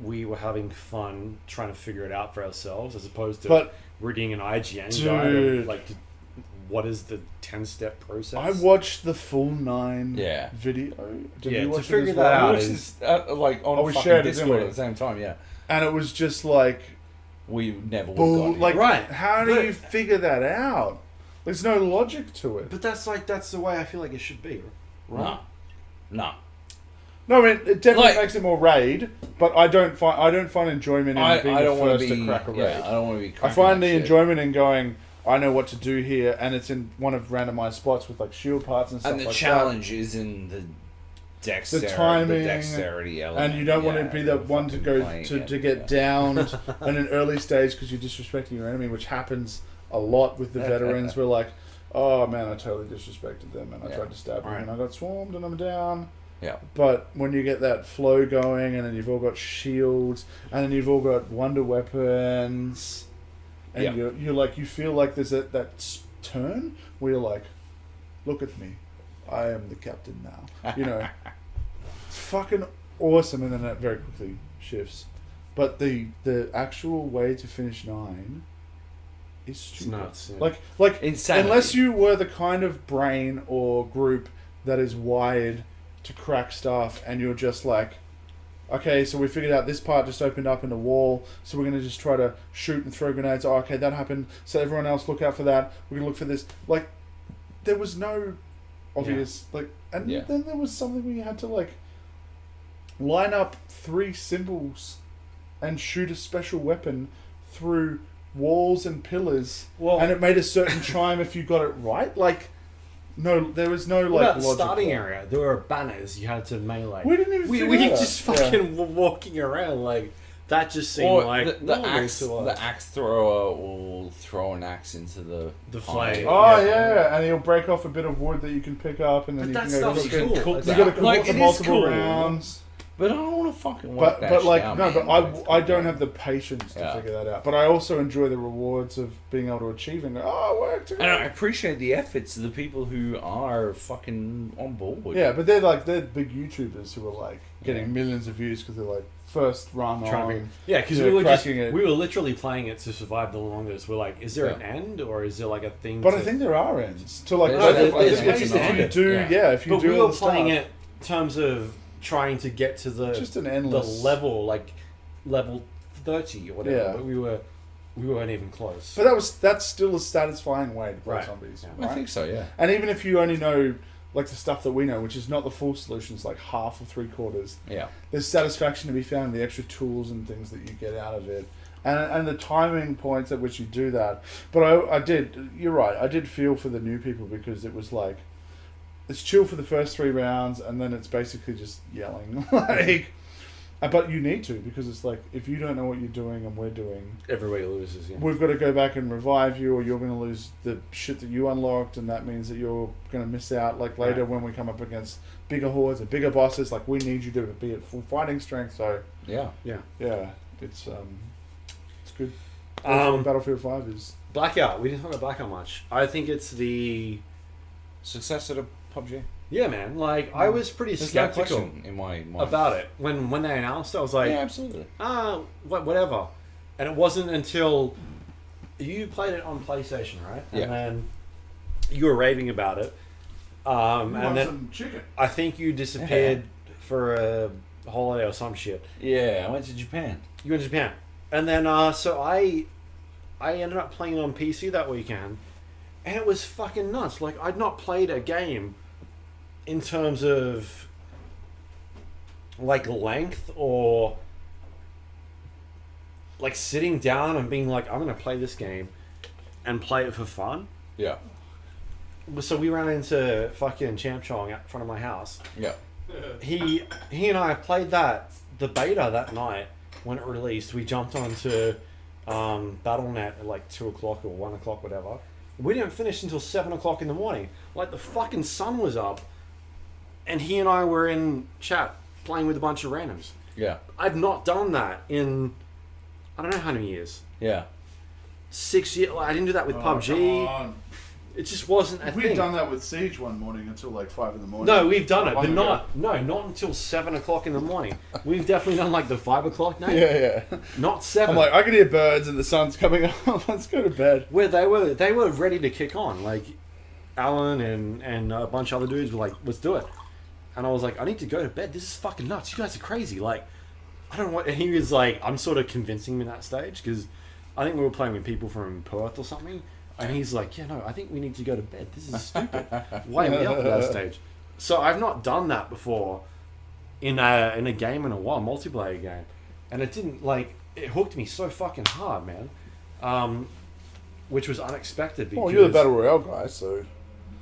we were having fun trying to figure it out for ourselves, as opposed to reading an IGN guide of, like, what is the 10-step process.
I watched the full 9 video. Did you watch
to figure
it as
that
well?
out.
We watched this, like on
we
fucking
shared it, didn't
Discord
we?
at the same time. Yeah,
And it was just like,
we never would have got
like,
Right.
how do you figure that out? There's no logic to it.
But that's the way I feel like it should be, right?
No.
No, I mean, it definitely
Like-
makes it more raid, but I don't find enjoyment in being the
wanna
first to crack a raid.
Yeah, I don't want to be.
I
cracking
find
that
the
shit.
enjoyment in going, I know what to do here, and it's in one of randomized spots with like shield parts and stuff
And the
like
challenge is in the dexterity,
timing,
dexterity
that.
element.
And you don't want to be the
of
one to
fucking
go
playing
to
it,
get
yeah.
downed in an early stage because you're disrespecting your enemy, which happens a lot with the veterans. We're like, oh man, I totally disrespected them, and I tried to stab them,
Right.
and I got swarmed, and I'm down.
Yeah.
But when you get that flow going, and then you've all got shields, and then you've all got wonder weapons, and you're like, you feel like there's that turn where you're like, look at me, I am the captain now. You know, it's fucking awesome, and then that very quickly shifts. But the actual way to finish 9 is stupid.
It's nuts. Yeah.
Like
Insanity.
unless you were the kind of brain or group that is wired to crack stuff, and you're just like, okay, so we figured out this part just opened up in the wall, so we're going to just try to shoot and throw grenades. Oh, okay, that happened, so everyone else look out for that. We're going to look for this. Like, there was no obvious, and then there was something where you had to, like, line up 3 symbols and shoot a special weapon through walls and pillars, and it made a certain chime if you got it right. Like, no, there was no
What
like
about the
logic.
starting area? There were banners you had to melee.
We didn't even
We
figure that.
just fucking were walking around like that. Just seemed
Or
like
the
normal
axe,
to us.
the axe thrower will throw an axe into the
flame.
Oh yeah, and he'll break off a bit of wood that you can pick up, and then
But
you
that
can go.
stuff's
You
cool.
can
Like,
got to cook
like,
it for
it is
multiple
cool.
rounds.
But I don't want to fucking work
But like
out,
no,
man.
but I don't have the patience to
Yeah.
figure that out. But I also enjoy the rewards of being able to achieve and go, oh, it worked.
And I appreciate the efforts of the people who are fucking on board.
Yeah, but they're big YouTubers who are like getting millions of views because they're like first run on.
Because
to
we were
cracking it.
we were literally playing it to survive the longest. We're like, is there an end or is there like a thing?
But
to...
I think there are ends to like.
There's-
if you do, if you
but
do
we
all
were
the
playing
stuff,
it in terms of trying to get to the
just an
the
endless
level, like level 30 or whatever.
Yeah.
But we weren't even close.
But that's still a satisfying way to play
Right.
zombies.
Yeah.
Right?
I think so, yeah.
And even if you only know like the stuff that we know, which is not the full solutions, like half or 3/4,
Yeah.
there's satisfaction to be found in the extra tools and things that you get out of it, and the timing points at which you do that. But you're right, I did feel for the new people because it was like, it's chill for the first 3 rounds, and then it's basically just yelling. Like, But you need to, because it's like, if you don't know what you're doing and we're doing,
Everybody loses. Yeah.
we've got to go back and revive you, or you're going to lose the shit that you unlocked, and that means that you're going to miss out. Like later,
Right.
when we come up against bigger hordes and bigger bosses, like we need you to be at full fighting strength. So
Yeah.
Yeah.
yeah, it's good.
Um,
Battlefield 5 is
Blackout. We didn't talk about Blackout much. I think it's the
Successor to PUBG.
yeah, man. Like I was pretty
There's no
skeptical
question in my mind.
about it when they announced it. I was like,
yeah, absolutely.
whatever. And it wasn't until you played it on PlayStation, right?
Yeah.
And then you were raving about it. And then
some chicken.
I think you disappeared for a holiday or some shit.
Yeah, I went to Japan.
You went to Japan, and then so I ended up playing on PC that weekend, and it was fucking nuts. Like I'd not played a game in terms of like length or like sitting down and being like, I'm gonna play this game and play it for fun.
Yeah.
So we ran into fucking Champ Chong out front of my house.
Yeah.
He and I played the beta that night when it released. We jumped onto BattleNet at like 2 o'clock or 1 o'clock, whatever. We didn't finish until 7 o'clock in the morning. Like the fucking sun was up, and he and I were in chat playing with a bunch of randoms.
Yeah.
I've not done that in I don't know how many years.
Yeah.
6 years. I didn't do that with PUBG. It just wasn't a
We've
thing.
done that with Siege one morning until like 5 in the morning.
No, we've done it,
Long
but
ago.
not until 7 o'clock in the morning. We've definitely done like the 5 o'clock night.
Yeah, yeah.
Not 7.
I'm like, I can hear birds and the sun's coming up. Let's go to bed.
Where they were ready to kick on. Like Alan and a bunch of other dudes were like, let's do it. And I was like, I need to go to bed. This is fucking nuts. You guys are crazy. Like, I don't know what. And he was like, I'm sort of convincing him in that stage because I think we were playing with people from Perth or something. And he's like, yeah, no, I think we need to go to bed. This is stupid. Why are we up at that stage? So I've not done that before in a game in a while, multiplayer game. And it didn't, like, it hooked me so fucking hard, man. Which was unexpected. Because,
Well, you're the Battle Royale guy, so...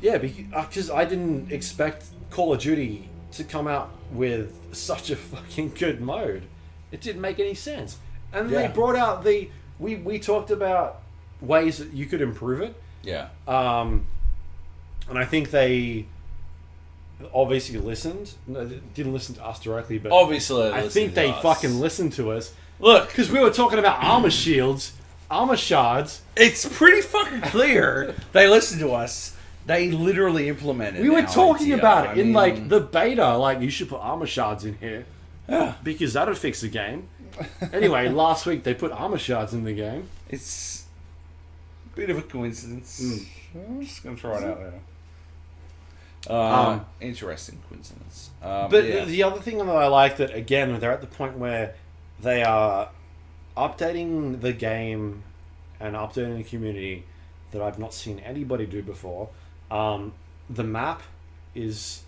yeah, because I didn't expect Call of Duty to come out with such a fucking good mode. It didn't make any sense. And
Yeah.
they brought out we talked about ways that you could improve it.
Yeah.
And I think they obviously listened. No, they didn't listen to us directly, but
Obviously,
I think they fucking listened to us.
Look,
Because we were talking about armor shields, armor shards.
it's pretty fucking clear they listened to us. They literally implemented.
We were
our
talking
idea.
about it
I
in
mean,
like the beta. Like you should put armor shards in here
Yeah,
because that'll fix the game. Anyway, last week they put armor shards in the game.
it's a bit of a coincidence. I'm just gonna throw it out there. Interesting coincidence.
But
yeah.
the other thing that I like that again they're at the point where they are updating the game and updating the community that I've not seen anybody do before. The map is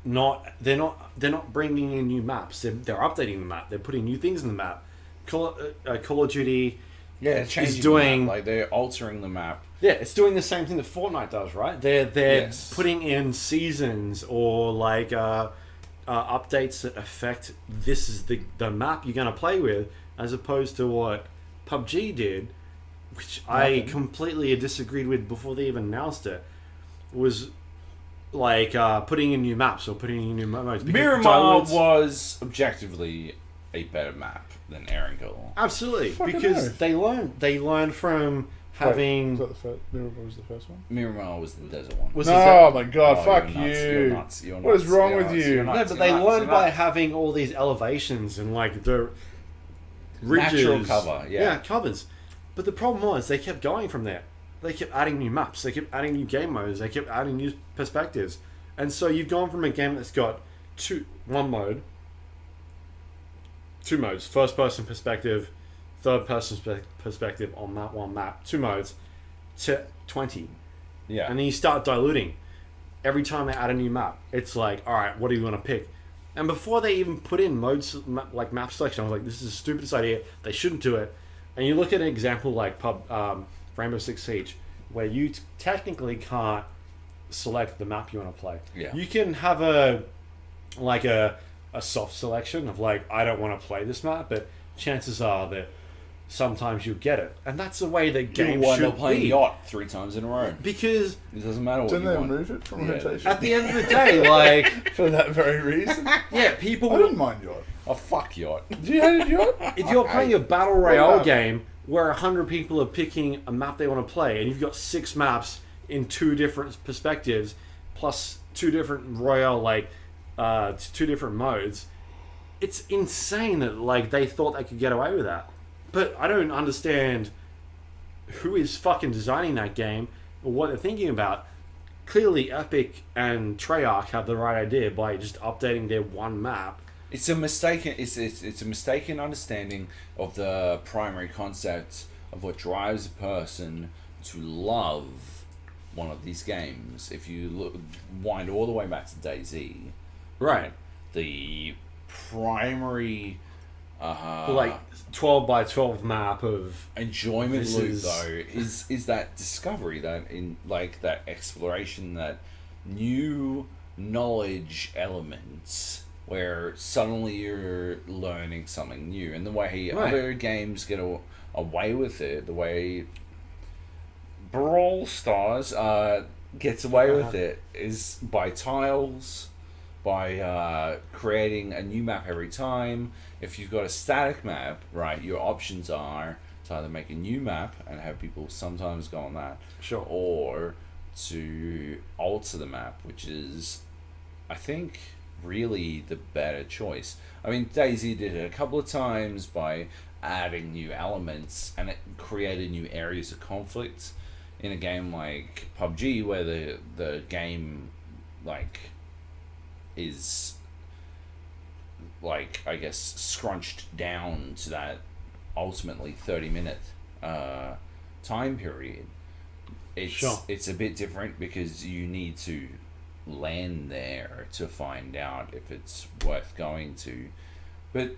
not they're not bringing in new maps. They're updating the map. They're putting new things in the map. Call of Duty,
Yeah, changing
is doing
the map. Like they're altering the map.
yeah, it's doing the same thing that Fortnite does, right? They're
Yes.
putting in seasons or like updates that affect this is the map you're going to play with, as opposed to what PUBG did, which I
Nothing.
completely disagreed with before they even announced it. Was like putting in new maps or putting in new modes. because
Miramar
downloads-
was objectively a better map than Erangel.
absolutely
Fucking
because
oath.
they learned from having.
Wait, was that the first? Miracle was the first one?
Miramar was the desert one.
was
No,
it
oh my god,
Oh,
fuck
you're nuts,
you.
You're nuts. You're
What is
nuts,
wrong
you're
with
nuts,
you?
you're
No,
nuts,
but
you're
they
nuts,
learned
you're
by
nuts.
having all these elevations and like the ridges.
Natural cover, yeah.
covers. But the problem was they kept going from there. They kept adding new maps. They kept adding new game modes. They kept adding new perspectives. And so you've gone from a game that's got two modes, first person perspective, third person perspective on that one map, 2 modes, to 20.
Yeah.
And then you start diluting. Every time they add a new map, it's like, all right, what do you want to pick? And before they even put in modes like map selection, I was like, this is the stupidest idea. They shouldn't do it. And you look at an example like Rainbow Six Siege, where you technically can't select the map you want to play.
Yeah.
You can have a a soft selection of like, I don't want to play this map, but chances are that sometimes you'll get it, and that's the way the game
wind
should
up playing
be.
Yacht 3 times in a row.
Because
It doesn't matter what
Didn't
you
they
want.
remove it from
Yeah.
rotation?
at the end of the day, like,
For that very reason.
yeah, people
I
will
didn't mind Yacht.
Oh, fuck Yacht.
Do you hate Yacht?
if you're playing a battle royale
map?
game where 100 people are picking a map they want to play, and you've got 6 maps in 2 different perspectives, plus 2 different royale, like 2 different modes, it's insane that like they thought they could get away with that. But I don't understand who is fucking designing that game or what they're thinking about. Clearly, Epic and Treyarch have the right idea by just updating their one map.
It's a mistaken. It's a mistaken understanding of the primary concept of what drives a person to love one of these games. If you wind all the way back to DayZ,
Right.
the primary
Like 12 by 12 map of
enjoyment
This
loop
is-
though is that discovery, that in like that exploration, that new knowledge elements where suddenly you're learning something new, and the way
Right.
other games get away with it, the way Brawl Stars gets away with it is by tiles, by creating a new map every time. If you've got a static map, right, your options are to either make a new map and have people sometimes go on that,
Sure.
or to alter the map, which is, I think, really the better choice. I mean, DayZ did it a couple of times by adding new elements, and it created new areas of conflict in a game like PUBG, where the game like is like, I guess, scrunched down to that ultimately 30-minute time period. It's
Sure.
it's a bit different because you need to land there to find out if it's worth going to. But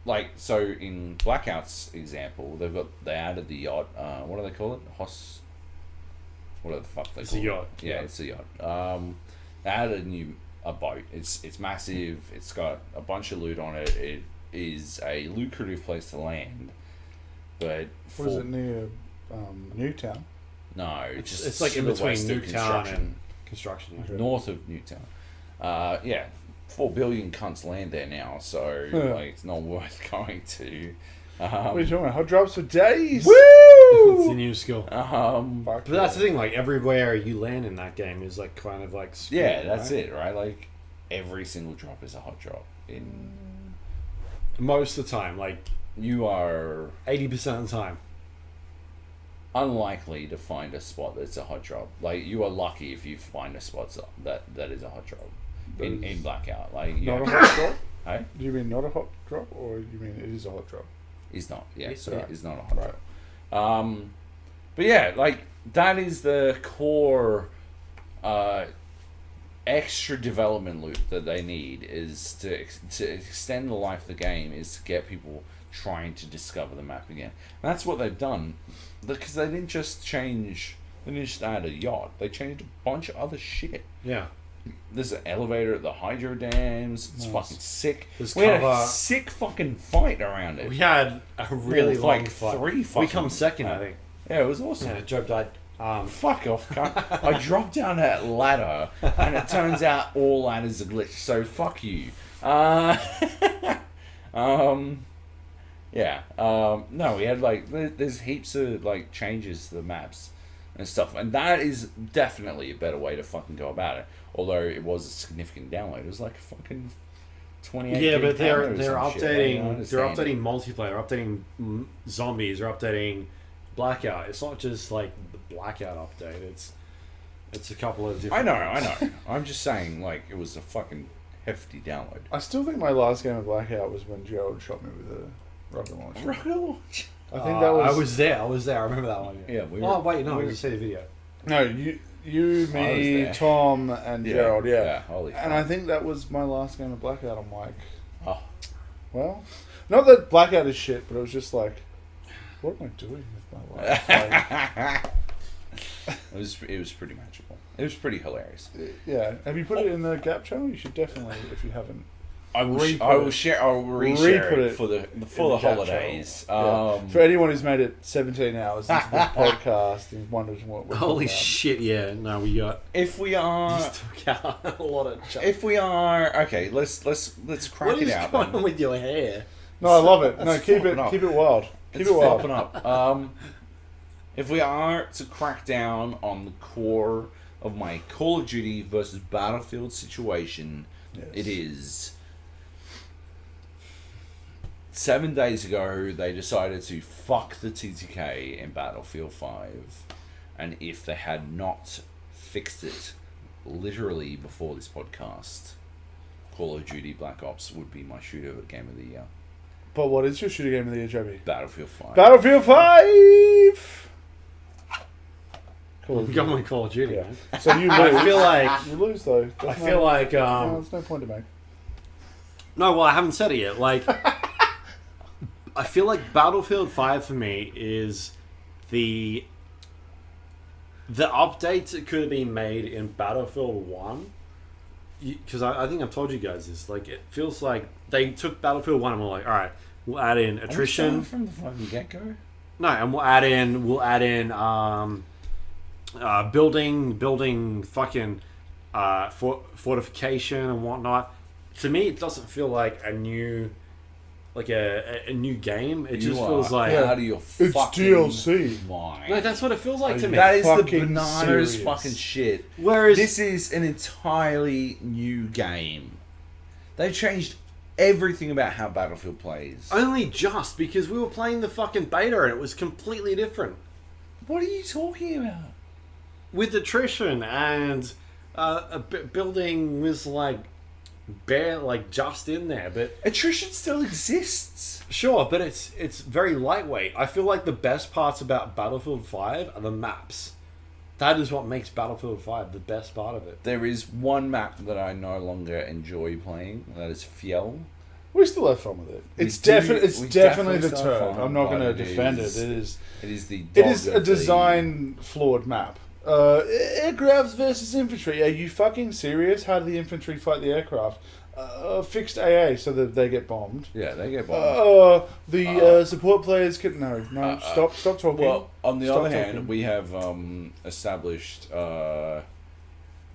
like, so in Blackout's example, they added the yacht. What do they call it? What the fuck they
It's
call
a
it?
yacht.
Yeah,
Yeah.
it's a yacht. They added a boat. It's massive. It's got a bunch of loot on it. It is a lucrative place to land. But
What is it near Newtown?
No,
It's,
just
it's like in
to the
between
west of
Newtown and construction. Yeah.
Okay.
north of Newtown. Yeah, 4 billion cunts land there now, so
Yeah.
like it's not worth going to.
What are you talking about? Hot drops for days?
It's a new skill.
Fuck
But that's the thing, like, everywhere you land in that game is, like, kind of, like... screwed,
yeah, that's
right?
it, right? Like every single drop is a hot drop. In
Most of the time, like,
you are
80% of the time.
unlikely to find a spot that's a hot drop. Like, you are lucky if you find a spot that is a hot drop in Blackout. Like, you
Not a
have-
hot drop?
Hey?
Do you mean not a hot drop, or you mean it is a hot drop?
Is not. Yeah,
It's
sorry,
not.
it's not a hot drop. But yeah, like that is the core extra development loop that they need, is to extend the life of the game, is to get people trying to discover the map again. And that's what they've done, because they didn't just add a yacht. They changed a bunch of other shit.
Yeah.
There's an elevator at the hydro dams. It's
Nice.
fucking sick.
There's
We had a
cover.
sick fucking fight around it.
We had a really
Well,
long
like
fight.
3
We
fucking-
come second, I think.
Yeah, it was awesome.
Yeah, Joab died.
Fuck off, cunt. I dropped down that ladder, and it turns out all ladders are glitched, so fuck you. Yeah. No, we had, like, there's heaps of, like, changes to the maps and stuff, and that is definitely a better way to fucking go about it. Although it was a significant download. It was like fucking 28
Yeah,
gig
but they're
download or some shit. Like, I
updating. They're
understand.
updating multiplayer. They're updating zombies. They're updating Blackout. It's not just like the Blackout update. It's a couple of different.
I know. I'm just saying, like, it was a fucking hefty download.
I still think my last game of Blackout was when Gerald shot me with a rocket launcher.
Rocket launch.
I think that was...
I was there. I remember that one.
Yeah, we
Oh
were.
wait, no, I just see the video.
No, you,
I was
me,
there.
Tom, and Gerald, yeah.
Holy
And I think that was my last game of Blackout. I'm like,
Oh.
well, not that Blackout is shit, but it was just like, what am I doing with my life? Like,
It was pretty magical. It was pretty hilarious.
yeah. Have you put it in the GAP channel? You should definitely, if you haven't.
I will reshare it for the holidays.
For anyone who's made it 17 hours into this podcast and wonders what we're
Holy
talking
shit! Yeah, no, we got.
If we are,
Just took out a lot of.
if we are okay, let's crack
What
it
is
out.
going
then.
on with your hair?
about. No, I love it. No,
It's
keep
flopping up.
it wild. Keep
It's
it wild.
flopping up. If we are to crack down on the core of my Call of Duty versus Battlefield situation,
Yes.
it is 7 days ago they decided to fuck the TTK in Battlefield 5, and if they had not fixed it literally before this podcast, Call of Duty Black Ops would be my shooter game of the year.
But what is your shooter game of the year, Joby?
Battlefield 5.
Battlefield 5! Call of
We got
Duty.
my Call of Duty.
Yeah.
Man.
So you lose.
I feel like.
You lose, though.
I feel like.
No, there's no point to make.
No, well, I haven't said it yet. Like, I feel like Battlefield 5 for me is the updates that could have been made in Battlefield 1. Because I think I've told you guys this. Like, it feels like they took Battlefield 1 and were like, all right, we'll add in attrition.
From the fucking get-go?
No, and we'll add in building fucking fortification and whatnot. To me, it doesn't feel like a new game. It just feels like
Yeah.
out of your
It's
fucking
DLC.
mind.
no, that's what it feels like to me.
That is the
Fucking
bananas
serious.
fucking shit.
Whereas
This is an entirely new game. They've changed everything about how Battlefield plays.
only just because we were playing the fucking beta and it was completely different
What are you talking about?
with attrition and building was just in there, but
Attrition still exists.
sure, but it's very lightweight. I feel like the best parts about Battlefield 5 are the maps. That is what makes Battlefield 5 the best part of it.
There is one map that I no longer enjoy playing. That is Fjell.
We still have fun with it. It's
We
definitely
definitely
the
still have
turd.
fun,
I'm not
but
going to
it
defend
is-
it. It is.
It is the.
It
dog
is a
of the-
design flawed map. Aircrafts versus infantry. Are you fucking serious? How do the infantry fight the aircraft? Fixed AA so that they get bombed.
Yeah, they get bombed.
The support players can stop talking.
Well, on the
Stop
other hand,
talking.
we have established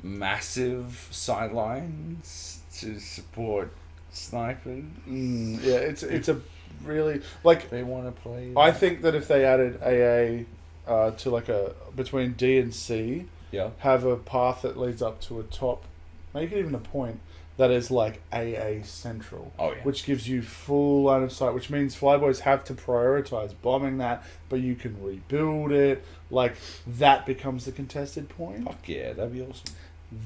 massive sidelines to support sniping.
Yeah, it's a really like.
They want to play.
I think that if they added AA to like a between D and C,
Yeah.
have a path that leads up to a top, make it even a point that is like AA central.
Oh, yeah.
Which gives you full line of sight, which means flyboys have to prioritize bombing that, but you can rebuild it. Like that becomes the contested point.
Fuck yeah, that'd be awesome.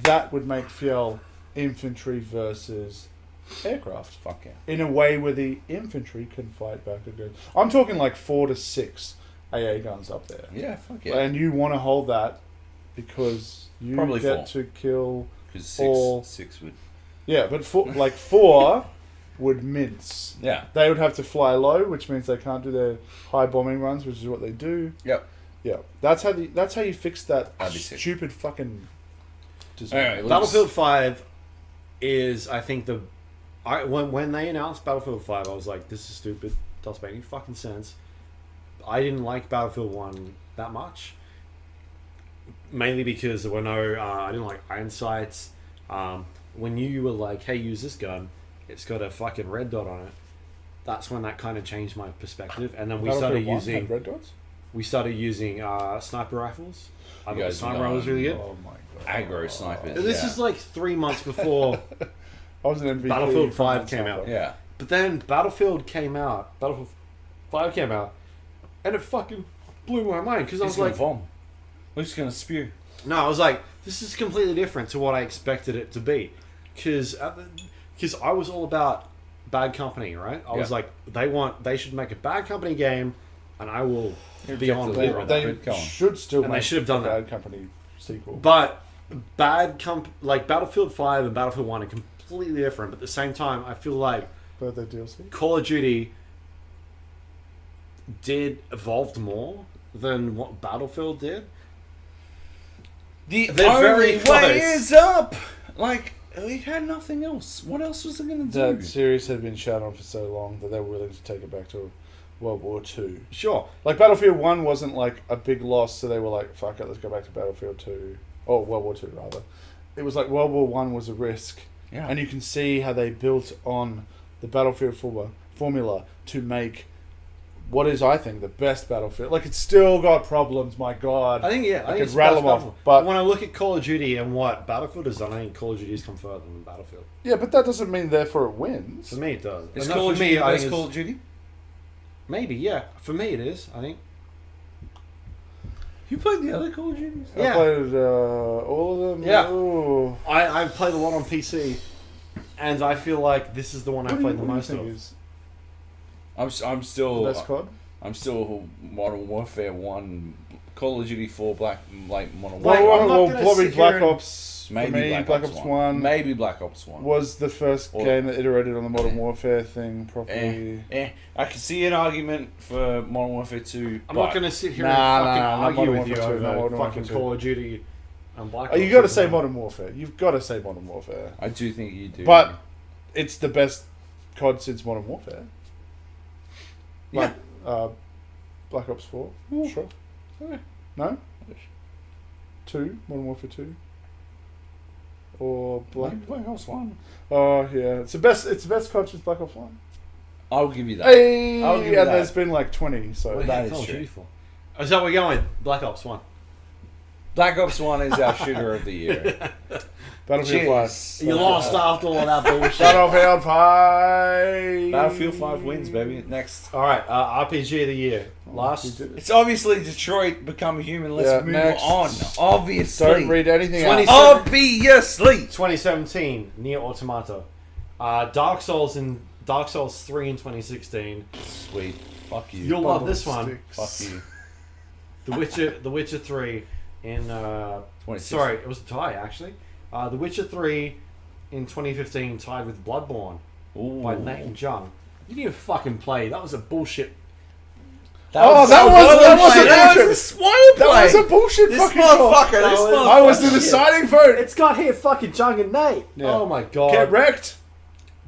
That would make Fjell infantry versus aircraft.
Fuck yeah.
In a way where the infantry can fight back again. I'm talking like 4 to 6 AA guns up there.
Yeah, fuck yeah.
And you want to hold that because you
Probably
get
4.
to kill.
Because
all-
six would.
Yeah, but four would mince.
Yeah.
They would have to fly low, which means they can't do their high bombing runs, which is what they do.
Yep.
Yeah, that's how you fix that
That'd be sick.
stupid fucking design.
Anyway, let's-
Battlefield 5 is, I think, when they announced Battlefield 5, I was like, this is stupid. Doesn't make any fucking sense. I didn't like Battlefield 1 that much. Mainly because there were I didn't like iron sights. When you were like, hey, use this gun, it's got a fucking red dot on it. That's when that kind of changed my perspective. And then we
Battlefield
started
1
using...
had red dots.
We started using sniper rifles. I thought the
guys
sniper
know-
rifle was really good.
Oh my god.
Aggro snipers.
This
yeah.
is like 3 months before
I was an MVP.
Battlefield
from
5
that
came
sniper.
out.
Yeah.
But then Battlefield 5 came out, and it fucking blew my mind because I
He's
was
gonna
like,
vom. We're just gonna spew.
no, I was like, this is completely different to what I expected it to be, because I was all about Bad Company, right? I was
Yeah.
like, they should make a Bad Company game, and I will be on
Objectively,
board.
right.
with that.
They
Good going.
should still
And they
make
should have done
a
that.
Bad Company sequel.
But Battlefield 5 and Battlefield 1 are completely different. But at the same time, I feel like
But the DLC.
Call of Duty evolved more than what Battlefield did.
The
They're very
only way
close.
is up. Like
It had nothing else. What else was it going to
That
do?
series had been shut on for so long that they were willing to take it back to World War Two.
Sure.
Like Battlefield 1 wasn't like a big loss, so they were like, fuck it, let's go back to Battlefield 2. Or World War 2 rather. It was like World War 1 was a risk.
Yeah.
And you can see how they built on the Battlefield formula to make what is, I think, the best Battlefield. Like, it's still got problems, my God.
I think
I
it's
could rattle them off.
Battlefield.
But
when I look at Call of Duty and what Battlefield has done, I think Call of Duty's come further than Battlefield.
yeah, but that doesn't mean therefore it wins.
For me, it does.
Is
And
Call
for
of
me,
Duty
I
best
think
Call
it's-
of Duty?
Maybe, yeah. For me, it is. I think.
You played the other Call of Duties?
I
Yeah.
played all of them.
Yeah.
Ooh.
I've played a lot on PC, and I feel like this is the one I played the most of.
Is
I'm still
the best COD?
I'm still Modern Warfare 1, Call of Duty 4, Modern
Wait,
Warfare.
I'm not gonna
probably
sit here
Black
and-
Ops.
Maybe
for me, Black Ops 1
Maybe Black Ops 1.
was the first
Or-
game that iterated on the Modern Warfare thing properly.
I can see an argument for Modern Warfare 2.
I'm
but
not going to sit here
Nah,
and fucking
not
argue
Modern
with you
Warfare 2, not
over
Modern
fucking
Warfare 2.
Call of Duty and Black
Oh,
Ops.
you got to say Modern Warfare. You've got to say Modern Warfare.
I do think you do.
But it's the best COD since Modern Warfare.
Yeah.
Like, Black Ops 4. Sure.
Yeah.
No? 2? Modern Warfare 2? Or Black...
Black Ops 1.
Oh, yeah. It's the best COD since Black Ops 1.
I'll give you that.
Hey!
I'll give you
and
that.
there's been like 20, so...
What the
that
heck
is
Call of
true.
Duty for? Oh, is that what we're going? Black Ops 1.
Black Ops 1 is our shooter of the year.
Battlefield
Cheers.
5.
You lost after all that bullshit.
Battlefield 5!
Battlefield 5 wins, baby. Next.
All right, RPG of the year. Last.
You did it.
It's obviously Detroit become a human. Let's
Yeah,
move
next.
on. Obviously.
Don't read anything
20
out.
Obviously.
2017, Nier Automata. Dark Souls 3 in 2016.
Sweet. Fuck you.
You'll love this one.
Fuck you.
The Witcher 3 in
26.
sorry, it was a tie actually. The Witcher 3 in 2015 tied with Bloodborne
Ooh.
by Nathan Jung. You didn't even fucking play. That was a bullshit.
That was a
spoiled
That was a bullshit
This
fucking
motherfucker.
shot.
This motherfucker.
I was the deciding vote.
It's got here fucking Jung and Nate.
Yeah.
Oh my god.
Get wrecked.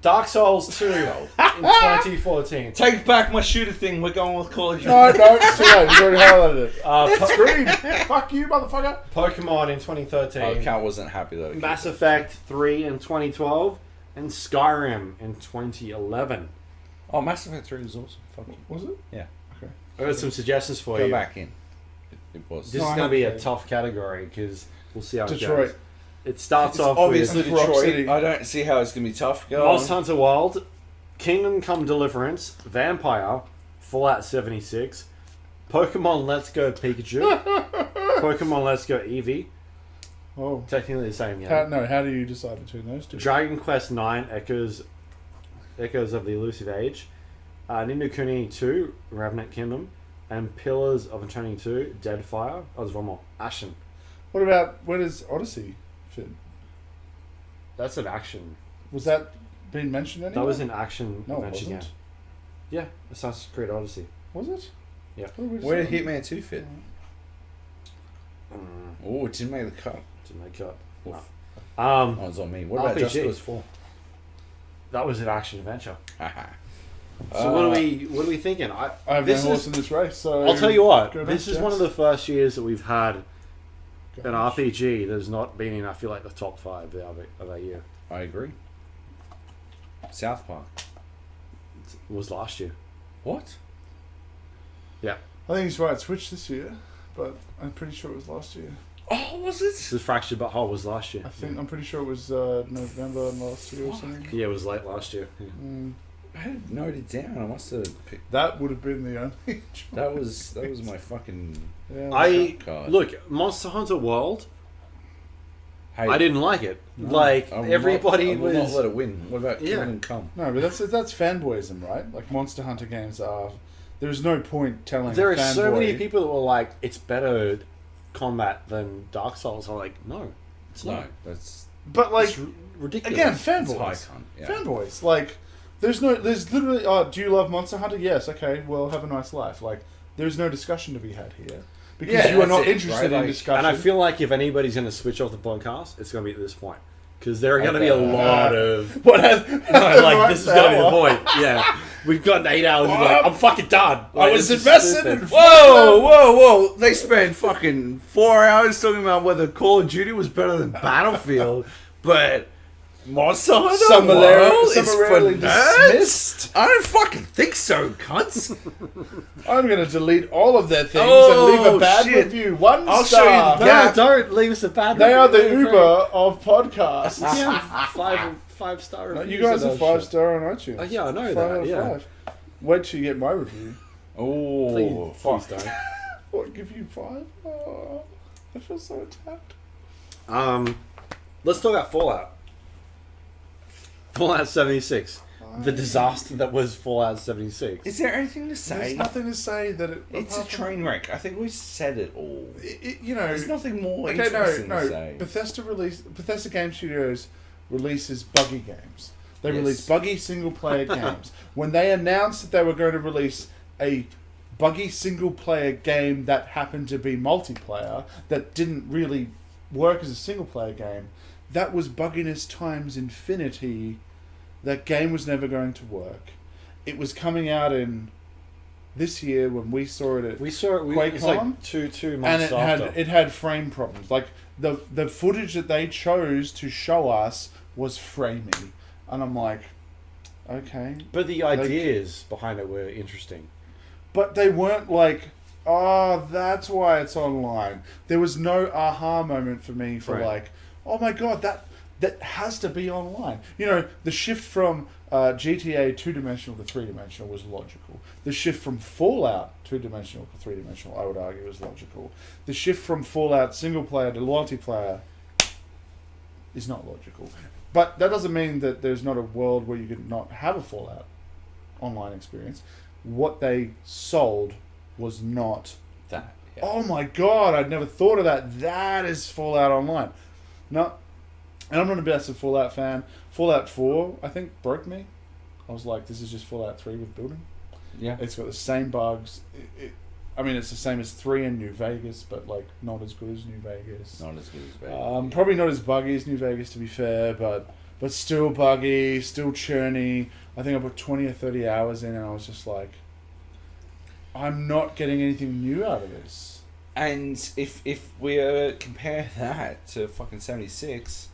Dark Souls 2 in 2014.
Take back my shooter thing. We're going with Call of Duty.
No, it's too late. You've already highlighted it.
Po-
Green. Fuck you, motherfucker.
Pokemon in 2013.
Oh, Cal wasn't happy though.
Mass Effect 3 in 2012. And Skyrim in 2011.
Oh, Mass Effect 3 was awesome. Fuck you.
Was it?
I got some suggestions for
Go
you.
back in. It was.
This
No,
is
I
going to be a
haven't.
tough category because we'll see how it
Detroit.
goes. It starts
It's
off
obviously
with
Rock
Detroit.
City.
I don't see how it's going to be tough. Go
Monster
on.
Hunter World, Kingdom Come Deliverance, Vampire, Fallout 76, Pokemon Let's Go Pikachu, Pokemon Let's Go Eevee,
Oh.
technically the same,
How,
yeah.
no, how do you decide between those two?
Dragon Quest 9, Echoes of the Elusive Age, Ni no Kuni 2, Revenant Kingdom, and Pillars of Eternity 2, Deadfire. Oh, there's one more. Ashen.
What about, where does Odyssey fit?
That's an action.
Was that being mentioned anywhere?
That was an action
No, it
adventure game.
wasn't.
Yeah, Assassin's Creed Odyssey.
Was it?
Yeah.
What did we
Where did
decide?
Hitman 2 fit? Oh, it didn't make the cut.
Didn't make cut.
Oof.
No.
Oh, it's on me. What about
RPG?
Just Cause 4?
That was an action adventure.
Haha.
So what are we thinking?
I have no horse in this race, so...
I'll tell you what.
Go
This
next,
is one of
Jess.
the first years that we've had
Go
an
next.
RPG that has not been in, I feel like, the top 5 of that year.
I agree. South Park.
It was last year.
What?
I think he's right, Switch this year, but I'm pretty sure it was last year.
Oh, was it?
The Fractured But Whole was last year.
I'm pretty sure it was November last year or something.
Yeah, it was late last year. Yeah.
Mm,
I had it noted down. I must have picked.
that would have been the only...
That was my fucking.
Yeah,
I
card.
look, Monster Hunter World.
Hey,
I didn't like it.
No.
Like
I will
everybody
not, I will
was.
not let it win. What about
Yeah.
Kingdom Come?
No, but that's fanboyism, right? Like Monster Hunter games are. There's no point telling.
There
a
are so
fanboy-
many people that were like, "It's better combat than Dark Souls." I'm like, no, it's
No,
not.
that's
But like
It's ridiculous.
again,
it's high
fanboys.
cunt. Yeah.
Fanboys. Like there's literally. Oh, do you love Monster Hunter? Yes. Okay. Well, have a nice life. Like there's no discussion to be had here because
Yeah,
you are
that's
not
it,
interested
right?
in
Like-
discussion.
And I feel like if anybody's going to switch off the podcast, it's going to be at this point. Because there are going to be a lot of...
What? This
this is going to be the point. Yeah. We've got 8 hours. I'm fucking done.
I was invested in...
Whoa! They spent fucking 4 hours talking about whether Call of Duty was better than Battlefield, but Monster Hunter
Summarily
is
dismissed.
I don't fucking think so, cunts.
I'm going to delete all of their things and leave a bad
shit.
review. One
I'll
star.
show you the
No, don't leave us a bad
They
review.
are the Uber of podcasts.
Yeah, five-star
No,
reviews.
you guys
of
are
that
5-star on iTunes.
Yeah, I know
5 out of
that.
5. Wait till you get my review.
Oh,
Please don't.
What, give you 5? Oh, I feel so attacked.
Let's talk about Fallout. Fallout 76. The disaster that was Fallout 76.
Is there anything to say?
There's nothing to say that it...
It's a train wreck. I think we said it all.
You know...
There's nothing more
Okay,
interesting to say.
Bethesda Game Studios releases buggy games. They
Yes.
release buggy single-player games. When they announced that they were going to release a buggy single-player game that happened to be multiplayer, that didn't really work as a single-player game, that was bugginess times infinity. That game was never going to work. It was coming out in this year when we saw it at
We saw it.
QuakeCon,
It was like two
and
months after.
it had frame problems. Like the footage that they chose to show us was framey, and I'm like, okay,
But the ideas behind it were interesting.
but they weren't like, oh, that's why it's online. There was no aha moment for me for
Right.
like, oh my god, that has to be online. You know, the shift from GTA 2-dimensional to 3-dimensional was logical. The shift from Fallout 2-dimensional to 3-dimensional, I would argue, was logical. The shift from Fallout single-player to multiplayer is not logical. But that doesn't mean that there's not a world where you could not have a Fallout online experience. What they sold was not...
That. Yeah.
Oh my god, I'd never thought of that. That is Fallout Online. No, and I'm not a massive Fallout fan. Fallout 4, I think, broke me. I was like, this is just Fallout 3 with building.
Yeah.
It's got the same bugs. I mean, it's the same as 3 in New Vegas, but like not as good as New Vegas.
Not as good as Vegas.
Probably not as buggy as New Vegas, to be fair, but still buggy, still churny. I think I put 20 or 30 hours in, and I was just like, I'm not getting anything new out of this.
And if we compare that to fucking 76,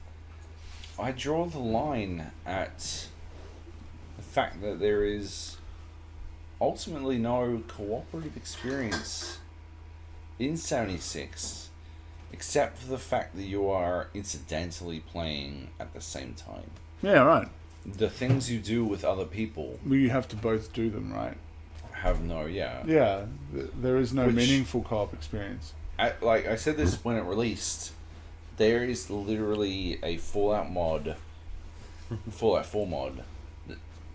I draw the line at the fact that there is ultimately no cooperative experience in 76, except for the fact that you are incidentally playing at the same time.
Yeah, right.
The things you do with other people
Well, you have to both do them, right?
have no, yeah.
Yeah, there is no
Which-
meaningful co-op experience.
Like I said this when it released, there is literally a Fallout 4 mod,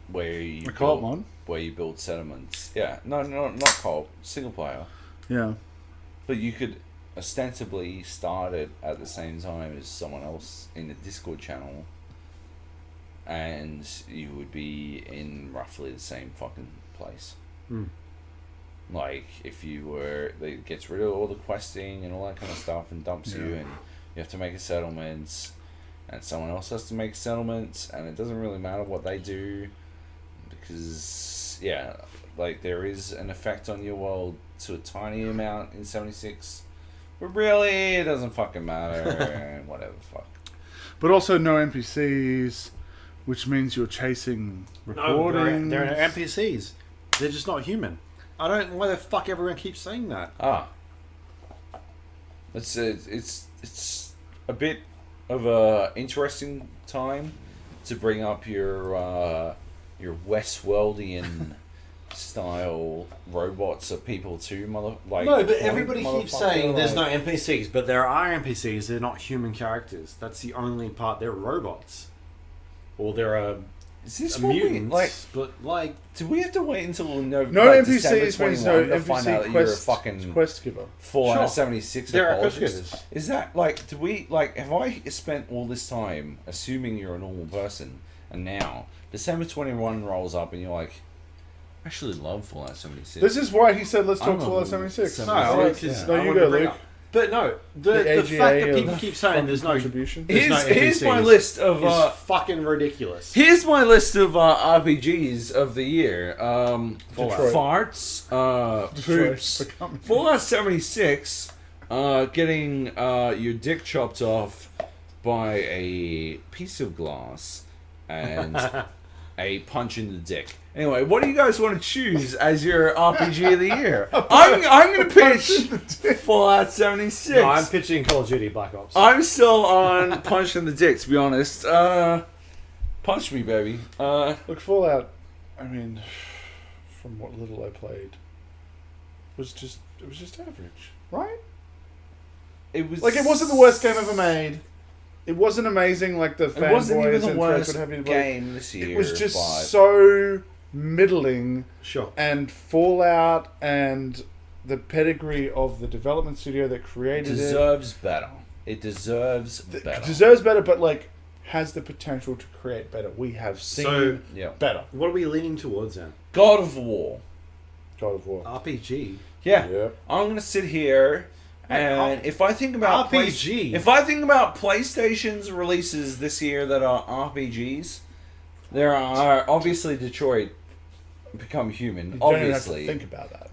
where you
A co-op
build,
mod?
where you build settlements. Yeah, no, not co-op, single player.
Yeah.
But you could ostensibly start it at the same time as someone else in the Discord channel, and you would be in roughly the same fucking place.
Hmm.
Like, if you were... It gets rid of all the questing and all that kind of stuff and dumps you, and you have to make a settlement, and someone else has to make settlements, and it doesn't really matter what they do, because, yeah, like, there is an effect on your world to a tiny amount in 76, but really, it doesn't fucking matter, and whatever, fuck.
But also no NPCs, which means you're chasing recordings.
No, they're NPCs. They're just not human. I don't know why the fuck everyone keeps saying that.
It's a bit of a interesting time to bring up your Westworldian style robots are people too,
No, but everybody keeps saying there's no NPCs, but there are NPCs. They're not human characters. That's the only part. They're robots, or they're
Is this what we,
mutants.
like?
But like,
Do we have to wait until
No
December
NPCs means no
21 to find out
NPC
that you're a
quest,
fucking
quest giver.
Fallout
Sure.
76
There are
apologist?
quest givers.
Is that like? Do we like? Have I spent all this time assuming you're a normal person, and now December 21 rolls up and you're like, I actually love Fallout 76.
This is why he said let's talk
I'm
Fallout
a-
76.
No,
no,
Alright,
because
no,
I
you
wanted
go,
to bring
Luke.
up. But no, the
AGA
fact that
of
people keep saying there's no
contribution.
there's no
Here's my
NPCs
list of
is fucking ridiculous.
Here's my list of RPGs of the year.
Detroit.
Farts, poops, Fallout 76, getting your dick chopped off by a piece of glass, and a punch in the dick. Anyway, what do you guys want to choose as your RPG of the year? I'm going to pitch Fallout 76.
No, I'm pitching Call of Duty Black Ops.
I'm still on punch in the dick, to be honest. Punch me, baby.
Look, Fallout, I mean, from what little I played, was just average, right?
It was
Like, it wasn't the worst game ever made. It wasn't amazing like the
It wasn't even
fanboys
the
and
worst
threads would have you to believe.
game this year.
It was just
but
so middling,
Sure.
and Fallout and the pedigree of the development studio that
it
created
deserves better. It deserves
it
better.
deserves better, but like has the potential to create better. We have seen
So,
Yeah.
better.
what are we leaning towards then?
God of War.
God of War.
RPG.
Yeah.
Yeah.
I'm gonna sit here and if I think about
RPG.
if I think about PlayStation's releases this year that are RPGs, there are obviously Detroit Become Human.
You don't even have to
Obviously,
think about that.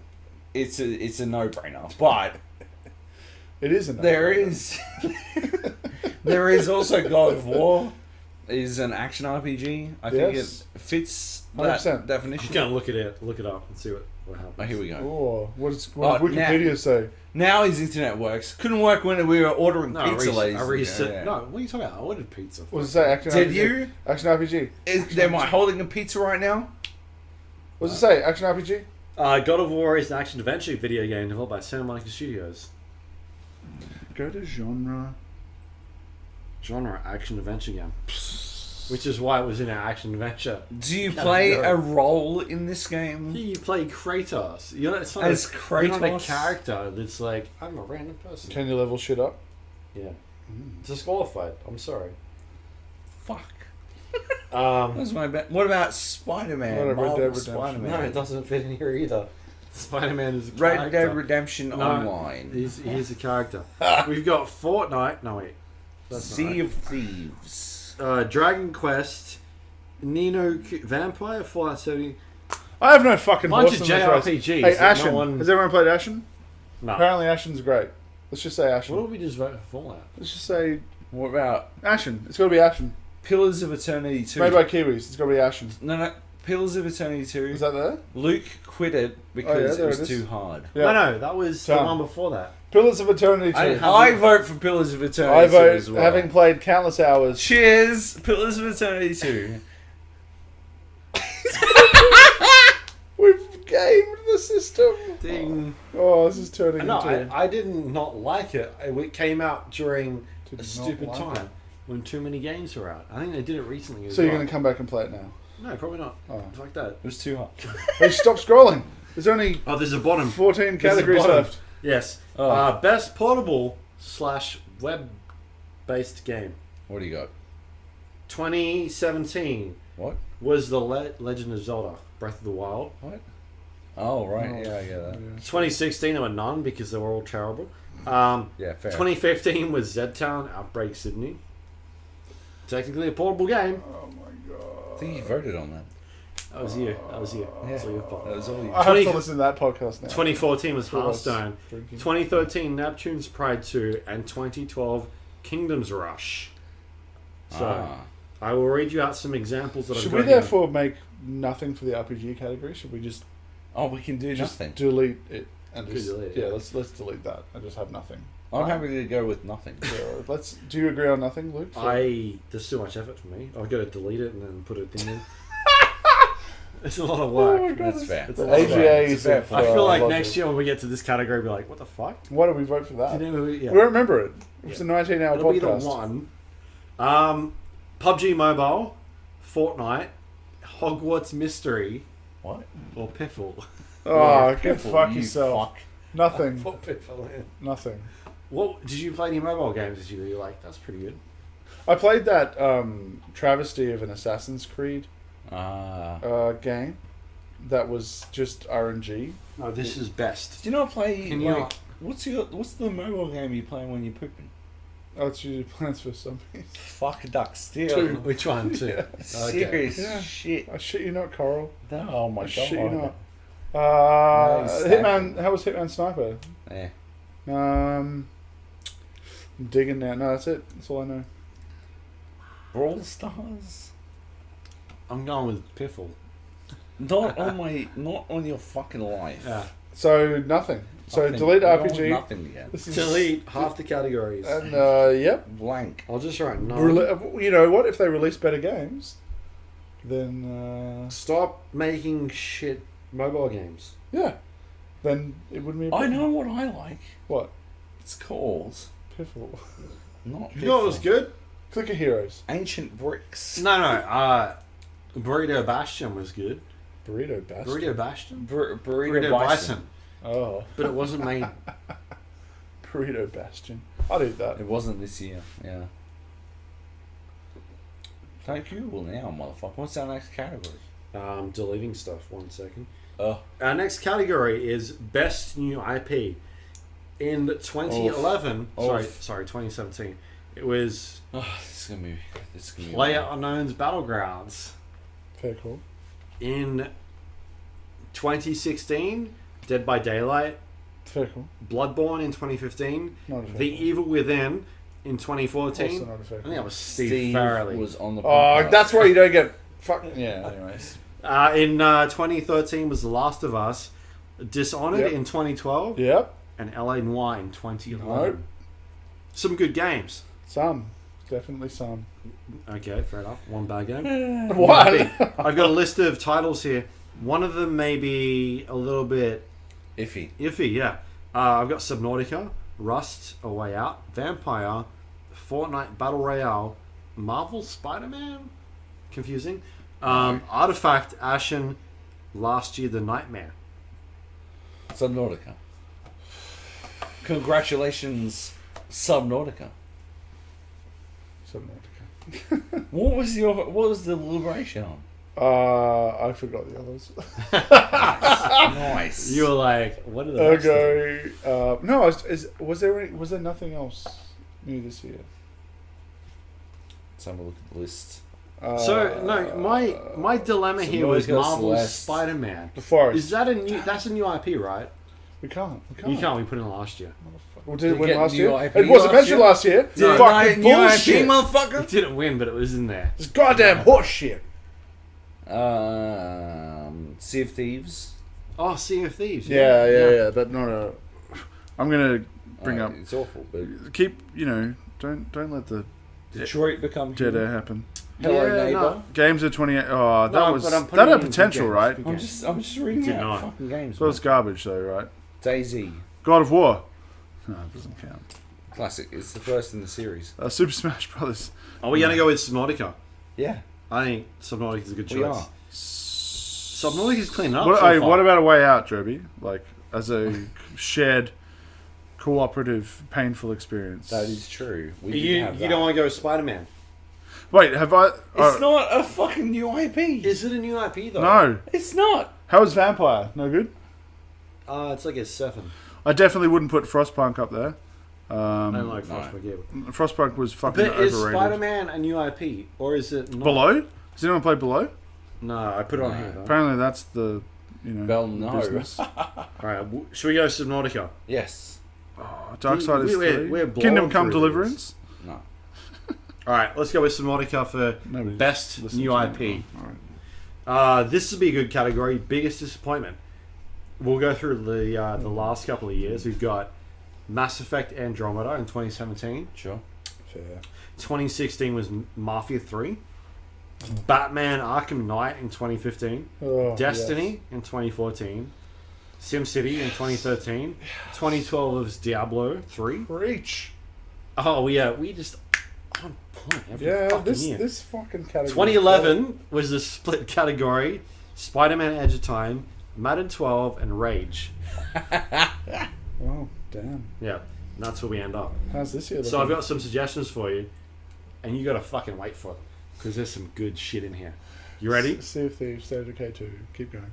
it's a no-brainer. But
It is a
there is also God of War. Is an action RPG. I think
Yes.
it fits that
100%.
definition.
I'm gonna look it up and see what happens.
Oh, here we go.
Oh, what does
Oh,
Wikipedia say?
Now his internet works. Couldn't work when we were ordering
No,
pizza. ladies
I
and
reset.
gentlemen.
No, what are you talking about? I ordered pizza.
What does it say? Action
Did
RPG.
you?
Action RPG.
Am I holding a pizza right now?
What does it say? Action RPG.
God of War is an action adventure video game developed by Santa Monica Studios.
Go to genre.
Genre action adventure game. Which is why it was in an action adventure.
Do you play a role in this game?
You play Kratos. You're not, it's not
As
You're not a
Kratos?
character that's like, I'm a random person.
Can you level shit up?
Yeah. Disqualified. I'm sorry.
Fuck.
Um,
What about Spider-Man?
What about Red
Marvel
Dead Redemption?
Spider-Man.
no, it doesn't fit in here either. Spider-Man is a
Red
character.
Dead Redemption
No,
Online.
He's a character. We've got Fortnite. No, wait. That's not
Sea
right.
of Thieves.
Dragon Quest, Vampire, Fallout 70.
I have no fucking
Bunch
horse
of
in this race.
JRPGs.
Hey,
that
Ashen.
No one...
Has everyone played Ashen?
No.
Apparently Ashen's great. Let's just say Ashen.
What if we just vote for Fallout?
Let's just say
What about
Ashen. It's got to be Ashen.
Pillars of Eternity
It's
2?
made by Kiwis. It's got to be Ashen.
No. Pillars of Eternity 2.
Is that there?
Luke quit it because
there
it
it
was
is.
too hard.
Yeah.
No, that was the
Tom.
one before that.
Pillars of Eternity 2.
I vote for Pillars of Eternity
I
2
vote,
as well.
having played countless hours.
Cheers! Pillars of Eternity 2.
We've gamed the system.
Ding.
Oh, this is turning
No,
into...
I didn't not like it. It came out during
Did
a
not
stupid
like
time
it.
when too many games were out. I think they did it recently as
So you're
well.
going to come back and play it now?
No, probably not.
Oh.
Fuck that.
It was too hard.
Hey, stop scrolling. There's only
Oh, there's a bottom.
14
There's a
categories
bottom.
left.
Yes.
Oh.
Best portable / web-based game.
What do you got?
2017
What?
was The Legend of Zelda: Breath of the Wild.
What? Oh, right.
Oh.
Yeah, I get that.
2016 there were none because they were all terrible.
Yeah, fair.
2015 was Z-Town Outbreak Sydney. Technically a portable game.
Oh my
I think you voted on that.
That was you. That was you. That's all your
That
fault.
was all you.
god. I have
20
to listen to that podcast now.
2014 was
Two of us
Hearthstone.
drinking.
2013 Neptune's Pride 2 and 2012 Kingdom's Rush. So
Ah.
I will read you out some examples that
Should
I've
we
got here.
therefore make nothing for the RPG category? Should we just
Oh, we can do
just
nothing.
delete it and
Could
just
delete it,
yeah,
yeah.
let's delete that and just have nothing.
I'm happy to go with nothing.
Yeah, let's. Do you agree on nothing, Luke?
There's too much effort for me. I've got to delete it and then put it in. It's a lot of work.
Oh my god,
That's fair.
It's
The
a lot of work.
AGAs.
It's a fair
of,
I feel like
logic.
next year when we get to this category, we'll be like, what the fuck?
Why do we vote for that?
Do you know who, yeah.
We don't remember it. It was
Yeah.
a 19-hour
It'll be the
podcast.
one. PUBG Mobile, Fortnite, Hogwarts Mystery,
What?
or Piffle.
Oh,
Yeah,
go
careful,
fuck
you
yourself.
fuck.
Nothing.
Put Piffle in.
Nothing.
What did you play any mobile games that you like? That's pretty good.
I played that travesty of an Assassin's Creed game that was just RNG.
No, this is best.
Did you not play
Can you
like
not?
What's the mobile game you playing when you're pooping?
Oh, it's usually Plants vs Zombies.
Fuck Duck Steel.
Two.
Which one? Too?
Yeah.
Serious
Yeah.
shit.
I shit you not, Coral.
No, oh my
I
god.
shit you not.
Nice.
Hitman. How was Hitman Sniper?
Yeah.
I'm digging now. No, that's it. That's all I know.
Brawl Stars.
I'm going with Piffle.
Not on your fucking life.
Yeah.
So nothing. So
Nothing.
delete
You're going
RPG.
with Nothing yet.
This is
Delete half the categories.
And yep.
Blank.
I'll just write no.
You know what? If they release better games, then
Stop making shit mobile games.
yeah, then it wouldn't be. A
I
problem.
know what I like.
What?
It's called
Piffle.
not.
You know what was good?
Clicker Heroes.
Ancient Bricks.
No. Burrito Bastion was good.
Burrito Bastion.
Burrito Bastion?
Burrito Bison.
Oh,
But it wasn't made.
Burrito Bastion. I'd eat that.
It wasn't this year. Yeah. Don't Google now, motherfucker. What's our next category?
Deleting stuff. 1 second.
Oh.
Our next category is Best New IP. In 2011, sorry, 2017, it was
Oh, this is gonna be.
PlayerUnknown's Battlegrounds.
Fair call.
In 2016, Dead by Daylight.
Fair call.
Bloodborne in 2015.
Not a fair
The
call.
Evil Within in 2014.
Also not a fair
I
call.
think that was Steve Farrelly.
was on the.
Oh,
podcast.
that's why you don't get. Fuck. Yeah. Anyways.
In 2013 was The Last of Us. Dishonored
Yep.
in 2012.
Yep.
And LA Noire in 2011.
Nope.
Some good games.
Some. Definitely some.
Okay, fair enough. One bad game.
What?
I've got a list of titles here. One of them may be a little bit
Iffy.
iffy, yeah. I've got Subnautica, Rust, A Way Out, Vampire, Fortnite Battle Royale, Marvel Spider-Man? Confusing. Artifact, Ashen, Last Year The Nightmare.
Subnautica. Congratulations, Subnautica.
Subnautica.
What was the deliberation on?
I forgot the others.
Nice.
You were like, what are the rest of them?
Okay. No, was there nothing else new this year?
Let's have a look at the list.
So no, my dilemma here was
Subnautica,
Marvel's
Celeste.
Spider-Man.
The Forest.
Is that that's a new IP, right?
We can't.
You can't. We put it in last year.
We'll do it
Did
win
it get
last
new
year.
IP
It wasn't
last
mentioned
year?
last year.
No,
Fucking bullshit.
It
motherfucker.
didn't win, but it was in there.
It's goddamn horseshit.
Sea of Thieves.
Oh, Sea of Thieves.
Yeah. But not a. I'm gonna bring up.
It's awful, but
Keep don't let the
Detroit become
dead air happen.
Hello
Yeah,
Neighbor.
no.
Games are 28. Oh, that
No,
was
but I'm putting
that
it
had
in
potential,
good
right?
games.
I'm just reading
Did
out
not.
fucking games.
So it's garbage, though, right?
DayZ.
God of War. No, it doesn't count.
Classic. It's the first in the series.
Super Smash Brothers.
Are we gonna go with Subnautica?
Yeah,
I think Subnautica is a good choice.
we are.
Subnautica's cleaning up.
What,
so
hey,
far.
what about A Way Out, Joby? Like, as a shared, cooperative, painful experience.
That is true. We did
You
have that.
don't want to go with Spider-Man?
Wait, have I...
It's not a fucking new IP.
Is it a new IP though?
No.
It's not.
How was Vampire? No good?
It's like a 7.
I definitely wouldn't put Frostpunk up there.
I don't like
no.
Frostpunk either.
Frostpunk was fucking
But is
overrated.
Spider-Man a new IP or is it not?
Below? Does anyone play Below?
No, I put it on
No.
here though.
Apparently that's the,
Well, no.
business.
Alright, should we go Subnautica?
Yes.
Oh, Darksiders
We're
3.
blowing
Kingdom Come
through
Deliverance.
No.
Alright, let's go with Subnautica for
Nobody's
best
listening
new
to
IP.
me. Alright.
This would be a good category. Biggest disappointment. We'll go through the last couple of years. We've got Mass Effect Andromeda in 2017.
Sure.
Fair.
2016 was Mafia 3. Batman Arkham Knight in 2015.
Oh,
Destiny in 2014. SimCity in 2013. 2012 was Diablo 3.
yes. Reach.
Oh yeah, we just on point every
Yeah,
fucking year.
this fucking category.
2011 was a split category: Spider-Man: Edge of Time, Madden 12, and Rage.
Oh, damn.
Yeah, and that's where we end up.
How's this year?
So I've
looking?
got some suggestions for you, and you got to fucking wait for them because there's some good shit in here. You ready?
Sea of Thieves, State of Decay 2. Keep going.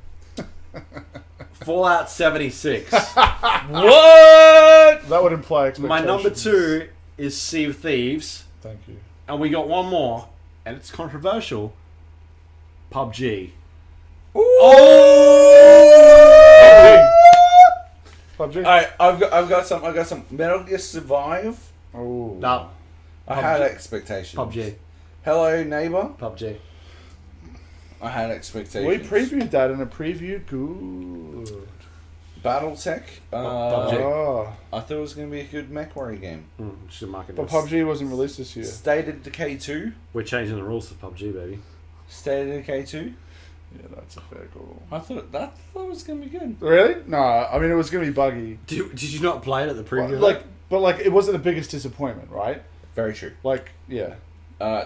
Fallout 76.
What?
That would imply expectations.
My number 2 is Sea of Thieves,
Thank you.
and we got one more, and it's controversial. PUBG.
PUBG.
Alright, I've got some. Metal Gear Survive.
Oh.
No,
I had expectations.
PUBG.
Hello, neighbor.
PUBG.
I had expectations.
We previewed that in a preview. Good.
BattleTech.
PUBG.
Oh.
I thought it was going to be a good MechWarrior game.
Should mark it.
But PUBG wasn't released this year.
State of Decay 2.
We're changing the rules of PUBG, baby.
State of Decay 2.
Yeah, that's a fair call.
I thought it was going to be good.
Really? No, I mean it was going to be buggy.
Did you not play it at the preview?
But it wasn't the biggest disappointment, right?
Very true.
Like, yeah.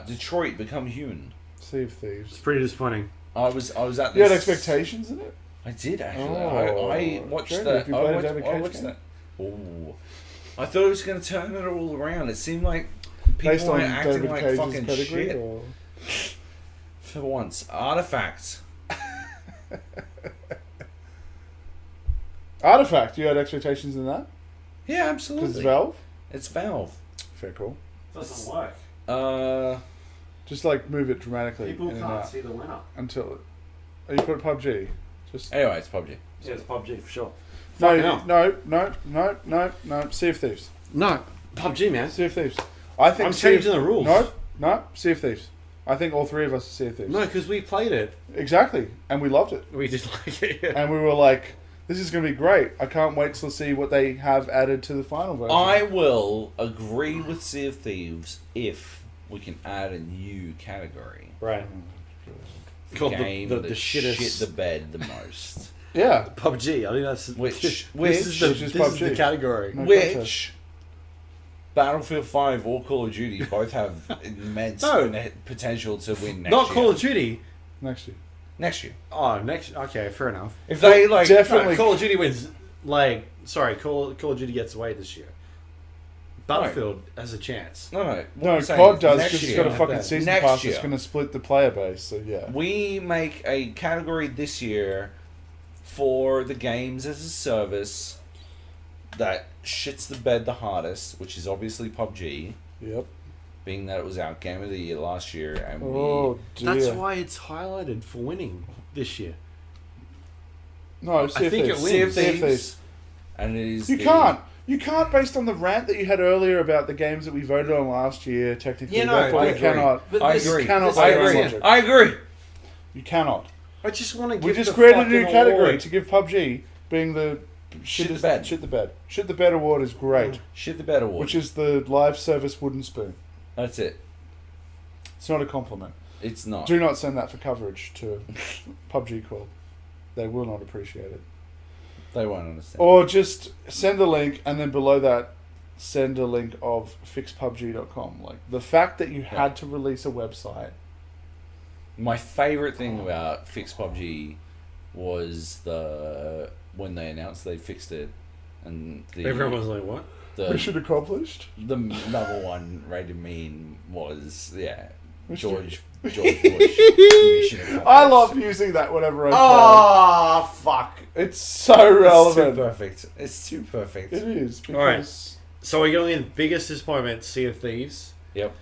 Detroit Become Human.
Sea of
It's
Thieves.
pretty disappointing.
I was at this.
You had expectations in it?
I did actually.
Oh,
I watched
Jamie,
that.
have you
I
played a
watched,
David
I
Cage
watched
game?
that. Oh, I thought it was going to turn it all around. It seemed like
Based
people
on
were acting
David
like
Cage's
fucking
pedigree?
shit.
Or?
For once, Artifact.
Artifact, you had expectations in that?
Yeah,
Because
absolutely.
it's Valve?
It's Valve.
Fair call.
Doesn't work.
Just like move it dramatically
People
in and
can't
out
see the winner.
until... Oh, you put PUBG? Just...
Anyway, it's PUBG.
Yeah, it's PUBG for sure.
No. Sea of Thieves.
No, PUBG, man.
Sea of Thieves. I think
I'm
Sea of-
changing the rules.
No. Sea of Thieves. I think all three of us are Sea of Thieves.
No, because we played it.
Exactly. And we loved it.
We did like it. Yeah.
And we were like, this is going to be great. I can't wait to see what they have added to the final version.
I will agree with Sea of Thieves if we can add a new category.
Right. Called
Game
the
that
shittest
shit the bed the most.
Yeah.
PUBG. I think that's
Which
this is the,
Which is
this is the
PUBG.
category.
No
Which
contest.
Battlefield 5 or Call of Duty both have immense
No.
potential to win next
Not
year.
Call of Duty.
Next year.
Next year.
Oh, next. Okay, fair enough.
If they like
Definitely.
No, Call of Duty wins. Like, sorry, Call of Duty gets away this year. Battlefield has a chance.
No, what
No,
I'm saying
COD
is
does
next
because it's
year-
got a fucking
Next
season
year.
pass that's going to split the player base. So, yeah.
We make a category this year for the games as a service that shits the bed the hardest, which is obviously PUBG,
Yep.
being that it was our game of the year last year, and
Oh, dear.
That's why it's highlighted for winning this year.
No, Sea of
think it
Thieves.
wins.
Sea of
Sea of
Thieves, and it is
You
the-
can't. You can't, based on the rant that you had earlier about the games that we voted on last year, technically.
Yeah, no,
therefore
I
you
agree.
cannot.
But
I
this-
agree.
cannot
this-
by
I
your own
agree.
logic.
I agree.
You cannot.
I just want to give
We just
the
created a new
fucking
category
award.
to give PUBG being the
Shit the
shittest-
bed.
Shit the bed. Shit the bed award is great,
Shit the bed award.
which is the live service wooden spoon.
That's it.
It's not a compliment.
It's not.
Do not send that for coverage to PUBG Corp. They will not appreciate it.
They won't understand.
Or just send a link, and then below that, send a link of fixpubg.com. Like, the fact that you had to release a website.
My favourite thing about Fix PUBG was when they announced they fixed it, and
Everyone was like, "What?"
Mission accomplished.
the number one rated meme was
Mission-
George Bush. Mission accomplished.
I love using that whenever I can.
Oh fuck!
It's so
It's too
relevant.
perfect. It's too perfect.
It is. Because
Alright. So we're going in biggest disappointment, Sea of Thieves.
Yep.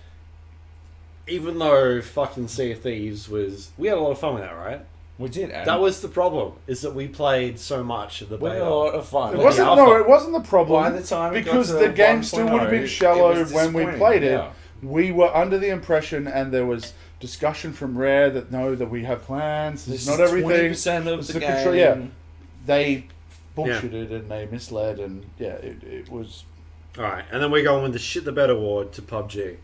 Even though fucking Sea of Thieves we had a lot of fun with that, right?
We did. Adam.
That was the problem, is that we played so much of the
we had
beta.
a lot of fun.
It
With
wasn't.
the
No,
alpha.
it wasn't the problem.
By the time it got
because
to
the game still would have
1.0,
been
it
shallow
was
when we
disappointing,
played it.
yeah.
We were under the impression, and there was discussion from Rare that we have plans. This is not everything.
20% of
This
the
is
game.
control- yeah. They bullshitted and they misled, and it was.
Alright, and then we're going with the shit the bed award to PUBG.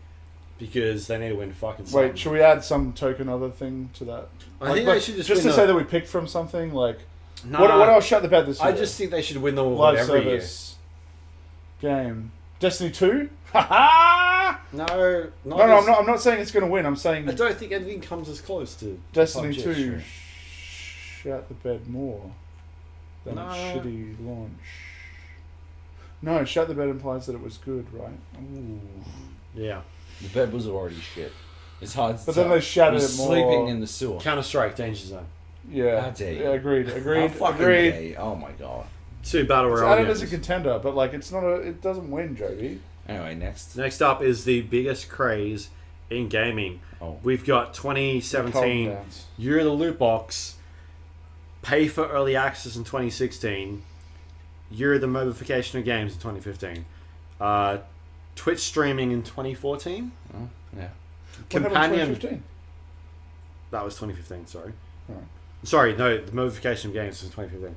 Because they need to win fucking something.
Wait, should we add some token other thing to that?
I think
like,
they should just
to
win
say that we picked from something like
Nah,
what else shut the bed this year?
I just think they should win the award
live
every
service game. Destiny 2? Ha
year. No,
No, I'm not saying it's going to win. I'm saying
I don't think anything comes as close to
Destiny
PUBG.
2 shut the bed more than
No.
its shitty launch. No, shut the bed implies that it was good, right? Ooh.
Yeah.
The bed was already shit. It's hard to
But
tell.
then they shattered
He
it
was
more.
sleeping in the sewer.
Counter Strike, Danger Zone.
Yeah.
How dare you.
Yeah, agreed.
How fucking
Agreed.
gay. Oh my god.
2 battle
It's
royale
added as a
games.
contender, but like it's not a. It doesn't win, Joby.
Anyway, next.
Next up is the biggest craze in gaming.
Oh.
We've got
Calm
2017
down.
Year of the Loot Box, pay for early access in 2016, Year of the Mobification of Games in 2015, Twitch streaming in 2014,
Oh, yeah.
What happened in
Companion.
2015?
That was 2015. Sorry.
Alright.
Sorry, no, the Mobification of Games was 2015.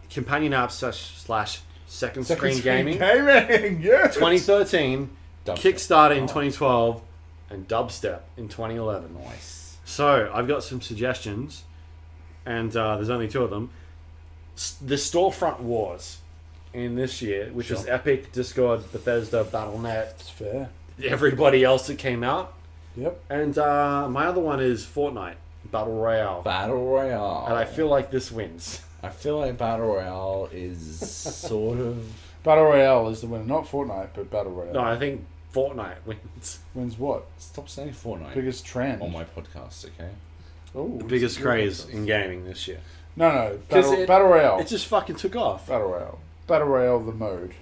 Companion app slash second screen gaming.
Gaming, yes.
2013,
Dubstep.
Kickstarter in
Oh.
2012, and Dubstep in 2011.
Nice.
So I've got some suggestions, and there's only 2 of them. The storefront wars in this year, which
Sure.
is Epic, Discord, Bethesda, Battle.net,
It's fair.
everybody else that came out,
Yep.
and my other one is Fortnite Battle Royale,
Battle Royale.
and I feel like this wins.
I feel like Battle Royale is sort of.
Battle Royale is the winner, not Fortnite, but Battle Royale.
No, I think Fortnite wins.
Wins what?
Stop saying Fortnite
Biggest trend.
on my podcast, okay?
Oh,
The biggest craze in gaming this year.
No,
'Cause
Battle Royale.
It just fucking took off.
Battle Royale. Battle Royale, the mode.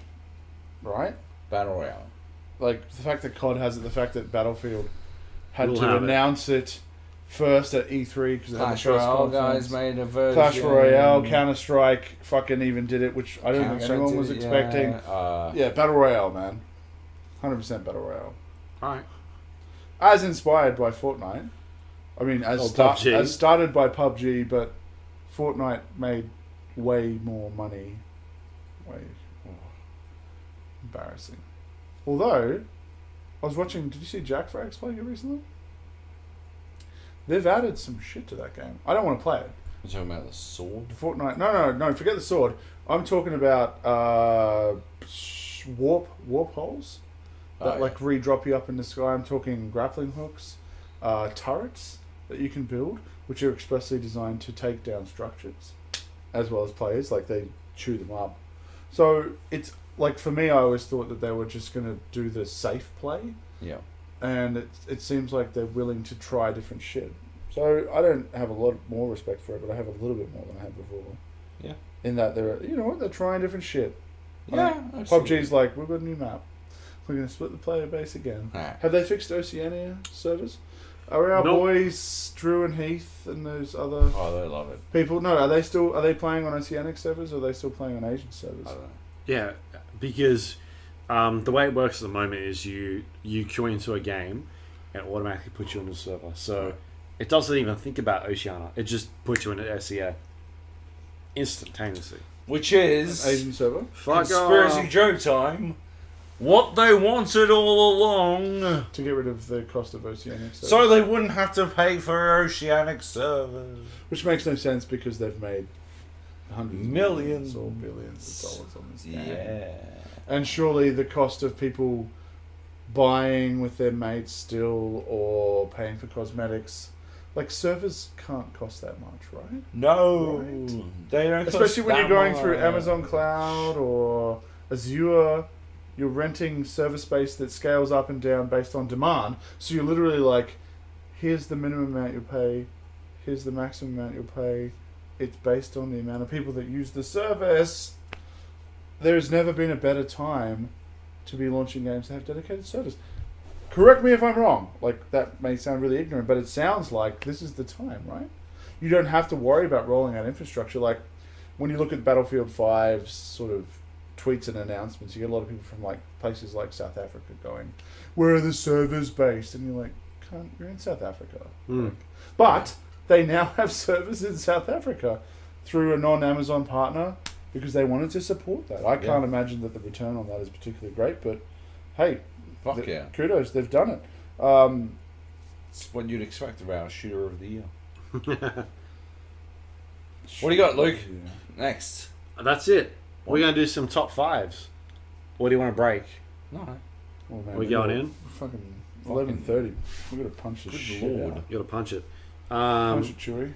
Right?
Battle Royale.
Like, the fact that COD has it, the fact that Battlefield had
We'll
to
have it.
announce it first at E3 because it had the
Clash
first
Royale
conference.
guys made a version.
Clash Royale, Counter-Strike fucking even did it, which I don't think
Counter-Strike
anyone
did
was
it,
expecting.
Yeah.
Yeah, Battle Royale, man. 100% Battle Royale.
Alright.
As inspired by Fortnite. I mean,
Oh,
as
PUBG.
started by PUBG, but Fortnite made way more money. Embarrassing. Although, I was watching, did you see Jack Frags playing it recently? They've added some shit to that game. I don't want to play it.
You're talking about the sword?
Fortnite. No. Forget the sword. I'm talking about warp holes that
Oh, yeah.
like re-drop you up in the sky. I'm talking grappling hooks, turrets that you can build, which are expressly designed to take down structures, as well as players. Like they chew them up. So it's like for me, I always thought that they were just going to do the safe play,
Yeah.
and it seems like they're willing to try different shit. So I don't have a lot more respect for it, but I have a little bit more than I had before.
Yeah.
In that they're trying different shit.
Yeah.
Like, PUBG's like, we've got a new map. We're going to split the player base again.
Alright.
Have they fixed Oceania servers? Are our
Nope.
boys Drew and Heath and those other
Oh, they love it.
people? No, are they playing on Oceanic servers or are they still playing on Asian servers?
I don't know.
Yeah, because the way it works at the moment is you queue into a game and it automatically puts you on the server. So it doesn't even think about Oceania. It just puts you in an SEA instantaneously.
Which is
Asian server?
Fuck
conspiracy
off.
joke time. What they wanted all along,
To get rid of the cost of Oceanic servers.
so they wouldn't have to pay for oceanic servers.
Which makes no sense because they've made hundreds
Millions.
of millions or billions of dollars on this game.
Yeah.
And surely the cost of people buying with their mates still or paying for cosmetics, like servers can't cost that much, right?
No,
Right.
they don't. cost
Especially when
that
you're going through
much.
Amazon Cloud or Azure, you're renting server space that scales up and down based on demand. So you're literally like, here's the minimum amount you'll pay, here's the maximum amount you'll pay. It's based on the amount of people that use the service. There's never been a better time to be launching games that have dedicated servers. Correct me if I'm wrong. Like, that may sound really ignorant, but it sounds like this is the time, right? You don't have to worry about rolling out infrastructure. Like, when you look at Battlefield 5's sort of tweets and announcements, you get a lot of people from, like, places like South Africa going, where are the servers based? And you're like, cunt, you're in South Africa.
Mm.
But they now have servers in South Africa through a non-Amazon partner because they wanted to support that. I can't imagine that the return on that is particularly great, but hey,
Fuck yeah.
kudos, they've done it.
It's what you'd expect of our shooter of the year. What do you got, Luke? Next.
That's it. We're going to do some top fives. What do you want to break?
No.
Oh, man,
We going in?
Fucking 11:30. We're gonna punch this
Good
shit
lord.
out.
You got to punch it.
Punch it, Chewy.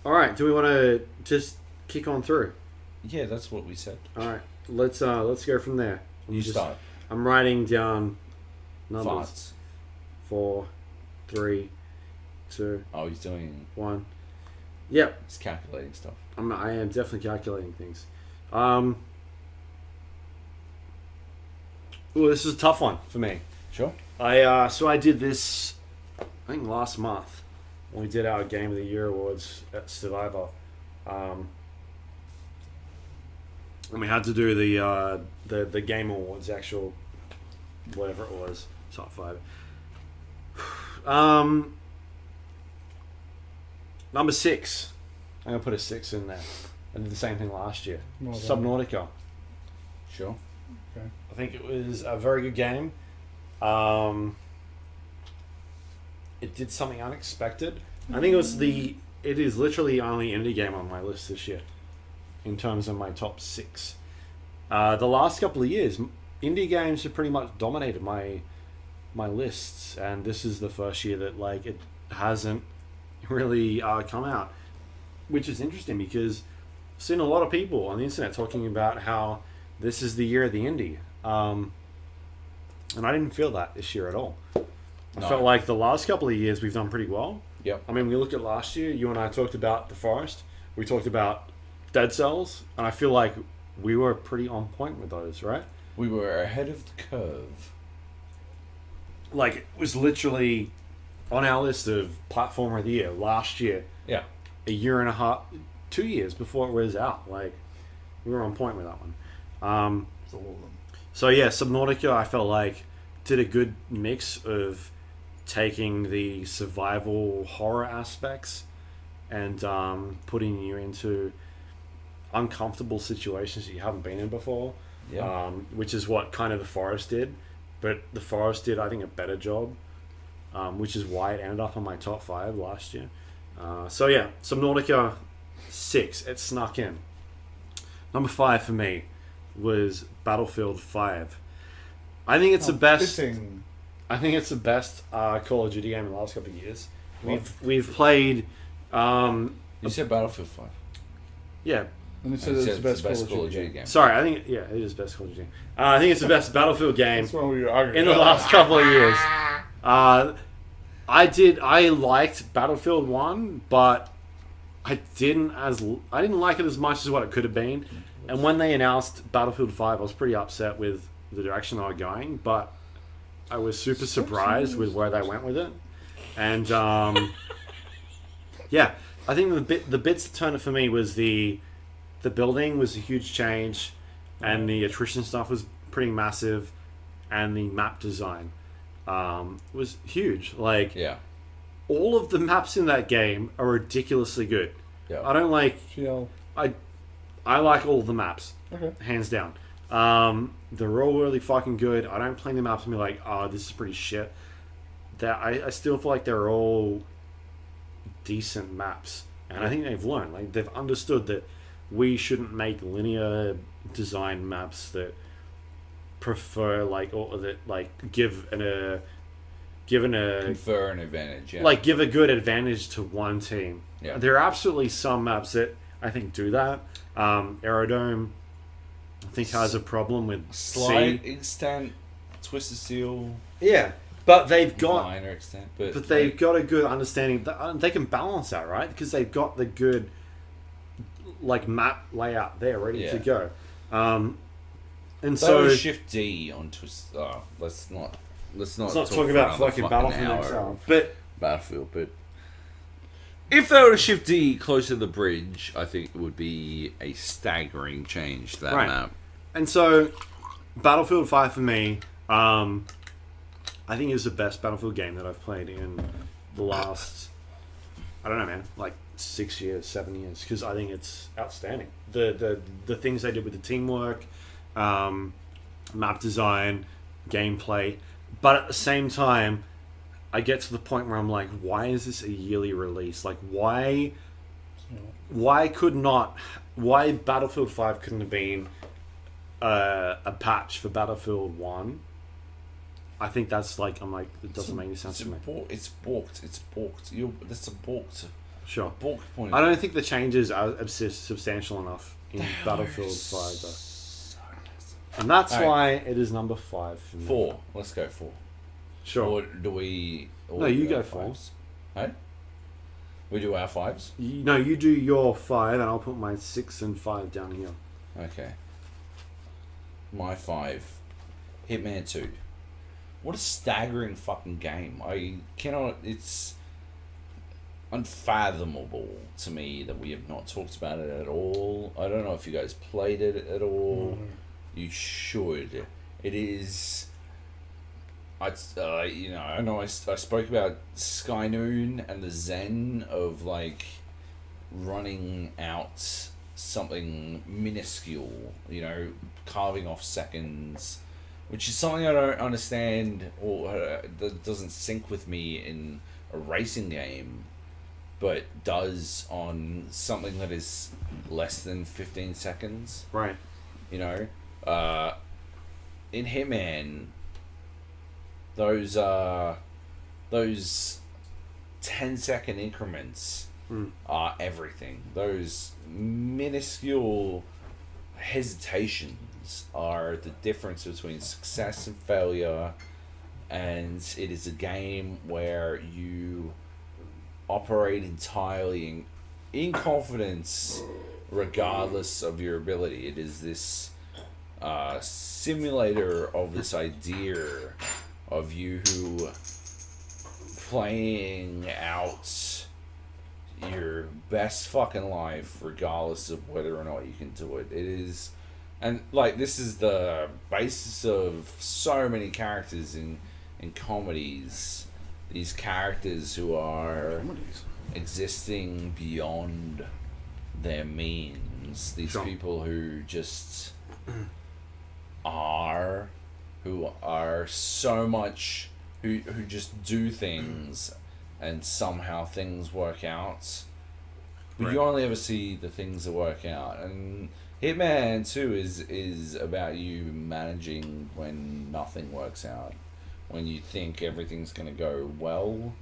All right. Do we want to just kick on through?
Yeah, that's what we said.
All right. Let's go from there.
You start.
I'm writing down numbers.
Farts.
4, 3, 2,
Oh, he's doing.
1. Yep.
He's calculating stuff.
I am definitely calculating things. Well, this is a tough one for me.
Sure.
I did this, I think last month when we did our Game of the Year awards at Survivor. And we had to do the Game Awards, actual whatever it was, top 5. Number 6. I'm gonna put a 6 in there. I did the same thing last year.
Well done.
Subnautica.
Sure.
I think it was a very good game. It did something unexpected. I think it is literally the only indie game on my list this year in terms of my top 6. The last couple of years, indie games have pretty much dominated my lists, and this is the first year that like it hasn't really come out, which is interesting because I've seen a lot of people on the internet talking about how this is the year of the indie. And I didn't feel that this year at all. I felt like the last couple of years we've done pretty well.
Yep.
I mean, we look at last year, you and I talked about The Forest, we talked about Dead Cells, and I feel like we were pretty on point with those, right?
We were ahead of the curve.
Like, it was literally on our list of Platformer of the Year last year.
Yeah.
A year and a half, 2 years before it was out. Like, we were on point with that one.
It's all of them.
So yeah, Subnautica, I felt like did a good mix of taking the survival horror aspects and putting you into uncomfortable situations that you haven't been in before.
Yeah.
Which is what kind of The Forest did, but The Forest did, I think, a better job, which is why it ended up on my top 5 last year. So yeah, Subnautica 6, it snuck in. Number 5 for me was Battlefield 5. I think it's the best.
Fitting.
I think it's the best Call of Duty game in the last couple of years. We've played.
You said Battlefield 5.
Yeah.
And it says it's the best Call of Duty
game.
Sorry, I think it is the best Call of Duty. I think it's the best Battlefield game
That's what we were arguing
in the
about.
last couple of years. I liked Battlefield 1, but I didn't like it as much as what it could have been. And when they announced Battlefield 5, I was pretty upset with the direction they were going, but I was super surprised with where they went with it. And yeah, I think the bits that turned it for me was the building was a huge change, and the attrition stuff was pretty massive, and the map design was huge. Like,
Yeah.
all of the maps in that game are ridiculously good.
Yeah.
I don't like.
GL.
I like all of the maps,
Okay.
hands down. They're all really fucking good. I don't play the maps and be like, oh, this is pretty shit. I still feel like they're all decent maps, and I think they've learned. Like, they've understood that we shouldn't make linear design maps that prefer or that
Confer an advantage, yeah.
like give a good advantage to one team.
Yeah.
There are absolutely some maps that I think do that. Aerodome, I think, has a problem with
Slide
C.
extent, Twisted Steel,
Yeah, but they've got
minor extent, but
they've got a good understanding. They can balance that, right? Because they've got the good map layout there ready to go. And
that
so
was Shift D on Twist. Oh, let's not
talk about fucking Battlefield
hour
next hour.
of
But
Battlefield, but if they were to shift D closer to the bridge, I think it would be a staggering change to that
Right.
map.
And so, Battlefield 5 for me, I think is the best Battlefield game that I've played in the last, I don't know, man, like 6 years, 7 years, because I think it's outstanding. The things they did with the teamwork, map design, gameplay, but at the same time, I get to the point where I'm like, why is this a yearly release? Like, why Battlefield 5 couldn't have been a patch for Battlefield 1? I think that's it doesn't make any sense to me.
It's balked. That's a balked.
Sure.
Balked point.
I don't think the changes are substantial enough in Battlefield 5, though. And that's
Alright.
why it is number 5 for me.
4. Let's go 4.
Sure.
Or do we?
No, you
do
go
our
4.
5s? Hey? We do our 5s?
No, you do your 5, and I'll put my 6 and 5 down here.
Okay. My 5. Hitman 2. What a staggering fucking game. I cannot... It's unfathomable to me that we have not talked about it at all. I don't know if you guys played it at all. You should. It is... I know I spoke about Sky Noon and the zen of, like, running out something minuscule, carving off seconds, which is something I don't understand or that doesn't sync with me in a racing game, but does on something that is less than 15 seconds.
Right.
In Hitman, those 10-second increments are everything. Those minuscule hesitations are the difference between success and failure, and it is a game where you operate entirely in confidence regardless of your ability. It is this simulator of this idea of you playing out your best fucking life regardless of whether or not you can do it. It is, and like, this is the basis of so many characters in comedies. These characters who are existing beyond their means. These people who just are, who are so much, who just do things and somehow things work out. But you only ever see the things that work out. And Hitman 2 is about you managing when nothing works out. When you think everything's going to go well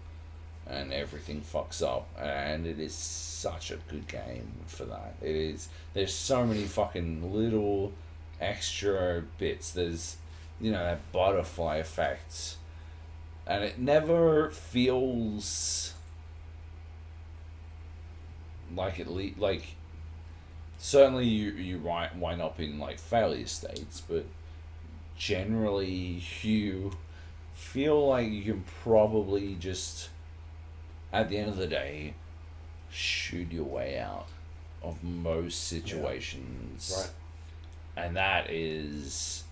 and everything fucks up. And it is such a good game for that. It is. There's so many fucking little extra bits. There's, that butterfly effect. And it never feels like certainly you wind up in like failure states, but generally you feel like you can probably just, at the end of the day, shoot your way out of most situations.
Right.
And that is...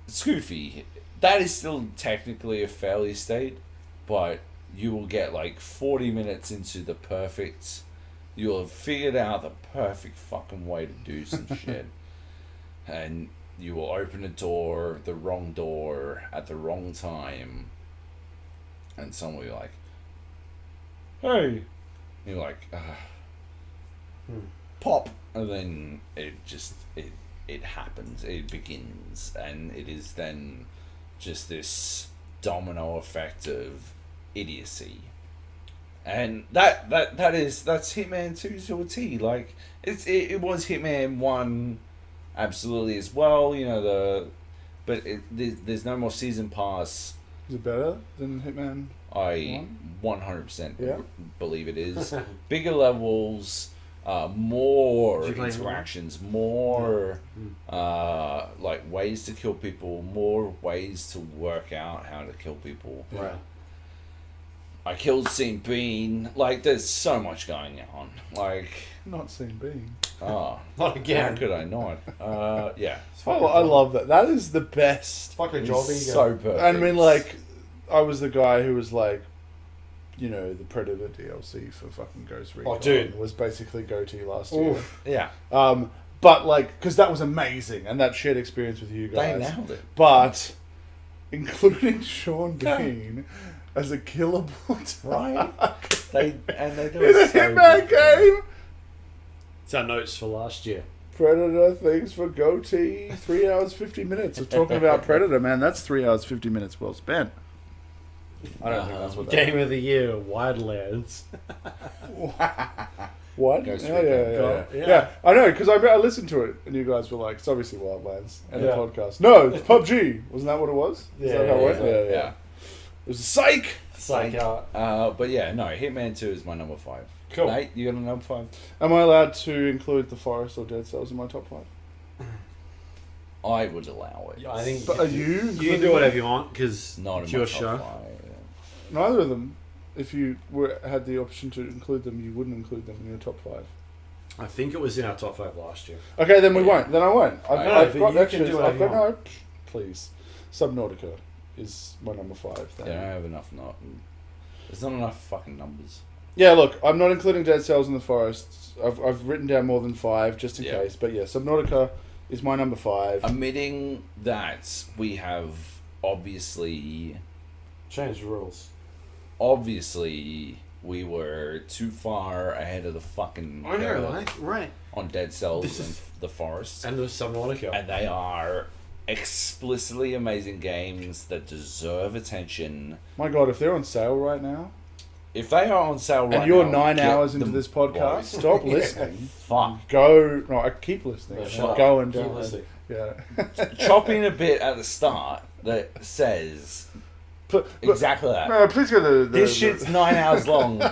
It's goofy. That is still technically a failure state, but you will get like 40 minutes into the perfect... You'll have figured out the perfect fucking way to do some shit. And you will open the wrong door, at the wrong time. And someone will be like, hey. And you're like, pop. And then it happens. It begins. And it is then just this domino effect of idiocy. And that's Hitman 2 to a T. Like, it was Hitman 1 absolutely as well, but there's no more season pass.
Is it better than Hitman?
I 100% believe it is. Bigger levels, more interactions, more like ways to kill people, more ways to work out how to kill people.
Right.
I killed St. Bean. Like, there's so much going on. Like...
Not St. Bean.
Oh.
Not again.
How could I not? Yeah.
Oh, I love that. That is the best.
Fucking job.
So perfect.
I mean, like, I was the guy who was like, the Predator DLC for fucking Ghost Recon.
Oh, dude.
Was basically goatee last year.
Yeah.
But, like, because that was amazing, and that shared experience with you guys.
They nailed it.
But, including Sean Bean... as a killable
right? They do
in a
it so
Hitman game.
It's our notes for last year.
Predator, thanks for goatee. 3 hours 50 minutes of talking about Predator, man. That's 3 hours 50 minutes well spent. I don't think that's what that
Game of the Year, Wildlands.
What?
Ghost
Yeah. I know, because I listened to it, and you guys were like, it's obviously Wildlands, and the podcast. No, it's PUBG. Wasn't that what it was? Is that how it went? Yeah. It was a psych!
Psych out.
But yeah, no, Hitman 2 is my number 5.
Cool.
Nate, you got a number 5?
Am I allowed to include the Forest or Dead Cells in my top 5?
I would allow it.
Yeah, I think
But are you?
you can
including
do whatever
them?
you want because
Not
it's
in my
your
top
show.
5.
Neither of them. If you had the option to include them, you wouldn't include them in your top 5.
I think it was in our top 5 last year.
Okay, then we
Yeah.
won't. Then I won't.
I know,
I've
but
got
you can
extras.
do whatever
I've got
you want.
no. Please, Subnautica is my number 5.
They
Then.
don't have enough. There's not enough fucking numbers.
Yeah, look, I'm not including Dead Cells in the Forest. I've written down more than 5 just in
Yeah.
case. But yeah, Subnautica is my number 5.
Admitting that we have obviously
Change the rules.
we were too far ahead of the fucking
I know,
curve
right?
on Dead Cells
This
and
is-
the Forest.
And the Subnautica.
And they are explicitly amazing games that deserve attention.
My God, if they're on sale right now,
If they are on sale right
and you're
now,
9
get
hours into
them,
this podcast,
boys.
stop listening.
Fuck.
Go. No, I keep listening.
Yeah,
and
shut up.
go and
Keep
download.
listening.
Yeah.
Chop in a bit at the start that says
But
exactly that.
no, please go to the
This shit's 9 hours long.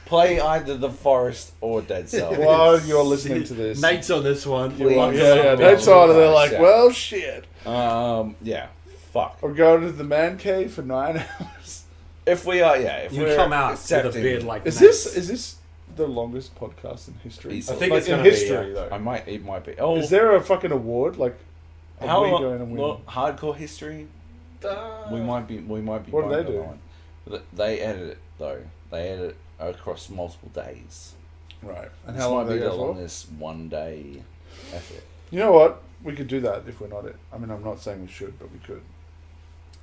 Play either the Forest or Dead Cells.
while you're listening to this.
Nate's on this one.
You are-
Please.
yeah.
Yeah.
Nate's on, and they're like,
Yeah.
well, shit.
Yeah. Fuck.
I'm going to the man cave for 9 hours.
If we are, yeah. If
You
we're
come out with a
accepting-
beard like
Is
Nate's.
this the longest podcast in history?
Easily.
I think
Like
it's
in
gonna be,
history,
yeah.
though.
It might be. Oh,
Is there a fucking award? Like, are
how
we
long?
going to win?
Well, hardcore history. We might be.
What do
going
they
on
do?
that one. They edit it though. They edit it across multiple days.
Right. And
This
how long
might
do
be
they
the
go for?
longest 1 day effort.
You know what? We could do that if we're not it. I mean, I'm not saying we should, but we could.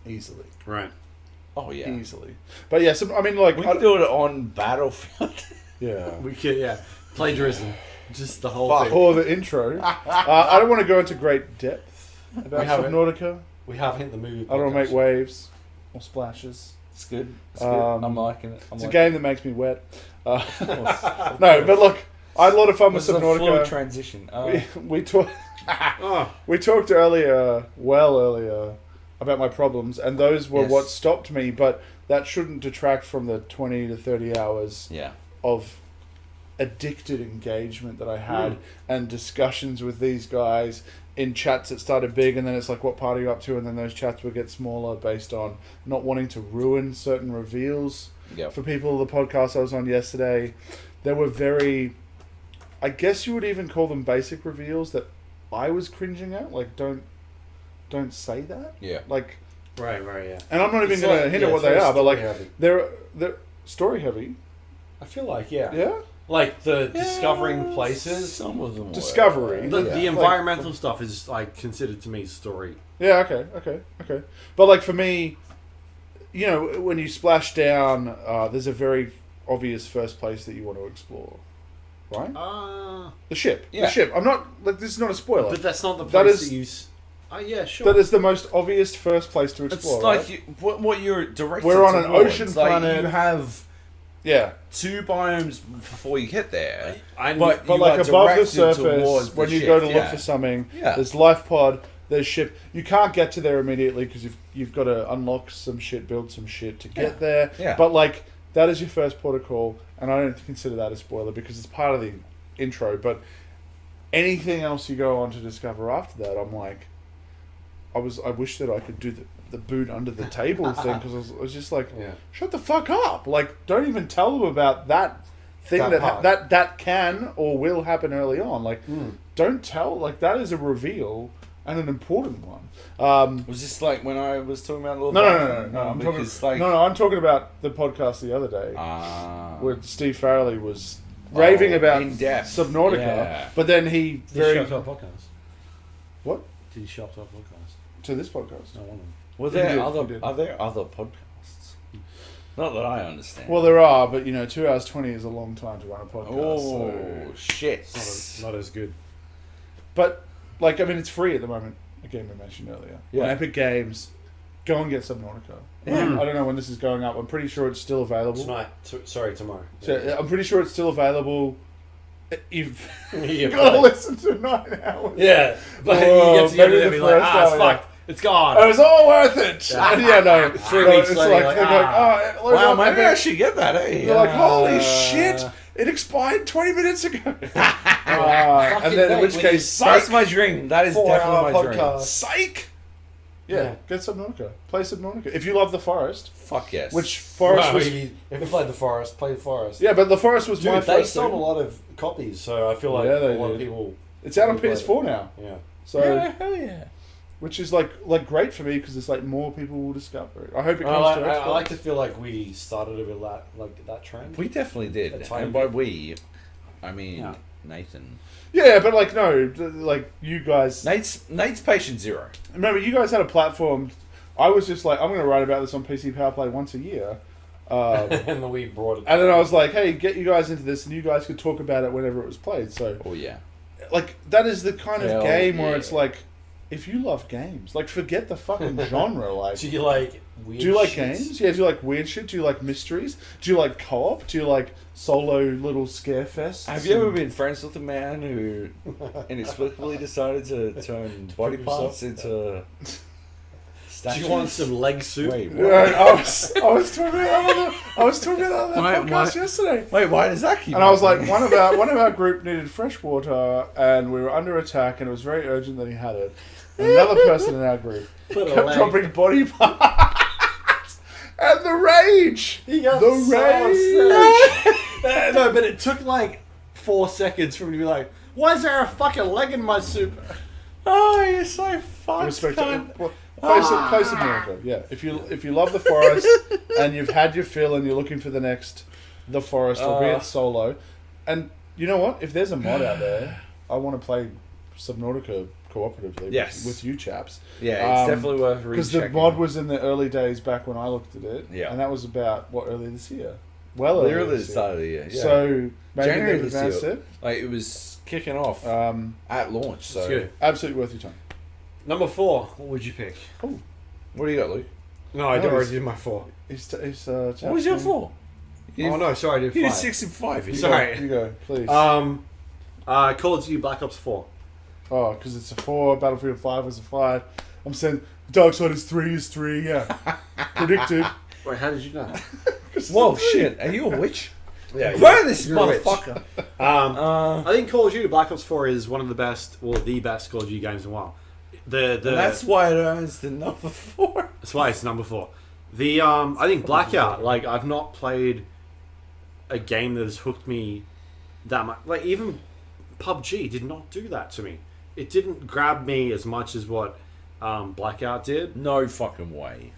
Easily.
Right.
Oh yeah.
Easily. But yeah, I mean, like...
We
I-
can do it on Battlefield.
yeah.
We could, yeah. Plagiarism. Just the whole
Fuck.
thing.
Or the intro. I don't want to go into great depth about
We haven't.
Subnautica.
We have hit the movie.
I don't want to make
podcast.
waves or splashes.
It's good. It's
Um,
good. I'm liking it.
It's a game that makes me wet. No, but look, I had a lot of fun with
This is a fluid
Subnautica.
transition.
We talked.
Oh,
We talked earlier, about my problems, and those were
Yes.
what stopped me. But that shouldn't detract from the 20 to 30 hours
yeah.
of addicted engagement that I had and discussions with these guys in chats that started big, and then it's like, what part are you up to? And then those chats would get smaller based on not wanting to ruin certain reveals.
Yep.
For people, the podcast I was on yesterday, they were very, I guess you would even call them basic reveals that I was cringing at. Like, don't say that.
Yeah.
Like,
right, yeah.
and I'm not even
It's
going to
like-
hint
yeah,
at what
it's
they
very
are, but like,
story-heavy.
they're story heavy.
I feel like, yeah.
Yeah.
Like the discovering places.
Some of them were.
Discovery.
The,
Yeah.
the environmental stuff is like considered to me story.
Yeah, okay. But like for me, you know, when you splash down, there's a very obvious first place that you want to explore, right? The ship.
Yeah.
The ship. I'm not like this is not a spoiler.
But that's not the
That
place
is-
that you. Yeah, sure.
That is the most obvious first place to
It's
explore.
like
right?
you, what you're directed
We're on an
towards.
ocean
Like,
planet.
You have
Yeah,
2 biomes before you get there.
I,
But
but
you
like
are
above the
directed towards
surface,
the
when you
ship,
go to look
yeah.
for something,
Yeah.
there's life pod, there's ship. You can't get to there immediately because you've got to unlock some shit, build some shit to get there.
Yeah.
But like that is your first port of call, and I don't consider that a spoiler because it's part of the intro. But anything else you go on to discover after that, I'm like, I wish that I could do the boot under the table thing because I was just like,
Yeah.
shut the fuck up! Like, don't even tell them about that thing
That part.
that can or will happen early on. Like, don't tell. Like, that is a reveal and an important one.
Was this like when I was talking about a little?
No.
I'm talking like
No, I'm talking about the podcast the other day where Steve Farrelly was raving about
in depth.
Subnautica,
Yeah.
but then he
Did
very
you show up to our podcast?
what
Did you show up to our podcast?
to this podcast.
No one.
Were
He
there
did,
other?
he did.
Are there other podcasts? Not that I understand.
Well, there are, but 2 hours 20 is a long time to run a podcast.
oh
so-
shit!
Not as good.
But like, I mean, it's free at the moment. A game I mentioned earlier.
Yeah.
On Epic Games, go and get Subnautica.
Yeah.
I don't know when this is going up. I'm pretty sure it's still available.
Tonight. Sorry, tomorrow.
So I'm pretty sure it's still available. You've
Yeah,
got to
but-
listen to 9 hours.
Yeah, but
Whoa,
you get to the end
maybe
of it and
the
be like,
first
it's
hour,
fucked. It's gone.
It was all worth it.
Yeah.
And yeah, no.
3
no,
weeks
it's
later,
like,
you're
they're
like,
going, oh,
Wow,
look,
maybe I
Epic.
should get that. Eh?
You're like, holy shit! It expired 20 minutes ago. And then in which case,
That's my dream. That is definitely my dream.
Psych! Yeah, get Subnautica. Play Subnautica. If you love The Forest.
Fuck yes.
Which Forest was...
If you played The Forest, play The Forest.
Yeah, but The Forest was my
Dude, they
first
sold a
thing.
lot of copies, so I feel like
Yeah, they
a lot of
did.
people...
It's out on
play
PS4
it.
now.
Yeah.
So,
yeah, hell yeah.
which is like great for me because it's like more people will discover it. I hope it
I
comes to
like,
Xbox.
I like to feel like we started a bit that trend.
We definitely did.
That's fine.
And by we, I mean
Yeah.
Nathan.
Yeah, but like no, like you guys.
Nate's patient zero.
Remember, you guys had a platform. I was just like, I'm going to write about this on PC Power Play once a year.
And then we brought it.
And then I was like, hey, get you guys into this, and you guys could talk about it whenever it was played. So,
Oh yeah.
like, that is the kind of
Hell
game where
yeah.
it's like, if you love games, like, forget the fucking genre. Like,
Do you like weird
do you like
shits?
games? Yeah, do you like weird shit? Do you like mysteries? Do you like co-op? Do you like solo little scare fests?
Have you ever been friends with a man who inexplicably decided to turn body parts into
Do
statues?
you want some leg soup?
Wait,
Yeah,
what?
I was talking about that on that podcast yesterday.
Wait, why does that keep?
And I was like,
happening?
one of our group needed fresh water, and we were under attack, and it was very urgent that he had it. Another person in our group
Put a
kept
leg.
dropping body parts, and the rage,
He got
the
so
rage.
upset. No, but it took like 4 seconds for me to be like, why is there a fucking leg in my soup?
Oh, you're so fucked.
Respect
cunt.
well, play some America. Yeah, if you love the forest and you've had your fill and you're looking for the next The Forest, albeit solo, and you know what? If there's a mod out there, I want to play Subnautica cooperatively
Yes.
with you chaps.
Yeah, it's definitely worth rechecking.
Because the mod was in the early days back when I looked at it.
Yeah.
And that was about, earlier this year? Well,
literally
earlier
the
this year.
start of the year. Yeah.
So, maybe
January
they've
this
advanced
year.
it.
Like it was kicking off at launch. So
It's good.
Absolutely worth your time.
Number 4, what would you pick?
what do you got, Luke?
No, I
No,
already did my 4.
What
What was your 4?
Oh no, sorry, I did
You did
5.
6 and 5. You
Sorry.
You go, please.
Call of Duty Black Ops 4.
Oh, because it's a 4, Battlefield 5 is a 5. I'm saying Dark Side is 3, yeah. Predicted.
Wait, how did you know?
Whoa, shit! Are you a witch?
Yeah,
Burn this
you're a witch.
motherfucker!
I think Call of Duty Black Ops 4 is one of the best, well, the best Call of Duty games in a while.
That's why it earns the number 4.
That's why it's number 4. I think Blackout, like, I've not played a game that has hooked me that much. Like, even PUBG did not do that to me. It didn't grab me as much as what Blackout did.
No fucking way.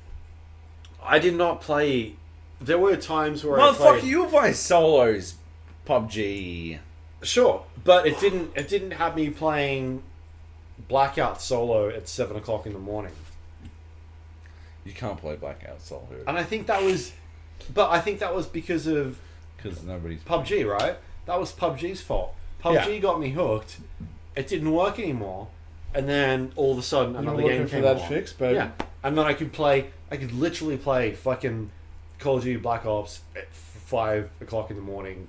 I did not play... There were times where I
Motherfucker,
played...
you were playing solos, PUBG.
Sure, but it didn't have me playing Blackout solo at 7 o'clock in the morning.
You can't play Blackout solo
And I think that was... But I think that was because of
because nobody's.
PUBG, right? That was PUBG's fault. PUBG got me hooked. It didn't work anymore. And then all of a sudden
You were
another
looking
game
for
came
that
along.
fix, baby.
Yeah. And then I could literally play fucking Call of Duty Black Ops at 5 o'clock in the morning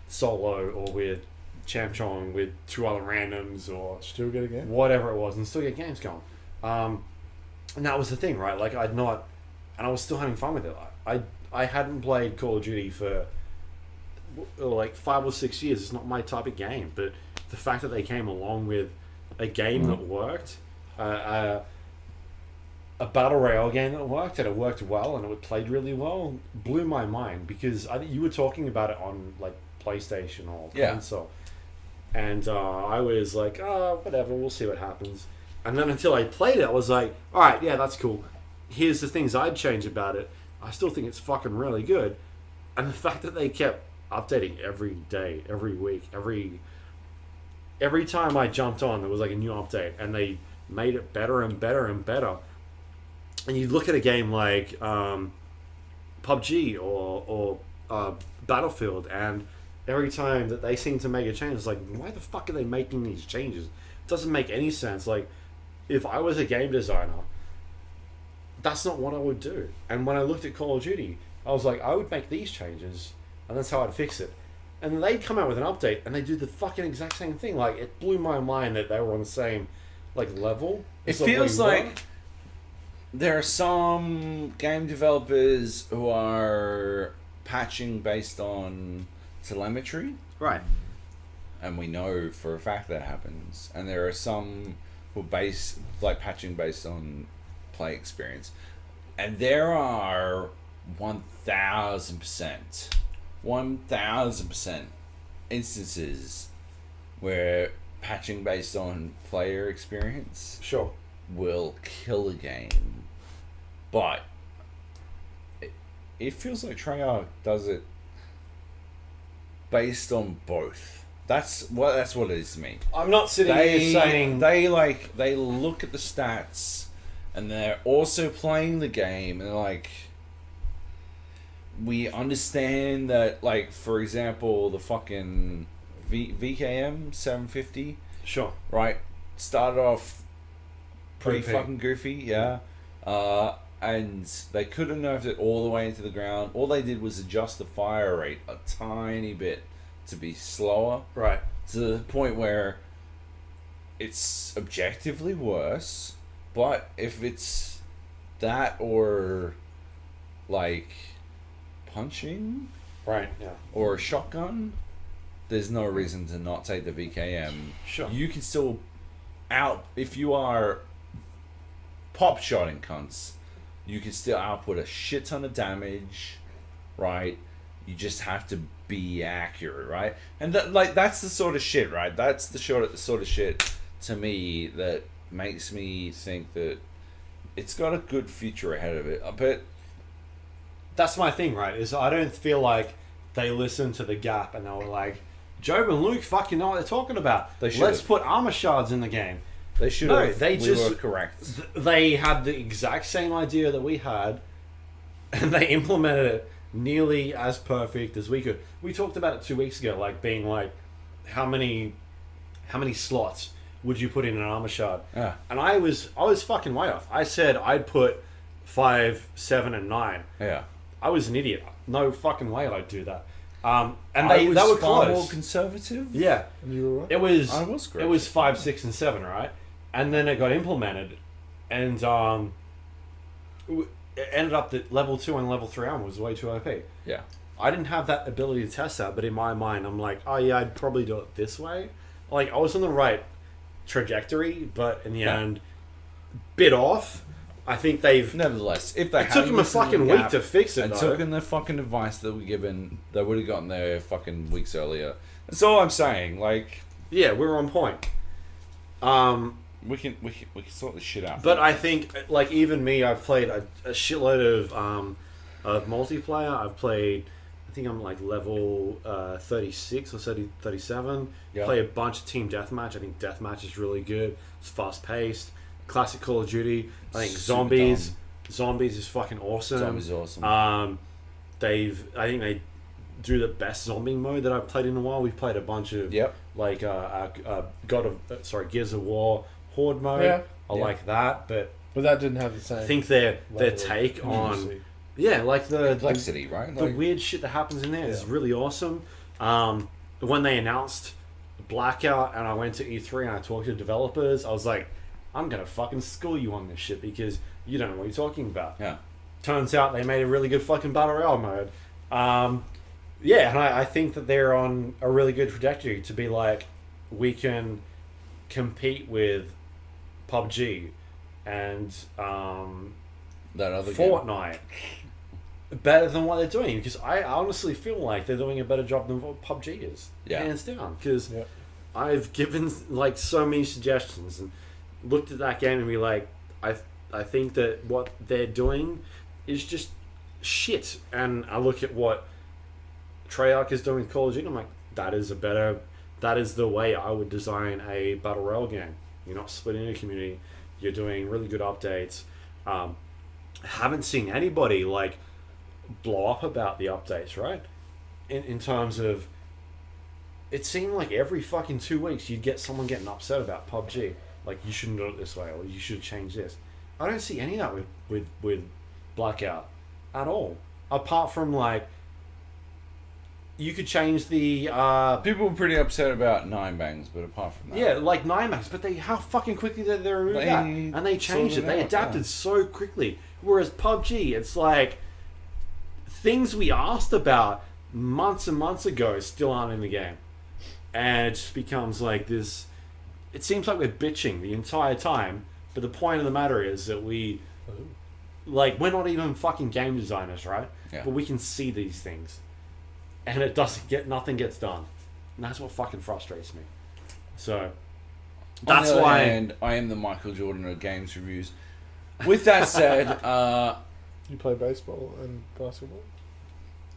solo or with Champ Chong with 2 other randoms or
Still get a game?
whatever it was and still get games going. And that was the thing, right? Like and I was still having fun with it. I hadn't played Call of Duty for like 5 or 6 years. It's not my type of game, but the fact that they came along with a game that worked, a battle royale game that worked, and it worked well, and it played really well, blew my mind because you were talking about it on like PlayStation or console, and I was like, oh, whatever, we'll see what happens. And then until I played it, I was like, all right, yeah, that's cool. Here's the things I'd change about it. I still think it's fucking really good, and the fact that they kept updating every day, every week, every time I jumped on, there was like a new update, and they made it better and better and better. And you look at a game like PUBG or Battlefield, and every time that they seem to make a change, it's like, why the fuck are they making these changes? It doesn't make any sense. Like, if I was a game designer, that's not what I would do. And when I looked at Call of Duty, I was like, I would make these changes, and that's how I'd fix it. And they'd come out with an update, and they do the fucking exact same thing. Like, it blew my mind that they were on the same like level.
It
as what we
feels
were.
like there are some game developers who are patching based on
telemetry,
Right.
and we know for a fact that happens. And there are some who patching based on play experience, and there are 1,000% instances where patching based on player experience
Sure.
will kill a game, but it feels like Treyarch does it based on both. That's what it is to me.
I'm not sitting here saying
they look at the stats, and they're also playing the game, and they're like, we understand that, like, for example, the fucking VKM 750,
sure.
right, started off pretty
OP.
fucking goofy, yeah. And they could have nerfed it all the way into the ground. All they did was adjust the fire rate a tiny bit to be slower,
Right.
to the point where it's objectively worse. But if it's that or like punching
Right. Yeah.
or a shotgun, there's no reason to not take the VKM.
Sure.
You can still if you are pop shotting cunts, you can still output a shit ton of damage, right? You just have to be accurate, right? And that's the sort of shit, right? That's the sort of shit to me that makes me think that it's got a good future ahead of it. But
That's my thing, right? Is I don't feel like they listened to the GAP and they were like, Joab and Luke fucking know what they're talking about.
They should've.
Let's put armor shards in the game.
they should
No,
have.
they
we
just-
were correct.
They had the exact same idea that we had, and they implemented it nearly as perfect as we could. We talked about it 2 weeks ago, like being like, how many slots would you put in an armor shard?
Yeah.
And I was fucking way off. I said I'd put 5, 7, and 9.
Yeah.
I was an idiot. No fucking way I'd do that. And
I
they
was
were
far
close.
more conservative.
Yeah.
And you were right.
It was.
I was correct.
It was 5, 6, and 7, right? And then it got implemented, and it ended up that level 2 and level 3 armor was way too OP.
Yeah.
I didn't have that ability to test that, but in my mind, I'm like, oh yeah, I'd probably do it this way. Like I was on the right trajectory, but in the end, bit off. I think they've.
Nevertheless, if they
It took them a fucking week to fix it.
and
though.
took in the fucking advice that we given, they would have gotten there fucking weeks earlier. That's all I'm saying. Like,
Yeah, we're on point.
we can sort this shit out.
But I think, like, even me, I've played a shitload of multiplayer. I've played, I think I'm like level 36 or 37.
Yeah.
Play a bunch of team deathmatch. I think deathmatch is really good. It's fast paced. Classic Call of Duty. I think
Super
Zombies is fucking awesome.
Zombies is awesome.
I think they do the best zombie mode that I've played in a while. We've played a bunch of
Yep.
like Gears of War Horde mode.
Yeah.
I like that, but
But that didn't have the same.
I think their
level of
take on
intricacy.
like the
Complexity, right?
the
Like,
weird shit that happens in there is
Yeah.
really awesome. When they announced Blackout and I went to E3 and I talked to developers, I was like, I'm gonna fucking school you on this shit because you don't know what you're talking about.
yeah.
Turns out they made a really good fucking battle royale mode. Yeah, and I think that they're on a really good trajectory to be like, we can compete with PUBG and
That other game.
Fortnite better than what they're doing, because I honestly feel like they're doing a better job than what PUBG is,
Yeah.
hands down. Because
Yeah.
I've given like so many suggestions and looked at that game and be like, I think that what they're doing is just shit. And I look at what Treyarch is doing with Call of Duty, I'm like, that is the way I would design a battle royale game. You're not splitting a community. You're doing really good updates. Haven't seen anybody like blow up about the updates, right? In terms of, it seemed like every fucking 2 weeks you'd get someone getting upset about PUBG. Like, you shouldn't do it this way, or you should change this. I don't see any of that with Blackout at all. Apart from, like, you could change the
People were pretty upset about 9 bangs, but apart from that,
yeah, like 9max, but how fucking quickly did they remove that? And they changed it.
sorted
They
out,
adapted
yeah.
so quickly. Whereas PUBG, it's like things we asked about, months and months ago still aren't in the game. And it just becomes like this. It seems like we're bitching the entire time, but the point of the matter is that we're not even fucking game designers, right?
Yeah.
But we can see these things, and nothing gets done, and that's what fucking frustrates me. So that's
On the other
why.
hand, I am the Michael Jordan of games reviews. With that said,
You play baseball and basketball?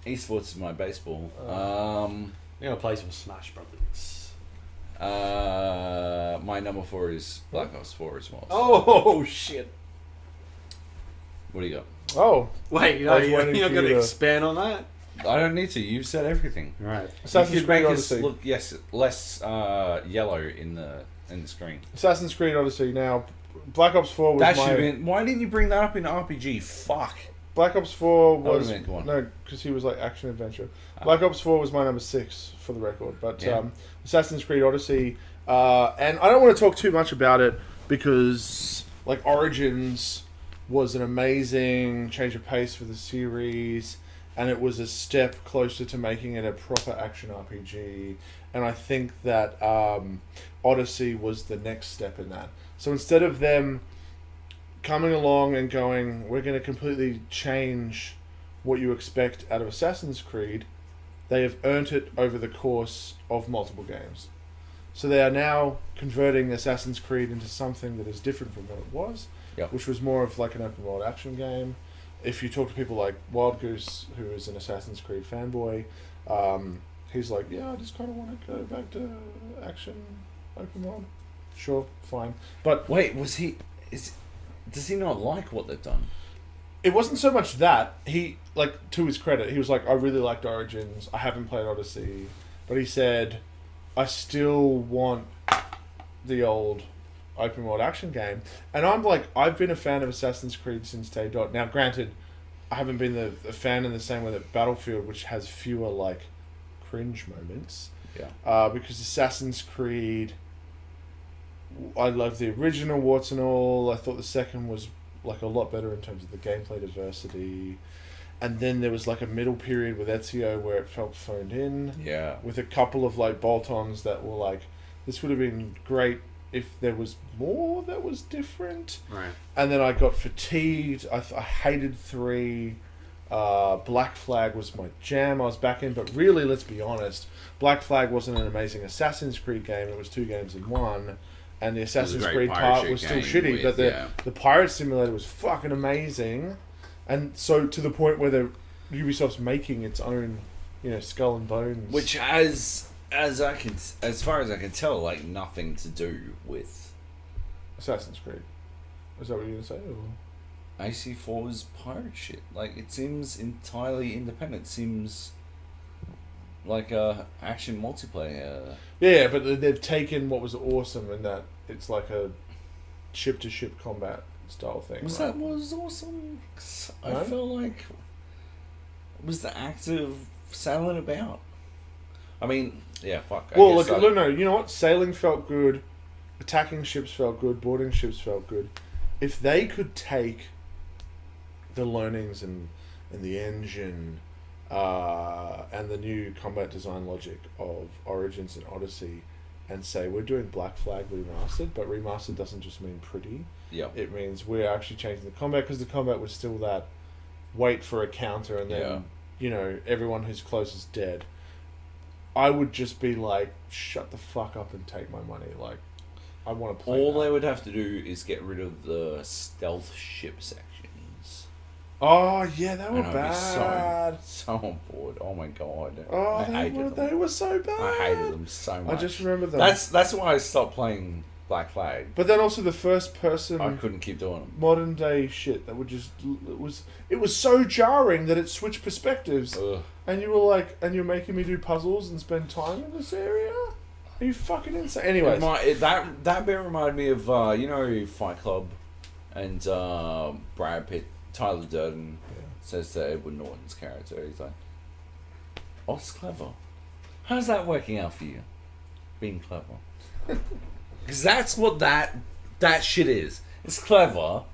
esports is my baseball.
You know, play some Smash Brothers.
My number 4 is Black Ops 4 as well.
Oh shit!
What do you got?
Oh,
Wait,
I was
you're
waiting
not
for
going
you
to
to-
expand on that?
I don't need to. You've said everything.
Right.
Assassin's
You could
Creed
make us
Odyssey.
look less yellow in the screen.
Assassin's Creed Odyssey. Now, Black Ops 4 was
That
my...
should have been. Why didn't you bring that up in RPG? Fuck.
Black Ops 4
That would've
was...
been a good one.
No, because he was like action adventure. Black Ops 4 was my number 6 for the record. But
Yeah.
Assassin's Creed Odyssey... and I don't want to talk too much about it because like Origins was an amazing change of pace for the series, and it was a step closer to making it a proper action RPG. And I think that Odyssey was the next step in that. So instead of them coming along and going, we're going to completely change what you expect out of Assassin's Creed, they have earned it over the course of multiple games. So they are now converting Assassin's Creed into something that is different from what it was,
Yep.
which was more of like an open world action game. If you talk to people like Wild Goose, who is an Assassin's Creed fanboy, he's like, yeah, I just kind of want to go back to action, open world. Sure, fine. But
Wait, does he not like what they've done?
it wasn't so much that. He, like, to his credit, he was like, I really liked Origins, I haven't played Odyssey. But he said, I still want the old open world action game. And I'm like, I've been a fan of Assassin's Creed since day dot. Now, granted, I haven't been a fan in the same way that Battlefield, which has fewer, like, cringe moments.
Yeah.
Because Assassin's Creed, I love the original, warts and all. I thought the second was, like, a lot better in terms of the gameplay diversity. And then there was, like, a middle period with Ezio where it felt phoned in.
Yeah.
With a couple of, like, bolt-ons that were like, this would have been great if there was more that was different.
Right.
And then I got fatigued. I hated 3. Black Flag was my jam. I was back in. But really, let's be honest, Black Flag wasn't an amazing Assassin's Creed game. It was 2 games in one. And the Assassin's
great
Creed
pirate
part
ship
was still
game
shitty.
with-
But the Pirate Simulator was fucking amazing. And so to the point where Ubisoft's making its own, Skull and Bones.
Which as far as I can tell, like nothing to do with
Assassin's Creed. Is that what you're going to say? Or?
AC4's pirate shit. Like it seems entirely independent. It seems like a action multiplayer.
Yeah, but they've taken what was awesome in that it's like a ship-to-ship combat style thing.
That was awesome. I
No?
felt like it was the act of sailing about. I mean, yeah, fuck. I
Well,
guess
look, no, you know what? Sailing felt good. Attacking ships felt good. Boarding ships felt good. If they could take the learnings and the engine and the new combat design logic of Origins and Odyssey and say, we're doing Black Flag remastered, but remastered doesn't just mean pretty.
Yeah.
It means we're actually changing the combat, because the combat was still that wait for a counter and then, everyone who's close is dead. I would just be like, shut the fuck up and take my money. Like, I want to play
All
that.
they would have to do is get rid of the stealth ship sections.
Oh, yeah, they were
And I'd be
bad.
so on board. Oh my god.
Oh,
I
they
hated them.
were so bad.
I hated them so much.
I just remember them.
That's why I stopped playing Black Flag.
But then also the first person
I couldn't keep doing them.
modern day shit that would just it was so jarring that it switched perspectives.
Ugh.
And you were like, and you're making me do puzzles and spend time in this area? Are you fucking insane? Anyways.
That bit reminded me of Fight Club, and Brad Pitt, Tyler Durden says to Edward Norton's character, he's like, "Oh, it's clever. How's that working out for you? Being clever." Because that's what that shit is. It's clever,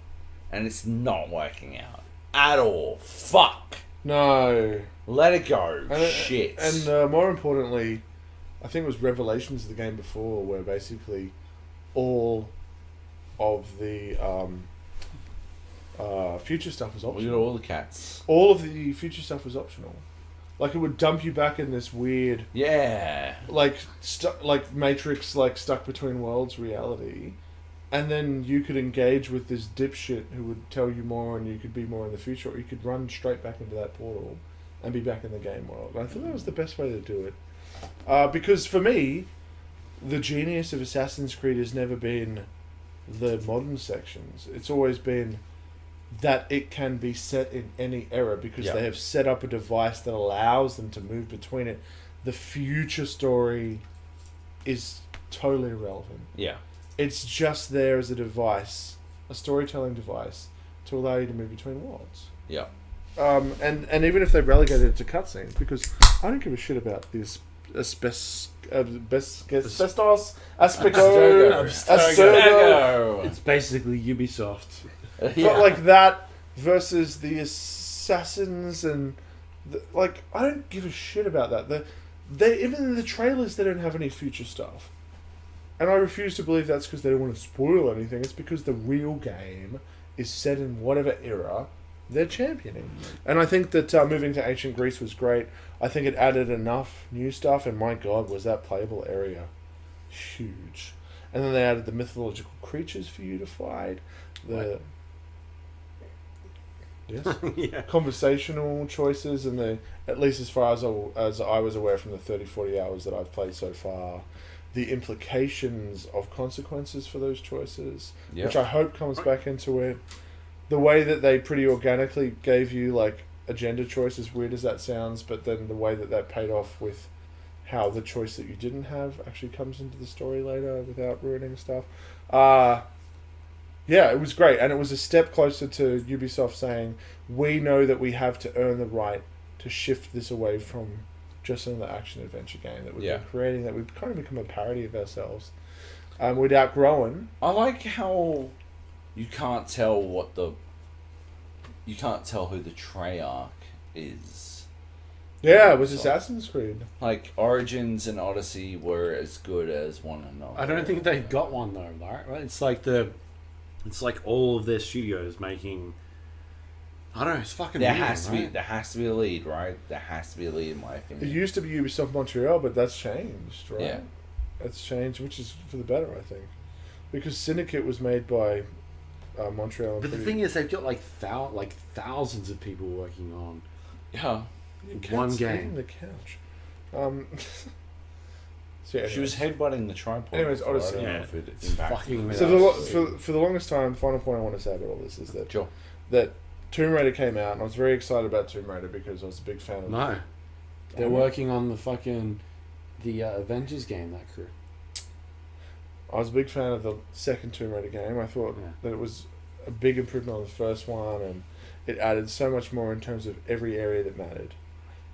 and it's not working out at all. Fuck.
No.
Let it go.
And,
Shit.
And more importantly, I think it was Revelations, the game before, where basically all of the future stuff was
we got
optional.
all the cats.
All of the future stuff was optional. Like, it would dump you back in this weird,
Yeah.
like Matrix, like stuck between worlds reality, and then you could engage with this dipshit who would tell you more, and you could be more in the future, or you could run straight back into that portal and be back in the game world. And I thought that was the best way to do it, because for me, the genius of Assassin's Creed has never been the modern sections. It's always been that it can be set in any era, because
Yeah.
they have set up a device that allows them to move between it. The future story is totally irrelevant.
Yeah.
It's just there as a device, a storytelling device, to allow you to move between worlds.
Yeah.
And even if they relegated it to cutscenes, because I don't give a shit about this asbestos, Aspergo.
It's basically Ubisoft.
But like that versus the assassins and like, I don't give a shit about that. They even in the trailers they don't have any future stuff, and I refuse to believe that's because they don't want to spoil anything. It's because the real game is set in whatever era they're championing. And I think that moving to ancient Greece was great. I think it added enough new stuff, and my god, was that playable area huge. And then they added the mythological creatures for you to fight. Yes.
Yeah.
Conversational choices, and at least as far as I was aware from the 30-40 hours that I've played so far, the implications of consequences for those choices,
Yep.
which I hope comes back into it. The way that they pretty organically gave you like agenda choices, weird as that sounds, but then the way that paid off with how the choice that you didn't have actually comes into the story later without ruining stuff. Yeah, it was great, and it was a step closer to Ubisoft saying, we know that we have to earn the right to shift this away from just another action-adventure game that we've been creating, that we've kind of become a parody of ourselves. We'd outgrown.
I like how you can't tell who the Treyarch is.
Yeah, it was Assassin's Creed.
Like, Origins and Odyssey were as good as one another.
I don't think they've got one though, right? It's like all of their studios making. I don't know. It's fucking.
There
weird,
has to be.
right?
There has to be a lead, right? There has to be a lead, in my
It
opinion.
used to be Ubisoft Montreal, but that's changed, right?
Yeah.
That's changed, which is for the better, I think. Because Syndicate was made by Montreal.
But the thing is, they've got like thousands of people working on
Yeah.
one
Sit on
game.
the couch. So yeah,
She was headbutting the tripod.
Anyways,
before.
Odyssey.
I don't know
Yeah.
if it
It's
impacted
fucking
it.
So for the longest time, final point I want to say about all this is that
Sure.
that Tomb Raider came out, and I was very excited about Tomb Raider because I was a big fan of.
No, they're working on the Avengers game. That crew.
I was a big fan of the second Tomb Raider game. I thought that it was a big improvement on the first one, and it added so much more in terms of every area that mattered.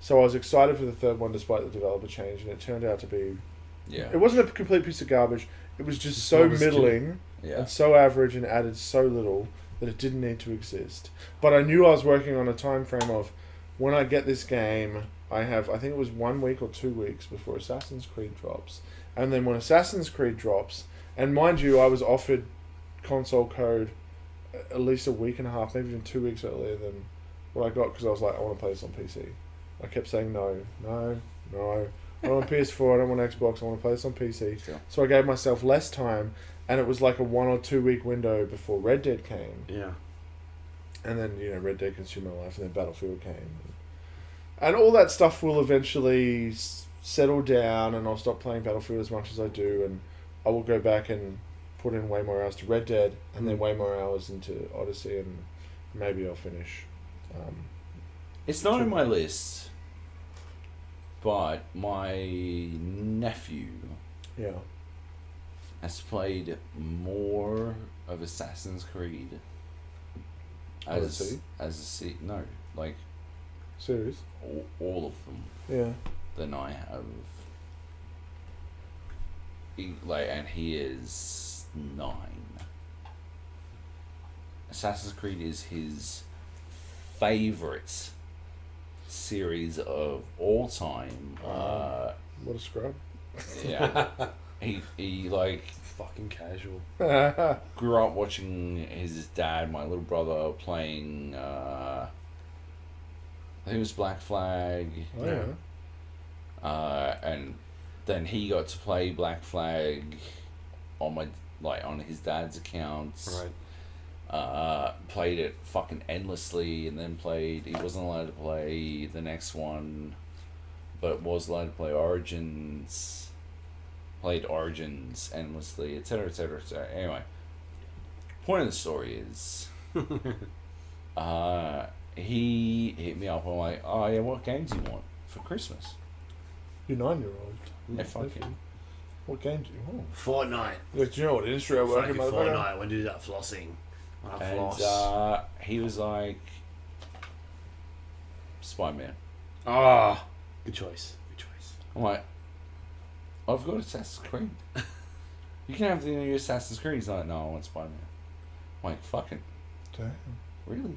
So I was excited for the third one despite the developer change, and it turned out to be...
Yeah.
It wasn't a complete piece of garbage. It was just so middling
Yeah.
and so average and added so little that it didn't need to exist. But I knew I was working on a time frame of when I get this game, I think it was 1 week or 2 weeks before Assassin's Creed drops. And then when Assassin's Creed drops, and mind you, I was offered console code at least a week and a half, maybe even 2 weeks earlier than what I got, because I was like, I want to play this on PC. I kept saying no. I don't want PS4, I don't want Xbox, I want to play this on PC.
Sure.
So I gave myself less time, and it was like a 1 or 2 week window before Red Dead came.
Yeah.
And then, Red Dead consumed my life, and then Battlefield came. And all that stuff will eventually settle down, and I'll stop playing Battlefield as much as I do, and I will go back and put in way more hours to Red Dead, and then way more hours into Odyssey, and maybe I'll finish.
It's not in my list, but my nephew
Yeah.
has played more of Assassin's Creed
Odyssey?
no, like
Serious?
all of them
Yeah.
than I have. And he is 9. Assassin's Creed is his favorite
series of all time.
What a scrub.
Yeah, he like
Fucking casual.
grew up watching his dad, my little brother, playing. I think it was Black Flag.
Oh, yeah.
And then he got to play Black Flag on on his dad's accounts.
Right.
Played it fucking endlessly, and then he wasn't allowed to play the next one, but was allowed to play Origins. Played Origins endlessly, etc., etc., etc. Anyway, point of the story is, he hit me up. I'm like, oh yeah, what games do you want for Christmas?
You're 9-year-old.
Yeah, fuck you.
What game do you want?
Fortnite.
Like, do you know what industry I work in,
Fucking
motherfucker?
Fortnite. When do that flossing? When I
And
floss.
he was like, Spider-Man.
Ah, good choice. Good choice.
I'm like, I've got Assassin's Creed. You can have the new Assassin's Creed. He's like, no, I want Spider-Man. I'm like, fucking,
Damn.
really?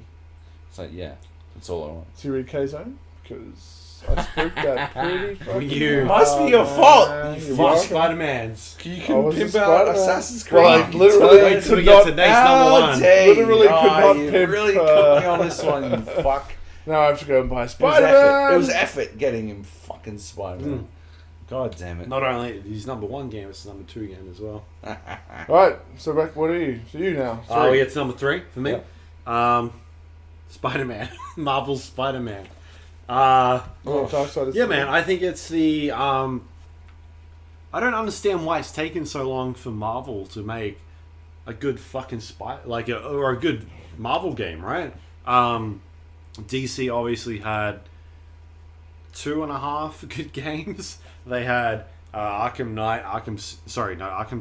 It's like, yeah, that's all I want.
So you read K-Zone? Because I spooked that pretty fucking
You-
Must be your
hard,
fault,
man.
you
You're
fuck.
welcome.
Spider-Man's.
You
I
can
was
pimp
a
out
Spider-Man.
Assassin's Creed.
Well, I literally
Wait till we
could
get
not...
to next number one.
Literally could not
you
pimp,
really
uh,
cut me on this one, you fuck.
Now I have to go and buy
It was
Spider-Man!
effort. It was effort getting him fucking Spider-Man. God damn it.
Not only his number one game, it's his number two game as well.
Alright, so back, what are you? So you now.
Oh, we get to number three for me.
Yep.
Spider-Man. Marvel's Spider-Man.
Oh, Darksiders.
Yeah, man. I think it's the. I don't understand why it's taken so long for Marvel to make a good fucking or a good Marvel game, right? DC obviously had 2.5 good games. They had Arkham Knight, Arkham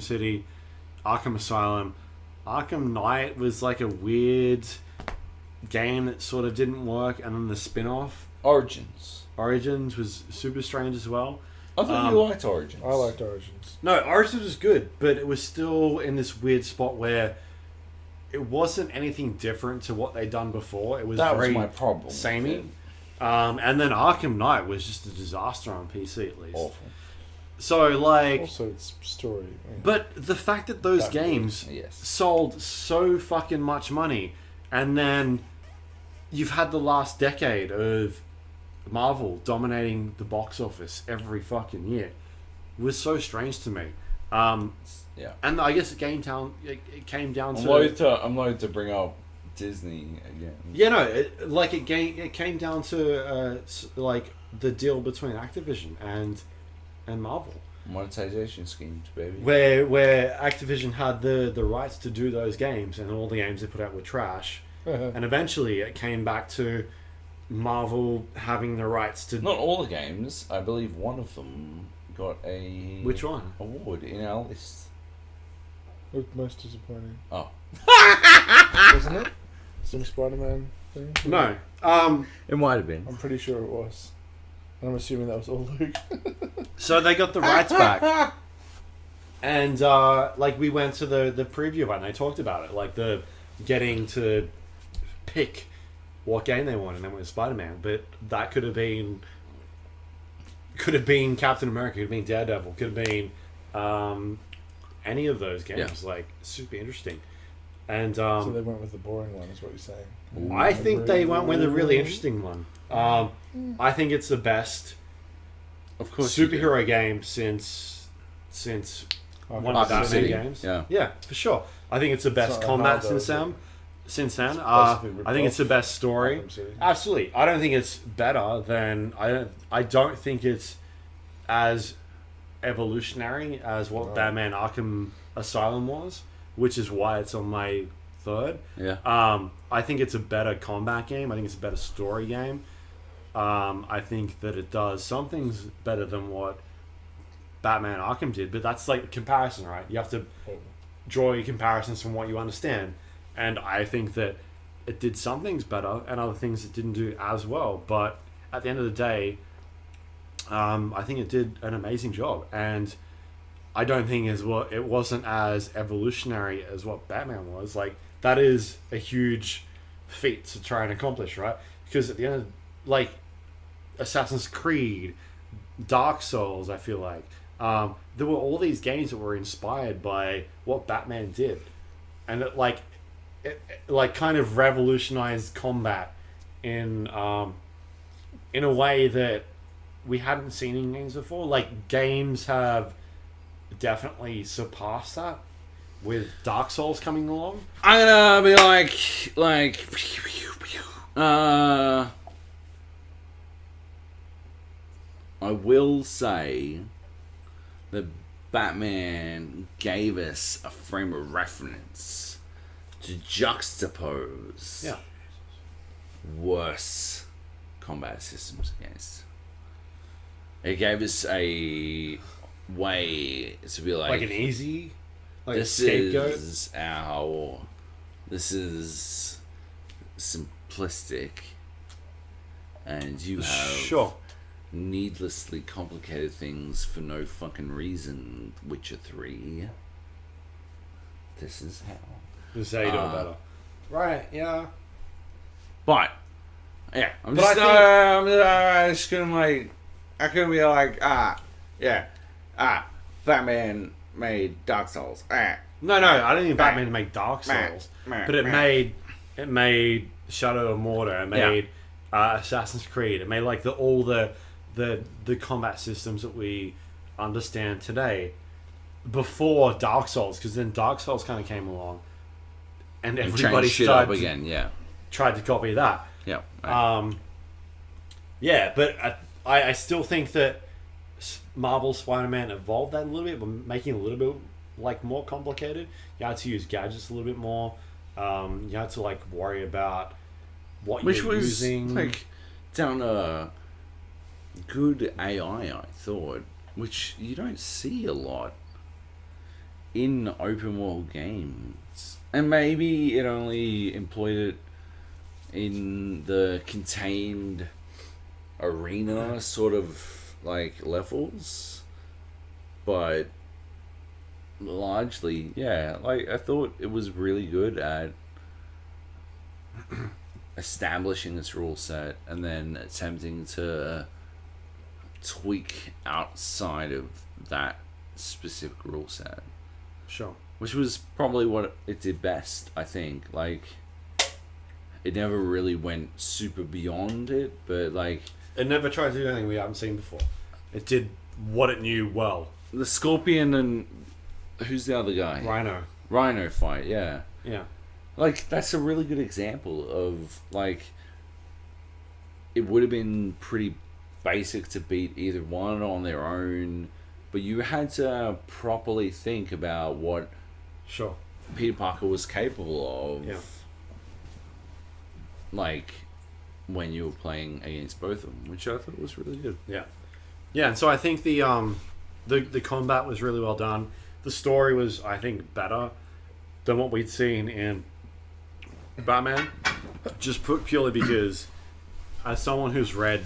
City, Arkham Asylum. Arkham Knight was like a weird game that sort of didn't work, and then the spin-off
Origins.
Origins was super strange as well.
I thought you liked Origins.
I liked Origins.
No, Origins was good, but it was still in this weird spot where it wasn't anything different to what they'd done before. It was
That was
very
my problem.
samey. And then Arkham Knight was just a disaster on PC, at least.
Awful.
So, like...
Also, it's story. Yeah.
But the fact that those
That-
games
Yes.
sold so fucking much money, and then you've had the last decade of Marvel dominating the box office every fucking year, was so strange to me.
Yeah.
And I guess it came down
I'm
to...
loath to bring up Disney again.
Yeah, no, it came down to like the deal between Activision and Marvel,
Monetization schemes, baby.
where Activision had the rights to do those games, and all the games they put out were trash. And eventually, it came back to Marvel having the rights to...
Not all the games. I believe one of them got a...
Which one?
Award in our list.
Looked most disappointing.
Oh.
Wasn't it? Some Spider-Man thing?
No.
It might have been.
I'm pretty sure it was. And I'm assuming that was all Luke.
So they got the rights back. And, we went to the preview of it, and they talked about it. Like, the getting to pick what game they wanted, and they went with Spider-Man. But that could have been Captain America, could have been Daredevil, could have been any of those games.
Yeah.
Like, super interesting. And
So they went with the boring one, is what you're saying.
I think they went with a really interesting one. I think it's the best
Of course. you do.
superhero game since one of the
Arkham
Batman
City.
games.
Yeah.
For sure. I think it's the best
not
combat
hard, though,
since then.
supposed to be
I think it's the best story.
Arkham City.
Absolutely. I don't think it's better than I don't think it's as evolutionary as what
No.
Batman Arkham Asylum was, which is why it's on my third.
Yeah.
I think it's a better combat game. I think it's a better story game. I think that it does some things better than what Batman Arkham did, but that's like comparison, right? You have to draw your comparisons from what you understand. And I think that it did some things better and other things it didn't do as well. But at the end of the day, I think it did an amazing job. And I don't think it wasn't as evolutionary as what Batman was. Like, that is a huge feat to try and accomplish, right? Because at the end of, like, Assassin's Creed, Dark Souls. I feel like there were all these games that were inspired by what Batman did, and it like kind of revolutionized combat in a way that we hadn't seen in games before. Like games have definitely surpassed that with Dark Souls coming along.
I'm gonna be I will say that Batman gave us a frame of reference to juxtapose worse combat systems against. It gave us a way to be like
an easy,
this
scapegoat.
This is simplistic, and you have needlessly complicated things for no fucking reason. Witcher 3. This is how.
This is how you do it better. Right? Yeah.
But yeah, I'm just gonna I couldn't be like Batman made Dark Souls.
No, I don't think Batman made Dark Souls, but it made Shadow of Mordor. It made Assassin's Creed. It made like all the combat systems that we understand today before Dark Souls, because then Dark Souls kind of came along, and everybody tried to copy that.
Yeah.
But I still think that Marvel Spider-Man evolved that a little bit, but making it a little bit like more complicated. You had to use gadgets a little bit more. You had to like worry about what you're using.
Like down a good AI, I thought, which you don't see a lot in open world games, and maybe it only employed it in the contained arena sort of like levels, but largely, I thought it was really good at establishing this rule set and then attempting to tweak outside of that specific rule set.
Sure.
Which was probably what it did best, I think. Like, it never really went super beyond it, but like...
It never tried to do anything we haven't seen before. It did what it knew well.
The Scorpion and... Who's the other guy? Rhino fight, yeah.
Yeah.
Like, that's a really good example of, like... It would have been pretty basic to beat either one on their own, but you had to properly think about what Peter Parker was capable of.
Yeah.
Like, when you were playing against both of them, which I thought was really good.
Yeah. Yeah, and so I think the combat was really well done. The story was, I think, better than what we'd seen in Batman. Just purely because, as someone who's read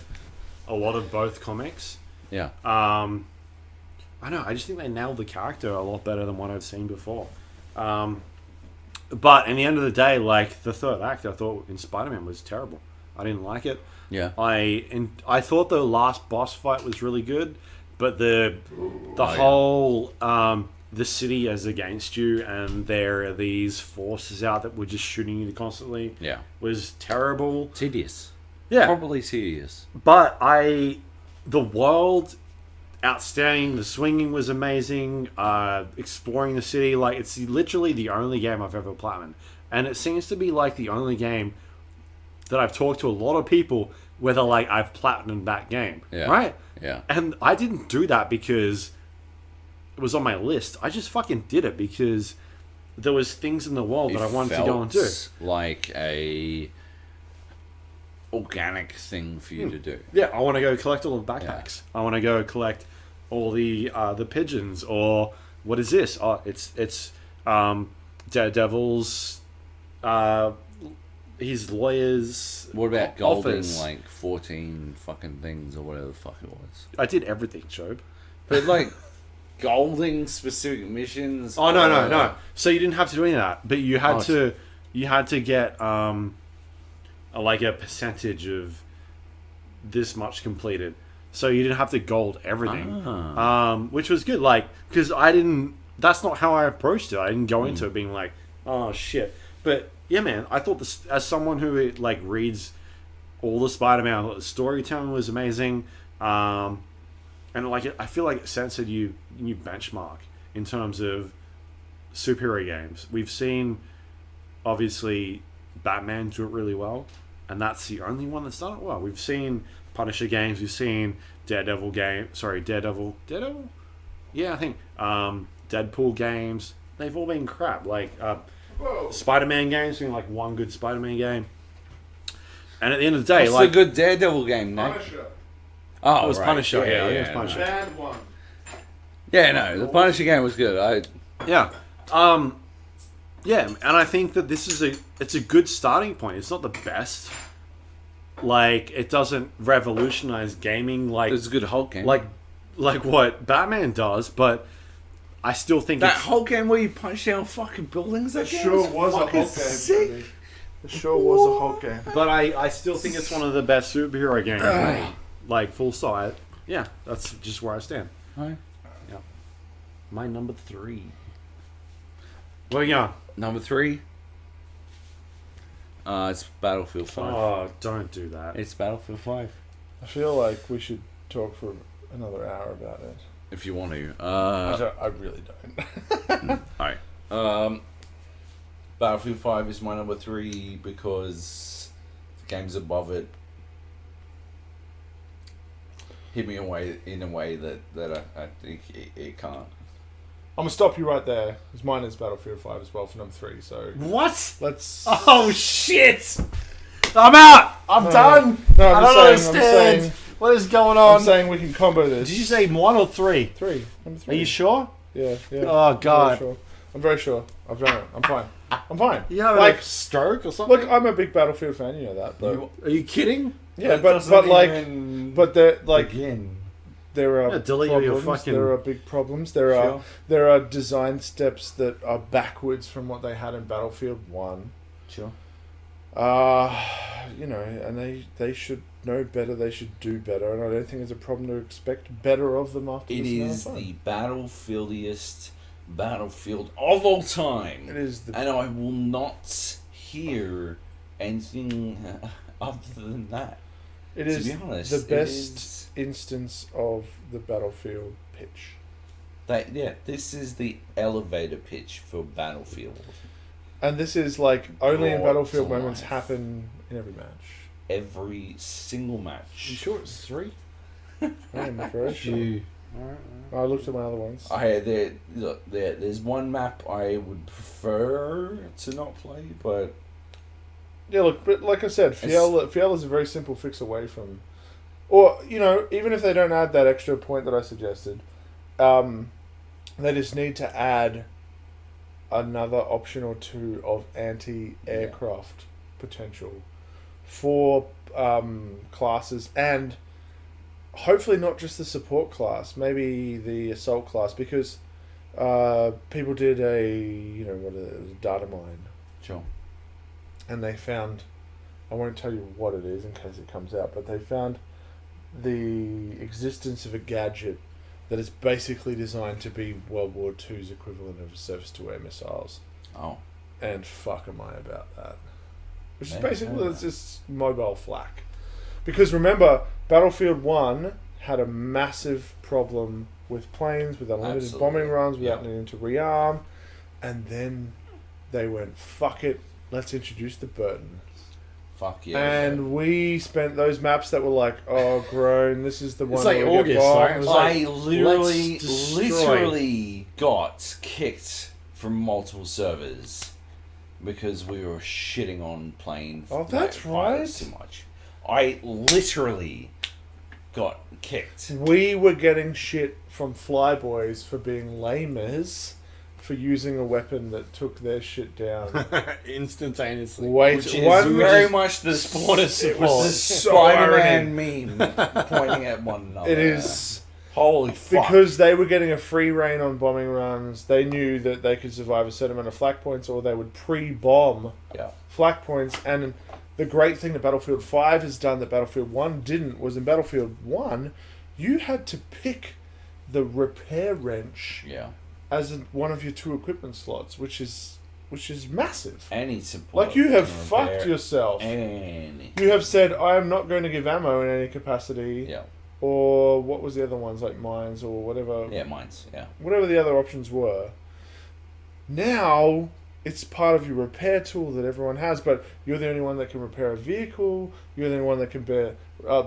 a lot of both comics, I know, I just think they nailed the character a lot better than what I've seen before. But in the end of the day, like, the third act, I thought in Spider-Man was terrible. I didn't like it.
Yeah.
I thought the last boss fight was really good, but the whole the city is against you, and there are these forces out that were just shooting you constantly.
Yeah.
Was terrible.
Tedious.
Yeah.
Probably tedious.
But the world, outstanding. The swinging was amazing. Exploring the city, like, it's literally the only game I've ever platinumed, and it seems to be like the only game that I've talked to a lot of people where they're like, I've platinumed that game, right?
Yeah.
And I didn't do that because it was on my list. I just fucking did it because there was things in the world that I wanted to go and do.
Like a organic thing for you to do.
Yeah, I want to go collect all the backpacks. I want to go collect all the pigeons, or what is this? Oh, it's Daredevil's his lawyer's.
What about Golden,
office.
like 14 fucking things or whatever the fuck it was?
I did everything, Job.
But like Golding specific missions.
Oh no. So you didn't have to do any of that, but you had to get like a percentage of
this much completed, so you didn't have to gold everything,
Ah.
which was good. Like, because I didn't. That's not how I approached it. I didn't go into it being like, oh shit. But yeah, man, I thought this as someone who like reads all the Spider-Man, I thought the storytelling was amazing, and like I feel like it sets a new benchmark in terms of superhero games. We've seen obviously Batman do it really well, and that's the only one that's done it well. We've seen Punisher games, we've seen Daredevil, yeah, I think Deadpool games. They've all been crap. Like Spider-Man games, being like one good Spider-Man game. And at the end of the day,
What's
like
a good Daredevil game, Nate?
Punisher.
Oh,
it was
right.
Punisher. Yeah, I think it was Punisher.
Bad one.
Yeah, no, the Punisher game was good.
Yeah. Yeah, and I think that this is it's a good starting point. It's not the best. Like, it doesn't revolutionize gaming like
It's a good Hulk game.
like what Batman does, but I still think
that
it's
Hulk game where you punch down fucking buildings. That
It
game
sure was a Hulk
fucking
game.
sick.
Buddy. It sure was a Hulk game.
but I still think it's one of the best superhero games made. Like, full side. Yeah, that's just where I stand.
Right.
Yeah. My number 3. Well, yeah.
Number 3. It's Battlefield 5.
Oh, don't do that.
It's Battlefield 5.
I feel like we should talk for another hour about it.
If you want to.
I really don't.
Alright. Battlefield 5 is my number 3 because the games above it hit me in a way that I think it can't.
I'm gonna stop you right there, because mine is Battlefield 5 as well for number 3. So
What?
let's.
Oh, shit! I'm out! I'm done!
No,
I
I'm
don't
just saying.
understand. What is going on?
I'm saying we can combo this.
Did you say 1 or 3?
3? Number 3.
Are you sure?
Yeah.
Oh, God.
I'm very sure. I've done it. I'm fine. I'm fine.
You have
Like,
like stroke or something?
Look, I'm a big Battlefield fan. You know that. But
Are you kidding?
yeah,
That
but
doesn't
like,
even
but there like
begin.
there are
Yeah, delete your
problems.
fucking-
There are big problems. There are design steps that are backwards from what they had in Battlefield 1.
Sure.
You know, and they should know better. They should do better, and I don't think there's a problem to expect better of them after
It
this amount of
is
time.
the battlefieldiest battlefield of all time.
It is the
And I will not hear anything other than that.
it
to
is
be honest,
the
it
best
is-
instance of the Battlefield pitch.
This is the elevator pitch for Battlefield.
And this is like only in
Brought
Battlefield
to
moments
life.
happen in every match.
Every single match.
You sure it's 3?
I am very sure. I looked at my other ones.
There's one map I would prefer to not play, but
Yeah, look, but like I said, Fiela's a very simple fix away from, or you know, even if they don't add that extra point that I suggested, they just need to add another option or two of anti-aircraft potential for classes, and hopefully not just the support class, maybe the assault class, because people did a data mine.
sure.
And they found, I won't tell you what it is in case it comes out, but they found the existence of a gadget that is basically designed to be World War II's equivalent of surface-to-air missiles.
Oh.
And fuck am I about that. Which is
Yeah,
basically
yeah.
it's just mobile flak. Because remember, Battlefield 1 had a massive problem with planes, with unlimited
Absolutely.
bombing runs, without
Yeah.
needing to rearm. And then they went, fuck it, let's introduce the Burton.
Fuck yeah.
And we spent those maps that were like, oh, groan, this is the one
like
where we get
August,
bombed.
right? It was like,
I literally
let's destroy.
got kicked from multiple servers because we were shitting on playing
Oh, that's
pilots
right.
too much. I literally got kicked.
We were getting shit from Flyboys for being lamers, for using a weapon that took their shit down.
Instantaneously.
Wait,
Which is
one
very much the
Spawn of
it
support.
was the
So
Spider-Man meme pointing at one another.
It is
Holy fuck.
because they were getting a free reign on bombing runs. They knew that they could survive a certain amount of flak points, or they would pre-bomb
Yeah.
flak points, and the great thing that Battlefield 5 has done that Battlefield 1 didn't was in Battlefield 1, you had to pick the repair wrench
Yeah.
as one of your 2 equipment slots, which is massive.
Any support.
Like, you have
can
fucked
repair
yourself.
Any.
You have said, I am not going to give ammo in any capacity.
Yeah.
Or what was the other ones, like mines or whatever.
Yeah, mines. Yeah.
Whatever the other options were. Now, it's part of your repair tool that everyone has, but you're the only one that can repair a vehicle. You're the only one that can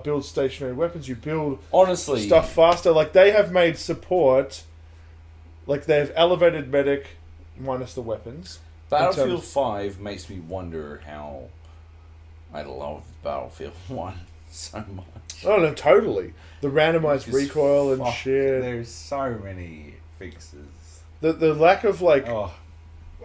build stationary weapons. You build
Honestly,
stuff faster. Like, they have made support, like, they've elevated medic minus the weapons.
Battlefield 5 makes me wonder how I love Battlefield 1 so much.
Oh, no, totally. The randomized
Because
recoil and
fuck,
shit.
There's so many fixes.
The lack of, like...
Oh,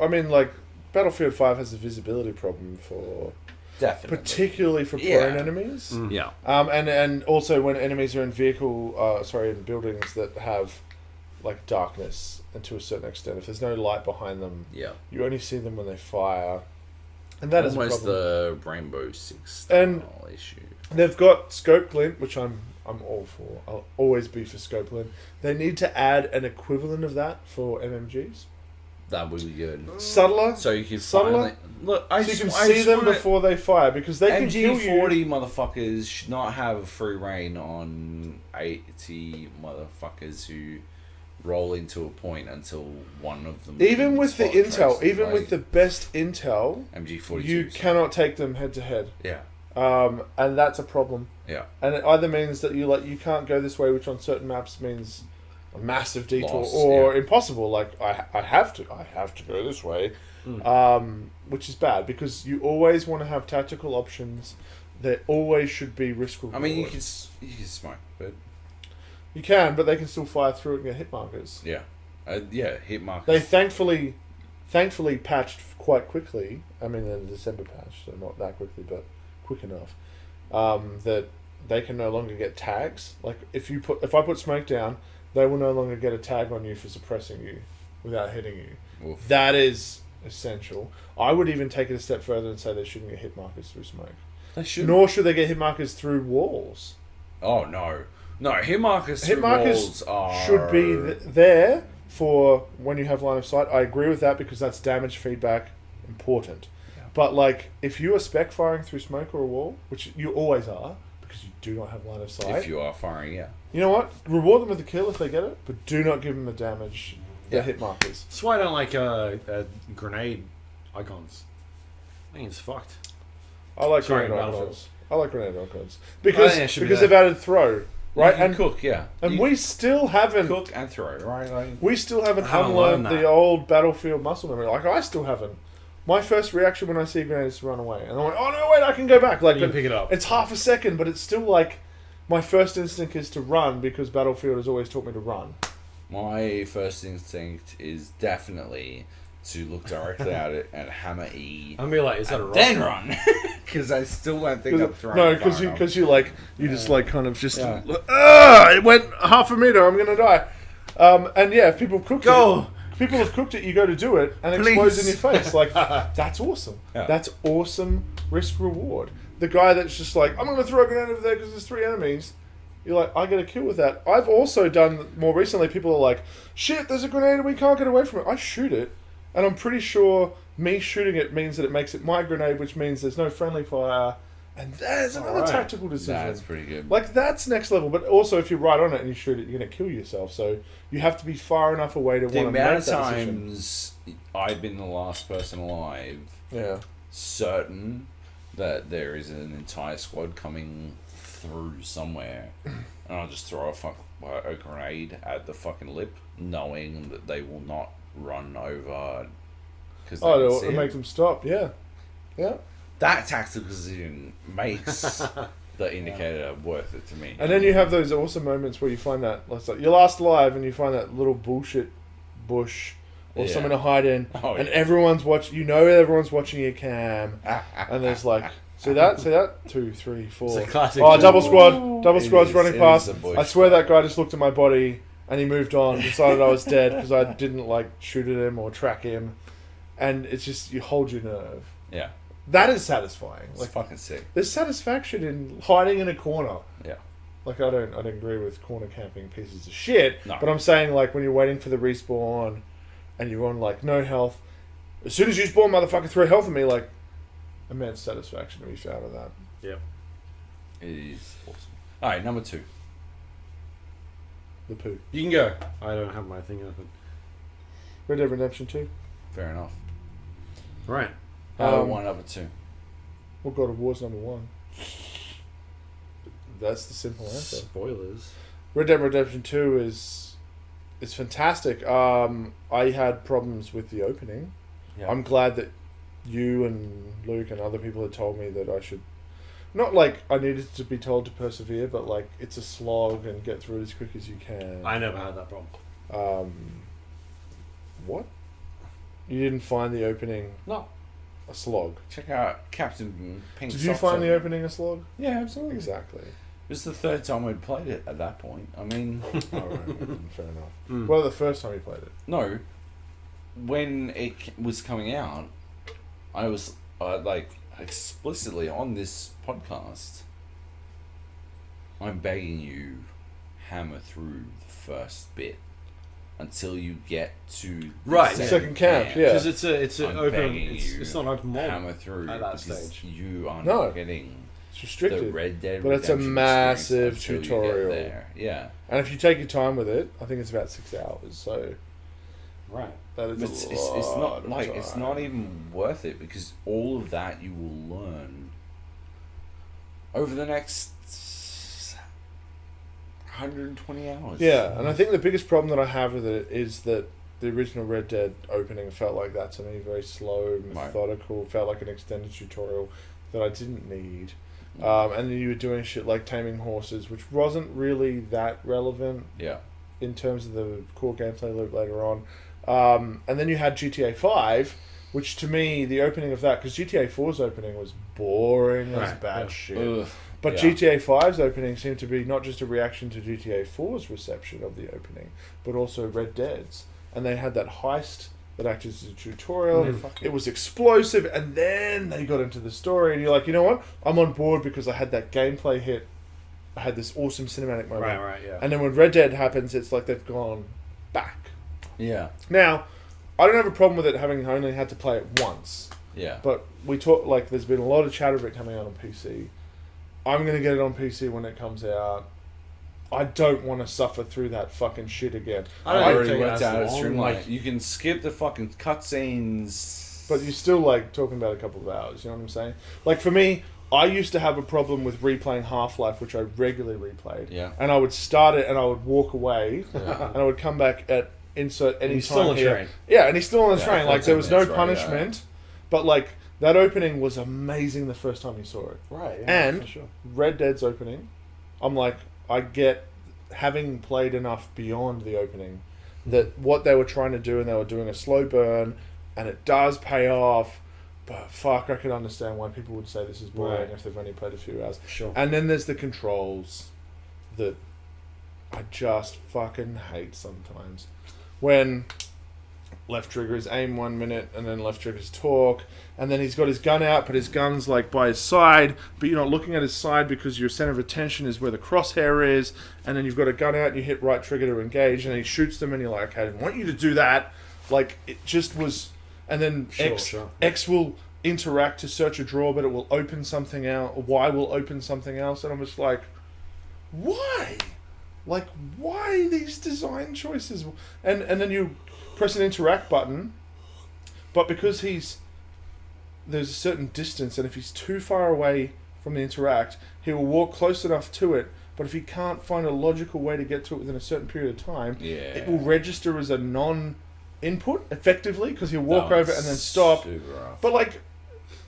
I mean, like, Battlefield 5 has a visibility problem for...
definitely.
Particularly for
Yeah.
prone enemies.
Yeah.
And also when enemies are in in buildings that have, like, darkness, and to a certain extent. If there's no light behind them,
Yeah.
you only see them when they fire. And that is
almost
a problem.
the Rainbow Six
And-
style issue.
They've got scope glint, which I'm all for. I'll always be for scope glint. They need to add an equivalent of that for MMGs.
That would be good.
Subtler,
So you can
Subtler?
finally look.
so you can see them before they fire, because they can kill you.
MG40 motherfuckers should not have free reign on 80 motherfuckers who roll into a point until one of them.
Even
can
with the
spot
intel,
trace
even
them,
with the best intel,
MG42,
you cannot take them head to head.
Yeah,
And that's a problem.
yeah.
And it either means that you can't go this way, which on certain maps means a massive detour,
Loss,
or
yeah.
impossible. Like I have to go this way, which is bad because you always want to have tactical options. There always should be risk reward.
I mean, you can smoke, but
you can, but they can still fire through it and get hit markers.
yeah, hit markers.
They thankfully patched quite quickly. I mean, in the December patch, so not that quickly, but quick enough that they can no longer get tags. Like if I put smoke down, they will no longer get a tag on you for suppressing you without hitting you.
Oof.
That is essential. I would even take it a step further and say they shouldn't get hit markers through smoke.
They should.
Nor should they get hit markers through walls.
Oh no, hit markers.
Hit
through
markers
walls are...
should be there for when you have line of sight. I agree with that because that's damage feedback important.
Yeah.
But like, if you are spec firing through smoke or a wall, which you always are, because you do not have line of sight.
If you are firing, yeah.
You know what? Reward them with a kill if they get it, but do not give them the damage. The
Yeah.
hit markers.
That's why I don't like grenade icons. I think it's fucked.
I like
Sorry,
grenade
Battlefield.
icons. I like grenade icons
I
because
think it should be
because
there.
they've added throw, right?
You can
And
cook, yeah.
and
You
we still haven't
cook and throw, right? Like,
we still haven't
I haven't
unlearned
learned
the
that.
old Battlefield muscle memory. Like I still haven't. My first reaction when I see a grenade is to run away, and I'm like, oh no, wait, I can go back. Like
You can
but
pick it up.
It's half a second, but it's still like my first instinct is to run because Battlefield has always taught me to run.
my first instinct is definitely to look directly at it and hammer E.
I'm gonna be like, is that a
and
rock?
then run, because I still don't think I'm throwing.
No,
far enough.
because you just like kind of just
Yeah.
it went half a meter. I'm gonna die. And yeah, if people cooked it, people have cooked it. You go to do it, and it explodes in your face. Like that's awesome.
Yeah.
That's awesome risk reward. The guy that's just like, I'm gonna throw a grenade over there because there's 3 enemies. You're like, I get a kill with that. I've also done more recently. People are like, shit, there's a grenade and we can't get away from it. I shoot it, and I'm pretty sure me shooting it means that it makes it my grenade, which means there's no friendly fire. And there's another
Alright.
tactical decision.
That's pretty good.
Like, that's next level. But also, if you're right on it and you shoot it, you're going to kill yourself. So you have to be far enough away to
The
want to make
amount
that
of
decision.
times I've been the last person alive,
Yeah.
certain that there is an entire squad coming through somewhere, and I'll just throw a grenade at the fucking lip, knowing that they will not run over. Because
Oh, it'll make them stop. Yeah. Yeah.
that tactical decision makes the indicator worth it to me.
And then you have those awesome moments where you find that, it's like, you're last alive and you find that little bullshit bush or
Yeah.
something to hide in,
Oh,
and
yeah.
everyone's everyone's watching your cam, and there's like, see that, 2, 3, 4.
It's a classic.
Oh, double
It
squad's
is-
running
it
past.
is a bush.
I swear that guy just looked at my body and he moved on, decided I was dead because I didn't like shoot at him or track him, and it's just, you hold your nerve.
Yeah.
That is satisfying.
It's
Like,
fucking sick.
there's satisfaction in hiding in a corner.
Yeah.
Like, I don't agree with corner camping pieces of shit.
No.
But I'm saying, like, when you're waiting for the respawn and you're on, like, no health, as soon as you spawn, motherfucker, throw health at me, like, immense satisfaction to be found in that.
Yep.
It is awesome. Alright, number 2.
The poo.
You can go. I don't have my thing open.
Red Dead Redemption 2.
Fair enough.
Right.
Number 2.
Well, God of War's number 1. That's the simple answer.
Spoilers.
Red Dead Redemption 2 is fantastic. I had problems with the opening.
Yeah.
I'm glad that you and Luke and other people had told me that I should... Not like I needed to be told to persevere, but like it's a slog and get through it as quick as you can.
I never had that problem.
What? You didn't find the opening
No.
a slog?
Check out Captain Pink.
Did you find the opening a slog?
Yeah, absolutely.
Exactly.
It was the third time we'd played it at that point. I mean,
Alright, fair enough.
Mm.
Well, the first time you played it.
no. When it was coming out, I was like explicitly on this podcast, I'm begging you, hammer through the first bit until you get to the
Right.
Second camp, yeah.
Because it's an
I'm
open.
begging
It's,
you,
it's not open world.
hammer through
at that
because
stage.
you are
No.
not getting
It's
the
restricted.
Red Dead
But it's a
Redemption
massive
experience until you get
tutorial.
there. Yeah,
And if you take your time with it, I think it's about 6 hours. So
Right.
that is
but
a
it's
lot
not
of
like
time.
it's not even worth it because all of that you will learn over the next 120 hours.
Yeah, and I think the biggest problem that I have with it is that the original Red Dead opening felt like that to me, very slow, methodical, felt like an extended tutorial that I didn't need. And then you were doing shit like taming horses, which wasn't really that relevant
Yeah.
in terms of the core gameplay loop later on. And then you had GTA 5, which to me, the opening of that, because GTA 4's opening was boring as
Right,
bad
yeah.
shit.
Ugh,
But
yeah.
GTA 5's opening seemed to be not just a reaction to GTA 4's reception of the opening, but also Red Dead's. And they had that heist that acted as a tutorial. It was explosive, and then they got into the story, and you're like, you know what? I'm on board because I had that gameplay hit. I had this awesome cinematic moment.
Right. Yeah.
And then when Red Dead happens, it's like they've gone back.
Yeah.
Now, I don't have a problem with it having only had to play it once.
Yeah.
But we talk like there's been a lot of chatter of it coming out on PC. I'm gonna get it on PC when it comes out. I don't want to suffer through that fucking shit again.
I don't
I
think
already
it
worked
has
out a
long,
stream
like-
like you can skip the fucking cutscenes.
But you're still like talking about a couple of hours. You know what I'm saying? Like for me, I used to have a problem with replaying Half-Life, which I regularly replayed.
Yeah.
And I would start it and I would walk away,
Yeah.
and I would come back at insert any
He's
time
still on
here.
train.
Yeah, and he's still on the
Yeah,
train. Like
14
there was no
minutes, right,
punishment, but like that opening was amazing the first time you saw it.
Right. Yeah,
And
for sure.
Red Dead's opening, I'm like, I get, having played enough beyond the opening, that what they were trying to do, and they were doing a slow burn, and it does pay off, but fuck, I can understand why people would say this is boring
Right.
if they've only played a few hours.
Sure.
And then there's the controls that I just fucking hate sometimes. When left trigger is aim 1 minute, and then left trigger is talk, and then he's got his gun out, but his gun's like by his side, but you're not looking at his side because your center of attention is where the crosshair is, and then you've got a gun out and you hit right trigger to engage, and he shoots them, and you're like, okay, I didn't want you to do that. Like, it just was... And then X will interact to search a drawer, but it will open something else. Y will open something else, and I'm just like, why? Like, why these design choices? And then you press an interact button, but because there's a certain distance, and if he's too far away from the interact, he will walk close enough to it, but if he can't find a logical way to get to it within a certain period of time, it will register as a non-input, effectively, because he'll walk over and then stop. But like,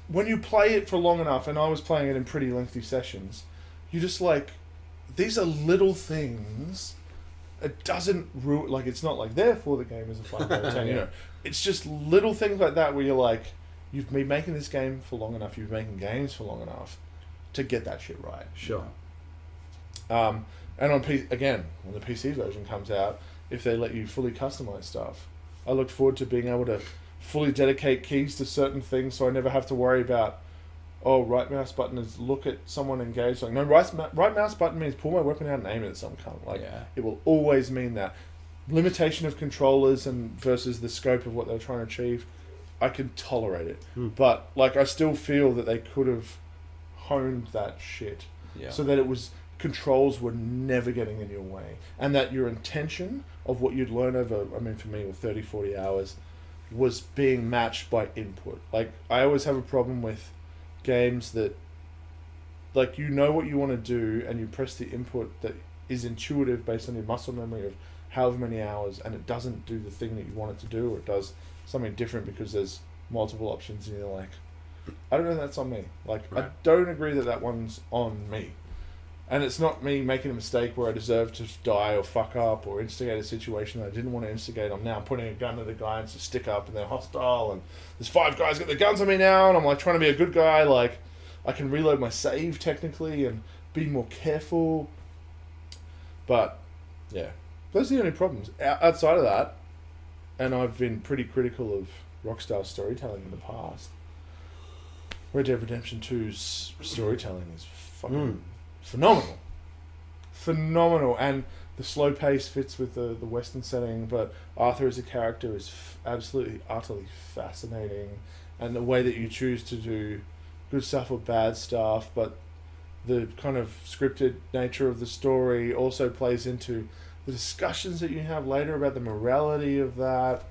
when you play it for long enough, and I was playing it in pretty lengthy sessions, you just like, these are little things. It doesn't ruin, like, it's not like, therefore the game is a 5 out of 10, you know. It's just little things like that where you're like, you've been making this game for long enough, you've been making games for long enough to get that shit right.
Sure.
And on again, when the PC version comes out, if they let you fully customize stuff, I look forward to being able to fully dedicate keys to certain things, so I never have to worry about oh, right mouse button is look at someone engaged. Like, no, right mouse button means pull my weapon out and aim it at some cunt. Like, it will always mean that. Limitation of controllers and versus the scope of what they're trying to achieve, I can tolerate it. But, like, I still feel that they could have honed that shit.
Yeah.
So that it was... controls were never getting in your way. And that your intention of what you'd learn over, I mean, for me, 30, 40 hours, was being matched by input. Like, I always have a problem with games that, like, you know what you want to do and you press the input that is intuitive based on your muscle memory of however many hours, and it doesn't do the thing that you want it to do, or it does something different because there's multiple options and you're like, I don't know if that's on me. Like, right. I don't agree that one's on me. And it's not me making a mistake where I deserve to die or fuck up or instigate a situation that I didn't want to instigate. I'm now putting a gun at a guy and it's a stick up and they're hostile and there's 5 guys got their guns on me now and I'm like trying to be a good guy. Like, I can reload my save technically and be more careful. But, yeah. Those are the only problems. Outside of that, and I've been pretty critical of Rockstar storytelling in the past, Red Dead Redemption 2's storytelling is fucking... phenomenal, and the slow pace fits with the Western setting, but Arthur as a character is absolutely utterly fascinating, and the way that you choose to do good stuff or bad stuff, but the kind of scripted nature of the story also plays into the discussions that you have later about the morality of that.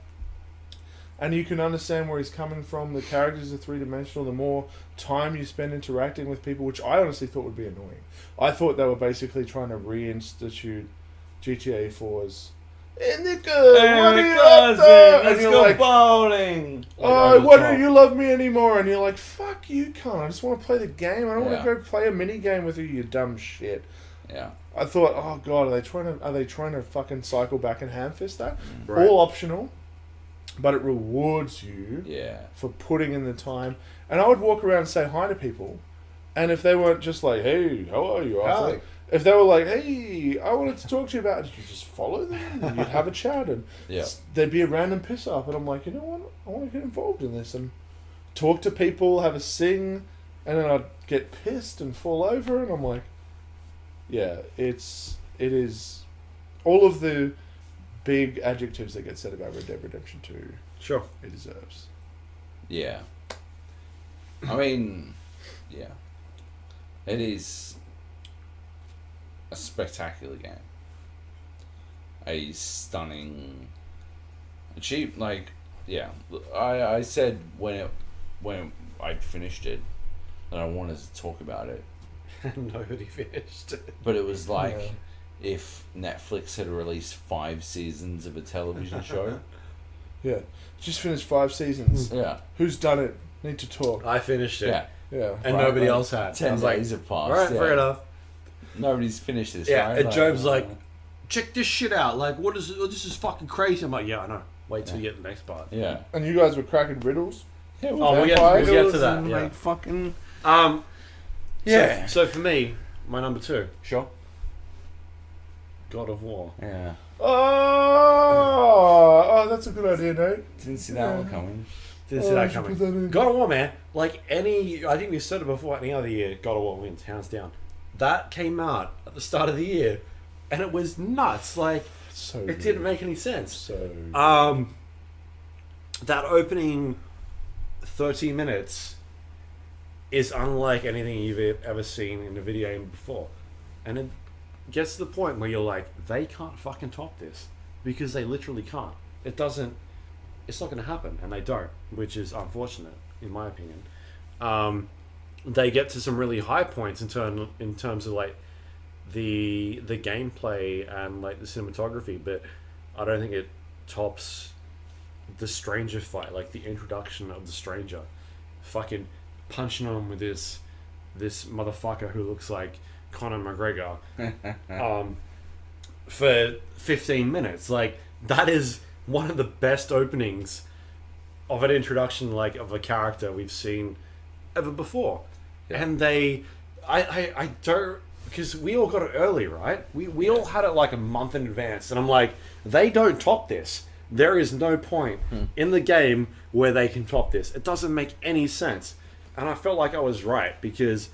And you can understand where he's coming from. The characters are three-dimensional. The more time you spend interacting with people, which I honestly thought would be annoying. I thought they were basically trying to reinstitute GTA 4's Nico, what are you up to?
Let's go like, bowling.
Oh, why don't you love me anymore? And you're like, fuck you, cunt. I just want to play the game. I don't want to go play a mini game with you dumb shit.
Yeah.
I thought, oh god, are they trying to fucking cycle back and ham-fist that?
Right.
All optional. But it rewards you for putting in the time. And I would walk around and say hi to people. And if they weren't just like, hey, how are you, Arthur? If they were like, hey, I wanted to talk to you about it, you just follow them and you'd have a chat. And there'd be a random piss up. And I'm like, you know what? I want to get involved in this and talk to people, have a sing. And then I'd get pissed and fall over. And I'm like, yeah, it is all of the big adjectives that get said about Red Dead Redemption 2.
Sure.
It deserves.
Yeah. I mean, yeah. It is a spectacular game. A stunning... cheap, like, yeah. I said when I'd finished it that I wanted to talk about it.
Nobody finished it.
But it was like... if Netflix had released 5 seasons of a television show.
Yeah. Just finished 5 seasons.
Yeah.
Who's done it? Need to talk.
I finished it.
Yeah.
And nobody else had.
10 days have passed.
Alright, fair enough.
Nobody's finished this,
yeah,
right?
and Job's like, check this shit out. Like, what is it? This is fucking crazy. I'm like, yeah, I know. Wait till you get the next part.
Yeah.
And you guys were cracking riddles?
Yeah,
we'll get to that. Yeah.
Like fucking...
yeah. So for me, my number 2.
Sure.
God of War.
Yeah.
Oh, that's a good idea, Nate.
Didn't see that one coming.
Didn't see that coming. God of War, man. Like I think we said it before, any other year, God of War wins, hands down. That came out at the start of the year, and it was nuts. Like, it didn't make any sense. That opening 30 minutes is unlike anything you've ever seen in a video game before. And it gets to the point where you're like, they can't fucking top this, because they literally can't. It's not going to happen, and they don't, which is unfortunate in my opinion. They get to some really high points in terms of like the gameplay and like the cinematography, but I don't think it tops the Stranger fight, like the introduction of the Stranger, fucking punching on with this motherfucker who looks like Conor McGregor for 15 minutes. Like, that is one of the best openings of an introduction, like, of a character we've seen ever before. And I don't, because we all got it early, right? We all had it like a month in advance, and I'm like, they don't top this. There is no point in the game where they can top this. It doesn't make any sense.
And I felt like I was right because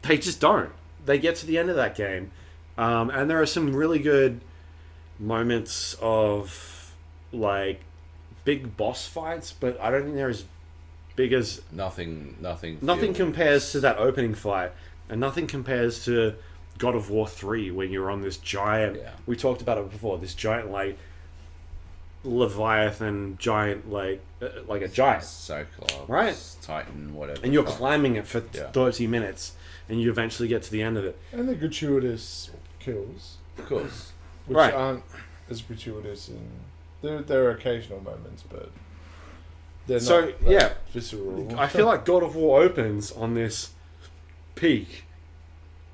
they just don't. They get to the end of that game, and there are some really good moments of like big boss fights, but I don't think they're as big as
Nothing
compares to that opening fight, and nothing compares to God of War 3 when you're on this giant.
Yeah.
We talked about it before. This giant like Leviathan, giant like a giant,
Cyclops,
right?
Titan, whatever.
And you're
Fuck.
climbing it for
Yeah.
30 minutes, and you eventually get to the end of it.
And the gratuitous kills,
Of course.
which
Right.
aren't as gratuitous, and there are occasional moments, but they're
So,
not that
yeah.
visceral.
I feel like God of War opens on this peak,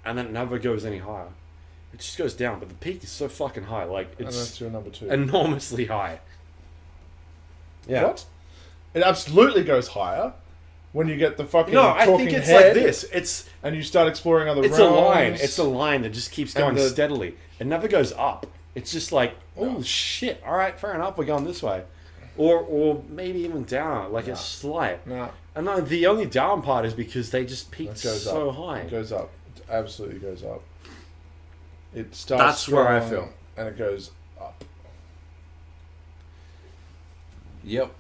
and then it never goes any higher. It just goes down, but the peak is so fucking high, like
and that's
it's
your number 2.
enormously high. Yeah.
What? It absolutely goes higher when you get the fucking
No, I
talking
think it's
head
like this. It's
and you start exploring other
it's
realms.
a line. It's a line that just keeps
And
going
the-
steadily. It never goes up. It's just like, oh
No.
shit! All right, fair enough. We're going this way, or maybe even down, like a slight.
No,
And no, the only down part is because they just
it
peaked
goes
so
up.
high.
It goes up. It absolutely goes up. It starts.
That's where I
strong
feel.
and it goes up.
Yep.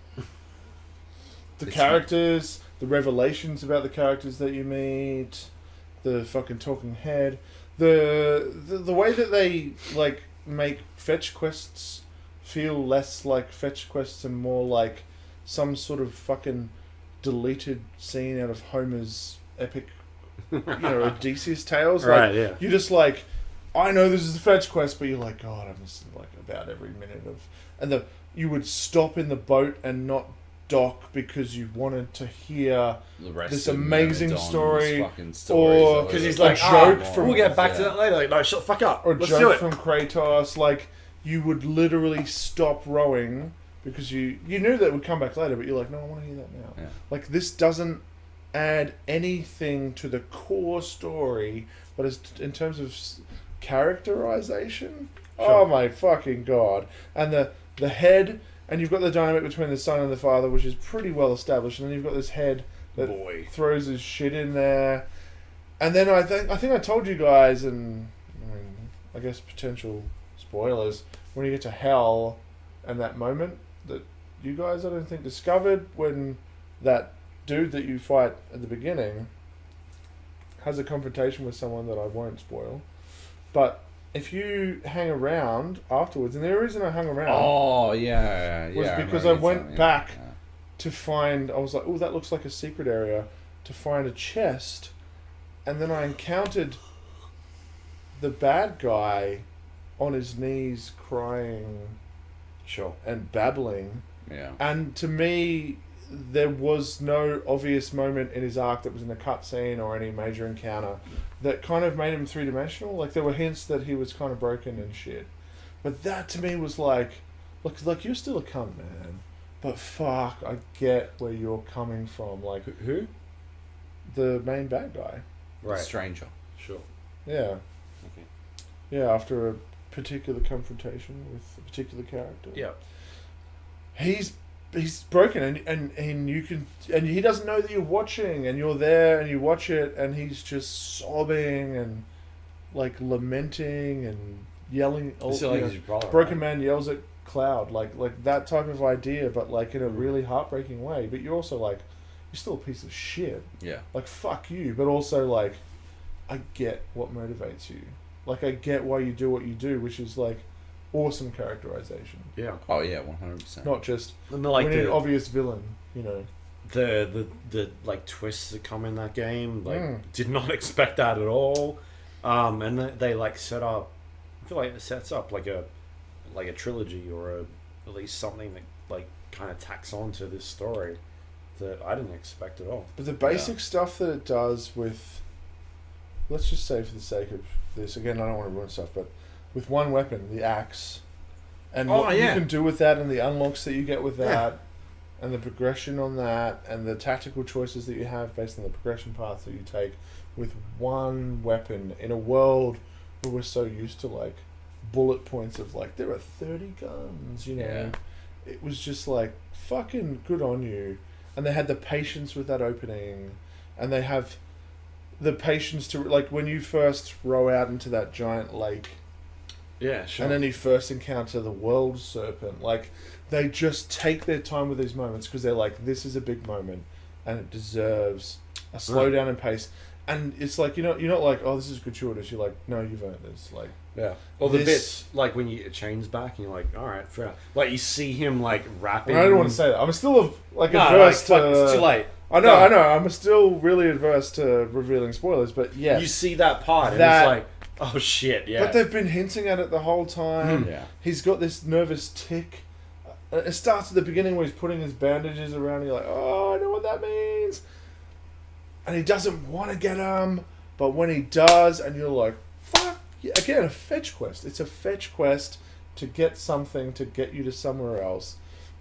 The
It's
characters, the revelations about the characters that you meet, the fucking talking head, the way that they like make fetch quests feel less like fetch quests and more like some sort of fucking deleted scene out of Homer's epic, Odysseus tales.
Right,
Like,
yeah.
you're just like, I know this is a fetch quest, but you're like, God, I missed like about every minute of, and you would stop in the boat and not dock because you wanted to hear
The rest
this
of
amazing
Myrmidon's
story,
fucking stories
or-
of
'Cause
it.
he's
a
like,
joke from-
we'll get back to
Yeah.
that later. Like, no, shut the fuck up.
or a
Let's do
joke
it.
from Kratos. Like, you would literally stop rowing because you knew that it would come back later, but you're like, no, I want to hear that now.
Yeah.
Like, this doesn't add anything to the core story, but as in terms of characterization, oh my fucking god! And the head, and you've got the dynamic between the son and the father, which is pretty well established, and then you've got this head that
Boy.
throws his shit in there, and then I think I told you guys, and I guess potential spoilers, when you get to hell, and that moment that you guys I don't think discovered when that dude that you fight at the beginning has a confrontation with someone that I won't spoil, but if you hang around afterwards, and the reason I hung around
Oh, yeah.
was
yeah,
because
remember
I
you
went
telling me.
back
Yeah.
to find, I was like, oh, that looks like a secret area, to find a chest, and then I encountered the bad guy on his knees crying
Sure.
and babbling,
Yeah.
and to me there was no obvious moment in his arc that was in a cutscene or any major encounter that kind of made him three-dimensional. Like, there were hints that he was kind of broken and shit, but that to me was like, look, you're still a cunt, man, but fuck, I get where you're coming from. Like,
Who?
the main bad guy.
Right.
Stranger.
Sure.
Yeah.
Okay.
Yeah, after a particular confrontation with a particular character.
Yeah.
He's broken, and you can, and he doesn't know that you're watching, and you're there and you watch it, and he's just sobbing and like lamenting and yelling.
It's like his brother,
Broken
right?
Man yells at Cloud, like that type of idea, but like in a really heartbreaking way. But you're also like, you're still a piece of shit.
Yeah.
Like, fuck you, but also like, I get what motivates you. Like, I get why you do what you do, which is like awesome characterization.
Yeah.
Oh, yeah, 100%.
Not just
And like
winning an
the,
obvious villain,
the like twists that come in that game, like
Mm.
did not expect that at all. And they like set up. I feel like it sets up like a trilogy or at least something that like kind of tacks on to this story that I didn't expect at all.
But the basic stuff that it does with, let's just say for the sake of this, again, I don't want to ruin stuff, but with one weapon, the axe, and
Oh,
what
yeah.
you can do with that, and the unlocks that you get with
Yeah.
that, and the progression on that, and the tactical choices that you have based on the progression path that you take with one weapon in a world where we're so used to like bullet points of like there are 30 guns,
Yeah.
It was just like fucking good on you. and they had the patience with that opening, and they have the patience to, like, when you first row out into that giant lake,
Yeah, sure.
and then you first encounter the world serpent, like, they just take their time with these moments because they're like, this is a big moment, and it deserves a slowdown in pace. And it's like, you're not like, oh, this is gratuitous. You're like, no, you've earned this. Like,
Yeah. Or the
This-
bits, like when you get chains back and you're like, alright, fair enough. Like you see him like rapping.
I don't want to say that. I'm still like
No,
adverse
like,
to.
fuck, it's too late.
I know. I'm still really adverse to revealing spoilers, but yeah.
You see that part and
That-
it's like, oh shit, yeah.
But they've been hinting at it the whole time.
Yeah.
He's got this nervous tick. It starts at the beginning where he's putting his bandages around. And you're like, oh, I know what that means. And he doesn't want to get him, but when he does, and you're like, fuck. Yeah, again, a fetch quest. It's a fetch quest to get something to get you to somewhere else.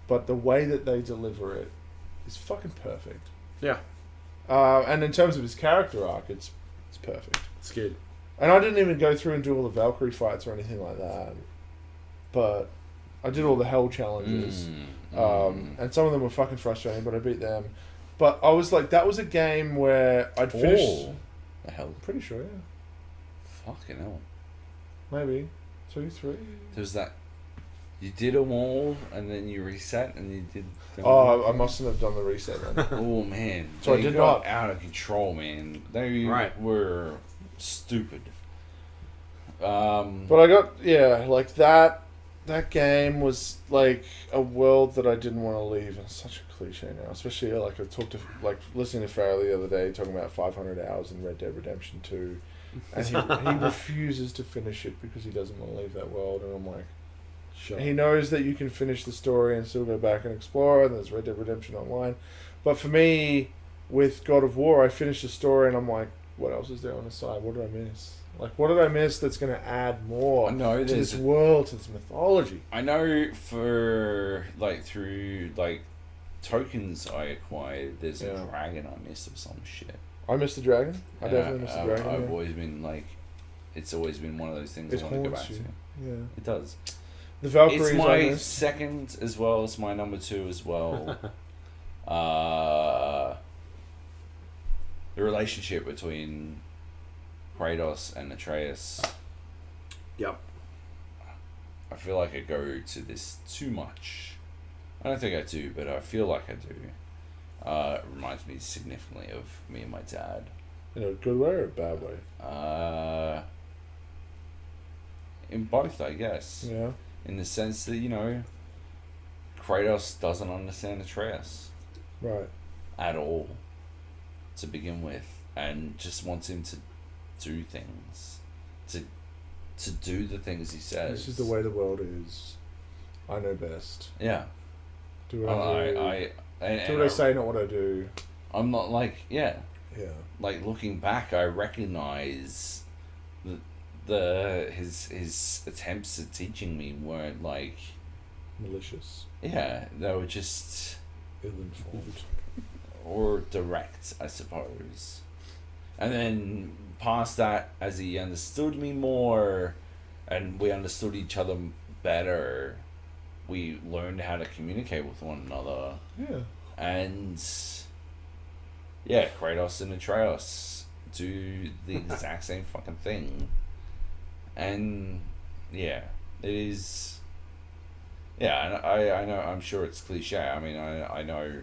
But the way that they deliver it is fucking perfect.
Yeah.
And in terms of his character arc, it's perfect.
It's good.
And I didn't even go through and do all the Valkyrie fights or anything like that. But I did all the hell challenges. And some of them were fucking frustrating, but I beat them. But I was like, that was a game where I'd finished...
Oh, the hell.
Pretty sure, yeah.
Fucking hell.
Maybe. 2, 3.
There was that. You did them all, and then you reset, and you did. Them
Oh,
all.
I mustn't have done the reset then.
Oh man!
So I
They
did
got
not.
out of control, man. They
Right.
were stupid.
But I got, yeah, like that game was like a world that I didn't want to leave. And it's such a cliche now. Especially like I talked to, like, listening to Farrell the other day talking about 500 hours in Red Dead Redemption 2. And he refuses to finish it because he doesn't want to leave that world. And I'm like,
Sure.
he knows that you can finish the story and still go back and explore, and there's Red Dead Redemption Online. But for me, with God of War, I finished the story and I'm like, what else is there on the side? What did I miss? Like, what did I miss that's going to add more
I know
to this
there's.
world, to this mythology?
I know for like through like tokens I acquired, there's a
Yeah.
dragon I missed or some shit.
I missed the dragon. I
And
definitely missed the dragon.
I've
yeah.
always been like, it's always been one of those things
It
I want to go
haunts
back
you.
to.
Yeah.
It does.
The Valkyries
It's
I
my
missed.
second as well as my number 2 as well. The relationship between Kratos and Atreus.
Yep.
I feel like I go to this too much. I don't think I do, but I feel like I do. It reminds me significantly of me and my dad.
In a good way or a bad way?
In both, I guess.
Yeah.
In the sense that, you know, Kratos doesn't understand Atreus
Right.
at all to begin with, and just wants him to do things, to do the things he says.
This is the way the world is. I know best.
Yeah.
Do what I do. Do what I say, not what I do.
I'm not like, yeah.
Yeah.
Like looking back, I recognize his attempts at teaching me weren't like,
Malicious.
yeah, they were just
Ill-informed.
or direct, I suppose. And then past that, as he understood me more, and we understood each other better, we learned how to communicate with one another.
Yeah.
And yeah, Kratos and Atreus do the exact same fucking thing. And yeah, it is. Yeah, and I know. I'm sure it's cliche. I mean, I know.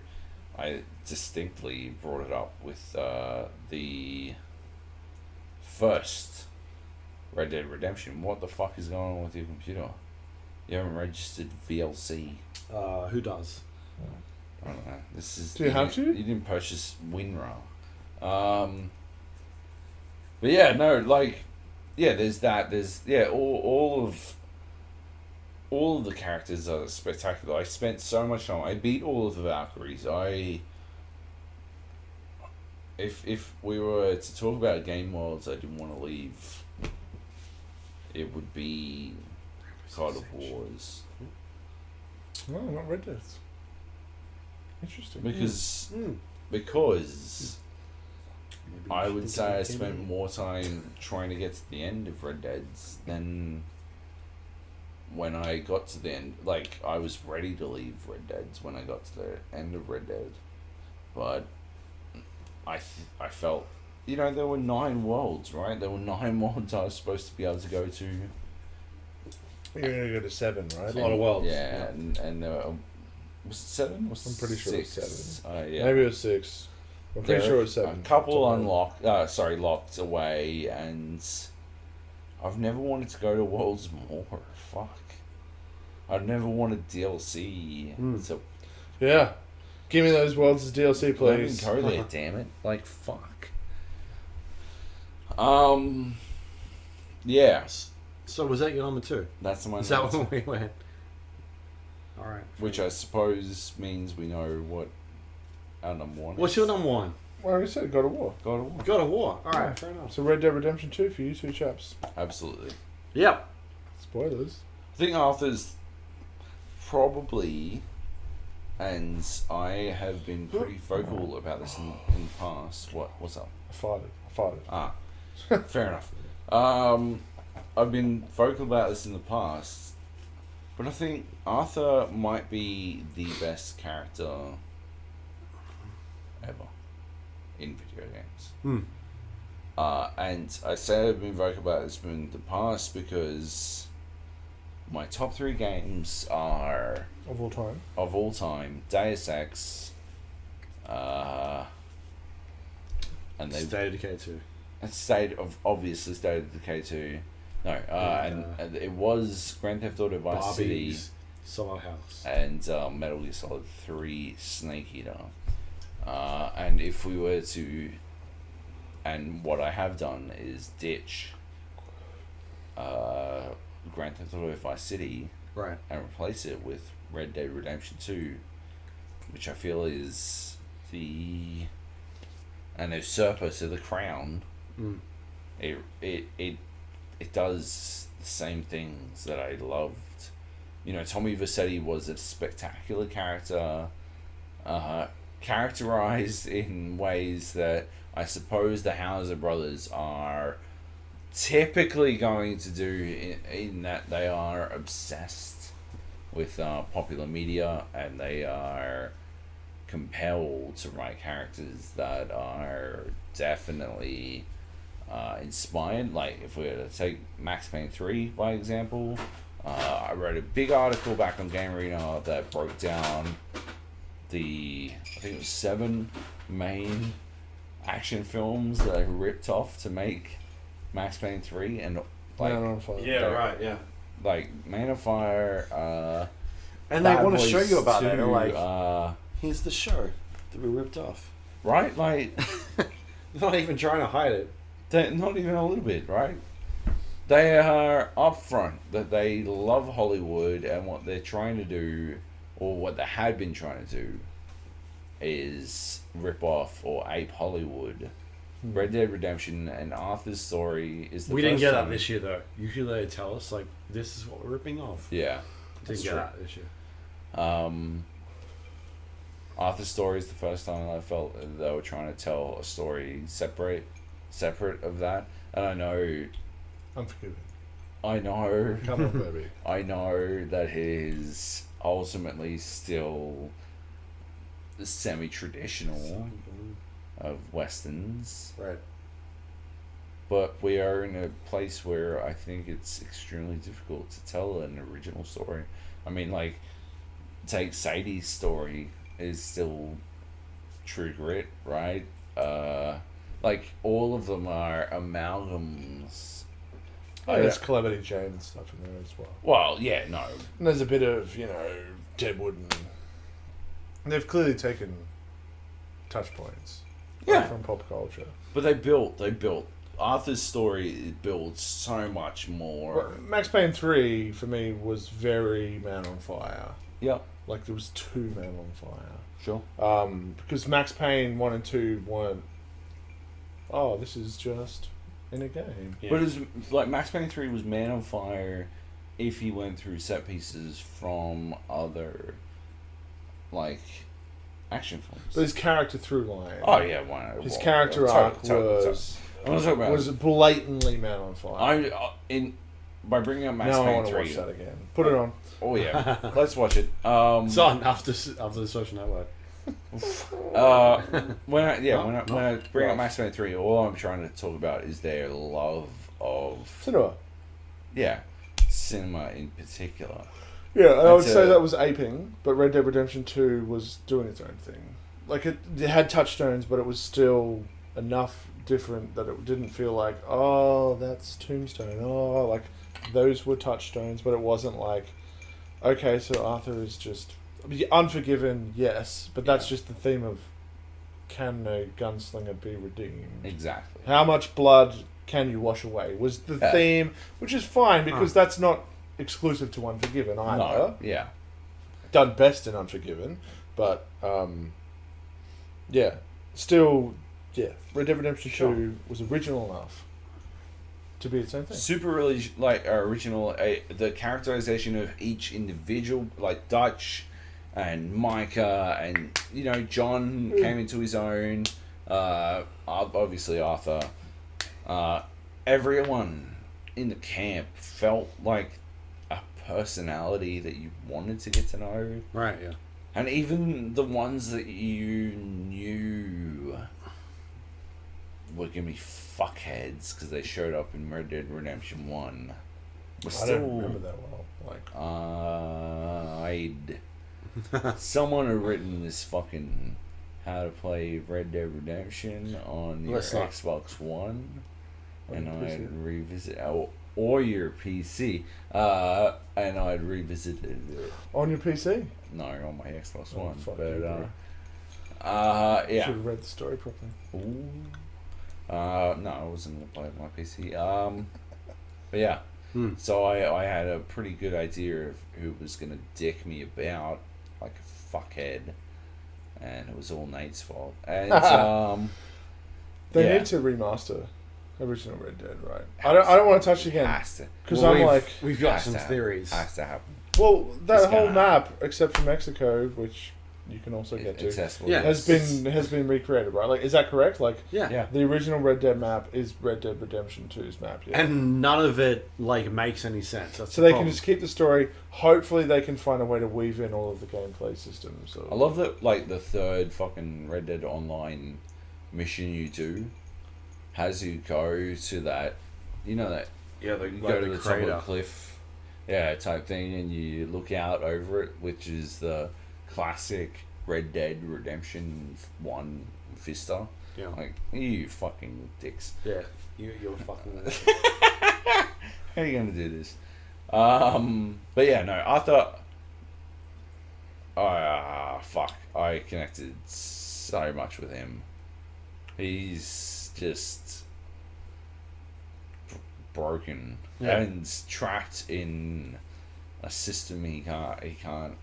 I distinctly brought it up with the first Red Dead Redemption. What the fuck is going on with your computer? You haven't registered VLC.
Who does?
I don't know. This is.
Do you have to?
You didn't purchase WinRAR. But yeah, no, like, yeah. There's that. There's all of the characters are spectacular. I spent so much time. I beat all of the Valkyries. If we were to talk about game worlds I didn't want to leave, it would be God of Wars.
No, not Red Dead. Interesting.
Because
Mm. Maybe we
I
should
would
think
say
about
I
gaming.
spent more time trying to get to the end of Red Dead's than when I got to the end. Like, I was ready to leave Red Dead's when I got to the end of Red Dead. but I felt, there were 9 worlds, right? There were 9 worlds I was supposed to be able to go to.
You're going to go to 7, right?
A lot of worlds.
Yeah, and was it 7?
I'm pretty sure it was
7. Yeah.
Maybe it was 6. I'm pretty sure it was 7.
A couple locked away, and I've never wanted to go to Worlds more. Fuck. I've never wanted DLC. So
Yeah. Give me those worlds as DLC, please.
Let me go there, damn it. Like, fuck. Yeah.
So was that your number 2?
That's my
Is that
number
when we went? All right.
Which I suppose means we know what our number 1 is.
What's your number 1?
Well, we said God of War.
God of War.
God of War. All right,
Yeah.
fair enough.
So Red Dead Redemption 2 for you two chaps.
Absolutely.
Yep.
Spoilers.
I think Arthur's probably, and I have been pretty vocal about this in the past. What's up?
I farted.
Ah, fair enough. I've been vocal about this in the past, but I think Arthur might be the best character ever in video games. And I say I've been vocal about this in the past because my top 3 games are
Of all time.
Deus Ex, and they
State of Decay 2.
State of Decay 2. No, and it was Grand Theft Auto Vice City
Barbie's Summer House.
and Metal Gear Solid 3 Snake Eater. And if we were to, and what I have done is ditch Grand Theft Auto Vice City
Right.
and replace it with Red Dead Redemption 2, which I feel is an usurper to the crown. It does the same things that I loved. Tommy Vercetti was a spectacular character, characterized in ways that I suppose the Hauser brothers are typically going to do, in that they are obsessed with popular media, and they are compelled to write characters that are definitely inspired. Like, if we were to take Max Payne 3 by example, I wrote a big article back on Game Arena that broke down I think it was 7 main action films that I ripped off to make Max Payne 3, and like,
Man on Fire.
Yeah, right, yeah.
like Man of Fire,
And they
Bad
want to show
Boys
you about
2,
that. They're like, here's the show that we ripped off.
right? Like,
They're not even trying to hide it.
not even a little bit, right? They are upfront that they love Hollywood, and what they're trying to do, or what they had been trying to do, is rip off or ape Hollywood. Red Dead Redemption and Arthur's story is the
We didn't
first
get that
time-
this year, though. Usually they tell us, like, this is what we're ripping off.
Yeah.
Didn't get that this year.
Arthur's story is the first time I felt that they were trying to tell a story separate of that. And I know,
Unforgiven. Come on, baby.
I know that it is ultimately still semi-traditional of Westerns.
Right.
But we are in a place where I think it's extremely difficult to tell an original story. I mean, like, take Sadie's story is still True Grit, right? Like, all of them are amalgams.
Oh, there's Calamity Jane and stuff in there as well.
Well, yeah, no.
And there's a bit of, Deadwood and they've clearly taken touch points from pop culture.
But they built Arthur's story builds so much more.
Well, Max Payne 3 for me was very Man on Fire.
Yep.
Like, there was 2 Man on Fire.
Sure.
Because Max Payne 1 and 2 weren't, this is just in a game.
Yeah.
But it's like Max Payne 3 was Man on Fire if he went through set pieces from other, like, action films.
But his character through line.
Oh yeah, why not?
His character arc was
I'm not talking about.
was blatantly Man on Fire.
By bringing up Max
Now I
Payne
want to
3.
watch that again. Put it on.
Oh yeah, let's watch it.
It's on after the social network.
When I bring up Mass Effect 3, all I'm trying to talk about is their love of
Cinema.
cinema in particular.
Yeah, and I would
That's
say
a-
that was aping, but Red Dead Redemption 2 was doing its own thing. Like, it had touchstones, but it was still enough different that it didn't feel like, oh, that's Tombstone. Oh, like, those were touchstones, but it wasn't like, okay, so Arthur is just... Unforgiven, yes, but that's just the theme of, can a gunslinger be redeemed?
Exactly.
How much blood can you wash away? Was the theme, which is fine, because that's not exclusive to Unforgiven either.
No, yeah.
Done best in Unforgiven, but yeah, still, yeah. Red Dead Redemption 2 was original enough to be its own thing.
Super really original. The characterization of each individual, like Dutch and Micah, and John came into his own. Obviously Arthur. Everyone in the camp felt like a personality that you wanted to get to know.
Right, yeah.
And even the ones that you knew were going to be fuckheads because they showed up in Red Dead Redemption 1.
I don't remember that well. Like,
Someone had written this fucking how to play Red Dead Redemption on your
Let's not.
Xbox One. And
your PC.
I'd revisit... or your PC. And I'd revisited it.
on your PC.
No, on my Xbox One.
Fuck
But,
you, bro.
yeah.
Should have read the story properly.
Ooh. No, I wasn't going to play it on my PC. But yeah. So I had a pretty good idea of who was going to dick me about like a fuckhead. And it was all Nate's fault. And,
They
yeah.
need to remaster original Red Dead, right? I don't want to touch it again
Has to.
because
Well,
I'm like,
we've got
Has
some
to happen.
theories.
Has to happen.
well, that
It's
whole
gonna
map, except for Mexico, which you can also get to,
Accessible.
Yeah.
has been recreated, right? Like, is that correct? Like,
Yeah.
Yeah.
the original Red Dead map is Red Dead Redemption 2's map, yeah.
And none of it like makes any sense. That's
So
the
they
problem.
can just keep the story. Hopefully, they can find a way to weave in all of the gameplay systems. So.
I love that, like, the third fucking Red Dead Online mission you do has you go to that, that
Yeah,
you go to the top of the cliff, type thing, and you look out over it, which is the classic Red Dead Redemption 1 Vista.
Yeah.
Like, you fucking dicks.
Yeah. You're fucking.
How are you going to do this? But yeah, no, I thought... fuck. I connected so much with him. He's just broken and trapped in a system he can't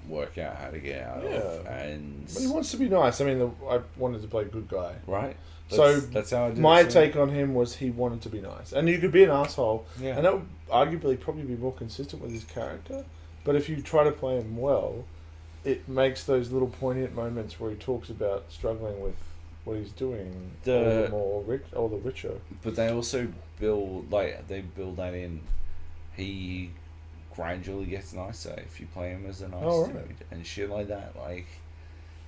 work out how to get out of. And
But he wants to be nice. I mean, I wanted to play good guy.
right.
So
That's how I did
my
it.
take on him was he wanted to be nice, and you could be an asshole,
Yeah.
and that would arguably probably be more consistent with his character. But if you try to play him well, it makes those little poignant moments where he talks about struggling with what he's doing all the richer.
But they also build that in. He gradually gets nicer if you play him as a nice
Oh,
dude
right.
and shit like that. Like,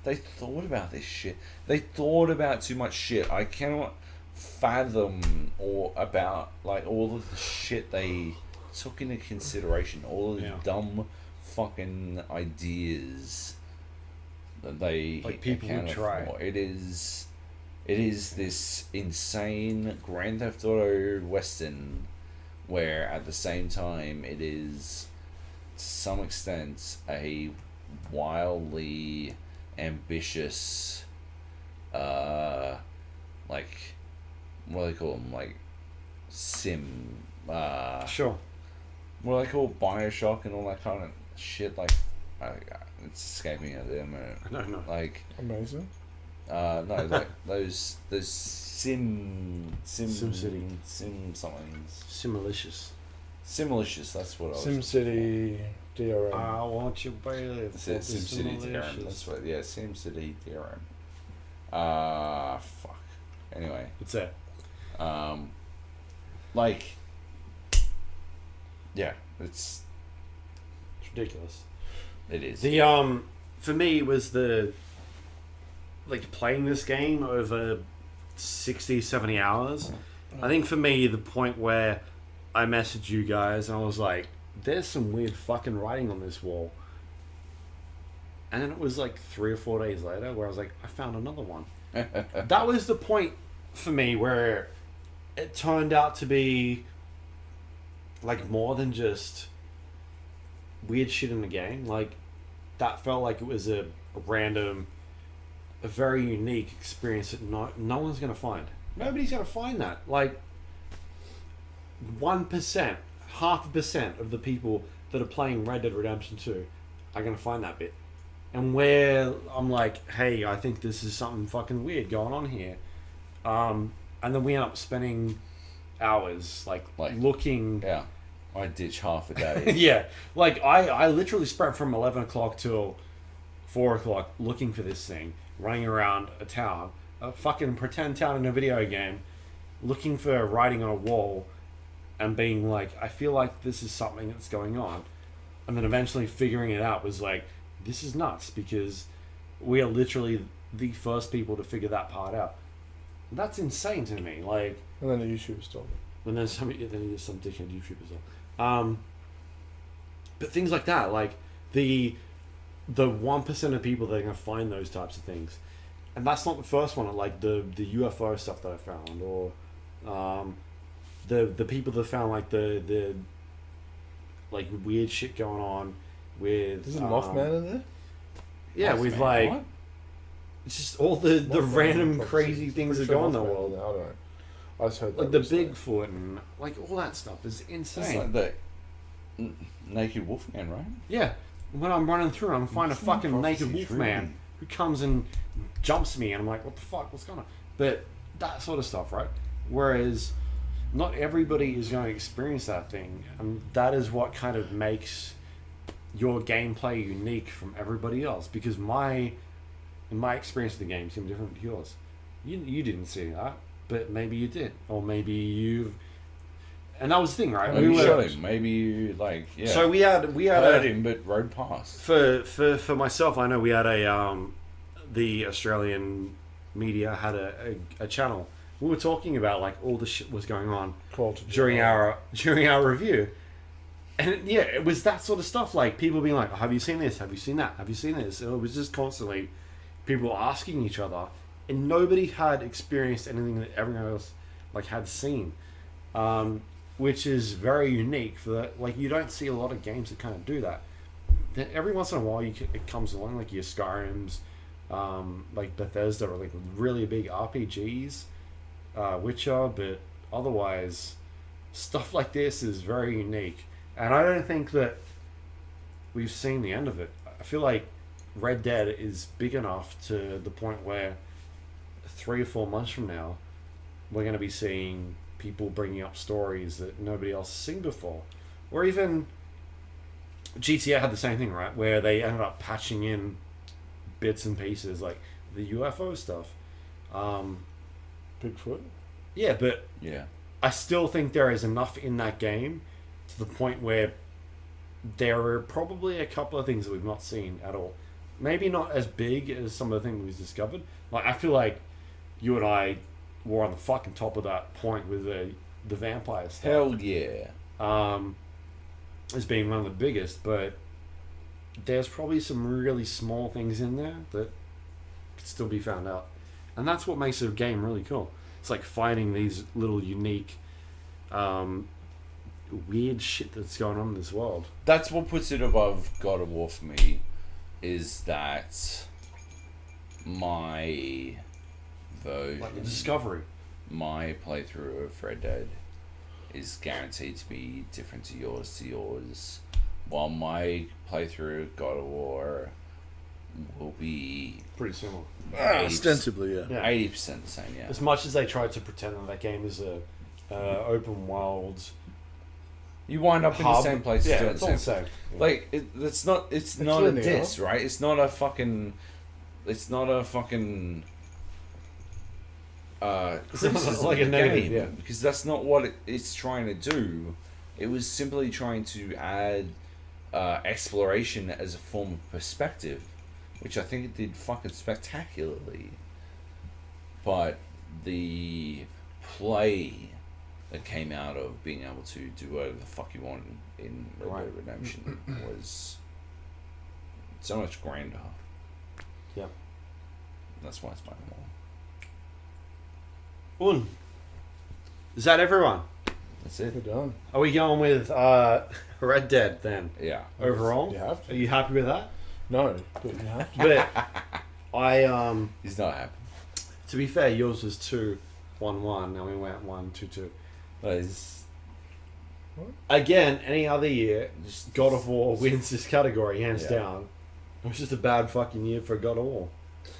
they thought about this shit. They thought about too much shit. I cannot fathom about like all of the shit they took into consideration. All of the dumb fucking ideas that they
Like people would
accounted
try.
for. It is this insane Grand Theft Auto Western where at the same time it is to some extent a wildly ambitious like what do they call them, like sim
Sure.
what do they call Bioshock and all that kind of shit, like it's escaping at the moment.
I don't know.
Like
Amazing.
no, like those sim
SimCity.
sim somethings.
Similicious.
That's what I was.
SimCity, DRM.
I want you baby.
That's it, SimCity DRM. That's what. Yeah, SimCity DRM. Fuck. Anyway,
It's it.
like, yeah, it's
It's ridiculous.
it is.
The for me it was the like playing this game over 60, 70 hours. I think for me, the point where I messaged you guys and I was like, there's some weird fucking writing on this wall. And then it was like 3 or 4 days later where I was like, I found another one. That was the point for me where it turned out to be like more than just weird shit in the game. Like, that felt like it was a random, a very unique experience that no one's going to find. Nobody's going to find that. Like, 1%, 0.5% of the people that are playing Red Dead Redemption 2 are going to find that bit. And where I'm like, hey, I think this is something fucking weird going on here. And then we end up spending hours, like looking...
Yeah. I ditch half a day.
Yeah. Like, I literally spread from 11 o'clock till 4 o'clock looking for this thing, running around a town, a fucking pretend town in a video game, looking for writing on a wall, and being like, I feel like this is something that's going on. And then eventually figuring it out was like, this is nuts, because we are literally the first people to figure that part out. That's insane to me. Like,
And then the YouTubers told me.
and then some dickhead YouTubers. But things like that, like the 1% of people that are gonna find those types of things, and that's not the first one. Like the UFO stuff that I found, or the people that found like the like weird shit going on with.
Isn't Mothman in there?
Yeah,
Mothman,
with like
what?
it's just all the
Mothman
random
prophecy.
crazy things that
Pretty
go on
sure
in the
Mothman
world.
in there. I don't know. I just heard
Like
that
the
recently.
Bigfoot and like all that stuff is
It's
insane.
like the naked wolfman, right?
Yeah, when I'm running through, I'm finding a fucking naked wolf man who comes and jumps me, and I'm like, what the fuck, what's going on? But that sort of stuff, right? Whereas not everybody is going to experience that thing, and that is what kind of makes your gameplay unique from everybody else. Because my experience of the game seemed different to yours. You didn't see that, but maybe you did, or maybe you've. And that was the thing, right?
Maybe you shot him. Maybe you like yeah.
So we had
heard him, but rode past.
for myself. I know we had the Australian media had a channel. We were talking about like all the shit was going on during our review, and yeah, it was that sort of stuff. Like people being like, "Have you seen this? Have you seen that? Have you seen this?" And it was just constantly people asking each other, and nobody had experienced anything that everyone else like had seen. Which is very unique for that. Like, you don't see a lot of games that kind of do that. Then every once in a while, it comes along, like your Skyrims, like Bethesda, or like really big RPGs, Witcher, but otherwise, stuff like this is very unique. And I don't think that we've seen the end of it. I feel like Red Dead is big enough to the point where 3 or 4 months from now, we're going to be seeing people bringing up stories that nobody else has seen before. Or even GTA had the same thing, right? Where they ended up patching in bits and pieces, like the UFO stuff.
Bigfoot.
Yeah, but
Yeah.
I still think there is enough in that game to the point where there are probably a couple of things that we've not seen at all. Maybe not as big as some of the things we've discovered. Like, I feel like you and I were on the fucking top of that point with the vampire stuff.
Hell yeah.
As being one of the biggest, but there's probably some really small things in there that could still be found out. And that's what makes a game really cool. It's like finding these little unique weird shit that's going on in this world.
That's what puts it above God of War for me, is that my version,
Like the discovery.
my playthrough of Red Dead is guaranteed to be different to yours, while my playthrough of God of War will be
Pretty similar.
80%,
Ostensibly, yeah.
Yeah.
80% the same, yeah.
As much as they tried to pretend that game is a open world
You wind up in the
hub,
same place.
yeah,
doing
it's
the
all the
same.
same.
Like it's not a
linear.
diss, right? It's not a fucking criticism
like
of
a
the
negative,
game,
yeah.
because that's not what it's trying to do. It was simply trying to add exploration as a form of perspective. which I think it did fucking spectacularly. But the play that came out of being able to do whatever the fuck you want in Red Dead Redemption was so much grander.
Yep.
That's why it's my more.
Un. Is that everyone?
That's it.
We're done.
Are we going with Red Dead then?
Yeah.
Overall?
You have to.
Are you happy with that?
No, but you have to.
But I
He's not happy.
to be fair, yours was 2-1-1 and we went 1-2-2.
But he's
Again, any other year, just God of War wins this category hands
Yeah.
down. It was just a bad fucking year for God of War.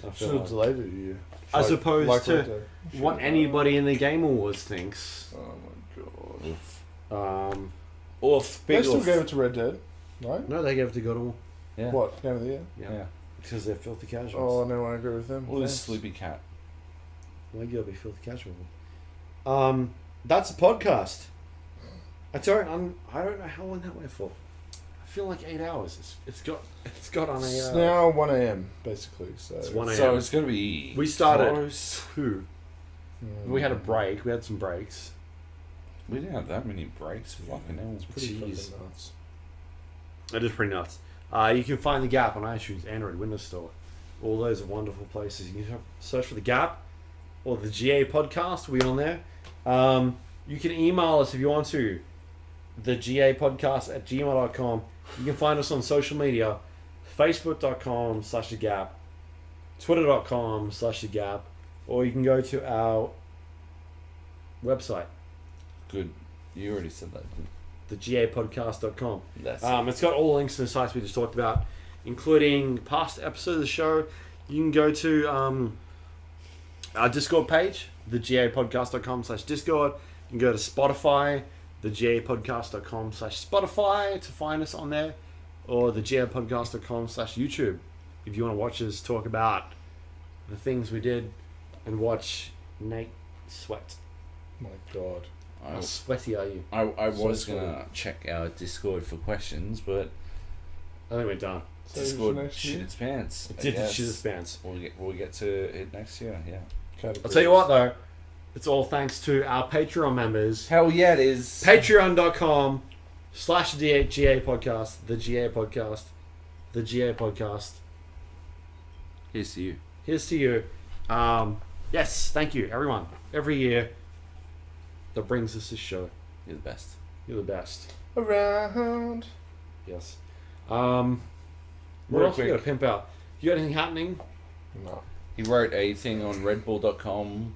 I feel
Should have
like.
delayed it a year.
As opposed to
Red Dead.
what anybody in the Game Awards thinks.
Oh my god.
oof.
Oof.
They
Big
still
oof.
gave it to Red Dead, right?
No, they gave it to God of War.
Yeah.
What? Game of the Year?
Yeah.
Because they're filthy
Oh,
casuals.
no, I agree with them.
Well, this
Thanks.
sleepy cat.
Why you gotta be filthy casual? That's a podcast. I don't know how long that went for. I feel like 8 hours. It's got on a.
It's now 1 a.m. basically. So
It's 1 a.m.
So it's gonna be.
We started
close.
2. We had a break. We had some breaks.
We didn't have that many breaks. Fucking hell.
pretty
Jeez.
fucking nuts.
It is pretty nuts. You can find the Gap on iTunes, Android, Windows Store. All those are wonderful places. You can search for the Gap or the GA podcast. We're on there. You can email us if you want to. The GA podcast at gmail.com. You can find us on social media. Facebook.com/the Gap. Twitter.com/the Gap. Or you can go to our website,
Good. You already said that.
thegapodcast.com.
That's
It's got all the links to the sites we just talked about, including past episodes of the show. You can go to our Discord page, thegapodcast.com/Discord. You can go to Spotify, thegapodcast.com/Spotify to find us on there, or thegapodcast.com/YouTube if you want to watch us talk about the things we did and watch Nate sweat.
My god.
How sweaty are you?
I was
So
gonna check our Discord for questions, but
I think we're done.
So
Discord
for next
shit
year?
its pants.
It
I
did
guess.
shit its pants.
We'll get to it next year. Yeah.
I'll tell you what though, it's all thanks to our Patreon members.
Hell yeah, it is.
Patreon.com/GA podcast, the GA podcast, the GA podcast.
Here's to you.
Here's to you. Yes, thank you, everyone. Every year that brings us this show.
You're the best.
You're the best.
Around.
Yes.
Real
What else we
quick.
got to pimp out? You got anything happening?
No.
He wrote a thing on redbull.com
You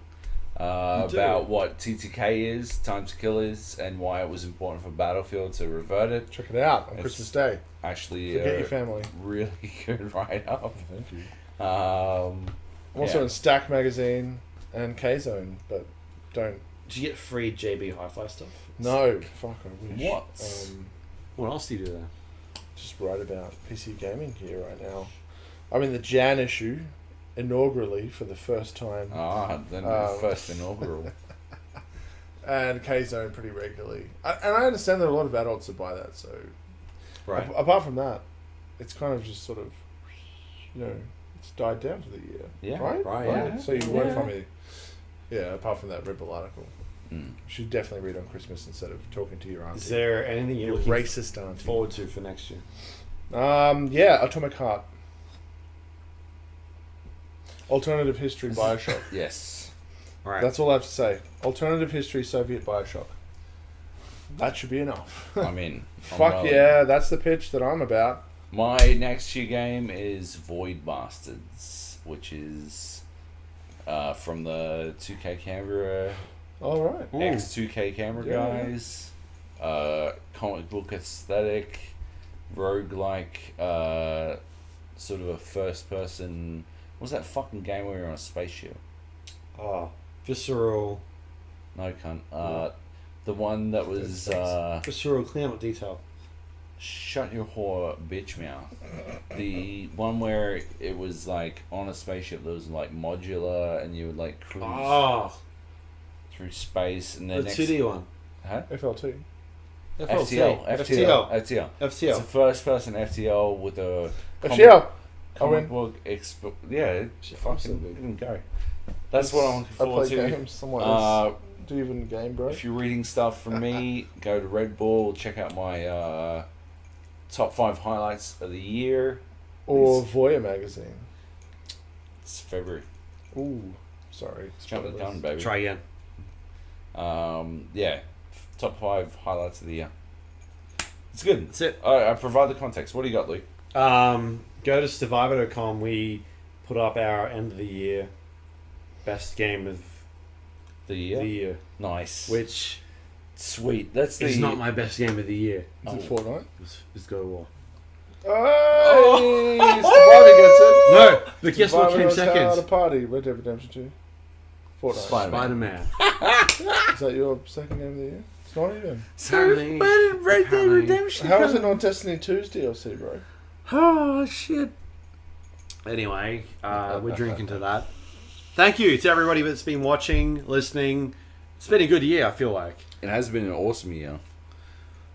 do?
about what TTK is, Time to Kill is, and why it was important for Battlefield to revert it.
Check it out on
It's-
Christmas Day.
Actually,
Forget your family.
really good write-up.
Thank you.
Um,
I'm also
yeah.
in Stack Magazine and K-Zone, but don't.
Did you get free JB Hi-Fi stuff?
No. Fuck, I wish.
What?
What else do you do there?
Just write about PC gaming gear right now. I'm in the Jan issue, inaugurally for the first time,
then
Um,
first inaugural.
and K-Zone pretty regularly. And I understand there are a lot of adults that buy that, so...
Right.
Apart from that, it's kind of just sort of, it's died down for the year.
Yeah.
Right?
Right, yeah.
So you won't find me... Yeah, apart from that Red Bull article.
Mm.
You should definitely read on Christmas instead of talking to your auntie.
Is there anything you're
Your
looking
racist auntie.
forward to for next year?
Yeah, Atomic Heart. Alternative history Bioshock.
Yes.
All right.
That's all I have to say. Alternative history Soviet Bioshock. That should be enough.
I'm in. I'm
Fuck
rolling.
yeah, that's the pitch that I'm about.
My next year game is Void Bastards, which is from the 2K Canberra
All right.
X2K Canberra
Yeah.
guys. Comic book aesthetic, roguelike, sort of a first person. What was that fucking game where you're on a spaceship?
Visceral.
No cunt. The one that was
Visceral cleanup detail.
shut your whore bitch mouth. The one where it was like on a spaceship that was like modular and you would like cruise through space and
the
then next
2D one.
Huh?
FLT.
FTL.
FTL.
It's a
FTL.
first person FTL with a
FTL.
comic book expo. Yeah, fucking didn't go. That's what I'm looking
I
forward
play
to.
games. Someone else. Do you even game, bro?
If you're reading stuff from me, go to Red Bull. Check out my top 5 highlights of the year.
Or Voyeur magazine.
It's February.
Ooh, sorry.
Jump the gun, baby.
Try again.
Yeah, top 5 highlights of the year. It's good.
That's it.
I provide the context. What do you got, Luke?
Go to Survivor.com. We put up our end of the year best game of
The year.
the year,
Nice.
which
Sweet. That's the.
is not my best game of the year.
Is it Fortnite?
It's God of War.
Oh! Survivor gets it.
No, but guess what
Survivor
came
knows how to
second?
party. Red Dead Redemption 2. Fortnite.
Spider-Man.
Spider-Man.
Is that your second game of the year? It's not even.
Apparently-
Red Dead
apparently-
Redemption.
How is it not Destiny 2's DLC, bro?
Oh shit.
Anyway, we're drinking to that. Thank you to everybody that's been watching, listening. It's been a good year, I feel like.
It has been an awesome year.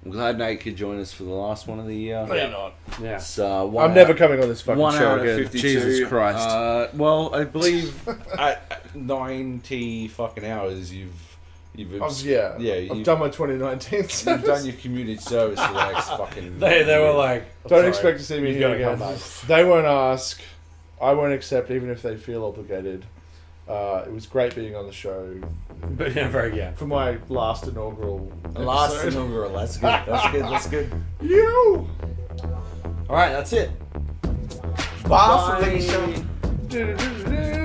I'm glad Nate could join us for the last one of the year.
No, you're not.
Yeah.
It's,
I'm never coming on this fucking
1
show
hour and
again.
52.
Jesus Christ.
Well, I believe at 90 fucking hours you've
I've done my 2019
you've
service.
done your community service for the next fucking.
They were like,
Don't
sorry,
expect to see me
you've
here
gotta
again.
come back.
They won't ask. I won't accept, even if they feel obligated. It was great being on the show
But never again.
for my last inaugural.
Last
episode.
inaugural. That's good. That's good. That's good.
You.
All right, that's it.
Bye.
Do-do-do-do-do.